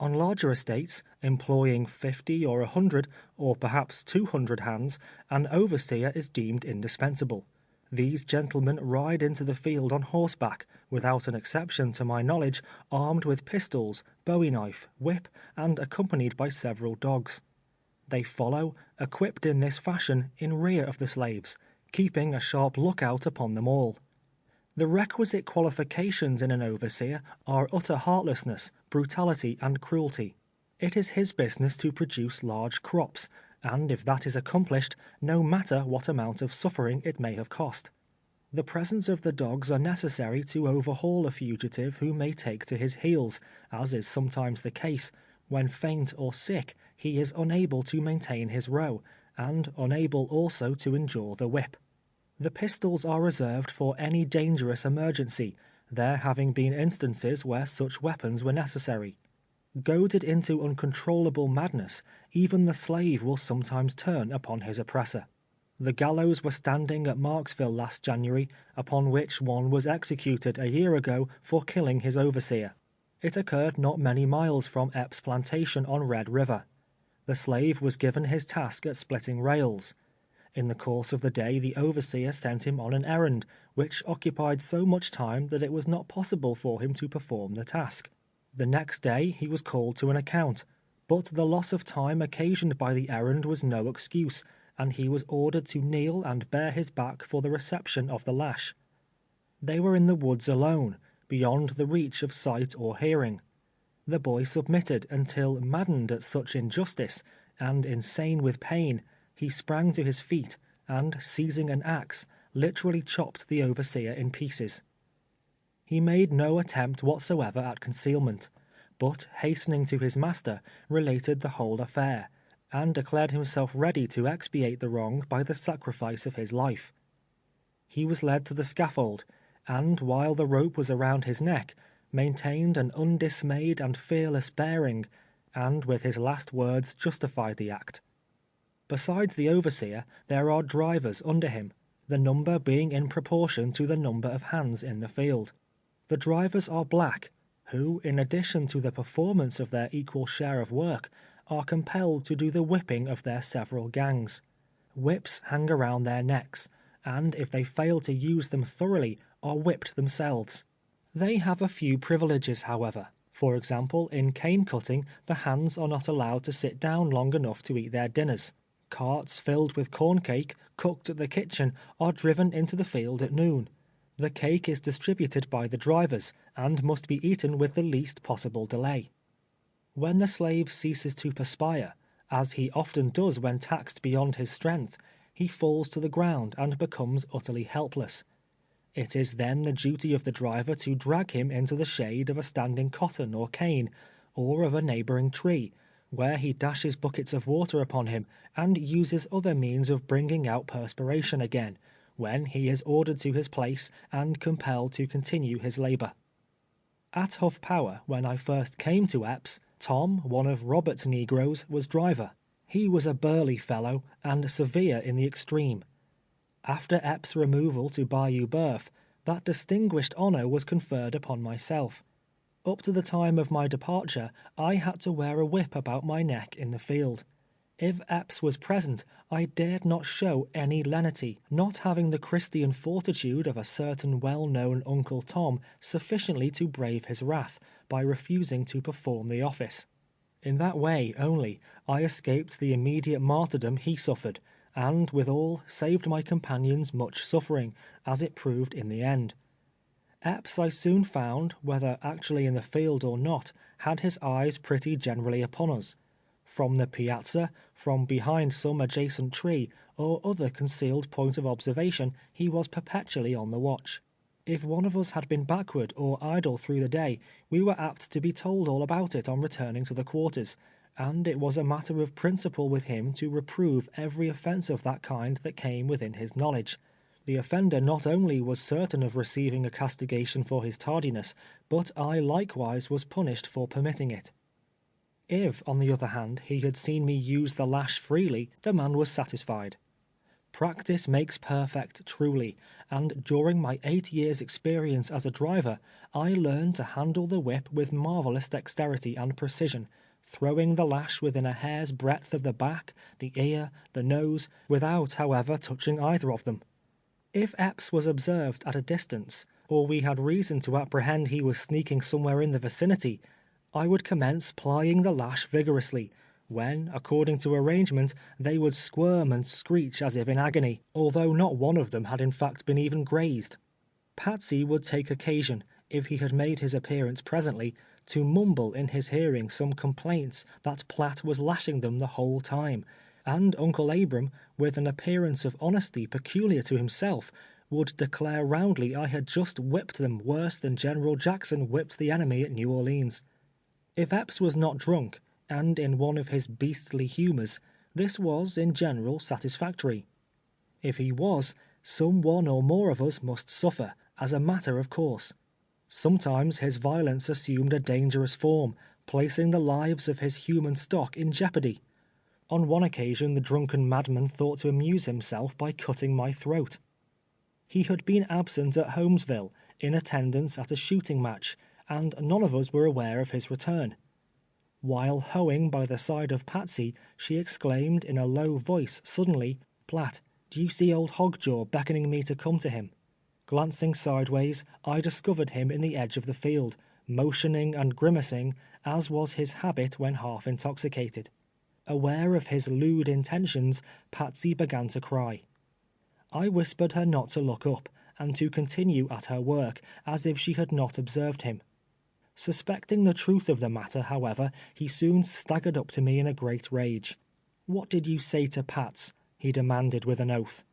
On larger estates, employing 50 or 100, or perhaps 200 hands, an overseer is deemed indispensable. These gentlemen ride into the field on horseback, without an exception to my knowledge, armed with pistols, bowie knife, whip, and accompanied by several dogs. They follow, equipped in this fashion, in rear of the slaves, keeping a sharp lookout upon them all. The requisite qualifications in an overseer are utter heartlessness, brutality, and cruelty. It is his business to produce large crops, and if that is accomplished, no matter what amount of suffering it may have cost. The presence of the dogs are necessary to overhaul a fugitive who may take to his heels, as is sometimes the case. When faint or sick, he is unable to maintain his row, and unable also to endure the whip. The pistols are reserved for any dangerous emergency, there having been instances where such weapons were necessary. Goaded into uncontrollable madness, even the slave will sometimes turn upon his oppressor. The gallows were standing at Marksville last January, upon which one was executed a year ago for killing his overseer. It occurred not many miles from Epps' plantation on Red River. The slave was given his task at splitting rails. In the course of the day the overseer sent him on an errand, which occupied so much time that it was not possible for him to perform the task. The next day he was called to an account, but the loss of time occasioned by the errand was no excuse, and he was ordered to kneel and bare his back for the reception of the lash. They were in the woods alone, beyond the reach of sight or hearing. The boy submitted until, maddened at such injustice, and insane with pain, he sprang to his feet, and, seizing an axe, literally chopped the overseer in pieces. He made no attempt whatsoever at concealment, but, hastening to his master, related the whole affair, and declared himself ready to expiate the wrong by the sacrifice of his life. He was led to the scaffold, and, while the rope was around his neck, maintained an undismayed and fearless bearing, and with his last words justified the act. Besides the overseer, there are drivers under him, the number being in proportion to the number of hands in the field. The drivers are black, who, in addition to the performance of their equal share of work, are compelled to do the whipping of their several gangs. Whips hang around their necks, and if they fail to use them thoroughly, are whipped themselves. They have a few privileges, however. For example, in cane cutting, the hands are not allowed to sit down long enough to eat their dinners. Carts filled with corn cake, cooked at the kitchen, are driven into the field at noon. The cake is distributed by the drivers, and must be eaten with the least possible delay. When the slave ceases to perspire, as he often does when taxed beyond his strength, he falls to the ground and becomes utterly helpless. It is then the duty of the driver to drag him into the shade of a standing cotton or cane, or of a neighboring tree, where he dashes buckets of water upon him, and uses other means of bringing out perspiration again, when he is ordered to his place and compelled to continue his labor. At Huff Power, when I first came to Epps, Tom, one of Robert's negroes, was driver. He was a burly fellow, and severe in the extreme. After Epps' removal to Bayou Boeuf, that distinguished honor was conferred upon myself. Up to the time of my departure, I had to wear a whip about my neck in the field. If Epps was present, I dared not show any lenity, not having the Christian fortitude of a certain well-known Uncle Tom sufficiently to brave his wrath, by refusing to perform the office. In that way, only, I escaped the immediate martyrdom he suffered, and, withal, saved my companions much suffering, as it proved in the end. Epps, I soon found, whether actually in the field or not, had his eyes pretty generally upon us. From the piazza, from behind some adjacent tree, or other concealed point of observation, he was perpetually on the watch. If one of us had been backward or idle through the day, we were apt to be told all about it on returning to the quarters, and it was a matter of principle with him to reprove every offence of that kind that came within his knowledge. The offender not only was certain of receiving a castigation for his tardiness, but I likewise was punished for permitting it. If, on the other hand, he had seen me use the lash freely, the man was satisfied. Practice makes perfect truly, and during my 8 years' experience as a driver, I learned to handle the whip with marvelous dexterity and precision, throwing the lash within a hair's breadth of the back, the ear, the nose, without, however, touching either of them. If Epps was observed at a distance, or we had reason to apprehend he was sneaking somewhere in the vicinity, I would commence plying the lash vigorously, when, according to arrangement, they would squirm and screech as if in agony, although not one of them had in fact been even grazed. Patsy would take occasion, if he had made his appearance presently, to mumble in his hearing some complaints that Platt was lashing them the whole time, and Uncle Abram, with an appearance of honesty peculiar to himself, would declare roundly I had just whipped them worse than General Jackson whipped the enemy at New Orleans. If Epps was not drunk, and in one of his beastly humours, this was, in general, satisfactory. If he was, some one or more of us must suffer, as a matter of course. Sometimes his violence assumed a dangerous form, placing the lives of his human stock in jeopardy. On one occasion the drunken madman thought to amuse himself by cutting my throat. He had been absent at Holmesville, in attendance at a shooting match, and none of us were aware of his return. While hoeing by the side of Patsy, she exclaimed in a low voice suddenly, "Platt, do you see old Hogjaw beckoning me to come to him?" Glancing sideways, I discovered him in the edge of the field, motioning and grimacing, as was his habit when half intoxicated. Aware of his lewd intentions, Patsy began to cry. I whispered her not to look up, and to continue at her work, as if she had not observed him. Suspecting the truth of the matter, however, he soon staggered up to me in a great rage. "What did you say to Pats?" he demanded with an oath.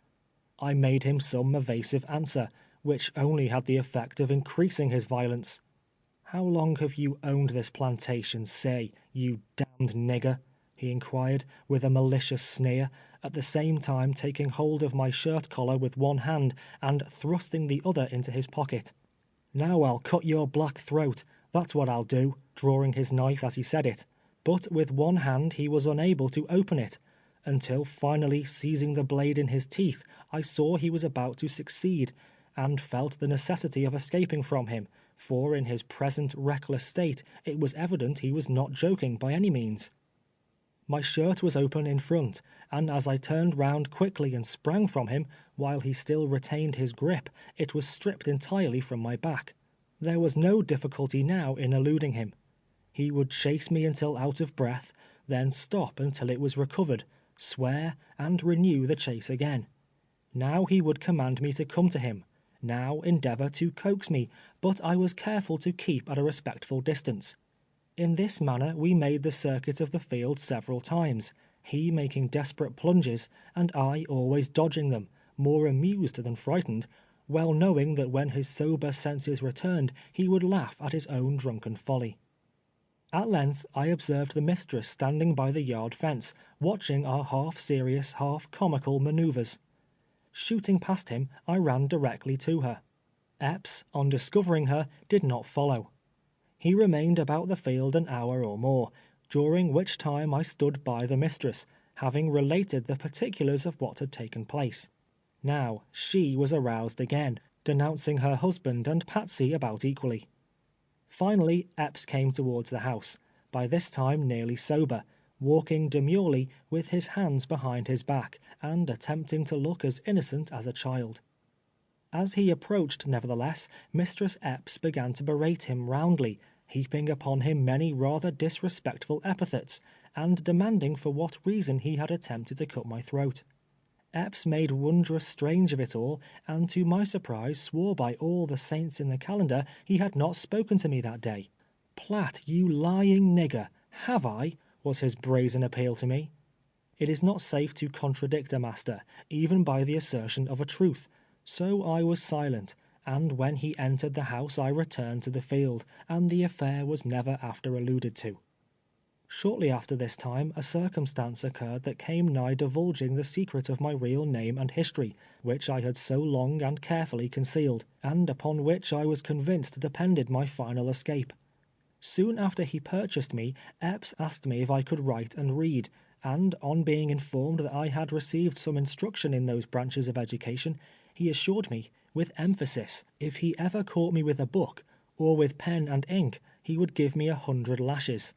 I made him some evasive answer, which only had the effect of increasing his violence. "How long have you owned this plantation, say, you damned nigger?" he inquired, with a malicious sneer, at the same time taking hold of my shirt collar with one hand and thrusting the other into his pocket. "Now I'll cut your black throat, that's what I'll do," drawing his knife as he said it, but with one hand he was unable to open it, until finally seizing the blade in his teeth, I saw he was about to succeed, and felt the necessity of escaping from him, for in his present reckless state it was evident he was not joking by any means. My shirt was open in front, and as I turned round quickly and sprang from him, while he still retained his grip, it was stripped entirely from my back. There was no difficulty now in eluding him. He would chase me until out of breath, then stop until it was recovered, swear, and renew the chase again. Now he would command me to come to him, now endeavor to coax me, but I was careful to keep at a respectful distance. In this manner we made the circuit of the field several times, he making desperate plunges, and I always dodging them, more amused than frightened, well knowing that when his sober senses returned, he would laugh at his own drunken folly. At length I observed the mistress standing by the yard fence, watching our half-serious, half-comical manoeuvres. Shooting past him, I ran directly to her. Epps, on discovering her, did not follow. He remained about the field an hour or more, during which time I stood by the mistress, having related the particulars of what had taken place. Now, she was aroused again, denouncing her husband and Patsy about equally. Finally, Epps came towards the house, by this time nearly sober, walking demurely with his hands behind his back, and attempting to look as innocent as a child. As he approached, nevertheless, Mistress Epps began to berate him roundly, heaping upon him many rather disrespectful epithets, and demanding for what reason he had attempted to cut my throat. Epps made wondrous strange of it all, and to my surprise swore by all the saints in the calendar he had not spoken to me that day. "Platt, you lying nigger, have I?" was his brazen appeal to me. It is not safe to contradict a master, even by the assertion of a truth, so I was silent, and when he entered the house I returned to the field, and the affair was never after alluded to. Shortly after this time a circumstance occurred that came nigh divulging the secret of my real name and history, which I had so long and carefully concealed, and upon which I was convinced depended my final escape. Soon after he purchased me, Epps asked me if I could write and read, and on being informed that I had received some instruction in those branches of education, he assured me, with emphasis, if he ever caught me with a book, or with pen and ink, he would give me 100 lashes.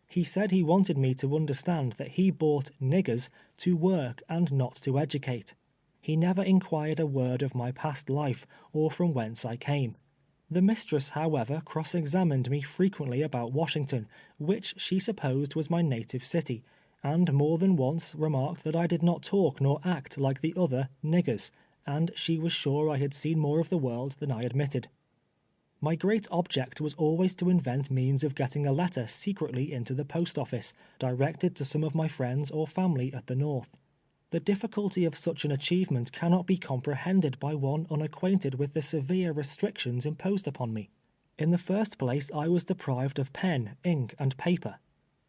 He said he wanted me to understand that he bought niggers to work and not to educate. He never inquired a word of my past life, or from whence I came. The mistress, however, cross-examined me frequently about Washington, which she supposed was my native city, and more than once remarked that I did not talk nor act like the other niggers, and she was sure I had seen more of the world than I admitted. My great object was always to invent means of getting a letter secretly into the post office, directed to some of my friends or family at the North. The difficulty of such an achievement cannot be comprehended by one unacquainted with the severe restrictions imposed upon me. In the first place, I was deprived of pen, ink, and paper.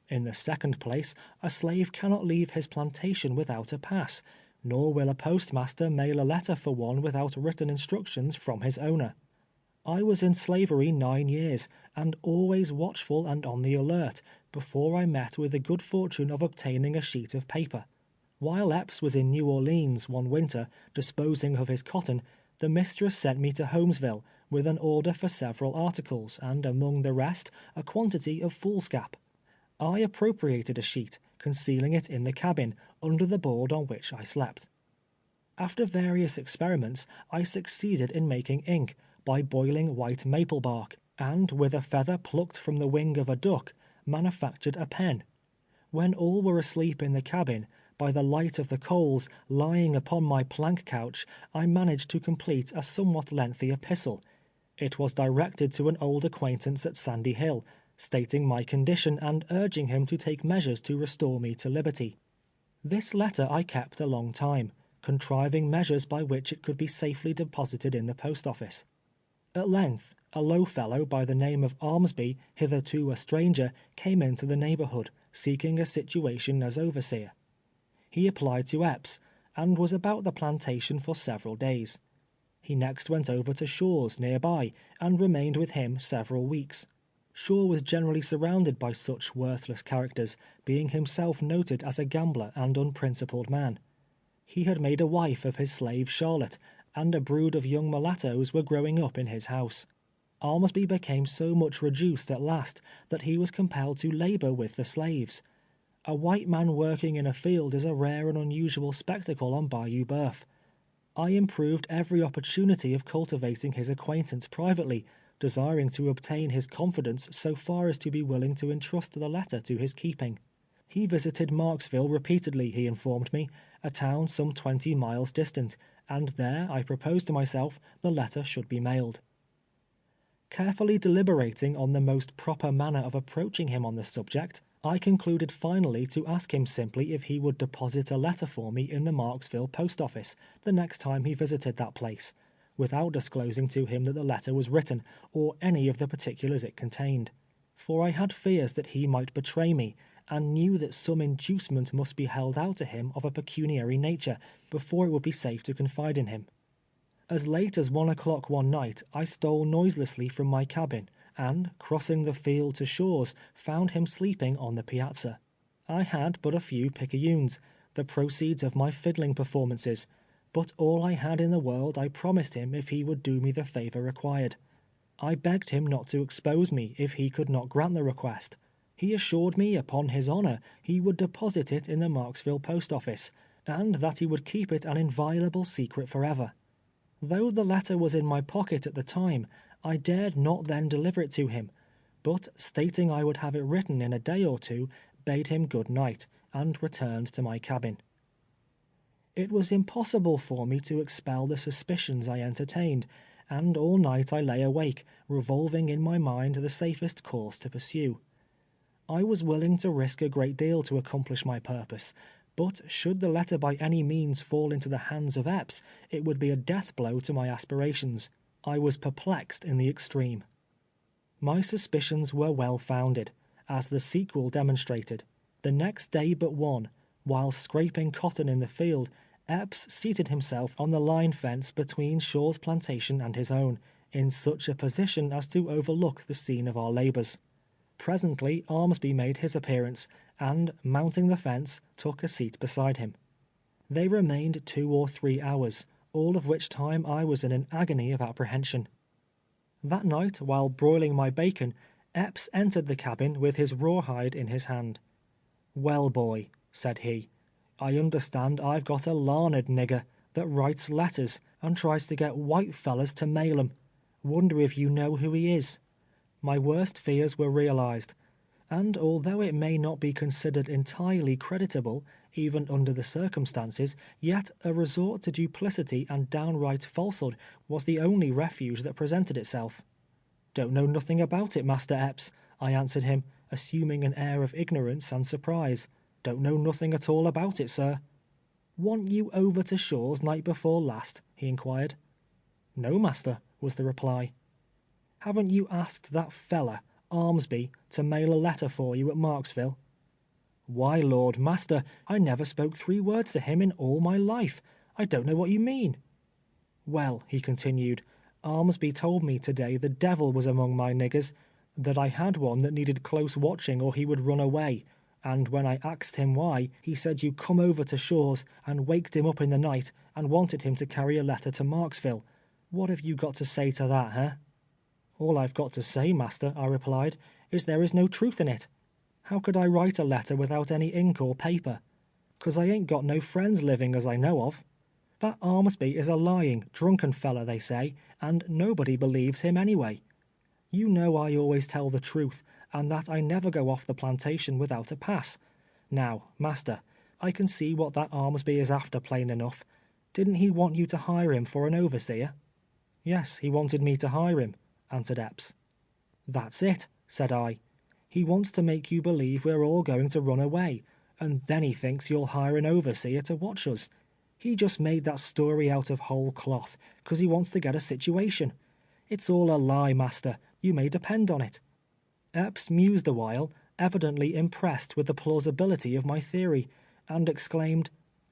In the second place, a slave cannot leave his plantation without a pass, nor will a postmaster mail a letter for one without written instructions from his owner. I was in slavery 9 years, and always watchful and on the alert, before I met with the good fortune of obtaining a sheet of paper. While Epps was in New Orleans one winter, disposing of his cotton, the mistress sent me to Holmesville, with an order for several articles, and among the rest, a quantity of foolscap. I appropriated a sheet, concealing it in the cabin, under the board on which I slept. After various experiments, I succeeded in making ink, by boiling white maple bark, and with a feather plucked from the wing of a duck, manufactured a pen. When all were asleep in the cabin, by the light of the coals lying upon my plank couch, I managed to complete a somewhat lengthy epistle. It was directed to an old acquaintance at Sandy Hill, stating my condition and urging him to take measures to restore me to liberty. This letter I kept a long time, contriving measures by which it could be safely deposited in the post office. At length, a low fellow by the name of Armsby, hitherto a stranger, came into the neighborhood, seeking a situation as overseer. He applied to Epps, and was about the plantation for several days. He next went over to Shaw's near by, and remained with him several weeks. Shaw was generally surrounded by such worthless characters, being himself noted as a gambler and unprincipled man. He had made a wife of his slave Charlotte, and a brood of young mulattoes were growing up in his house. Armsby became so much reduced at last that he was compelled to labor with the slaves. A white man working in a field is a rare and unusual spectacle on Bayou Boeuf. I improved every opportunity of cultivating his acquaintance privately, desiring to obtain his confidence so far as to be willing to entrust the letter to his keeping. He visited Marksville repeatedly, he informed me, a town some 20 miles distant, and there, I proposed to myself, the letter should be mailed. Carefully deliberating on the most proper manner of approaching him on the subject, I concluded finally to ask him simply if he would deposit a letter for me in the Marksville post office the next time he visited that place, without disclosing to him that the letter was written, or any of the particulars it contained. For I had fears that he might betray me, and knew that some inducement must be held out to him of a pecuniary nature, before it would be safe to confide in him. As late as 1 o'clock one night, I stole noiselessly from my cabin, and, crossing the field to Shaw's, found him sleeping on the piazza. I had but a few picayunes, the proceeds of my fiddling performances, but all I had in the world I promised him if he would do me the favor required. I begged him not to expose me if he could not grant the request. He assured me, upon his honor, he would deposit it in the Marksville post office, and that he would keep it an inviolable secret forever. Though the letter was in my pocket at the time, I dared not then deliver it to him, but stating I would have it written in a day or two, bade him good night, and returned to my cabin. It was impossible for me to expel the suspicions I entertained, and all night I lay awake, revolving in my mind the safest course to pursue. I was willing to risk a great deal to accomplish my purpose, but should the letter by any means fall into the hands of Epps, it would be a death blow to my aspirations. I was perplexed in the extreme. My suspicions were well founded, as the sequel demonstrated. The next day but one, while scraping cotton in the field, Epps seated himself on the line fence between Shaw's plantation and his own, in such a position as to overlook the scene of our labors. Presently Armsby made his appearance, and, mounting the fence, took a seat beside him. They remained 2 or 3 hours, all of which time I was in an agony of apprehension. That night, while broiling my bacon, Epps entered the cabin with his rawhide in his hand. "Well, boy," said he, "I understand I've got a larned nigger that writes letters and tries to get white fellers to mail 'em. Wonder if you know who he is?" My worst fears were realized, and although it may not be considered entirely creditable, even under the circumstances, yet a resort to duplicity and downright falsehood was the only refuge that presented itself. "Don't know nothing about it, Master Epps," I answered him, assuming an air of ignorance and surprise. "Don't know nothing at all about it, sir." "Want you over to Shaw's night before last?" he inquired. "No, master," was the reply. "Haven't you asked that feller, Armsby, to mail a letter for you at Marksville?" "Why, Lord, master, I never spoke 3 words to him in all my life. I don't know what you mean." "Well," he continued, "Armsby told me to day the devil was among my niggers, that I had one that needed close watching or he would run away, and when I axed him why, he said you come over to Shaw's and waked him up in the night and wanted him to carry a letter to Marksville. What have you got to say to that, eh?" "All I've got to say, master," I replied, "is there is no truth in it. How could I write a letter without any ink or paper? 'Cause I ain't got no friends living as I know of. That Armsby is a lying, drunken feller, they say, and nobody believes him anyway. You know I always tell the truth, and that I never go off the plantation without a pass. Now, master, I can see what that Armsby is after plain enough. Didn't he want you to hire him for an overseer?" "Yes, he wanted me to hire him," answered Epps. "That's it," said I. "He wants to make you believe we're all going to run away, and then he thinks you'll hire an overseer to watch us. He just made that story out of whole cloth, 'cause he wants to get a situation. It's all a lie, master, you may depend on it." Epps mused a while, evidently impressed with the plausibility of my theory, and exclaimed,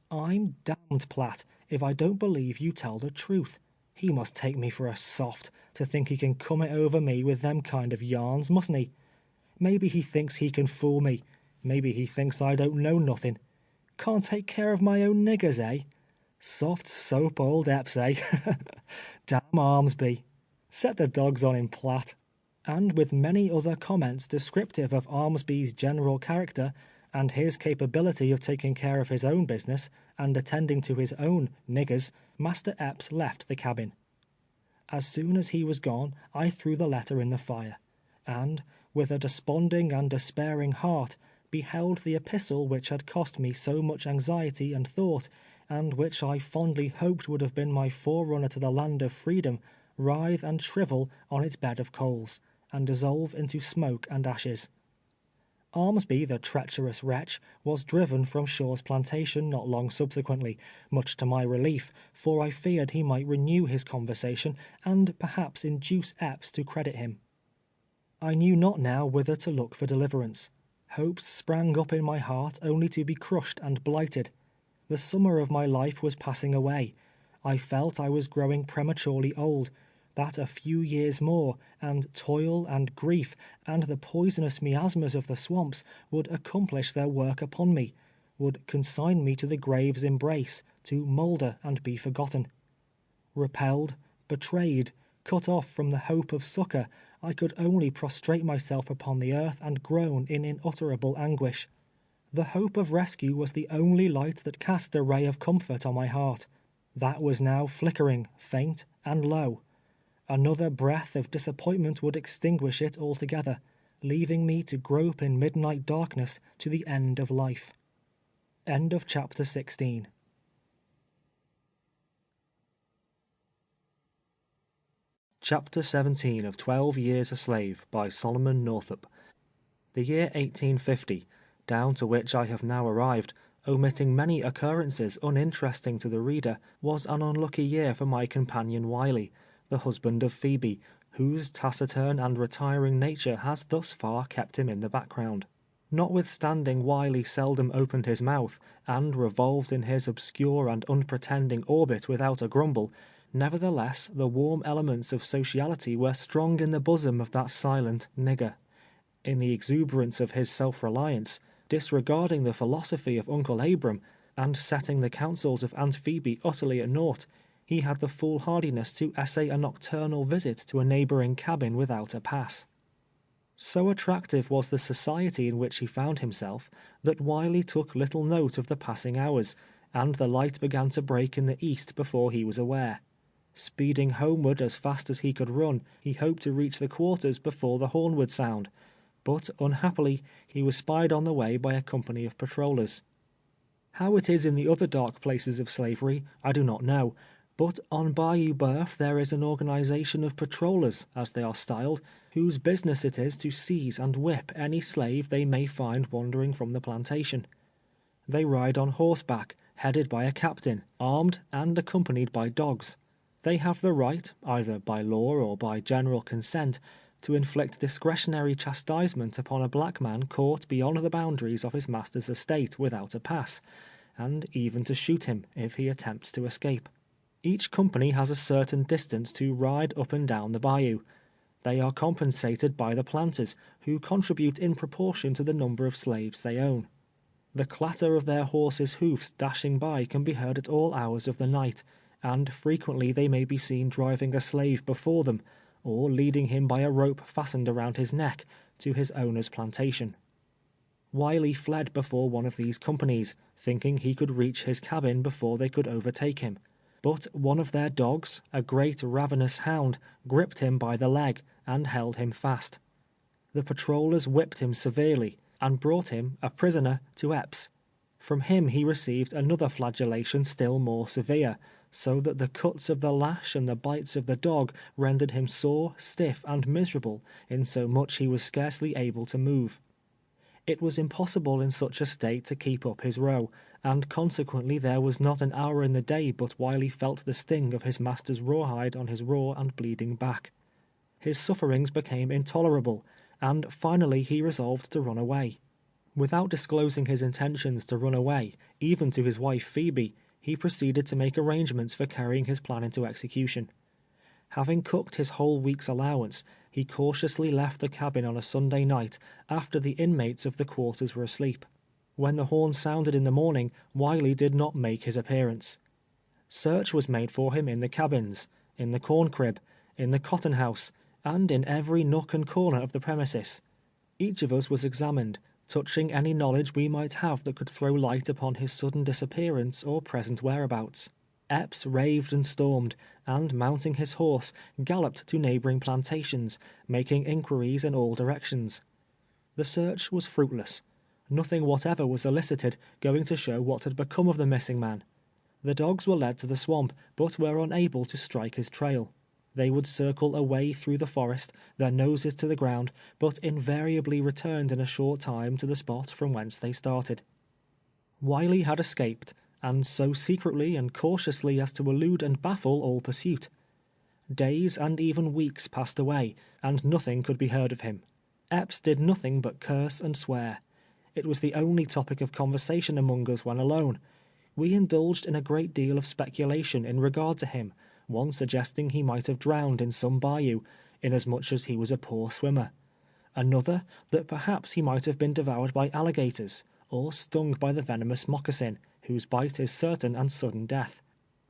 "I'm damned, Platt, if I don't believe you tell the truth. He must take me for a soft, to think he can come it over me with them kind of yarns, mustn't he? Maybe he thinks he can fool me. Maybe he thinks I don't know nothing. Can't take care of my own niggers, eh? Soft soap old Epps, eh? Damn Armsby. Set the dogs on him, Platt." And with many other comments descriptive of Armsby's general character, and his capability of taking care of his own business, and attending to his own niggers, Master Epps left the cabin. As soon as he was gone, I threw the letter in the fire, and, with a desponding and despairing heart, beheld the epistle which had cost me so much anxiety and thought, and which I fondly hoped would have been my forerunner to the land of freedom, writhe and shrivel on its bed of coals, and dissolve into smoke and ashes. Armsby, the treacherous wretch, was driven from Shaw's plantation not long subsequently, much to my relief, for I feared he might renew his conversation, and perhaps induce Epps to credit him. I knew not now whither to look for deliverance. Hopes sprang up in my heart only to be crushed and blighted. The summer of my life was passing away. I felt I was growing prematurely old, that a few years more, and toil and grief, and the poisonous miasmas of the swamps would accomplish their work upon me, would consign me to the grave's embrace, to moulder and be forgotten. Repelled, betrayed, cut off from the hope of succor, I could only prostrate myself upon the earth and groan in unutterable anguish. The hope of rescue was the only light that cast a ray of comfort on my heart. That was now flickering, faint, and low. Another breath of disappointment would extinguish it altogether, leaving me to grope in midnight darkness to the end of life. End of chapter 16. Chapter 17 of 12 Years a Slave by Solomon Northup. The year 1850, down to which I have now arrived, omitting many occurrences uninteresting to the reader, was an unlucky year for my companion Wiley, the husband of Phoebe, whose taciturn and retiring nature has thus far kept him in the background. Notwithstanding Wiley seldom opened his mouth, and revolved in his obscure and unpretending orbit without a grumble, nevertheless the warm elements of sociality were strong in the bosom of that silent nigger. In the exuberance of his self-reliance, disregarding the philosophy of Uncle Abram, and setting the counsels of Aunt Phoebe utterly at naught, he had the foolhardiness to essay a nocturnal visit to a neighbouring cabin without a pass. So attractive was the society in which he found himself, that Wiley took little note of the passing hours, and the light began to break in the east before he was aware. Speeding homeward as fast as he could run, he hoped to reach the quarters before the horn would sound, but unhappily he was spied on the way by a company of patrollers. How it is in the other dark places of slavery, I do not know, but on Bayou Boeuf there is an organization of patrollers, as they are styled, whose business it is to seize and whip any slave they may find wandering from the plantation. They ride on horseback, headed by a captain, armed and accompanied by dogs. They have the right, either by law or by general consent, to inflict discretionary chastisement upon a black man caught beyond the boundaries of his master's estate without a pass, and even to shoot him if he attempts to escape. Each company has a certain distance to ride up and down the bayou. They are compensated by the planters, who contribute in proportion to the number of slaves they own. The clatter of their horses' hoofs dashing by can be heard at all hours of the night, and frequently they may be seen driving a slave before them, or leading him by a rope fastened around his neck to his owner's plantation. Wiley fled before one of these companies, thinking he could reach his cabin before they could overtake him. But one of their dogs, a great ravenous hound, gripped him by the leg and held him fast. The patrollers whipped him severely, and brought him, a prisoner, to Epps. From him he received another flagellation still more severe, so that the cuts of the lash and the bites of the dog rendered him sore, stiff, and miserable, insomuch he was scarcely able to move. It was impossible in such a state to keep up his row, and consequently there was not an hour in the day but Wiley felt the sting of his master's rawhide on his raw and bleeding back. His sufferings became intolerable, and finally he resolved to run away. Without disclosing his intentions to run away, even to his wife Phoebe, he proceeded to make arrangements for carrying his plan into execution. Having cooked his whole week's allowance, he cautiously left the cabin on a Sunday night after the inmates of the quarters were asleep. When the horn sounded in the morning, Wiley did not make his appearance. Search was made for him in the cabins, in the corn crib, in the cotton house, and in every nook and corner of the premises. Each of us was examined, touching any knowledge we might have that could throw light upon his sudden disappearance or present whereabouts. Epps raved and stormed, and mounting his horse, galloped to neighboring plantations, making inquiries in all directions. The search was fruitless. Nothing whatever was elicited going to show what had become of the missing man. The dogs were led to the swamp, but were unable to strike his trail. They would circle away through the forest, their noses to the ground, but invariably returned in a short time to the spot from whence they started. Wiley had escaped, and so secretly and cautiously as to elude and baffle all pursuit. Days and even weeks passed away, and nothing could be heard of him. Epps did nothing but curse and swear. It was the only topic of conversation among us when alone. We indulged in a great deal of speculation in regard to him, one suggesting he might have drowned in some bayou, inasmuch as he was a poor swimmer. Another, that perhaps he might have been devoured by alligators, or stung by the venomous moccasin, whose bite is certain and sudden death.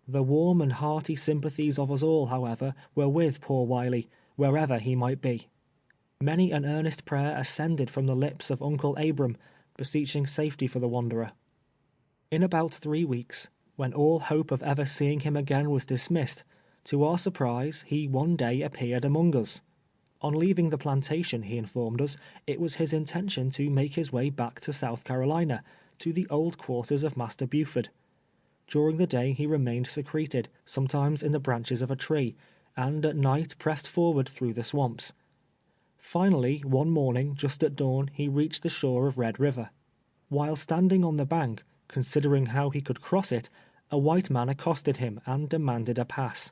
The warm and hearty sympathies of us all, however, were with poor Wiley, wherever he might be. Many an earnest prayer ascended from the lips of Uncle Abram, beseeching safety for the wanderer. In about 3 weeks, when all hope of ever seeing him again was dismissed, to our surprise, he one day appeared among us. On leaving the plantation, he informed us, it was his intention to make his way back to South Carolina, to the old quarters of Master Buford. During the day he remained secreted, sometimes in the branches of a tree, and at night pressed forward through the swamps. Finally, one morning, just at dawn, he reached the shore of Red River. While standing on the bank, considering how he could cross it, a white man accosted him and demanded a pass.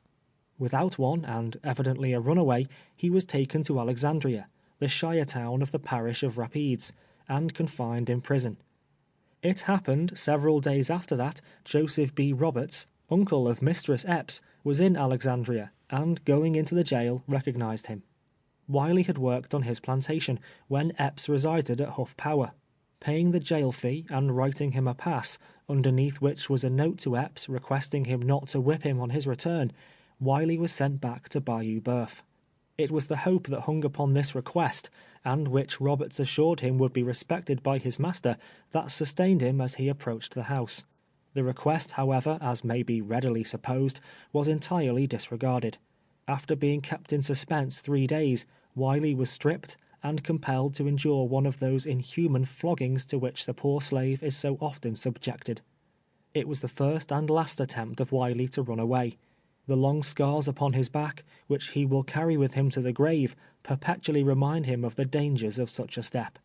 Without one, and evidently a runaway, he was taken to Alexandria, the shire town of the parish of Rapides, and confined in prison. It happened several days after that Joseph B. Roberts, uncle of Mistress Epps, was in Alexandria, and going into the jail, recognized him. Wiley had worked on his plantation when Epps resided at Huff Power. Paying the jail fee and writing him a pass, underneath which was a note to Epps requesting him not to whip him on his return, Wiley was sent back to Bayou Boeuf. It was the hope that hung upon this request, and which Roberts assured him would be respected by his master, that sustained him as he approached the house. The request, however, as may be readily supposed, was entirely disregarded. After being kept in suspense 3 days, Wiley was stripped and compelled to endure one of those inhuman floggings to which the poor slave is so often subjected. It was the first and last attempt of Wiley to run away. The long scars upon his back, which he will carry with him to the grave, perpetually remind him of the dangers of such a step.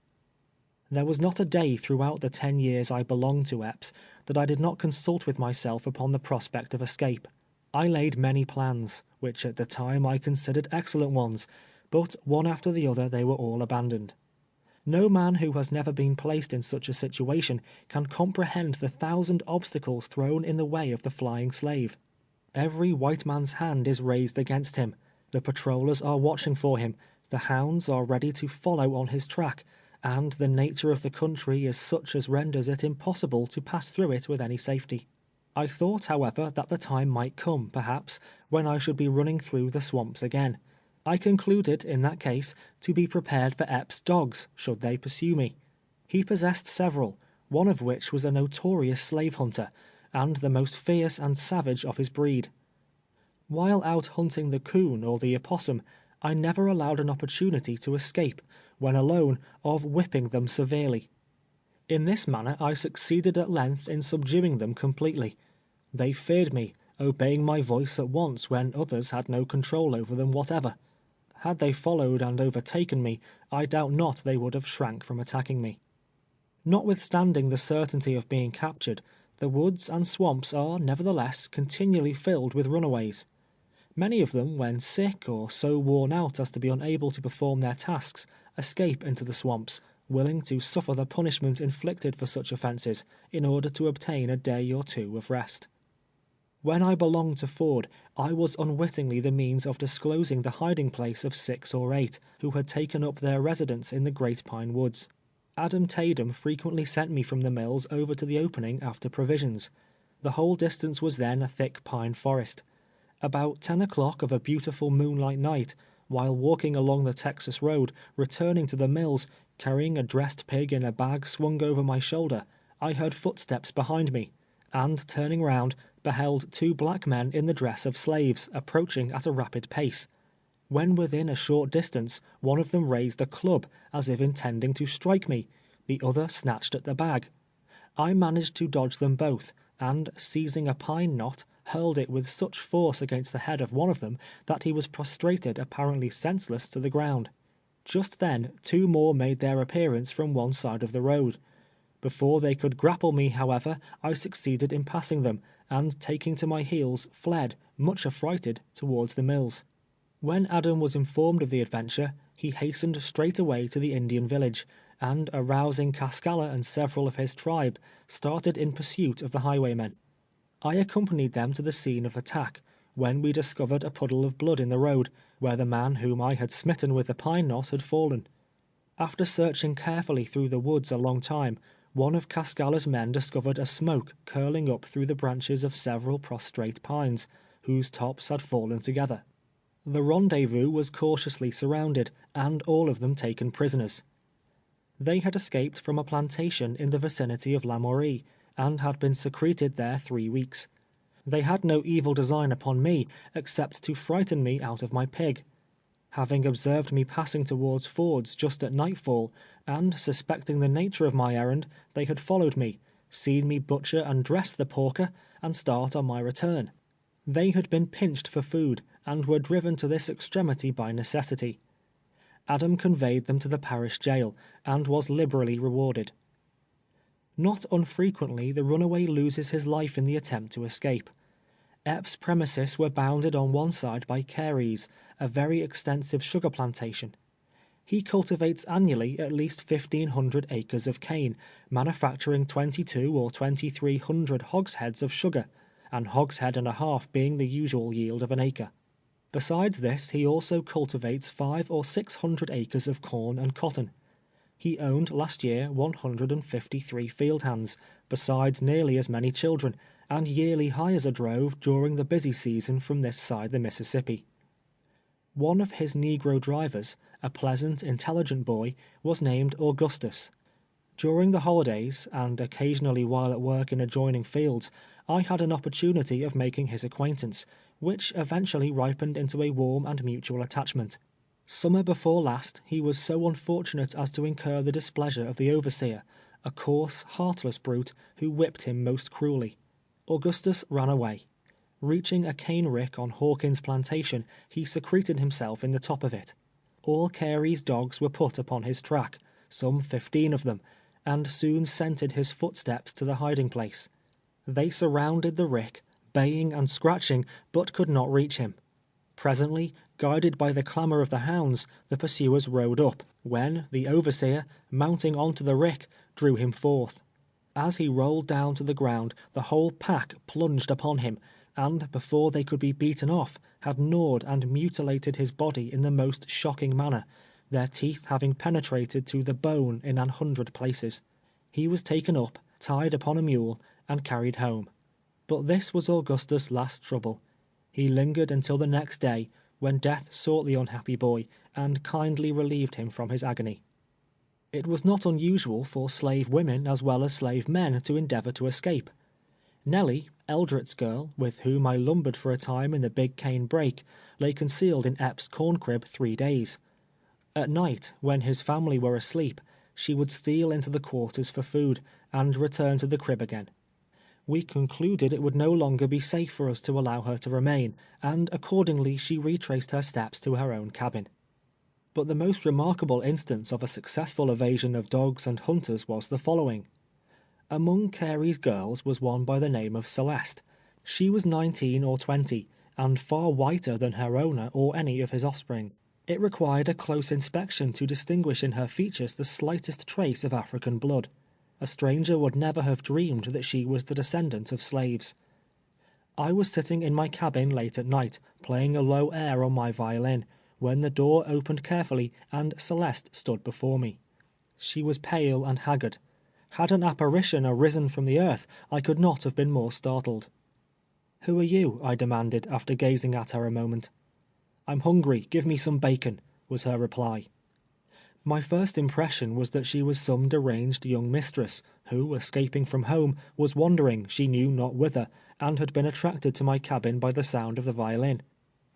There was not a day throughout the 10 years I belonged to Epps that I did not consult with myself upon the prospect of escape. I laid many plans, which at the time I considered excellent ones, but one after the other they were all abandoned. No man who has never been placed in such a situation can comprehend the 1,000 obstacles thrown in the way of the flying slave. Every white man's hand is raised against him. The patrollers are watching for him, the hounds are ready to follow on his track, and the nature of the country is such as renders it impossible to pass through it with any safety. I thought, however, that the time might come, perhaps, when I should be running through the swamps again. I concluded, in that case, to be prepared for Epps' dogs, should they pursue me. He possessed several, one of which was a notorious slave hunter, and the most fierce and savage of his breed. While out hunting the coon or the opossum, I never allowed an opportunity to escape, when alone, of whipping them severely. In this manner I succeeded at length in subduing them completely. They feared me, obeying my voice at once when others had no control over them whatever. Had they followed and overtaken me, I doubt not they would have shrank from attacking me. Notwithstanding the certainty of being captured, the woods and swamps are, nevertheless, continually filled with runaways. Many of them, when sick or so worn out as to be unable to perform their tasks, escape into the swamps, willing to suffer the punishment inflicted for such offences, in order to obtain a day or two of rest. When I belonged to Ford, I was unwittingly the means of disclosing the hiding place of 6 or 8, who had taken up their residence in the Great Pine Woods. Adam Tatum frequently sent me from the mills over to the opening after provisions. The whole distance was then a thick pine forest. About 10 o'clock of a beautiful moonlight night, while walking along the Texas road, returning to the mills, carrying a dressed pig in a bag swung over my shoulder, I heard footsteps behind me, and turning round, beheld 2 black men in the dress of slaves, approaching at a rapid pace. When within a short distance, one of them raised a club, as if intending to strike me, the other snatched at the bag. I managed to dodge them both, and seizing a pine knot, hurled it with such force against the head of one of them that he was prostrated apparently senseless to the ground. Just then 2 more made their appearance from one side of the road. Before they could grapple me, however, I succeeded in passing them, and taking to my heels, fled, much affrighted, towards the mills. When Adam was informed of the adventure, he hastened straightway to the Indian village, and arousing Cascalla and several of his tribe, started in pursuit of the highwaymen. I accompanied them to the scene of attack, when we discovered a puddle of blood in the road, where the man whom I had smitten with the pine knot had fallen. After searching carefully through the woods a long time, one of Cascalla's men discovered a smoke curling up through the branches of several prostrate pines, whose tops had fallen together. The rendezvous was cautiously surrounded, and all of them taken prisoners. They had escaped from a plantation in the vicinity of Lamourie, and had been secreted there 3 weeks. They had no evil design upon me, except to frighten me out of my pig. Having observed me passing towards Ford's just at nightfall, and suspecting the nature of my errand, they had followed me, seen me butcher and dress the porker, and start on my return. They had been pinched for food, and were driven to this extremity by necessity. Adam conveyed them to the parish jail, and was liberally rewarded. Not unfrequently the runaway loses his life in the attempt to escape. Epps' premises were bounded on one side by Cary's, a very extensive sugar plantation. He cultivates annually at least 1,500 acres of cane, manufacturing 22 or 2,300 hogsheads of sugar, an hogshead and a half being the usual yield of an acre. Besides this, he also cultivates 500 or 600 acres of corn and cotton. He owned last year 153 field hands, besides nearly as many children, and yearly hires a drove during the busy season from this side the Mississippi. One of his negro drivers, a pleasant, intelligent boy, was named Augustus. During the holidays, and occasionally while at work in adjoining fields, I had an opportunity of making his acquaintance, which eventually ripened into a warm and mutual attachment. Summer before last, he was so unfortunate as to incur the displeasure of the overseer, a coarse, heartless brute, who whipped him most cruelly. Augustus ran away. Reaching a cane rick on Hawkins' plantation, he secreted himself in the top of it. All Cary's dogs were put upon his track, some 15 of them, and soon scented his footsteps to the hiding place. They surrounded the rick, baying and scratching, but could not reach him. Presently, guided by the clamour of the hounds, the pursuers rode up, when the overseer, mounting on to the rick, drew him forth. As he rolled down to the ground, the whole pack plunged upon him, and before they could be beaten off, had gnawed and mutilated his body in the most shocking manner, their teeth having penetrated to the bone in 100 places. He was taken up, tied upon a mule, and carried home. But this was Augustus' last trouble. He lingered until the next day, when death sought the unhappy boy, and kindly relieved him from his agony. It was not unusual for slave women as well as slave men to endeavor to escape. Nellie, Eldret's girl, with whom I lumbered for a time in the Big Cane Brake, lay concealed in Epps' corn crib 3 days. At night, when his family were asleep, she would steal into the quarters for food, and return to the crib again. We concluded it would no longer be safe for us to allow her to remain, and accordingly she retraced her steps to her own cabin. But the most remarkable instance of a successful evasion of dogs and hunters was the following. Among Carey's girls was one by the name of Celeste. She was 19 or 20, and far whiter than her owner or any of his offspring. It required a close inspection to distinguish in her features the slightest trace of African blood. A stranger would never have dreamed that she was the descendant of slaves. I was sitting in my cabin late at night, playing a low air on my violin, when the door opened carefully and Celeste stood before me. She was pale and haggard. Had an apparition arisen from the earth, I could not have been more startled. "Who are you?" I demanded, after gazing at her a moment. "I'm hungry, give me some bacon," was her reply. My first impression was that she was some deranged young mistress, who, escaping from home, was wandering she knew not whither, and had been attracted to my cabin by the sound of the violin.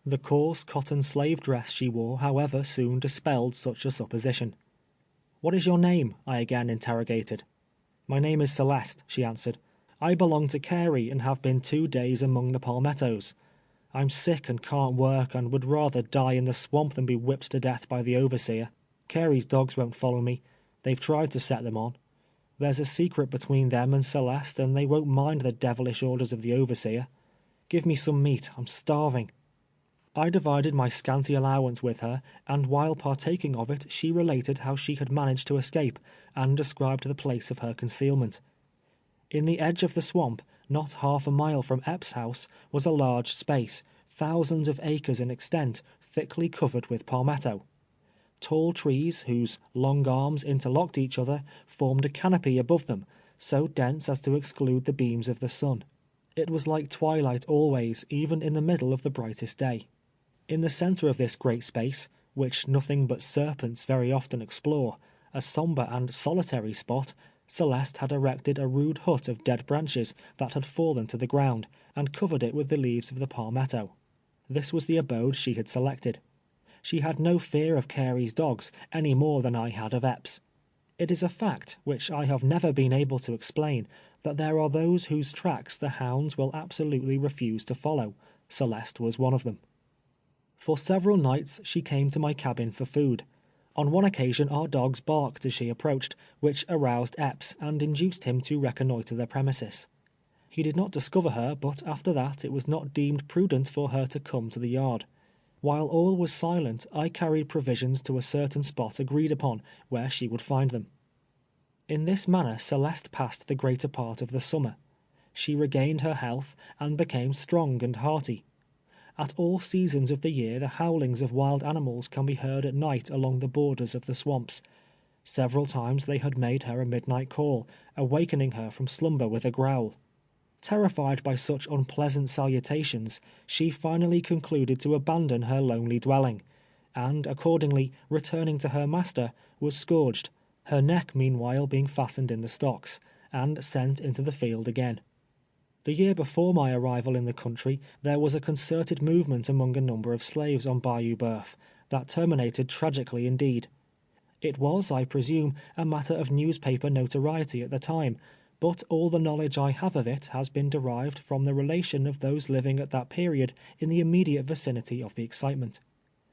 The coarse cotton slave dress she wore, however, soon dispelled such a supposition. "What is your name?" I again interrogated. "My name is Celeste," she answered. "I belong to Carey, and have been 2 days among the palmettos. I'm sick and can't work, and would rather die in the swamp than be whipped to death by the overseer. Carey's dogs won't follow me. They've tried to set them on. There's a secret between them and Celeste, and they won't mind the devilish orders of the overseer. Give me some meat, I'm starving." I divided my scanty allowance with her, and while partaking of it, she related how she had managed to escape, and described the place of her concealment. In the edge of the swamp, not half a mile from Epps' house, was a large space, thousands of acres in extent, thickly covered with palmetto. Tall trees, whose long arms interlocked each other, formed a canopy above them, so dense as to exclude the beams of the sun. It was like twilight always, even in the middle of the brightest day. In the center of this great space, which nothing but serpents very often explore, a sombre and solitary spot, Celeste had erected a rude hut of dead branches that had fallen to the ground, and covered it with the leaves of the palmetto. This was the abode she had selected. She had no fear of Carey's dogs, any more than I had of Epps. It is a fact, which I have never been able to explain, that there are those whose tracks the hounds will absolutely refuse to follow. Celeste was one of them. For several nights she came to my cabin for food. On one occasion our dogs barked as she approached, which aroused Epps and induced him to reconnoitre the premises. He did not discover her, but after that it was not deemed prudent for her to come to the yard. While all was silent, I carried provisions to a certain spot agreed upon, where she would find them. In this manner Celeste passed the greater part of the summer. She regained her health, and became strong and hearty. At all seasons of the year the howlings of wild animals can be heard at night along the borders of the swamps. Several times they had made her a midnight call, awakening her from slumber with a growl. Terrified by such unpleasant salutations, she finally concluded to abandon her lonely dwelling, and accordingly, returning to her master, was scourged, her neck meanwhile being fastened in the stocks, and sent into the field again. The year before my arrival in the country, there was a concerted movement among a number of slaves on Bayou Boeuf, that terminated tragically indeed. It was, I presume, a matter of newspaper notoriety at the time, but all the knowledge I have of it has been derived from the relation of those living at that period in the immediate vicinity of the excitement.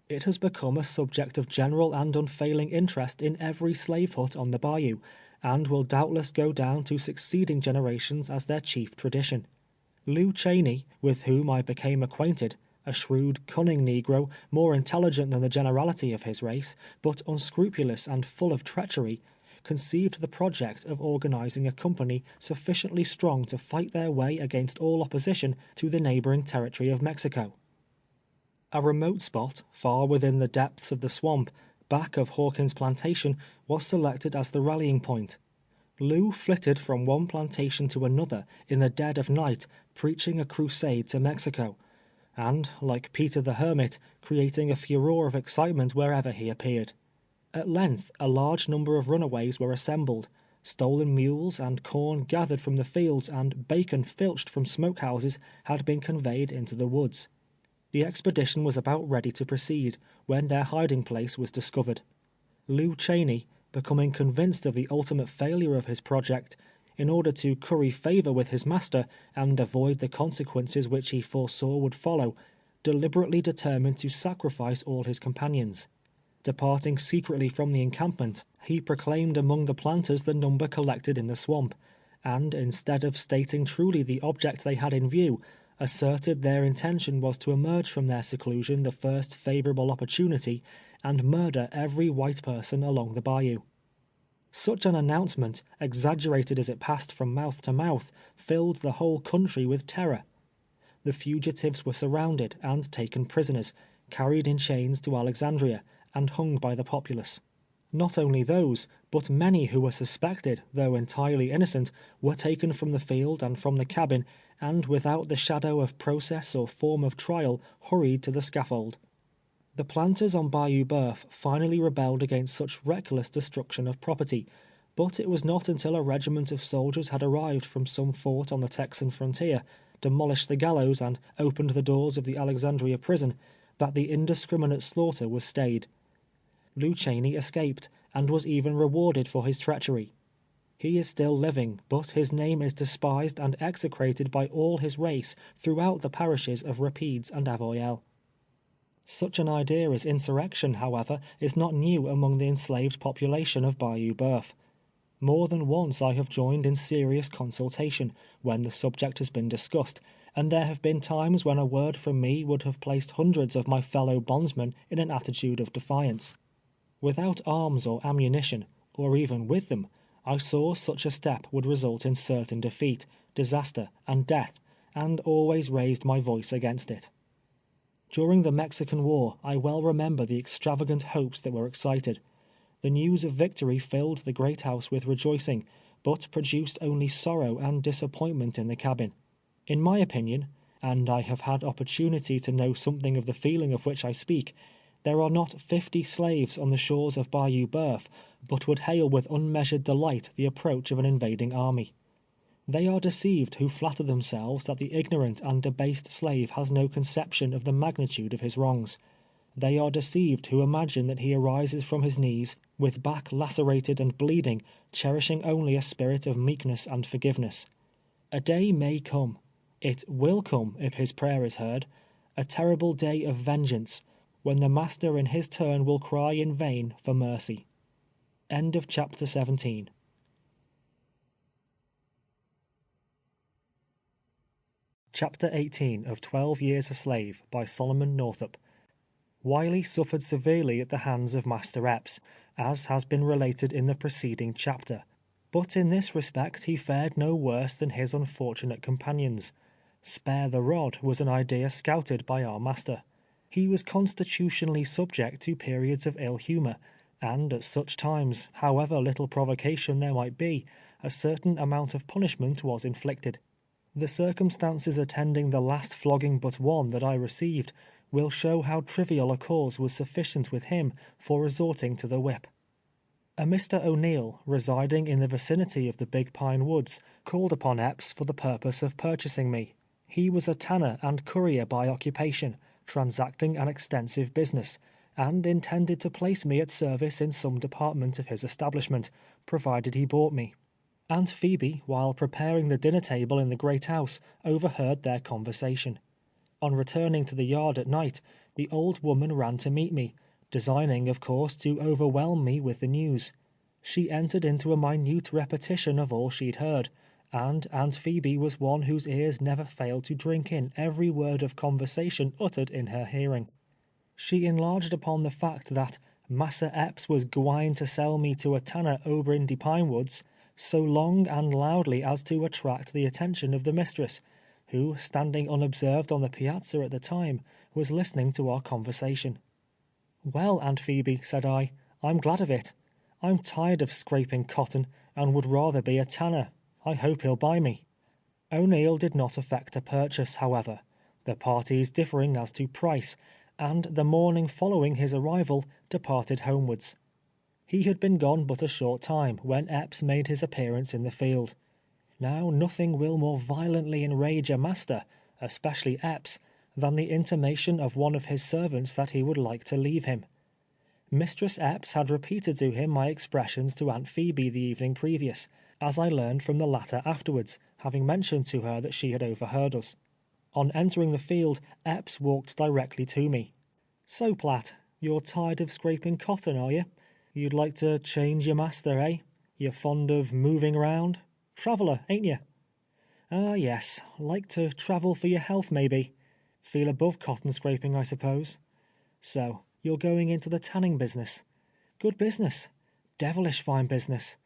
It has become a subject of general and unfailing interest in every slave hut on the bayou, and will doubtless go down to succeeding generations as their chief tradition. Lew Cheney, with whom I became acquainted, a shrewd, cunning negro, more intelligent than the generality of his race, but unscrupulous and full of treachery, conceived the project of organizing a company sufficiently strong to fight their way against all opposition to the neighboring territory of Mexico. A remote spot, far within the depths of the swamp, back of Hawkins' plantation, was selected as the rallying point. Lew flitted from one plantation to another in the dead of night, preaching a crusade to Mexico, and, like Peter the Hermit, creating a furore of excitement wherever he appeared. At length, a large number of runaways were assembled, stolen mules and corn gathered from the fields and bacon filched from smokehouses had been conveyed into the woods. The expedition was about ready to proceed, when their hiding place was discovered. Lew Cheney, becoming convinced of the ultimate failure of his project, in order to curry favor with his master and avoid the consequences which he foresaw would follow, deliberately determined to sacrifice all his companions. Departing secretly from the encampment, he proclaimed among the planters the number collected in the swamp, and instead of stating truly the object they had in view, asserted their intention was to emerge from their seclusion the first favorable opportunity and murder every white person along the bayou. Such an announcement, exaggerated as it passed from mouth to mouth, filled the whole country with terror. The fugitives were surrounded and taken prisoners, carried in chains to Alexandria, and hung by the populace. Not only those, but many who were suspected, though entirely innocent, were taken from the field and from the cabin, and without the shadow of process or form of trial, hurried to the scaffold. The planters on Bayou Boeuf finally rebelled against such reckless destruction of property, but it was not until a regiment of soldiers had arrived from some fort on the Texan frontier, demolished the gallows, and opened the doors of the Alexandria prison, that the indiscriminate slaughter was stayed. Lew Cheney escaped, and was even rewarded for his treachery. He is still living, but his name is despised and execrated by all his race throughout the parishes of Rapides and Avoyelles. Such an idea as insurrection, however, is not new among the enslaved population of Bayou Boeuf. More than once I have joined in serious consultation, when the subject has been discussed, and there have been times when a word from me would have placed hundreds of my fellow bondsmen in an attitude of defiance. Without arms or ammunition, or even with them, I saw such a step would result in certain defeat, disaster, and death, and always raised my voice against it. During the Mexican War, I well remember the extravagant hopes that were excited. The news of victory filled the great house with rejoicing, but produced only sorrow and disappointment in the cabin. In my opinion, and I have had opportunity to know something of the feeling of which I speak, there are not 50 slaves on the shores of Bayou Boeuf but would hail with unmeasured delight the approach of an invading army. They are deceived who flatter themselves that the ignorant and debased slave has no conception of the magnitude of his wrongs. They are deceived who imagine that he arises from his knees, with back lacerated and bleeding, cherishing only a spirit of meekness and forgiveness. A day may come, it will come if his prayer is heard, a terrible day of vengeance, when the master in his turn will cry in vain for mercy. End of chapter 17. Chapter 18 of 12 Years a Slave by Solomon Northup. Wiley suffered severely at the hands of Master Epps, as has been related in the preceding chapter, but in this respect he fared no worse than his unfortunate companions. Spare the rod was an idea scouted by our master. He was constitutionally subject to periods of ill humor, and at such times, however little provocation there might be, a certain amount of punishment was inflicted. The circumstances attending the last flogging but one that I received will show how trivial a cause was sufficient with him for resorting to the whip. A Mr. O'Neill, residing in the vicinity of the Big Pine Woods, called upon Epps for the purpose of purchasing me. He was a tanner and courier by occupation, transacting an extensive business, and intended to place me at service in some department of his establishment, provided he bought me. Aunt Phoebe, while preparing the dinner table in the great house, overheard their conversation. On returning to the yard at night, the old woman ran to meet me, designing, of course, to overwhelm me with the news. She entered into a minute repetition of all she'd heard, and Aunt Phoebe was one whose ears never failed to drink in every word of conversation uttered in her hearing. She enlarged upon the fact that Massa Epps was gwine to sell me to a tanner over in de Pine Woods, so long and loudly as to attract the attention of the mistress, who, standing unobserved on the piazza at the time, was listening to our conversation. "Well, Aunt Phoebe," said I, "I'm glad of it. I'm tired of scraping cotton, and would rather be a tanner. I hope he'll buy me." O'Neill did not effect a purchase, however, the parties differing as to price, and the morning following his arrival departed homewards. He had been gone but a short time when Epps made his appearance in the field. Now nothing will more violently enrage a master, especially Epps, than the intimation of one of his servants that he would like to leave him. Mistress Epps had repeated to him my expressions to Aunt Phoebe the evening previous, as I learned from the latter afterwards, having mentioned to her that she had overheard us. On entering the field, Epps walked directly to me. "So, Platt, you're tired of scraping cotton, are you? You'd like to change your master, eh? You're fond of moving around? Traveller, ain't you?" "Ah, yes. Like to travel for your health, maybe. Feel above cotton scraping, I suppose. So, you're going into the tanning business. Good business. Devilish fine business.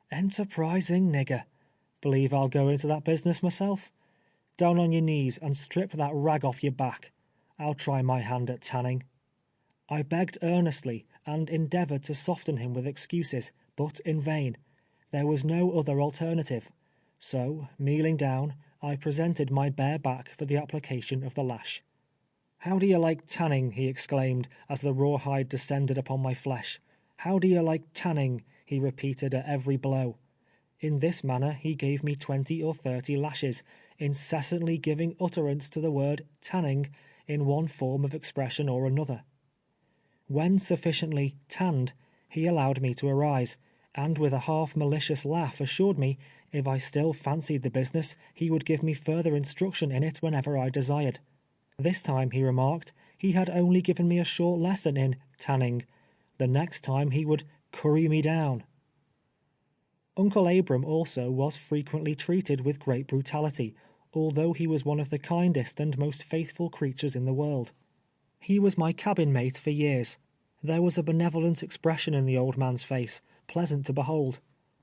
Enterprising nigger. Believe I'll go into that business myself. Down on your knees and strip that rag off your back. I'll try my hand at tanning." I begged earnestly, and endeavored to soften him with excuses, but in vain. There was no other alternative. So, kneeling down, I presented my bare back for the application of the lash. "How do you like tanning?" he exclaimed, as the rawhide descended upon my flesh. "How do you like tanning?" he repeated at every blow. In this manner he gave me 20 or 30 lashes, incessantly giving utterance to the word tanning in one form of expression or another. When sufficiently tanned, he allowed me to arise, and with a half malicious laugh assured me, if I still fancied the business, he would give me further instruction in it whenever I desired. This time, he remarked, he had only given me a short lesson in tanning. The next time he would curry me down. Uncle Abram also was frequently treated with great brutality, although he was one of the kindest and most faithful creatures in the world. He was my cabin mate for years. There was a benevolent expression in the old man's face, pleasant to behold.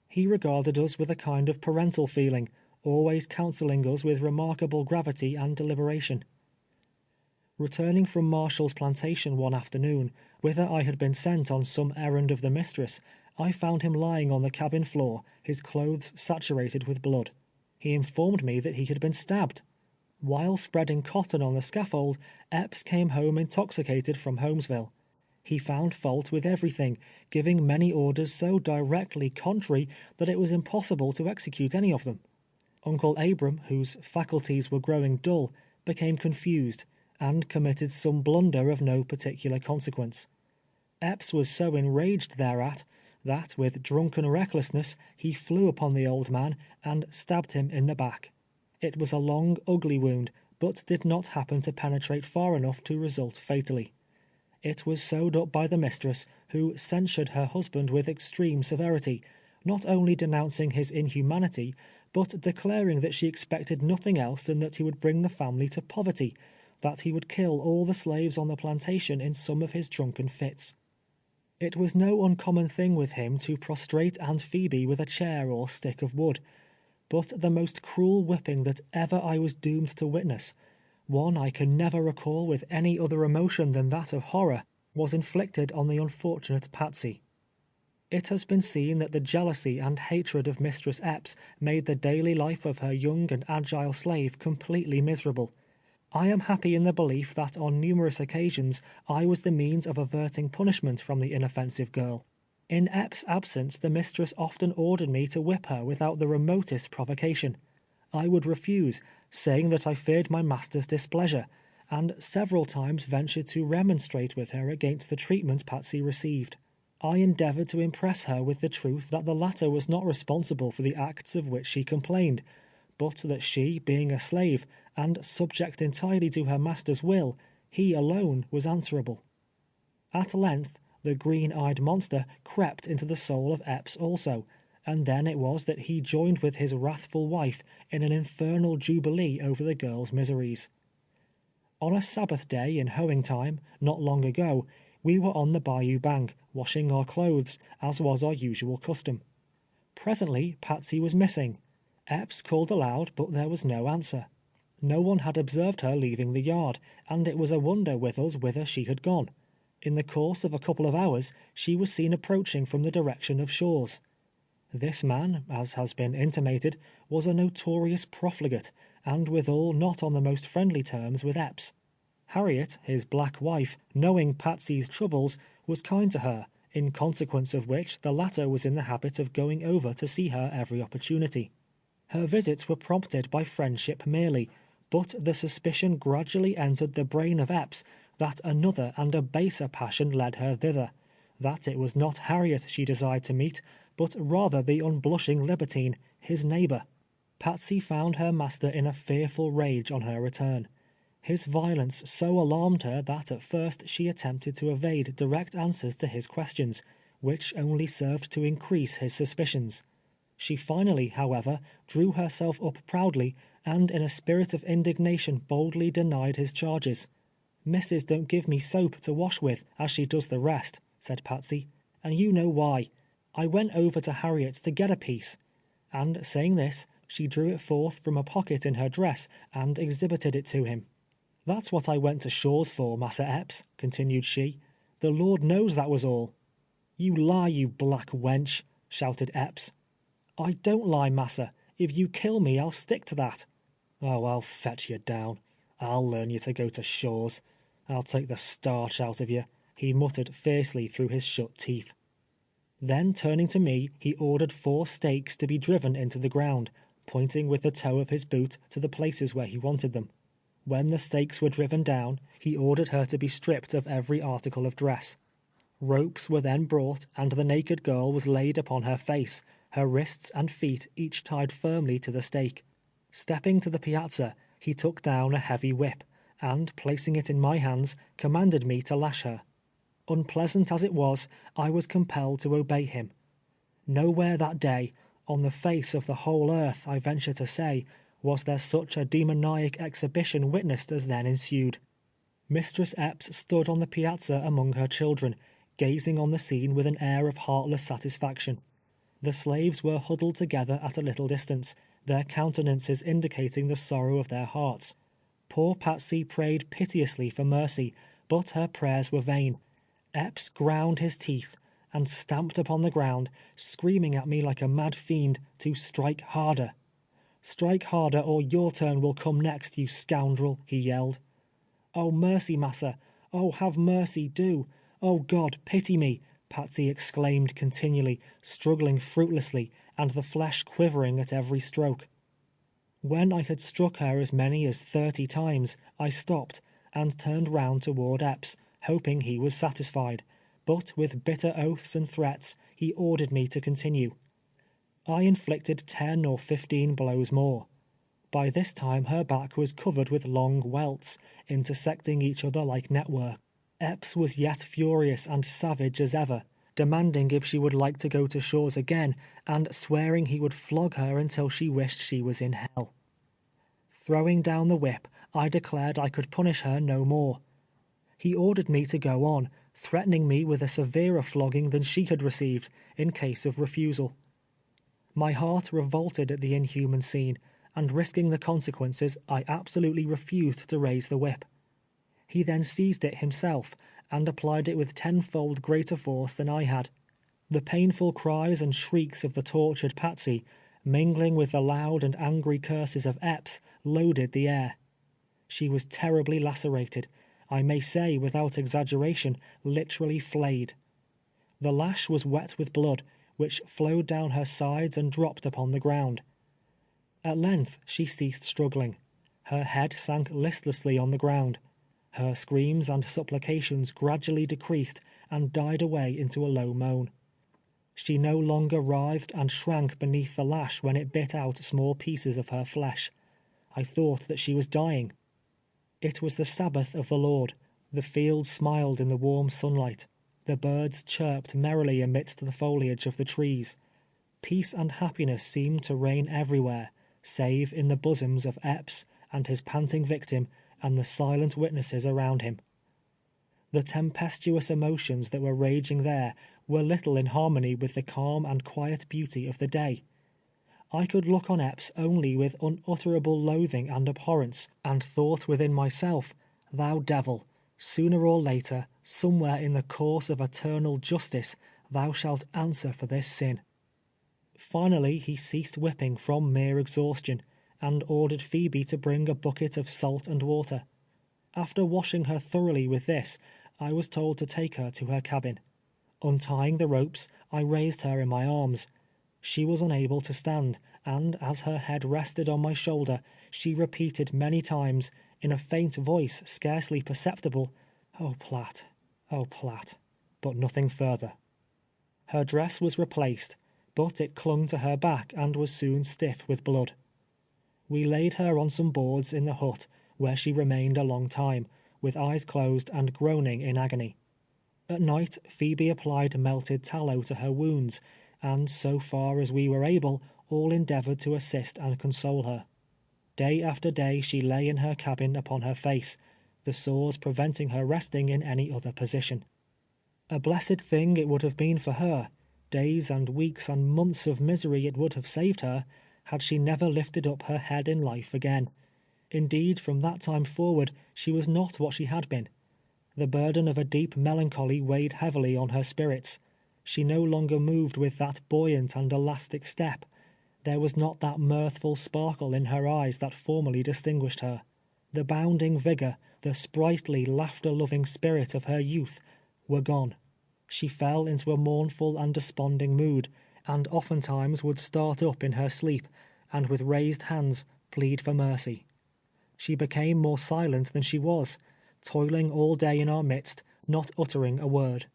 He regarded us with a kind of parental feeling, always counseling us with remarkable gravity and deliberation. Returning from Marshall's plantation one afternoon, whither I had been sent on some errand of the mistress, I found him lying on the cabin floor, his clothes saturated with blood. He informed me that he had been stabbed. While spreading cotton on the scaffold, Epps came home intoxicated from Holmesville. He found fault with everything, giving many orders so directly contrary that it was impossible to execute any of them. Uncle Abram, whose faculties were growing dull, became confused, and committed some blunder of no particular consequence. Epps was so enraged thereat, that with drunken recklessness he flew upon the old man and stabbed him in the back. It was a long, ugly wound, but did not happen to penetrate far enough to result fatally. It was sewed up by the mistress, who censured her husband with extreme severity, not only denouncing his inhumanity, but declaring that she expected nothing else than that he would bring the family to poverty, that he would kill all the slaves on the plantation in some of his drunken fits. It was no uncommon thing with him to prostrate Aunt Phoebe with a chair or stick of wood, but the most cruel whipping that ever I was doomed to witness, one I can never recall with any other emotion than that of horror, was inflicted on the unfortunate Patsy. It has been seen that the jealousy and hatred of Mistress Epps made the daily life of her young and agile slave completely miserable. I am happy in the belief that on numerous occasions I was the means of averting punishment from the inoffensive girl. In Epps' absence the mistress often ordered me to whip her without the remotest provocation. I would refuse, saying that I feared my master's displeasure, and several times ventured to remonstrate with her against the treatment Patsy received. I endeavored to impress her with the truth that the latter was not responsible for the acts of which she complained, but that she, being a slave, and subject entirely to her master's will, He alone was answerable. At length, the green-eyed monster crept into the soul of Epps also, and then it was that he joined with his wrathful wife in an infernal jubilee over the girl's miseries. On a Sabbath day in hoeing time, not long ago, we were on the bayou bank, washing our clothes, as was our usual custom. Presently, Patsy was missing. Epps called aloud, but there was no answer. No one had observed her leaving the yard, and it was a wonder with us whither she had gone. In the course of a couple of hours, she was seen approaching from the direction of Shaw's. This man, as has been intimated, was a notorious profligate, and withal not on the most friendly terms with Epps. Harriet, his black wife, knowing Patsy's troubles, was kind to her, in consequence of which the latter was in the habit of going over to see her every opportunity. Her visits were prompted by friendship merely, but the suspicion gradually entered the brain of Epps that another and a baser passion led her thither, that it was not Harriet she desired to meet, but rather the unblushing libertine, his neighbor. Patsy found her master in a fearful rage on her return. His violence so alarmed her that at first she attempted to evade direct answers to his questions, which only served to increase his suspicions. She finally, however, drew herself up proudly, and in a spirit of indignation boldly denied his charges. "Missus don't give me soap to wash with, as she does the rest," said Patsy, "and you know why. I went over to Harriet's to get a piece," and saying this, she drew it forth from a pocket in her dress and exhibited it to him. "That's what I went to Shaw's for, Massa Epps," continued she. "The Lord knows that was all." "You lie, you black wench," shouted Epps. "I don't lie, massa. If you kill me, I'll stick to that." "Oh, I'll fetch you down. I'll learn you to go to Shaw's. I'll take the starch out of you," he muttered fiercely through his shut teeth. Then turning to me, he ordered 4 stakes to be driven into the ground, pointing with the toe of his boot to the places where he wanted them. When the stakes were driven down, he ordered her to be stripped of every article of dress. Ropes were then brought, and the naked girl was laid upon her face, her wrists and feet each tied firmly to the stake. Stepping to the piazza, he took down a heavy whip, and placing it in my hands, commanded me to lash her. Unpleasant as it was, I was compelled to obey him. Nowhere that day, on the face of the whole earth, I venture to say, was there such a demoniac exhibition witnessed as then ensued. Mistress Epps stood on the piazza among her children, gazing on the scene with an air of heartless satisfaction. The slaves were huddled together at a little distance, their countenances indicating the sorrow of their hearts. Poor Patsy prayed piteously for mercy, but her prayers were vain. Epps ground his teeth, and stamped upon the ground, screaming at me like a mad fiend to strike harder. "Strike harder, or your turn will come next, you scoundrel," he yelled. "Oh, mercy, massa! Oh, have mercy, do! Oh, God, pity me!" Patsy exclaimed continually, struggling fruitlessly, and the flesh quivering at every stroke. When I had struck her as many as 30 times, I stopped, and turned round toward Epps, hoping he was satisfied, but with bitter oaths and threats, he ordered me to continue. I inflicted 10 or 15 blows more. By this time her back was covered with long welts, intersecting each other like network. Epps was yet furious and savage as ever, demanding if she would like to go to Shaw's again, and swearing he would flog her until she wished she was in hell. Throwing down the whip, I declared I could punish her no more. He ordered me to go on, threatening me with a severer flogging than she had received, in case of refusal. My heart revolted at the inhuman scene, and risking the consequences, I absolutely refused to raise the whip. He then seized it himself, and applied it with 10-fold greater force than I had. The painful cries and shrieks of the tortured Patsy, mingling with the loud and angry curses of Epps, loaded the air. She was terribly lacerated, I may say without exaggeration, literally flayed. The lash was wet with blood, which flowed down her sides and dropped upon the ground. At length she ceased struggling. Her head sank listlessly on the ground. Her screams and supplications gradually decreased and died away into a low moan. She no longer writhed and shrank beneath the lash when it bit out small pieces of her flesh. I thought that she was dying. It was the Sabbath of the Lord, The fields smiled in the warm sunlight. The birds chirped merrily amidst the foliage of the trees. Peace and happiness seemed to reign everywhere, save in the bosoms of Epps and his panting victim and the silent witnesses around him. The tempestuous emotions that were raging there were little in harmony with the calm and quiet beauty of the day. I could look on Epps only with unutterable loathing and abhorrence, and thought within myself, "Thou devil, sooner or later, somewhere in the course of eternal justice, thou shalt answer for this sin." Finally he ceased whipping from mere exhaustion, and ordered Phoebe to bring a bucket of salt and water. After washing her thoroughly with this, I was told to take her to her cabin. Untying the ropes, I raised her in my arms. She was unable to stand, and as her head rested on my shoulder, she repeated many times, in a faint voice scarcely perceptible, "Oh, Platt! Oh, Platt!" but nothing further. Her dress was replaced, but it clung to her back and was soon stiff with blood. We laid her on some boards in the hut, where she remained a long time, with eyes closed and groaning in agony. At night, Phoebe applied melted tallow to her wounds, and so far as we were able, all endeavored to assist and console her. Day after day she lay in her cabin upon her face, the sores preventing her resting in any other position. A blessed thing it would have been for her, days and weeks and months of misery it would have saved her, had she never lifted up her head in life again. Indeed, from that time forward, she was not what she had been. The burden of a deep melancholy weighed heavily on her spirits. She no longer moved with that buoyant and elastic step. There was not that mirthful sparkle in her eyes that formerly distinguished her. The bounding vigor, the sprightly, laughter-loving spirit of her youth, were gone. She fell into a mournful and desponding mood, and oftentimes would start up in her sleep, and with raised hands plead for mercy. She became more silent than she was, toiling all day in our midst, not uttering a word.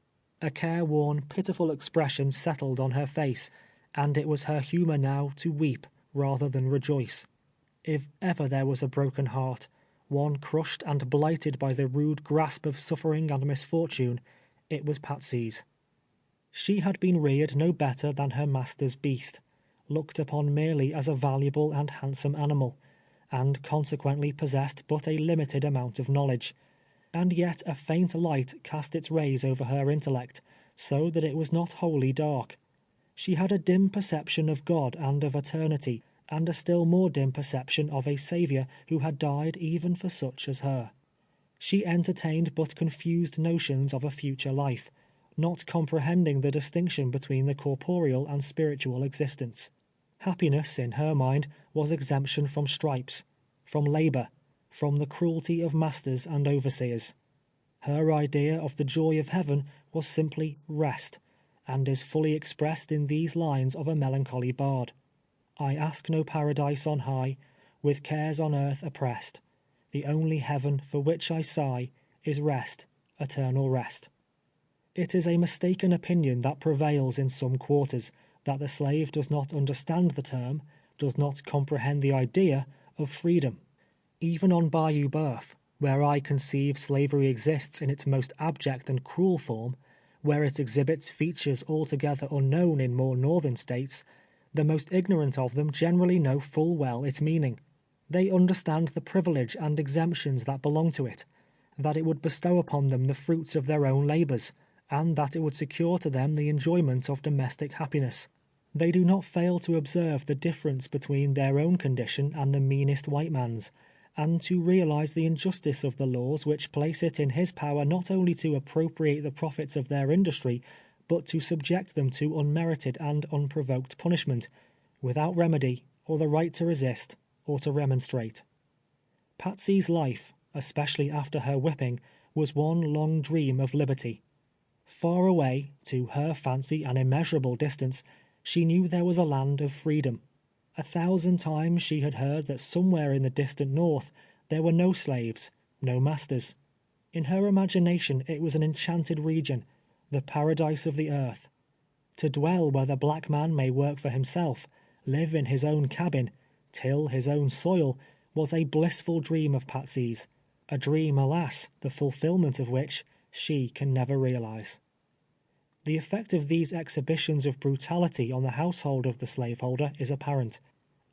A careworn, pitiful expression settled on her face, and it was her humor now to weep rather than rejoice. If ever there was a broken heart, one crushed and blighted by the rude grasp of suffering and misfortune, it was Patsy's. She had been reared no better than her master's beast, looked upon merely as a valuable and handsome animal, and consequently possessed but a limited amount of knowledge. And yet a faint light cast its rays over her intellect, so that it was not wholly dark. She had a dim perception of God and of eternity, and a still more dim perception of a Saviour who had died even for such as her. She entertained but confused notions of a future life, not comprehending the distinction between the corporeal and spiritual existence. Happiness, in her mind, was exemption from stripes, from labor, from the cruelty of masters and overseers. Her idea of the joy of heaven was simply rest, and is fully expressed in these lines of a melancholy bard. I ask no paradise on high, with cares on earth oppressed. The only heaven for which I sigh is rest, eternal rest. It is a mistaken opinion that prevails in some quarters, that the slave does not understand the term, does not comprehend the idea of freedom. Even on Bayou Boeuf, where I conceive slavery exists in its most abject and cruel form, where it exhibits features altogether unknown in more northern states, the most ignorant of them generally know full well its meaning. They understand the privilege and exemptions that belong to it, that it would bestow upon them the fruits of their own labors, and that it would secure to them the enjoyment of domestic happiness. They do not fail to observe the difference between their own condition and the meanest white man's, and to realize the injustice of the laws which place it in his power not only to appropriate the profits of their industry, but to subject them to unmerited and unprovoked punishment, without remedy, or the right to resist, or to remonstrate. Patsy's life, especially after her whipping, was one long dream of liberty. Far away, to her fancy an immeasurable distance, she knew there was a land of freedom. 1,000 times she had heard that somewhere in the distant north there were no slaves, no masters. In her imagination it was an enchanted region, the paradise of the earth. To dwell where the black man may work for himself, live in his own cabin, till his own soil, was a blissful dream of Patsy's, a dream, alas, the fulfillment of which she can never realize. The effect of these exhibitions of brutality on the household of the slaveholder is apparent.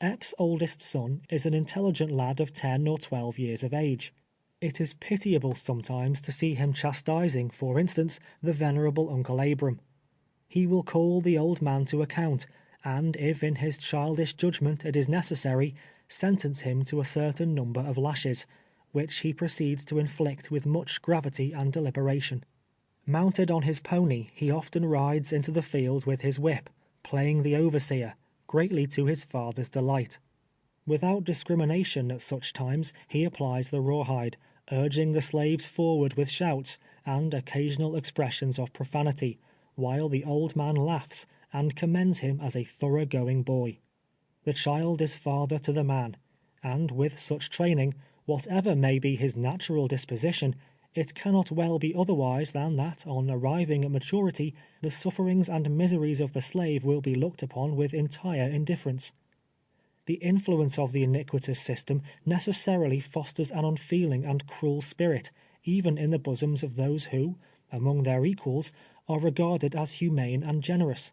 Epps' oldest son is an intelligent lad of 10 or 12 years of age. It is pitiable sometimes to see him chastising, for instance, the venerable Uncle Abram. He will call the old man to account, and if in his childish judgment it is necessary, sentence him to a certain number of lashes, which he proceeds to inflict with much gravity and deliberation. Mounted on his pony, he often rides into the field with his whip, playing the overseer, greatly to his father's delight. Without discrimination at such times, he applies the rawhide, urging the slaves forward with shouts and occasional expressions of profanity, while the old man laughs and commends him as a thorough-going boy. The child is father to the man, and with such training, whatever may be his natural disposition, it cannot well be otherwise than that, on arriving at maturity, the sufferings and miseries of the slave will be looked upon with entire indifference. The influence of the iniquitous system necessarily fosters an unfeeling and cruel spirit, even in the bosoms of those who, among their equals, are regarded as humane and generous.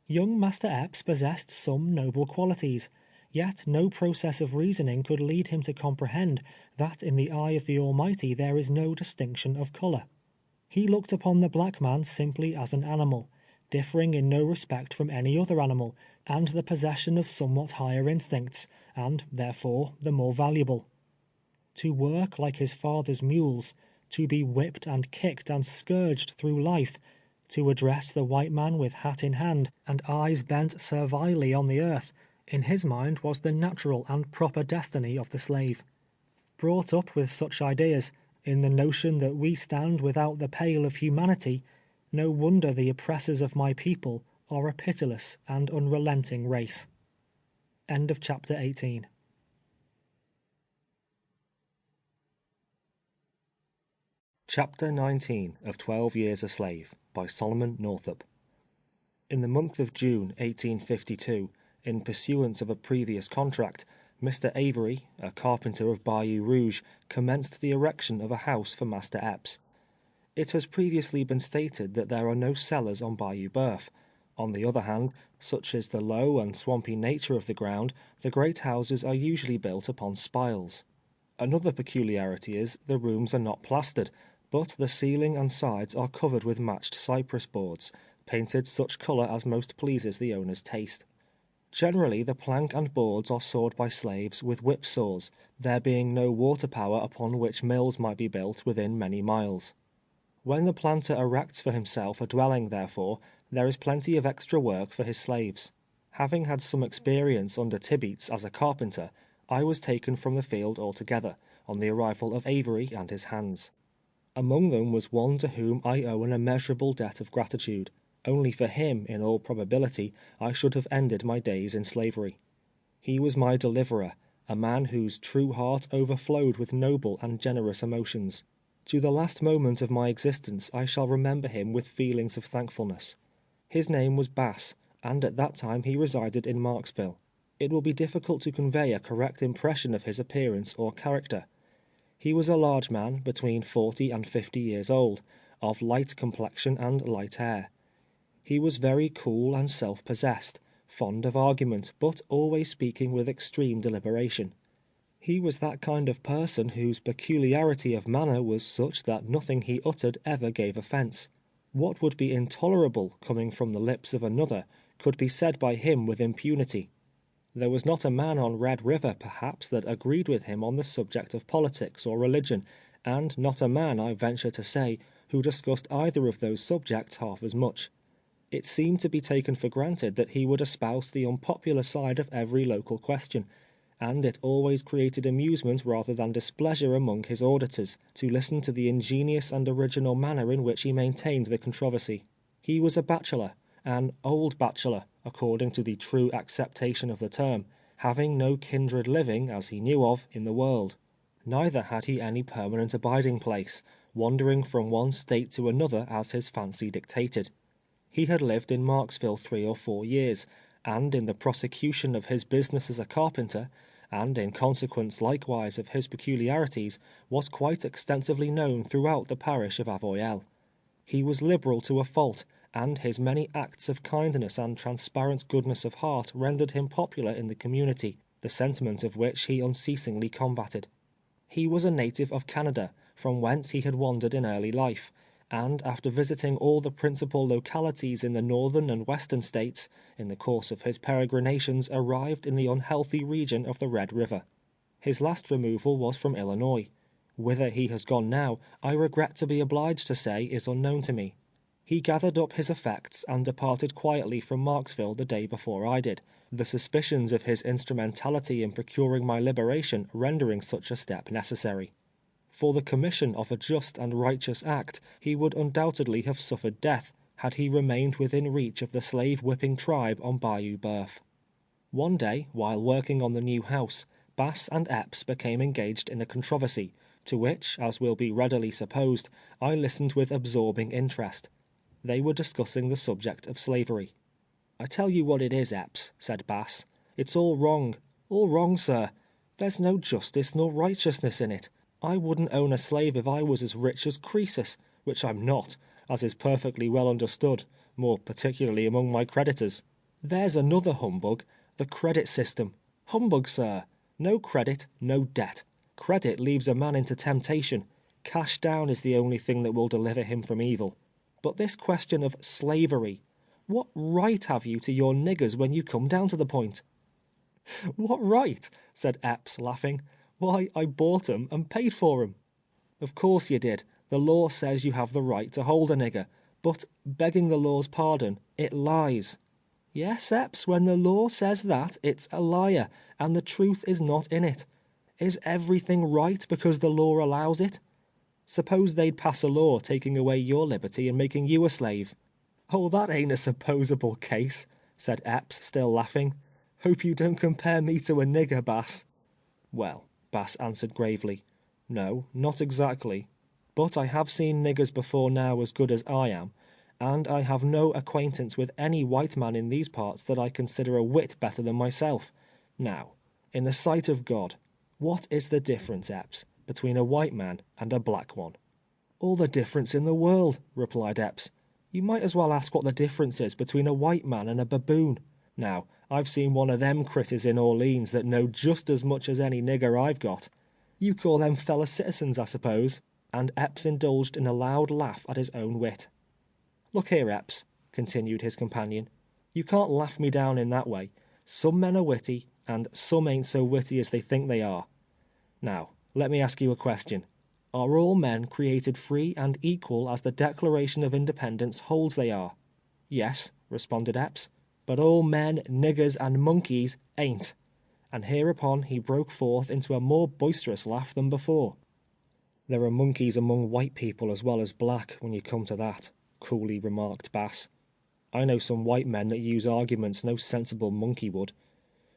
Young Master Epps possessed some noble qualities, yet no process of reasoning could lead him to comprehend that in the eye of the Almighty there is no distinction of color. He looked upon the black man simply as an animal, differing in no respect from any other animal, and the possession of somewhat higher instincts, and, therefore, the more valuable. To work like his father's mules, to be whipped and kicked and scourged through life, to address the white man with hat in hand, and eyes bent servilely on the earth, in his mind was the natural and proper destiny of the slave. Brought up with such ideas, in the notion that we stand without the pale of humanity, no wonder the oppressors of my people are a pitiless and unrelenting race. End of chapter 18. Chapter 19 of 12 Years a Slave by Solomon Northup. In the month of June 1852, in pursuance of a previous contract, Mr. Avery, a carpenter of Bayou Rouge, commenced the erection of a house for Master Epps. It has previously been stated that there are no cellars on Bayou Boeuf. On the other hand, such is the low and swampy nature of the ground, the great houses are usually built upon spiles. Another peculiarity is, the rooms are not plastered, but the ceiling and sides are covered with matched cypress boards, painted such colour as most pleases the owner's taste. Generally the plank and boards are sawed by slaves with whip saws, there being no water power upon which mills might be built within many miles. When the planter erects for himself a dwelling, therefore, there is plenty of extra work for his slaves. Having had some experience under Tibeats as a carpenter, I was taken from the field altogether, on the arrival of Avery and his hands. Among them was one to whom I owe an immeasurable debt of gratitude. Only for him, in all probability, I should have ended my days in slavery. He was my deliverer, a man whose true heart overflowed with noble and generous emotions. To the last moment of my existence I shall remember him with feelings of thankfulness. His name was Bass, and at that time he resided in Marksville. It will be difficult to convey a correct impression of his appearance or character. He was a large man, between 40 and 50 years old, of light complexion and light hair. He was very cool and self-possessed, fond of argument, but always speaking with extreme deliberation. He was that kind of person whose peculiarity of manner was such that nothing he uttered ever gave offence. What would be intolerable coming from the lips of another could be said by him with impunity. There was not a man on Red River, perhaps, that agreed with him on the subject of politics or religion, and not a man, I venture to say, who discussed either of those subjects half as much. It seemed to be taken for granted that he would espouse the unpopular side of every local question, and it always created amusement rather than displeasure among his auditors, to listen to the ingenious and original manner in which he maintained the controversy. He was a bachelor, an old bachelor, according to the true acceptation of the term, having no kindred living, as he knew of, in the world. Neither had he any permanent abiding place, wandering from one state to another as his fancy dictated. He had lived in Marksville 3 or 4 years, and in the prosecution of his business as a carpenter, and in consequence likewise of his peculiarities, was quite extensively known throughout the parish of Avoyelles. He was liberal to a fault, and his many acts of kindness and transparent goodness of heart rendered him popular in the community, the sentiment of which he unceasingly combated. He was a native of Canada, from whence he had wandered in early life, and after visiting all the principal localities in the northern and western states, in the course of his peregrinations arrived in the unhealthy region of the Red River. His last removal was from Illinois. Whither he has gone now, I regret to be obliged to say is unknown to me. He gathered up his effects and departed quietly from Marksville the day before I did, the suspicions of his instrumentality in procuring my liberation rendering such a step necessary. For the commission of a just and righteous act, he would undoubtedly have suffered death, had he remained within reach of the slave-whipping tribe on Bayou Boeuf. One day, while working on the new house, Bass and Epps became engaged in a controversy, to which, as will be readily supposed, I listened with absorbing interest. They were discussing the subject of slavery. "I tell you what it is, Epps," said Bass. "It's all wrong, sir. There's no justice nor righteousness in it. I wouldn't own a slave if I was as rich as Croesus, which I'm not, as is perfectly well understood, more particularly among my creditors. There's another humbug, the credit system. Humbug, sir. No credit, no debt. Credit leaves a man into temptation. Cash down is the only thing that will deliver him from evil. But this question of slavery, what right have you to your niggers when you come down to the point?" "What right?" said Epps, laughing. "Why, I bought 'em and paid for 'em." "Of course you did. The law says you have the right to hold a nigger, but, begging the law's pardon, it lies." "Yes, Epps, when the law says that, it's a liar, and the truth is not in it. Is everything right because the law allows it? Suppose they'd pass a law taking away your liberty and making you a slave." "Oh, that ain't a supposable case," said Epps, still laughing. "Hope you don't compare me to a nigger, Bass." "Well," Bass answered gravely, "no, not exactly. But I have seen niggers before now as good as I am, and I have no acquaintance with any white man in these parts that I consider a whit better than myself. Now, in the sight of God, what is the difference, Epps, between a white man and a black one?" "All the difference in the world," replied Epps. "You might as well ask what the difference is between a white man and a baboon. Now, I've seen one of them critters in Orleans that know just as much as any nigger I've got. You call them fellow citizens, I suppose?" And Epps indulged in a loud laugh at his own wit. "Look here, Epps," continued his companion, "you can't laugh me down in that way. Some men are witty, and some ain't so witty as they think they are. Now, let me ask you a question. Are all men created free and equal as the Declaration of Independence holds they are?" "Yes," responded Epps, "but all men, niggers, and monkeys ain't." And hereupon he broke forth into a more boisterous laugh than before. "There are monkeys among white people as well as black, when you come to that," coolly remarked Bass. "I know some white men that use arguments no sensible monkey would.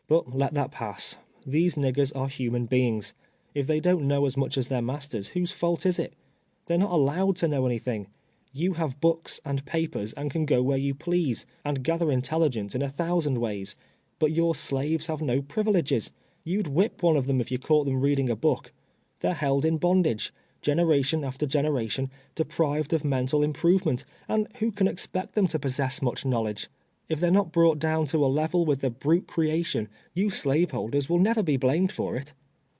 But let that pass. These niggers are human beings. If they don't know as much as their masters, whose fault is it? They're not allowed to know anything. You have books and papers and can go where you please, and gather intelligence in 1,000 ways. But your slaves have no privileges. You'd whip one of them if you caught them reading a book. They're held in bondage, generation after generation, deprived of mental improvement, and who can expect them to possess much knowledge? If they're not brought down to a level with the brute creation, you slaveholders will never be blamed for it.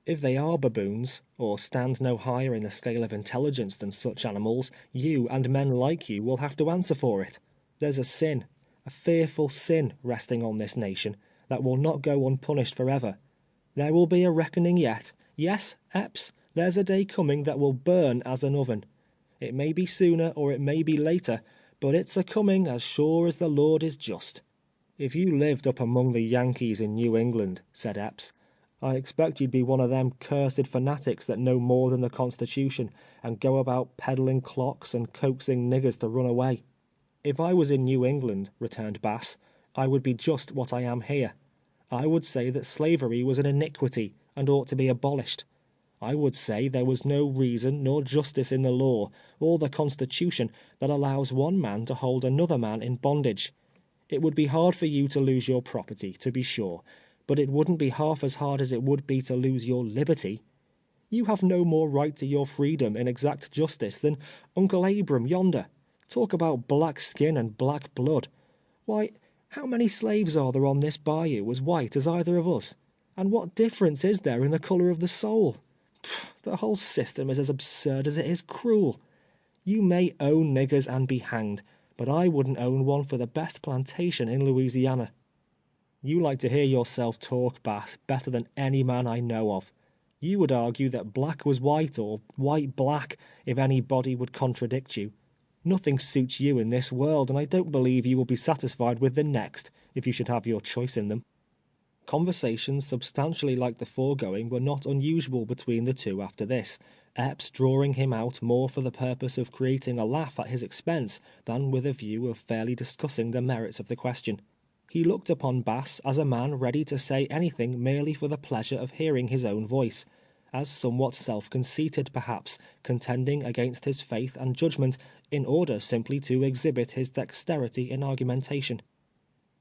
If they are baboons, or stand no higher in the scale of intelligence than such animals, you and men like you will have to answer for it. There's a sin, a fearful sin resting on this nation, that will not go unpunished forever. There will be a reckoning yet. Yes, Epps, there's a day coming that will burn as an oven. It may be sooner or it may be later, but it's a coming as sure as the Lord is just." "If you lived up among the Yankees in New England," said Epps, "I expect you'd be one of them cursed fanatics that know more than the Constitution, and go about peddling clocks and coaxing niggers to run away." "If I was in New England," returned Bass, "I would be just what I am here. I would say that slavery was an iniquity, and ought to be abolished. I would say there was no reason nor justice in the law, or the Constitution, that allows one man to hold another man in bondage. It would be hard for you to lose your property, to be sure, but it wouldn't be half as hard as it would be to lose your liberty. You have no more right to your freedom in exact justice than Uncle Abram yonder. Talk about black skin and black blood. Why, how many slaves are there on this bayou as white as either of us? And what difference is there in the colour of the soul? The whole system is as absurd as it is cruel. You may own niggers and be hanged, but I wouldn't own one for the best plantation in Louisiana. You like to hear yourself talk, Bass, better than any man I know of. You would argue that black was white or white black if anybody would contradict you. Nothing suits you in this world, and I don't believe you will be satisfied with the next if you should have your choice in them. Conversations substantially like the foregoing were not unusual between the two after this, Epps drawing him out more for the purpose of creating a laugh at his expense than with a view of fairly discussing the merits of the question. He looked upon Bass as a man ready to say anything merely for the pleasure of hearing his own voice, as somewhat self-conceited perhaps, contending against his faith and judgment in order simply to exhibit his dexterity in argumentation.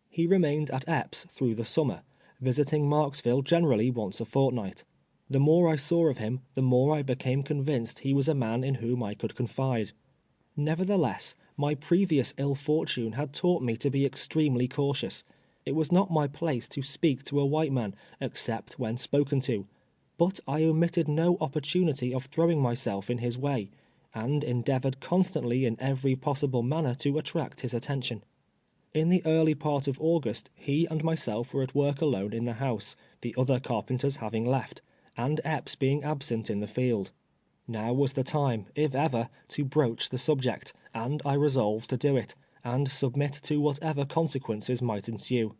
He remained at Epps through the summer, visiting Marksville generally once a fortnight. The more I saw of him, the more I became convinced he was a man in whom I could confide. Nevertheless, my previous ill fortune had taught me to be extremely cautious. It was not my place to speak to a white man, except when spoken to, but I omitted no opportunity of throwing myself in his way, and endeavored constantly in every possible manner to attract his attention. In the early part of August, he and myself were at work alone in the house, the other carpenters having left, and Epps being absent in the field. Now was the time, if ever, to broach the subject, and I resolved to do it, and submit to whatever consequences might ensue.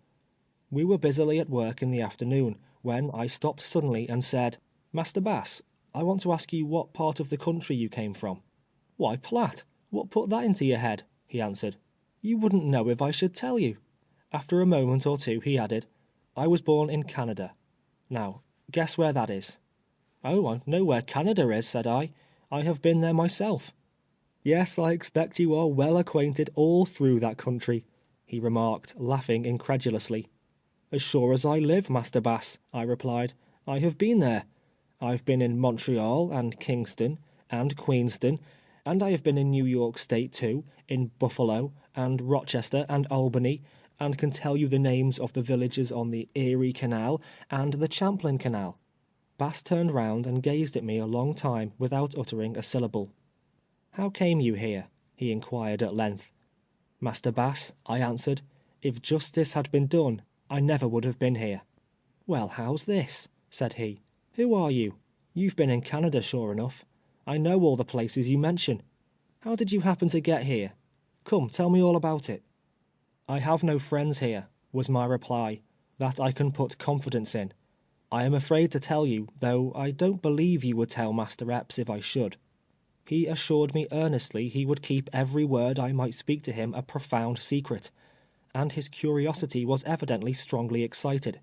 We were busily at work in the afternoon, when I stopped suddenly and said, "Master Bass, I want to ask you what part of the country you came from." "Why, Platt, what put that into your head?" he answered. "You wouldn't know if I should tell you." After a moment or two, he added, "I was born in Canada. Now, guess where that is." "Oh, I know where Canada is," said I. "I have been there myself." "Yes, I expect you are well acquainted all through that country," he remarked, laughing incredulously. "As sure as I live, Master Bass," I replied, "I have been there. I've been in Montreal, and Kingston, and Queenston, and I have been in New York State too, in Buffalo, and Rochester, and Albany, and can tell you the names of the villages on the Erie Canal and the Champlain Canal." Bass turned round and gazed at me a long time without uttering a syllable. "How came you here?" he inquired at length. "Master Bass," I answered, "if justice had been done, I never would have been here." "Well, how's this?" said he. "Who are you? You've been in Canada, sure enough. I know all the places you mention. How did you happen to get here? Come, tell me all about it." "I have no friends here," was my reply, "that I can put confidence in. I am afraid to tell you, though I don't believe you would tell Master Epps if I should." He assured me earnestly he would keep every word I might speak to him a profound secret, and his curiosity was evidently strongly excited.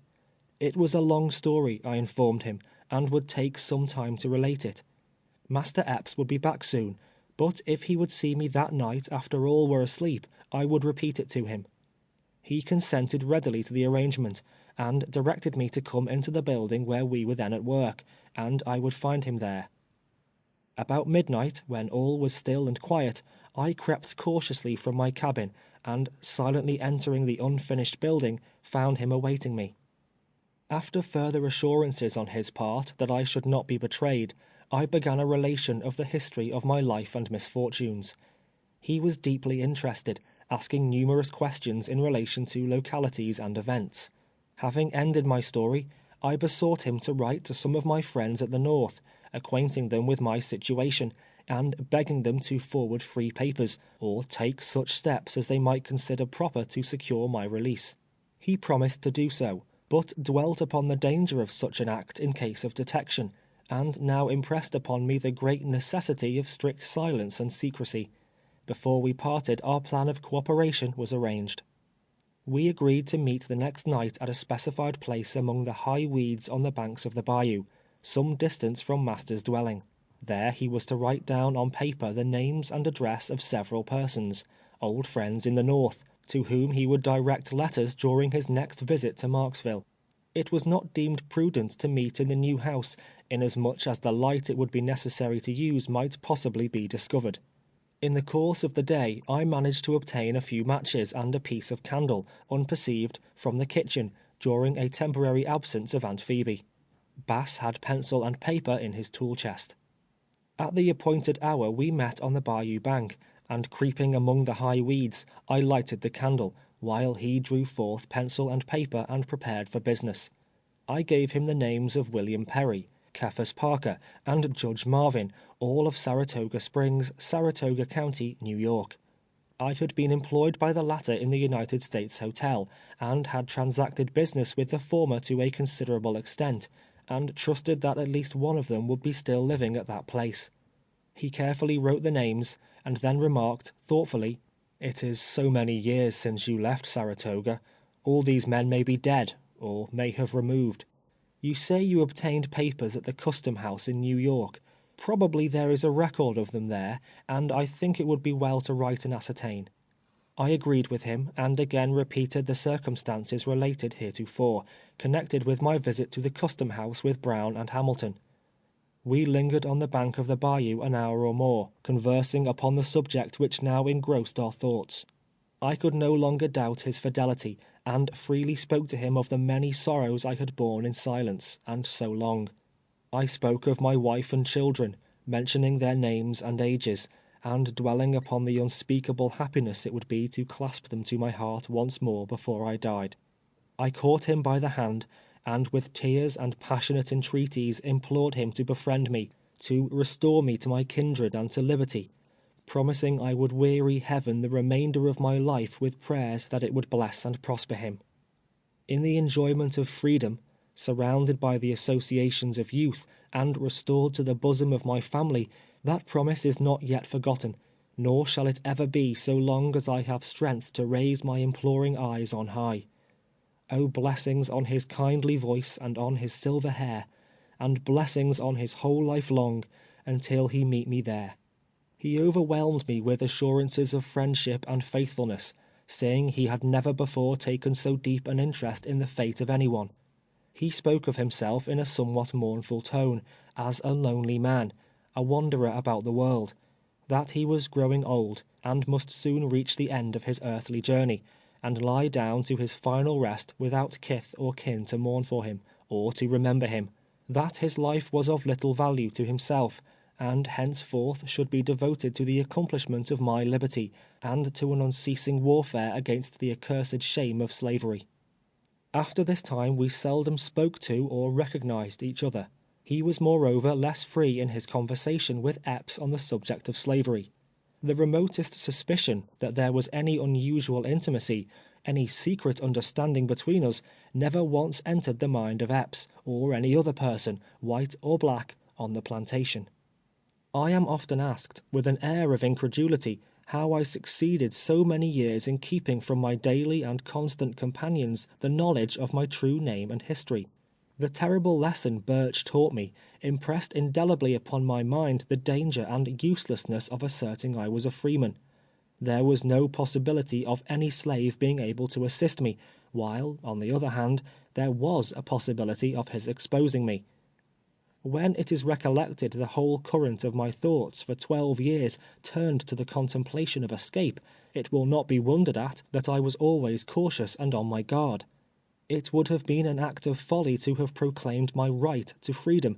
It was a long story, I informed him, and would take some time to relate it. Master Epps would be back soon, but if he would see me that night after all were asleep, I would repeat it to him. He consented readily to the arrangement, and directed me to come into the building where we were then at work, and I would find him there. About midnight, when all was still and quiet, I crept cautiously from my cabin, and silently entering the unfinished building, found him awaiting me. After further assurances on his part that I should not be betrayed, I began a relation of the history of my life and misfortunes. He was deeply interested, asking numerous questions in relation to localities and events. Having ended my story, I besought him to write to some of my friends at the North, acquainting them with my situation, and begging them to forward free papers, or take such steps as they might consider proper to secure my release. He promised to do so, but dwelt upon the danger of such an act in case of detection, and now impressed upon me the great necessity of strict silence and secrecy. Before we parted, our plan of cooperation was arranged. We agreed to meet the next night at a specified place among the high weeds on the banks of the bayou, some distance from Master's dwelling. There he was to write down on paper the names and address of several persons, old friends in the North, to whom he would direct letters during his next visit to Marksville. it was not deemed prudent to meet in the new house, inasmuch as the light it would be necessary to use might possibly be discovered. In the course of the day I managed to obtain a few matches and a piece of candle, unperceived, from the kitchen, during a temporary absence of Aunt Phoebe. Bass had pencil and paper in his tool chest. At the appointed hour we met on the bayou bank, and creeping among the high weeds, I lighted the candle, while he drew forth pencil and paper and prepared for business. I gave him the names of William Perry, Cephas Parker, and Judge Marvin, all of Saratoga Springs, Saratoga County, New York. I had been employed by the latter in the United States Hotel, and had transacted business with the former to a considerable extent, and trusted that at least one of them would be still living at that place. He carefully wrote the names, and then remarked, thoughtfully, "It is so many years since you left Saratoga. All these men may be dead, or may have removed. You say you obtained papers at the Custom House in New York. Probably there is a record of them there, and I think it would be well to write and ascertain." I agreed with him, and again repeated the circumstances related heretofore, connected with my visit to the Custom House with Brown and Hamilton. We lingered on the bank of the bayou an hour or more, conversing upon the subject which now engrossed our thoughts. I could no longer doubt his fidelity, and freely spoke to him of the many sorrows I had borne in silence, and so long. I spoke of my wife and children, mentioning their names and ages, and dwelling upon the unspeakable happiness it would be to clasp them to my heart once more before I died. I caught him by the hand, and with tears and passionate entreaties implored him to befriend me, to restore me to my kindred and to liberty, promising I would weary heaven the remainder of my life with prayers that it would bless and prosper him. In the enjoyment of freedom, surrounded by the associations of youth, and restored to the bosom of my family, that promise is not yet forgotten, nor shall it ever be so long as I have strength to raise my imploring eyes on high. O blessings on his kindly voice and on his silver hair, and blessings on his whole life long, until he meet me there. He overwhelmed me with assurances of friendship and faithfulness, saying he had never before taken so deep an interest in the fate of anyone. He spoke of himself in a somewhat mournful tone, as a lonely man, a wanderer about the world, that he was growing old, and must soon reach the end of his earthly journey, and lie down to his final rest without kith or kin to mourn for him, or to remember him, that his life was of little value to himself, and henceforth should be devoted to the accomplishment of my liberty, and to an unceasing warfare against the accursed shame of slavery. After this time we seldom spoke to or recognized each other. He was moreover less free in his conversation with Epps on the subject of slavery. The remotest suspicion that there was any unusual intimacy, any secret understanding between us, never once entered the mind of Epps, or any other person, white or black, on the plantation. I am often asked, with an air of incredulity, how I succeeded so many years in keeping from my daily and constant companions the knowledge of my true name and history. The terrible lesson Birch taught me impressed indelibly upon my mind the danger and uselessness of asserting I was a freeman. There was no possibility of any slave being able to assist me, while, on the other hand, there was a possibility of his exposing me. When it is recollected the whole current of my thoughts for 12 years turned to the contemplation of escape, it will not be wondered at that I was always cautious and on my guard. It would have been an act of folly to have proclaimed my right to freedom.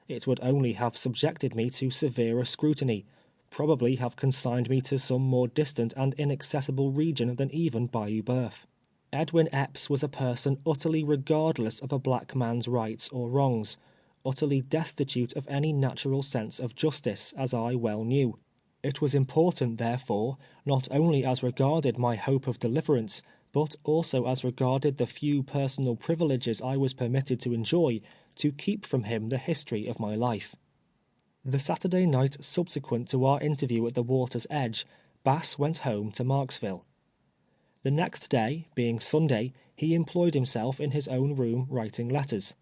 It would only have subjected me to severer scrutiny, probably have consigned me to some more distant and inaccessible region than even Bayou Boeuf. Edwin Epps was a person utterly regardless of a black man's rights or wrongs, utterly destitute of any natural sense of justice, as I well knew. It was important, therefore, not only as regarded my hope of deliverance, but also as regarded the few personal privileges I was permitted to enjoy, to keep from him the history of my life. The Saturday night subsequent to our interview at the water's edge, Bass went home to Marksville. The next day, being Sunday, he employed himself in his own room writing letters.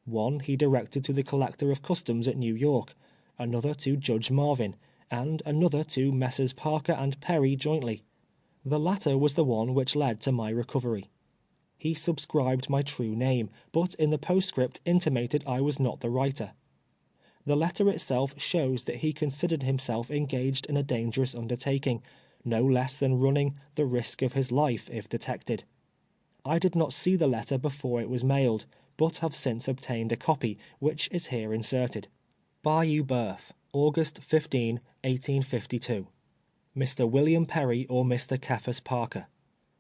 One he directed to the Collector of Customs at New York, another to Judge Marvin, and another to Messrs. Parker and Perry jointly. The latter was the one which led to my recovery. He subscribed my true name, but in the postscript intimated I was not the writer. The letter itself shows that he considered himself engaged in a dangerous undertaking, no less than running the risk of his life if detected. I did not see the letter before it was mailed, but have since obtained a copy, which is here inserted. Bayou Berth, August 15, 1852. Mr. William Perry or Mr. Cephas Parker.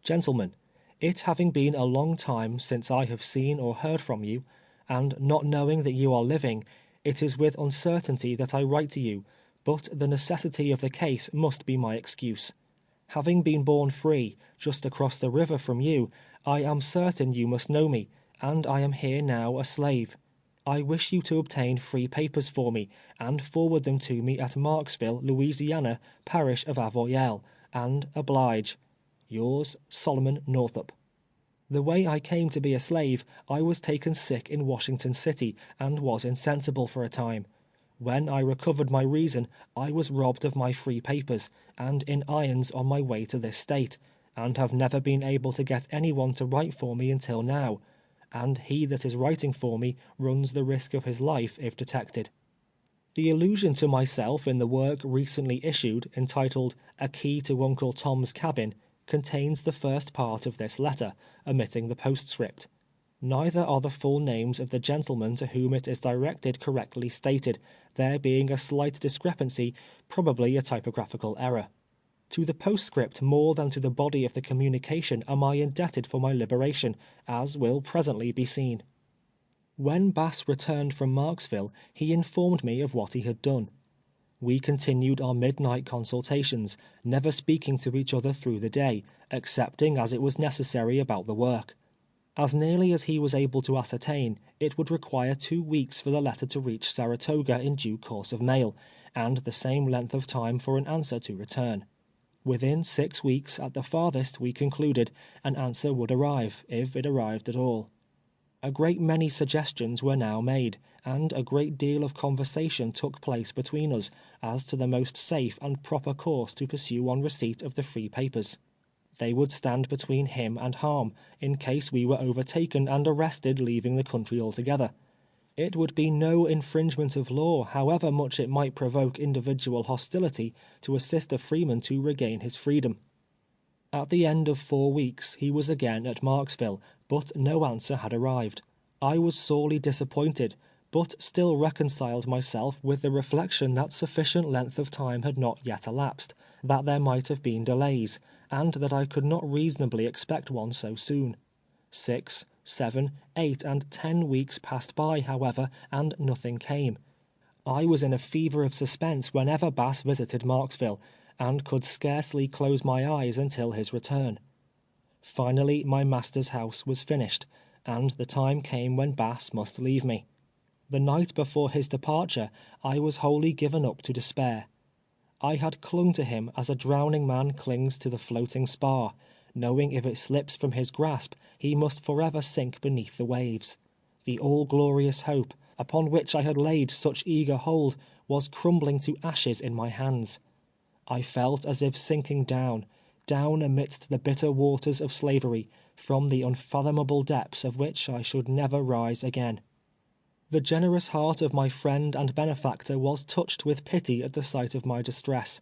Gentlemen, it having been a long time since I have seen or heard from you, and not knowing that you are living, it is with uncertainty that I write to you, but the necessity of the case must be my excuse. Having been born free, just across the river from you, I am certain you must know me, and I am here now a slave. I wish you to obtain free papers for me, and forward them to me at Marksville, Louisiana, parish of Avoyelles, and oblige. Yours, Solomon Northup. The way I came to be a slave, I was taken sick in Washington City, and was insensible for a time. When I recovered my reason, I was robbed of my free papers, and in irons on my way to this state, and have never been able to get anyone to write for me until now, and he that is writing for me runs the risk of his life if detected. The allusion to myself in the work recently issued, entitled A Key to Uncle Tom's Cabin, contains the first part of this letter, omitting the postscript. Neither are the full names of the gentlemen to whom it is directed correctly stated, there being a slight discrepancy, probably a typographical error. To the postscript more than to the body of the communication am I indebted for my liberation, as will presently be seen. When Bass returned from Marksville, he informed me of what he had done. We continued our midnight consultations, never speaking to each other through the day, excepting as it was necessary about the work. As nearly as he was able to ascertain, it would require 2 weeks for the letter to reach Saratoga in due course of mail, and the same length of time for an answer to return. Within 6 weeks, at the farthest, we concluded, an answer would arrive, if it arrived at all. A great many suggestions were now made, and a great deal of conversation took place between us as to the most safe and proper course to pursue on receipt of the free papers. They would stand between him and harm, in case we were overtaken and arrested leaving the country altogether. It would be no infringement of law, however much it might provoke individual hostility, to assist a freeman to regain his freedom. At the end of 4 weeks he was again at Marksville, but no answer had arrived. I was sorely disappointed, but still reconciled myself with the reflection that sufficient length of time had not yet elapsed, that there might have been delays, and that I could not reasonably expect one so soon. 6, 7, 8, and 10 weeks passed by, however, and nothing came. I was in a fever of suspense whenever Bass visited Marksville, and could scarcely close my eyes until his return. Finally, my master's house was finished, and the time came when Bass must leave me. The night before his departure, I was wholly given up to despair. I had clung to him as a drowning man clings to the floating spar, knowing if it slips from his grasp, he must forever sink beneath the waves. The all-glorious hope, upon which I had laid such eager hold, was crumbling to ashes in my hands. I felt as if sinking down amidst the bitter waters of slavery, from the unfathomable depths of which I should never rise again. The generous heart of my friend and benefactor was touched with pity at the sight of my distress.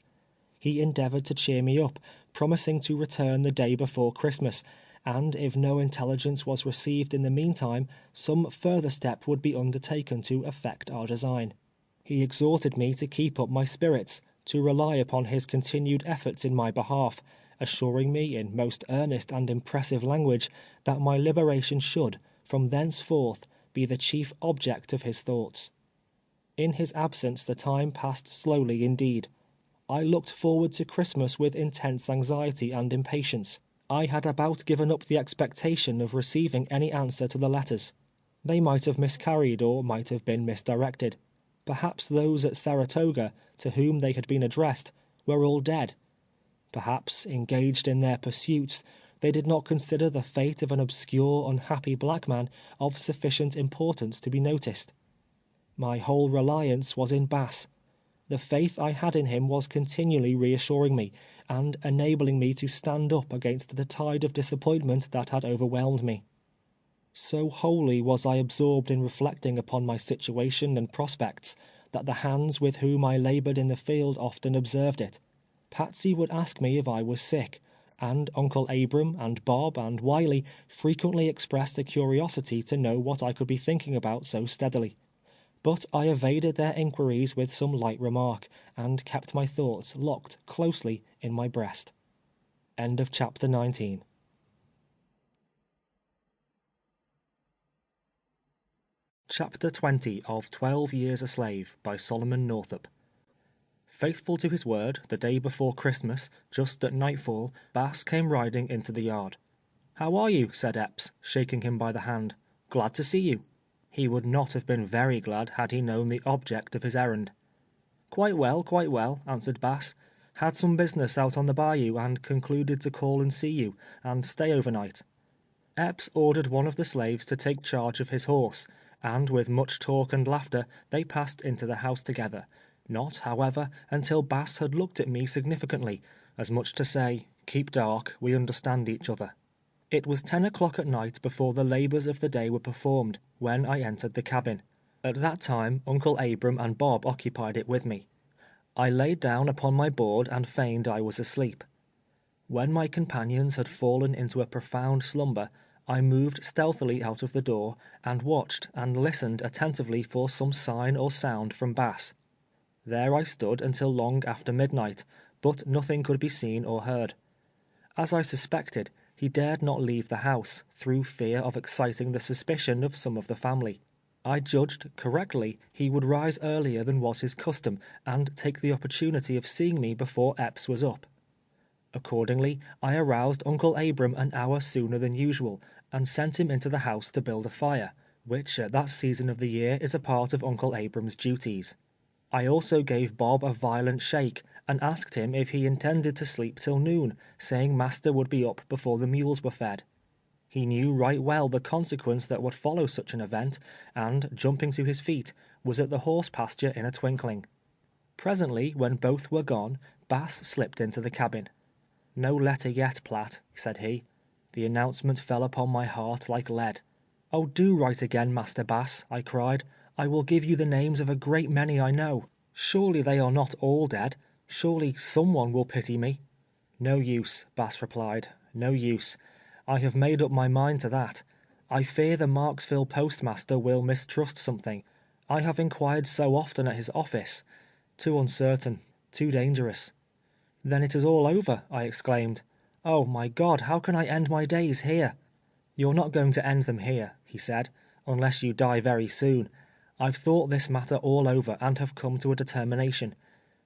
He endeavored to cheer me up, promising to return the day before Christmas, and if no intelligence was received in the meantime, some further step would be undertaken to effect our design. He exhorted me to keep up my spirits, to rely upon his continued efforts in my behalf, assuring me in most earnest and impressive language that my liberation should, from thenceforth, be the chief object of his thoughts. In his absence the time passed slowly indeed. I looked forward to Christmas with intense anxiety and impatience. I had about given up the expectation of receiving any answer to the letters. They might have miscarried or might have been misdirected. Perhaps those at Saratoga, to whom they had been addressed, were all dead. Perhaps, engaged in their pursuits, they did not consider the fate of an obscure, unhappy black man of sufficient importance to be noticed. My whole reliance was in Bass. The faith I had in him was continually reassuring me, and enabling me to stand up against the tide of disappointment that had overwhelmed me. So wholly was I absorbed in reflecting upon my situation and prospects, that the hands with whom I labored in the field often observed it. Patsy would ask me if I was sick, and Uncle Abram and Bob and Wiley frequently expressed a curiosity to know what I could be thinking about so steadily. But I evaded their inquiries with some light remark, and kept my thoughts locked closely in my breast. End of chapter 19. Chapter 20 of 12 Years a Slave by Solomon Northup. Faithful to his word, the day before Christmas, just at nightfall, Bass came riding into the yard. "How are you?" said Epps, shaking him by the hand. "Glad to see you." He would not have been very glad had he known the object of his errand. Quite well," answered Bass. "Had some business out on the bayou, and concluded to call and see you, and stay overnight." Epps ordered one of the slaves to take charge of his horse, and with much talk and laughter they passed into the house together, not, however, until Bass had looked at me significantly, as much to say, "Keep dark, we understand each other." It was 10 o'clock at night before the labors of the day were performed, when I entered the cabin. At that time Uncle Abram and Bob occupied it with me. I laid down upon my board and feigned I was asleep. When my companions had fallen into a profound slumber, I moved stealthily out of the door, and watched and listened attentively for some sign or sound from Bass. There I stood until long after midnight, but nothing could be seen or heard. As I suspected, he dared not leave the house, through fear of exciting the suspicion of some of the family. I judged, correctly, he would rise earlier than was his custom, and take the opportunity of seeing me before Epps was up. Accordingly, I aroused Uncle Abram an hour sooner than usual, and sent him into the house to build a fire, which at that season of the year is a part of Uncle Abram's duties. I also gave Bob a violent shake, and asked him if he intended to sleep till noon, saying master would be up before the mules were fed. He knew right well the consequence that would follow such an event, and, jumping to his feet, was at the horse pasture in a twinkling. Presently, when both were gone, Bass slipped into the cabin. "No letter yet, Platt," said he. The announcement fell upon my heart like lead. "Oh, do write again, Master Bass," I cried. "I will give you the names of a great many I know. Surely they are not all dead. Surely someone will pity me." "No use," Bass replied. "No use. I have made up my mind to that. I fear the Marksville postmaster will mistrust something. I have inquired so often at his office. Too uncertain, too dangerous." "Then it is all over," I exclaimed. "Oh, my God, how can I end my days here?" "You're not going to end them here," he said, "unless you die very soon. I've thought this matter all over, and have come to a determination.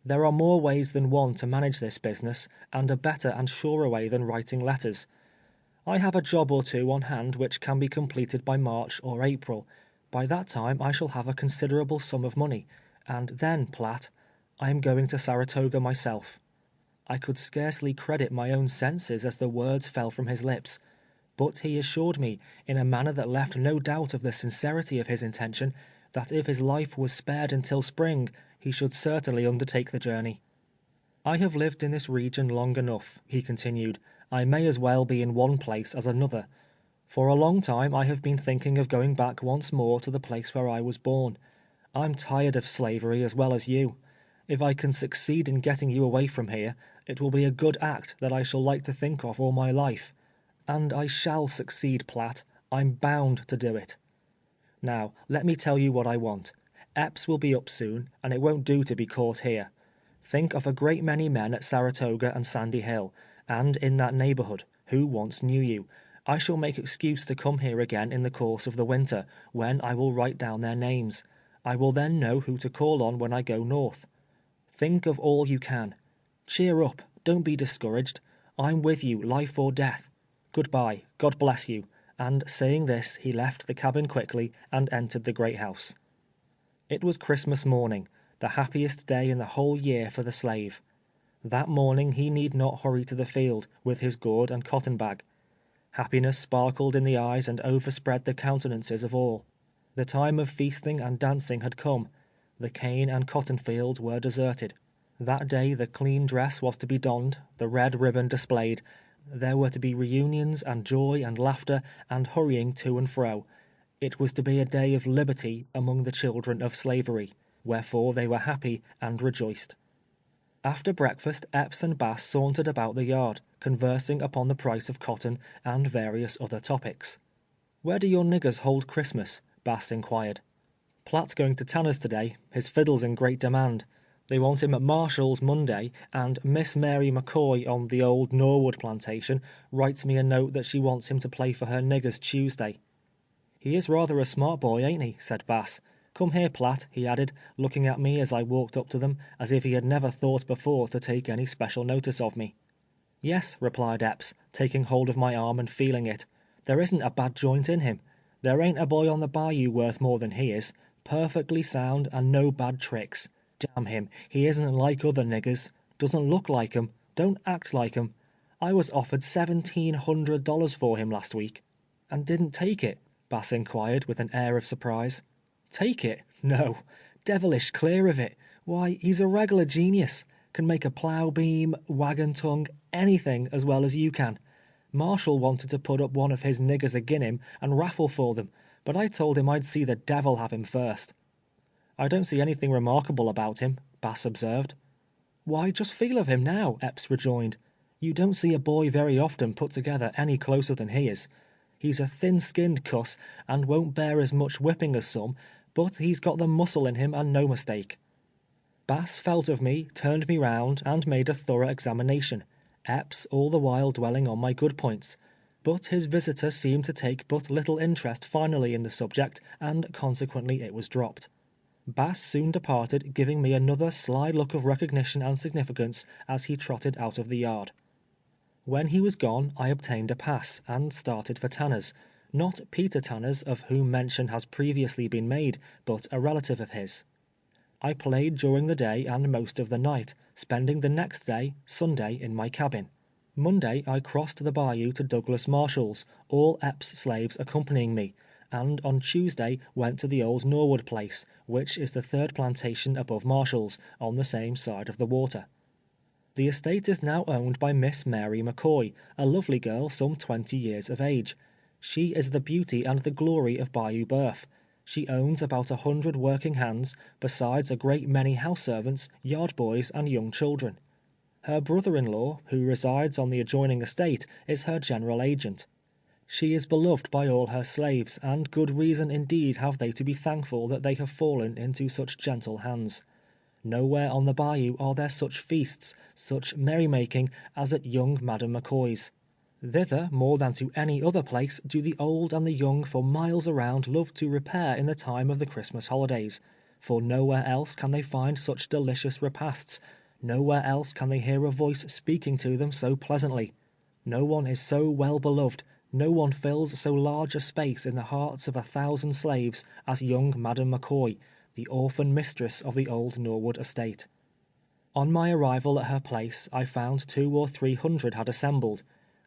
There are more ways than one to manage this business, and a better and surer way than writing letters. I have a job or two on hand which can be completed by March or April. By that time I shall have a considerable sum of money, and then, Platt, I am going to Saratoga myself." I could scarcely credit my own senses as the words fell from his lips, but he assured me, in a manner that left no doubt of the sincerity of his intention, that if his life was spared until spring, he should certainly undertake the journey. "I have lived in this region long enough," he continued. "I may as well be in one place as another. For a long time I have been thinking of going back once more to the place where I was born. I'm tired of slavery as well as you. If I can succeed in getting you away from here, it will be a good act that I shall like to think of all my life. And I shall succeed, Platt. I'm bound to do it. Now, let me tell you what I want. Epps will be up soon, and it won't do to be caught here. Think of a great many men at Saratoga and Sandy Hill, and in that neighborhood, who once knew you. I shall make excuse to come here again in the course of the winter, when I will write down their names. I will then know who to call on when I go north. Think of all you can. Cheer up, don't be discouraged. I'm with you, life or death. Goodbye, God bless you," and saying this, he left the cabin quickly and entered the great house. It was Christmas morning, the happiest day in the whole year for the slave. That morning he need not hurry to the field, with his gourd and cotton bag. Happiness sparkled in the eyes and overspread the countenances of all. The time of feasting and dancing had come. The cane and cotton fields were deserted. That day the clean dress was to be donned, the red ribbon displayed. There were to be reunions and joy and laughter and hurrying to and fro. It was to be a day of liberty among the children of slavery, wherefore they were happy and rejoiced. After breakfast, Epps and Bass sauntered about the yard, conversing upon the price of cotton and various other topics. "Where do your niggers hold Christmas?" Bass inquired. "Platt's going to Tanner's today. His fiddle's in great demand. They want him at Marshall's Monday, and Miss Mary McCoy on the old Norwood plantation writes me a note that she wants him to play for her niggers Tuesday." "He is rather a smart boy, ain't he?" said Bass. "Come here, Platt," he added, looking at me as I walked up to them, as if he had never thought before to take any special notice of me. "Yes," replied Epps, taking hold of my arm and feeling it. "There isn't a bad joint in him. There ain't a boy on the bayou worth more than he is. Perfectly sound and no bad tricks. Damn him, he isn't like other niggers. Doesn't look like 'em. Don't act like 'em. I was offered $1,700 for him last week." "And didn't take it?" Bass inquired with an air of surprise. "Take it? No. Devilish clear of it. Why, he's a reg'lar genius. Can make a plow beam, wagon tongue, anything as well as you can. Marshall wanted to put up one of his niggers agin him and raffle for them, but I told him I'd see the devil have him first." "I don't see anything remarkable about him," Bass observed. "Why, just feel of him now," Epps rejoined. "You don't see a boy very often put together any closer than he is. He's a thin-skinned cuss, and won't bear as much whipping as some, but he's got the muscle in him and no mistake." Bass felt of me, turned me round, and made a thorough examination, Epps all the while dwelling on my good points, but his visitor seemed to take but little interest finally in the subject, and consequently it was dropped. Bass soon departed, giving me another sly look of recognition and significance as he trotted out of the yard. When he was gone, I obtained a pass, and started for Tanner's, not Peter Tanner's, of whom mention has previously been made, but a relative of his. I played during the day and most of the night, spending the next day, Sunday, in my cabin. Monday I crossed the bayou to Douglas Marshall's, all Epps' slaves accompanying me, and on Tuesday went to the old Norwood place, which is the third plantation above Marshall's, on the same side of the water. The estate is now owned by Miss Mary McCoy, a lovely girl some 20 years of age. She is the beauty and the glory of Bayou Boeuf. She owns about 100 working hands, besides a great many house servants, yard boys, and young children. Her brother-in-law, who resides on the adjoining estate, is her general agent. She is beloved by all her slaves, and good reason indeed have they to be thankful that they have fallen into such gentle hands. Nowhere on the bayou are there such feasts, such merrymaking, as at young Madam McCoy's. Thither, more than to any other place, do the old and the young for miles around love to repair in the time of the Christmas holidays, for nowhere else can they find such delicious repasts, nowhere else can they hear a voice speaking to them so pleasantly. No one is so well beloved, no one fills so large a space in the hearts of 1,000 slaves as young Madam McCoy, the orphan mistress of the old Norwood estate. On my arrival at her place, I found 200 or 300 had assembled.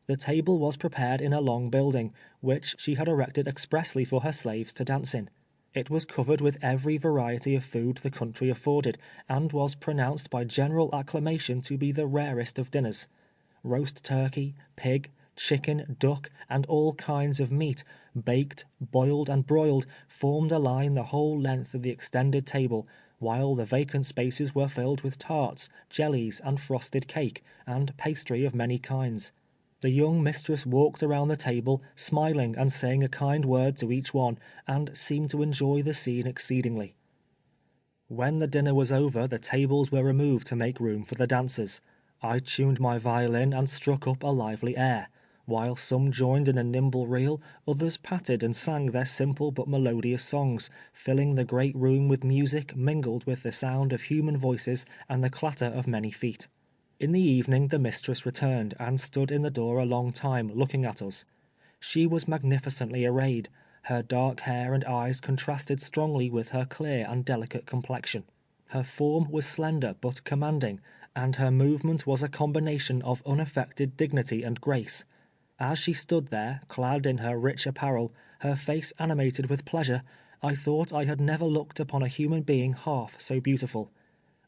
The table was prepared in a long building, which she had erected expressly for her slaves to dance in. It was covered with every variety of food the country afforded, and was pronounced by general acclamation to be the rarest of dinners. Roast turkey, pig, chicken, duck, and all kinds of meat, baked, boiled, and broiled, formed a line the whole length of the extended table, while the vacant spaces were filled with tarts, jellies, and frosted cake, and pastry of many kinds. The young mistress walked around the table, smiling and saying a kind word to each one, and seemed to enjoy the scene exceedingly. When the dinner was over, the tables were removed to make room for the dancers. I tuned my violin and struck up a lively air. While some joined in a nimble reel, others pattered and sang their simple but melodious songs, filling the great room with music mingled with the sound of human voices and the clatter of many feet. In the evening the mistress returned, and stood in the door a long time, looking at us. She was magnificently arrayed. Her dark hair and eyes contrasted strongly with her clear and delicate complexion. Her form was slender but commanding, and her movement was a combination of unaffected dignity and grace. As she stood there, clad in her rich apparel, her face animated with pleasure, I thought I had never looked upon a human being half so beautiful.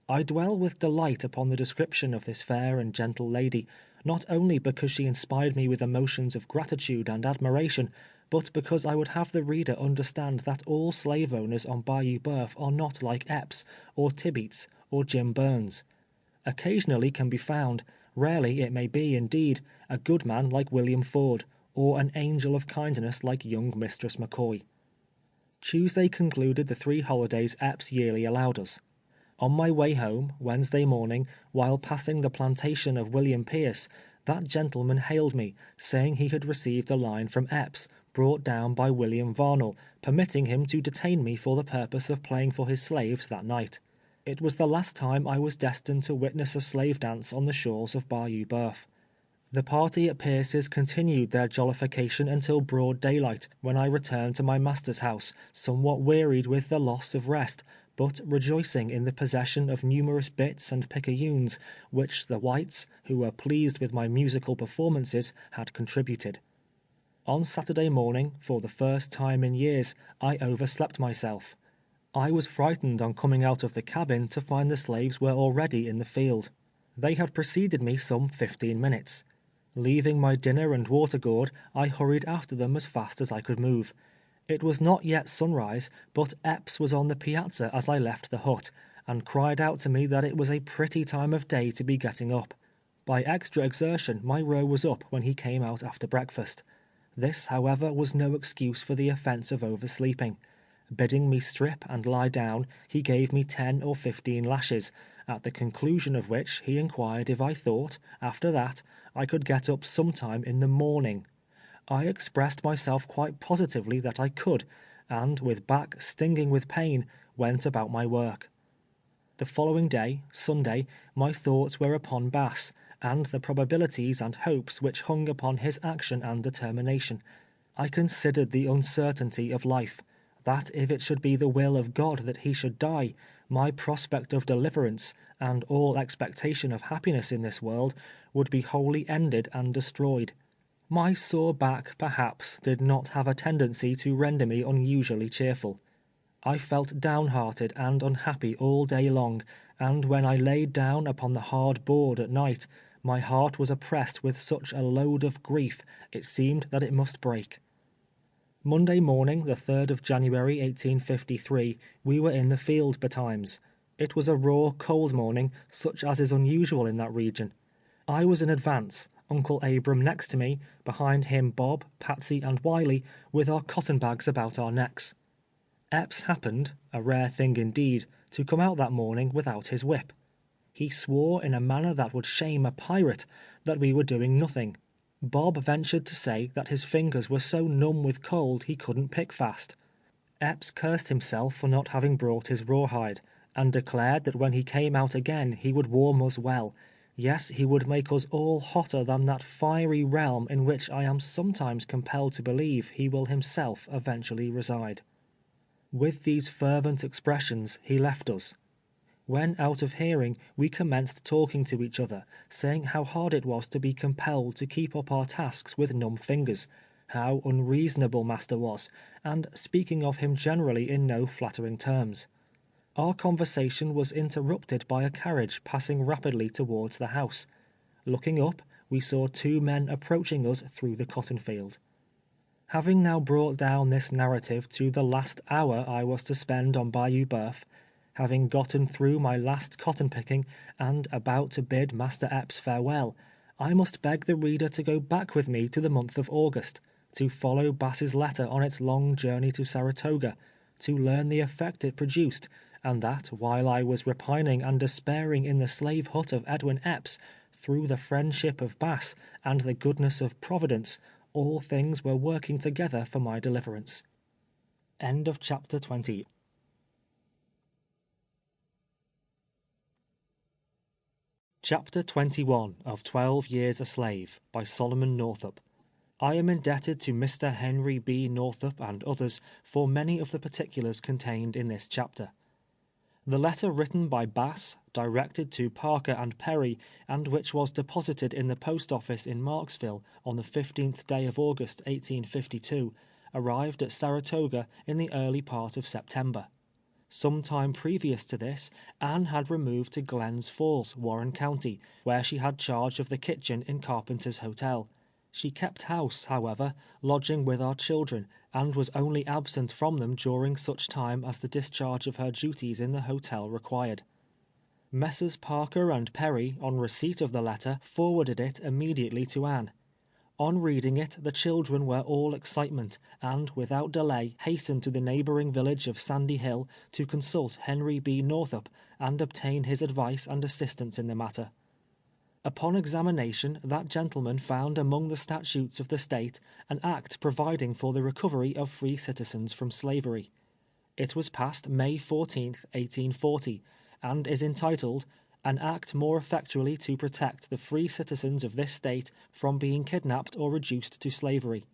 I dwell with delight upon the description of this fair and gentle lady, not only because she inspired me with emotions of gratitude and admiration, but because I would have the reader understand that all slave owners on Bayou Boeuf are not like Epps, or Tibeats, or Jim Burns. Occasionally can be found, rarely it may be indeed, a good man like William Ford, or an angel of kindness like young Mistress McCoy. Tuesday concluded the 3 holidays Epps yearly allowed us. On my way home, Wednesday morning, while passing the plantation of William Pierce, that gentleman hailed me, saying he had received a line from Epps, brought down by William Varnell, permitting him to detain me for the purpose of playing for his slaves that night. It was the last time I was destined to witness a slave dance on the shores of Bayou Boeuf. The party at Pierce's continued their jollification until broad daylight, when I returned to my master's house, somewhat wearied with the loss of rest, but rejoicing in the possession of numerous bits and picayunes, which the whites, who were pleased with my musical performances, had contributed. On Saturday morning, for the first time in years, I overslept myself. I was frightened on coming out of the cabin to find the slaves were already in the field. They had preceded me some 15 minutes. Leaving my dinner and water gourd, I hurried after them as fast as I could move. It was not yet sunrise, but Epps was on the piazza as I left the hut, and cried out to me that it was a pretty time of day to be getting up. By extra exertion my row was up when he came out after breakfast. This, however, was no excuse for the offence of oversleeping. Bidding me strip and lie down, he gave me 10 or 15 lashes, at the conclusion of which he inquired if I thought, after that, I could get up sometime in the morning. I expressed myself quite positively that I could, and with back stinging with pain, went about my work. The following day, Sunday, my thoughts were upon Bass, and the probabilities and hopes which hung upon his action and determination. I considered the uncertainty of life, that if it should be the will of God that he should die, my prospect of deliverance, and all expectation of happiness in this world, would be wholly ended and destroyed. My sore back, perhaps, did not have a tendency to render me unusually cheerful. I felt downhearted and unhappy all day long, and when I laid down upon the hard board at night, my heart was oppressed with such a load of grief, it seemed that it must break. Monday morning, the 3rd of January, 1853, we were in the field betimes. It was a raw, cold morning, such as is unusual in that region. I was in advance, Uncle Abram next to me, behind him Bob, Patsy, and Wiley, with our cotton bags about our necks. Epps happened, a rare thing indeed, to come out that morning without his whip. He swore in a manner that would shame a pirate that we were doing nothing. Bob ventured to say that his fingers were so numb with cold he couldn't pick fast. Epps cursed himself for not having brought his rawhide, and declared that when he came out again he would warm us well. Yes, he would make us all hotter than that fiery realm in which I am sometimes compelled to believe he will himself eventually reside. With these fervent expressions he left us. When out of hearing, we commenced talking to each other, saying how hard it was to be compelled to keep up our tasks with numb fingers, how unreasonable master was, and speaking of him generally in no flattering terms. Our conversation was interrupted by a carriage passing rapidly towards the house. Looking up, we saw 2 men approaching us through the cotton field. Having now brought down this narrative to the last hour I was to spend on Bayou Boeuf, having gotten through my last cotton picking, and about to bid Master Epps farewell, I must beg the reader to go back with me to the month of August, to follow Bass's letter on its long journey to Saratoga, to learn the effect it produced, and that while I was repining and despairing in the slave hut of Edwin Epps, through the friendship of Bass and the goodness of Providence, all things were working together for my deliverance. End of chapter 20. Chapter 21 of 12 Years a Slave by Solomon Northup. I am indebted to Mr. Henry B. Northup and others for many of the particulars contained in this chapter. The letter written by Bass, directed to Parker and Perry, and which was deposited in the post office in Marksville on the 15th day of August, 1852, arrived at Saratoga in the early part of September. Some time previous to this, Anne had removed to Glens Falls, Warren County, where she had charge of the kitchen in Carpenter's Hotel. She kept house, however, lodging with our children, and was only absent from them during such time as the discharge of her duties in the hotel required. Messrs. Parker and Perry, on receipt of the letter, forwarded it immediately to Anne. On reading it, the children were all excitement, and, without delay, hastened to the neighboring village of Sandy Hill to consult Henry B. Northup and obtain his advice and assistance in the matter. Upon examination, that gentleman found among the statutes of the state an act providing for the recovery of free citizens from slavery. It was passed May 14, 1840, and is entitled, "An Act more effectually to protect the free citizens of this state from being kidnapped or reduced to slavery."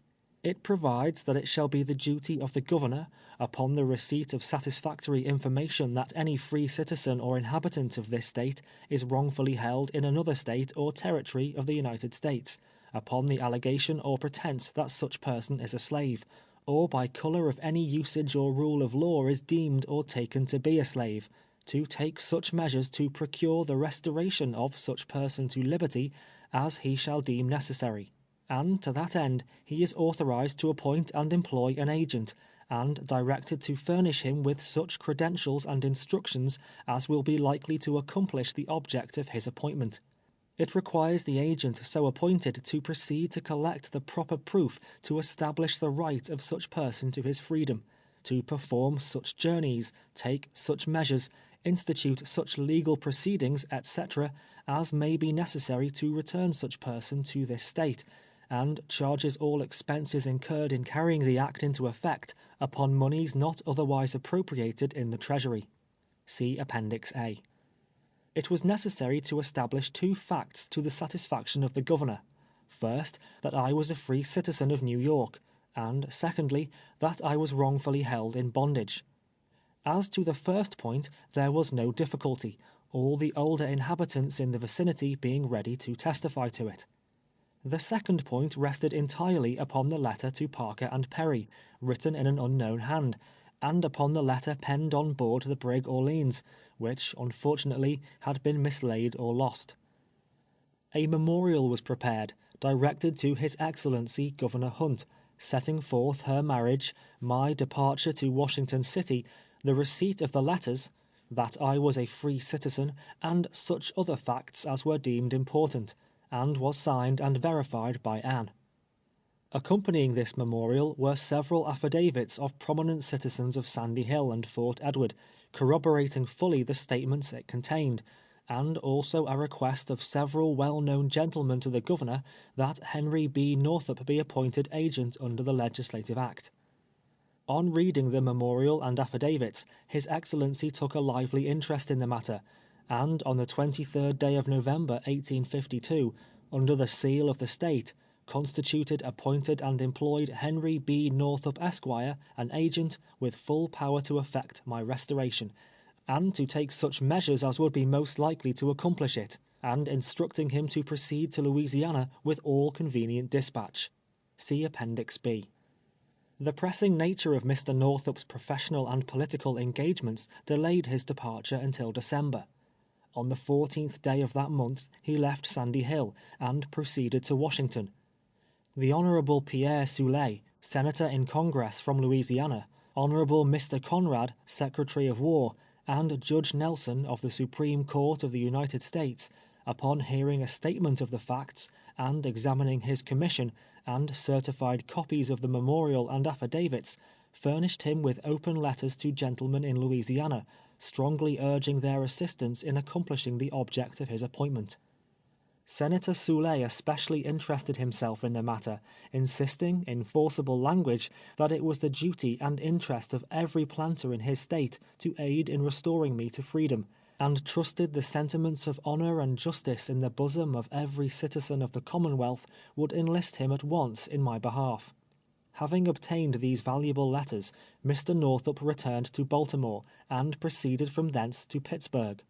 It provides that it shall be the duty of the Governor, upon the receipt of satisfactory information that any free citizen or inhabitant of this state is wrongfully held in another state or territory of the United States, upon the allegation or pretense that such person is a slave, or by color of any usage or rule of law is deemed or taken to be a slave, to take such measures to procure the restoration of such person to liberty as he shall deem necessary. And to that end he is authorized to appoint and employ an agent, and directed to furnish him with such credentials and instructions as will be likely to accomplish the object of his appointment. It requires the agent so appointed to proceed to collect the proper proof to establish the right of such person to his freedom, to perform such journeys, take such measures, institute such legal proceedings, etc., as may be necessary to return such person to this state, and charges all expenses incurred in carrying the act into effect upon moneys not otherwise appropriated in the Treasury. See Appendix A. It was necessary to establish two facts to the satisfaction of the Governor. First, that I was a free citizen of New York, and secondly, that I was wrongfully held in bondage. As to the first point, there was no difficulty, all the older inhabitants in the vicinity being ready to testify to it. The second point rested entirely upon the letter to Parker and Perry, written in an unknown hand, and upon the letter penned on board the brig Orleans, which, unfortunately, had been mislaid or lost. A memorial was prepared, directed to His Excellency Governor Hunt, setting forth her marriage, my departure to Washington City, the receipt of the letters, that I was a free citizen, and such other facts as were deemed important, and was signed and verified by Anne. Accompanying this memorial were several affidavits of prominent citizens of Sandy Hill and Fort Edward, corroborating fully the statements it contained, and also a request of several well-known gentlemen to the Governor that Henry B. Northup be appointed agent under the Legislative Act. On reading the memorial and affidavits, His Excellency took a lively interest in the matter, and on the 23rd day of November 1852, under the seal of the state, constituted, appointed, and employed Henry B. Northup, Esquire, an agent, with full power to effect my restoration, and to take such measures as would be most likely to accomplish it, and instructing him to proceed to Louisiana with all convenient dispatch. See Appendix B. The pressing nature of Mr. Northup's professional and political engagements delayed his departure until December. On the 14th day of that month he left Sandy Hill and proceeded to Washington. The Honorable Pierre Soulé, Senator in Congress from Louisiana, Honorable Mr. Conrad, Secretary of War, and Judge Nelson of the Supreme Court of the United States, upon hearing a statement of the facts and examining his commission and certified copies of the memorial and affidavits, furnished him with open letters to gentlemen in Louisiana, strongly urging their assistance in accomplishing the object of his appointment. Senator Soulé especially interested himself in the matter, insisting, in forcible language, that it was the duty and interest of every planter in his state to aid in restoring me to freedom, and trusted the sentiments of honor and justice in the bosom of every citizen of the Commonwealth would enlist him at once in my behalf. Having obtained these valuable letters, Mr. Northup returned to Baltimore, and proceeded from thence to Pittsburgh.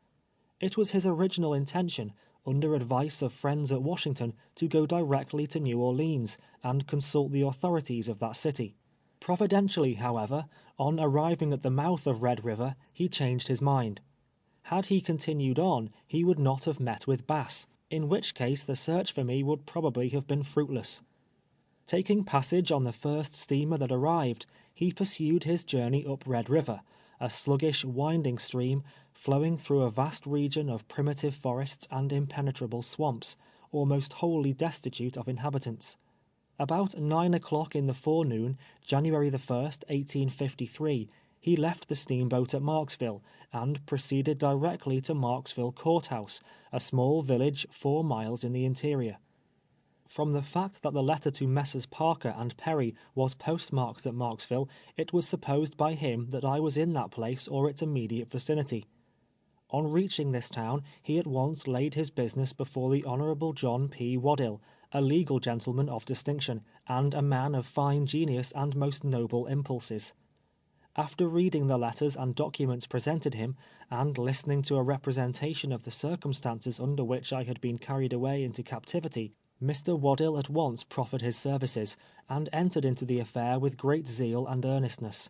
It was his original intention, under advice of friends at Washington, to go directly to New Orleans, and consult the authorities of that city. Providentially, however, on arriving at the mouth of Red River, he changed his mind. Had he continued on, he would not have met with Bass, in which case the search for me would probably have been fruitless. Taking passage on the first steamer that arrived, he pursued his journey up Red River, a sluggish, winding stream flowing through a vast region of primitive forests and impenetrable swamps, almost wholly destitute of inhabitants. About 9 o'clock in the forenoon, January the 1st, 1853, he left the steamboat at Marksville, and proceeded directly to Marksville Courthouse, a small village 4 miles in the interior. From the fact that the letter to Messrs. Parker and Perry was postmarked at Marksville, it was supposed by him that I was in that place or its immediate vicinity. On reaching this town, he at once laid his business before the Honourable John P. Waddill, a legal gentleman of distinction, and a man of fine genius and most noble impulses. After reading the letters and documents presented him, and listening to a representation of the circumstances under which I had been carried away into captivity, Mr. Waddill at once proffered his services, and entered into the affair with great zeal and earnestness.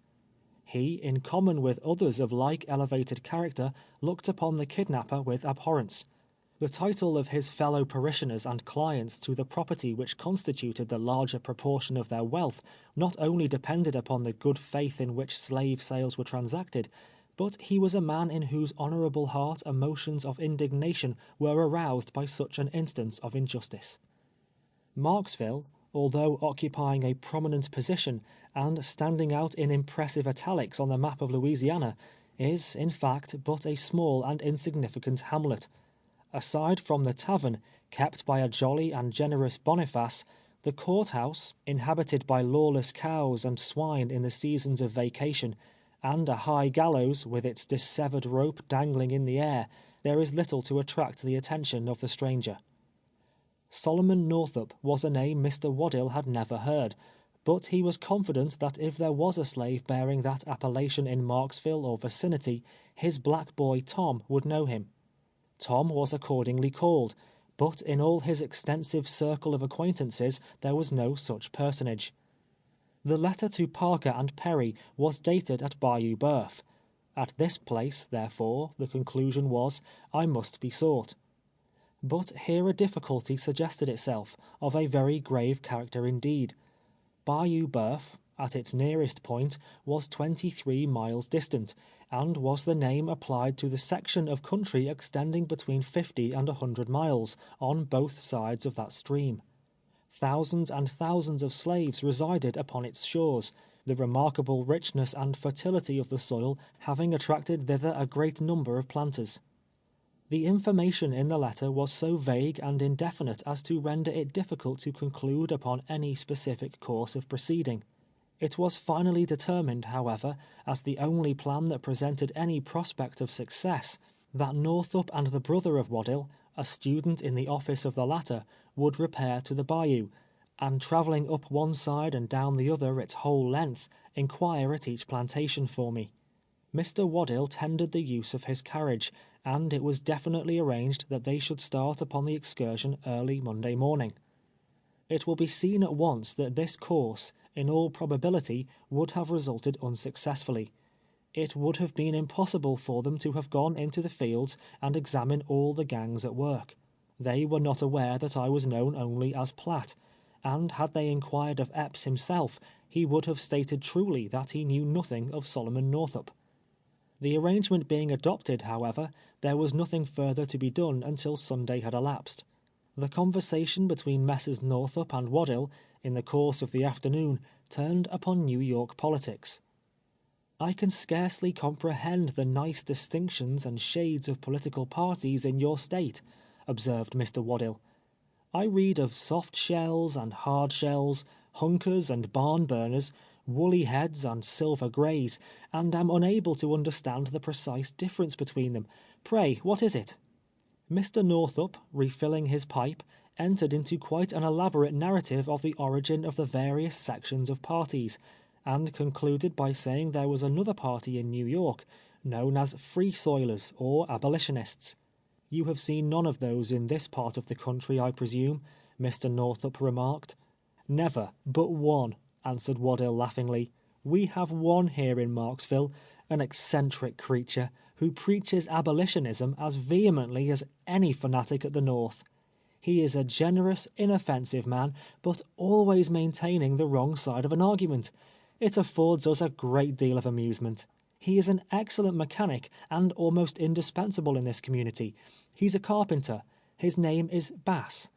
He, in common with others of like elevated character, looked upon the kidnapper with abhorrence. The title of his fellow parishioners and clients to the property which constituted the larger proportion of their wealth not only depended upon the good faith in which slave sales were transacted, but he was a man in whose honourable heart emotions of indignation were aroused by such an instance of injustice. Marksville, although occupying a prominent position and standing out in impressive italics on the map of Louisiana, is, in fact, but a small and insignificant hamlet. Aside from the tavern, kept by a jolly and generous Boniface, the courthouse, inhabited by lawless cows and swine in the seasons of vacation, and a high gallows with its dissevered rope dangling in the air, there is little to attract the attention of the stranger. Solomon Northup was a name Mr. Waddill had never heard, but he was confident that if there was a slave bearing that appellation in Marksville or vicinity, his black boy Tom would know him. Tom was accordingly called, but in all his extensive circle of acquaintances there was no such personage. The letter to Parker and Perry was dated at Bayou Boeuf. At this place, therefore, the conclusion was, I must be sought. But here a difficulty suggested itself, of a very grave character indeed. Bayou Boeuf, at its nearest point, was 23 miles distant, and was the name applied to the section of country extending between 50 and 100 miles, on both sides of that stream. Thousands and thousands of slaves resided upon its shores, the remarkable richness and fertility of the soil having attracted thither a great number of planters. The information in the letter was so vague and indefinite as to render it difficult to conclude upon any specific course of proceeding. It was finally determined, however, as the only plan that presented any prospect of success, that Northup and the brother of Waddill, a student in the office of the latter, would repair to the bayou, and travelling up one side and down the other its whole length, inquire at each plantation for me. Mr. Waddill tendered the use of his carriage, and it was definitely arranged that they should start upon the excursion early Monday morning. It will be seen at once that this course, in all probability, would have resulted unsuccessfully. It would have been impossible for them to have gone into the fields and examine all the gangs at work. They were not aware that I was known only as Platt, and had they inquired of Epps himself, he would have stated truly that he knew nothing of Solomon Northup. The arrangement being adopted, however, there was nothing further to be done until Sunday had elapsed. The conversation between Messrs. Northup and Waddill, in the course of the afternoon, turned upon New York politics. I can scarcely comprehend the nice distinctions and shades of political parties in your state, observed Mr. Waddill. I read of soft shells and hard shells, hunkers and barn burners, woolly heads and silver greys, and am unable to understand the precise difference between them. Pray, what is it? Mr. Northup, refilling his pipe, entered into quite an elaborate narrative of the origin of the various sections of parties, and concluded by saying there was another party in New York, known as Free Soilers or Abolitionists. You have seen none of those in this part of the country, I presume, Mr. Northup remarked. Never, but one, answered Waddill laughingly. We have one here in Marksville, an eccentric creature who preaches abolitionism as vehemently as any fanatic at the North. He is a generous, inoffensive man, but always maintaining the wrong side of an argument. It affords us a great deal of amusement. He is an excellent mechanic and almost indispensable in this community. He's a carpenter. His name is Bass.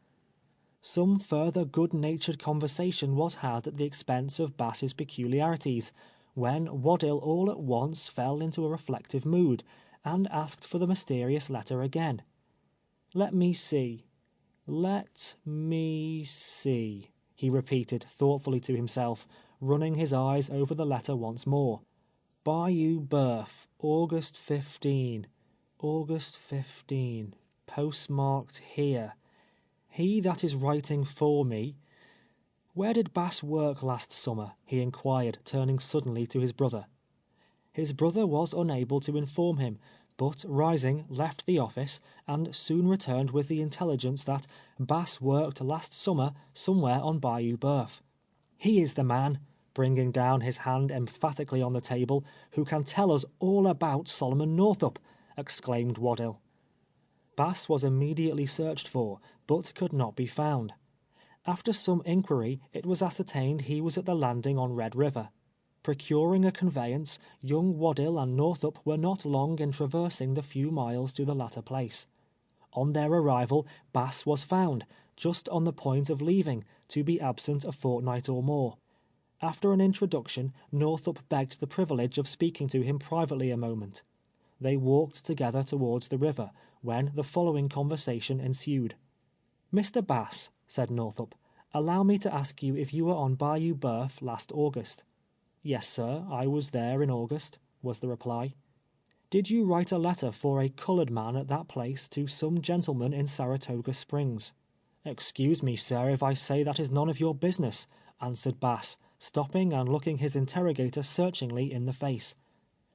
Some further good-natured conversation was had at the expense of Bass's peculiarities, when Waddell all at once fell into a reflective mood, and asked for the mysterious letter again. Let me see, he repeated thoughtfully to himself, running his eyes over the letter once more. Bayou Birth, August 15, postmarked here. He that is writing for me. Where did Bass work last summer? He inquired, turning suddenly to his brother. His brother was unable to inform him, but, rising, left the office, and soon returned with the intelligence that Bass worked last summer somewhere on Bayou Birth. He is the man, bringing down his hand emphatically on the table, who can tell us all about Solomon Northup, exclaimed Waddell. Bass was immediately searched for, but could not be found. After some inquiry, it was ascertained he was at the landing on Red River. Procuring a conveyance, young Waddell and Northup were not long in traversing the few miles to the latter place. On their arrival, Bass was found, just on the point of leaving, to be absent a fortnight or more. After an introduction, Northup begged the privilege of speaking to him privately a moment. They walked together towards the river, when the following conversation ensued. Mr. Bass, said Northup, allow me to ask you if you were on Bayou Birth last August. Yes, sir, I was there in August, was the reply. Did you write a letter for a colored man at that place to some gentleman in Saratoga Springs? Excuse me, sir, if I say that is none of your business, answered Bass, stopping and looking his interrogator searchingly in the face.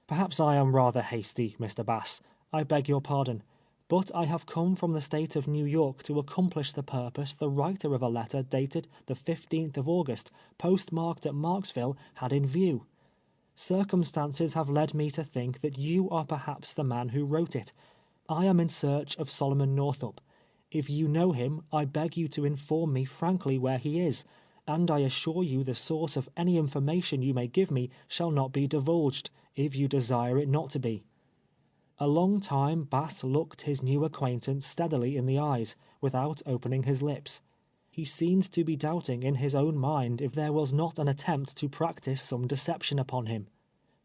Perhaps I am rather hasty, Mr. Bass. I beg your pardon. But I have come from the state of New York to accomplish the purpose the writer of a letter dated the 15th of August, postmarked at Marksville, had in view. Circumstances have led me to think that you are perhaps the man who wrote it. I am in search of Solomon Northup. If you know him, I beg you to inform me frankly where he is, and I assure you the source of any information you may give me shall not be divulged, if you desire it not to be. A long time Bass looked his new acquaintance steadily in the eyes, without opening his lips. He seemed to be doubting in his own mind if there was not an attempt to practice some deception upon him.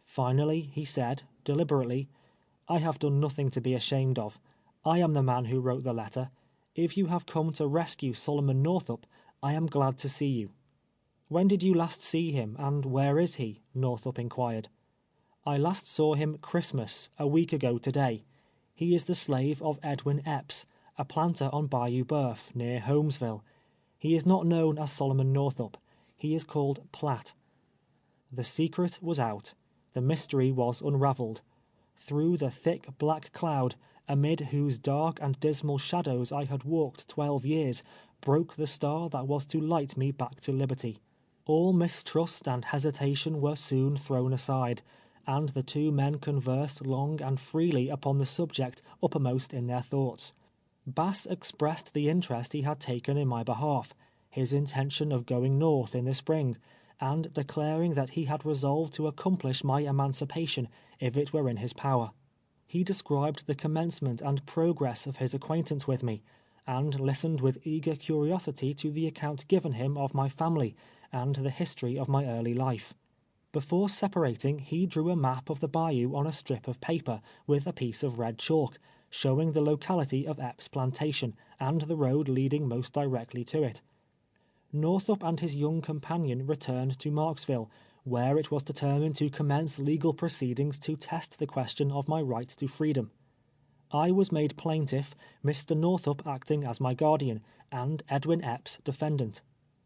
Finally, he said, deliberately, I have done nothing to be ashamed of. I am the man who wrote the letter. If you have come to rescue Solomon Northup, I am glad to see you. When did you last see him, and where is he? Northup inquired. I last saw him Christmas, a week ago today. He is the slave of Edwin Epps, a planter on Bayou Birth, near Holmesville. He is not known as Solomon Northup. He is called Platt. The secret was out. The mystery was unravelled. Through the thick black cloud, amid whose dark and dismal shadows I had walked 12 years, broke the star that was to light me back to liberty. All mistrust and hesitation were soon thrown aside, and the two men conversed long and freely upon the subject uppermost in their thoughts. Bass expressed the interest he had taken in my behalf, his intention of going north in the spring, and declaring that he had resolved to accomplish my emancipation if it were in his power. He described the commencement and progress of his acquaintance with me, and listened with eager curiosity to the account given him of my family and the history of my early life. Before separating, he drew a map of the bayou on a strip of paper with a piece of red chalk, showing the locality of Epps' plantation and the road leading most directly to it. Northup and his young companion returned to Marksville, where it was determined to commence legal proceedings to test the question of my right to freedom. I was made plaintiff, Mr. Northup acting as my guardian, and Edwin Epps defendant.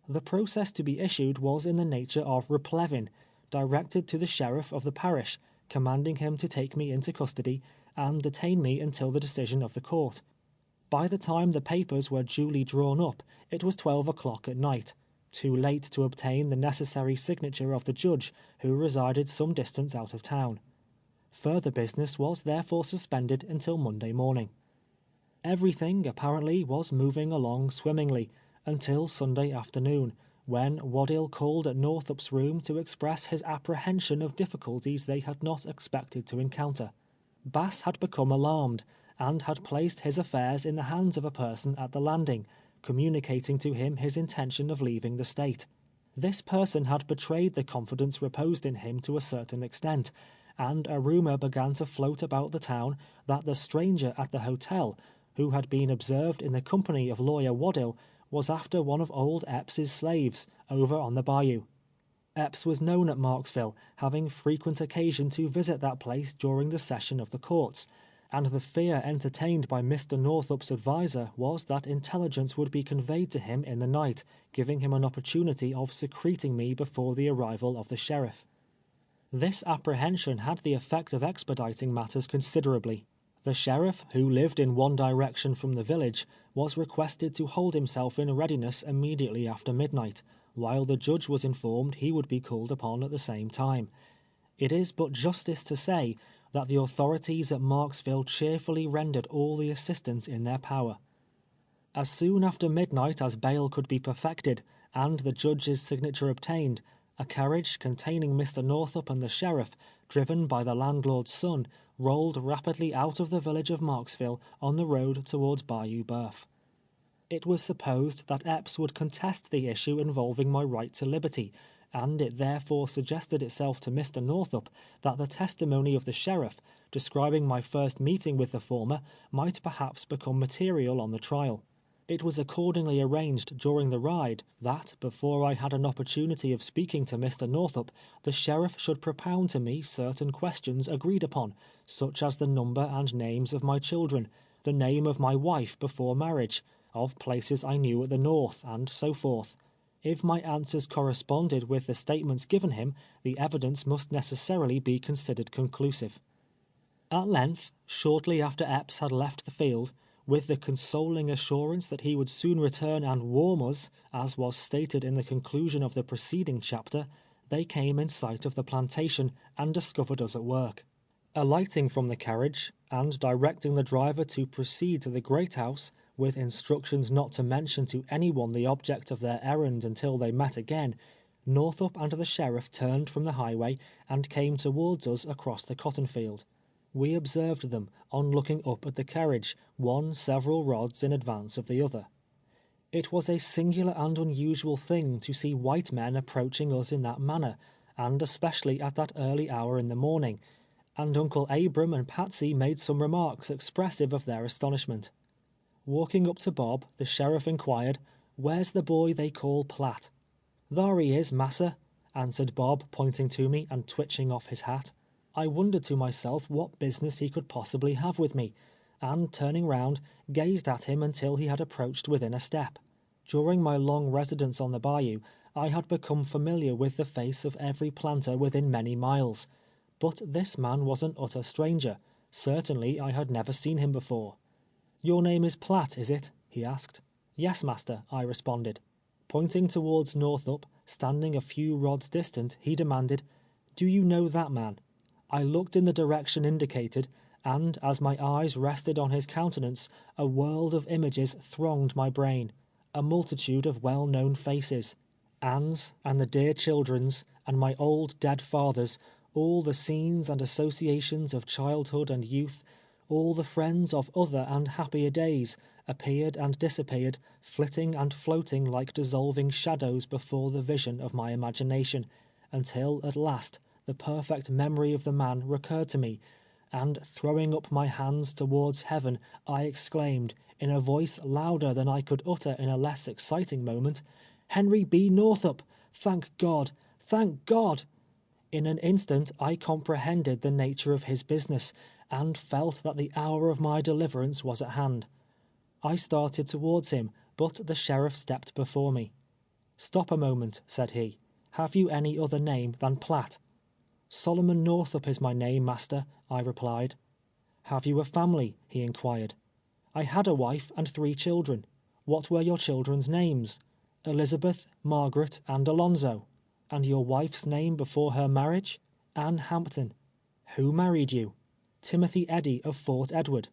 The process to be issued was in the nature of replevin, directed to the sheriff of the parish, commanding him to take me into custody and detain me until the decision of the court. By the time the papers were duly drawn up, it was 12 o'clock at night. too late to obtain the necessary signature of the judge, who resided some distance out of town. Further business was therefore suspended until Monday morning. Everything, apparently, was moving along swimmingly, until Sunday afternoon, when Waddill called at Northup's room to express his apprehension of difficulties they had not expected to encounter. Bass had become alarmed, and had placed his affairs in the hands of a person at the landing, communicating to him his intention of leaving the state. This person had betrayed the confidence reposed in him to a certain extent, and a rumor began to float about the town that the stranger at the hotel, who had been observed in the company of lawyer Waddill, was after one of old Epps's slaves, over on the bayou. Epps was known at Marksville, having frequent occasion to visit that place during the session of the courts, and the fear entertained by Mr. Northup's adviser was that intelligence would be conveyed to him in the night, giving him an opportunity of secreting me before the arrival of the sheriff. This apprehension had the effect of expediting matters considerably. The sheriff, who lived in one direction from the village, was requested to hold himself in readiness immediately after midnight, while the judge was informed he would be called upon at the same time. It is but justice to say that the authorities at Marksville cheerfully rendered all the assistance in their power. As soon after midnight as bail could be perfected, and the judge's signature obtained, a carriage containing Mr. Northup and the sheriff, driven by the landlord's son, rolled rapidly out of the village of Marksville on the road towards Bayou Boeuf. It was supposed that Epps would contest the issue involving my right to liberty, and it therefore suggested itself to Mr. Northup that the testimony of the sheriff, describing my first meeting with the former, might perhaps become material on the trial. It was accordingly arranged during the ride that, before I had an opportunity of speaking to Mr. Northup, the sheriff should propound to me certain questions agreed upon, such as the number and names of my children, the name of my wife before marriage, of places I knew at the North, and so forth. If my answers corresponded with the statements given him, the evidence must necessarily be considered conclusive. At length, shortly after Epps had left the field, with the consoling assurance that he would soon return and warm us, as was stated in the conclusion of the preceding chapter, they came in sight of the plantation and discovered us at work. Alighting from the carriage, and directing the driver to proceed to the great house, with instructions not to mention to anyone the object of their errand until they met again, Northup and the sheriff turned from the highway and came towards us across the cotton field. We observed them, on looking up at the carriage, one several rods in advance of the other. It was a singular and unusual thing to see white men approaching us in that manner, and especially at that early hour in the morning, and Uncle Abram and Patsy made some remarks expressive of their astonishment. Walking up to Bob, the sheriff inquired, "Where's the boy they call Platt?" "Thar he is, massa," answered Bob, pointing to me and twitching off his hat. I wondered to myself what business he could possibly have with me, and turning round, gazed at him until he had approached within a step. During my long residence on the bayou, I had become familiar with the face of every planter within many miles, but this man was an utter stranger. Certainly I had never seen him before. "Your name is Platt, is it?" he asked. "Yes, master," I responded. Pointing towards Northup, standing a few rods distant, he demanded, "Do you know that man?" I looked in the direction indicated, and as my eyes rested on his countenance, a world of images thronged my brain, a multitude of well-known faces. Anne's, and the dear children's, and my old dead father's, all the scenes and associations of childhood and youth, all the friends of other and happier days, appeared and disappeared, flitting and floating like dissolving shadows before the vision of my imagination, until at last the perfect memory of the man recurred to me, and throwing up my hands towards heaven, I exclaimed, in a voice louder than I could utter in a less exciting moment, "Henry B. Northup! Thank God! Thank God!" In an instant I comprehended the nature of his business, and felt that the hour of my deliverance was at hand. I started towards him, but the sheriff stepped before me. "Stop a moment," said he. "Have you any other name than Platt?" "Solomon Northup is my name, master," I replied. "Have you a family?" he inquired. "I had a wife and 3 children. What were your children's names?" Elizabeth, Margaret, and Alonzo. And your wife's name before her marriage? Anne Hampton. Who married you? Timothy Eddy of Fort Edward.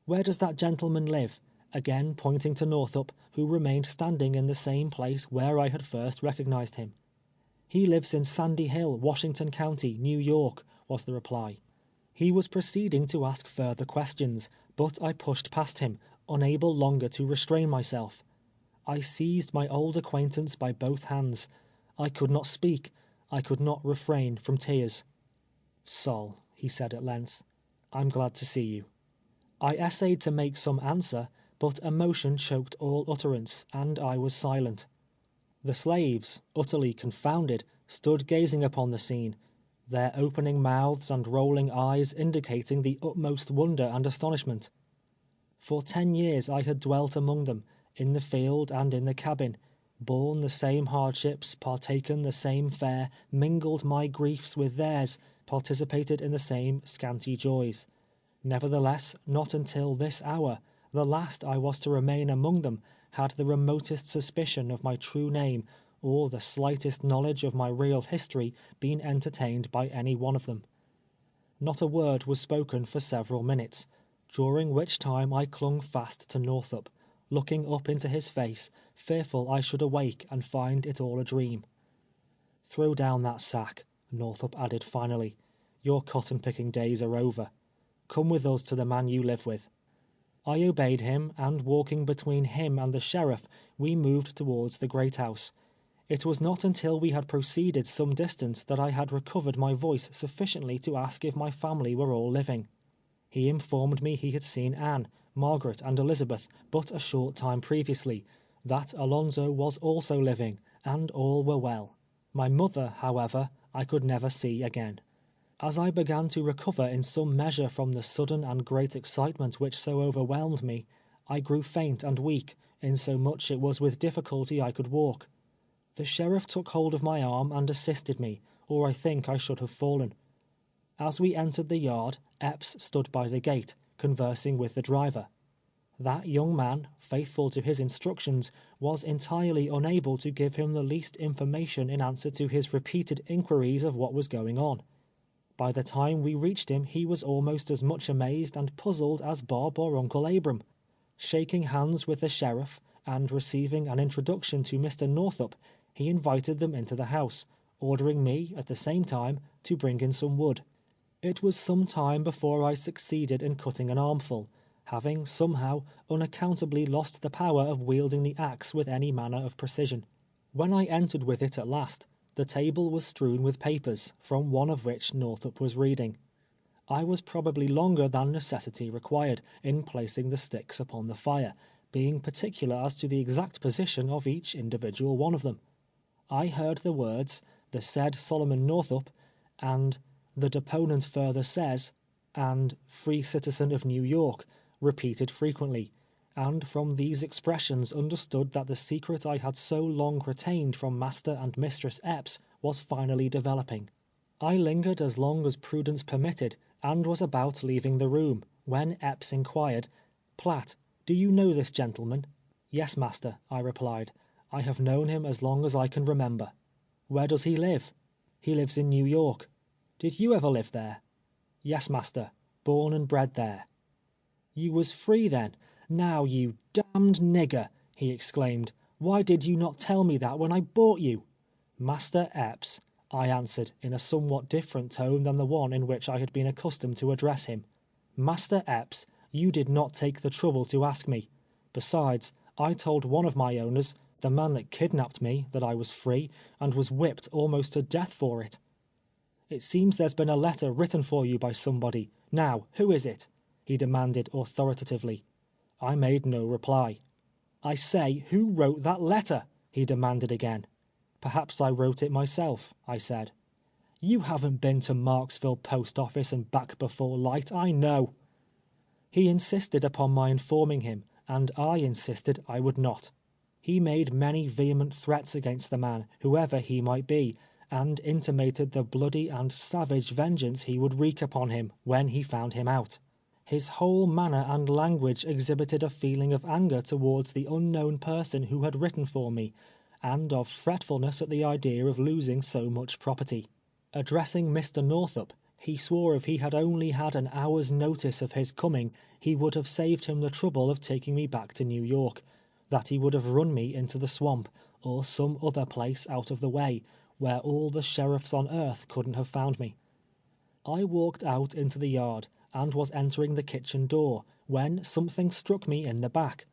Where does that gentleman live? Again pointing to Northup, who remained standing in the same place where I had first recognized him. He lives in Sandy Hill, Washington County, New York, was the reply. He was proceeding to ask further questions, but I pushed past him, unable longer to restrain myself. I seized my old acquaintance by both hands. I could not speak. I could not refrain from tears. "Sol," he said at length, "I'm glad to see you." I essayed to make some answer, but emotion choked all utterance, and I was silent. The slaves, utterly confounded, stood gazing upon the scene, their opening mouths and rolling eyes indicating the utmost wonder and astonishment. For 10 years I had dwelt among them, in the field and in the cabin, borne the same hardships, partaken the same fare, mingled my griefs with theirs, participated in the same scanty joys. Nevertheless, not until this hour, the last I was to remain among them, had the remotest suspicion of my true name, or the slightest knowledge of my real history, been entertained by any one of them. Not a word was spoken for several minutes, during which time I clung fast to Northup, looking up into his face, fearful I should awake and find it all a dream. "Throw down that sack," Northup added finally. "Your cotton-picking days are over. Come with us to the man you live with." I obeyed him, and walking between him and the sheriff, we moved towards the great house. It was not until we had proceeded some distance that I had recovered my voice sufficiently to ask if my family were all living. He informed me he had seen Anne, Margaret, and Elizabeth but a short time previously, that Alonzo was also living, and all were well. My mother, however, I could never see again. As I began to recover in some measure from the sudden and great excitement which so overwhelmed me, I grew faint and weak, insomuch it was with difficulty I could walk. The sheriff took hold of my arm and assisted me, or I think I should have fallen. As we entered the yard, Epps stood by the gate, conversing with the driver. That young man, faithful to his instructions, was entirely unable to give him the least information in answer to his repeated inquiries of what was going on. By the time we reached him he was almost as much amazed and puzzled as Bob or Uncle Abram. Shaking hands with the sheriff, and receiving an introduction to Mr. Northup, he invited them into the house, ordering me, at the same time, to bring in some wood. It was some time before I succeeded in cutting an armful, having somehow unaccountably lost the power of wielding the axe with any manner of precision. When I entered with it at last, the table was strewn with papers, from one of which Northup was reading. I was probably longer than necessity required in placing the sticks upon the fire, being particular as to the exact position of each individual one of them. I heard the words, "the said Solomon Northup," and "the deponent further says," and "free citizen of New York," repeated frequently, and from these expressions understood that the secret I had so long retained from Master and Mistress Epps was finally developing. I lingered as long as prudence permitted, and was about leaving the room, when Epps inquired, "Platt, do you know this gentleman?" "Yes, master," I replied. "I have known him as long as I can remember." "Where does he live?" "He lives in New York." "Did you ever live there?" "Yes, master, born and bred there." "You was free then? Now, you damned nigger," he exclaimed, "why did you not tell me that when I bought you?" "Master Epps," I answered in a somewhat different tone than the one in which I had been accustomed to address him. "Master Epps, you did not take the trouble to ask me. Besides, I told one of my owners, the man that kidnapped me, that I was free, and was whipped almost to death for it. It seems there's been a letter written for you by somebody. Now, who is it?" he demanded authoritatively. I made no reply. "I say, who wrote that letter?" he demanded again. "Perhaps I wrote it myself," I said. "You haven't been to Marksville post office and back before light, I know." He insisted upon my informing him, and I insisted I would not. He made many vehement threats against the man, whoever he might be, and intimated the bloody and savage vengeance he would wreak upon him when he found him out. His whole manner and language exhibited a feeling of anger towards the unknown person who had written for me, and of fretfulness at the idea of losing so much property. Addressing Mr. Northup, he swore if he had only had an hour's notice of his coming, he would have saved him the trouble of taking me back to New York, that he would have run me into the swamp, or some other place out of the way, where all the sheriffs on earth couldn't have found me. I walked out into the yard, and was entering the kitchen door, when something struck me in the back.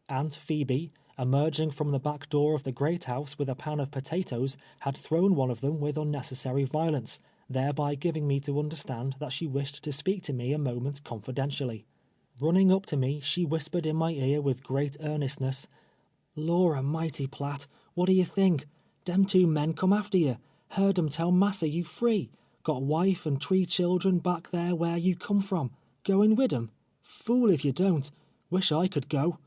Aunt Phoebe, emerging from the back door of the great house with a pan of potatoes, had thrown one of them with unnecessary violence, thereby giving me to understand that she wished to speak to me a moment confidentially. Running up to me, she whispered in my ear with great earnestness, "Lor' a'mighty, Platt, what do you think? Dem 2 men come after you. Heard 'em tell massa you free. Got wife and 3 children back there where you come from. Goin' wid 'em? Fool if you don't. Wish I could go."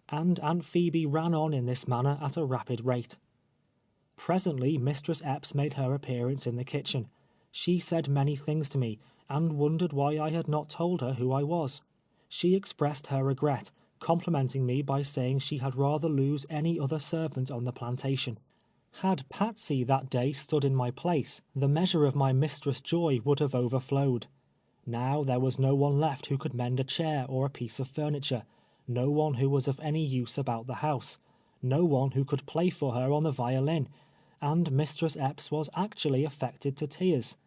And Aunt Phoebe ran on in this manner at a rapid rate. Presently Mistress Epps made her appearance in the kitchen. She said many things to me, and wondered why I had not told her who I was. She expressed her regret, complimenting me by saying she had rather lose any other servant on the plantation. Had Patsy that day stood in my place, the measure of my mistress' joy would have overflowed. Now there was no one left who could mend a chair or a piece of furniture, no one who was of any use about the house, no one who could play for her on the violin, and Mistress Epps was actually affected to tears.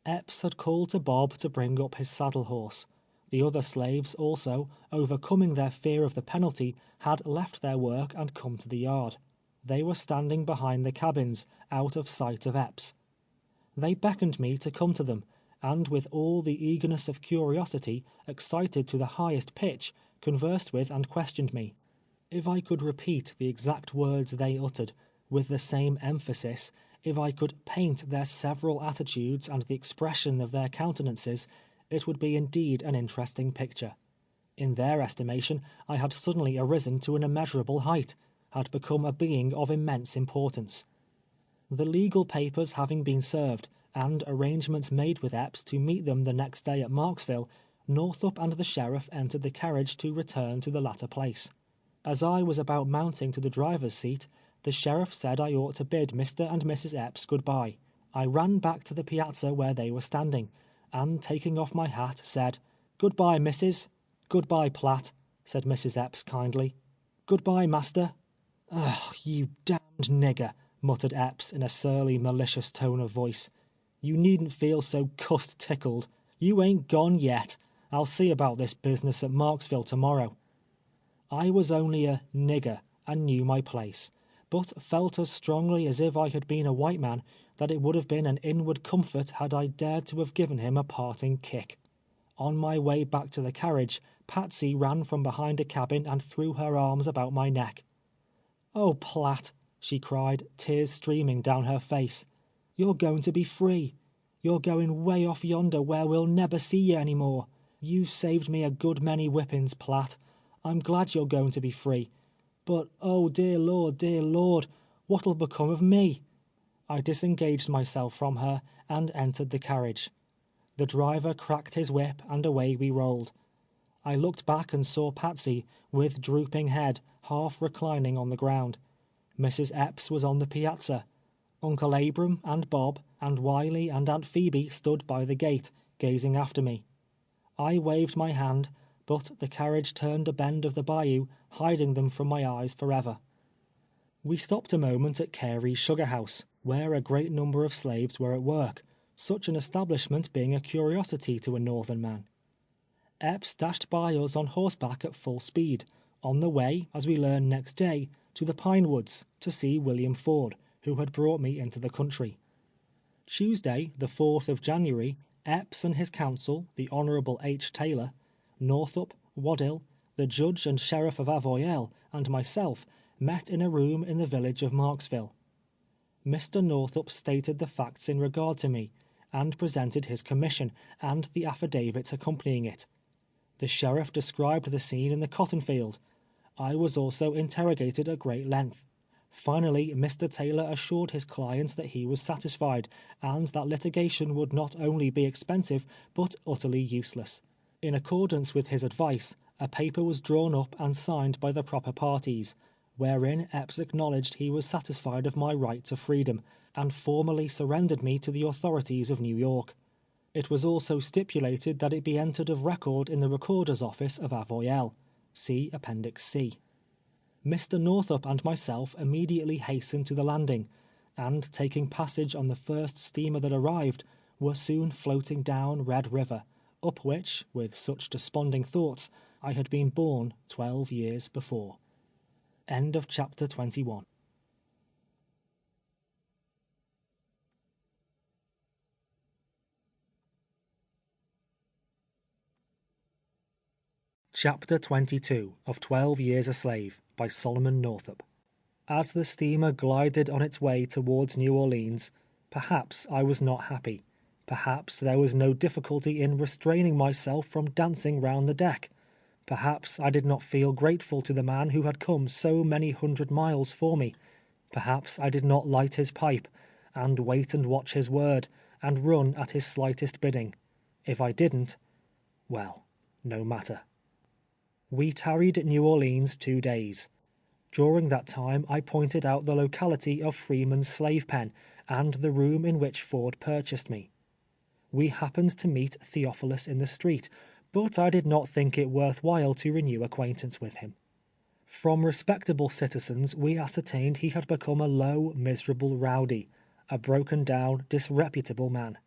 Epps had called to Bob to bring up his saddle horse. The other slaves also, overcoming their fear of the penalty, had left their work and come to the yard. They were standing behind the cabins, out of sight of Epps. They beckoned me to come to them, and with all the eagerness of curiosity, excited to the highest pitch, conversed with and questioned me. If I could repeat the exact words they uttered, with the same emphasis, if I could paint their several attitudes and the expression of their countenances, it would be indeed an interesting picture. In their estimation, I had suddenly arisen to an immeasurable height, had become a being of immense importance. The legal papers having been served, and arrangements made with Epps to meet them the next day at Marksville, Northup and the sheriff entered the carriage to return to the latter place. As I was about mounting to the driver's seat, the sheriff said I ought to bid Mr. and Mrs. Epps good-bye. I ran back to the piazza where they were standing, and taking off my hat, said, "Good-bye, Mrs." "Good-bye, Platt," said Mrs. Epps kindly. "Good-bye, master." "Ugh, you damned nigger," muttered Epps in a surly, malicious tone of voice. "You needn't feel so cussed tickled. You ain't gone yet. I'll see about this business at Marksville tomorrow." I was only a "nigger," and knew my place, but felt as strongly as if I had been a white man that it would have been an inward comfort had I dared to have given him a parting kick. On my way back to the carriage, Patsy ran from behind a cabin and threw her arms about my neck. "Oh, Platt," she cried, tears streaming down her face, "you're going to be free. You're going way off yonder where we'll never see you any more. You saved me a good many whippings, Platt. I'm glad you're going to be free. But, oh, dear Lord, what'll become of me?" I disengaged myself from her and entered the carriage. The driver cracked his whip and away we rolled. I looked back and saw Patsy, with drooping head, half reclining on the ground. Mrs. Epps was on the piazza. Uncle Abram and Bob and Wiley and Aunt Phoebe stood by the gate, gazing after me. I waved my hand, but the carriage turned a bend of the bayou, hiding them from my eyes forever. We stopped a moment at Carey's sugar house, where a great number of slaves were at work, such an establishment being a curiosity to a northern man. Epps dashed by us on horseback at full speed, on the way, as we learned next day, to the Pine Woods, to see William Ford, who had brought me into the country. Tuesday, the 4th of January, Epps and his counsel, the Honorable H. Taylor, Northup, Waddill, the Judge and Sheriff of Avoyelles, and myself, met in a room in the village of Marksville. Mr. Northup stated the facts in regard to me, and presented his commission, and the affidavits accompanying it. The sheriff described the scene in the cotton field. I was also interrogated at great length. Finally, Mr. Taylor assured his client that he was satisfied, and that litigation would not only be expensive, but utterly useless. In accordance with his advice, a paper was drawn up and signed by the proper parties, wherein Epps acknowledged he was satisfied of my right to freedom, and formally surrendered me to the authorities of New York. It was also stipulated that it be entered of record in the Recorder's Office of Avoyelles. See Appendix C. Mr. Northup and myself immediately hastened to the landing, and taking passage on the first steamer that arrived, were soon floating down Red River, up which, with such desponding thoughts, I had been borne 12 years before. End of chapter 21. Chapter 22 of 12 Years a Slave by Solomon Northup. As the steamer glided on its way towards New Orleans, perhaps I was not happy. Perhaps there was no difficulty in restraining myself from dancing round the deck. Perhaps I did not feel grateful to the man who had come so many 100 miles for me. Perhaps I did not light his pipe, and wait and watch his word, and run at his slightest bidding. If I didn't, well, no matter. We tarried at New Orleans 2 days. During that time I pointed out the locality of Freeman's slave pen, and the room in which Ford purchased me. We happened to meet Theophilus in the street, but I did not think it worth while to renew acquaintance with him. From respectable citizens we ascertained he had become a low, miserable rowdy, a broken-down, disreputable man.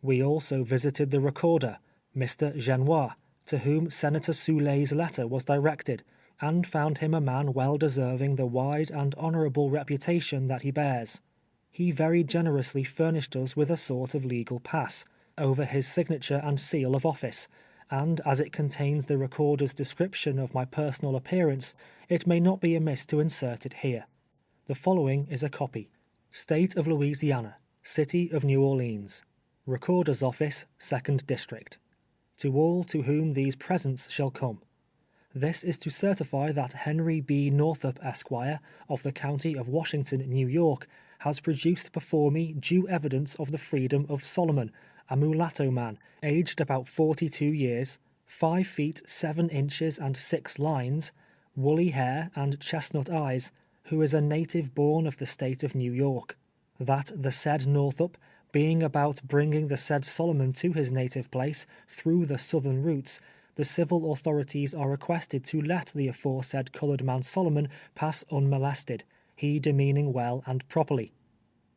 We also visited the recorder, Mr. Genois, to whom Senator Soulet's letter was directed, and found him a man well deserving the wide and honorable reputation that he bears. He very generously furnished us with a sort of legal pass, over his signature and seal of office, and as it contains the recorder's description of my personal appearance, it may not be amiss to insert it here. The following is a copy. State of Louisiana, City of New Orleans, Recorder's Office, 2nd District. To all to whom these presents shall come. This is to certify that Henry B. Northup, Esquire, of the County of Washington, New York, has produced before me due evidence of the freedom of Solomon, a mulatto man, aged about 42 years, 5 feet 7 inches and 6 lines, woolly hair and chestnut eyes, who is a native born of the state of New York. That the said Northup, being about bringing the said Solomon to his native place through the southern routes, the civil authorities are requested to let the aforesaid colored man Solomon pass unmolested, he demeaning well and properly.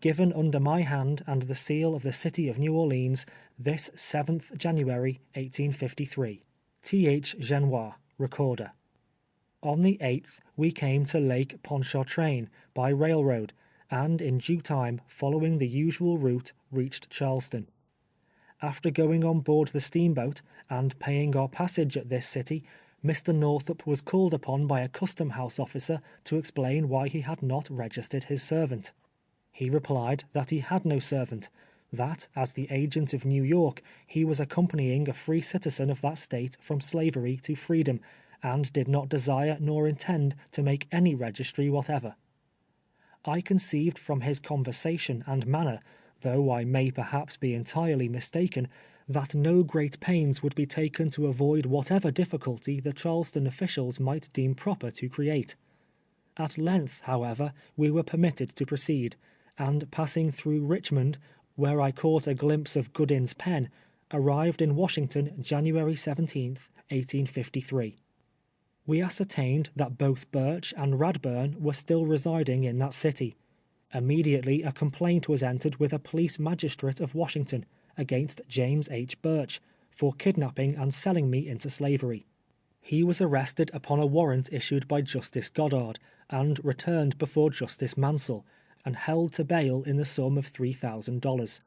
Given under my hand and the seal of the city of New Orleans, this 7th January, 1853. T.H. Genois, Recorder. On the 8th, we came to Lake Pontchartrain by railroad, and in due time, following the usual route, reached Charleston. After going on board the steamboat, and paying our passage at this city, Mr. Northup was called upon by a custom house officer to explain why he had not registered his servant. He replied that he had no servant, that, as the agent of New York, he was accompanying a free citizen of that state from slavery to freedom, and did not desire nor intend to make any registry whatever. I conceived from his conversation and manner, though I may perhaps be entirely mistaken, that no great pains would be taken to avoid whatever difficulty the Charleston officials might deem proper to create. At length, however, we were permitted to proceed, and passing through Richmond, where I caught a glimpse of Goodin's pen, arrived in Washington January 17th, 1853. We ascertained that both Birch and Radburn were still residing in that city. Immediately a complaint was entered with a police magistrate of Washington against James H. Birch for kidnapping and selling me into slavery. He was arrested upon a warrant issued by Justice Goddard, and returned before Justice Mansell, and held to bail in the sum of $3,000.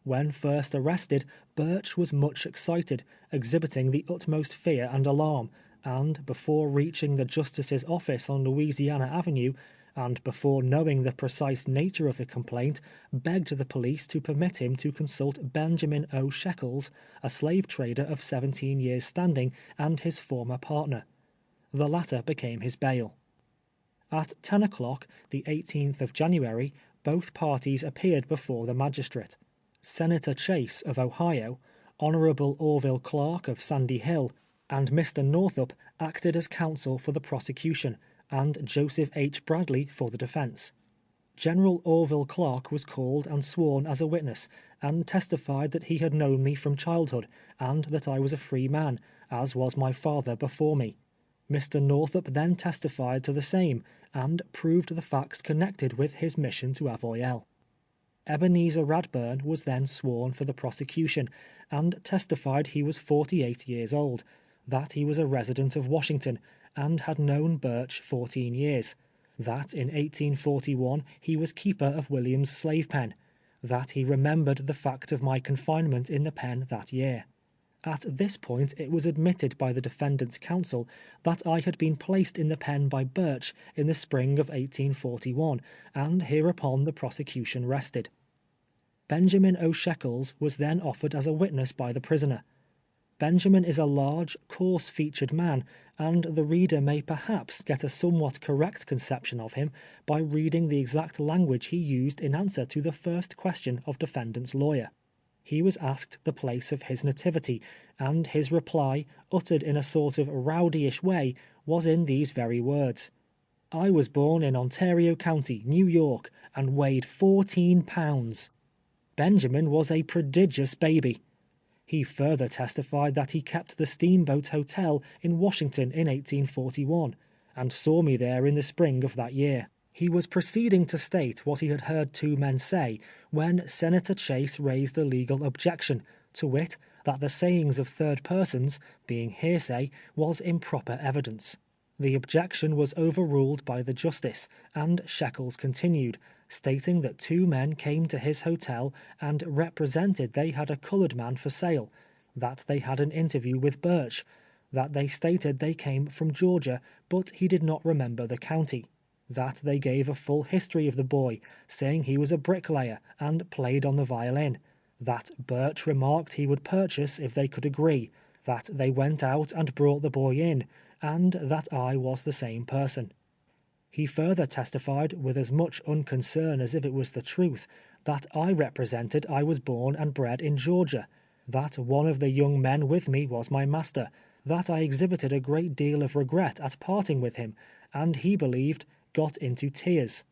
When first arrested, Birch was much excited, exhibiting the utmost fear and alarm, and before reaching the Justice's office on Louisiana Avenue, and before knowing the precise nature of the complaint, begged the police to permit him to consult Benjamin O. Shekels, a slave trader of 17 years standing, and his former partner. The latter became his bail. At 10 o'clock, the 18th of January, both parties appeared before the magistrate. Senator Chase of Ohio, Honorable Orville Clark of Sandy Hill, and Mr. Northup acted as counsel for the prosecution, and Joseph H. Bradley for the defense. General Orville Clark was called and sworn as a witness, and testified that he had known me from childhood, and that I was a free man, as was my father before me. Mr. Northup then testified to the same, and proved the facts connected with his mission to Avoyelles. Ebenezer Radburn was then sworn for the prosecution, and testified he was 48 years old, that he was a resident of Washington, and had known Birch 14 years, that in 1841 he was keeper of William's slave pen, that he remembered the fact of my confinement in the pen that year. At this point it was admitted by the defendant's counsel that I had been placed in the pen by Birch in the spring of 1841, and hereupon the prosecution rested. Benjamin O. Shekels was then offered as a witness by the prisoner. Benjamin is a large, coarse-featured man, and the reader may perhaps get a somewhat correct conception of him by reading the exact language he used in answer to the first question of defendant's lawyer. He was asked the place of his nativity, and his reply, uttered in a sort of rowdyish way, was in these very words: "I was born in Ontario County, New York, and weighed 14 pounds." Benjamin was a prodigious baby. He further testified that he kept the Steamboat Hotel in Washington in 1841, and saw me there in the spring of that year. He was proceeding to state what he had heard two men say, when Senator Chase raised a legal objection, to wit, that the sayings of third persons, being hearsay, was improper evidence. The objection was overruled by the justice, and Shekels continued, stating that two men came to his hotel and represented they had a colored man for sale, that they had an interview with Birch, that they stated they came from Georgia, but he did not remember the county, that they gave a full history of the boy, saying he was a bricklayer and played on the violin, that Birch remarked he would purchase if they could agree, that they went out and brought the boy in, and that I was the same person. He further testified with as much unconcern as if it was the truth, that I represented I was born and bred in Georgia, that one of the young men with me was my master, that I exhibited a great deal of regret at parting with him, and he believed got into tears.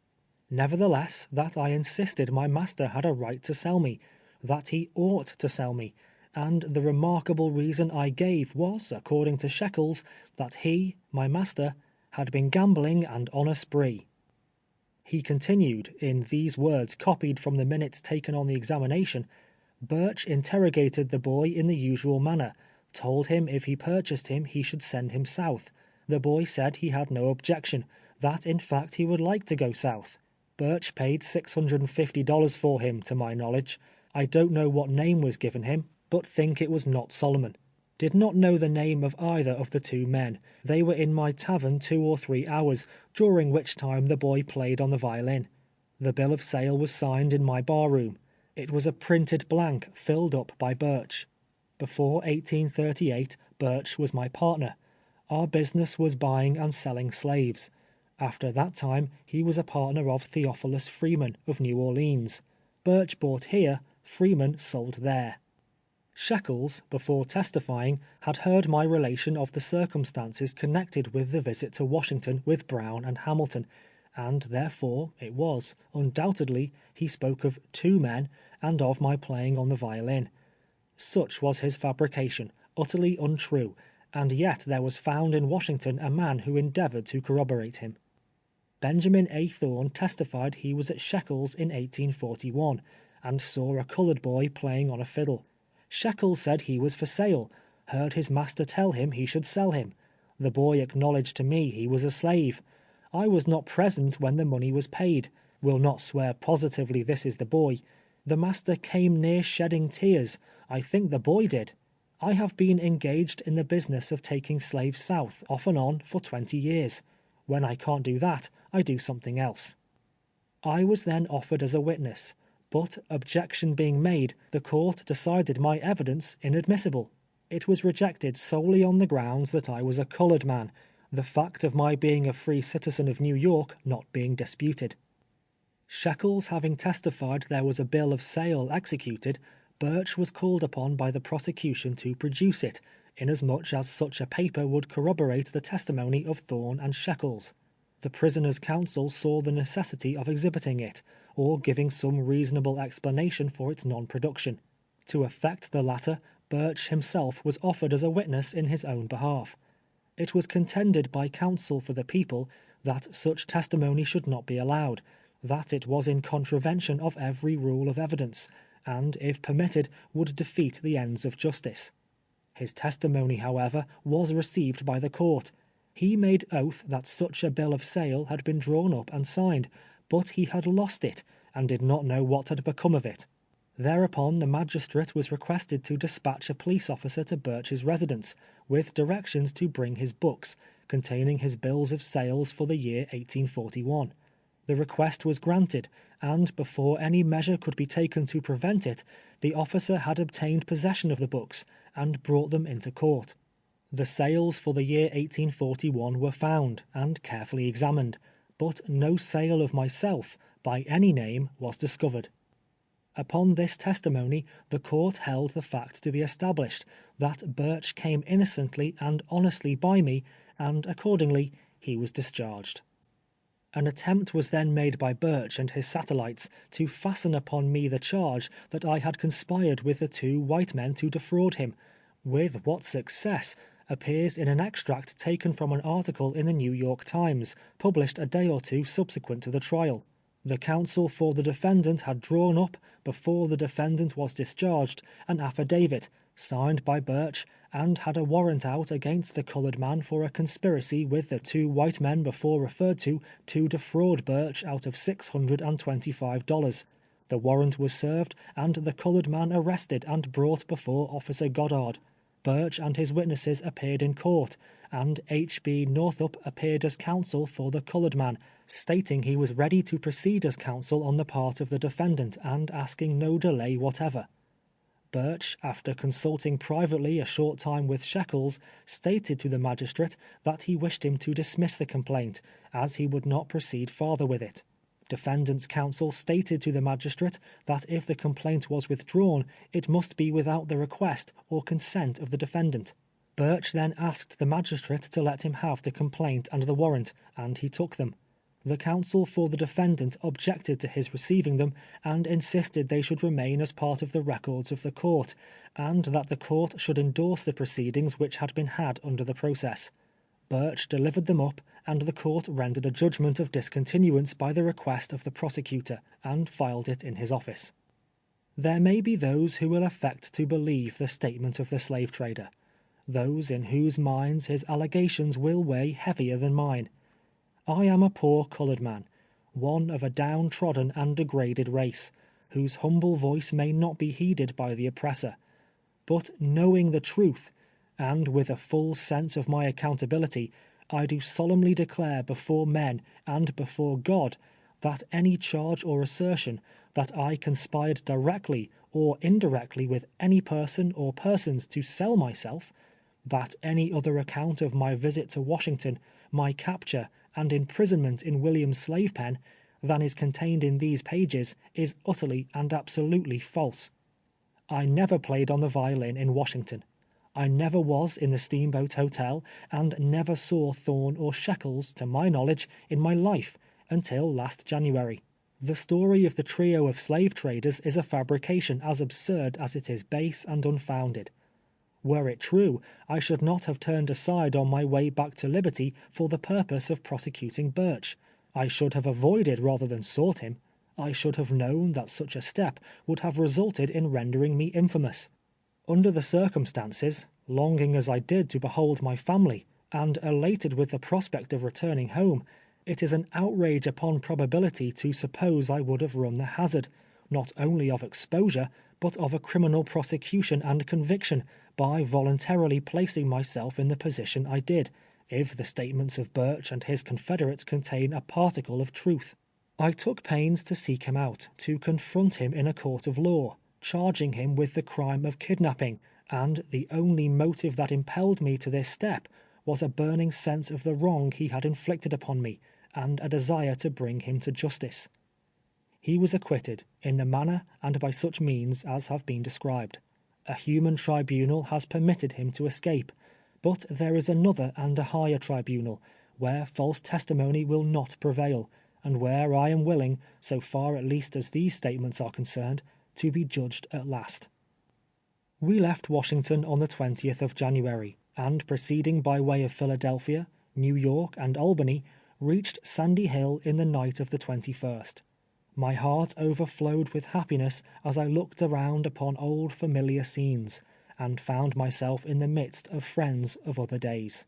Nevertheless, that I insisted my master had a right to sell me, that he ought to sell me, and the remarkable reason I gave was, according to Shekels, that he, my master, had been gambling and on a spree. He continued, in these words copied from the minutes taken on the examination: Birch interrogated the boy in the usual manner, told him if he purchased him he should send him south. The boy said he had no objection, that in fact he would like to go south. Birch paid $650 for him, to my knowledge. I don't know what name was given him, but think it was not Solomon. Did not know the name of either of the two men. They were in my tavern 2 or 3 hours, during which time the boy played on the violin. The bill of sale was signed in my bar room. It was a printed blank filled up by Birch. Before 1838, Birch was my partner. Our business was buying and selling slaves. After that time, he was a partner of Theophilus Freeman of New Orleans. Birch bought here, Freeman sold there. Shekels, before testifying, had heard my relation of the circumstances connected with the visit to Washington with Brown and Hamilton, and therefore, it was, undoubtedly, he spoke of two men, and of my playing on the violin. Such was his fabrication, utterly untrue, and yet there was found in Washington a man who endeavored to corroborate him. Benjamin A. Thorne testified he was at Shekels in 1841, and saw a colored boy playing on a fiddle. Shekels said he was for sale, heard his master tell him he should sell him. The boy acknowledged to me he was a slave. I was not present when the money was paid, will not swear positively this is the boy. The master came near shedding tears. I think the boy did. I have been engaged in the business of taking slaves south, off and on, for 20 years. When I can't do that, I do something else. I was then offered as a witness, but objection being made, the court decided my evidence inadmissible. It was rejected solely on the grounds that I was a colored man, the fact of my being a free citizen of New York not being disputed. Shekels having testified there was a bill of sale executed, Birch was called upon by the prosecution to produce it, inasmuch as such a paper would corroborate the testimony of Thorne and Shekels. The prisoner's counsel saw the necessity of exhibiting it, or giving some reasonable explanation for its non-production. To effect the latter, Birch himself was offered as a witness in his own behalf. It was contended by counsel for the people that such testimony should not be allowed, that it was in contravention of every rule of evidence, and, if permitted, would defeat the ends of justice. His testimony, however, was received by the court. He made oath that such a bill of sale had been drawn up and signed, but he had lost it, and did not know what had become of it. Thereupon the magistrate was requested to dispatch a police officer to Birch's residence, with directions to bring his books, containing his bills of sales for the year 1841. The request was granted, and before any measure could be taken to prevent it, the officer had obtained possession of the books, and brought them into court. The sales for the year 1841 were found, and carefully examined, but no sale of myself, by any name, was discovered. Upon this testimony, the court held the fact to be established, that Birch came innocently and honestly by me, and accordingly he was discharged. An attempt was then made by Birch and his satellites to fasten upon me the charge that I had conspired with the two white men to defraud him. With what success appears in an extract taken from an article in the New York Times, published a day or two subsequent to the trial. The counsel for the defendant had drawn up, before the defendant was discharged, an affidavit, signed by Birch, and had a warrant out against the colored man for a conspiracy with the two white men before referred to defraud Birch out of $625. The warrant was served, and the colored man arrested and brought before Officer Goddard. Birch and his witnesses appeared in court, and H.B. Northup appeared as counsel for the colored man, stating he was ready to proceed as counsel on the part of the defendant and asking no delay whatever. Birch, after consulting privately a short time with Shekels, stated to the magistrate that he wished him to dismiss the complaint, as he would not proceed farther with it. Defendant's counsel stated to the magistrate that if the complaint was withdrawn, it must be without the request or consent of the defendant. Birch then asked the magistrate to let him have the complaint and the warrant, and he took them. The counsel for the defendant objected to his receiving them, and insisted they should remain as part of the records of the court, and that the court should endorse the proceedings which had been had under the process. Birch delivered them up, and the court rendered a judgment of discontinuance by the request of the prosecutor, and filed it in his office. There may be those who will affect to believe the statement of the slave trader, those in whose minds his allegations will weigh heavier than mine. I am a poor colored man, one of a downtrodden and degraded race, whose humble voice may not be heeded by the oppressor. But knowing the truth, and with a full sense of my accountability, I do solemnly declare before men and before God that any charge or assertion that I conspired directly or indirectly with any person or persons to sell myself, that any other account of my visit to Washington, my capture, and imprisonment in William's slave pen, than is contained in these pages, is utterly and absolutely false. I never played on the violin in Washington. I never was in the Steamboat Hotel, and never saw Thorne or Shekels, to my knowledge, in my life, until last January. The story of the trio of slave traders is a fabrication as absurd as it is base and unfounded. Were it true, I should not have turned aside on my way back to liberty for the purpose of prosecuting Birch. I should have avoided rather than sought him. I should have known that such a step would have resulted in rendering me infamous. Under the circumstances, longing as I did to behold my family, and elated with the prospect of returning home, it is an outrage upon probability to suppose I would have run the hazard, not only of exposure, but of a criminal prosecution and conviction, by voluntarily placing myself in the position I did, if the statements of Birch and his confederates contain a particle of truth. I took pains to seek him out, to confront him in a court of law, charging him with the crime of kidnapping, and the only motive that impelled me to this step was a burning sense of the wrong he had inflicted upon me, and a desire to bring him to justice. He was acquitted, in the manner and by such means as have been described. A human tribunal has permitted him to escape, but there is another and a higher tribunal, where false testimony will not prevail, and where I am willing, so far at least as these statements are concerned, to be judged at last. We left Washington on the 20th of January, and proceeding by way of Philadelphia, New York, and Albany, reached Sandy Hill in the night of the 21st. My heart overflowed with happiness as I looked around upon old familiar scenes, and found myself in the midst of friends of other days.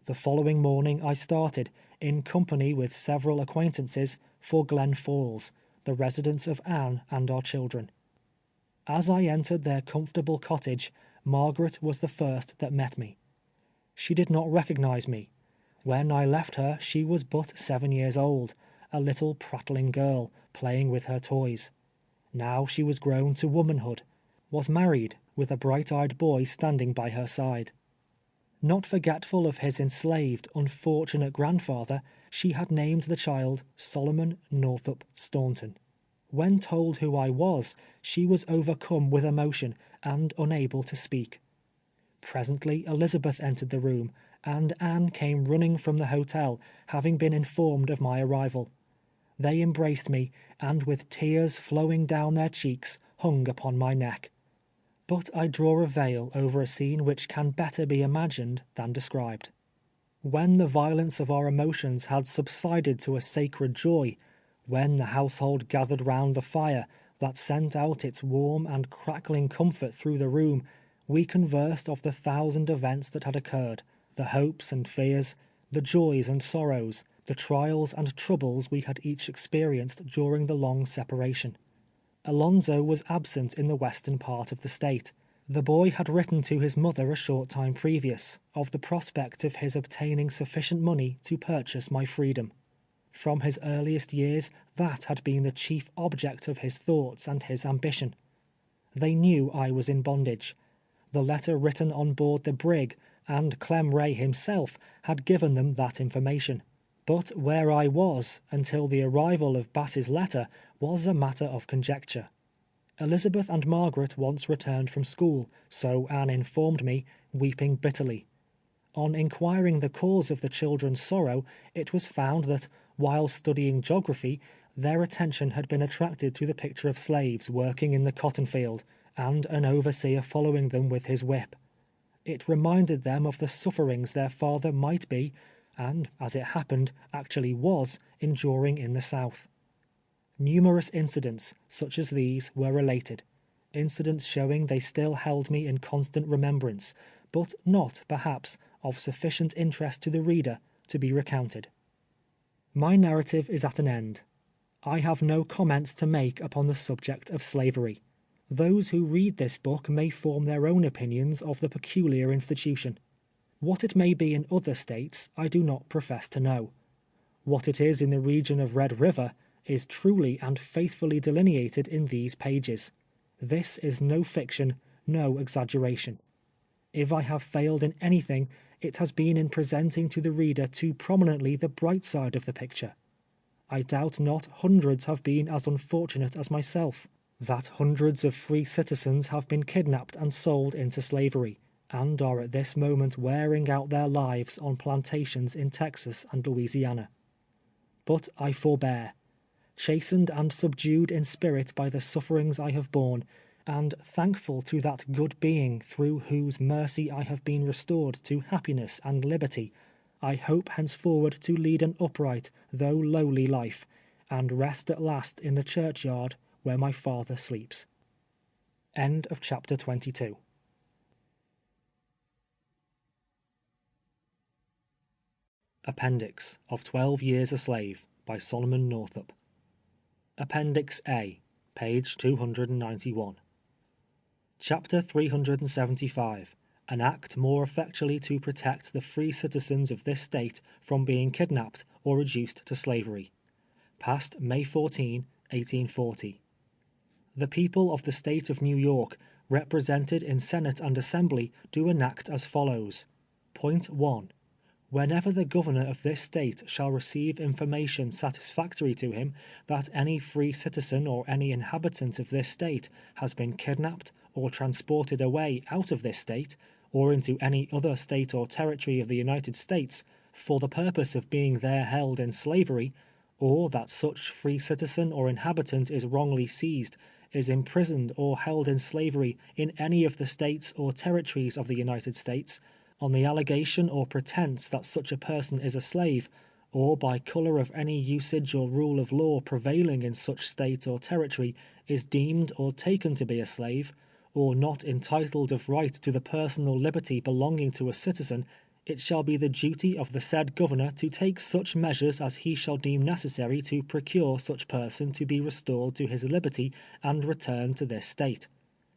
The following morning I started, in company with several acquaintances, for Glen Falls, the residence of Anne and our children. As I entered their comfortable cottage, Margaret was the first that met me. She did not recognize me. When I left her she was but 7 years old, a little prattling girl, playing with her toys. Now she was grown to womanhood, was married, with a bright-eyed boy standing by her side. Not forgetful of his enslaved, unfortunate grandfather, she had named the child Solomon Northup Staunton. When told who I was, she was overcome with emotion and unable to speak. Presently Elizabeth entered the room, and Anne came running from the hotel, having been informed of my arrival. They embraced me, and with tears flowing down their cheeks, hung upon my neck. But I draw a veil over a scene which can better be imagined than described. When the violence of our emotions had subsided to a sacred joy, when the household gathered round the fire that sent out its warm and crackling comfort through the room, we conversed of the 1,000 events that had occurred, the hopes and fears, the joys and sorrows, the trials and troubles we had each experienced during the long separation. Alonzo was absent in the western part of the state. The boy had written to his mother a short time previous, of the prospect of his obtaining sufficient money to purchase my freedom. From his earliest years, that had been the chief object of his thoughts and his ambition. They knew I was in bondage. The letter written on board the brig, and Clem Ray himself, had given them that information. But where I was, until the arrival of Bass's letter, was a matter of conjecture. Elizabeth and Margaret once returned from school, so Anne informed me, weeping bitterly. On inquiring the cause of the children's sorrow, it was found that, while studying geography, their attention had been attracted to the picture of slaves working in the cotton field, and an overseer following them with his whip. It reminded them of the sufferings their father might be, and, as it happened, actually was, enduring in the South. Numerous incidents, such as these, were related, incidents showing they still held me in constant remembrance, but not, perhaps, of sufficient interest to the reader to be recounted. My narrative is at an end. I have no comments to make upon the subject of slavery. Those who read this book may form their own opinions of the peculiar institution. What it may be in other states, I do not profess to know. What it is in the region of Red River is truly and faithfully delineated in these pages. This is no fiction, no exaggeration. If I have failed in anything, it has been in presenting to the reader too prominently the bright side of the picture. I doubt not hundreds have been as unfortunate as myself, that hundreds of free citizens have been kidnapped and sold into slavery, and are at this moment wearing out their lives on plantations in Texas and Louisiana. But I forbear. Chastened and subdued in spirit by the sufferings I have borne, and thankful to that good being through whose mercy I have been restored to happiness and liberty, I hope henceforward to lead an upright, though lowly life, and rest at last in the churchyard where my father sleeps. End of chapter 22. Appendix of 12 Years a Slave by Solomon Northup. Appendix A, page 291. Chapter 375. An act more effectually to protect the free citizens of this state from being kidnapped or reduced to slavery. Passed May 14, 1840. The people of the state of New York, represented in Senate and Assembly, do enact as follows. Point 1. Whenever the governor of this state shall receive information satisfactory to him that any free citizen or any inhabitant of this state has been kidnapped or transported away out of this state, or into any other state or territory of the United States, for the purpose of being there held in slavery, or that such free citizen or inhabitant is wrongly seized, is imprisoned or held in slavery in any of the states or territories of the United States, on the allegation or pretense that such a person is a slave, or by color of any usage or rule of law prevailing in such state or territory, is deemed or taken to be a slave, or not entitled of right to the personal liberty belonging to a citizen, it shall be the duty of the said governor to take such measures as he shall deem necessary to procure such person to be restored to his liberty and returned to this state.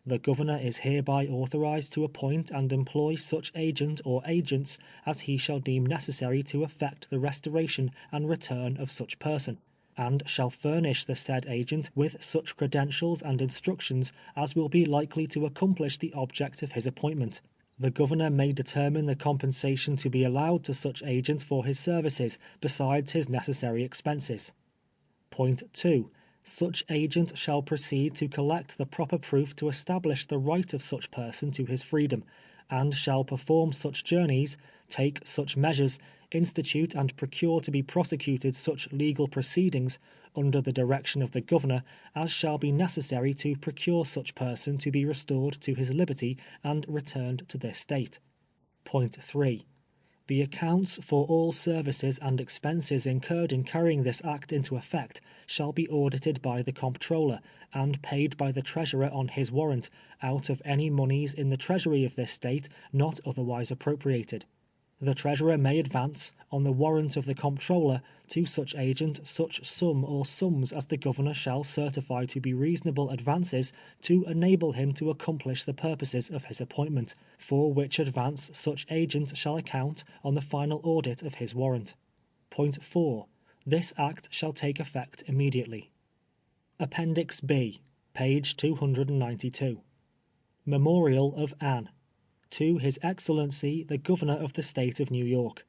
The governor is hereby authorized to appoint and employ such agent or agents as he shall deem necessary to effect the restoration and return of such person, and shall furnish the said agent with such credentials and instructions as will be likely to accomplish the object of his appointment. The governor may determine the compensation to be allowed to such agent for his services, besides his necessary expenses. Point 2. Such agent shall proceed to collect the proper proof to establish the right of such person to his freedom, and shall perform such journeys, take such measures, institute and procure to be prosecuted such legal proceedings, under the direction of the governor, as shall be necessary to procure such person to be restored to his liberty and returned to this state. Point 3. The accounts for all services and expenses incurred in carrying this act into effect shall be audited by the comptroller, and paid by the treasurer on his warrant, out of any moneys in the treasury of this state not otherwise appropriated. The treasurer may advance, on the warrant of the comptroller, to such agent such sum or sums as the governor shall certify to be reasonable advances to enable him to accomplish the purposes of his appointment, for which advance such agent shall account on the final audit of his warrant. Point 4. This act shall take effect immediately. Appendix B, page 292. Memorial of Anne. To His Excellency the Governor of the State of New York.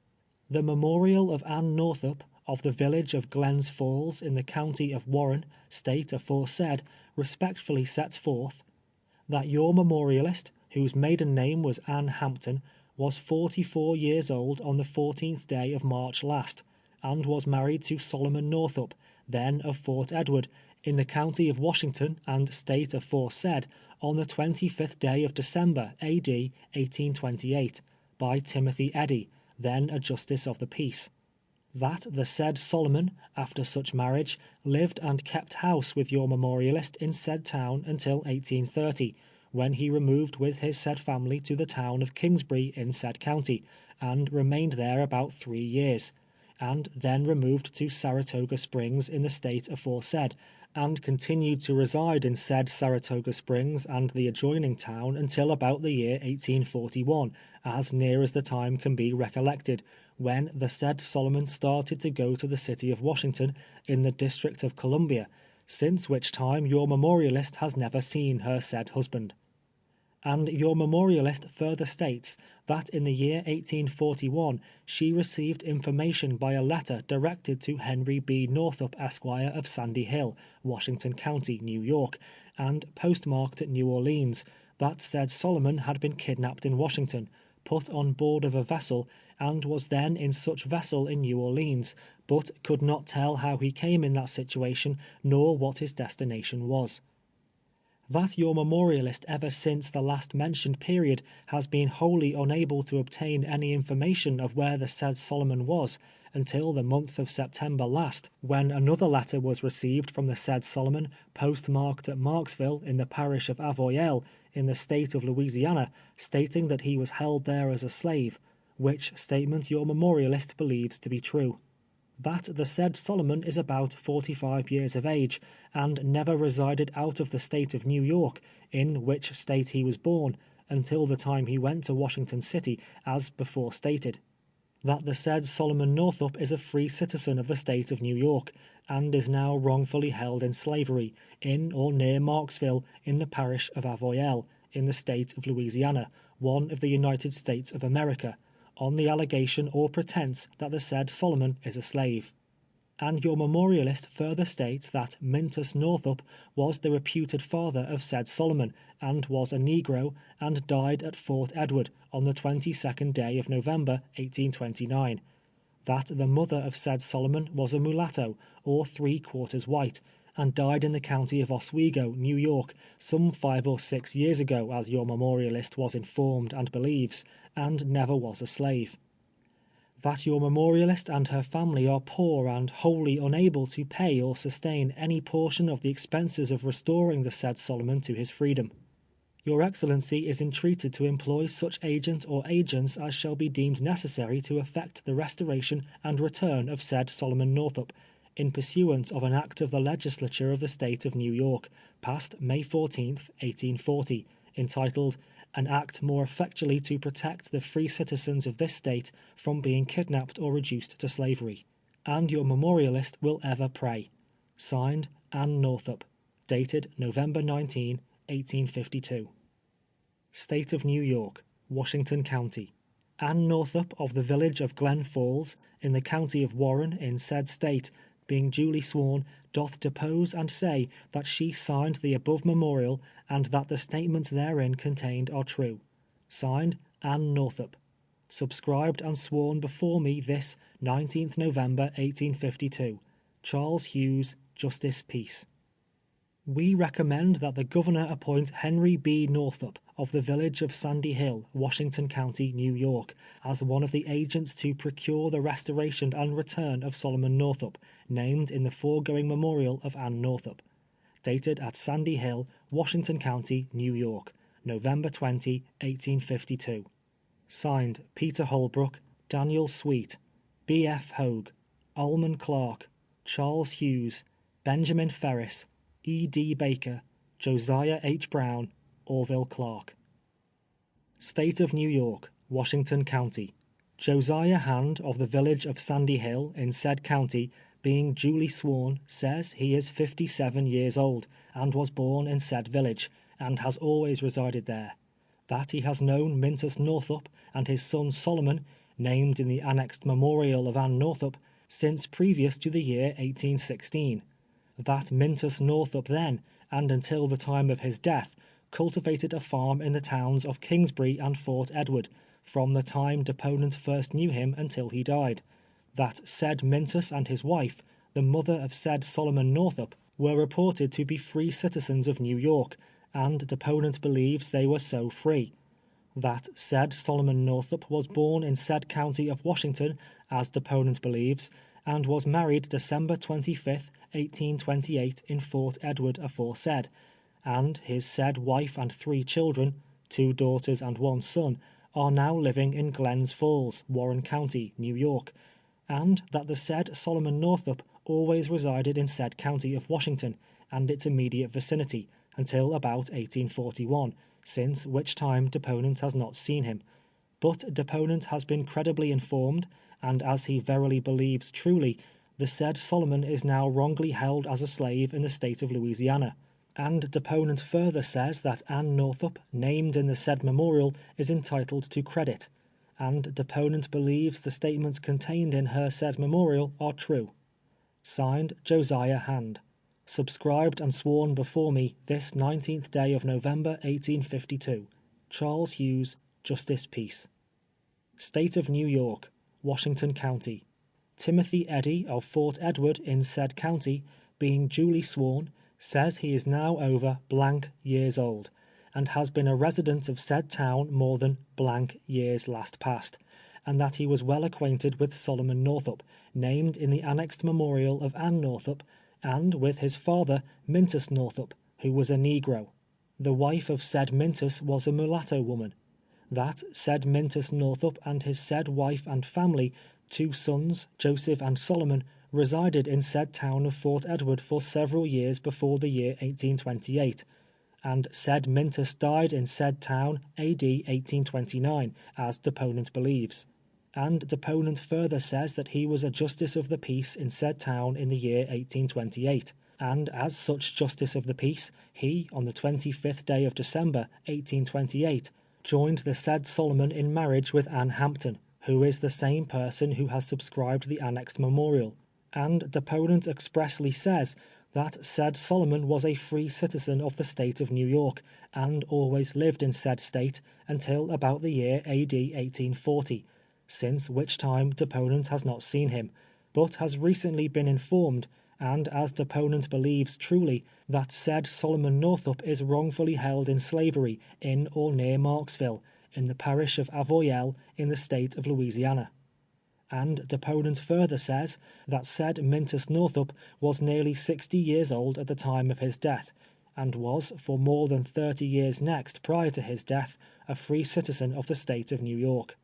The memorial of Anne Northup, of the village of Glens Falls in the county of Warren, state aforesaid, respectfully sets forth that your memorialist, whose maiden name was Anne Hampton, was 44 years old on the 14th day of March last, and was married to Solomon Northup, then of Fort Edward, in the county of Washington and state aforesaid, on the 25th day of December, A.D. 1828, by Timothy Eddy, then a justice of the peace. That the said Solomon, after such marriage, lived and kept house with your memorialist in said town until 1830, when he removed with his said family to the town of Kingsbury in said county, and remained there about 3 years, and then removed to Saratoga Springs in the state aforesaid, and continued to reside in said Saratoga Springs and the adjoining town until about the year 1841, as near as the time can be recollected, when the said Solomon started to go to the city of Washington, in the District of Columbia, since which time your memorialist has never seen her said husband. And your memorialist further states that in the year 1841 she received information by a letter directed to Henry B. Northup, Esquire, of Sandy Hill, Washington County, New York, and postmarked at New Orleans, that said Solomon had been kidnapped in Washington, put on board of a vessel, and was then in such vessel in New Orleans, but could not tell how he came in that situation, nor what his destination was. That your memorialist ever since the last mentioned period has been wholly unable to obtain any information of where the said Solomon was, until the month of September last, when another letter was received from the said Solomon, postmarked at Marksville, in the parish of Avoyelles, in the state of Louisiana, stating that he was held there as a slave, which statement your memorialist believes to be true. That the said Solomon is about 45 years of age, and never resided out of the state of New York, in which state he was born, until the time he went to Washington City, as before stated. That the said Solomon Northup is a free citizen of the state of New York, and is now wrongfully held in slavery, in or near Marksville, in the parish of Avoyelles, in the state of Louisiana, one of the United States of America, on the allegation or pretense that the said Solomon is a slave. And your memorialist further states that Mintus Northup was the reputed father of said Solomon, and was a negro, and died at Fort Edward on the 22nd day of November, 1829. that the mother of said Solomon was a mulatto, or 3/4 white, and died in the county of Oswego, New York, some 5 or 6 years ago, as your memorialist was informed and believes, and never was a slave. That your memorialist and her family are poor and wholly unable to pay or sustain any portion of the expenses of restoring the said Solomon to his freedom. Your Excellency is entreated to employ such agent or agents as shall be deemed necessary to effect the restoration and return of said Solomon Northup, in pursuance of an act of the Legislature of the State of New York, passed May 14th, 1840, entitled, "An Act more effectually to protect the free citizens of this State from being kidnapped or reduced to slavery." And your memorialist will ever pray. Signed, Ann Northup. Dated November 19, 1852. State of New York, Washington County. Ann Northup of the village of Glen Falls, in the county of Warren, in said State, being duly sworn, doth depose and say that she signed the above memorial, and that the statements therein contained are true. Signed, Ann Northup. Subscribed and sworn before me this 19th November, 1852. Charles Hughes, Justice Peace. We recommend that the Governor appoint Henry B. Northup, of the village of Sandy Hill, Washington County, New York, as one of the agents to procure the restoration and return of Solomon Northup, named in the foregoing memorial of Ann Northup. Dated at Sandy Hill, Washington County, New York, November 20, 1852. Signed, Peter Holbrook, Daniel Sweet, B. F. Hogue, Alman Clark, Charles Hughes, Benjamin Ferris, E. D. Baker, Josiah H. Brown, Orville Clark. State of New York, Washington County. Josiah Hand, of the village of Sandy Hill, in said county, being duly sworn, says he is 57 years old, and was born in said village, and has always resided there. That he has known Mintus Northup and his son Solomon, named in the annexed memorial of Ann Northup, since previous to the year 1816. That Mintus Northup then, and until the time of his death, cultivated a farm in the towns of Kingsbury and Fort Edward, from the time deponent first knew him until he died. That said Mintus and his wife, the mother of said Solomon Northup, were reported to be free citizens of New York, and deponent believes they were so free. That said Solomon Northup was born in said county of Washington, as deponent believes, and was married December 25th, 1828, in Fort Edward aforesaid, and his said wife and 3 children, 2 daughters and 1 son, are now living in Glens Falls, Warren County, New York, and that the said Solomon Northup always resided in said county of Washington and its immediate vicinity until about 1841, since which time deponent has not seen him. But deponent has been credibly informed, and as he verily believes truly, the said Solomon is now wrongly held as a slave in the state of Louisiana. And deponent further says that Ann Northup, named in the said memorial, is entitled to credit, and deponent believes the statements contained in her said memorial are true. Signed, Josiah Hand. Subscribed and sworn before me this 19th day of November, 1852. Charles Hughes, Justice Peace. State of New York, Washington County. Timothy Eddy of Fort Edward in said county, being duly sworn, says he is now over years old, and has been a resident of said town more than years last past, and that he was well acquainted with Solomon Northup, named in the annexed memorial of Ann Northup, and with his father, Mintus Northup, who was a negro. The wife of said Mintus was a mulatto woman. That said Mintus Northup and his said wife and family, 2 sons, Joseph and Solomon, resided in said town of Fort Edward for several years before the year 1828, and said Mintus died in said town A.D. 1829, as deponent believes. And deponent further says that he was a justice of the peace in said town in the year 1828, and as such justice of the peace, he, on the 25th day of December, 1828, joined the said Solomon in marriage with Ann Hampton, who is the same person who has subscribed the annexed memorial, and deponent expressly says that said Solomon was a free citizen of the state of New York, and always lived in said state until about the year A.D. 1840, since which time deponent has not seen him, but has recently been informed, and as deponent believes truly, that said Solomon Northup is wrongfully held in slavery in or near Marksville, in the parish of Avoyelles, in the state of Louisiana. And deponent further says that said Mintus Northup was nearly 60 years old at the time of his death, and was for more than 30 years next prior to his death a free citizen of the state of New York.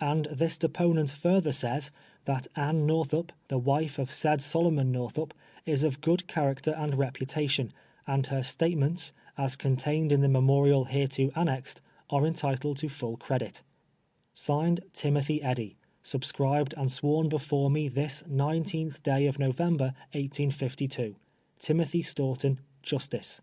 And this deponent further says that Anne Northup, the wife of said Solomon Northup, is of good character and reputation, and her statements, as contained in the memorial hereto annexed, are entitled to full credit. Signed, Timothy Eddy, subscribed and sworn before me this 19th day of November, 1852. Timothy Staunton, Justice.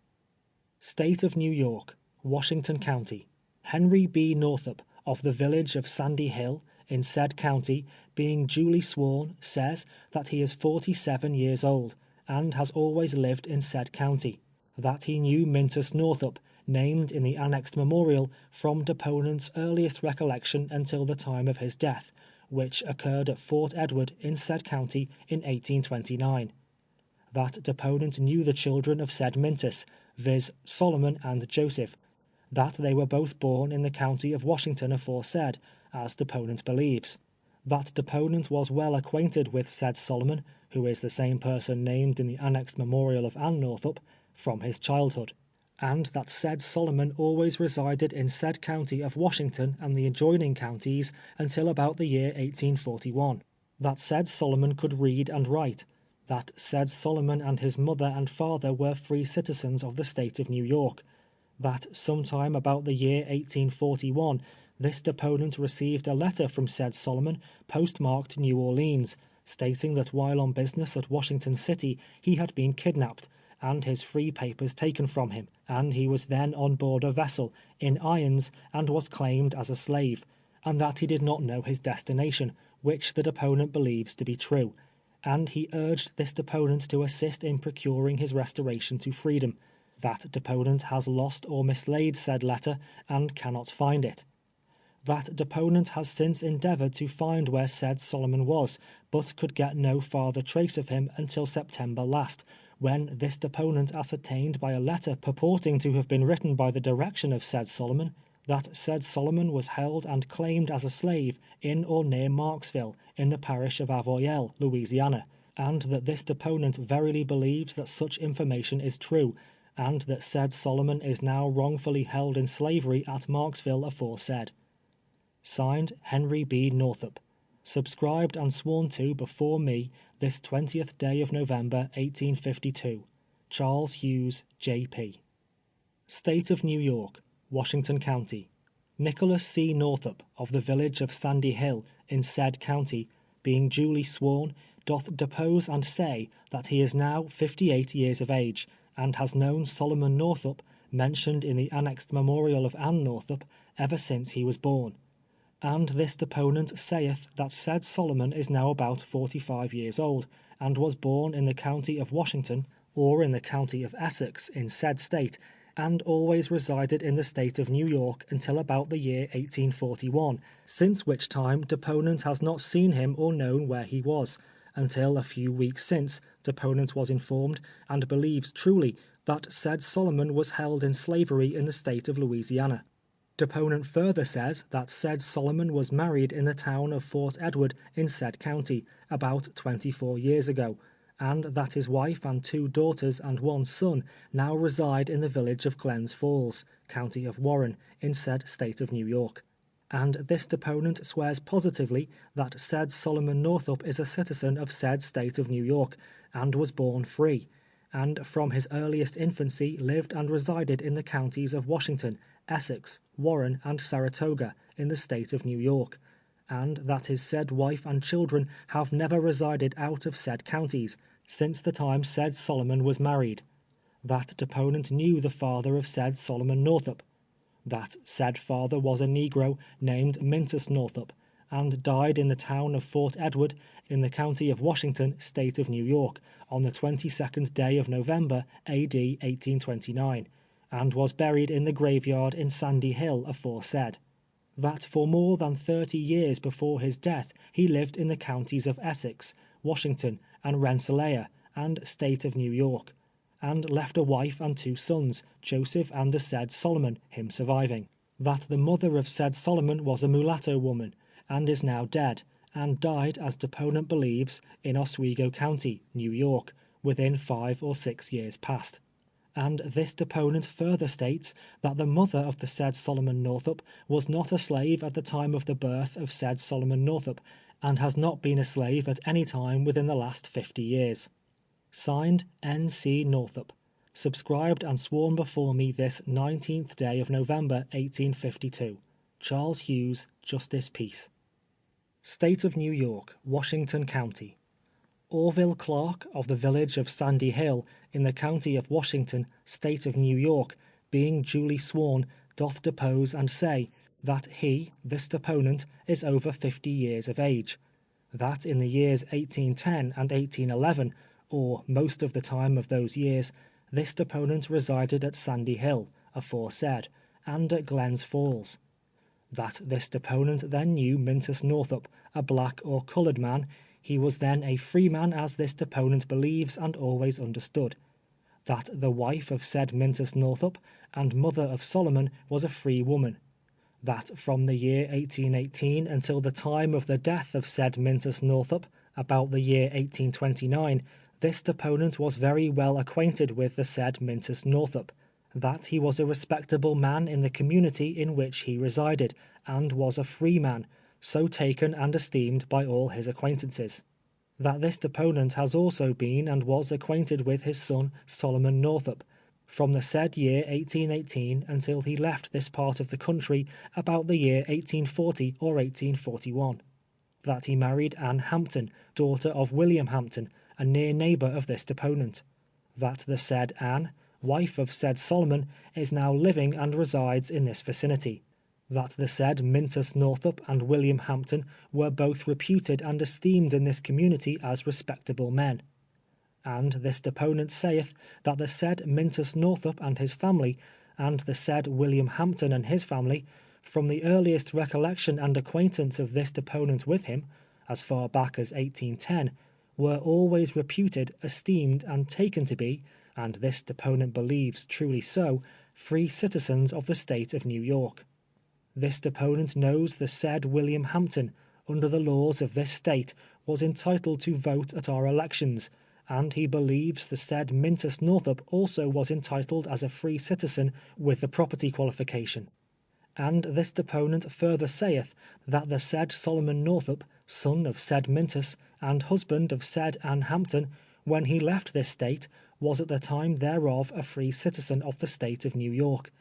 State of New York, Washington County. Henry B. Northup, of the village of Sandy Hill, in said county, being duly sworn, says that he is 47 years old, and has always lived in said county, that he knew Mintus Northup, named in the annexed memorial, from deponent's earliest recollection until the time of his death, which occurred at Fort Edward in said county in 1829. That deponent knew the children of said Mintus, viz. Solomon and Joseph, that they were both born in the county of Washington aforesaid, as deponent believes, that deponent was well acquainted with said Solomon, who is the same person named in the annexed memorial of Anne Northup, from his childhood, and that said Solomon always resided in said county of Washington and the adjoining counties until about the year 1841, that said Solomon could read and write, that said Solomon and his mother and father were free citizens of the state of New York, that sometime about the year 1841, this deponent received a letter from said Solomon, postmarked New Orleans, stating that while on business at Washington City he had been kidnapped, and his free papers taken from him, and he was then on board a vessel, in irons, and was claimed as a slave, and that he did not know his destination, which the deponent believes to be true, and he urged this deponent to assist in procuring his restoration to freedom. That deponent has lost or mislaid said letter, and cannot find it. That deponent has since endeavored to find where said Solomon was, but could get no farther trace of him until September last, when this deponent ascertained by a letter purporting to have been written by the direction of said Solomon, that said Solomon was held and claimed as a slave in or near Marksville, in the parish of Avoyelles, Louisiana, and that this deponent verily believes that such information is true, and that said Solomon is now wrongfully held in slavery at Marksville aforesaid. Signed, Henry B. Northup. Subscribed and sworn to before me this 20th day of November, 1852. Charles Hughes, J.P. State of New York, Washington County. Nicholas C. Northup, of the village of Sandy Hill, in said county, being duly sworn, doth depose and say that he is now 58 years of age, and has known Solomon Northup, mentioned in the annexed memorial of Anne Northup, ever since he was born. And this deponent saith that said Solomon is now about 45 years old, and was born in the county of Washington, or in the county of Essex, in said state, and always resided in the state of New York until about the year 1841, since which time deponent has not seen him or known where he was, until a few weeks since deponent was informed, and believes truly, that said Solomon was held in slavery in the state of Louisiana. Deponent further says that said Solomon was married in the town of Fort Edward in said county, about 24 years ago, and that his wife and 2 daughters and 1 son now reside in the village of Glens Falls, county of Warren, in said state of New York. And this deponent swears positively that said Solomon Northup is a citizen of said state of New York, and was born free, and from his earliest infancy lived and resided in the counties of Washington, Essex, Warren, and Saratoga, in the state of New York, and that his said wife and children have never resided out of said counties, since the time said Solomon was married. That deponent knew the father of said Solomon Northup, that said father was a negro named Mintus Northup, and died in the town of Fort Edward, in the county of Washington, state of New York, on the 22nd day of November, A.D. 1829, and was buried in the graveyard in Sandy Hill aforesaid. that for more than 30 years before his death he lived in the counties of Essex, Washington, and Rensselaer, and state of New York, and left a wife and 2 sons, Joseph and the said Solomon, him surviving. That the mother of said Solomon was a mulatto woman, and is now dead, and died, as deponent believes, in Oswego County, New York, within 5 or 6 years past. And this deponent further states that the mother of the said Solomon Northup was not a slave at the time of the birth of said Solomon Northup, and has not been a slave at any time within the last 50 years. Signed, N.C. Northup. Subscribed and sworn before me this 19th day of November, 1852. Charles Hughes, Justice Peace. State of New York, Washington County. Orville Clark of the village of Sandy Hill, in the county of Washington, state of New York, being duly sworn, doth depose and say, that he, this deponent, is over 50 years of age. That in the years 1810 and 1811, or most of the time of those years, this deponent resided at Sandy Hill, aforesaid, and at Glens Falls. That this deponent then knew Mintus Northup, a black or colored man. He was then a freeman, as this deponent believes and always understood. That the wife of said Mintus Northup and mother of Solomon was a free woman. That from the year 1818 until the time of the death of said Mintus Northup, about the year 1829, this deponent was very well acquainted with the said Mintus Northup. That he was a respectable man in the community in which he resided, and was a free man, so taken and esteemed by all his acquaintances. That this deponent has also been and was acquainted with his son Solomon Northup, from the said year 1818 until he left this part of the country about the year 1840 or 1841. That he married Anne Hampton, daughter of William Hampton, a near neighbour of this deponent. That the said Anne, wife of said Solomon, is now living and resides in this vicinity. That the said Mintus Northup and William Hampton were both reputed and esteemed in this community as respectable men. And this deponent saith that the said Mintus Northup and his family, and the said William Hampton and his family, from the earliest recollection and acquaintance of this deponent with him, as far back as 1810, were always reputed, esteemed, and taken to be, and this deponent believes truly so, free citizens of the state of New York. This deponent knows the said William Hampton, under the laws of this state, was entitled to vote at our elections, and he believes the said Mintus Northup also was entitled as a free citizen with the property qualification. And this deponent further saith that the said Solomon Northup, son of said Mintus, and husband of said Anne Hampton, when he left this state, was at the time thereof a free citizen of the state of New York.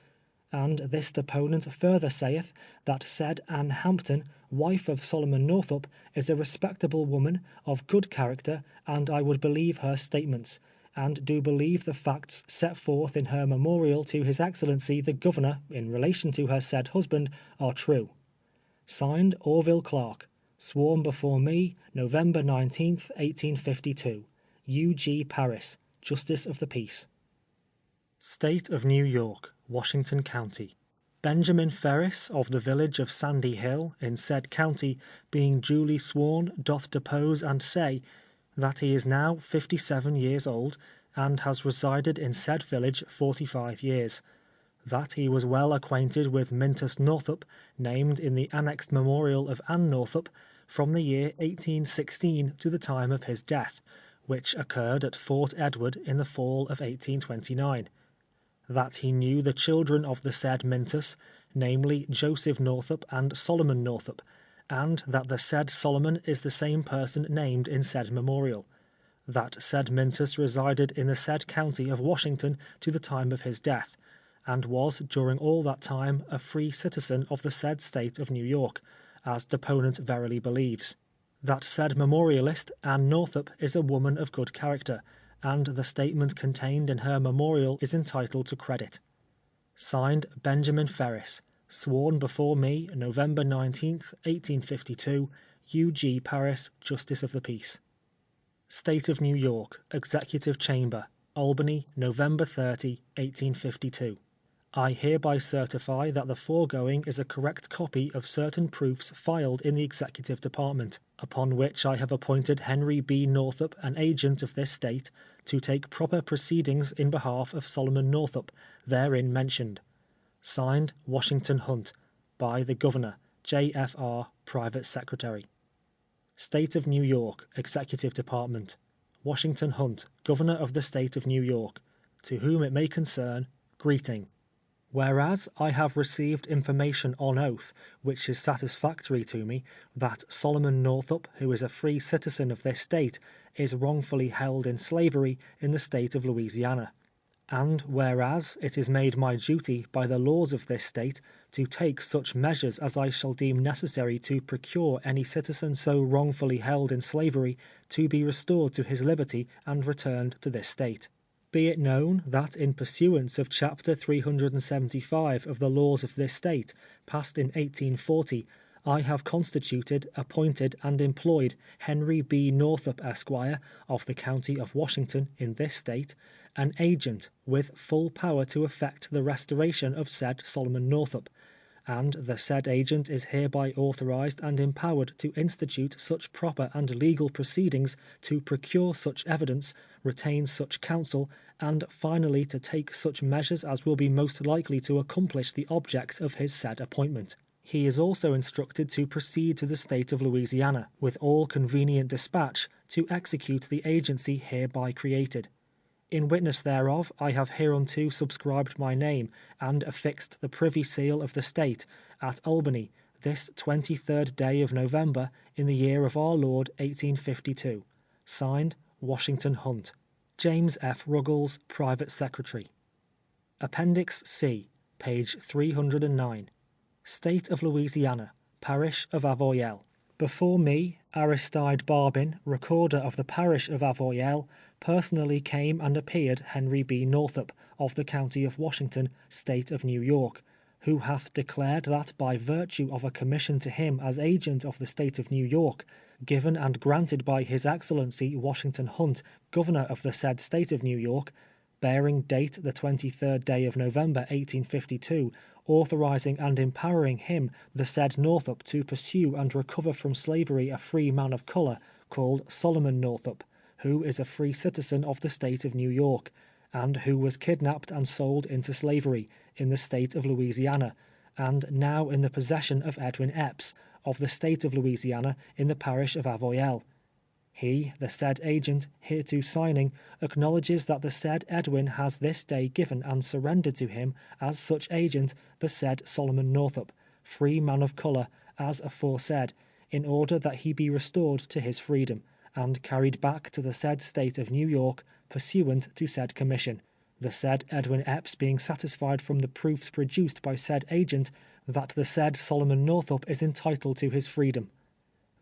And this deponent further saith that said Anne Hampton, wife of Solomon Northup, is a respectable woman, of good character, and I would believe her statements, and do believe the facts set forth in her memorial to His Excellency the Governor in relation to her said husband are true. Signed, Orville Clark. Sworn before me, November 19th, 1852. U.G. Paris, Justice of the Peace. State of New York, Washington County. Benjamin Ferris, of the village of Sandy Hill, in said county, being duly sworn, doth depose and say, that he is now 57 years old, and has resided in said village 45 years. That he was well acquainted with Mintus Northup, named in the annexed memorial of Anne Northup, from the year 1816 to the time of his death, which occurred at Fort Edward in the fall of 1829. That he knew the children of the said Mintus, namely Joseph Northup and Solomon Northup, and that the said Solomon is the same person named in said memorial. That said Mintus resided in the said county of Washington to the time of his death, and was during all that time a free citizen of the said state of New York, as deponent verily believes. That said memorialist, Anne Northup, is a woman of good character, and the statement contained in her memorial is entitled to credit. Signed, Benjamin Ferris. Sworn before me, November 19th, 1852, U.G. Paris, Justice of the Peace. State of New York, Executive Chamber, Albany, November 30, 1852. I hereby certify that the foregoing is a correct copy of certain proofs filed in the Executive Department, upon which I have appointed Henry B. Northup, an agent of this state, to take proper proceedings in behalf of Solomon Northup, therein mentioned. Signed, Washington Hunt, by the Governor, J.F.R., Private Secretary. State of New York, Executive Department. Washington Hunt, Governor of the State of New York. To whom it may concern, greeting. Whereas I have received information on oath, which is satisfactory to me, that Solomon Northup, who is a free citizen of this state, is wrongfully held in slavery in the state of Louisiana. And whereas it is made my duty by the laws of this state to take such measures as I shall deem necessary to procure any citizen so wrongfully held in slavery to be restored to his liberty and returned to this state. Be it known that in pursuance of Chapter 375 of the laws of this state, passed in 1840, I have constituted, appointed, and employed Henry B. Northup, Esquire, of the county of Washington, in this state, an agent with full power to effect the restoration of said Solomon Northup, and the said agent is hereby authorized and empowered to institute such proper and legal proceedings to procure such evidence, retain such counsel, and finally to take such measures as will be most likely to accomplish the object of his said appointment. He is also instructed to proceed to the state of Louisiana, with all convenient dispatch, to execute the agency hereby created. In witness thereof, I have hereunto subscribed my name, and affixed the privy seal of the state, at Albany, this 23rd day of November, in the year of our Lord 1852. Signed, Washington Hunt. James F. Ruggles, Private Secretary. Appendix C, page 309. State of Louisiana, Parish of Avoyelles. Before me, Aristide Barbin, Recorder of the Parish of Avoyelles, personally came and appeared Henry B. Northup, of the County of Washington, State of New York, who hath declared that by virtue of a commission to him as agent of the State of New York, given and granted by His Excellency Washington Hunt, Governor of the said State of New York, bearing date the 23rd day of November 1852, authorizing and empowering him, the said Northup, to pursue and recover from slavery a free man of color, called Solomon Northup, who is a free citizen of the State of New York, and who was kidnapped and sold into slavery in the State of Louisiana, and now in the possession of Edwin Epps, of the State of Louisiana, in the parish of Avoyelles. He, the said agent, hereto signing, acknowledges that the said Edwin has this day given and surrendered to him, as such agent, the said Solomon Northup, free man of color, as aforesaid, in order that he be restored to his freedom, and carried back to the said State of New York, pursuant to said commission, the said Edwin Epps being satisfied from the proofs produced by said agent that the said Solomon Northup is entitled to his freedom.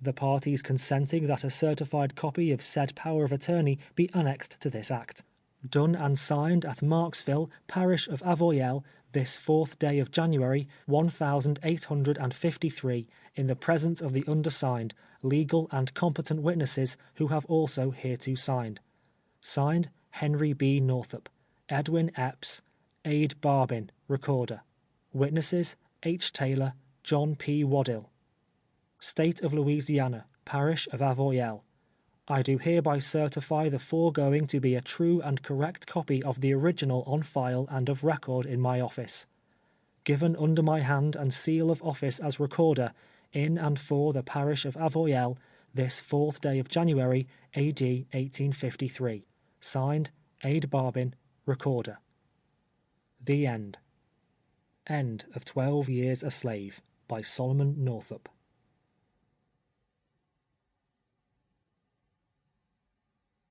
The parties consenting that a certified copy of said power of attorney be annexed to this act. Done and signed at Marksville, parish of Avoyelles, this 4th day of January, 1853, in the presence of the undersigned, legal and competent witnesses who have also hereto signed. Signed, Henry B. Northup, Edwin Epps, Aid Barbin, Recorder. Witnesses, H. Taylor, John P. Waddell. State of Louisiana, Parish of Avoyelles. I do hereby certify the foregoing to be a true and correct copy of the original on file and of record in my office. Given under my hand and seal of office as Recorder, in and for the Parish of Avoyelles, this 4th day of January, A.D. 1853. Signed, Aid Barbin, Recorder. The End. End of 12 Years a Slave, by Solomon Northup.